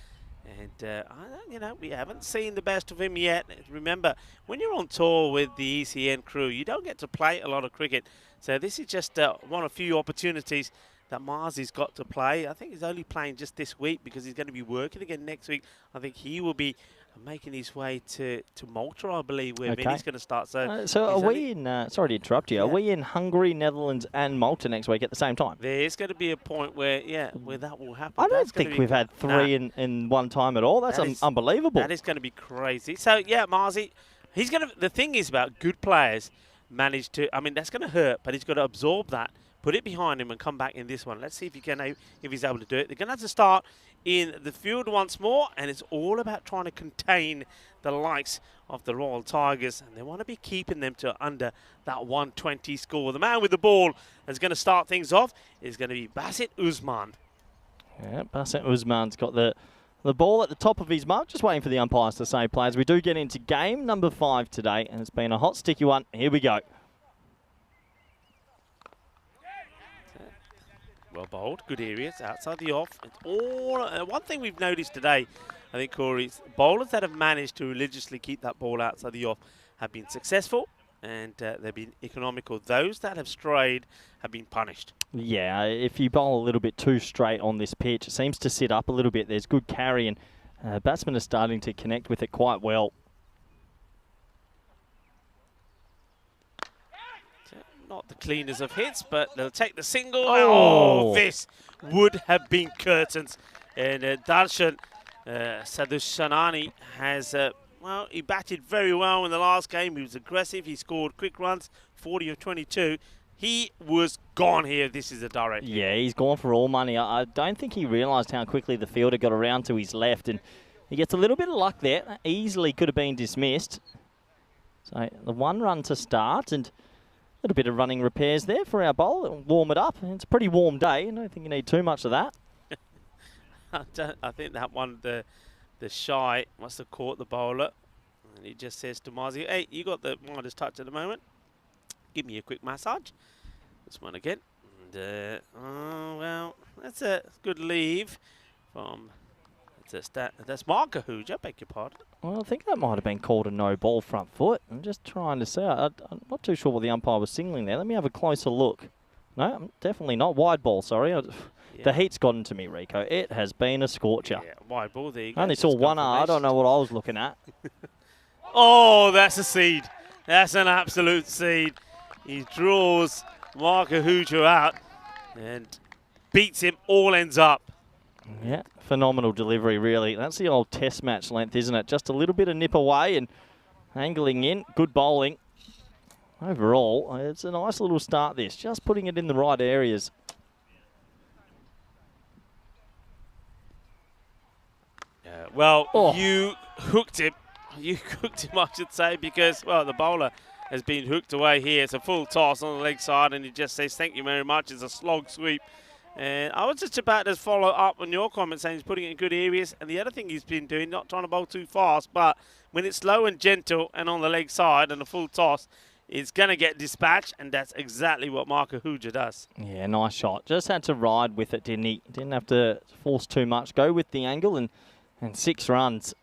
And, you know, we haven't seen the best of him yet. Remember, when you're on tour with the ECN crew, you don't get to play a lot of cricket. So this is just one of few opportunities that Marzi's got to play. I think he's only playing just this week because he's going to be working again next week. I think he will be making his way to Malta, I believe, where Vinny's going to start. So are we in, sorry to interrupt you, are we in Hungary, Netherlands and Malta next week at the same time? There's going to be a point where, where that will happen. I don't think we've had 3 in one time at all. That's unbelievable. That is going to be crazy. So, yeah, Marzi, he's going to, the thing is about good players manage to, I mean, that's going to hurt, but he's got to absorb that, put it behind him and come back in this one. Let's see if he's able to do it. They're going to have to start in the field once more, and it's all about trying to contain the likes of the Royal Tigers, and they want to be keeping them to under that 120 score. The man with the ball that's going to start things off is going to be Basit Usman. Yeah, Basit Usman's got the ball at the top of his mark, just waiting for the umpires to say play as we do get into game number 5 today, and it's been a hot, sticky one. Here we go. Well bowled, good areas, outside the off. It's all one thing we've noticed today, I think, Corey, is bowlers that have managed to religiously keep that ball outside the off have been successful, and they've been economical. Those that have strayed have been punished. Yeah, if you bowl a little bit too straight on this pitch, it seems to sit up a little bit. There's good carry, and batsmen are starting to connect with it quite well. Not the cleanest of hits, but they'll take the single. Oh, this would have been curtains. And Darshan Sadhushanani has, well, he batted very well in the last game. He was aggressive. He scored quick runs, 40 of 22. He was gone here. This is a direct hit. Yeah, he's gone for all money. I don't think he realised how quickly the fielder got around to his left, and he gets a little bit of luck there. That easily could have been dismissed. So the 1 run to start, and a little bit of running repairs there for our bowler. Warm it up. It's a pretty warm day. I don't think you need too much of that. I think that one, the shy, must have caught the bowler. And he just says to Marzi, hey, you got the Midas touch at the moment. Give me a quick massage. This one again. And, oh, well, that's a good leave from... That's Mark Kahuja, beg your pardon. Well, I think that might have been called a no ball front foot. I'm just trying to say, I'm not too sure what the umpire was signaling there. Let me have a closer look. No, definitely not. Wide ball, sorry. The heat's gotten to me, Rico. It has been a scorcher. Yeah, wide ball, there you go. I only saw one R. I don't know what I was looking at. Oh, that's a seed. That's an absolute seed. He draws Mark Kahuja out and beats him, all ends up. Yeah, phenomenal delivery, really. That's the old test match length, isn't it? Just a little bit of nip away and angling in. Good bowling. Overall, it's a nice little start, this. Just putting it in the right areas. Well, you hooked him. You hooked him, I should say, because, well, the bowler has been hooked away here. It's a full toss on the leg side, and he just says, thank you very much. It's a slog sweep. And I was just about to follow up on your comment saying he's putting it in good areas. And the other thing he's been doing, not trying to bowl too fast, but when it's slow and gentle and on the leg side and a full toss, it's going to get dispatched, and that's exactly what Mark Kahuja does. Yeah, nice shot. Just had to ride with it, didn't he? Didn't have to force too much. Go with the angle and 6 runs.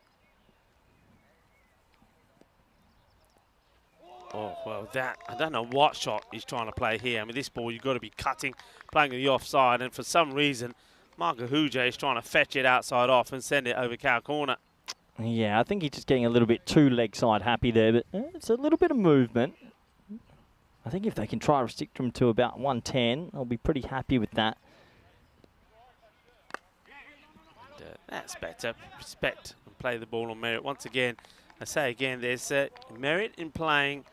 Oh, well, I don't know what shot he's trying to play here. I mean, this ball, you've got to be cutting, playing the offside, and for some reason, Mark Kahuja is trying to fetch it outside off and send it over cow corner. Yeah, I think he's just getting a little bit too leg side happy there, but it's a little bit of movement. I think if they can try to restrict him to about 110, I'll be pretty happy with that. And, that's better. Respect and play the ball on merit. Once again, I say again, there's merit in playing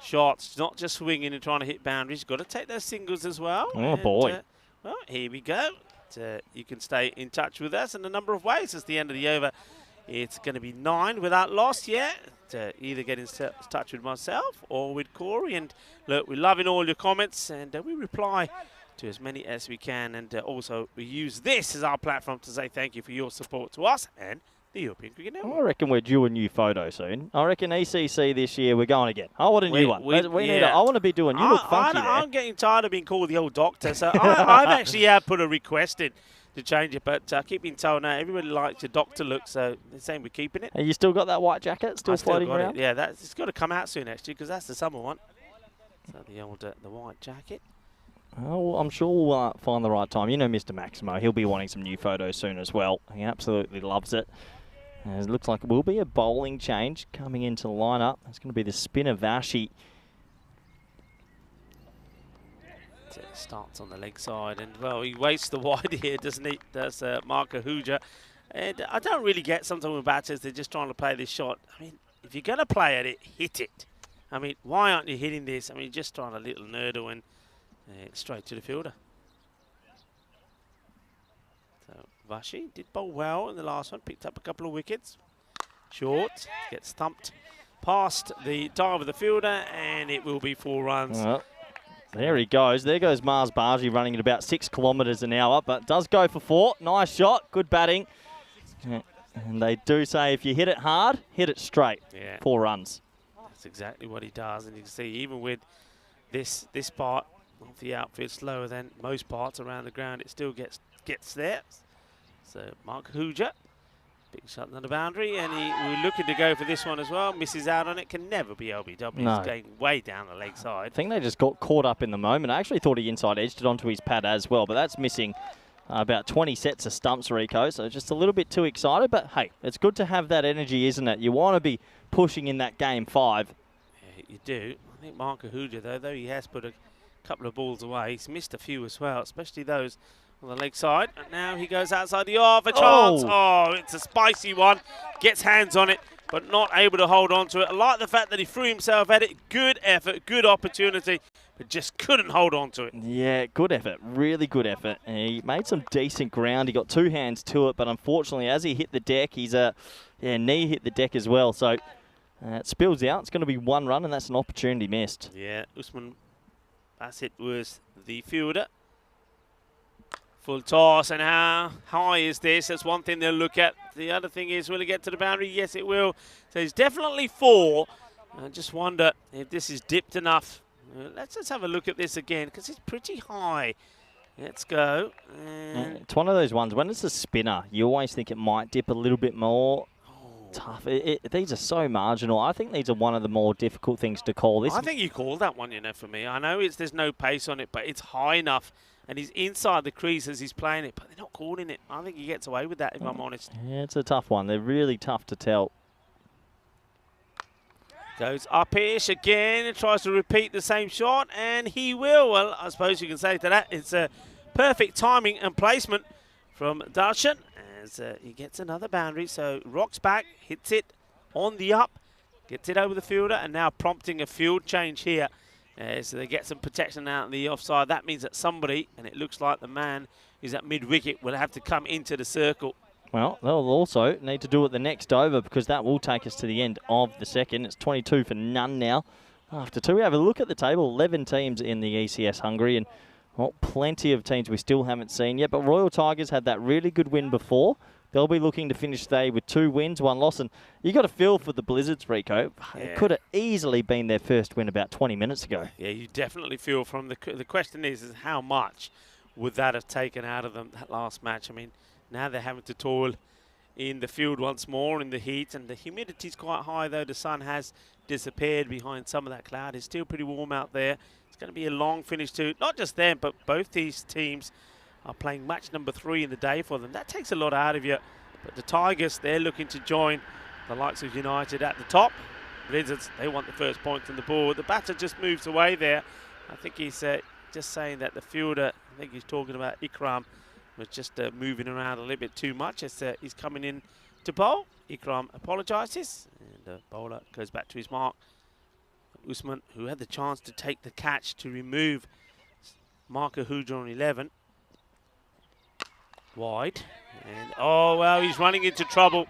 shots, not just swinging and trying to hit boundaries. You've got to take those singles as well. Oh, boy. Well, here we go. You can stay in touch with us in a number of ways. It's the end of the over. It's going to be 9 without loss yet. Either get in touch with myself or with Corey. And look, we're loving all your comments, and we reply to as many as we can. And also, we use this as our platform to say thank you for your support to us and the European Cricket Network. I reckon we're due a new photo soon. I reckon ECC this year, we're going again. I want a new one. I want to be doing, you look funky there. I'm getting tired of being called the old doctor, so I've actually put a request in to change it, but keep being told now, everybody likes your doctor look, so they're saying we're keeping it. Have you still got that white jacket still floating around? Yeah, it's got to come out soon, actually, because that's the summer one. So the old, the white jacket. Oh, I'm sure we'll find the right time. You know Mr. Maximo, he'll be wanting some new photos soon as well. He absolutely loves it. And it looks like it will be a bowling change coming into the lineup. It's going to be the spinner Vashi. It starts on the leg side, and well, he wastes the wide here, doesn't he? That's Mark Kahuja. And I don't really get sometimes with batters, they're just trying to play this shot. I mean, if you're going to play at it, hit it. I mean, why aren't you hitting this? I mean, just trying a little nerdle and straight to the fielder. So Vashi did bowl well in the last one, picked up a couple of wickets. Short, gets thumped past the dive of the fielder, and it will be 4 runs. Well, there he goes. There goes Mars Bargy running at about 6 kilometres an hour, but does go for 4. Nice shot, good batting. And they do say if you hit it hard, hit it straight. Yeah. 4 runs. That's exactly what he does, and you can see even with this part of the outfield slower than most parts around the ground, it still gets there. So Mark Kahuja, big shot on the boundary, and we're looking to go for this one as well. Misses out on it, can never be LBW. No. He's going way down the leg side. I think they just got caught up in the moment. I actually thought he inside edged it onto his pad as well, but that's missing about 20 sets of stumps, Rico, so just a little bit too excited. But hey, it's good to have that energy, isn't it? You want to be pushing in that game 5. Yeah, you do. I think Mark Kahuja, though he has put a couple of balls away, he's missed a few as well, especially those on the leg side. And now he goes outside the off, a chance. Oh, it's a spicy one. Gets hands on it. but not able to hold on to it. I like the fact that he threw himself at it. Good effort, good opportunity, but just couldn't hold on to it. Yeah, good effort, really good effort. And he made some decent ground. He got two hands to it, but unfortunately, as he hit the deck, his knee hit the deck as well. So it spills out. It's going to be one run, and that's an opportunity missed. Yeah, Usman Bassett was the fielder. Full toss, and how high is this? That's one thing they'll look at. The other thing is, will it get to the boundary? Yes, it will. So it's definitely 4. I just wonder if this is dipped enough. Let's just have a look at this again, because it's pretty high. Let's go. And It's one of those ones, when it's a spinner, you always think it might dip a little bit more. Tough. These are so marginal. I think these are one of the more difficult things to call. I think you called that one, for me. I know there's no pace on it, but it's high enough. And he's inside the crease as he's playing it, but they're not calling it. I think he gets away with that, if I'm honest. Yeah, it's a tough one. They're really tough to tell. Goes up-ish again and tries to repeat the same shot, and he will. Well, I suppose you can say to that, it's a perfect timing and placement from Darshan as he gets another boundary. So rocks back, hits it on the up, gets it over the fielder, and now prompting a field change here. So they get some protection out on the offside. That means that somebody, and it looks like the man who's at mid-wicket, will have to come into the circle. Well, they'll also need to do it the next over, because that will take us to the end of the second. It's 22 for none now after 2. We have a look at the table. 11 teams in the ECS Hungary, and well, plenty of teams we still haven't seen yet. But Royal Tigers had that really good win before. They'll be looking to finish today with 2 wins, 1 loss. And you got to feel for the Blizzards, Rico. Yeah. It could have easily been their first win about 20 minutes ago. Yeah, you definitely feel from the question is how much would that have taken out of them, that last match? I mean, now they're having to toil in the field once more in the heat, and the humidity's quite high, though the sun has disappeared behind some of that cloud. It's still pretty warm out there. It's going to be a long finish too. Not just them, but both these teams are playing match number 3 in the day for them. That takes a lot out of you. But the Tigers, they're looking to join the likes of United at the top. Blizzards, they want the first points on the board. The batter just moves away there. I think he's just saying that the fielder, I think he's talking about Ikram, was just moving around a little bit too much as he's coming in to bowl. Ikram apologises, and the bowler goes back to his mark. Usman, who had the chance to take the catch to remove Marker Hooja on 11. Wide. And, oh, well, he's running into trouble.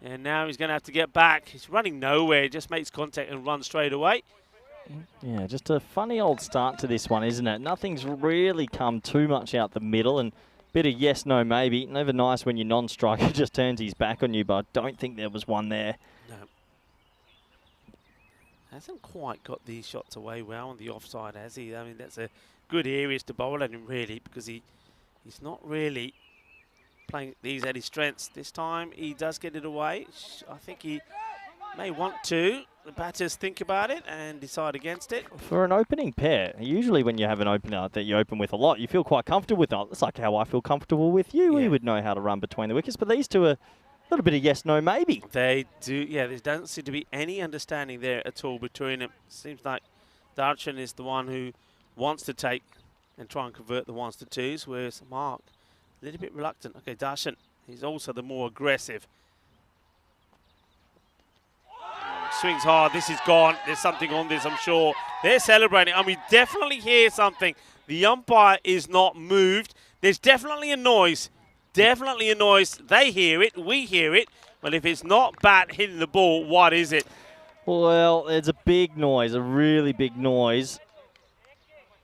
And now he's going to have to get back. He's running nowhere. Just makes contact and runs straight away. Yeah, just a funny old start to this one, isn't it? Nothing's really come too much out the middle, and bit of yes, no, maybe. Never nice when your non-striker just turns his back on you, but I don't think there was one there. No. Hasn't quite got these shots away well on the offside, has he? I mean, that's a good areas to bowl at him, really, because he's not really playing these at his strengths. This time he does get it away. I think he may want to. The batters think about it and decide against it. For an opening pair, usually when you have an opener that you open with a lot, you feel quite comfortable with it. It's like how I feel comfortable with you. Yeah. We would know how to run between the wickets, but these two are a little bit of yes, no, maybe. They do, yeah, there doesn't seem to be any understanding there at all between them. Seems like Darshan is the one who wants to take and try and convert the 1s to 2s, whereas Mark, a little bit reluctant. Okay, Darshan, he's also the more aggressive. Swings hard, this is gone. There's something on this, I'm sure. They're celebrating, and we definitely hear something. The umpire is not moved. There's definitely a noise. Definitely a noise. They hear it, we hear it. But if it's not bat hitting the ball, what is it? Well, there's a big noise, a really big noise.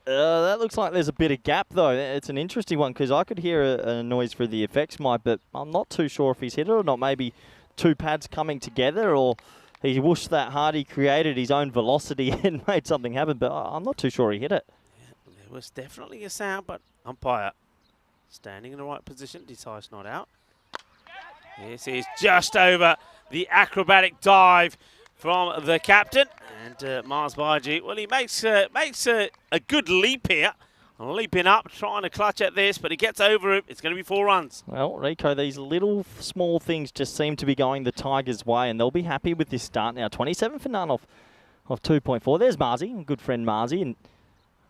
That looks like there's a bit of gap, though. It's an interesting one, because I could hear a noise through the effects mic, but I'm not too sure if he's hit it or not. Maybe 2 pads coming together, or he whooshed that hard, he created his own velocity and made something happen, but I'm not too sure he hit it. Yeah, there was definitely a sound, but umpire standing in the right position, decides not out. This is just over the acrobatic dive from the captain. And Mars Baji, well, he makes a good leap here. Leaping up, trying to clutch at this, but he gets over it. It's going to be 4 runs. Well, Rico, these little small things just seem to be going the Tigers' way, and they'll be happy with this start now. 27 for none off 2.4. There's Marzi, good friend Marzi, and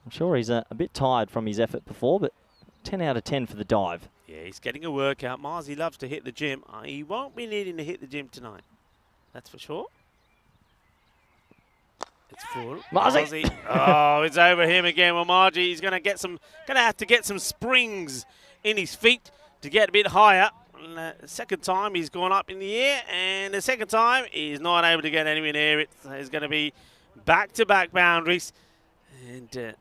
I'm sure he's a bit tired from his effort before, but 10 out of 10 for the dive. Yeah, he's getting a workout. Marzi loves to hit the gym. He won't be needing to hit the gym tonight. That's for sure. It's full. Marzi. Oh, it's over him again. Well, Margie, he's going to have to get some springs in his feet to get a bit higher. The second time he's gone up in the air, and the second time he's not able to get anywhere near it. So it's going to be back-to-back boundaries, and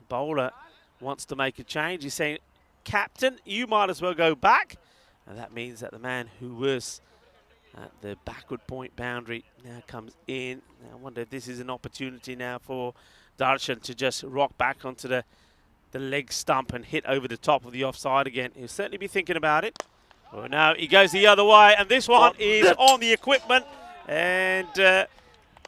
bowler wants to make a change. He's saying, "Captain, you might as well go back," and that means that the man who was at the backward point boundary now comes in. Now I wonder if this is an opportunity now for Darshan to just rock back onto the leg stump and hit over the top of the offside again. He'll certainly be thinking about it. Well, now he goes the other way, and this one is on the equipment. And,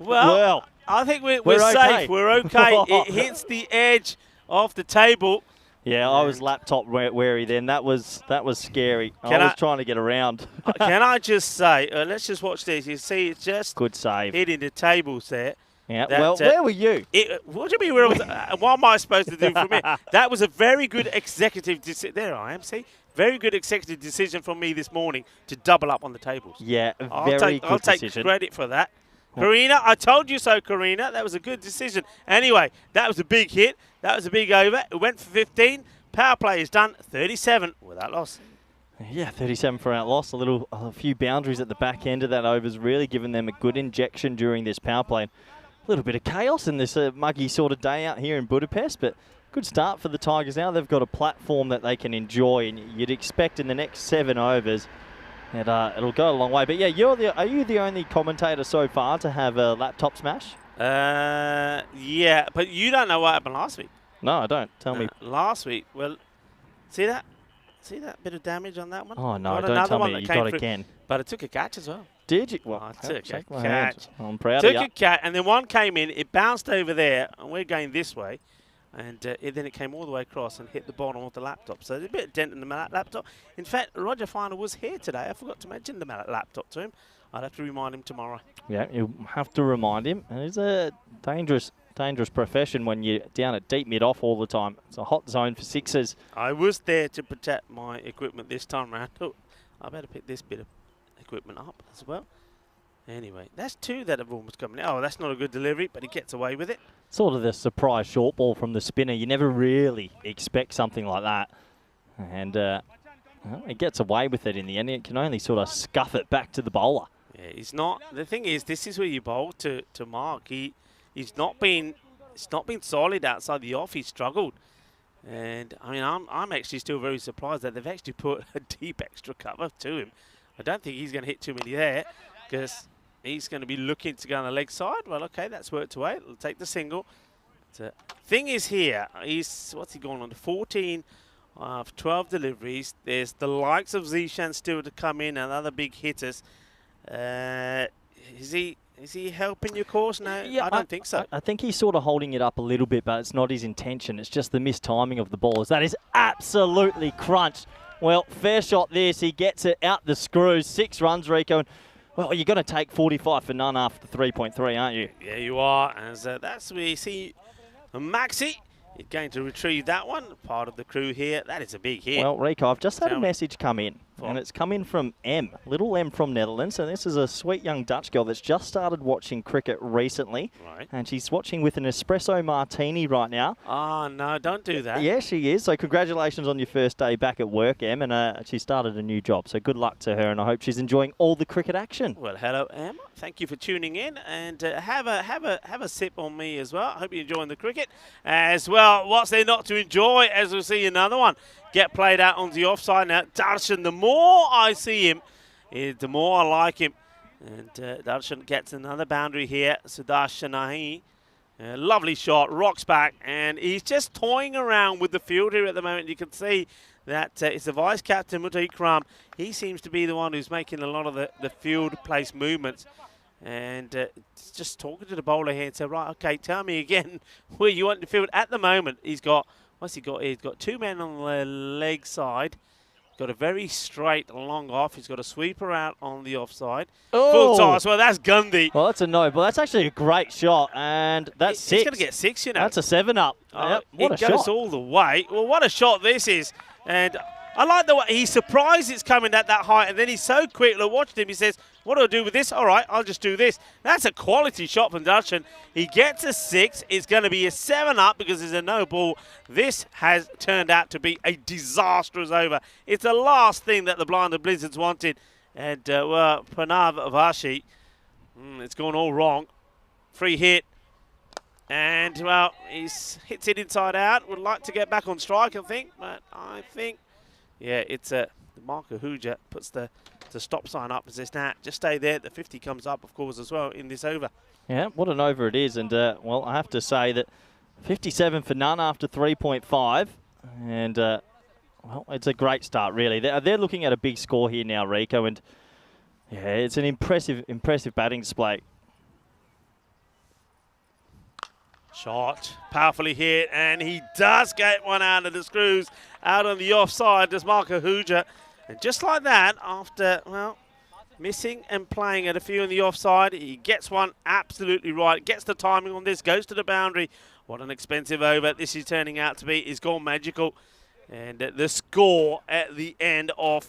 well, I think we're okay. safe. We're okay. It hits the edge of the table. Yeah, I was laptop wary then. That was scary. I was trying to get around. Can I just say, let's just watch this. You see, it's just good save. Hitting the tables there. Yeah, well, where were you? What do you mean? Where was, what am I supposed to do from here? That was a very good executive decision. There I am, see? Very good executive decision from me this morning to double up on the tables. Yeah, I'll take credit for that. Karina, I told you so, Karina. That was a good decision. Anyway, that was a big hit. That was a big over. It went for 15. Power play is done. 37 without loss. Yeah, 37 for out loss. A few boundaries at the back end of that over's really given them a good injection during this power play. A little bit of chaos in this muggy sort of day out here in Budapest, but good start for the Tigers now. They've got a platform that they can enjoy, and you'd expect in the next 7 overs that it'll go a long way. But yeah, are you the only commentator so far to have a laptop smash? Yeah, but you don't know what happened last week. No, I don't. Tell me. Last week, well, see that bit of damage on that one? Oh, no, don't tell me you got again. But it took a catch as well. Did you? Well, I took a catch. Hands. I'm proud of you. Took a catch, and then one came in, it bounced over there, and we're going this way. And then it came all the way across and hit the bottom of the laptop. So there's a bit of dent in the laptop. In fact, Roger Finer was here today. I forgot to mention the laptop to him. I'll have to remind him tomorrow. Yeah, you have to remind him. And it's a dangerous profession when you're down at deep mid-off all the time. It's a hot zone for sixes. I was there to protect my equipment this time around. Oh, I better pick this bit of equipment up as well. Anyway, that's 2 that have almost come in. Oh, that's not a good delivery, but he gets away with it. Sort of the surprise short ball from the spinner. You never really expect something like that. And well, he gets away with it in the end. It can only sort of scuff it back to the bowler. Yeah, he's not. The thing is, this is where you bowl to Mark. He's not been solid outside the off. He's struggled. And, I mean, I'm actually still very surprised that they've actually put a deep extra cover to him. I don't think he's going to hit too many there because he's going to be looking to go on the leg side. Well, okay, that's worked away. He'll take the single. The thing is here, what's he going on? 14 of 12 deliveries. There's the likes of Zishan still to come in and other big hitters. Is he helping your cause? No, yeah, I don't think so. I think he's sort of holding it up a little bit, but it's not his intention. It's just the mistiming of the ballers. That is absolutely crunched. Well, fair shot this. He gets it out the screws. 6 runs, Rico. And, well, you're going to take 45 for none after 3.3, aren't you? Yeah, you are. And that's where you see Maxi is going to retrieve that one. Part of the crew here. That is a big hit. Well, Rico, I've just had a message come in. And it's come in from M, little M from Netherlands. And this is a sweet young Dutch girl that's just started watching cricket recently. Right. And she's watching with an espresso martini right now. Oh, no, don't do that. Yeah, she is. So congratulations on your first day back at work, Em. And she started a new job. So good luck to her. And I hope she's enjoying all the cricket action. Well, hello, Em. Thank you for tuning in. And have a sip on me as well. I hope you're enjoying the cricket as well. What's there not to enjoy as we see another one get played out on the offside. Now, Darshan, the more I see him, the more I like him. And Darshan gets another boundary here. Sudarshan Nahi, lovely shot, rocks back, and he's just toying around with the field here at the moment. You can see that it's the vice captain, Muta Ikram. He seems to be the one who's making a lot of the field place movements. And just talking to the bowler here and say, right, okay, tell me again where you want the field. At the moment, he's got, what's he got here? He's got 2 men on the leg side. He's got a very straight long off. He's got a sweeper out on the offside. Oh. Full toss. Well, that's Gandhi. Well, that's a no, but that's actually a great shot. And that's 6. He's going to get 6, you know. That's a 7-up. Yep. What a shot. It goes all the way. Well, what a shot this is. And I like the way he's surprised it's coming at that height, and then he's so quick. Look, watch him. He says, what do I do with this? All right, I'll just do this. That's a quality shot from Darshan. He gets a 6. It's going to be a 7 up because there's a no ball. This has turned out to be a disastrous over. It's the last thing that the Blinded Blizzards wanted. And, well, Pranav Vashi, it's gone all wrong. Free hit. And, well, he hits it inside out. Would like to get back on strike, I think. But I think, yeah, it's Marco Huja puts the stop sign up and says, nah, just stay there. The 50 comes up, of course, as well in this over. Yeah, what an over it is. And, well, I have to say that 57 for none after 3.5. And, well, it's a great start, really. They're looking at a big score here now, Rico. And, yeah, it's an impressive batting display. Shot, powerfully hit, and he does get one out of the screws, out on the offside, does Marco Huja. And just like that, after, well, missing and playing at a few in the offside, he gets one absolutely right, gets the timing on this, goes to the boundary. What an expensive over this is turning out to be. It's gone magical. And the score at the end of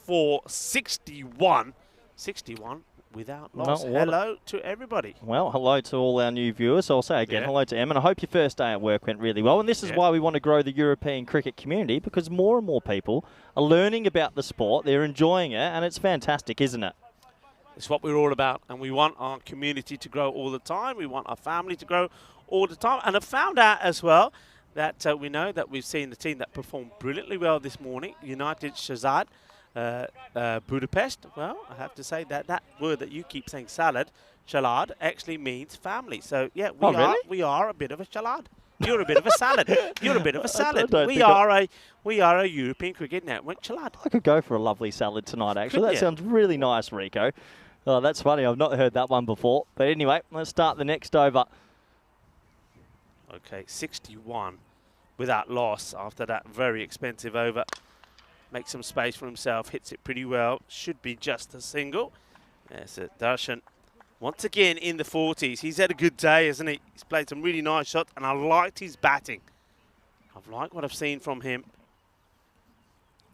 61. 61. Without loss. No, hello to everybody. Well, hello to all our new viewers. I'll say again, hello to Em, and I hope your first day at work went really well. And this is why we want to grow the European cricket community, because more and more people are learning about the sport, they're enjoying it, and it's fantastic, isn't it? It's what we're all about, and we want our community to grow all the time. We want our family to grow all the time. And I found out as well that we know that we've seen the team that performed brilliantly well this morning, United Shazad. Budapest, well, I have to say that word that you keep saying salad, shalad, actually means family. So, yeah, we are a bit of a shalad. You're a bit of a salad. You're a bit of a salad. We are a European Cricket Network shalad. I could go for a lovely salad tonight, actually. That sounds really nice, Rico. Oh, that's funny. I've not heard that one before. But anyway, let's start the next over. Okay, 61 without loss after that very expensive over. Makes some space for himself, hits it pretty well. Should be just a single. There's Darshan once again in the 40s. He's had a good day, hasn't he? He's played some really nice shots, and I liked his batting. I've liked what I've seen from him.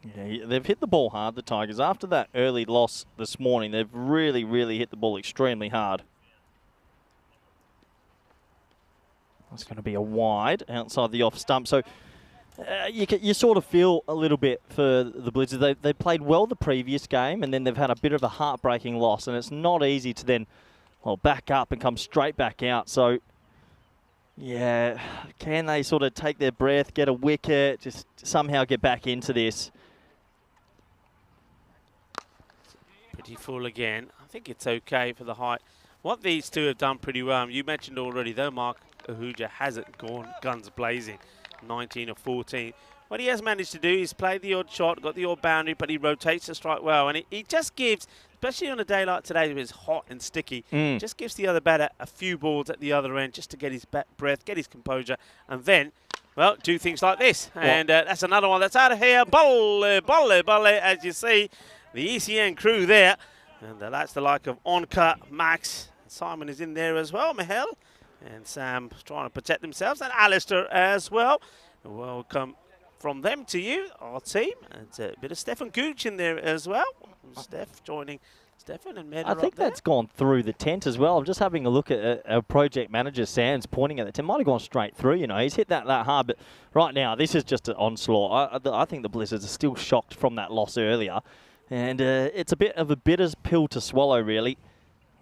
Yeah, they've hit the ball hard, the Tigers. After that early loss this morning, they've really, really hit the ball extremely hard. That's going to be a wide outside the off stump. So you sort of feel a little bit for the Blizzards. They played well the previous game, and then they've had a bit of a heartbreaking loss, and it's not easy to then, well, back up and come straight back out. So, yeah, can they sort of take their breath, get a wicket, just somehow get back into this? Pretty full again. I think it's okay for the height. What these two have done pretty well, you mentioned already, though, Mark Ahuja hasn't gone guns blazing. 19 or 14. What he has managed to do is play the odd shot, got the odd boundary, but he rotates the strike well. And he just gives, especially on a day like today where it's hot and sticky, just gives the other batter a few balls at the other end just to get his breath, get his composure, and then, well, do things like this. And that's another one that's out of here. Bolle, as you see, the ECN crew there. And that's the like of Onka, Max, Simon is in there as well, Mihail. And Sam trying to protect themselves, and Alistair as well. Welcome from them to you, our team. And a bit of Stefan Gooch in there as well. Steph joining Stefan and Meda. I think that's gone through the tent as well. I'm just having a look at our project manager, Sam's pointing at the tent. Might have gone straight through, you know. He's hit that hard, but right now, this is just an onslaught. I think the Blizzards are still shocked from that loss earlier. And it's a bit of a bitter pill to swallow, really.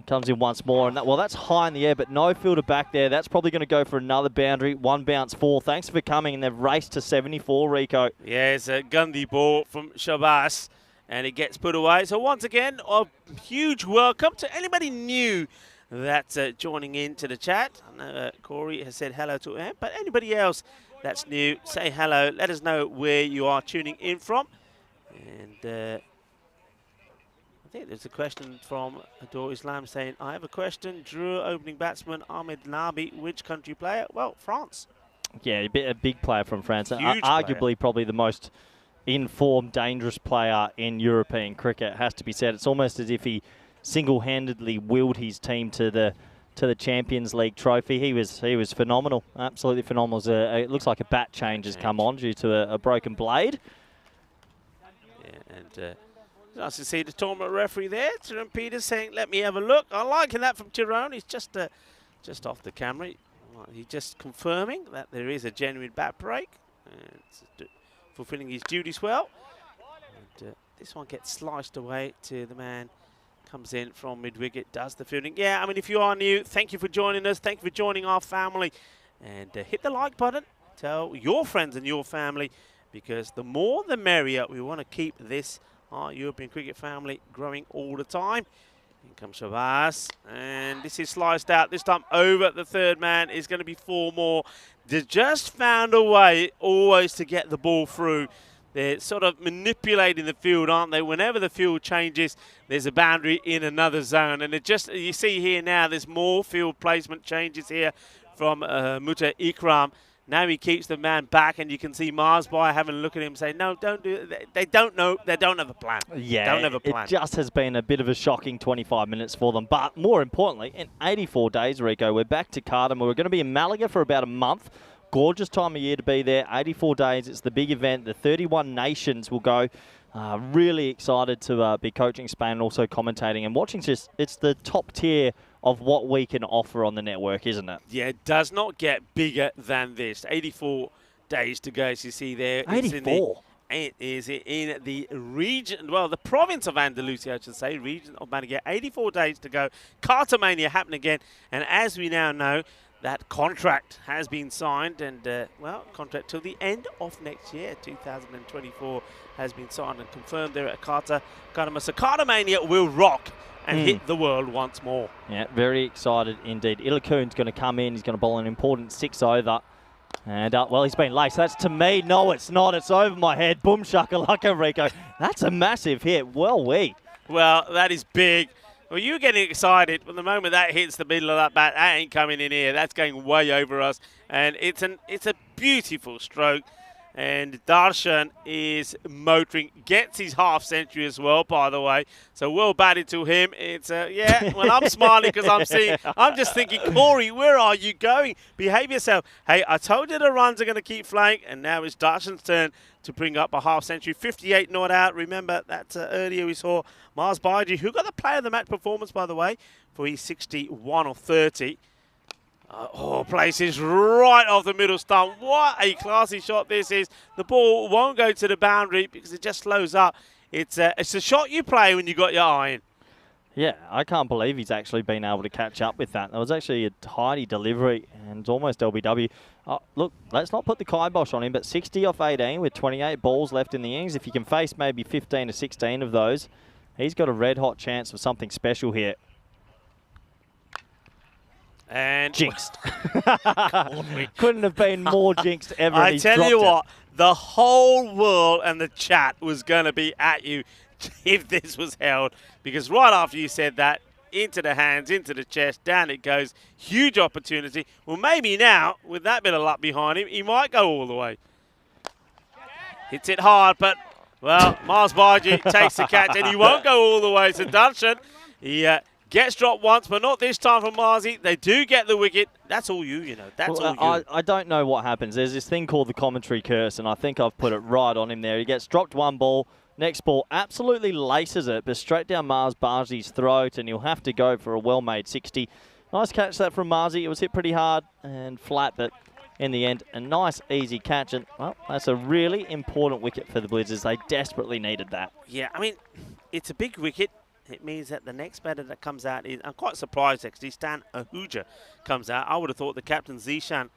Comes in once more, and that's high in the air, but no fielder back there. That's probably going to go for another boundary. One bounce four. Thanks for coming, and they've raced to 74, Rico. Yeah, it's a Gandhi ball from Shabazz, and it gets put away. So once again, a huge welcome to anybody new that's joining in to the chat. I know Corey has said hello to him, but anybody else that's new, say hello. Let us know where you are tuning in from. And I think there's a question from Ador Islam saying, I have a question. Drew, opening batsman, Ahmed Nabi, which country player? Well, France. Yeah, a big player from France. Huge Arguably player. Probably the most informed, dangerous player in European cricket, has to be said. It's almost as if he single-handedly willed his team to the Champions League trophy. He was phenomenal, absolutely phenomenal. It looks like a bat change has come on due to a broken blade. And nice to see the tournament referee there, Tyrone Peters, saying, let me have a look. I'm liking that from Tyrone. He's just off the camera. He's just confirming that there is a genuine bat break. And fulfilling his duties well. And this one gets sliced away to the man. Comes in from mid-wicket, does the fielding. Yeah, I mean, if you are new, thank you for joining us. Thank you for joining our family. And hit the like button. Tell your friends and your family, because the more the merrier. We want to keep this, our European cricket family, growing all the time. In comes Shabazz, and this is sliced out. This time over the third man is going to be 4 more. They just found a way always to get the ball through. They're sort of manipulating the field, aren't they? Whenever the field changes, there's a boundary in another zone. And it just, you see here now, there's more field placement changes here from Muta Ikram. Now he keeps the man back, and you can see Marsby having a look at him and say, no, don't do it. They don't know. They don't have a plan. Yeah, don't have a plan. It just has been a bit of a shocking 25 minutes for them. But more importantly, in 84 days, Rico, we're back to Cardiff. We're going to be in Malaga for about a month. Gorgeous time of year to be there. 84 days. It's the big event. The 31 nations will go. Really excited to be coaching Spain and also commentating and watching. It's the top tier of what we can offer on the network, isn't it? Yeah, it does not get bigger than this. 84 days to go, as you see there. 84? It is in the region, well, the province of Andalusia, I should say, region of Malaga. 84 days to go. Cartomania happening again. And as we now know, that contract has been signed, and, well, contract till the end of next year, 2024, has been signed and confirmed there at Carta. So Cartomania will rock and hit the world once more. Yeah, very excited indeed. Ilakun's going to come in. He's going to bowl an important 6 over. And, well, he's been late. So that's to me. No, it's not. It's over my head. Boom shakalaka, Rico. That's a massive hit. Well, that is big. Well, you're getting excited. From the moment that hits the middle of that bat, that ain't coming in here. That's going way over us. And it's a beautiful stroke. And Darshan is motoring, gets his half century as well, by the way. So well batted to him. It's yeah. Well, I'm smiling because I'm just thinking, Corey, where are you going? Behave yourself. Hey, I told you the runs are going to keep flying, and now it's Darshan's turn to bring up a half century. 58 not out. Remember that earlier we saw Mars Baiji, who got the player of the match performance, by the way, for his 61 or 30. Places right off the middle stump. What a classy shot this is. The ball won't go to the boundary because it just slows up. It's a shot you play when you got your eye in. Yeah, I can't believe he's actually been able to catch up with that. That was actually a tidy delivery and almost LBW. Look, let's not put the kibosh on him, but 60 off 18 with 28 balls left in the innings. If you can face maybe 15 to 16 of those, he's got a red-hot chance of something special here. And jinxed. Couldn't have been more jinxed ever. I tell you what, the whole world and the chat was going to be at you if this was held, because right after you said that, into the hands, into the chest, down it goes. Huge opportunity. Well, maybe now, with that bit of luck behind him, he might go all the way. Hits it hard, but, well, Mars Baiji takes the catch, and he won't go all the way. So Darshan, he gets dropped once, but not this time from Marzi. They do get the wicket. That's all you know. That's all you. I don't know what happens. There's this thing called the commentary curse, and I think I've put it right on him there. He gets dropped one ball. Next ball absolutely laces it, but straight down Mars Baji's throat, and he'll have to go for a well-made 60. Nice catch that from Marzi. It was hit pretty hard and flat, but in the end, a nice, easy catch. And, well, that's a really important wicket for the Blizzards. They desperately needed that. Yeah, I mean, it's a big wicket. It means that the next batter that comes out is, I'm quite surprised actually, Stan Ahuja comes out. I would have thought the captain Zishan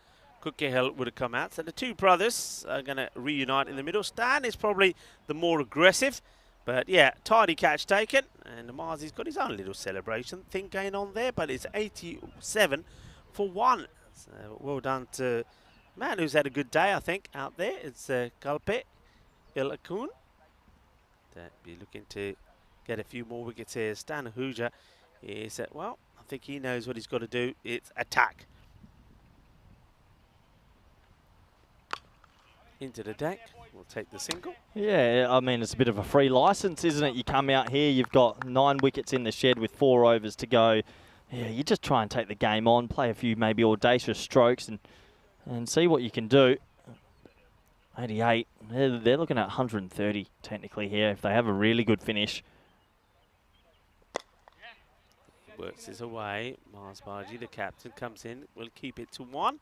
Kukehel would have come out. So the two brothers are going to reunite in the middle. Stan is probably the more aggressive, but yeah, tidy catch taken. And Marzi's got his own little celebration thing going on there, but it's 87 for 1. So well done to man who's had a good day, I think, out there. It's Kalpe Ilakun. Be looking to get a few more wickets here. Stan Ahuja is, well, I think he knows what he's got to do. It's attack. Into the deck. We'll take the single. Yeah, I mean, it's a bit of a free license, isn't it? You come out here, you've got 9 wickets in the shed with 4 overs to go. Yeah, you just try and take the game on, play a few maybe audacious strokes and see what you can do. 88. They're looking at 130 technically here if they have a really good finish. Works his away. Mars Bargy, the captain, comes in. Will keep it to 1.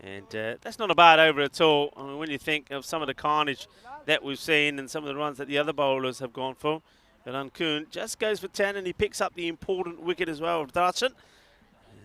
And that's not a bad over at all. I mean, when you think of some of the carnage that we've seen and some of the runs that the other bowlers have gone for, but Ankun just goes for 10 and he picks up the important wicket as well of Darshan.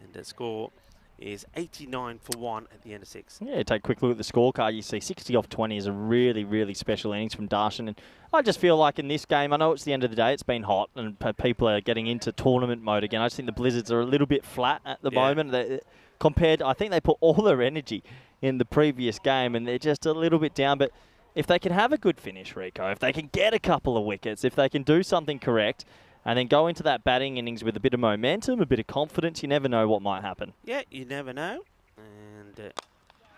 And the score is 89 for 1 at the end of 6. Yeah, take a quick look at the scorecard. You see 60 off 20 is a really, really special innings from Darshan. And I just feel like in this game, I know it's the end of the day, it's been hot and people are getting into tournament mode again. I just think the Blizzards are a little bit flat at the moment. Compared, I think they put all their energy in the previous game and they're just a little bit down. But if they can have a good finish, Rico, if they can get a couple of wickets, if they can do something correct and then go into that batting innings with a bit of momentum, a bit of confidence, you never know what might happen. Yeah, you never know. And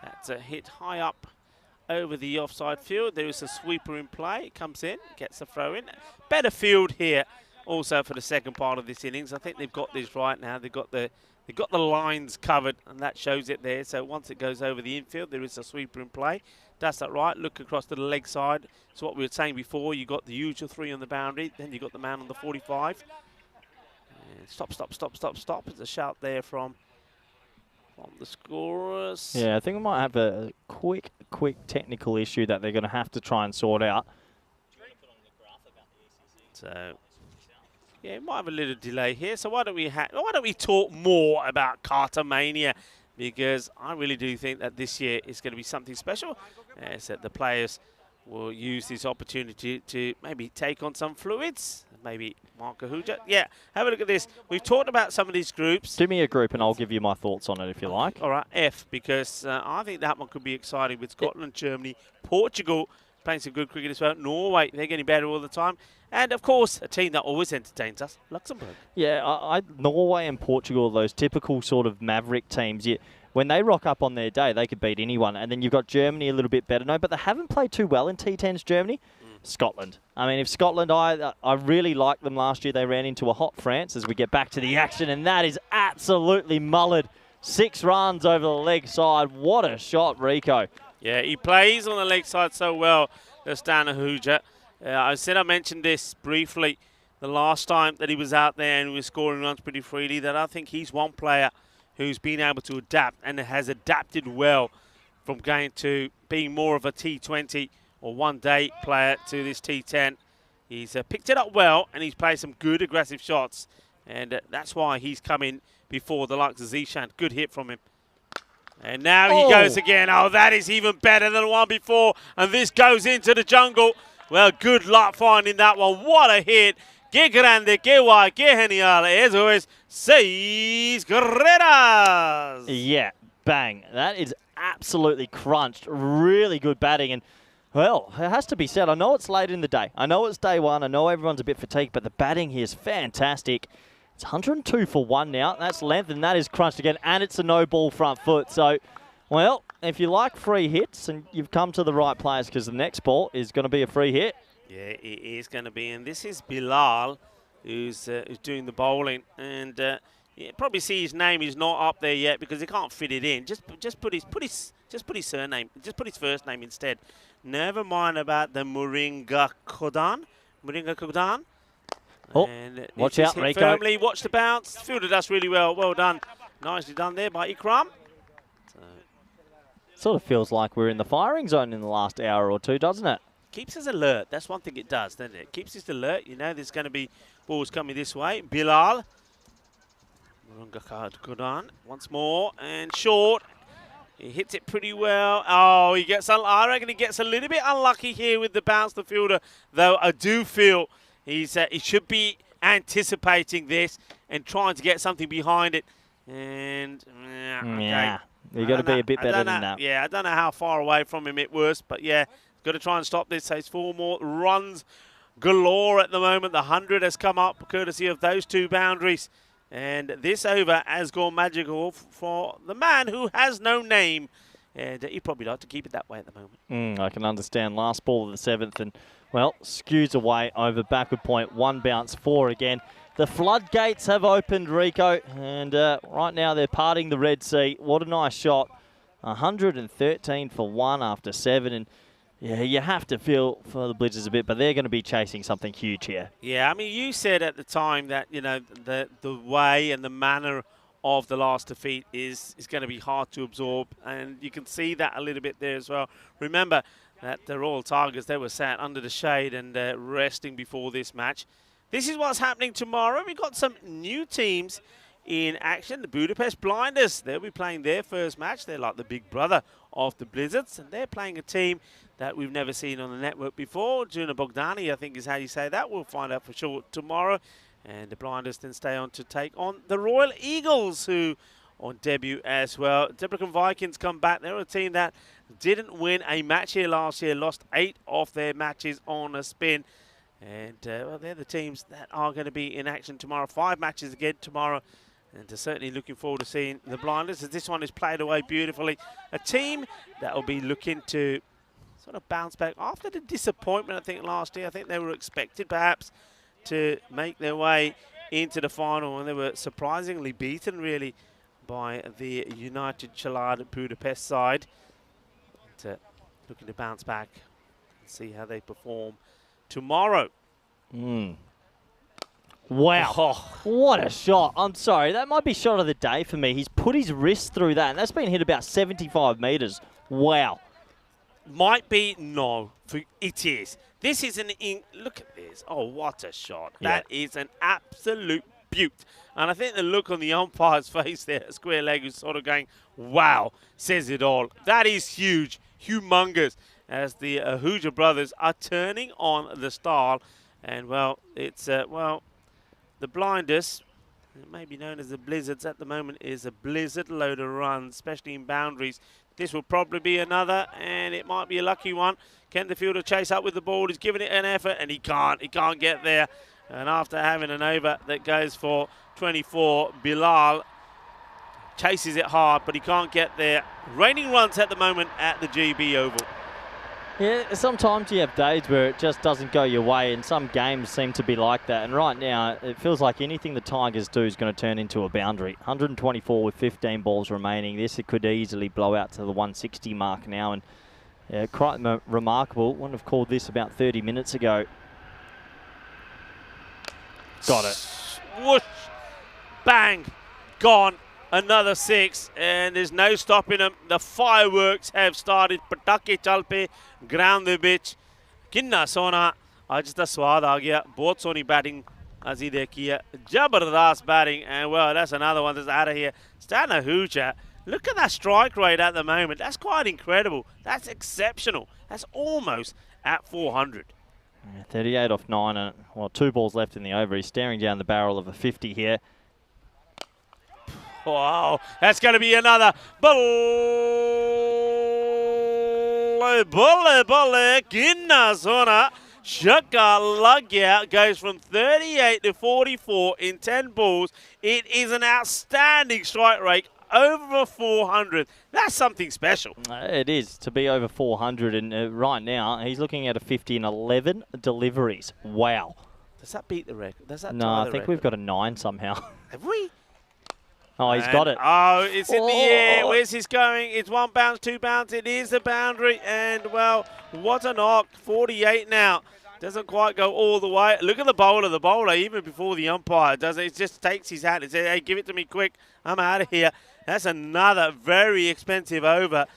that's a hit high up over the offside field. There is a sweeper in play. It comes in, gets a throw in. Better field here also for the second part of this innings. I think they've got this right now. They've got the lines covered, and that shows it there. So once it goes over the infield, there is a sweeper in play. That's that right. Look across to the leg side. So what we were saying before, you got the usual 3 on the boundary, then you got the man on the 45. And stop. It's a shout there from the scorers. Yeah, I think we might have a quick technical issue that they're going to have to try and sort out. So yeah, might have a little delay here. So why don't we talk more about Carter Mania? Because I really do think that this year is going to be something special. As that the players will use this opportunity to maybe take on some fluids. Maybe Mark Ahuja. Yeah, have a look at this. We've talked about some of these groups. Do me a group and I'll give you my thoughts on it if you like. All right, F, because I think that one could be exciting with Scotland, Germany, Portugal playing some good cricket as well. Norway, they're getting better all the time. And, of course, a team that always entertains us, Luxembourg. Yeah, Norway and Portugal, those typical sort of maverick teams, when they rock up on their day, they could beat anyone. And then you've got Germany a little bit better. No, but they haven't played too well in T10s, Germany. Scotland. I mean, if Scotland, I really liked them last year. They ran into a hot France as we get back to the action, and that is absolutely mullered. 6 runs over the leg side. What a shot, Rico. Yeah, he plays on the leg side so well, Stan Ahuja. I mentioned this briefly the last time that he was out there and he was scoring runs pretty freely, that I think he's one player who's been able to adapt and has adapted well from going to being more of a T20 or one-day player to this T10. He's picked it up well and he's played some good aggressive shots, and that's why he's coming before the likes of Zishan. Good hit from him. And now he goes again. Oh, that is even better than the one before. And this goes into the jungle. Well, good luck finding that one. What a hit. Que grande, que guay, que genial. Eso es 6 carreras. Yeah, bang. That is absolutely crunched. Really good batting. And, well, it has to be said, I know it's late in the day. I know it's day one. I know everyone's a bit fatigued, but the batting here is fantastic. It's 102 for 1 now. That's length, and that is crunched again. And it's a no-ball front foot. So, well, if you like free hits, and you've come to the right players, because the next ball is going to be a free hit. Yeah, it is going to be. And this is Bilal, who's doing the bowling. And you probably see his name is not up there yet because he can't fit it in. Just put his surname. Just put his first name instead. Never mind about the Moringa Kodan. Oh, and watch out, Rico. Firmly, watch the bounce. Fielded us really well. Well done. Nicely done there by Ikram. Sort of feels like we're in the firing zone in the last hour or two, doesn't it? Keeps us alert. That's one thing it does, doesn't it? Keeps us alert. You know there's going to be balls coming this way. Bilal. Moringa once more. And short. He hits it pretty well. Oh, I reckon he gets a little bit unlucky here with the bounce, the fielder. Though I do feel he should be anticipating this and trying to get something behind it. And, okay. Yeah, you've got to be a bit better than that. Yeah, I don't know how far away from him it was, but yeah, got to try and stop this. So it's 4 more runs galore at the moment. The 100 has come up courtesy of those 2 boundaries. And this over has gone magical for the man who has no name. And he'd probably like to keep it that way at the moment. I can understand. Last ball of the 7th. And, well, skews away over backward point. 1 bounce, 4 again. The floodgates have opened, Rico. And right now they're parting the Red Sea. What a nice shot. 113 for 1 after 7. And Yeah, you have to feel for the Blizzards a bit, but they're going to be chasing something huge here. Yeah, I mean, you said at the time that, you know, the way and the manner of the last defeat is going to be hard to absorb, and you can see that a little bit there as well. Remember that the Royal Tigers, they were sat under the shade and resting before this match. This is what's happening tomorrow. We've got some new teams in action. The Budapest Blinders, they'll be playing their first match. They're like the big brother of the Blizzards, and they're playing a team that we've never seen on the network before. Juna Bogdani, I think is how you say that. We'll find out for sure tomorrow. And the Blinders then stay on to take on the Royal Eagles, who on debut as well. Debrecen Vikings come back. They're a team that didn't win a match here last year, lost 8 of their matches on a spin. And well, they're the teams that are going to be in action tomorrow. 5 matches again tomorrow. And certainly looking forward to seeing the Blinders, as this one is played away beautifully. A team that will be looking to sort of bounce back after the disappointment, I think, last year. I think they were expected perhaps to make their way into the final, and they were surprisingly beaten really by the United Chalad Budapest side. But, looking to bounce back and see how they perform tomorrow. Wow. Oh. What a shot. I'm sorry, that might be shot of the day for me. He's put his wrist through that, and that's been hit about 75 metres. Wow. Might be, no, it is. This is look at this. Oh, what a shot. Yeah. That is an absolute beaut. And I think the look on the umpire's face there, square leg, is sort of going, wow, says it all. That is huge, humongous, as the Ahuja brothers are turning on the style. And, well, it's, well, the Blinders, it may be known as the Blizzards at the moment, is a blizzard load of runs, especially in boundaries. This will probably be another, and it might be a lucky one. Can the fielder chase up with the ball? He's giving it an effort, and he can't get there. And after having an over that goes for 24, Bilal chases it hard, but he can't get there. Raining runs at the moment at the GB Oval. Yeah, sometimes you have days where it just doesn't go your way, and some games seem to be like that. And right now, it feels like anything the Tigers do is going to turn into a boundary. 124 with 15 balls remaining. This it could easily blow out to the 160 mark now, and quite remarkable. Wouldn't have called this about 30 minutes ago. Got it. Whoosh, bang, gone. Another 6, and there's no stopping them. The fireworks have started. Patake chalpe, ground the bitch. Kinna sona. Aaj ta swad aa gaya. Bahut soni batting as he dekhiye. Jabardast batting, and well, that's another one that's out of here. Stan Ahuja. Look at that strike rate at the moment. That's quite incredible. That's exceptional. That's almost at 400. Yeah, 38 off 9, and well, 2 balls left in the over. He's staring down the barrel of a 50 here. Wow, that's going to be another bulle, Ginna Zona. Shaka Lugya goes from 38 to 44 in 10 balls. It is an outstanding strike rate, over 400. That's something special. It is, to be over 400, and right now he's looking at a 50 and 11 deliveries. Wow. Does that beat the record? Does that No, tie I the think record? we've got a 9 somehow. Have we? Oh, he's got it. Oh, it's in the air. Oh. Where's this going? It's 1 bounce, 2 bounce. It is the boundary. And, well, what a knock. 48 now. Doesn't quite go all the way. Look at the bowler. The bowler, even before the umpire does it, just takes his hat and says, hey, give it to me quick. I'm out of here. That's another very expensive over.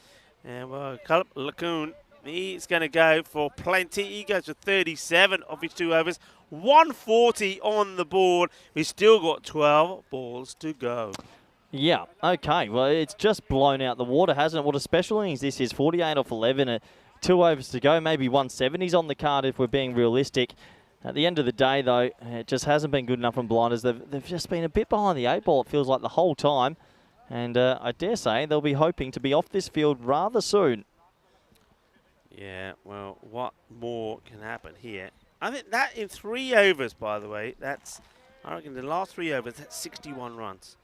And, well, Kalp Lakoon, he's going to go for plenty. He goes for 37 of his 2 overs. 140 on the board. We've still got 12 balls to go. Yeah, okay. Well, it's just blown out the water, hasn't it? What a special innings this is. 48 off 11, 2 overs to go. Maybe 170's on the card if we're being realistic. At the end of the day, though, it just hasn't been good enough from Blinders. They've just been a bit behind the 8 ball, it feels like, the whole time. And I dare say they'll be hoping to be off this field rather soon. Yeah, well, what more can happen here? I think that in 3 overs, by the way, that's, I reckon the last 3 overs, that's 61 runs.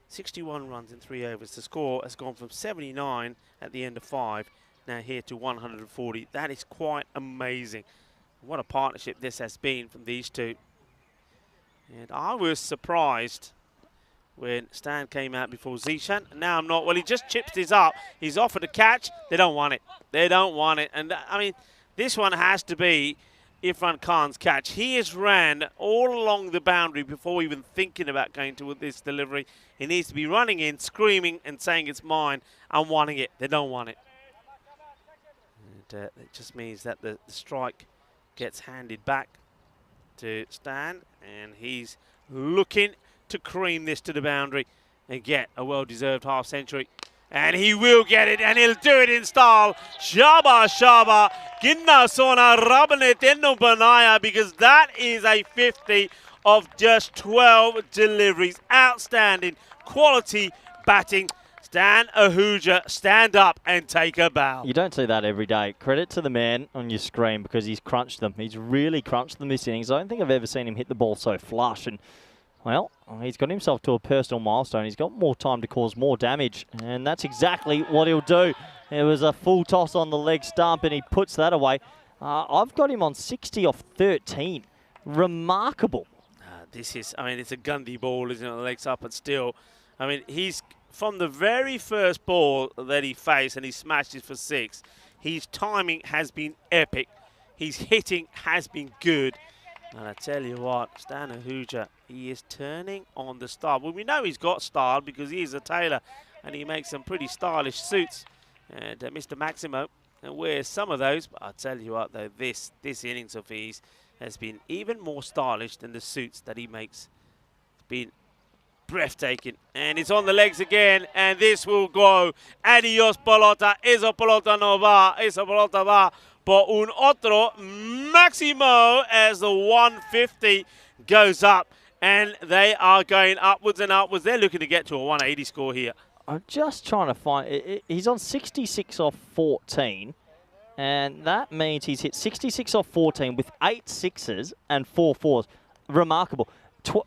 61 runs in 3 overs. The score has gone from 79 at the end of 5, now here to 140. That is quite amazing. What a partnership this has been from these two. And I was surprised when Stan came out before Zishan. Now I'm not. Well, he just chips this up. He's offered a catch. They don't want it. They don't want it. And, I mean, this one has to be Irfan Khan's catch. He has ran all along the boundary before even thinking about going to this delivery. He needs to be running in, screaming and saying it's mine and wanting it. They don't want it. And it just means that the strike gets handed back to Stan, and he's looking to cream this to the boundary and get a well-deserved half-century. And he will get it, and he'll do it in style. Shaba, Shaba, Ginna Sona Rabane Tenno Banaya, because that is a 50 of just 12 deliveries. Outstanding quality batting. Stan Ahuja, stand up and take a bow. You don't see that every day. Credit to the man on your screen because he's crunched them. He's really crunched them this innings. I don't think I've ever seen him hit the ball so flush. And, well, he's got himself to a personal milestone. He's got more time to cause more damage. And that's exactly what he'll do. It was a full toss on the leg stump and he puts that away. I've got him on 60 off 13. Remarkable. This is, I mean, it's a Gundy ball, isn't it? The legs up, but still, I mean, he's from the very first ball that he faced and he smashed it for 6, his timing has been epic. His hitting has been good. And I tell you what, Stan Ahuja, he is turning on the style. Well, we know he's got style because he is a tailor and he makes some pretty stylish suits. And Mr. Maximo wears some of those. But I tell you what, though, this innings of his has been even more stylish than the suits that he makes. It's been breathtaking, and it's on the legs again, and this will go. Adios pelota, esa pelota no va, esa pelota va por un otro Maximo as the 150 goes up, and they are going upwards and upwards. They're looking to get to a 180 score here. I'm just trying to find, he's on 66 off 14, and that means he's hit 66 off 14 with 8 sixes and 4 fours. Remarkable.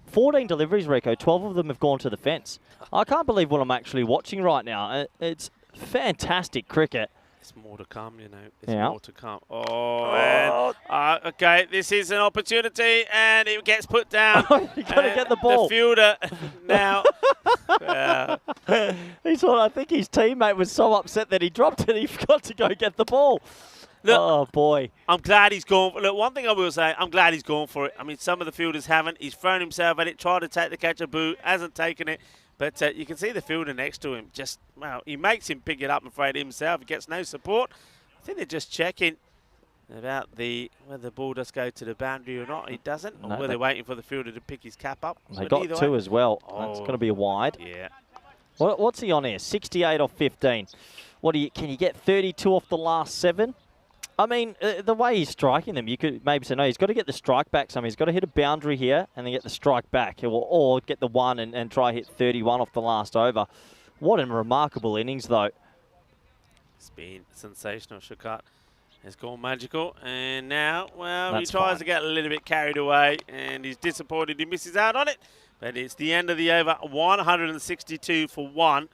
14 deliveries, Rico. 12 of them have gone to the fence. I can't believe what I'm actually watching right now. It's fantastic cricket. There's more to come, you know. There's more to come. Oh, and, okay, this is an opportunity, and it gets put down. You got to get the ball. The fielder now. He thought, I think his teammate was so upset that he dropped it, he forgot to go get the ball. Look, oh, boy. I'm glad he's gone for it. Look, one thing I will say, I'm glad he's gone for it. I mean, some of the fielders haven't. He's thrown himself at it, tried to take the catcher boot, hasn't taken it. But you can see the fielder next to him just, well, he makes him pick it up, I'm afraid, himself. He gets no support. I think they're just checking about whether the ball does go to the boundary or not. He doesn't. Or whether they're waiting for the fielder to pick his cap up. They got 2 as well. That's going to be a wide. Yeah. What's he on here? 68 off 15. Can you get 32 off the last 7? I mean, the way he's striking them, you could maybe say, no, he's got to get the strike back somehow. He's got to hit a boundary here and then get the strike back. Or get the 1 and try hit 31 off the last over. What a remarkable innings, though. It's been sensational. Shukat has gone magical. And now, well, That's he tries fine. to get a little bit carried away. And he's disappointed he misses out on it. But it's the end of the over. 162 for 1.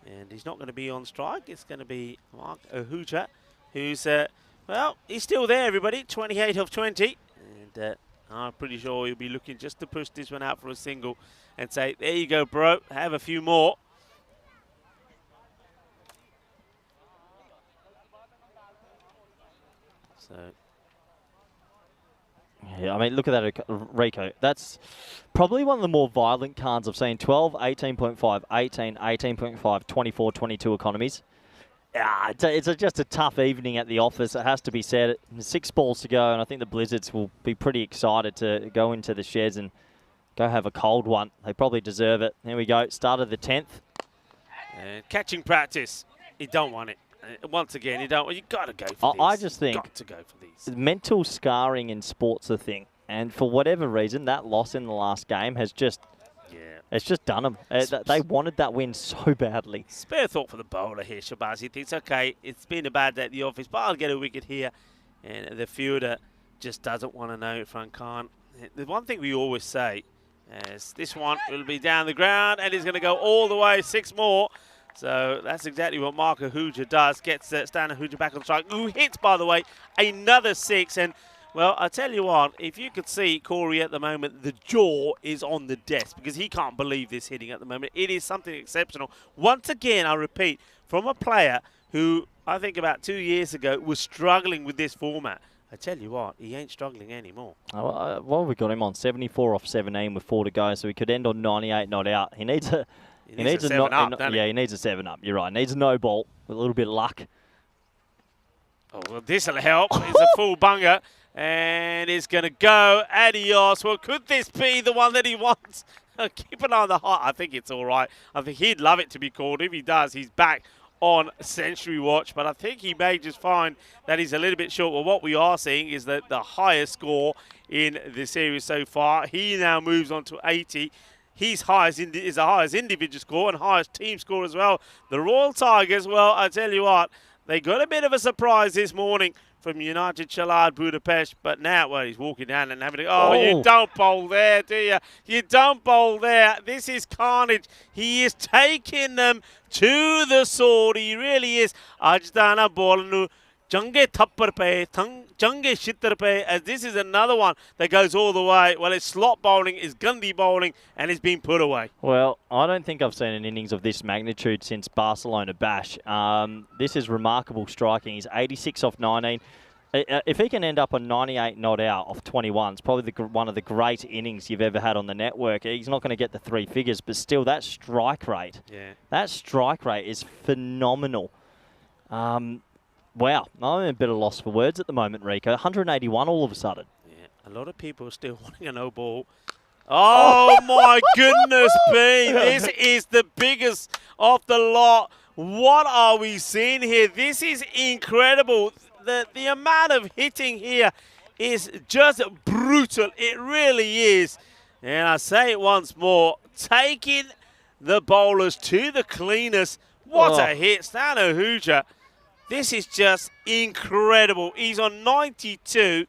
And he's not going to be on strike. It's going to be Mark Ahuja, who's, well, he's still there, everybody. 28 of 20. And I'm pretty sure he'll be looking just to push this one out for a single and say, there you go, bro. Have a few more. So, yeah, I mean, look at that, Rico. That's probably one of the more violent cards I've seen. 12, 18.5, 18, 18.5, 24, 22 economies. Yeah, it's just a tough evening at the office, it has to be said. 6 balls to go, and I think the Blizzards will be pretty excited to go into the sheds and go have a cold one. They probably deserve it. There we go, start of the 10th. And catching practice. You don't want it. Once again, you don't. You got to go for these. I just think got to go for these. Mental scarring in sport's a thing, and for whatever reason, that loss in the last game has just, it's just done them. They wanted that win so badly. Spare thought for the bowler here, Shabazz. He thinks, okay, it's been a bad day at the office, but I'll get a wicket here. And the fielder just doesn't want to know Irfan Khan. The one thing we always say is this one will be down the ground, and he's going to go all the way, 6 more. So that's exactly what Mark Ahuja does. Gets Stan Ahuja back on strike, who hits, by the way, another 6. And, well, I tell you what, if you could see Corey at the moment, the jaw is on the desk because he can't believe this hitting at the moment. It is something exceptional. Once again, I repeat, from a player who I think about 2 years ago was struggling with this format. I tell you what, he ain't struggling anymore. Well, we got him on 74 off 17 with 4 to go, so he could end on 98 not out. He needs a... He needs a 7 up, doesn't he? Yeah, he needs a 7 up. You're right. He needs a no ball with a little bit of luck. Oh, well, this'll help. It's a full bunger, and it's going to go. Adios. Well, could this be the one that he wants? Keep an eye on the height. I think it's all right. I think he'd love it to be called. If he does, he's back on Century Watch, but I think he may just find that he's a little bit short. Well, what we are seeing is that the highest score in the series so far. He now moves on to 80. His highest is the highest individual score and highest team score as well. The Royal Tigers, well, I tell you what, they got a bit of a surprise this morning from United Chalad Budapest, but now, well, he's walking down and having you don't bowl there, do you? You don't bowl there. This is carnage. He is taking them to the sword. He really is. Ajdana ball Jange Thappar Pe, Jange Shittar Pe, as this is another one that goes all the way. Well, it's slot bowling, it's Gandhi bowling, and it's been put away. Well, I don't think I've seen an innings of this magnitude since Barcelona Bash. This is remarkable striking. He's 86 off 19. If he can end up on 98 not out off 21, it's probably one of the great innings you've ever had on the network. He's not going to get the 3 figures, but still, that strike rate, is phenomenal. Wow, I'm a bit of loss for words at the moment, Rico. 181 all of a sudden. Yeah, a lot of people are still wanting a no ball. Oh, my goodness me. This is the biggest of the lot. What are we seeing here? This is incredible. The amount of hitting here is just brutal. It really is. And I say it once more, taking the bowlers to the cleaners. What a hit. Stan Ahuja. This is just incredible. He's on 92.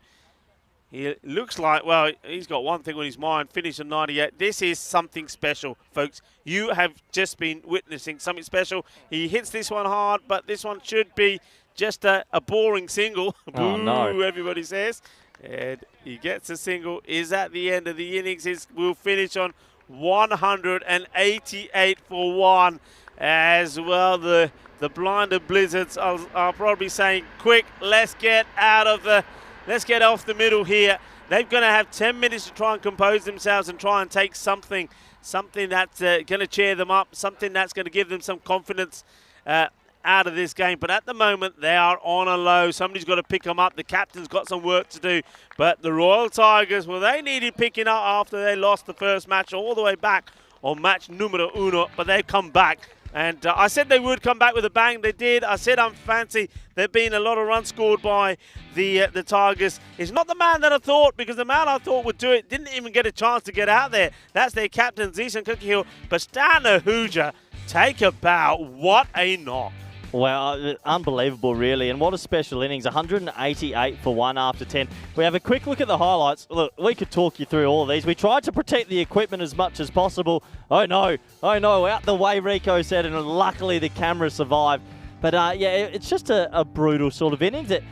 He looks like, well, he's got one thing on his mind, finish on 98. This is something special, folks. You have just been witnessing something special. He hits this one hard, but this one should be just a boring single. Oh, no. Everybody says. And he gets a single, is at the end of the innings. Will finish on 188 for 1. As well, the blinded blizzards are probably saying, quick, let's get off the middle here. They're going to have 10 minutes to try and compose themselves and try and take something that's going to cheer them up, something that's going to give them some confidence out of this game. But at the moment, they are on a low. Somebody's got to pick them up. The captain's got some work to do. But the Royal Tigers, well, they needed picking up after they lost the first match all the way back on match numero uno, but they've come back. And I said they would come back with a bang. They did. I said I'm fancy. There have been a lot of runs scored by the Tigers. It's not the man that I thought, because the man I thought would do it didn't even get a chance to get out there. That's their captain, Zeeshan Cookiehill. But Stan Ahuja, take a bow. What a knock. Well, unbelievable, really. And what a special innings. 188 for 1 after 10. We have a quick look at the highlights. Look, we could talk you through all of these. We tried to protect the equipment as much as possible. Oh, no. Out the way, Rico said, and luckily the camera survived. But, yeah, it's just a brutal sort of innings. It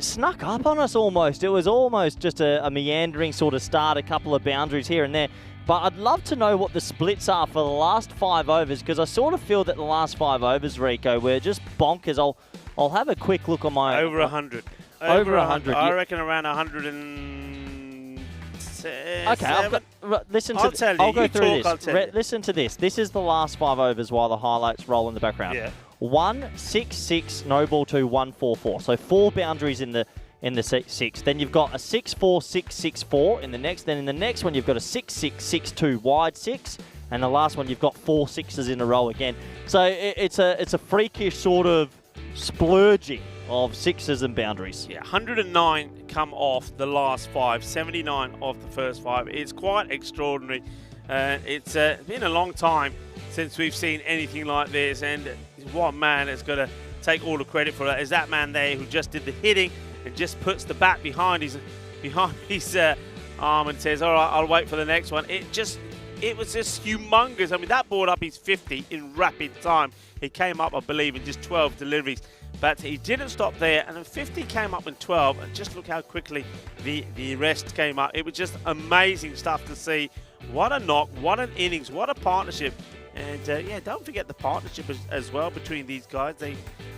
snuck up on us almost. It was almost just a meandering sort of start, a couple of boundaries here and there. But I'd love to know what the splits are for the last 5 overs, because I sort of feel that the last 5 overs, Rico, were just bonkers. I'll have a quick look on my... Over 100. Over 100. I reckon around 107. Okay, listen to... I'll go through this. Listen to this. This is the last 5 overs while the highlights roll in the background. Yeah. 1-6-6, no ball to 1-4-4. So 4 boundaries in the 6. Then you've got a 6-4-6-6-4 in the next. Then in the next one, you've got a 6-6-6-2 wide 6. And the last one, you've got 4 sixes in a row again. So it's a freakish sort of splurging of sixes and boundaries. Yeah, 109 come off the last 5, 79 off the first 5. It's quite extraordinary. It's been a long time since we've seen anything like this. And one man that's got to take all the credit for that is that man there who just did the hitting and just puts the bat behind his arm and says, all right, I'll wait for the next one. It was just humongous. I mean, that brought up his 50 in rapid time. He came up, I believe, in just 12 deliveries. But he didn't stop there, and then 50 came up in 12, and just look how quickly the rest came up. It was just amazing stuff to see. What a knock, what an innings, what a partnership. And, yeah, don't forget the partnership as well between these guys.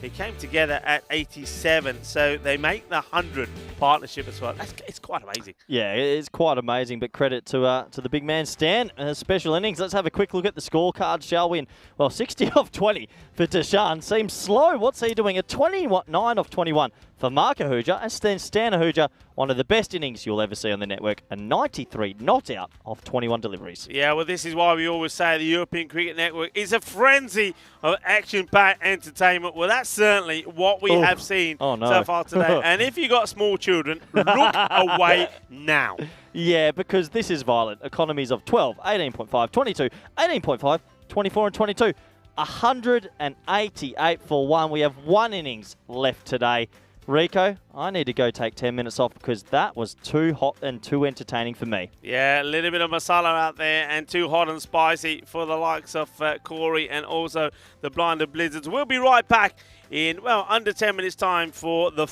It came together at 87, so they make the 100 partnership as well. It's quite amazing. Yeah, it's quite amazing, but credit to the big man, Stan. Special innings. Let's have a quick look at the scorecard, shall we? And, well, 60 off 20 for Deshaun. Seems slow. What's he doing? A 29 off 21 for Mark Ahuja. And then Stan Ahuja, one of the best innings you'll ever see on the network. A 93 not out off 21 deliveries. Yeah, well, this is why we always say the European Cricket Network is a frenzy of action-packed entertainment. Well, that's certainly what we have seen so far today. And if you got small children, look away now. Yeah, because this is violent. Economies of 12, 18.5, 22, 18.5, 24 and 22. 188 for one. We have one innings left today. Rico, I need to go take 10 minutes off because that was too hot and too entertaining for me. Yeah, a little bit of masala out there and too hot and spicy for the likes of Corey and also the Blinded Blizzards. We'll be right back in, well, under 10 minutes time for the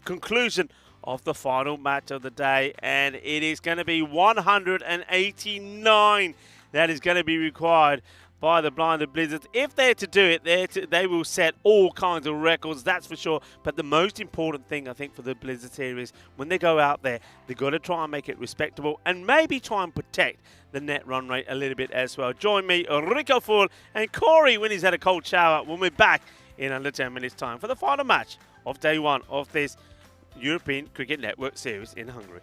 conclusion of the final match of the day. And it is going to be 189 that is going to be required by the Blinded Blizzards. If they're to do it, they will set all kinds of records, that's for sure. But the most important thing, I think, for the Blizzards here is when they go out there, they've got to try and make it respectable and maybe try and protect the net run rate a little bit as well. Join me, Rico Full, and Corey when he's had a cold shower when we're back in under 10 minutes' time for the final match of day one of this European Cricket Network series in Hungary.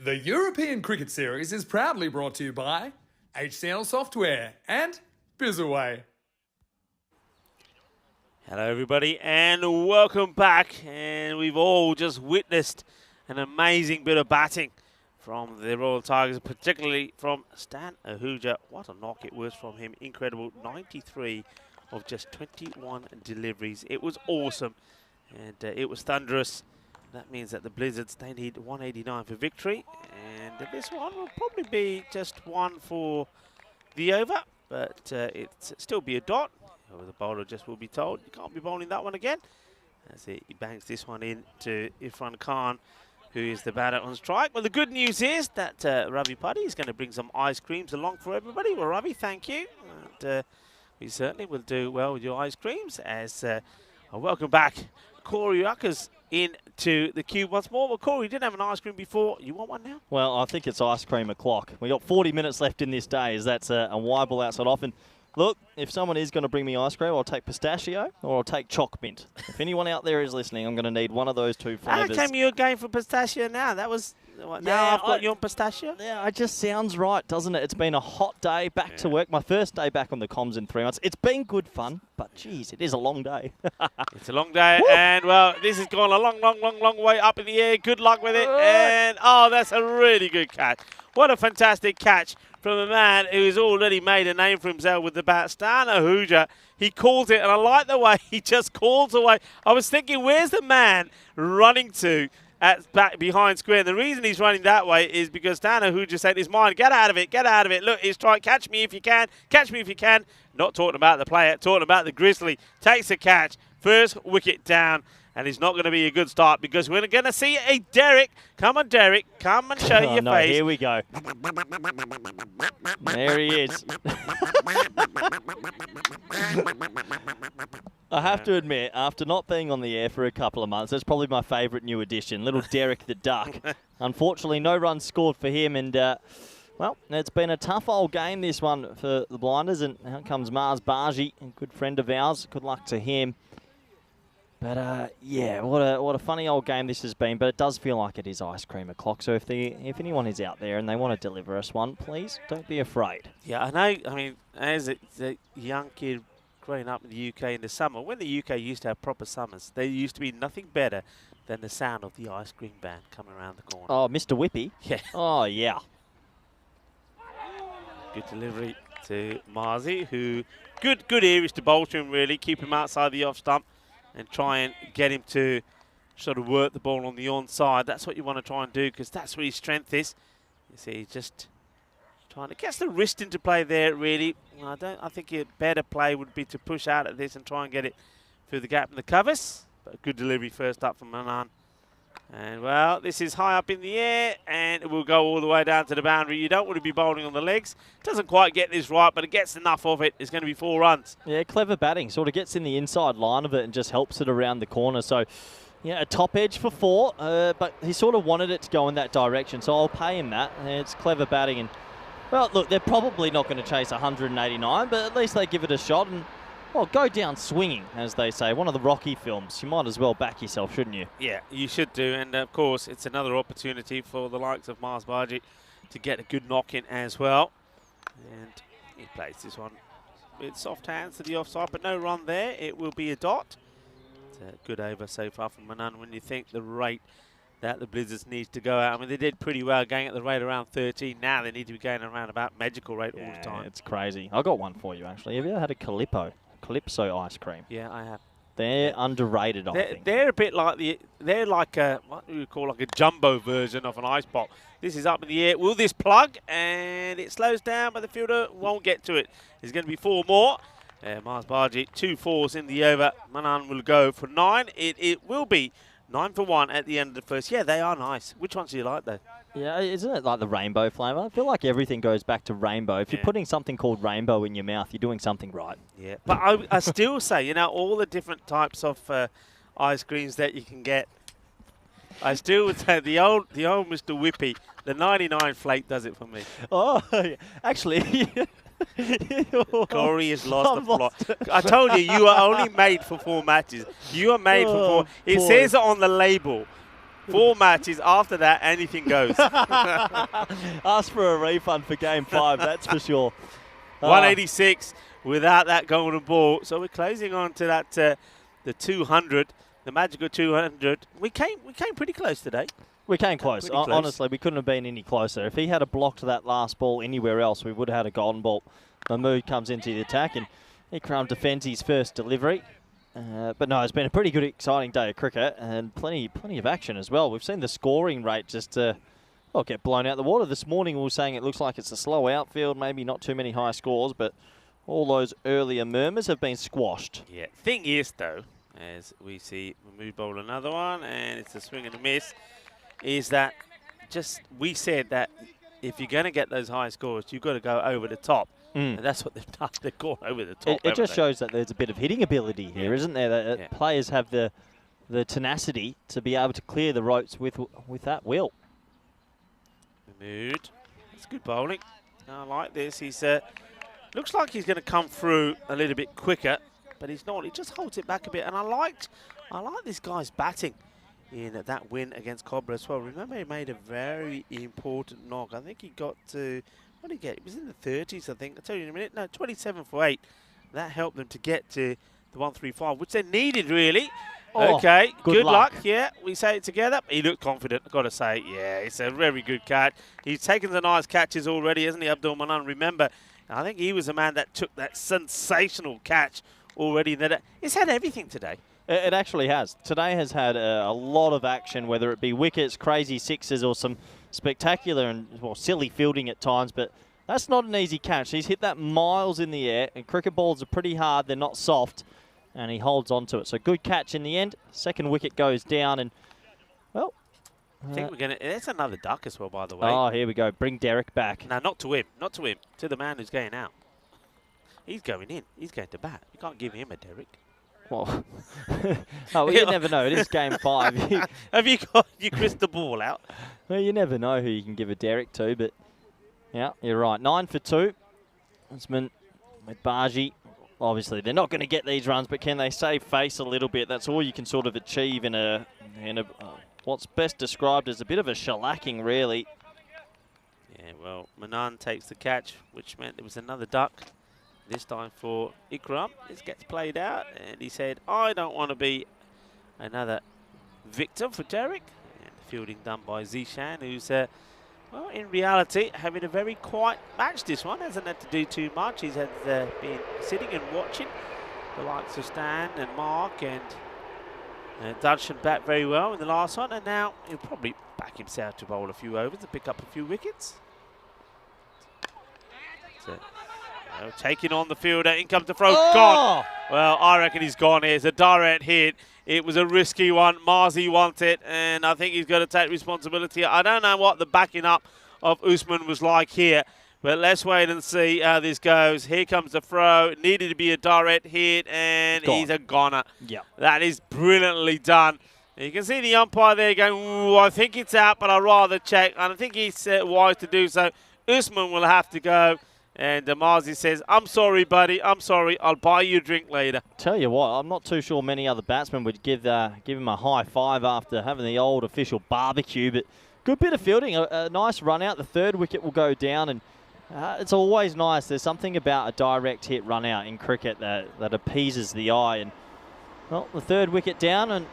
The European Cricket Series is proudly brought to you by HCL Software and Bizzaway. Hello everybody and welcome back, and we've all just witnessed an amazing bit of batting from the Royal Tigers, particularly from Stan Ahuja. What a knock it was from him, incredible, 93 of just 21 deliveries. It was awesome and it was thunderous. That means that the Blizzards, they need 189 for victory, and this one will probably be just one for the over, but it's still be a dot. The bowler just will be told, you can't be bowling that one again. As he bangs this one in to Irfan Khan, who is the batter on strike. Well, the good news is that Ravi Putty is going to bring some ice creams along for everybody. Well, Ravi, thank you. And we certainly will do well with your ice creams. As I welcome back Corey Ruckers into the cube once more. Well, Corey, you didn't have an ice cream before. You want one now? Well, I think it's ice cream o'clock. We got 40 minutes left in this day, as that's a Weibull outside off. And look, if someone is going to bring me ice cream, I'll take pistachio or I'll take choc mint. If anyone out there is listening, I'm going to need one of those two flavours. How came you were going for pistachio now? That was... What, Yeah, now I've got you on pistachio? Yeah, it just sounds right, doesn't it? It's been a hot day back to work. My first day back on the comms in 3 months. It's been good fun, but geez, it is a long day. It's a long day, and well, this has gone a long way up in the air. Good luck with it, and oh, that's a really good catch. What a fantastic catch from a man who's already made a name for himself with the bat, Stan Ahuja. He calls it, and I like the way he just calls away. I was thinking, where's the man running to at back behind square? And the reason he's running that way is because Stan Ahuja said in his mind, get out of it, get out of it. Look, he's trying, catch me if you can, catch me if you can. Not talking about the player, talking about the Grizzly. Takes a catch, first wicket down, and it's not going to be a good start because we're going to see a Derek. Come on, Derek, come and show your face. Here we go. There he is. I have to admit, after not being on the air for a couple of months, that's probably my favourite new addition, little Derek the Duck. Unfortunately, no runs scored for him, and, well, it's been a tough old game, this one, for the Blinders, and out comes Mars Barji, a good friend of ours. Good luck to him. But, yeah, what a funny old game this has been, but it does feel like it is ice cream o'clock, so if anyone is out there and they want to deliver us one, please, don't be afraid. Yeah, I know, I mean, as a young kid growing up in the UK in the summer, when the UK used to have proper summers, there used to be nothing better than the sound of the ice cream van coming around the corner. Oh, Mr. Whippy? Yeah. Oh, yeah. Good delivery to Marzi, who, good areas to bowl to him, really, keep him outside the off stump and try and get him to sort of work the ball on the onside. That's what you want to try and do because that's where his strength is. You see, just trying to get the wrist into play there, really. I think a better play would be to push out at this and try and get it through the gap in the covers. But a good delivery first up from Manan. And, well, this is high up in the air, and it will go all the way down to the boundary. You don't want to be bowling on the legs. Doesn't quite get this right, but it gets enough of it. It's going to be 4 runs. Yeah, clever batting. Sort of gets in the inside line of it and just helps it around the corner. So, yeah, a top edge for 4, but he sort of wanted it to go in that direction, so I'll pay him that. And it's clever batting. And, well, look, they're probably not going to chase 189, but at least they give it a shot and, well, go down swinging, as they say. One of the Rocky films. You might as well back yourself, shouldn't you? Yeah, you should do. And, of course, it's another opportunity for the likes of Mars Barji to get a good knock in as well. And he plays this one with soft hands to the offside, but no run there. It will be a dot. It's a good over so far from Manan when you think the rate that the Blizzards need to go out. I mean, they did pretty well going at the rate around 13. Now they need to be going around about magical rate all the time. It's crazy. I got one for you, actually. Have you ever had a Calypso ice cream? Yeah, I have. They're underrated, I think. They're a bit like they're like a, what do you call, like a jumbo version of an ice pop. This is up in the air. Will this plug? And it slows down, but the fielder won't get to it. There's going to be 4 more. Mars Barji, 2 4s in the over. Manan will go for 9. It will be 9 for 1 at the end of the first. Yeah, they are nice. Which ones do you like, though? Yeah, isn't it like the rainbow flavour? I feel like everything goes back to rainbow. If you're putting something called rainbow in your mouth, you're doing something right. Yeah, but I still say, you know, all the different types of ice creams that you can get, I still would say the old Mr. Whippy, the 99 flake does it for me. Oh, actually... Corey has lost the plot. I told you, you are only made for 4 matches. You are made for 4. It says it on the label. 4 matches. After that, anything goes. Ask for a refund for game 5, that's for sure. 186 without that golden ball. So we're closing on to that the 200, the magical 200. We came pretty close today. We came close. Pretty close. Honestly, we couldn't have been any closer. If he had blocked that last ball anywhere else, we would have had a golden ball. Mahmood comes into the attack, and Ikram defends his first delivery. But no, it's been a pretty good, exciting day of cricket, and plenty of action as well. We've seen the scoring rate just get blown out the water. This morning we were saying it looks like it's a slow outfield, maybe not too many high scores, but all those earlier murmurs have been squashed. Yeah. Thing is, though, as we see Mahmood bowl another one, and it's a swing and a miss, is that we said that if you're going to get those high scores, you've got to go over the top. And that's what they've done. They've gone over the top. It just shows that there's a bit of hitting ability here, isn't there? That players have the tenacity to be able to clear the ropes with that will. Mahmood. That's good bowling. I like this. He's looks like he's going to come through a little bit quicker, but he's not. He just holds it back a bit. And I like this guy's batting in that win against Cobra as well. Remember, he made a very important knock. I think he got to, what did he get? It was in the 30s, I think. I'll tell you in a minute. No, 27 for 8. That helped them to get to the 135, which they needed, really. Oh, okay, good luck. luck. Yeah, we say it together. He looked confident, I've got to say. Yeah, it's a very good catch. He's taken the nice catches already, hasn't he, Abdul Manan? Remember, I think he was the man that took that sensational catch already. He's had everything today. It actually has. Today has had a lot of action, whether it be wickets, crazy sixes, or some spectacular and silly fielding at times. But that's not an easy catch. He's hit that miles in the air, and cricket balls are pretty hard. They're not soft, and he holds on to it. So good catch in the end. Second wicket goes down, and, well... I think we're going to... There's another duck as well, by the way. Oh, here we go. Bring Derek back. No, not to him. Not to him. To the man who's going out. He's going in. He's going to bat. You can't give him a Derek. Well, you never know. It is game 5. Have you got your crystal ball out? Well, you never know who you can give a Derek to, but yeah, you're right. 9 for 2. Batsman with Baji. Obviously, they're not going to get these runs, but can they save face a little bit? That's all you can sort of achieve in a what's best described as a bit of a shellacking, really. Yeah, well, Manan takes the catch, which meant there was another duck. This time for Ikram. This gets played out, and he said, I don't want to be another victim for Derek. And fielding done by Zishan, who's, well, in reality, having a very quiet match this one. Hasn't had to do too much. He's had been sitting and watching the likes of Stan and Mark, and Darshan bat very well in the last one, and now he'll probably back himself to bowl a few overs and pick up a few wickets. Taking on the fielder, in comes the throw, gone. Well, I reckon he's gone here. It's a direct hit. It was a risky one. Marzi wants it, and I think he's got to take responsibility. I don't know what the backing up of Usman was like here, but let's wait and see how this goes. Here comes the throw. It needed to be a direct hit, and he's a goner. Yeah. That is brilliantly done. You can see the umpire there going, ooh, I think it's out, but I'd rather check. And I think he's wise to do so. Usman will have to go. And Marzi says, I'm sorry, buddy. I'm sorry. I'll buy you a drink later. Tell you what, I'm not too sure many other batsmen would give him a high five after having the old official barbecue. But good bit of fielding. A nice run out. The third wicket will go down. And it's always nice. There's something about a direct hit run out in cricket that appeases the eye. And, well, the third wicket down. And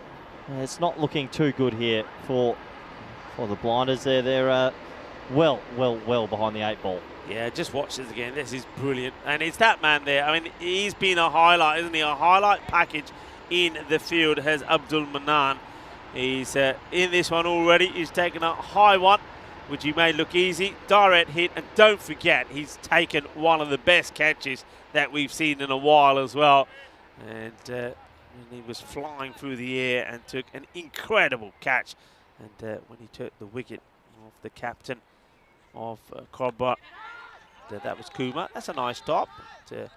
it's not looking too good here for the blinders there. They're well behind the 8 ball. Yeah, just watch this again. This is brilliant. And it's that man there. I mean, he's been a highlight, isn't he? A highlight package in the field has Abdul Manan. He's in this one already. He's taken a high one, which he made look easy. Direct hit. And don't forget, he's taken one of the best catches that we've seen in a while as well. And he was flying through the air and took an incredible catch. And when he took the wicket off the captain of Cobra, that was Kuma. That's a nice stop. They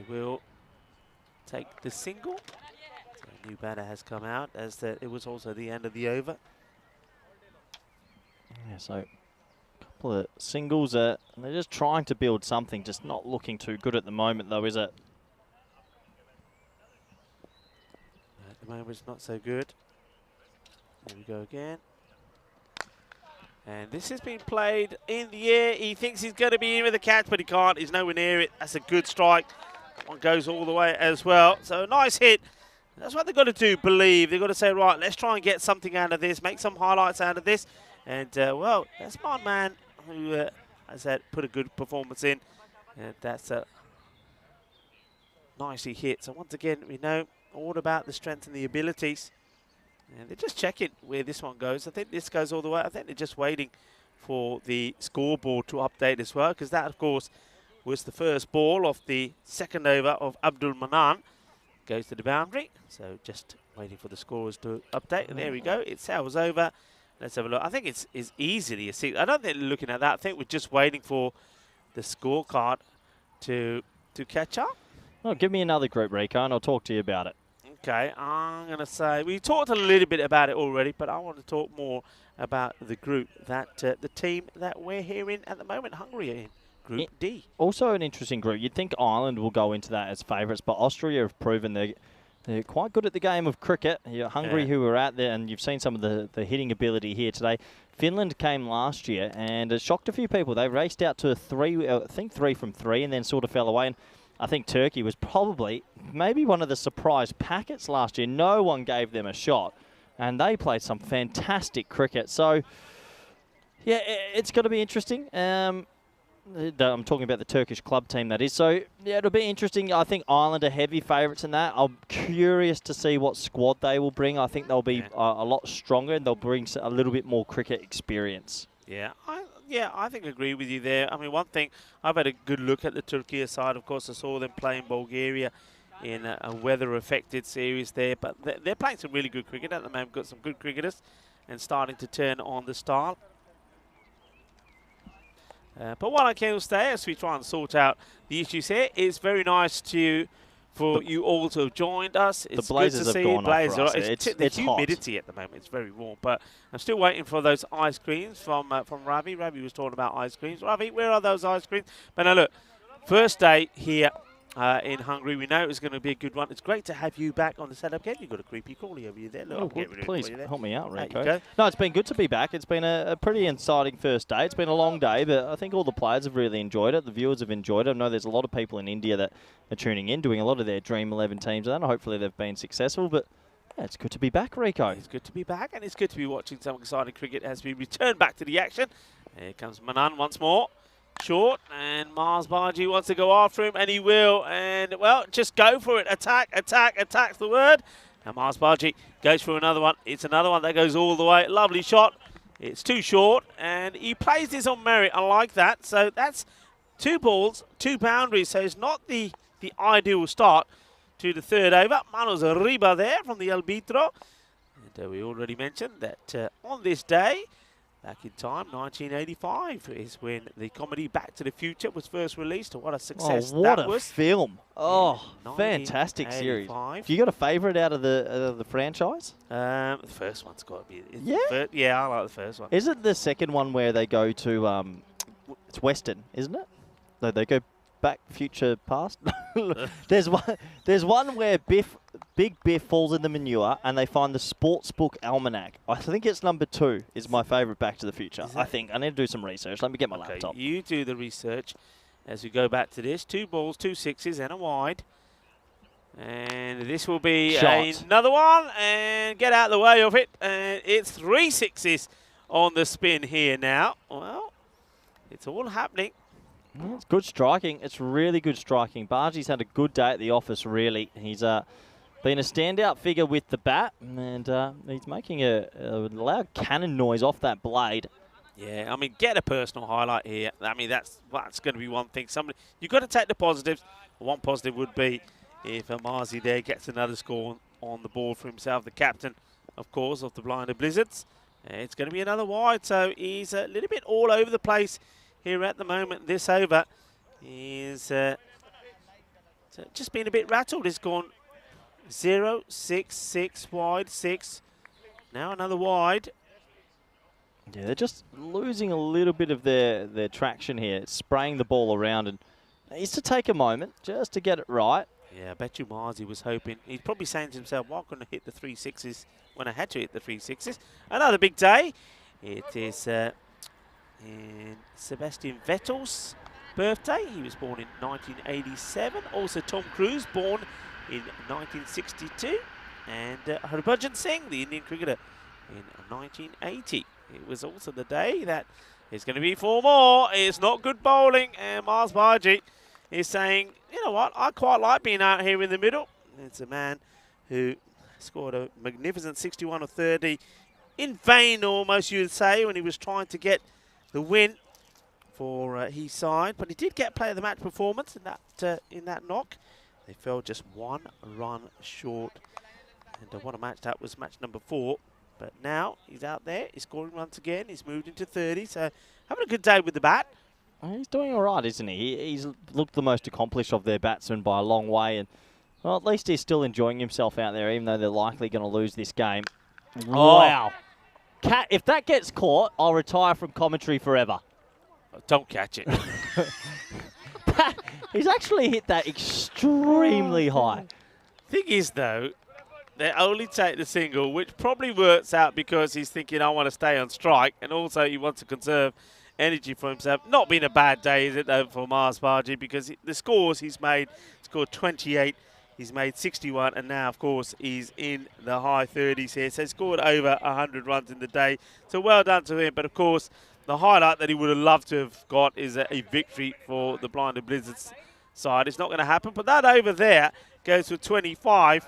will take the single. So a new batter has come out, as it was also the end of the over. Yeah, so a couple of singles. They're just trying to build something, just not looking too good at the moment, though, is it? At the moment, it's not so good. Here we go again. And this has been played in the air. He thinks he's going to be in with the catch, but he can't. He's nowhere near it. That's a good strike. That one goes all the way as well. So nice hit. That's what they've got to do, believe. They've got to say, right, let's try and get something out of this, make some highlights out of this. And, well, that's my man who, as I said, put a good performance in. And that's nicely hit. So once again, we know all about the strength and the abilities. And they're just checking where this one goes. I think this goes all the way. I think they're just waiting for the scoreboard to update as well, because that, of course, was the first ball of the second over of Abdul Manan. Goes to the boundary. So just waiting for the scorers to update. And there we go. It sails over. Let's have a look. I think it's easily a 6. I don't think they're looking at that. I think we're just waiting for the scorecard to catch up. Well, give me another group, Rico, and I'll talk to you about it. Okay, I'm going to say, we talked a little bit about it already, but I want to talk more about the group, that the team that we're here in at the moment, Hungary, are in Group D. Also an interesting group. You'd think Ireland will go into that as favourites, but Austria have proven they're quite good at the game of cricket. Hungary, who were out there, and you've seen some of the hitting ability here today. Finland came last year, and it shocked a few people. They raced out to 3 from 3, and then sort of fell away. And I think Turkey was probably maybe one of the surprise packets last year. No one gave them a shot, and they played some fantastic cricket. So, yeah, it's going to be interesting. I'm talking about the Turkish club team, that is. So, yeah, it'll be interesting. I think Ireland are heavy favourites in that. I'm curious to see what squad they will bring. I think they'll be a lot stronger, and they'll bring a little bit more cricket experience. Yeah, I think I agree with you there. I mean, one thing, I've had a good look at the Turkey side. Of course, I saw them play in Bulgaria in a weather-affected series there. But they're playing some really good cricket at the moment. Got some good cricketers and starting to turn on the style. But what I can say, as we try and sort out the issues here, it's very nice for you all to have joined us. It's the Blazers good to have see gone off for us. It's humidity hot at the moment. It's very warm. But I'm still waiting for those ice creams from Ravi. Ravi was talking about ice creams. Ravi, where are those ice creams? But now look, first day here in Hungary. We know it was going to be a good one. It's great to have you back on the setup again. You've got a creepy crawly over you there. Look, please help me out, Rico. Go. No, it's been good to be back. It's been a pretty exciting first day. It's been a long day, but I think all the players have really enjoyed it. The viewers have enjoyed it. I know there's a lot of people in India that are tuning in, doing a lot of their Dream 11 teams, and hopefully they've been successful. But yeah, it's good to be back, Rico. It's good to be back, and it's good to be watching some exciting cricket as we return back to the action. Here comes Manan once more. Short, and Mars Barji wants to go after him, and he will. And, well, just go for it. Attack, attack, attack's the word. And Mars Barji goes for another one. It's another one that goes all the way. Lovely shot. It's too short, and he plays this on merit. I like that. So that's 2 balls, 2 boundaries. So it's not the ideal start to the third over. Manos Riba there from the Albitro. And we already mentioned that on this day, back in time, 1985 is when the comedy Back to the Future was first released. What a success that was. What a film. Oh, fantastic series. Do you got a favourite out of the franchise? The first one's got to be. Yeah? Yeah, I like the first one. Is it the second one where they go to, it's Western, isn't it? No, they go back, future, past. There's one where Big Biff falls in the manure and they find the sports book almanac. I think it's number 2 is my favourite Back to the Future. I think. I need to do some research. Let me get my laptop. You do the research as we go back to this. 2 balls, 2 sixes and a wide. And this will be another one. And get out of the way of it. And it's 3 sixes on the spin here now. Well, it's all happening. Well, it's good striking. It's really good striking. Bargie's had a good day at the office, really. He's been a standout figure with the bat, and he's making a loud cannon noise off that blade. Yeah, I mean, get a personal highlight here. I mean, that's going to be one thing. You've got to take the positives. One positive would be if Marzi there gets another score on the board for himself, the captain, of course, of the Blinder Blizzards. It's going to be another wide, so he's a little bit all over the place here at the moment. This over is just been a bit rattled. It's gone 0, 6, 6, wide, 6. Now another wide. Yeah, they're just losing a little bit of their traction here. It's spraying the ball around, and needs to take a moment just to get it right. Yeah, I bet you Marzi was hoping. He's probably saying to himself, why couldn't I hit the 3 sixes when I had to hit the 3 6s. Another big day. It is in Sebastian Vettel's birthday. He was born in 1987. Also Tom Cruise, born in 1962. And Harbhajan Singh, the Indian cricketer, in 1980. It was also the day that there's going to be 4 more. It's not good bowling. And Mars Baji is saying, you know what, I quite like being out here in the middle. It's a man who scored a magnificent 61 or 30 in vain, almost you would say, when he was trying to get the win for his side. But he did get player of the match performance in that knock. They fell just 1 run short. And what a match that was, match number 4. But now he's out there, he's scoring runs again, he's moved into 30, so having a good day with the bat. He's doing all right, isn't he? He's looked the most accomplished of their batsmen by a long way, and well, at least he's still enjoying himself out there, even though they're likely going to lose this game. Oh. Wow. If that gets caught, I'll retire from commentary forever. Don't catch it. He's actually hit that extremely high. Thing is, though, they only take the single, which probably works out because he's thinking, I want to stay on strike, and also he wants to conserve energy for himself. Not been a bad day, is it, though, for Mars Baji, because the scores he's made, scored 28, he's made 61, and now, of course, he's in the high 30s here. So he scored over 100 runs in the day. So well done to him. But, of course, the highlight that he would have loved to have got is a victory for the Blinded Blizzards side. It's not going to happen. But that over there goes for 25.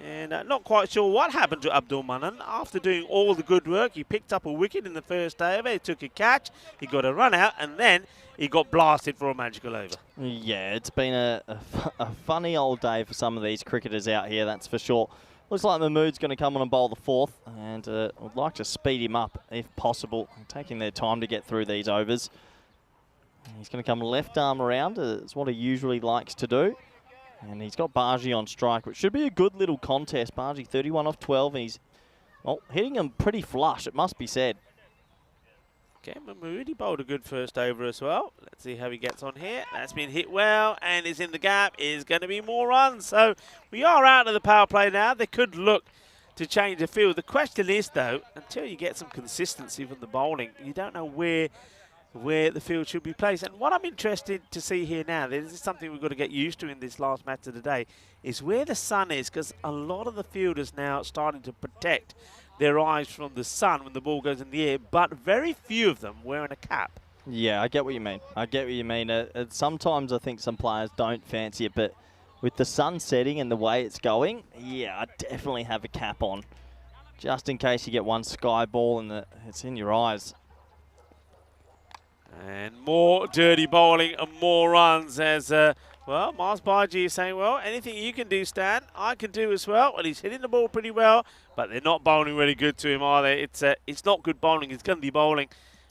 And not quite sure what happened to Abdul Manan. After doing all the good work, he picked up a wicket in the first over. He took a catch. He got a run out. And then he got blasted for a magical over. Yeah, it's been a funny old day for some of these cricketers out here, that's for sure. Looks like Mahmood's going to come on and bowl the 4th. And I'd like to speed him up if possible, taking their time to get through these overs. He's going to come left arm around. It's what he usually likes to do. And he's got Baji on strike, which should be a good little contest. Baji 31 off 12, and he's hitting him pretty flush, it must be said. Okay, Mahmood, he bowled a good first over as well. Let's see how he gets on here. That's been hit well, and is in the gap. Is going to be more runs. So we are out of the power play now. They could look to change the field. The question is, though, until you get some consistency from the bowling, you don't know where the field should be placed. And what I'm interested to see here now, this is something we've got to get used to in this last match of the day, is where the sun is, because a lot of the fielders now starting to protect their eyes from the sun when the ball goes in the air, but very few of them wearing a cap. Yeah, I get what you mean. Sometimes I think some players don't fancy it, but with the sun setting and the way it's going, yeah, I definitely have a cap on, just in case you get one sky ball and it's in your eyes. And more dirty bowling and more runs as, well, Mars Baji is saying, well, anything you can do, Stan, I can do as well. And he's hitting the ball pretty well, but they're not bowling really good to him, are they? It's not good bowling. It's going to be bowling.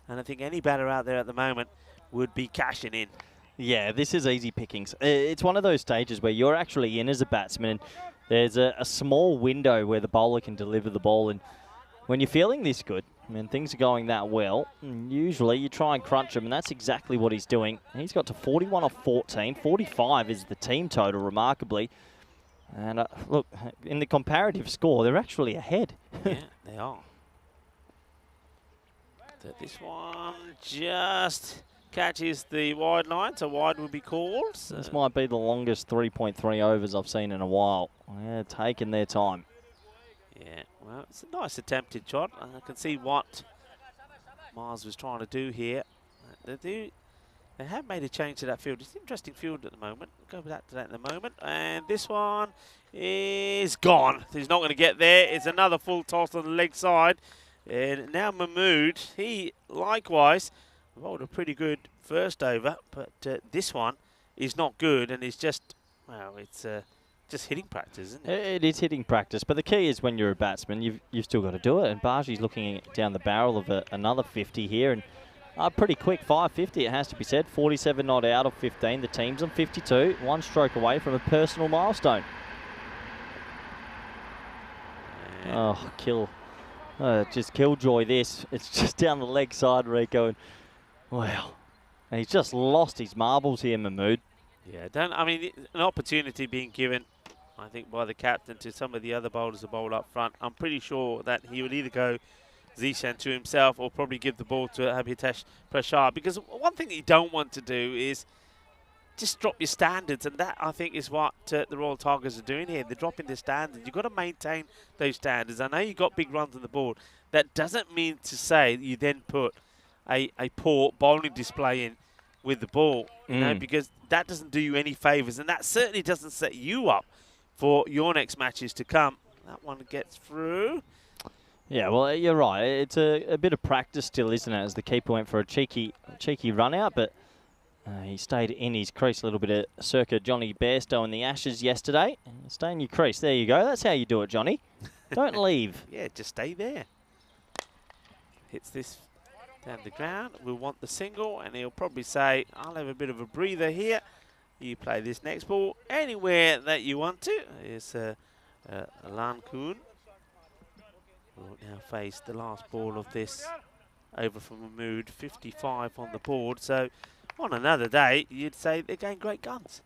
And I think any batter out there at the moment would be cashing in. Yeah, this is easy pickings. It's one of those stages where you're actually in as a batsman, and there's a small window where the bowler can deliver the ball. And when you're feeling this good, and things are going that well, usually you try and crunch him, and that's exactly what he's doing. He's got to 41 off 14. 45 is the team total, remarkably. And look, in the comparative score, they're actually ahead. Yeah, they are. This one just catches the wide line, so wide will be called. So this might be the longest 3.3 overs I've seen in a while. Yeah, taking their time. Yeah, well, it's a nice attempted shot. I can see what Mars was trying to do here. They have made a change to that field. It's an interesting field at the moment. We'll go back to that in a moment. And this one is gone. He's not going to get there. It's another full toss on the leg side. And now Mahmood, he likewise rolled a pretty good first over, but this one is not good, and it's just, well, it's just hitting practice, isn't it? It is hitting practice, but the key is when you're a batsman, you've still got to do it. And Baji's looking down the barrel of another 50 here, and pretty quick, 550 it has to be said. 47 not out of 15. The team's on 52, one stroke away from a personal milestone. Oh, kill. Just killjoy this. It's just down the leg side, Rico. And, wow. And he's just lost his marbles here, Mahmood. Yeah, an opportunity being given I think, by the captain to some of the other bowlers to bowl up front. I'm pretty sure that he would either go Zishan to himself or probably give the ball to Abhitesh Prashad, because one thing you don't want to do is just drop your standards, and that, I think, is what the Royal Tigers are doing here. They're dropping their standards. You've got to maintain those standards. I know you got big runs on the board. That doesn't mean to say that you then put a poor bowling display in with the ball, you know, because that doesn't do you any favours, and that certainly doesn't set you up for your next matches to come. That one gets through. Yeah, well, you're right. It's a bit of practice still, isn't it, as the keeper went for a cheeky run out, but he stayed in his crease. A little bit of circa Johnny Bairstow in the Ashes yesterday. Stay in your crease. There you go. That's how you do it, Johnny. Don't leave. Yeah, just stay there. Hits this down the ground. We'll want the single, and he'll probably say, I'll have a bit of a breather here. You play this next ball anywhere that you want to. It's Alan Kuhn. Will now face the last ball of this over from Mahmood. 55 on the board. So on another day, you'd say they're going great guns.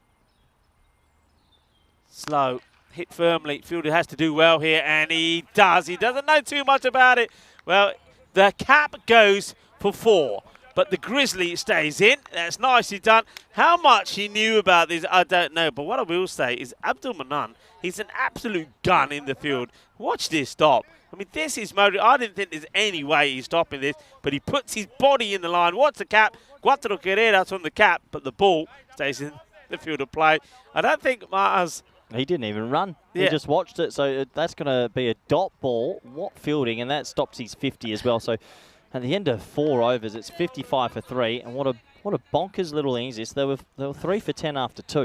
Slow, hit firmly. Fielder has to do well here, and he does. He doesn't know too much about it. Well, the cap goes for 4, but the Grizzly stays in. That's nicely done. How much he knew about this, I don't know. But what I will say is Abdul Manan, he's an absolute gun in the field. Watch this stop. I mean, this is motor. I didn't think there's any way he's stopping this, but he puts his body in the line. What's the cap? Cuatro Carreras on the cap, but the ball stays in the field of play. I don't think Mars... He didn't even run. Yeah. He just watched it. So that's going to be a dot ball. What fielding? And that stops his 50 as well. So at the end of 4 overs, it's 55 for 3. And what a bonkers little innings this. They were 3 for 10 after 2.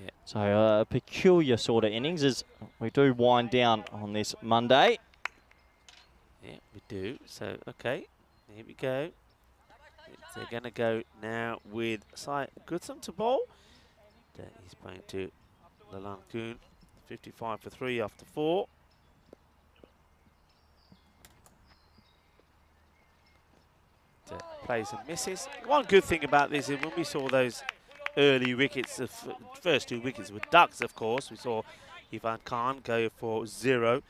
Yeah. So a peculiar sort of innings as we do wind down on this Monday. Yeah, we do. So, okay, here we go. They're going to go now with Sai Goodsome to bowl. He's playing to Lalan Kuhn, 55 for 3 after 4. Plays and misses. One good thing about this is when we saw those early wickets, the first 2 wickets were ducks, of course. We saw Ivan Khan go for 0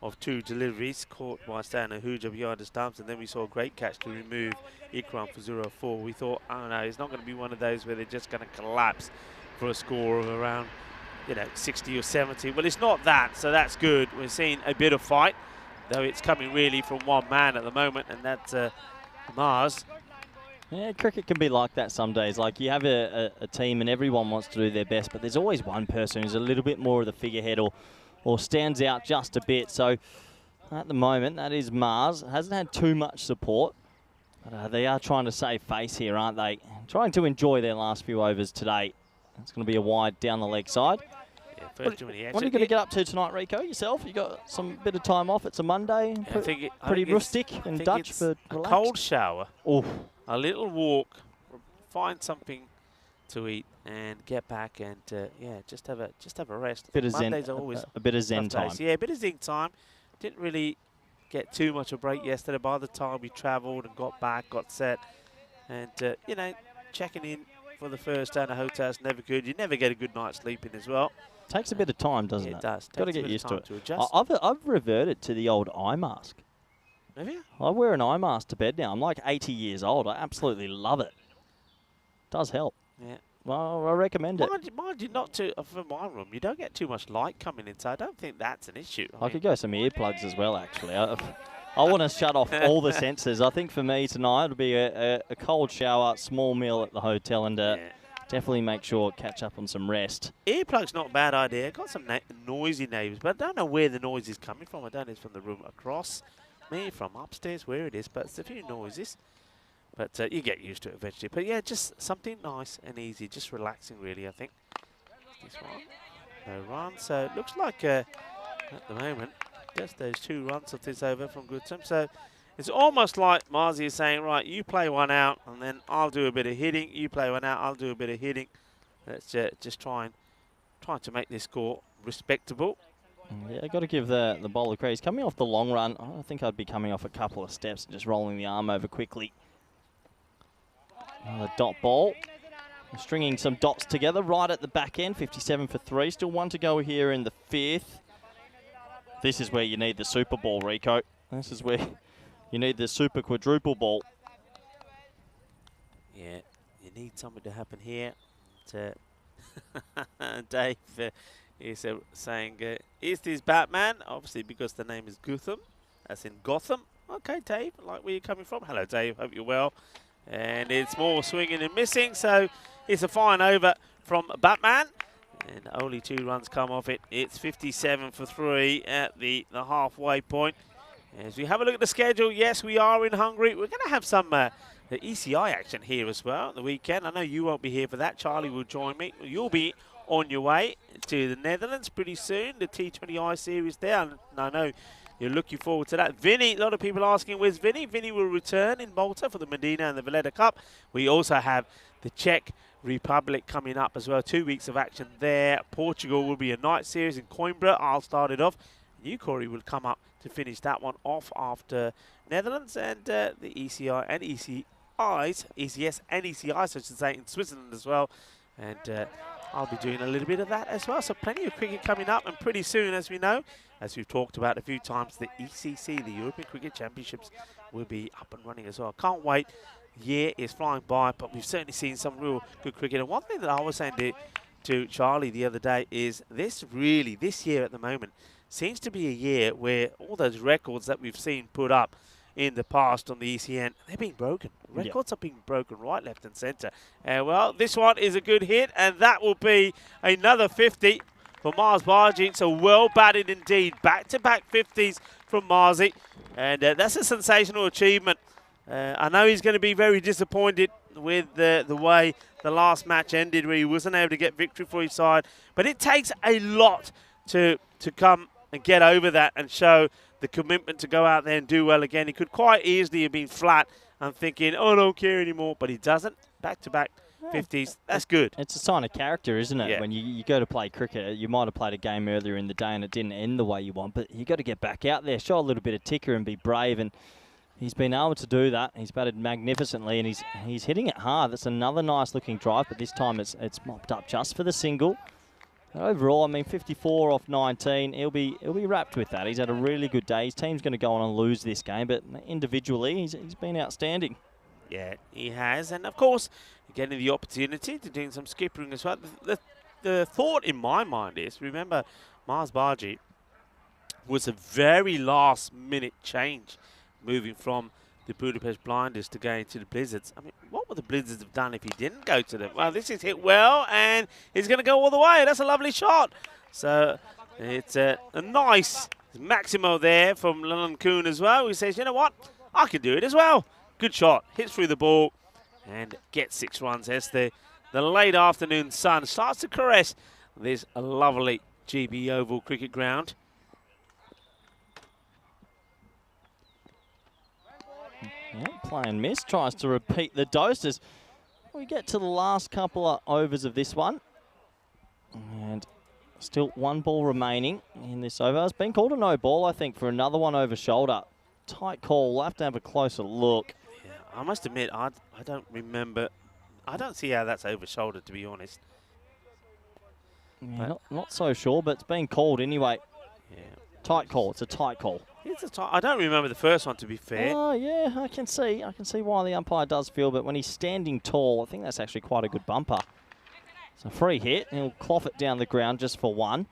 of 2 deliveries, caught by Stan Ahuja behind the stumps, and then we saw a great catch to remove Ikram for 0-4. We thought, oh no, it's not going to be one of those where they're just going to collapse for a score of around, 60 or 70. Well, it's not that, so that's good. We're seeing a bit of fight, though it's coming really from one man at the moment, and that's Mars. Yeah, cricket can be like that some days. Like you have a team and everyone wants to do their best, but there's always one person who's a little bit more of the figurehead or stands out just a bit. So at the moment, that is Mars. Hasn't had too much support, but they are trying to save face here, aren't they? Trying to enjoy their last few overs today. It's going to be a wide down the leg side. Yeah, first what are you going to get up to tonight, Rico, yourself? You got some bit of time off. It's a Monday. I think pretty rustic and Dutch for a relaxed. cold shower, Oof. a little walk, find something to eat, and get back and just have a rest. Bit of Mondays zen, are always a bit of zen tough time. days. Yeah, a bit of zen time. Didn't really get too much of a break yesterday. By the time we travelled and got back, got set, and checking in for the first day in a hotel is never good. You never get a good night's sleeping as well. Takes a bit of time, doesn't it? It does. Got to Takes a get bit used of to time it. to adjust. I've reverted to the old eye mask. Have you? I wear an eye mask to bed now. I'm like 80 years old. I absolutely love it. Does help. Yeah. Well, I recommend it. Mind you, not to for my room. You don't get too much light coming in, so I don't think that's an issue. I could go some earplugs as well, actually. I want to shut off all the senses. I think for me tonight it'll be a cold shower, small meal at the hotel, and definitely make sure catch up on some rest. Earplugs not a bad idea. Got some noisy neighbours, but I don't know where the noise is coming from. I don't know if it's from the room across me, from upstairs, where it is, but it's a few noises. But you get used to it eventually. But yeah, just something nice and easy, just relaxing really, I think. This one, no run. So it looks like at the moment, just those 2 runs of this over from Goodsome. So it's almost like Marzi is saying, right, you play one out, and then I'll do a bit of hitting. You play one out, I'll do a bit of hitting. Let's just try to make this score respectable. Yeah, I've got to give the bowler credit. He's coming off the long run. I think I'd be coming off a couple of steps and just rolling the arm over quickly. Another dot ball. Stringing some dots together right at the back end, 57 for 3. Still 1 to go here in the 5th. This is where you need the super ball, Rico. This is where you need the super quadruple ball. Yeah, you need something to happen here. Dave is saying, is this Batman? Obviously, because the name is Gotham, as in Gotham. Okay, Dave, I like where you're coming from. Hello, Dave. Hope you're well. And it's more swinging and missing, so it's a fine over from Batman. And only 2 runs come off it. It's 57 for 3 at the halfway point. As we have a look at the schedule, yes, we are in Hungary. We're going to have some the ECI action here as well at the weekend. I know you won't be here for that. Charlie will join me. You'll be on your way to the Netherlands pretty soon, the T20I series there. And I know you're looking forward to that. Vinny, a lot of people asking, where's Vinny? Vinny will return in Malta for the Medina and the Valletta Cup. We also have the Czech Republic coming up as well. 2 weeks of action there. Portugal will be a night series in Coimbra. I'll start it off. You, Corey, will come up to finish that one off after Netherlands and the ECI and ECS and ECI, so I should say, in Switzerland as well. And I'll be doing a little bit of that as well. So plenty of cricket coming up, and pretty soon, as we know, as we've talked about a few times, the ECC, the European Cricket Championships, will be up and running as well. Can't wait. Year is flying by, but we've certainly seen some real good cricket. And one thing that I was saying to Charlie the other day is this year at the moment seems to be a year where all those records that we've seen put up in the past on the ECN, they're being broken. Records are being broken right, left and centre. Well, this one is a good hit, and that will be another 50 for Mars Barji. So well batted indeed. Back-to-back 50s from Marzi, and that's a sensational achievement. I know he's going to be very disappointed with the way the last match ended, where he wasn't able to get victory for his side. But it takes a lot to come and get over that and show the commitment to go out there and do well again. He could quite easily have been flat and thinking, oh, I don't care anymore. But he doesn't. Back-to-back 50s. That's good. It's a sign of character, isn't it? Yeah. When you go to play cricket, you might have played a game earlier in the day and it didn't end the way you want. But you got to get back out there, show a little bit of ticker and be brave. And he's been able to do that. He's batted magnificently, and he's hitting it hard. That's another nice-looking drive, but this time it's mopped up just for the single. Overall, I mean, 54 off 19. He'll be wrapped with that. He's had a really good day. His team's going to go on and lose this game, but individually, he's been outstanding. Yeah, he has, and of course, getting the opportunity to doing some skippering as well. The thought in my mind is, remember, Mars Barji was a very last-minute change, moving from the Budapest Blinders to going to the Blizzards. I mean, what would the Blizzards have done if he didn't go to them? Well, this is hit well, and he's going to go all the way. That's a lovely shot. So it's a nice Maximo there from Leland Kuhn as well. He says, you know what? I can do it as well. Good shot. Hits through the ball and gets 6 runs as the late afternoon sun starts to caress this lovely GB Oval cricket ground. Yeah, play and miss. Tries to repeat the dose as we get to the last couple of overs of this one. And still 1 ball remaining in this over. It's been called a no ball, I think, for another one over shoulder. Tight call. We'll have to have a closer look. Yeah, I must admit, I don't remember. I don't see how that's over shoulder, to be honest. Yeah, not so sure, but it's been called anyway. Yeah. Tight call. It's a tight call. I don't remember the first one, to be fair. Oh, yeah, I can see why the umpire does feel, but when he's standing tall, I think that's actually quite a good bumper. It's a free hit, and he'll cloth it down the ground just for 1.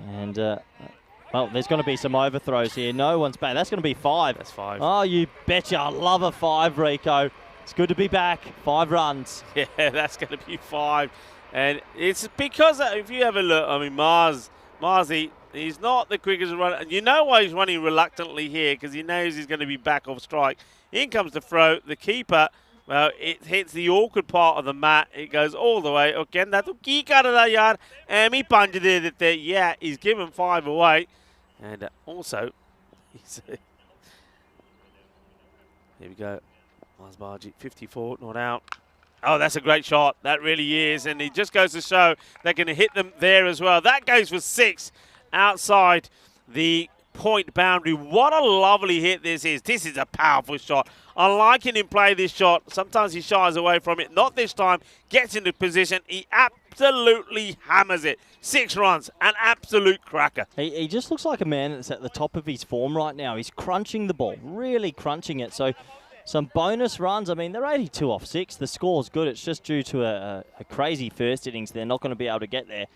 And, well, there's going to be some overthrows here. No one's back. That's going to be 5. That's 5. Oh, you betcha. I love a 5, Rico. It's good to be back. 5 runs. Yeah, that's going to be 5. And it's because, if you have a look, I mean, Marzi, he's not the quickest runner. And you know why he's running reluctantly here, because he knows he's going to be back off strike. In comes the throw. The keeper, well, it hits the awkward part of the mat. It goes all the way. Okay, yeah, he's given 5 away. And also, here we go. Mars Barji, 54, not out. Oh, that's a great shot. That really is. And it just goes to show they're going to hit them there as well. That goes for 6 outside the point boundary. What a lovely hit this is. This is a powerful shot. I'm liking him play this shot. Sometimes he shies away from it. Not this time. Gets into position. He absolutely hammers it. 6 runs. An absolute cracker. He just looks like a man that's at the top of his form right now. He's crunching the ball, really crunching it. So some bonus runs. I mean, they're 82 off 6. The score's good. It's just due to a crazy first innings. They're not going to be able to get there.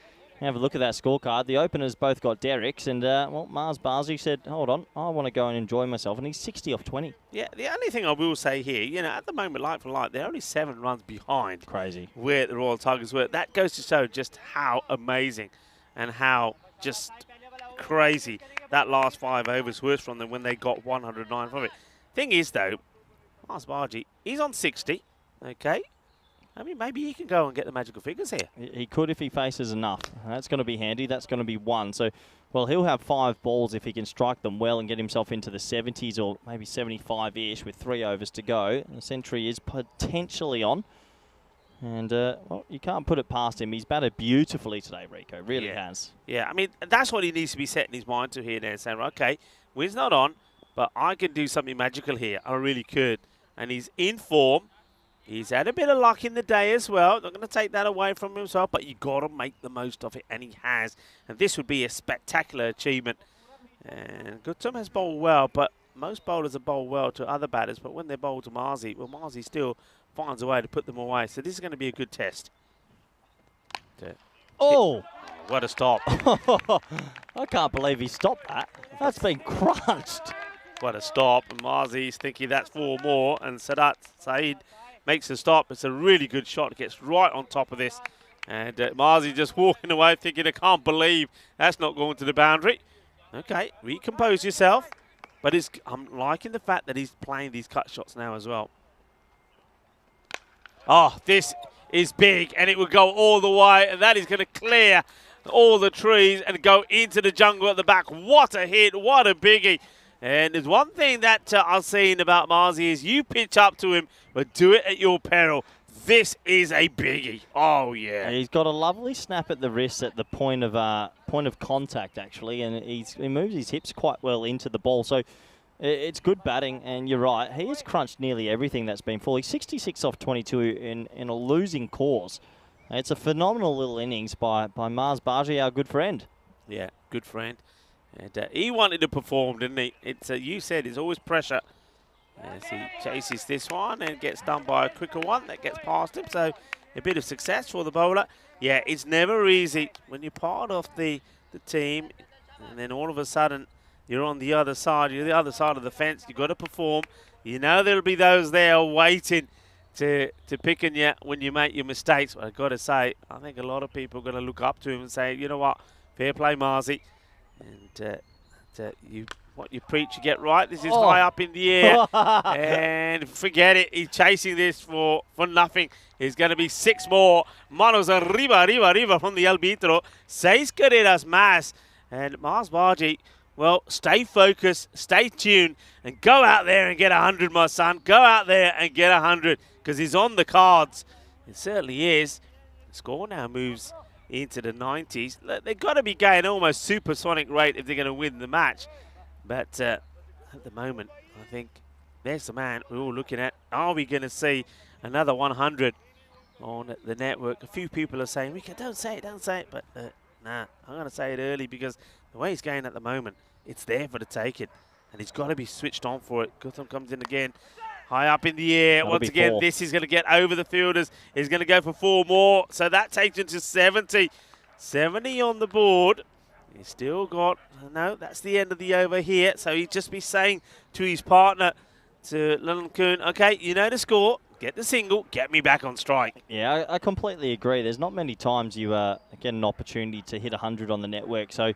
Have a look at that scorecard. The openers both got Derricks, and well, Mars Barzi said, hold on, I want to go and enjoy myself, and he's 60 off 20. Yeah, the only thing I will say here, you know, at the moment, like for like, they're only 7 runs behind. Crazy. Where the Royal Tigers were. That goes to show just how amazing and how just crazy that last 5 overs was from them when they got 109 from it. Thing is, though, Mars Barzi, he's on 60, okay? I mean, maybe he can go and get the magical figures here. He could if he faces enough. That's going to be handy. That's going to be 1. So, well, he'll have 5 balls if he can strike them well and get himself into the 70s or maybe 75-ish with 3 overs to go. The century is potentially on. And, well, you can't put it past him. He's batted beautifully today, Rico. Really has. Yeah, I mean, that's what he needs to be setting his mind to here now. Saying, okay, wind's not on, but I could do something magical here. I really could. And he's in form. He's had a bit of luck in the day as well. Not going to take that away from himself, but you've got to make the most of it, and he has. And this would be a spectacular achievement. And Guttum has bowled well, but most bowlers have bowled well to other batters, but when they're bowled to Marzi, well, Marzi still finds a way to put them away. So this is going to be a good test. Oh! What a stop. I can't believe he stopped that. That's been crunched. What a stop. And Marzi's thinking that's 4 more, and Saeed makes a stop. It's a really good shot. It gets right on top of this. And Marzi just walking away thinking, I can't believe that's not going to the boundary. Okay, recompose yourself. But I'm liking the fact that he's playing these cut shots now as well. Oh, this is big, and it will go all the way. And that is going to clear all the trees and go into the jungle at the back. What a hit. What a biggie. And there's one thing that I've seen about Marzi is you pitch up to him, but do it at your peril. This is a biggie. Oh, yeah. He's got a lovely snap at the wrist at the point of contact, actually, and he moves his hips quite well into the ball. So it's good batting, and you're right. He has crunched nearly everything that's been full. He's 66 off 22 in a losing cause. It's a phenomenal little innings by Mars Barji, our good friend. Yeah, good friend. And he wanted to perform, didn't he? It's you said it's always pressure. As he chases this one and gets done by a quicker one that gets past him. So a bit of success for the bowler. Yeah, it's never easy when you're part of the team and then all of a sudden you're on the other side. You're the other side of the fence. You've got to perform. You know there'll be those there waiting to pick on you when you make your mistakes. But I've got to say, I think a lot of people are going to look up to him and say, you know what, fair play, Marzi. And what you preach, you get right. This is high up in the air. And forget it. He's chasing this for nothing. He's going to be 6 more. Manos arriba from the arbitro. 6 carreras más. And Mars Barji, well, stay focused, stay tuned, and go out there and get 100, my son. Go out there and get 100 because he's on the cards. It certainly is. The score now moves into the 90s. They've got to be going almost supersonic rate if they're going to win the match. But at the moment, I think there's the man we're all looking at. Are we going to see another 100 on the network? A few people are saying, Rico, don't say it. But nah, I'm going to say it early because the way he's going at the moment, it's there for the taking. And he's got to be switched on for it. Gutham comes in again. High up in the air. Once again, 4. This is going to get over the fielders. He's going to go for 4 more. So that takes him to 70. 70 on the board. He's still got, no, that's the end of the over here. So he'd just be saying to his partner, to Leland Kuhn, okay, you know the score. Get the single. Get me back on strike. Yeah, I completely agree. There's not many times you get an opportunity to hit 100 on the network. So,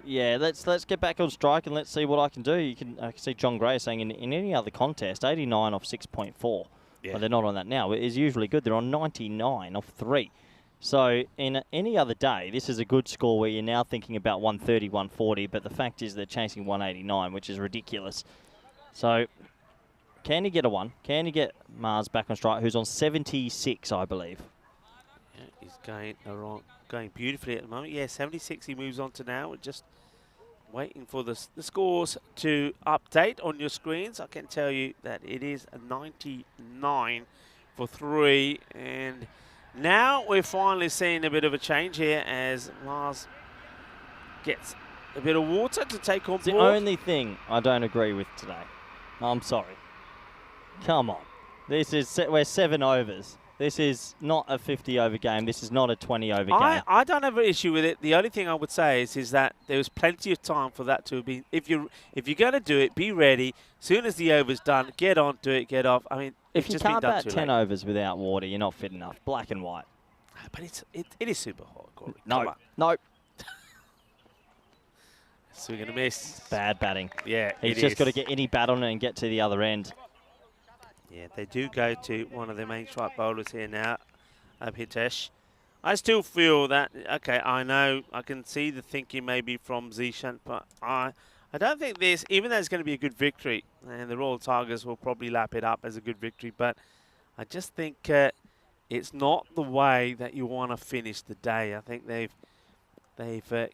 yeah, let's get back on strike and let's see what I can do. I can see John Gray saying in any other contest, 89 off 6.4. Yeah. Well, they're not on that now. It is usually good. They're on 99 off 3. So in any other day, this is a good score where you're now thinking about 130, 140, but the fact is they're chasing 189, which is ridiculous. So can he get a 1? Can he get Mars back on strike, who's on 76, I believe? Yeah, he's going beautifully at the moment. Yeah, 76 he moves on to now. Just waiting for the scores to update on your screens. I can tell you that it is a 99 for 3, and now we're finally seeing a bit of a change here as Mars gets a bit of water to take on board. The only thing I don't agree with today. I'm sorry. Come on. We're 7 overs. This is not a 50-over game. This is not a 20-over game. I don't have an issue with it. The only thing I would say is that there was plenty of time for that to be. If you're going to do it, be ready. As soon as the over's done, get on to it, get off. I mean, if you just can't been done bat too 10 late. overs without water, you're not fit enough. Black and white. But it is super hot, Corey. No. Come on. No. Swing and a miss. Bad batting. Yeah, He's just got to get any bat on it and get to the other end. Yeah, they do go to one of their main strike bowlers here now, Hitesh. I still feel that, okay, I know, I can see the thinking maybe from Zishan, but I don't think this, even though it's going to be a good victory, and the Royal Tigers will probably lap it up as a good victory, but I just think it's not the way that you want to finish the day. I think they've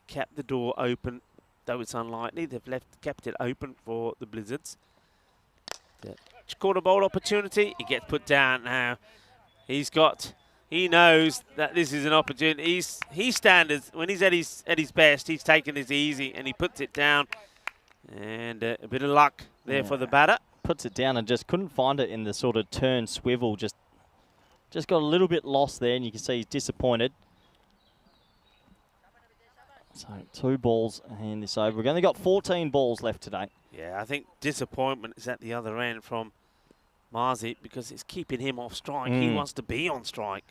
kept the door open, though it's unlikely. They've kept it open for the Blizzards. Caught a bowl opportunity. He gets put down now. He knows that this is an opportunity. He's standards. When he's at his best, he's taking it easy and he puts it down. And a bit of luck there for the batter. Puts it down and just couldn't find it in the sort of turn swivel. Just got a little bit lost there, and you can see he's disappointed. So 2 balls in this over. We've only got 14 balls left today. Yeah, I think disappointment is at the other end from Marzi because it's keeping him off strike. He wants to be on strike.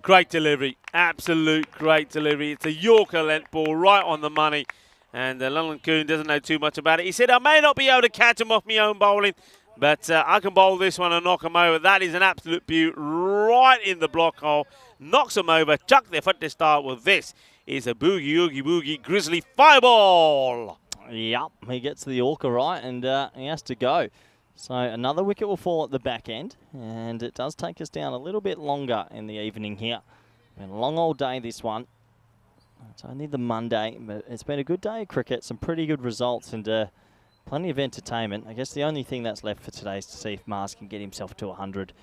Great delivery. Absolute great delivery. It's a Yorker length ball right on the money. And Lachlan Kuhn doesn't know too much about it. He said, I may not be able to catch him off my own bowling, but I can bowl this one and knock him over. That is an absolute beaut right in the block hole. Knocks him over. Chuck their foot to start with. This is a boogie, oogie, boogie, grizzly fireball. Yep, he gets the Yorker right, and he has to go. So another wicket will fall at the back end, and it does take us down a little bit longer in the evening here. Been a long old day, this one. It's only the Monday, but it's been a good day of cricket, some pretty good results, and plenty of entertainment. I guess the only thing that's left for today is to see if Mars can get himself to 100.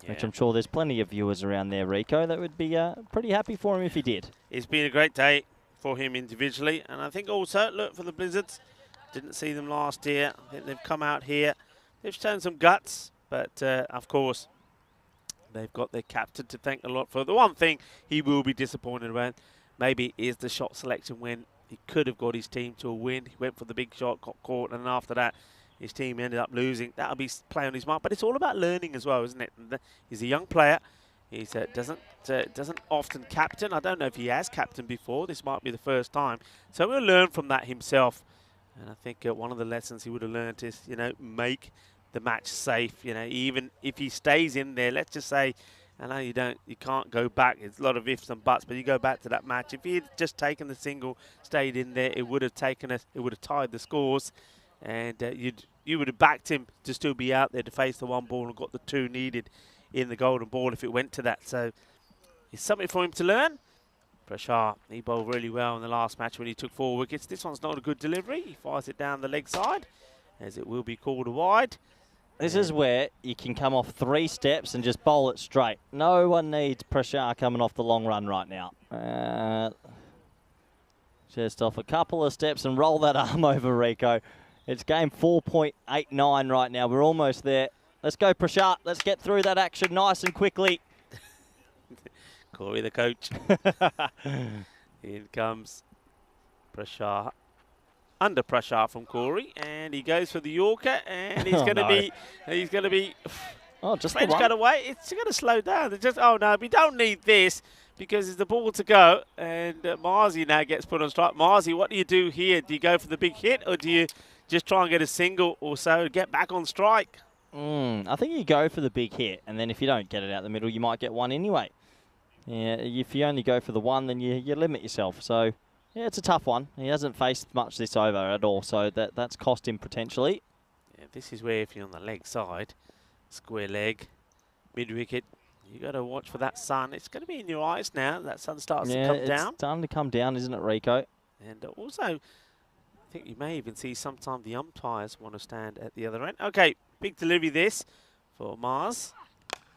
Which I'm sure there's plenty of viewers around there, Rico, that would be pretty happy for him if he did. It's been a great day for him individually. And I think also, look, for the Blizzards, didn't see them last year. I think they've come out here. They've shown some guts, but of course, they've got their captain to thank a lot for. The one thing he will be disappointed about maybe is the shot selection when he could have got his team to a win. He went for the big shot, got caught, and after that, his team ended up losing. That'll be play on his mark, but it's all about learning as well, isn't it? And he's a young player. He doesn't often captain. I don't know if he has captained before. This might be the first time. So we'll learn from that himself. And I think one of the lessons he would have learned is, make the match safe. Even if he stays in there, let's just say, I know you can't go back. It's a lot of ifs and buts, but you go back to that match. If he had just taken the single, stayed in there, it would have tied the scores, and you would have backed him to still be out there to face the 1 ball and got the 2 needed in the golden ball if it went to that. So it's something for him to learn. Prashar, he bowled really well in the last match when he took 4 wickets. This one's not a good delivery. He fires it down the leg side, as it will be called a wide. This is where you can come off 3 steps and just bowl it straight. No one needs Prashar coming off the long run right now. Just off a couple of steps and roll that arm over, Rico. It's game 4.89 right now. We're almost there. Let's go, Prashar. Let's get through that action nice and quickly. Corey, the coach. In comes Prashar. Under pressure from Corey, and he goes for the Yorker, and he's going to be. Oh, just French the one. got away. It's going to slow down. It's just, oh no, we don't need this because it's the ball to go, and Marzi now gets put on strike. Marzi, what do you do here? Do you go for the big hit, or do you just try and get a single or so to get back on strike? I think you go for the big hit, and then if you don't get it out the middle, you might get one anyway. Yeah, if you only go for the one, then you limit yourself. So. Yeah, it's a tough one. He hasn't faced much this over at all, so that's cost him potentially. Yeah, this is where if you're on the leg side, square leg, mid-wicket, You got to watch for that sun. It's going to be in your eyes now. That sun starts to Yeah, come it's down. starting to come down, isn't it, Rico? And also, I think you may even see sometimes the umpires want to stand at the other end. Okay, big delivery this for Mars.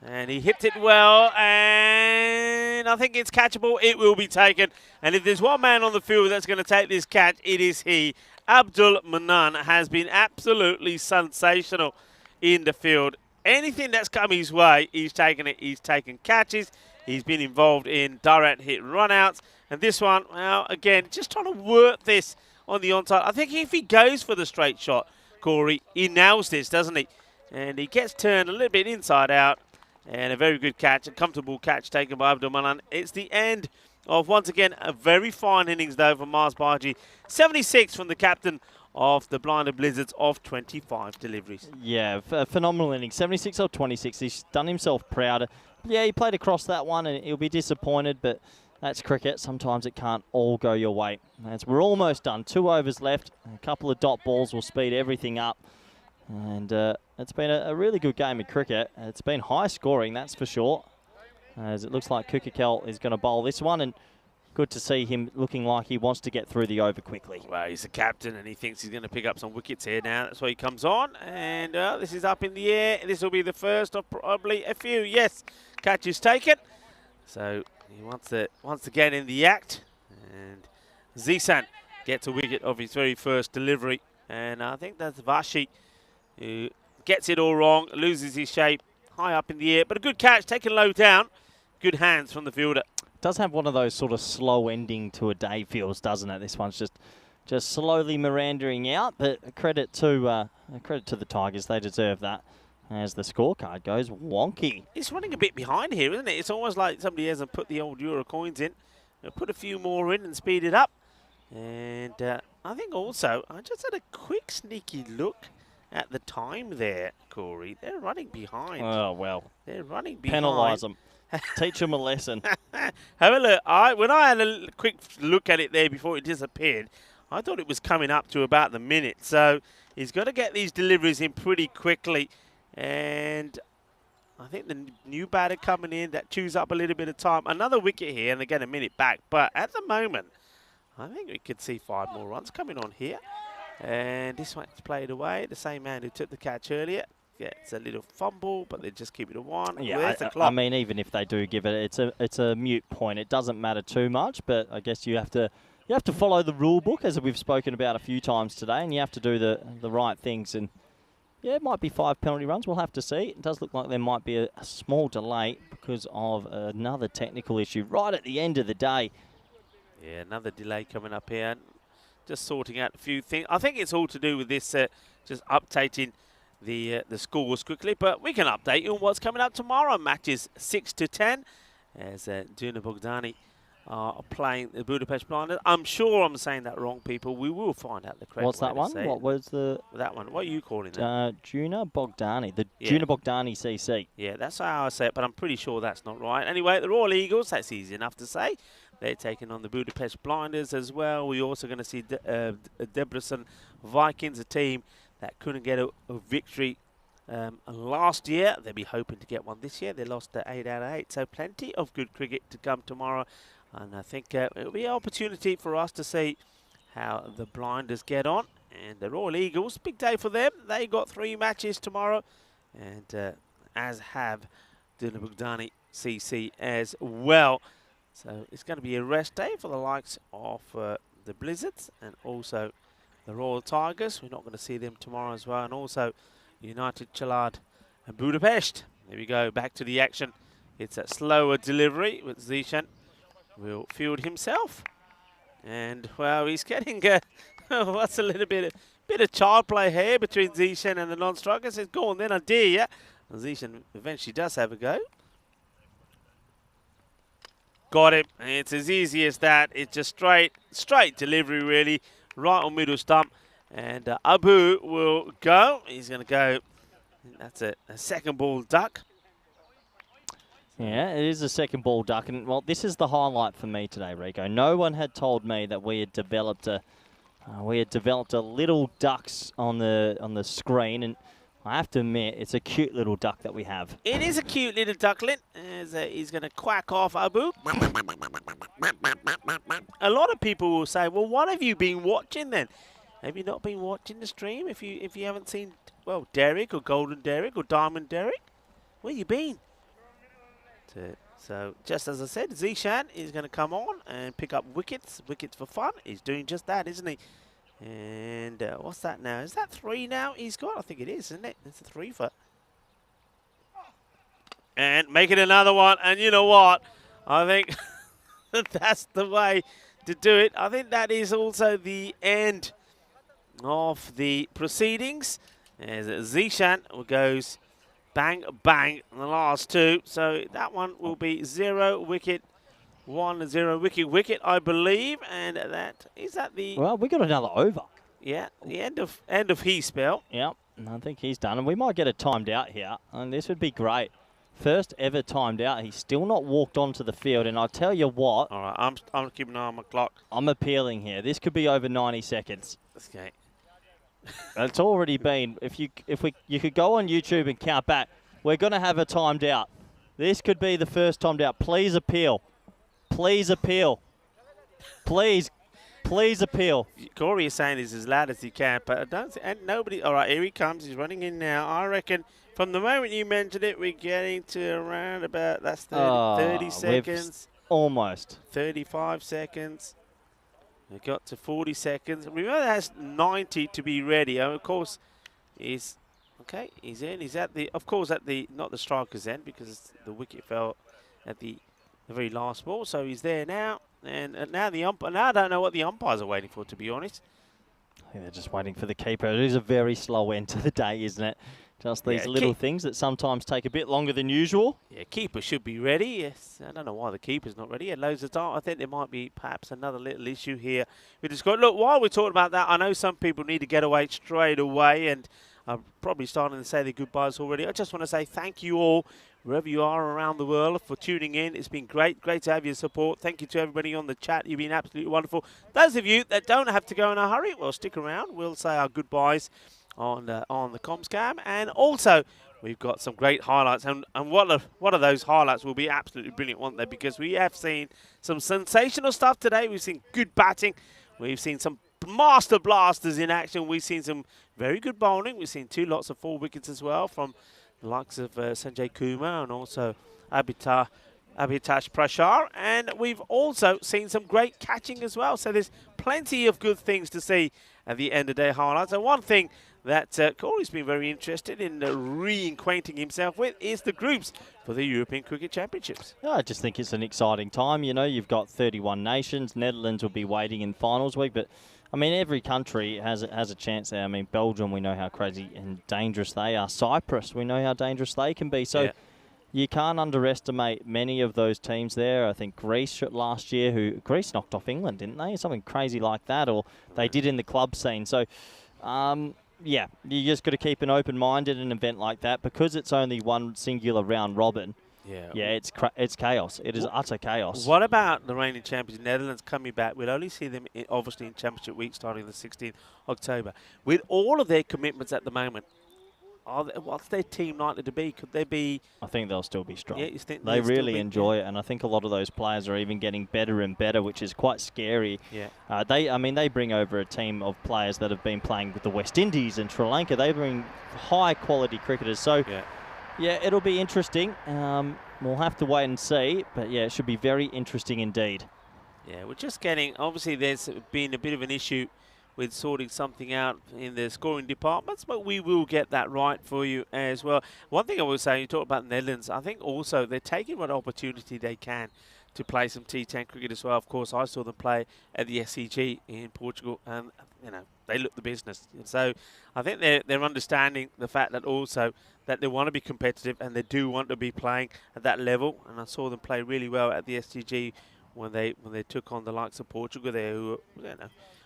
And he hit it well, and I think it's catchable. It will be taken. And if there's one man on the field that's going to take this catch, it is he. Abdul Manan has been absolutely sensational in the field. Anything that's come his way, he's taken it. He's taken catches. He's been involved in direct hit runouts. And this one, well, again, just trying to work this on the onside. I think if he goes for the straight shot, Corey, he nails this, doesn't he? And he gets turned a little bit inside out. And a very good catch, a comfortable catch taken by Abdul Manan. It's the end of, once again, a very fine innings, though, from Mars Baji. 76 from the captain of the Blinded Blizzards of 25 deliveries. Yeah, phenomenal innings. 76 or 26. He's done himself proud. Yeah, he played across that one, and he'll be disappointed, but that's cricket. Sometimes it can't all go your way. As we're almost done. 2 overs left. A couple of dot balls will speed everything up. And it's been a really good game of cricket. It's been high scoring, that's for sure. As it looks like Kukakel is going to bowl this one. And good to see him looking like he wants to get through the over quickly. Well, he's the captain and he thinks he's going to pick up some wickets here now. That's why he comes on. And this is up in the air. This will be the first of probably a few. Yes, catch is taken. So he wants to get in the act. And Zisan gets a wicket of his very first delivery. And I think that's Vashi who gets it all wrong, loses his shape, high up in the air. But a good catch, taken low down. Good hands from the fielder. Does have one of those sort of slow ending to a day feels, doesn't it? This one's just slowly meandering out, but credit to the Tigers. They deserve that. As the scorecard goes wonky. It's running a bit behind here, isn't it? It's almost like somebody hasn't put the old Euro coins in. They'll put a few more in and speed it up. And I think also, I just had a quick sneaky look at the time there, Corey. They're running behind. Oh, well. They're running behind. Penalise them. Teach them a lesson. Have a look. When I had a quick look at it there before it disappeared, I thought it was coming up to about the minute. So he's got to get these deliveries in pretty quickly. And I think the new batter coming in, that chews up a little bit of time. Another wicket here, and they get a minute back. But at the moment, I think we could see 5 more runs coming on here. And this one's played away. The same man who took the catch earlier gets a little fumble, but they just keep it a 1. Yeah, I mean, even if they do give it, it's a mute point. It doesn't matter too much, but I guess you have to follow the rule book, as we've spoken about a few times today, and you have to do the right things. And yeah, it might be 5 penalty runs. We'll have to see. It does look like there might be a small delay because of another technical issue right at the end of the day. Yeah, another delay coming up here. Just sorting out a few things. I think it's all to do with this, just updating the scores quickly. But we can update you on what's coming up tomorrow. Matches 6 to 10 as Duna Bogdani are playing the Budapest Blinders. I'm sure I'm saying that wrong, people. We will find out the correct What's that one? What was that one? What are you calling it? Duna Bogdani. The Duna Bogdani CC. Yeah, that's how I say it, but I'm pretty sure that's not right. Anyway, the Royal Eagles, that's easy enough to say. They're taking on the Budapest Blinders as well. We're also going to see Debrecen Vikings, a team that couldn't get a victory last year. They'll be hoping to get one this year. They lost 8 out of 8, so plenty of good cricket to come tomorrow. And I think it'll be an opportunity for us to see how the Blinders get on. And the Royal Eagles, big day for them. They got 3 matches tomorrow, and as have Duna Bogdani CC as well. So it's going to be a rest day for the likes of the Blizzards and also the Royal Tigers. We're not going to see them tomorrow as well. And also United Chalad and Budapest. There we go, back to the action. It's a slower delivery with Zishan. Will field himself. And, well, he's getting what's a little bit of child play here between Zishan and the non-striker. Says, go on then, I dare you. And Zishan eventually does have a go. Got him. And it's as easy as that. It's just straight delivery, really, right on middle stump. And Abu will go. He's going to go. That's a second ball duck. Yeah, it is a second ball duck. And, well, this is the highlight for me today, Rico. No one had told me that we had developed a little ducks on the screen. And I have to admit, it's a cute little duck that we have. It is a cute little duckling. As he's going to quack off Abu. A lot of people will say, well, what have you been watching then? Have you not been watching the stream if you haven't seen, well, Derek or Golden Derek or Diamond Derek? Where you been? So just as I said, Zishan is going to come on and pick up wickets. Wickets for fun. He's doing just that, isn't he? And what's that now? Is that 3 now he's got? I think it is, isn't it? It's a 3 for. And make it another one. And you know what? I think that's the way to do it. I think that is also the end of the proceedings. As Zishan goes bang, bang in the last 2. So that one will be 0 wicket. 1-0 wicket, I believe, and that is that the. Well, we got another over. Yeah, the end of his spell. Yep, and I think he's done, and we might get it timed out here, and this would be great. First ever timed out. He's still not walked onto the field, and I'll tell you what. All right, I'm keeping an eye on my clock. I'm appealing here. This could be over 90 seconds. Okay. It's already been. If you could go on YouTube and count back, we're going to have a timed out. This could be the first timed out. Please appeal. Please appeal. Please appeal. Corey is saying this as loud as he can, but I don't. And nobody. All right, here he comes. He's running in now. I reckon from the moment you mentioned it, we're getting to around about 30 seconds. Almost. 35 seconds. We got to 40 seconds. Remember, that's 90 to be ready. And of course, he's okay. He's in. He's at the. Of course, at the not the striker's end because the wicket fell at the very last ball. So he's there now, and now the umpire. Now I don't know what the umpires are waiting for, to be honest. I think they're just waiting for the keeper. It is a very slow end to the day, isn't it? Just these little things that sometimes take a bit longer than usual. Yeah, keeper should be ready. Yes, I don't know why the keeper's not ready. He had loads of time. I think there might be perhaps another little issue here with the squad. Look, while we're talking about that, I know some people need to get away straight away, and I'm probably starting to say their goodbyes already. I just want to say thank you all, wherever you are around the world, for tuning in. It's been great to have your support. Thank you to everybody on the chat. You've been absolutely wonderful. Those of you that don't have to go in a hurry, well, stick around. We'll say our goodbyes on the comms cam, and also we've got some great highlights, and what are those highlights will be absolutely brilliant, won't they? Because we have seen some sensational stuff today. We've seen good batting, we've seen some master blasters in action, we've seen some very good bowling, we've seen 2 lots of 4 wickets as well from the likes of Sanjay Kumar and also Abhitash Prashar, and we've also seen some great catching as well. So there's plenty of good things to see at the end of the day highlights. And one thing that Corey's been very interested in re-acquainting himself with is the groups for the European Cricket Championships. I just think it's an exciting time. You know, you've got 31 nations. Netherlands will be waiting in finals week, but I mean, every country has a chance there. I mean, Belgium, we know how crazy and dangerous they are. Cyprus, we know how dangerous they can be. So you can't underestimate many of those teams there. I think Greece last year, Greece knocked off England, didn't they? Something crazy like that, or they did in the club scene. So, yeah, you just got to keep an open mind at an event like that because it's only one singular round robin. Yeah, it's chaos. It is utter chaos. What about the reigning champions, Netherlands, coming back? We'll only see them obviously in Championship Week starting the 16th October. With all of their commitments at the moment, what's their team likely to be? Could they be? I think they'll still be strong. Yeah, you think they really enjoy it, and I think a lot of those players are even getting better and better, which is quite scary. Yeah. They bring over a team of players that have been playing with the West Indies and Sri Lanka. They bring high quality cricketers. So. Yeah, it'll be interesting. We'll have to wait and see. But, yeah, it should be very interesting indeed. Yeah, we're just getting... Obviously, there's been a bit of an issue with sorting something out in the scoring departments, but we will get that right for you as well. One thing I will say, you talk about the Netherlands, I think also they're taking what opportunity they can to play some T10 cricket as well. Of course, I saw them play at the SCG in Portugal, and, you know, they look the business. And so I think they're understanding the fact that also that they want to be competitive and they do want to be playing at that level. And I saw them play really well at the SCG when they took on the likes of Portugal there, who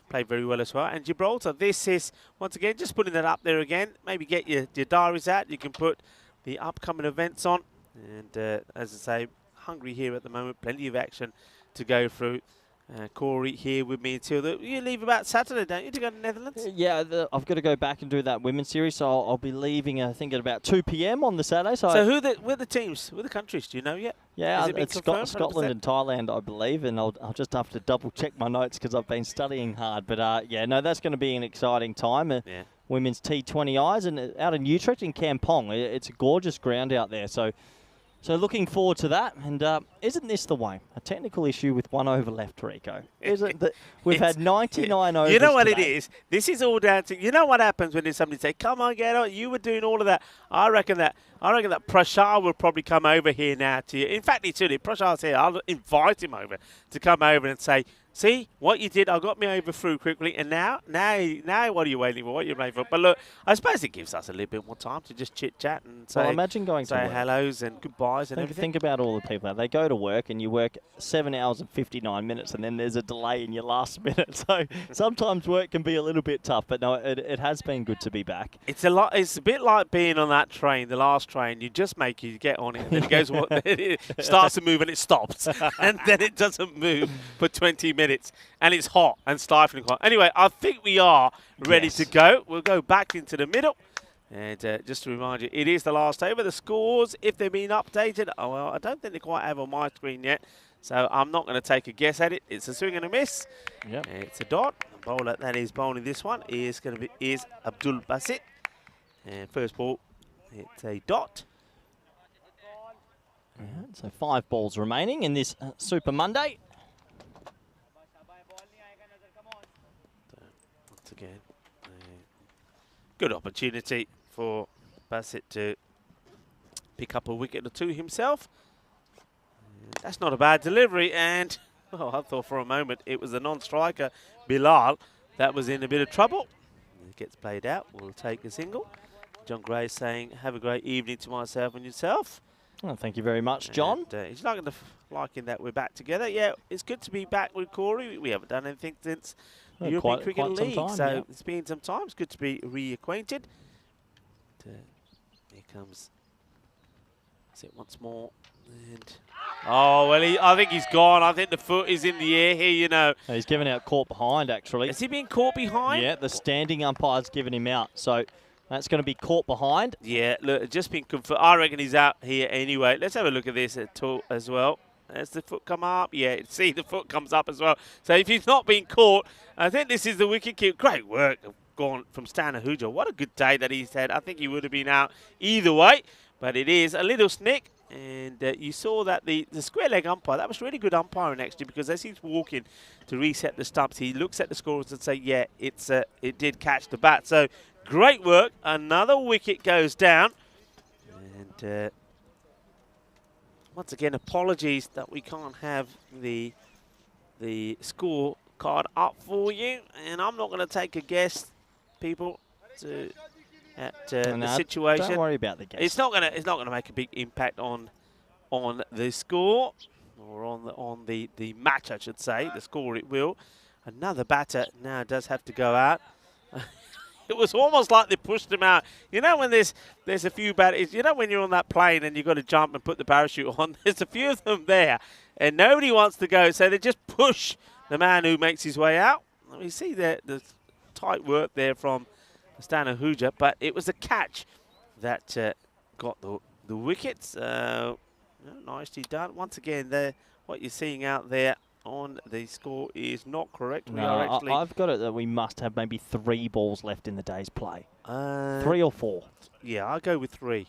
played very well as well. And Gibraltar, this is, once again, just putting that up there again. Maybe get your diaries out. You can put the upcoming events on. And as I say, Hungary here at the moment, plenty of action to go through. Corey here with me until you leave about Saturday, don't you, to go to the Netherlands? Yeah, I've got to go back and do that women's series, so I'll be leaving, I think, at about 2 p.m. on the Saturday. So who are the teams? Who are the countries? Do you know yet? Yeah, Has it been it's confirmed, Scotland 100%? and Thailand, I believe, and I'll just have to double-check my notes because I've been studying hard. But, yeah, no, that's going to be an exciting time. Yeah. Women's T20Is, and out in Utrecht in Kampong. It's a gorgeous ground out there, so looking forward to that. And isn't this the way? A technical issue with 1 over left, Rico. Isn't that we've had 99 overs You know what today. it is? This is all down to, you know what happens when there's somebody say, come on, get on, you were doing all of that. I reckon that Prashar will probably come over here now to you. In fact, he should. If Prashar's here, I'll invite him over to come over and say, see what you did. I got me over through quickly, and now, what are you waiting for? What are you waiting for? But look, I suppose it gives us a little bit more time to just chit chat and say, Well, imagine going to say work. hellos and goodbyes and everything. Think about all the people. They go to work and you work 7 hours and 59 minutes, and then there's a delay in your last minute. So sometimes work can be a little bit tough. But no, it has been good to be back. It's a bit like being on that train, the last train. You just make you get on it, and then it goes, it starts to move and it stops, and then it doesn't move for 20 minutes, and it's hot and stifling hot. Anyway, I think we are ready to go. We'll go back into the middle. And just to remind you, it is the last over. The scores, if they've been updated, well, I don't think they quite have on my screen yet, so I'm not going to take a guess at it. It's a swing and a miss. Yep. It's a dot. The bowler that is bowling this one is Abdul Basit. And first ball, it's a dot. Yeah, so 5 balls remaining in this Super Monday. Once again, good opportunity for Bassett to pick up a wicket or two himself. That's not a bad delivery, and I thought for a moment it was a non-striker, Bilal, that was in a bit of trouble. It gets played out. We'll take a single. John Gray saying, have a great evening to myself and yourself. Oh, thank you very much, John. And, he's liking that we're back together. Yeah, it's good to be back with Corey. We haven't done anything since the European Cricket League, some time, so yeah. it's been some time. It's good to be reacquainted. Here comes it once more. And oh, well, I think he's gone. I think the foot is in the air here, you know. He's given out caught behind, actually. Has he been caught behind? Yeah, the standing umpire's given him out. So that's going to be caught behind. Yeah, look, it's just been confirmed. I reckon he's out here anyway. Let's have a look at this as well. Has the foot come up? Yeah, see, the foot comes up as well. So if he's not been caught, I think this is the wicket keeper. Great work gone from Stan Ahuja. What a good day that he's had. I think he would have been out either way, but it is a little snick. And you saw that the square leg umpire, that was really good umpiring actually, because as he's walking to reset the stumps, he looks at the scores and say, yeah, it did catch the bat. So great work. Another wicket goes down. And once again, apologies that we can't have the score card up for you. And I'm not going to take a guess, people, at the situation. Don't worry about the guess. It's not gonna make a big impact on the score or on the match, I should say. The score it will. Another batter now does have to go out. It was almost like they pushed him out. You know when there's a few batters, you know when you're on that plane and you've got to jump and put the parachute on, there's a few of them there and nobody wants to go, so they just push the man who makes his way out. We see the tight work there from Stan Ahuja, but it was a catch that got the wickets. Nicely done. Once again, what you're seeing out there on the score is not correct. No, I've got it that we must have maybe 3 balls left in the day's play. 3 or 4. Yeah, I'll go with 3.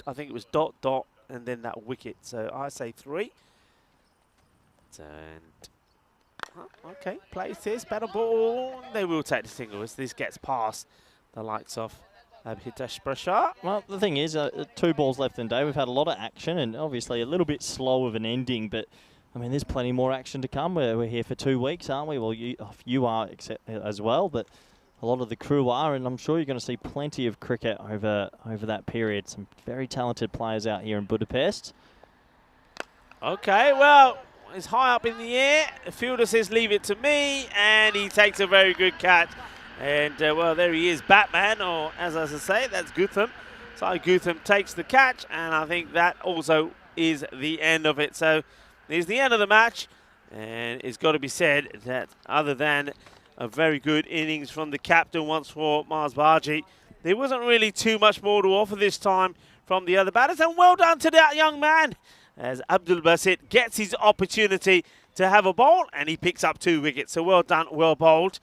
I think it was dot, dot, and then that wicket. So I say 3. And okay, plays this, battle ball. They will take the single as this gets past the likes of Hitesh Prashar. Well, the thing is, 2 balls left in the day. We've had a lot of action and obviously a little bit slow of an ending, but I mean, there's plenty more action to come. We're here for 2 weeks, aren't we? Well, you are as well, but a lot of the crew are, and I'm sure you're going to see plenty of cricket over that period. Some very talented players out here in Budapest. Okay, well, it's high up in the air. The fielder says, leave it to me, and he takes a very good catch. And, well, there he is, Batman, or as I say, that's Gutham. So Gutham takes the catch, and I think that also is the end of it. So there's the end of the match. And it's got to be said that other than a very good innings from the captain once for Mars Barji, there wasn't really too much more to offer this time from the other batters. And well done to that young man as Abdul Basit gets his opportunity to have a bowl, and he picks up 2 wickets. So well done, well bowled.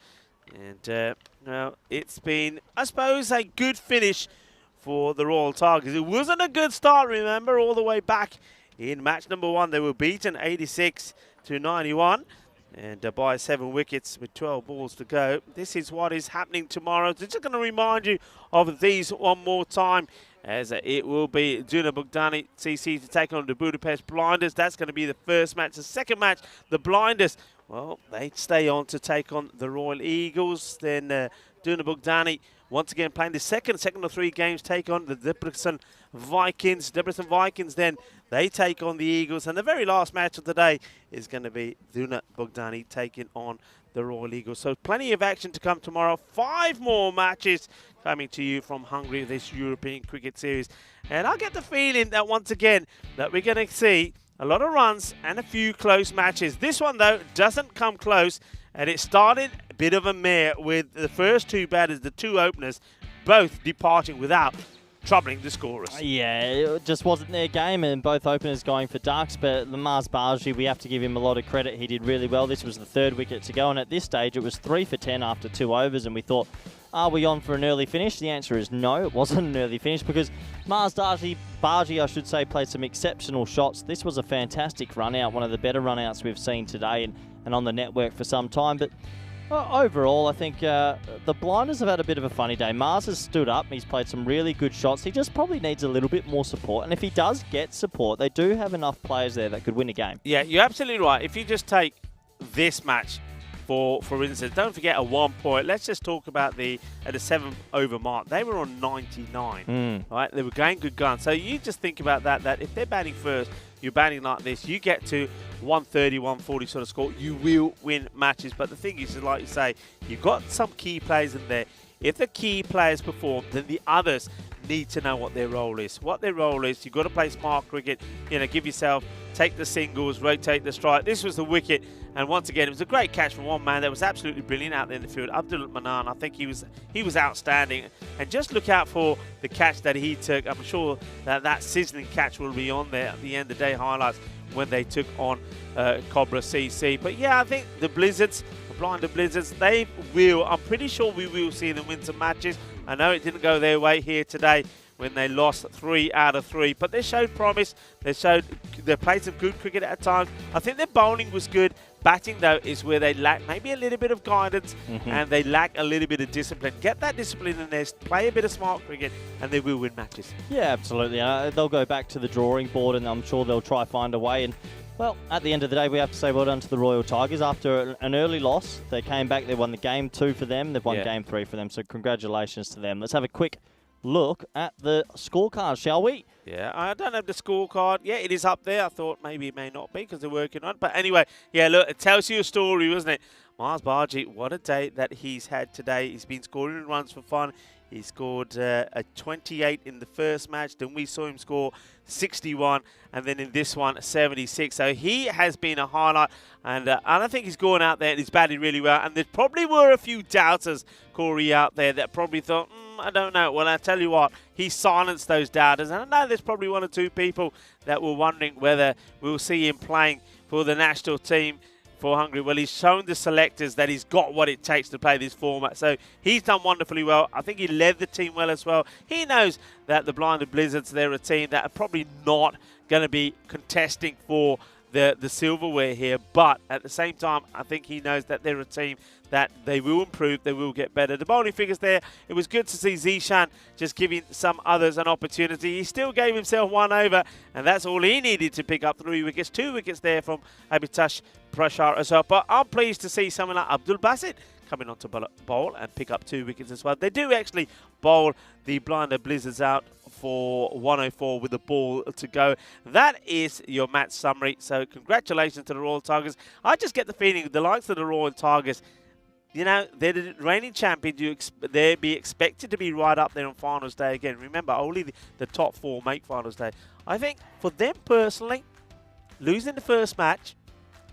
And now it's been, I suppose, a good finish for the Royal Tigers. It wasn't a good start, remember, all the way back in match number 1. They were beaten 86 to 91 and by 7 wickets with 12 balls to go. This is what is happening tomorrow. Just going to remind you of these one more time, as it will be Duna Bugdani CC to take on the Budapest Blinders. That's going to be the first match. The second match, the Blinders, well, they stay on to take on the Royal Eagles. Then Duna Bugdani once again playing the second of 3 games, take on the Debrecen Vikings. Debrecen Vikings then, they take on the Eagles. And the very last match of the day is going to be Duna Bugdani taking on the Royal Eagles. So plenty of action to come tomorrow. 5 more matches coming to you from Hungary, this European Cricket Series. And I get the feeling that once again that we're going to see a lot of runs and a few close matches. This one, though, doesn't come close. And it started a bit of a mare with the first 2 batters, the 2 openers, both departing without troubling the scorers. Yeah, it just wasn't their game, and both openers going for ducks. But Mars Barji, we have to give him a lot of credit. He did really well. This was the 3rd wicket to go, and at this stage it was 3 for 10 after 2 overs, and we thought, are we on for an early finish? The answer is no, it wasn't an early finish, because Mars Barji, I should say, played some exceptional shots. This was a fantastic run out, one of the better run outs we've seen today and on the network for some time. But overall, I think the Blinders have had a bit of a funny day. Mars has stood up. He's played some really good shots. He just probably needs a little bit more support. And if he does get support, they do have enough players there that could win a game. Yeah, you're absolutely right. If you just take this match, for instance, don't forget a 1 point. Let's just talk about at the 7th over mark. They were on 99, right? They were going good guns. So you just think about that if they're batting first, you're batting like this, you get to 130, 140 sort of score, you will win matches. But the thing is, like you say, you've got some key players in there. If the key players perform, then the others need to know what their role is. What their role is, you've got to play smart cricket, give yourself, take the singles, rotate the strike. This was the wicket, and once again, it was a great catch from one man that was absolutely brilliant out there in the field. Abdul Manan, I think he was outstanding. And just look out for the catch that he took. I'm sure that sizzling catch will be on there at the end of the day highlights when they took on Cobra CC. But yeah, I think the Blizzards, the Blinder Blizzards, they will, I'm pretty sure we will see them win some matches. I know it didn't go their way here today when they lost 3 out of 3, but they showed promise. They played some good cricket at times. I think their bowling was good. Batting, though, is where they lack maybe a little bit of guidance and they lack a little bit of discipline. Get that discipline in there, play a bit of smart cricket, and they will win matches. Yeah, absolutely. They'll go back to the drawing board, and I'm sure they'll try find a way. And well, at the end of the day, we have to say well done to the Royal Tigers. After an early loss, they came back. They won the game 2 for them. They've won game 3 for them. So congratulations to them. Let's have a quick look at the scorecard, shall we? Yeah, I don't have the scorecard. Yeah, it is up there. I thought maybe it may not be because they're working on it. But anyway, yeah, look, it tells you a story, wasn't it? Mars Barji, what a day that he's had today. He's been scoring runs for fun. He scored a 28 in the first match. Then we saw him score 61. And then in this one, 76. So he has been a highlight. And I think he's going out there and he's batted really well. And there probably were a few doubters, Corey, out there that probably thought, I don't know. Well, I tell you what, he silenced those doubters. And I know there's probably 1 or 2 people that were wondering whether we'll see him playing for the national team for Hungary. Well, he's shown the selectors that he's got what it takes to play this format. So he's done wonderfully well. I think he led the team well as well. He knows that the Blinded Blizzards, they're a team that are probably not going to be contesting for the silverware here. But at the same time, I think he knows that they're a team that they will improve, they will get better. The bowling figures there, it was good to see Zishan just giving some others an opportunity. He still gave himself 1 over, and that's all he needed to pick up 3 wickets. 2 wickets there from Abhitash Prashar as well. But I'm pleased to see someone like Abdul Basit coming on to bowl and pick up 2 wickets as well. They do actually bowl the Blinder Blizzards out for 104 with the ball to go. That is your match summary. So congratulations to the Royal Tigers. I just get the feeling the likes of the Royal Tigers, they're the reigning champion. They'd be expected to be right up there on finals day again. Remember, only the top 4 make finals day. I think for them personally, losing the first match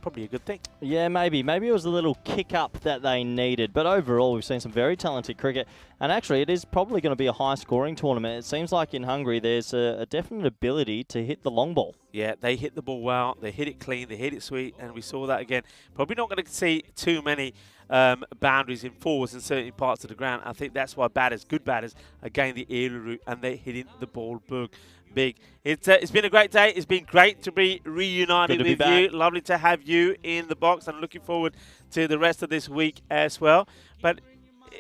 probably a good thing. Yeah, maybe. Maybe it was a little kick up that they needed. But overall, we've seen some very talented cricket. And actually, it is probably going to be a high-scoring tournament. It seems like in Hungary, there's a definite ability to hit the long ball. Yeah, they hit the ball well. They hit it clean. They hit it sweet. And we saw that again. Probably not going to see too many boundaries in fours in certain parts of the ground. I think that's why good batters, are getting the early route and they're hitting the ball big. It's been a great day. It's been great to be reunited with you. Lovely to have you in the box. I'm looking forward to the rest of this week as well. But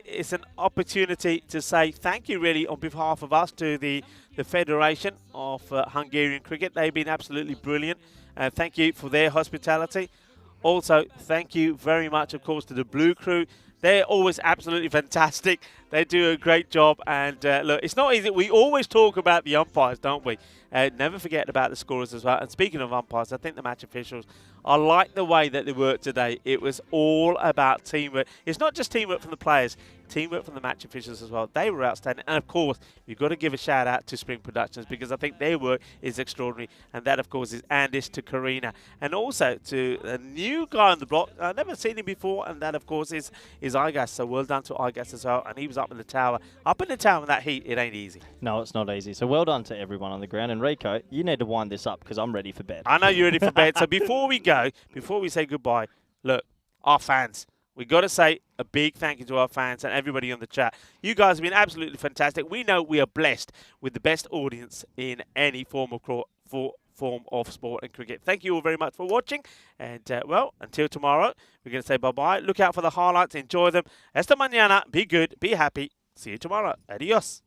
it's an opportunity to say thank you really on behalf of us to the Federation of Hungarian Cricket. They've been absolutely brilliant. Thank you for their hospitality. Also, thank you very much, of course, to the Blue Crew. They're always absolutely fantastic. They do a great job. And look, it's not easy. We always talk about the umpires, don't we? Never forget about the scorers as well. And speaking of umpires, I think the match officials, I like the way that they worked today. It was all about teamwork. It's not just teamwork from the players, teamwork from the match officials as well. They were outstanding. And, of course, you've got to give a shout-out to Spring Productions because I think their work is extraordinary. And that, of course, is Andis to Karina. And also to a new guy on the block. I've never seen him before. And that, of course, is Igas. So well done to Igas as well. And he was up in the tower. Up in the tower in that heat, it ain't easy. No, it's not easy. So well done to everyone on the ground. And Rico, you need to wind this up because I'm ready for bed. I know you're ready for bed. So before we go, before we say goodbye, look, our fans, we got to say a big thank you to our fans and everybody on the chat. You guys have been absolutely fantastic. We know we are blessed with the best audience in any form of sport and cricket. Thank you all very much for watching. And, well, until tomorrow, we're going to say bye-bye. Look out for the highlights. Enjoy them. Esta mañana. Be good. Be happy. See you tomorrow. Adios.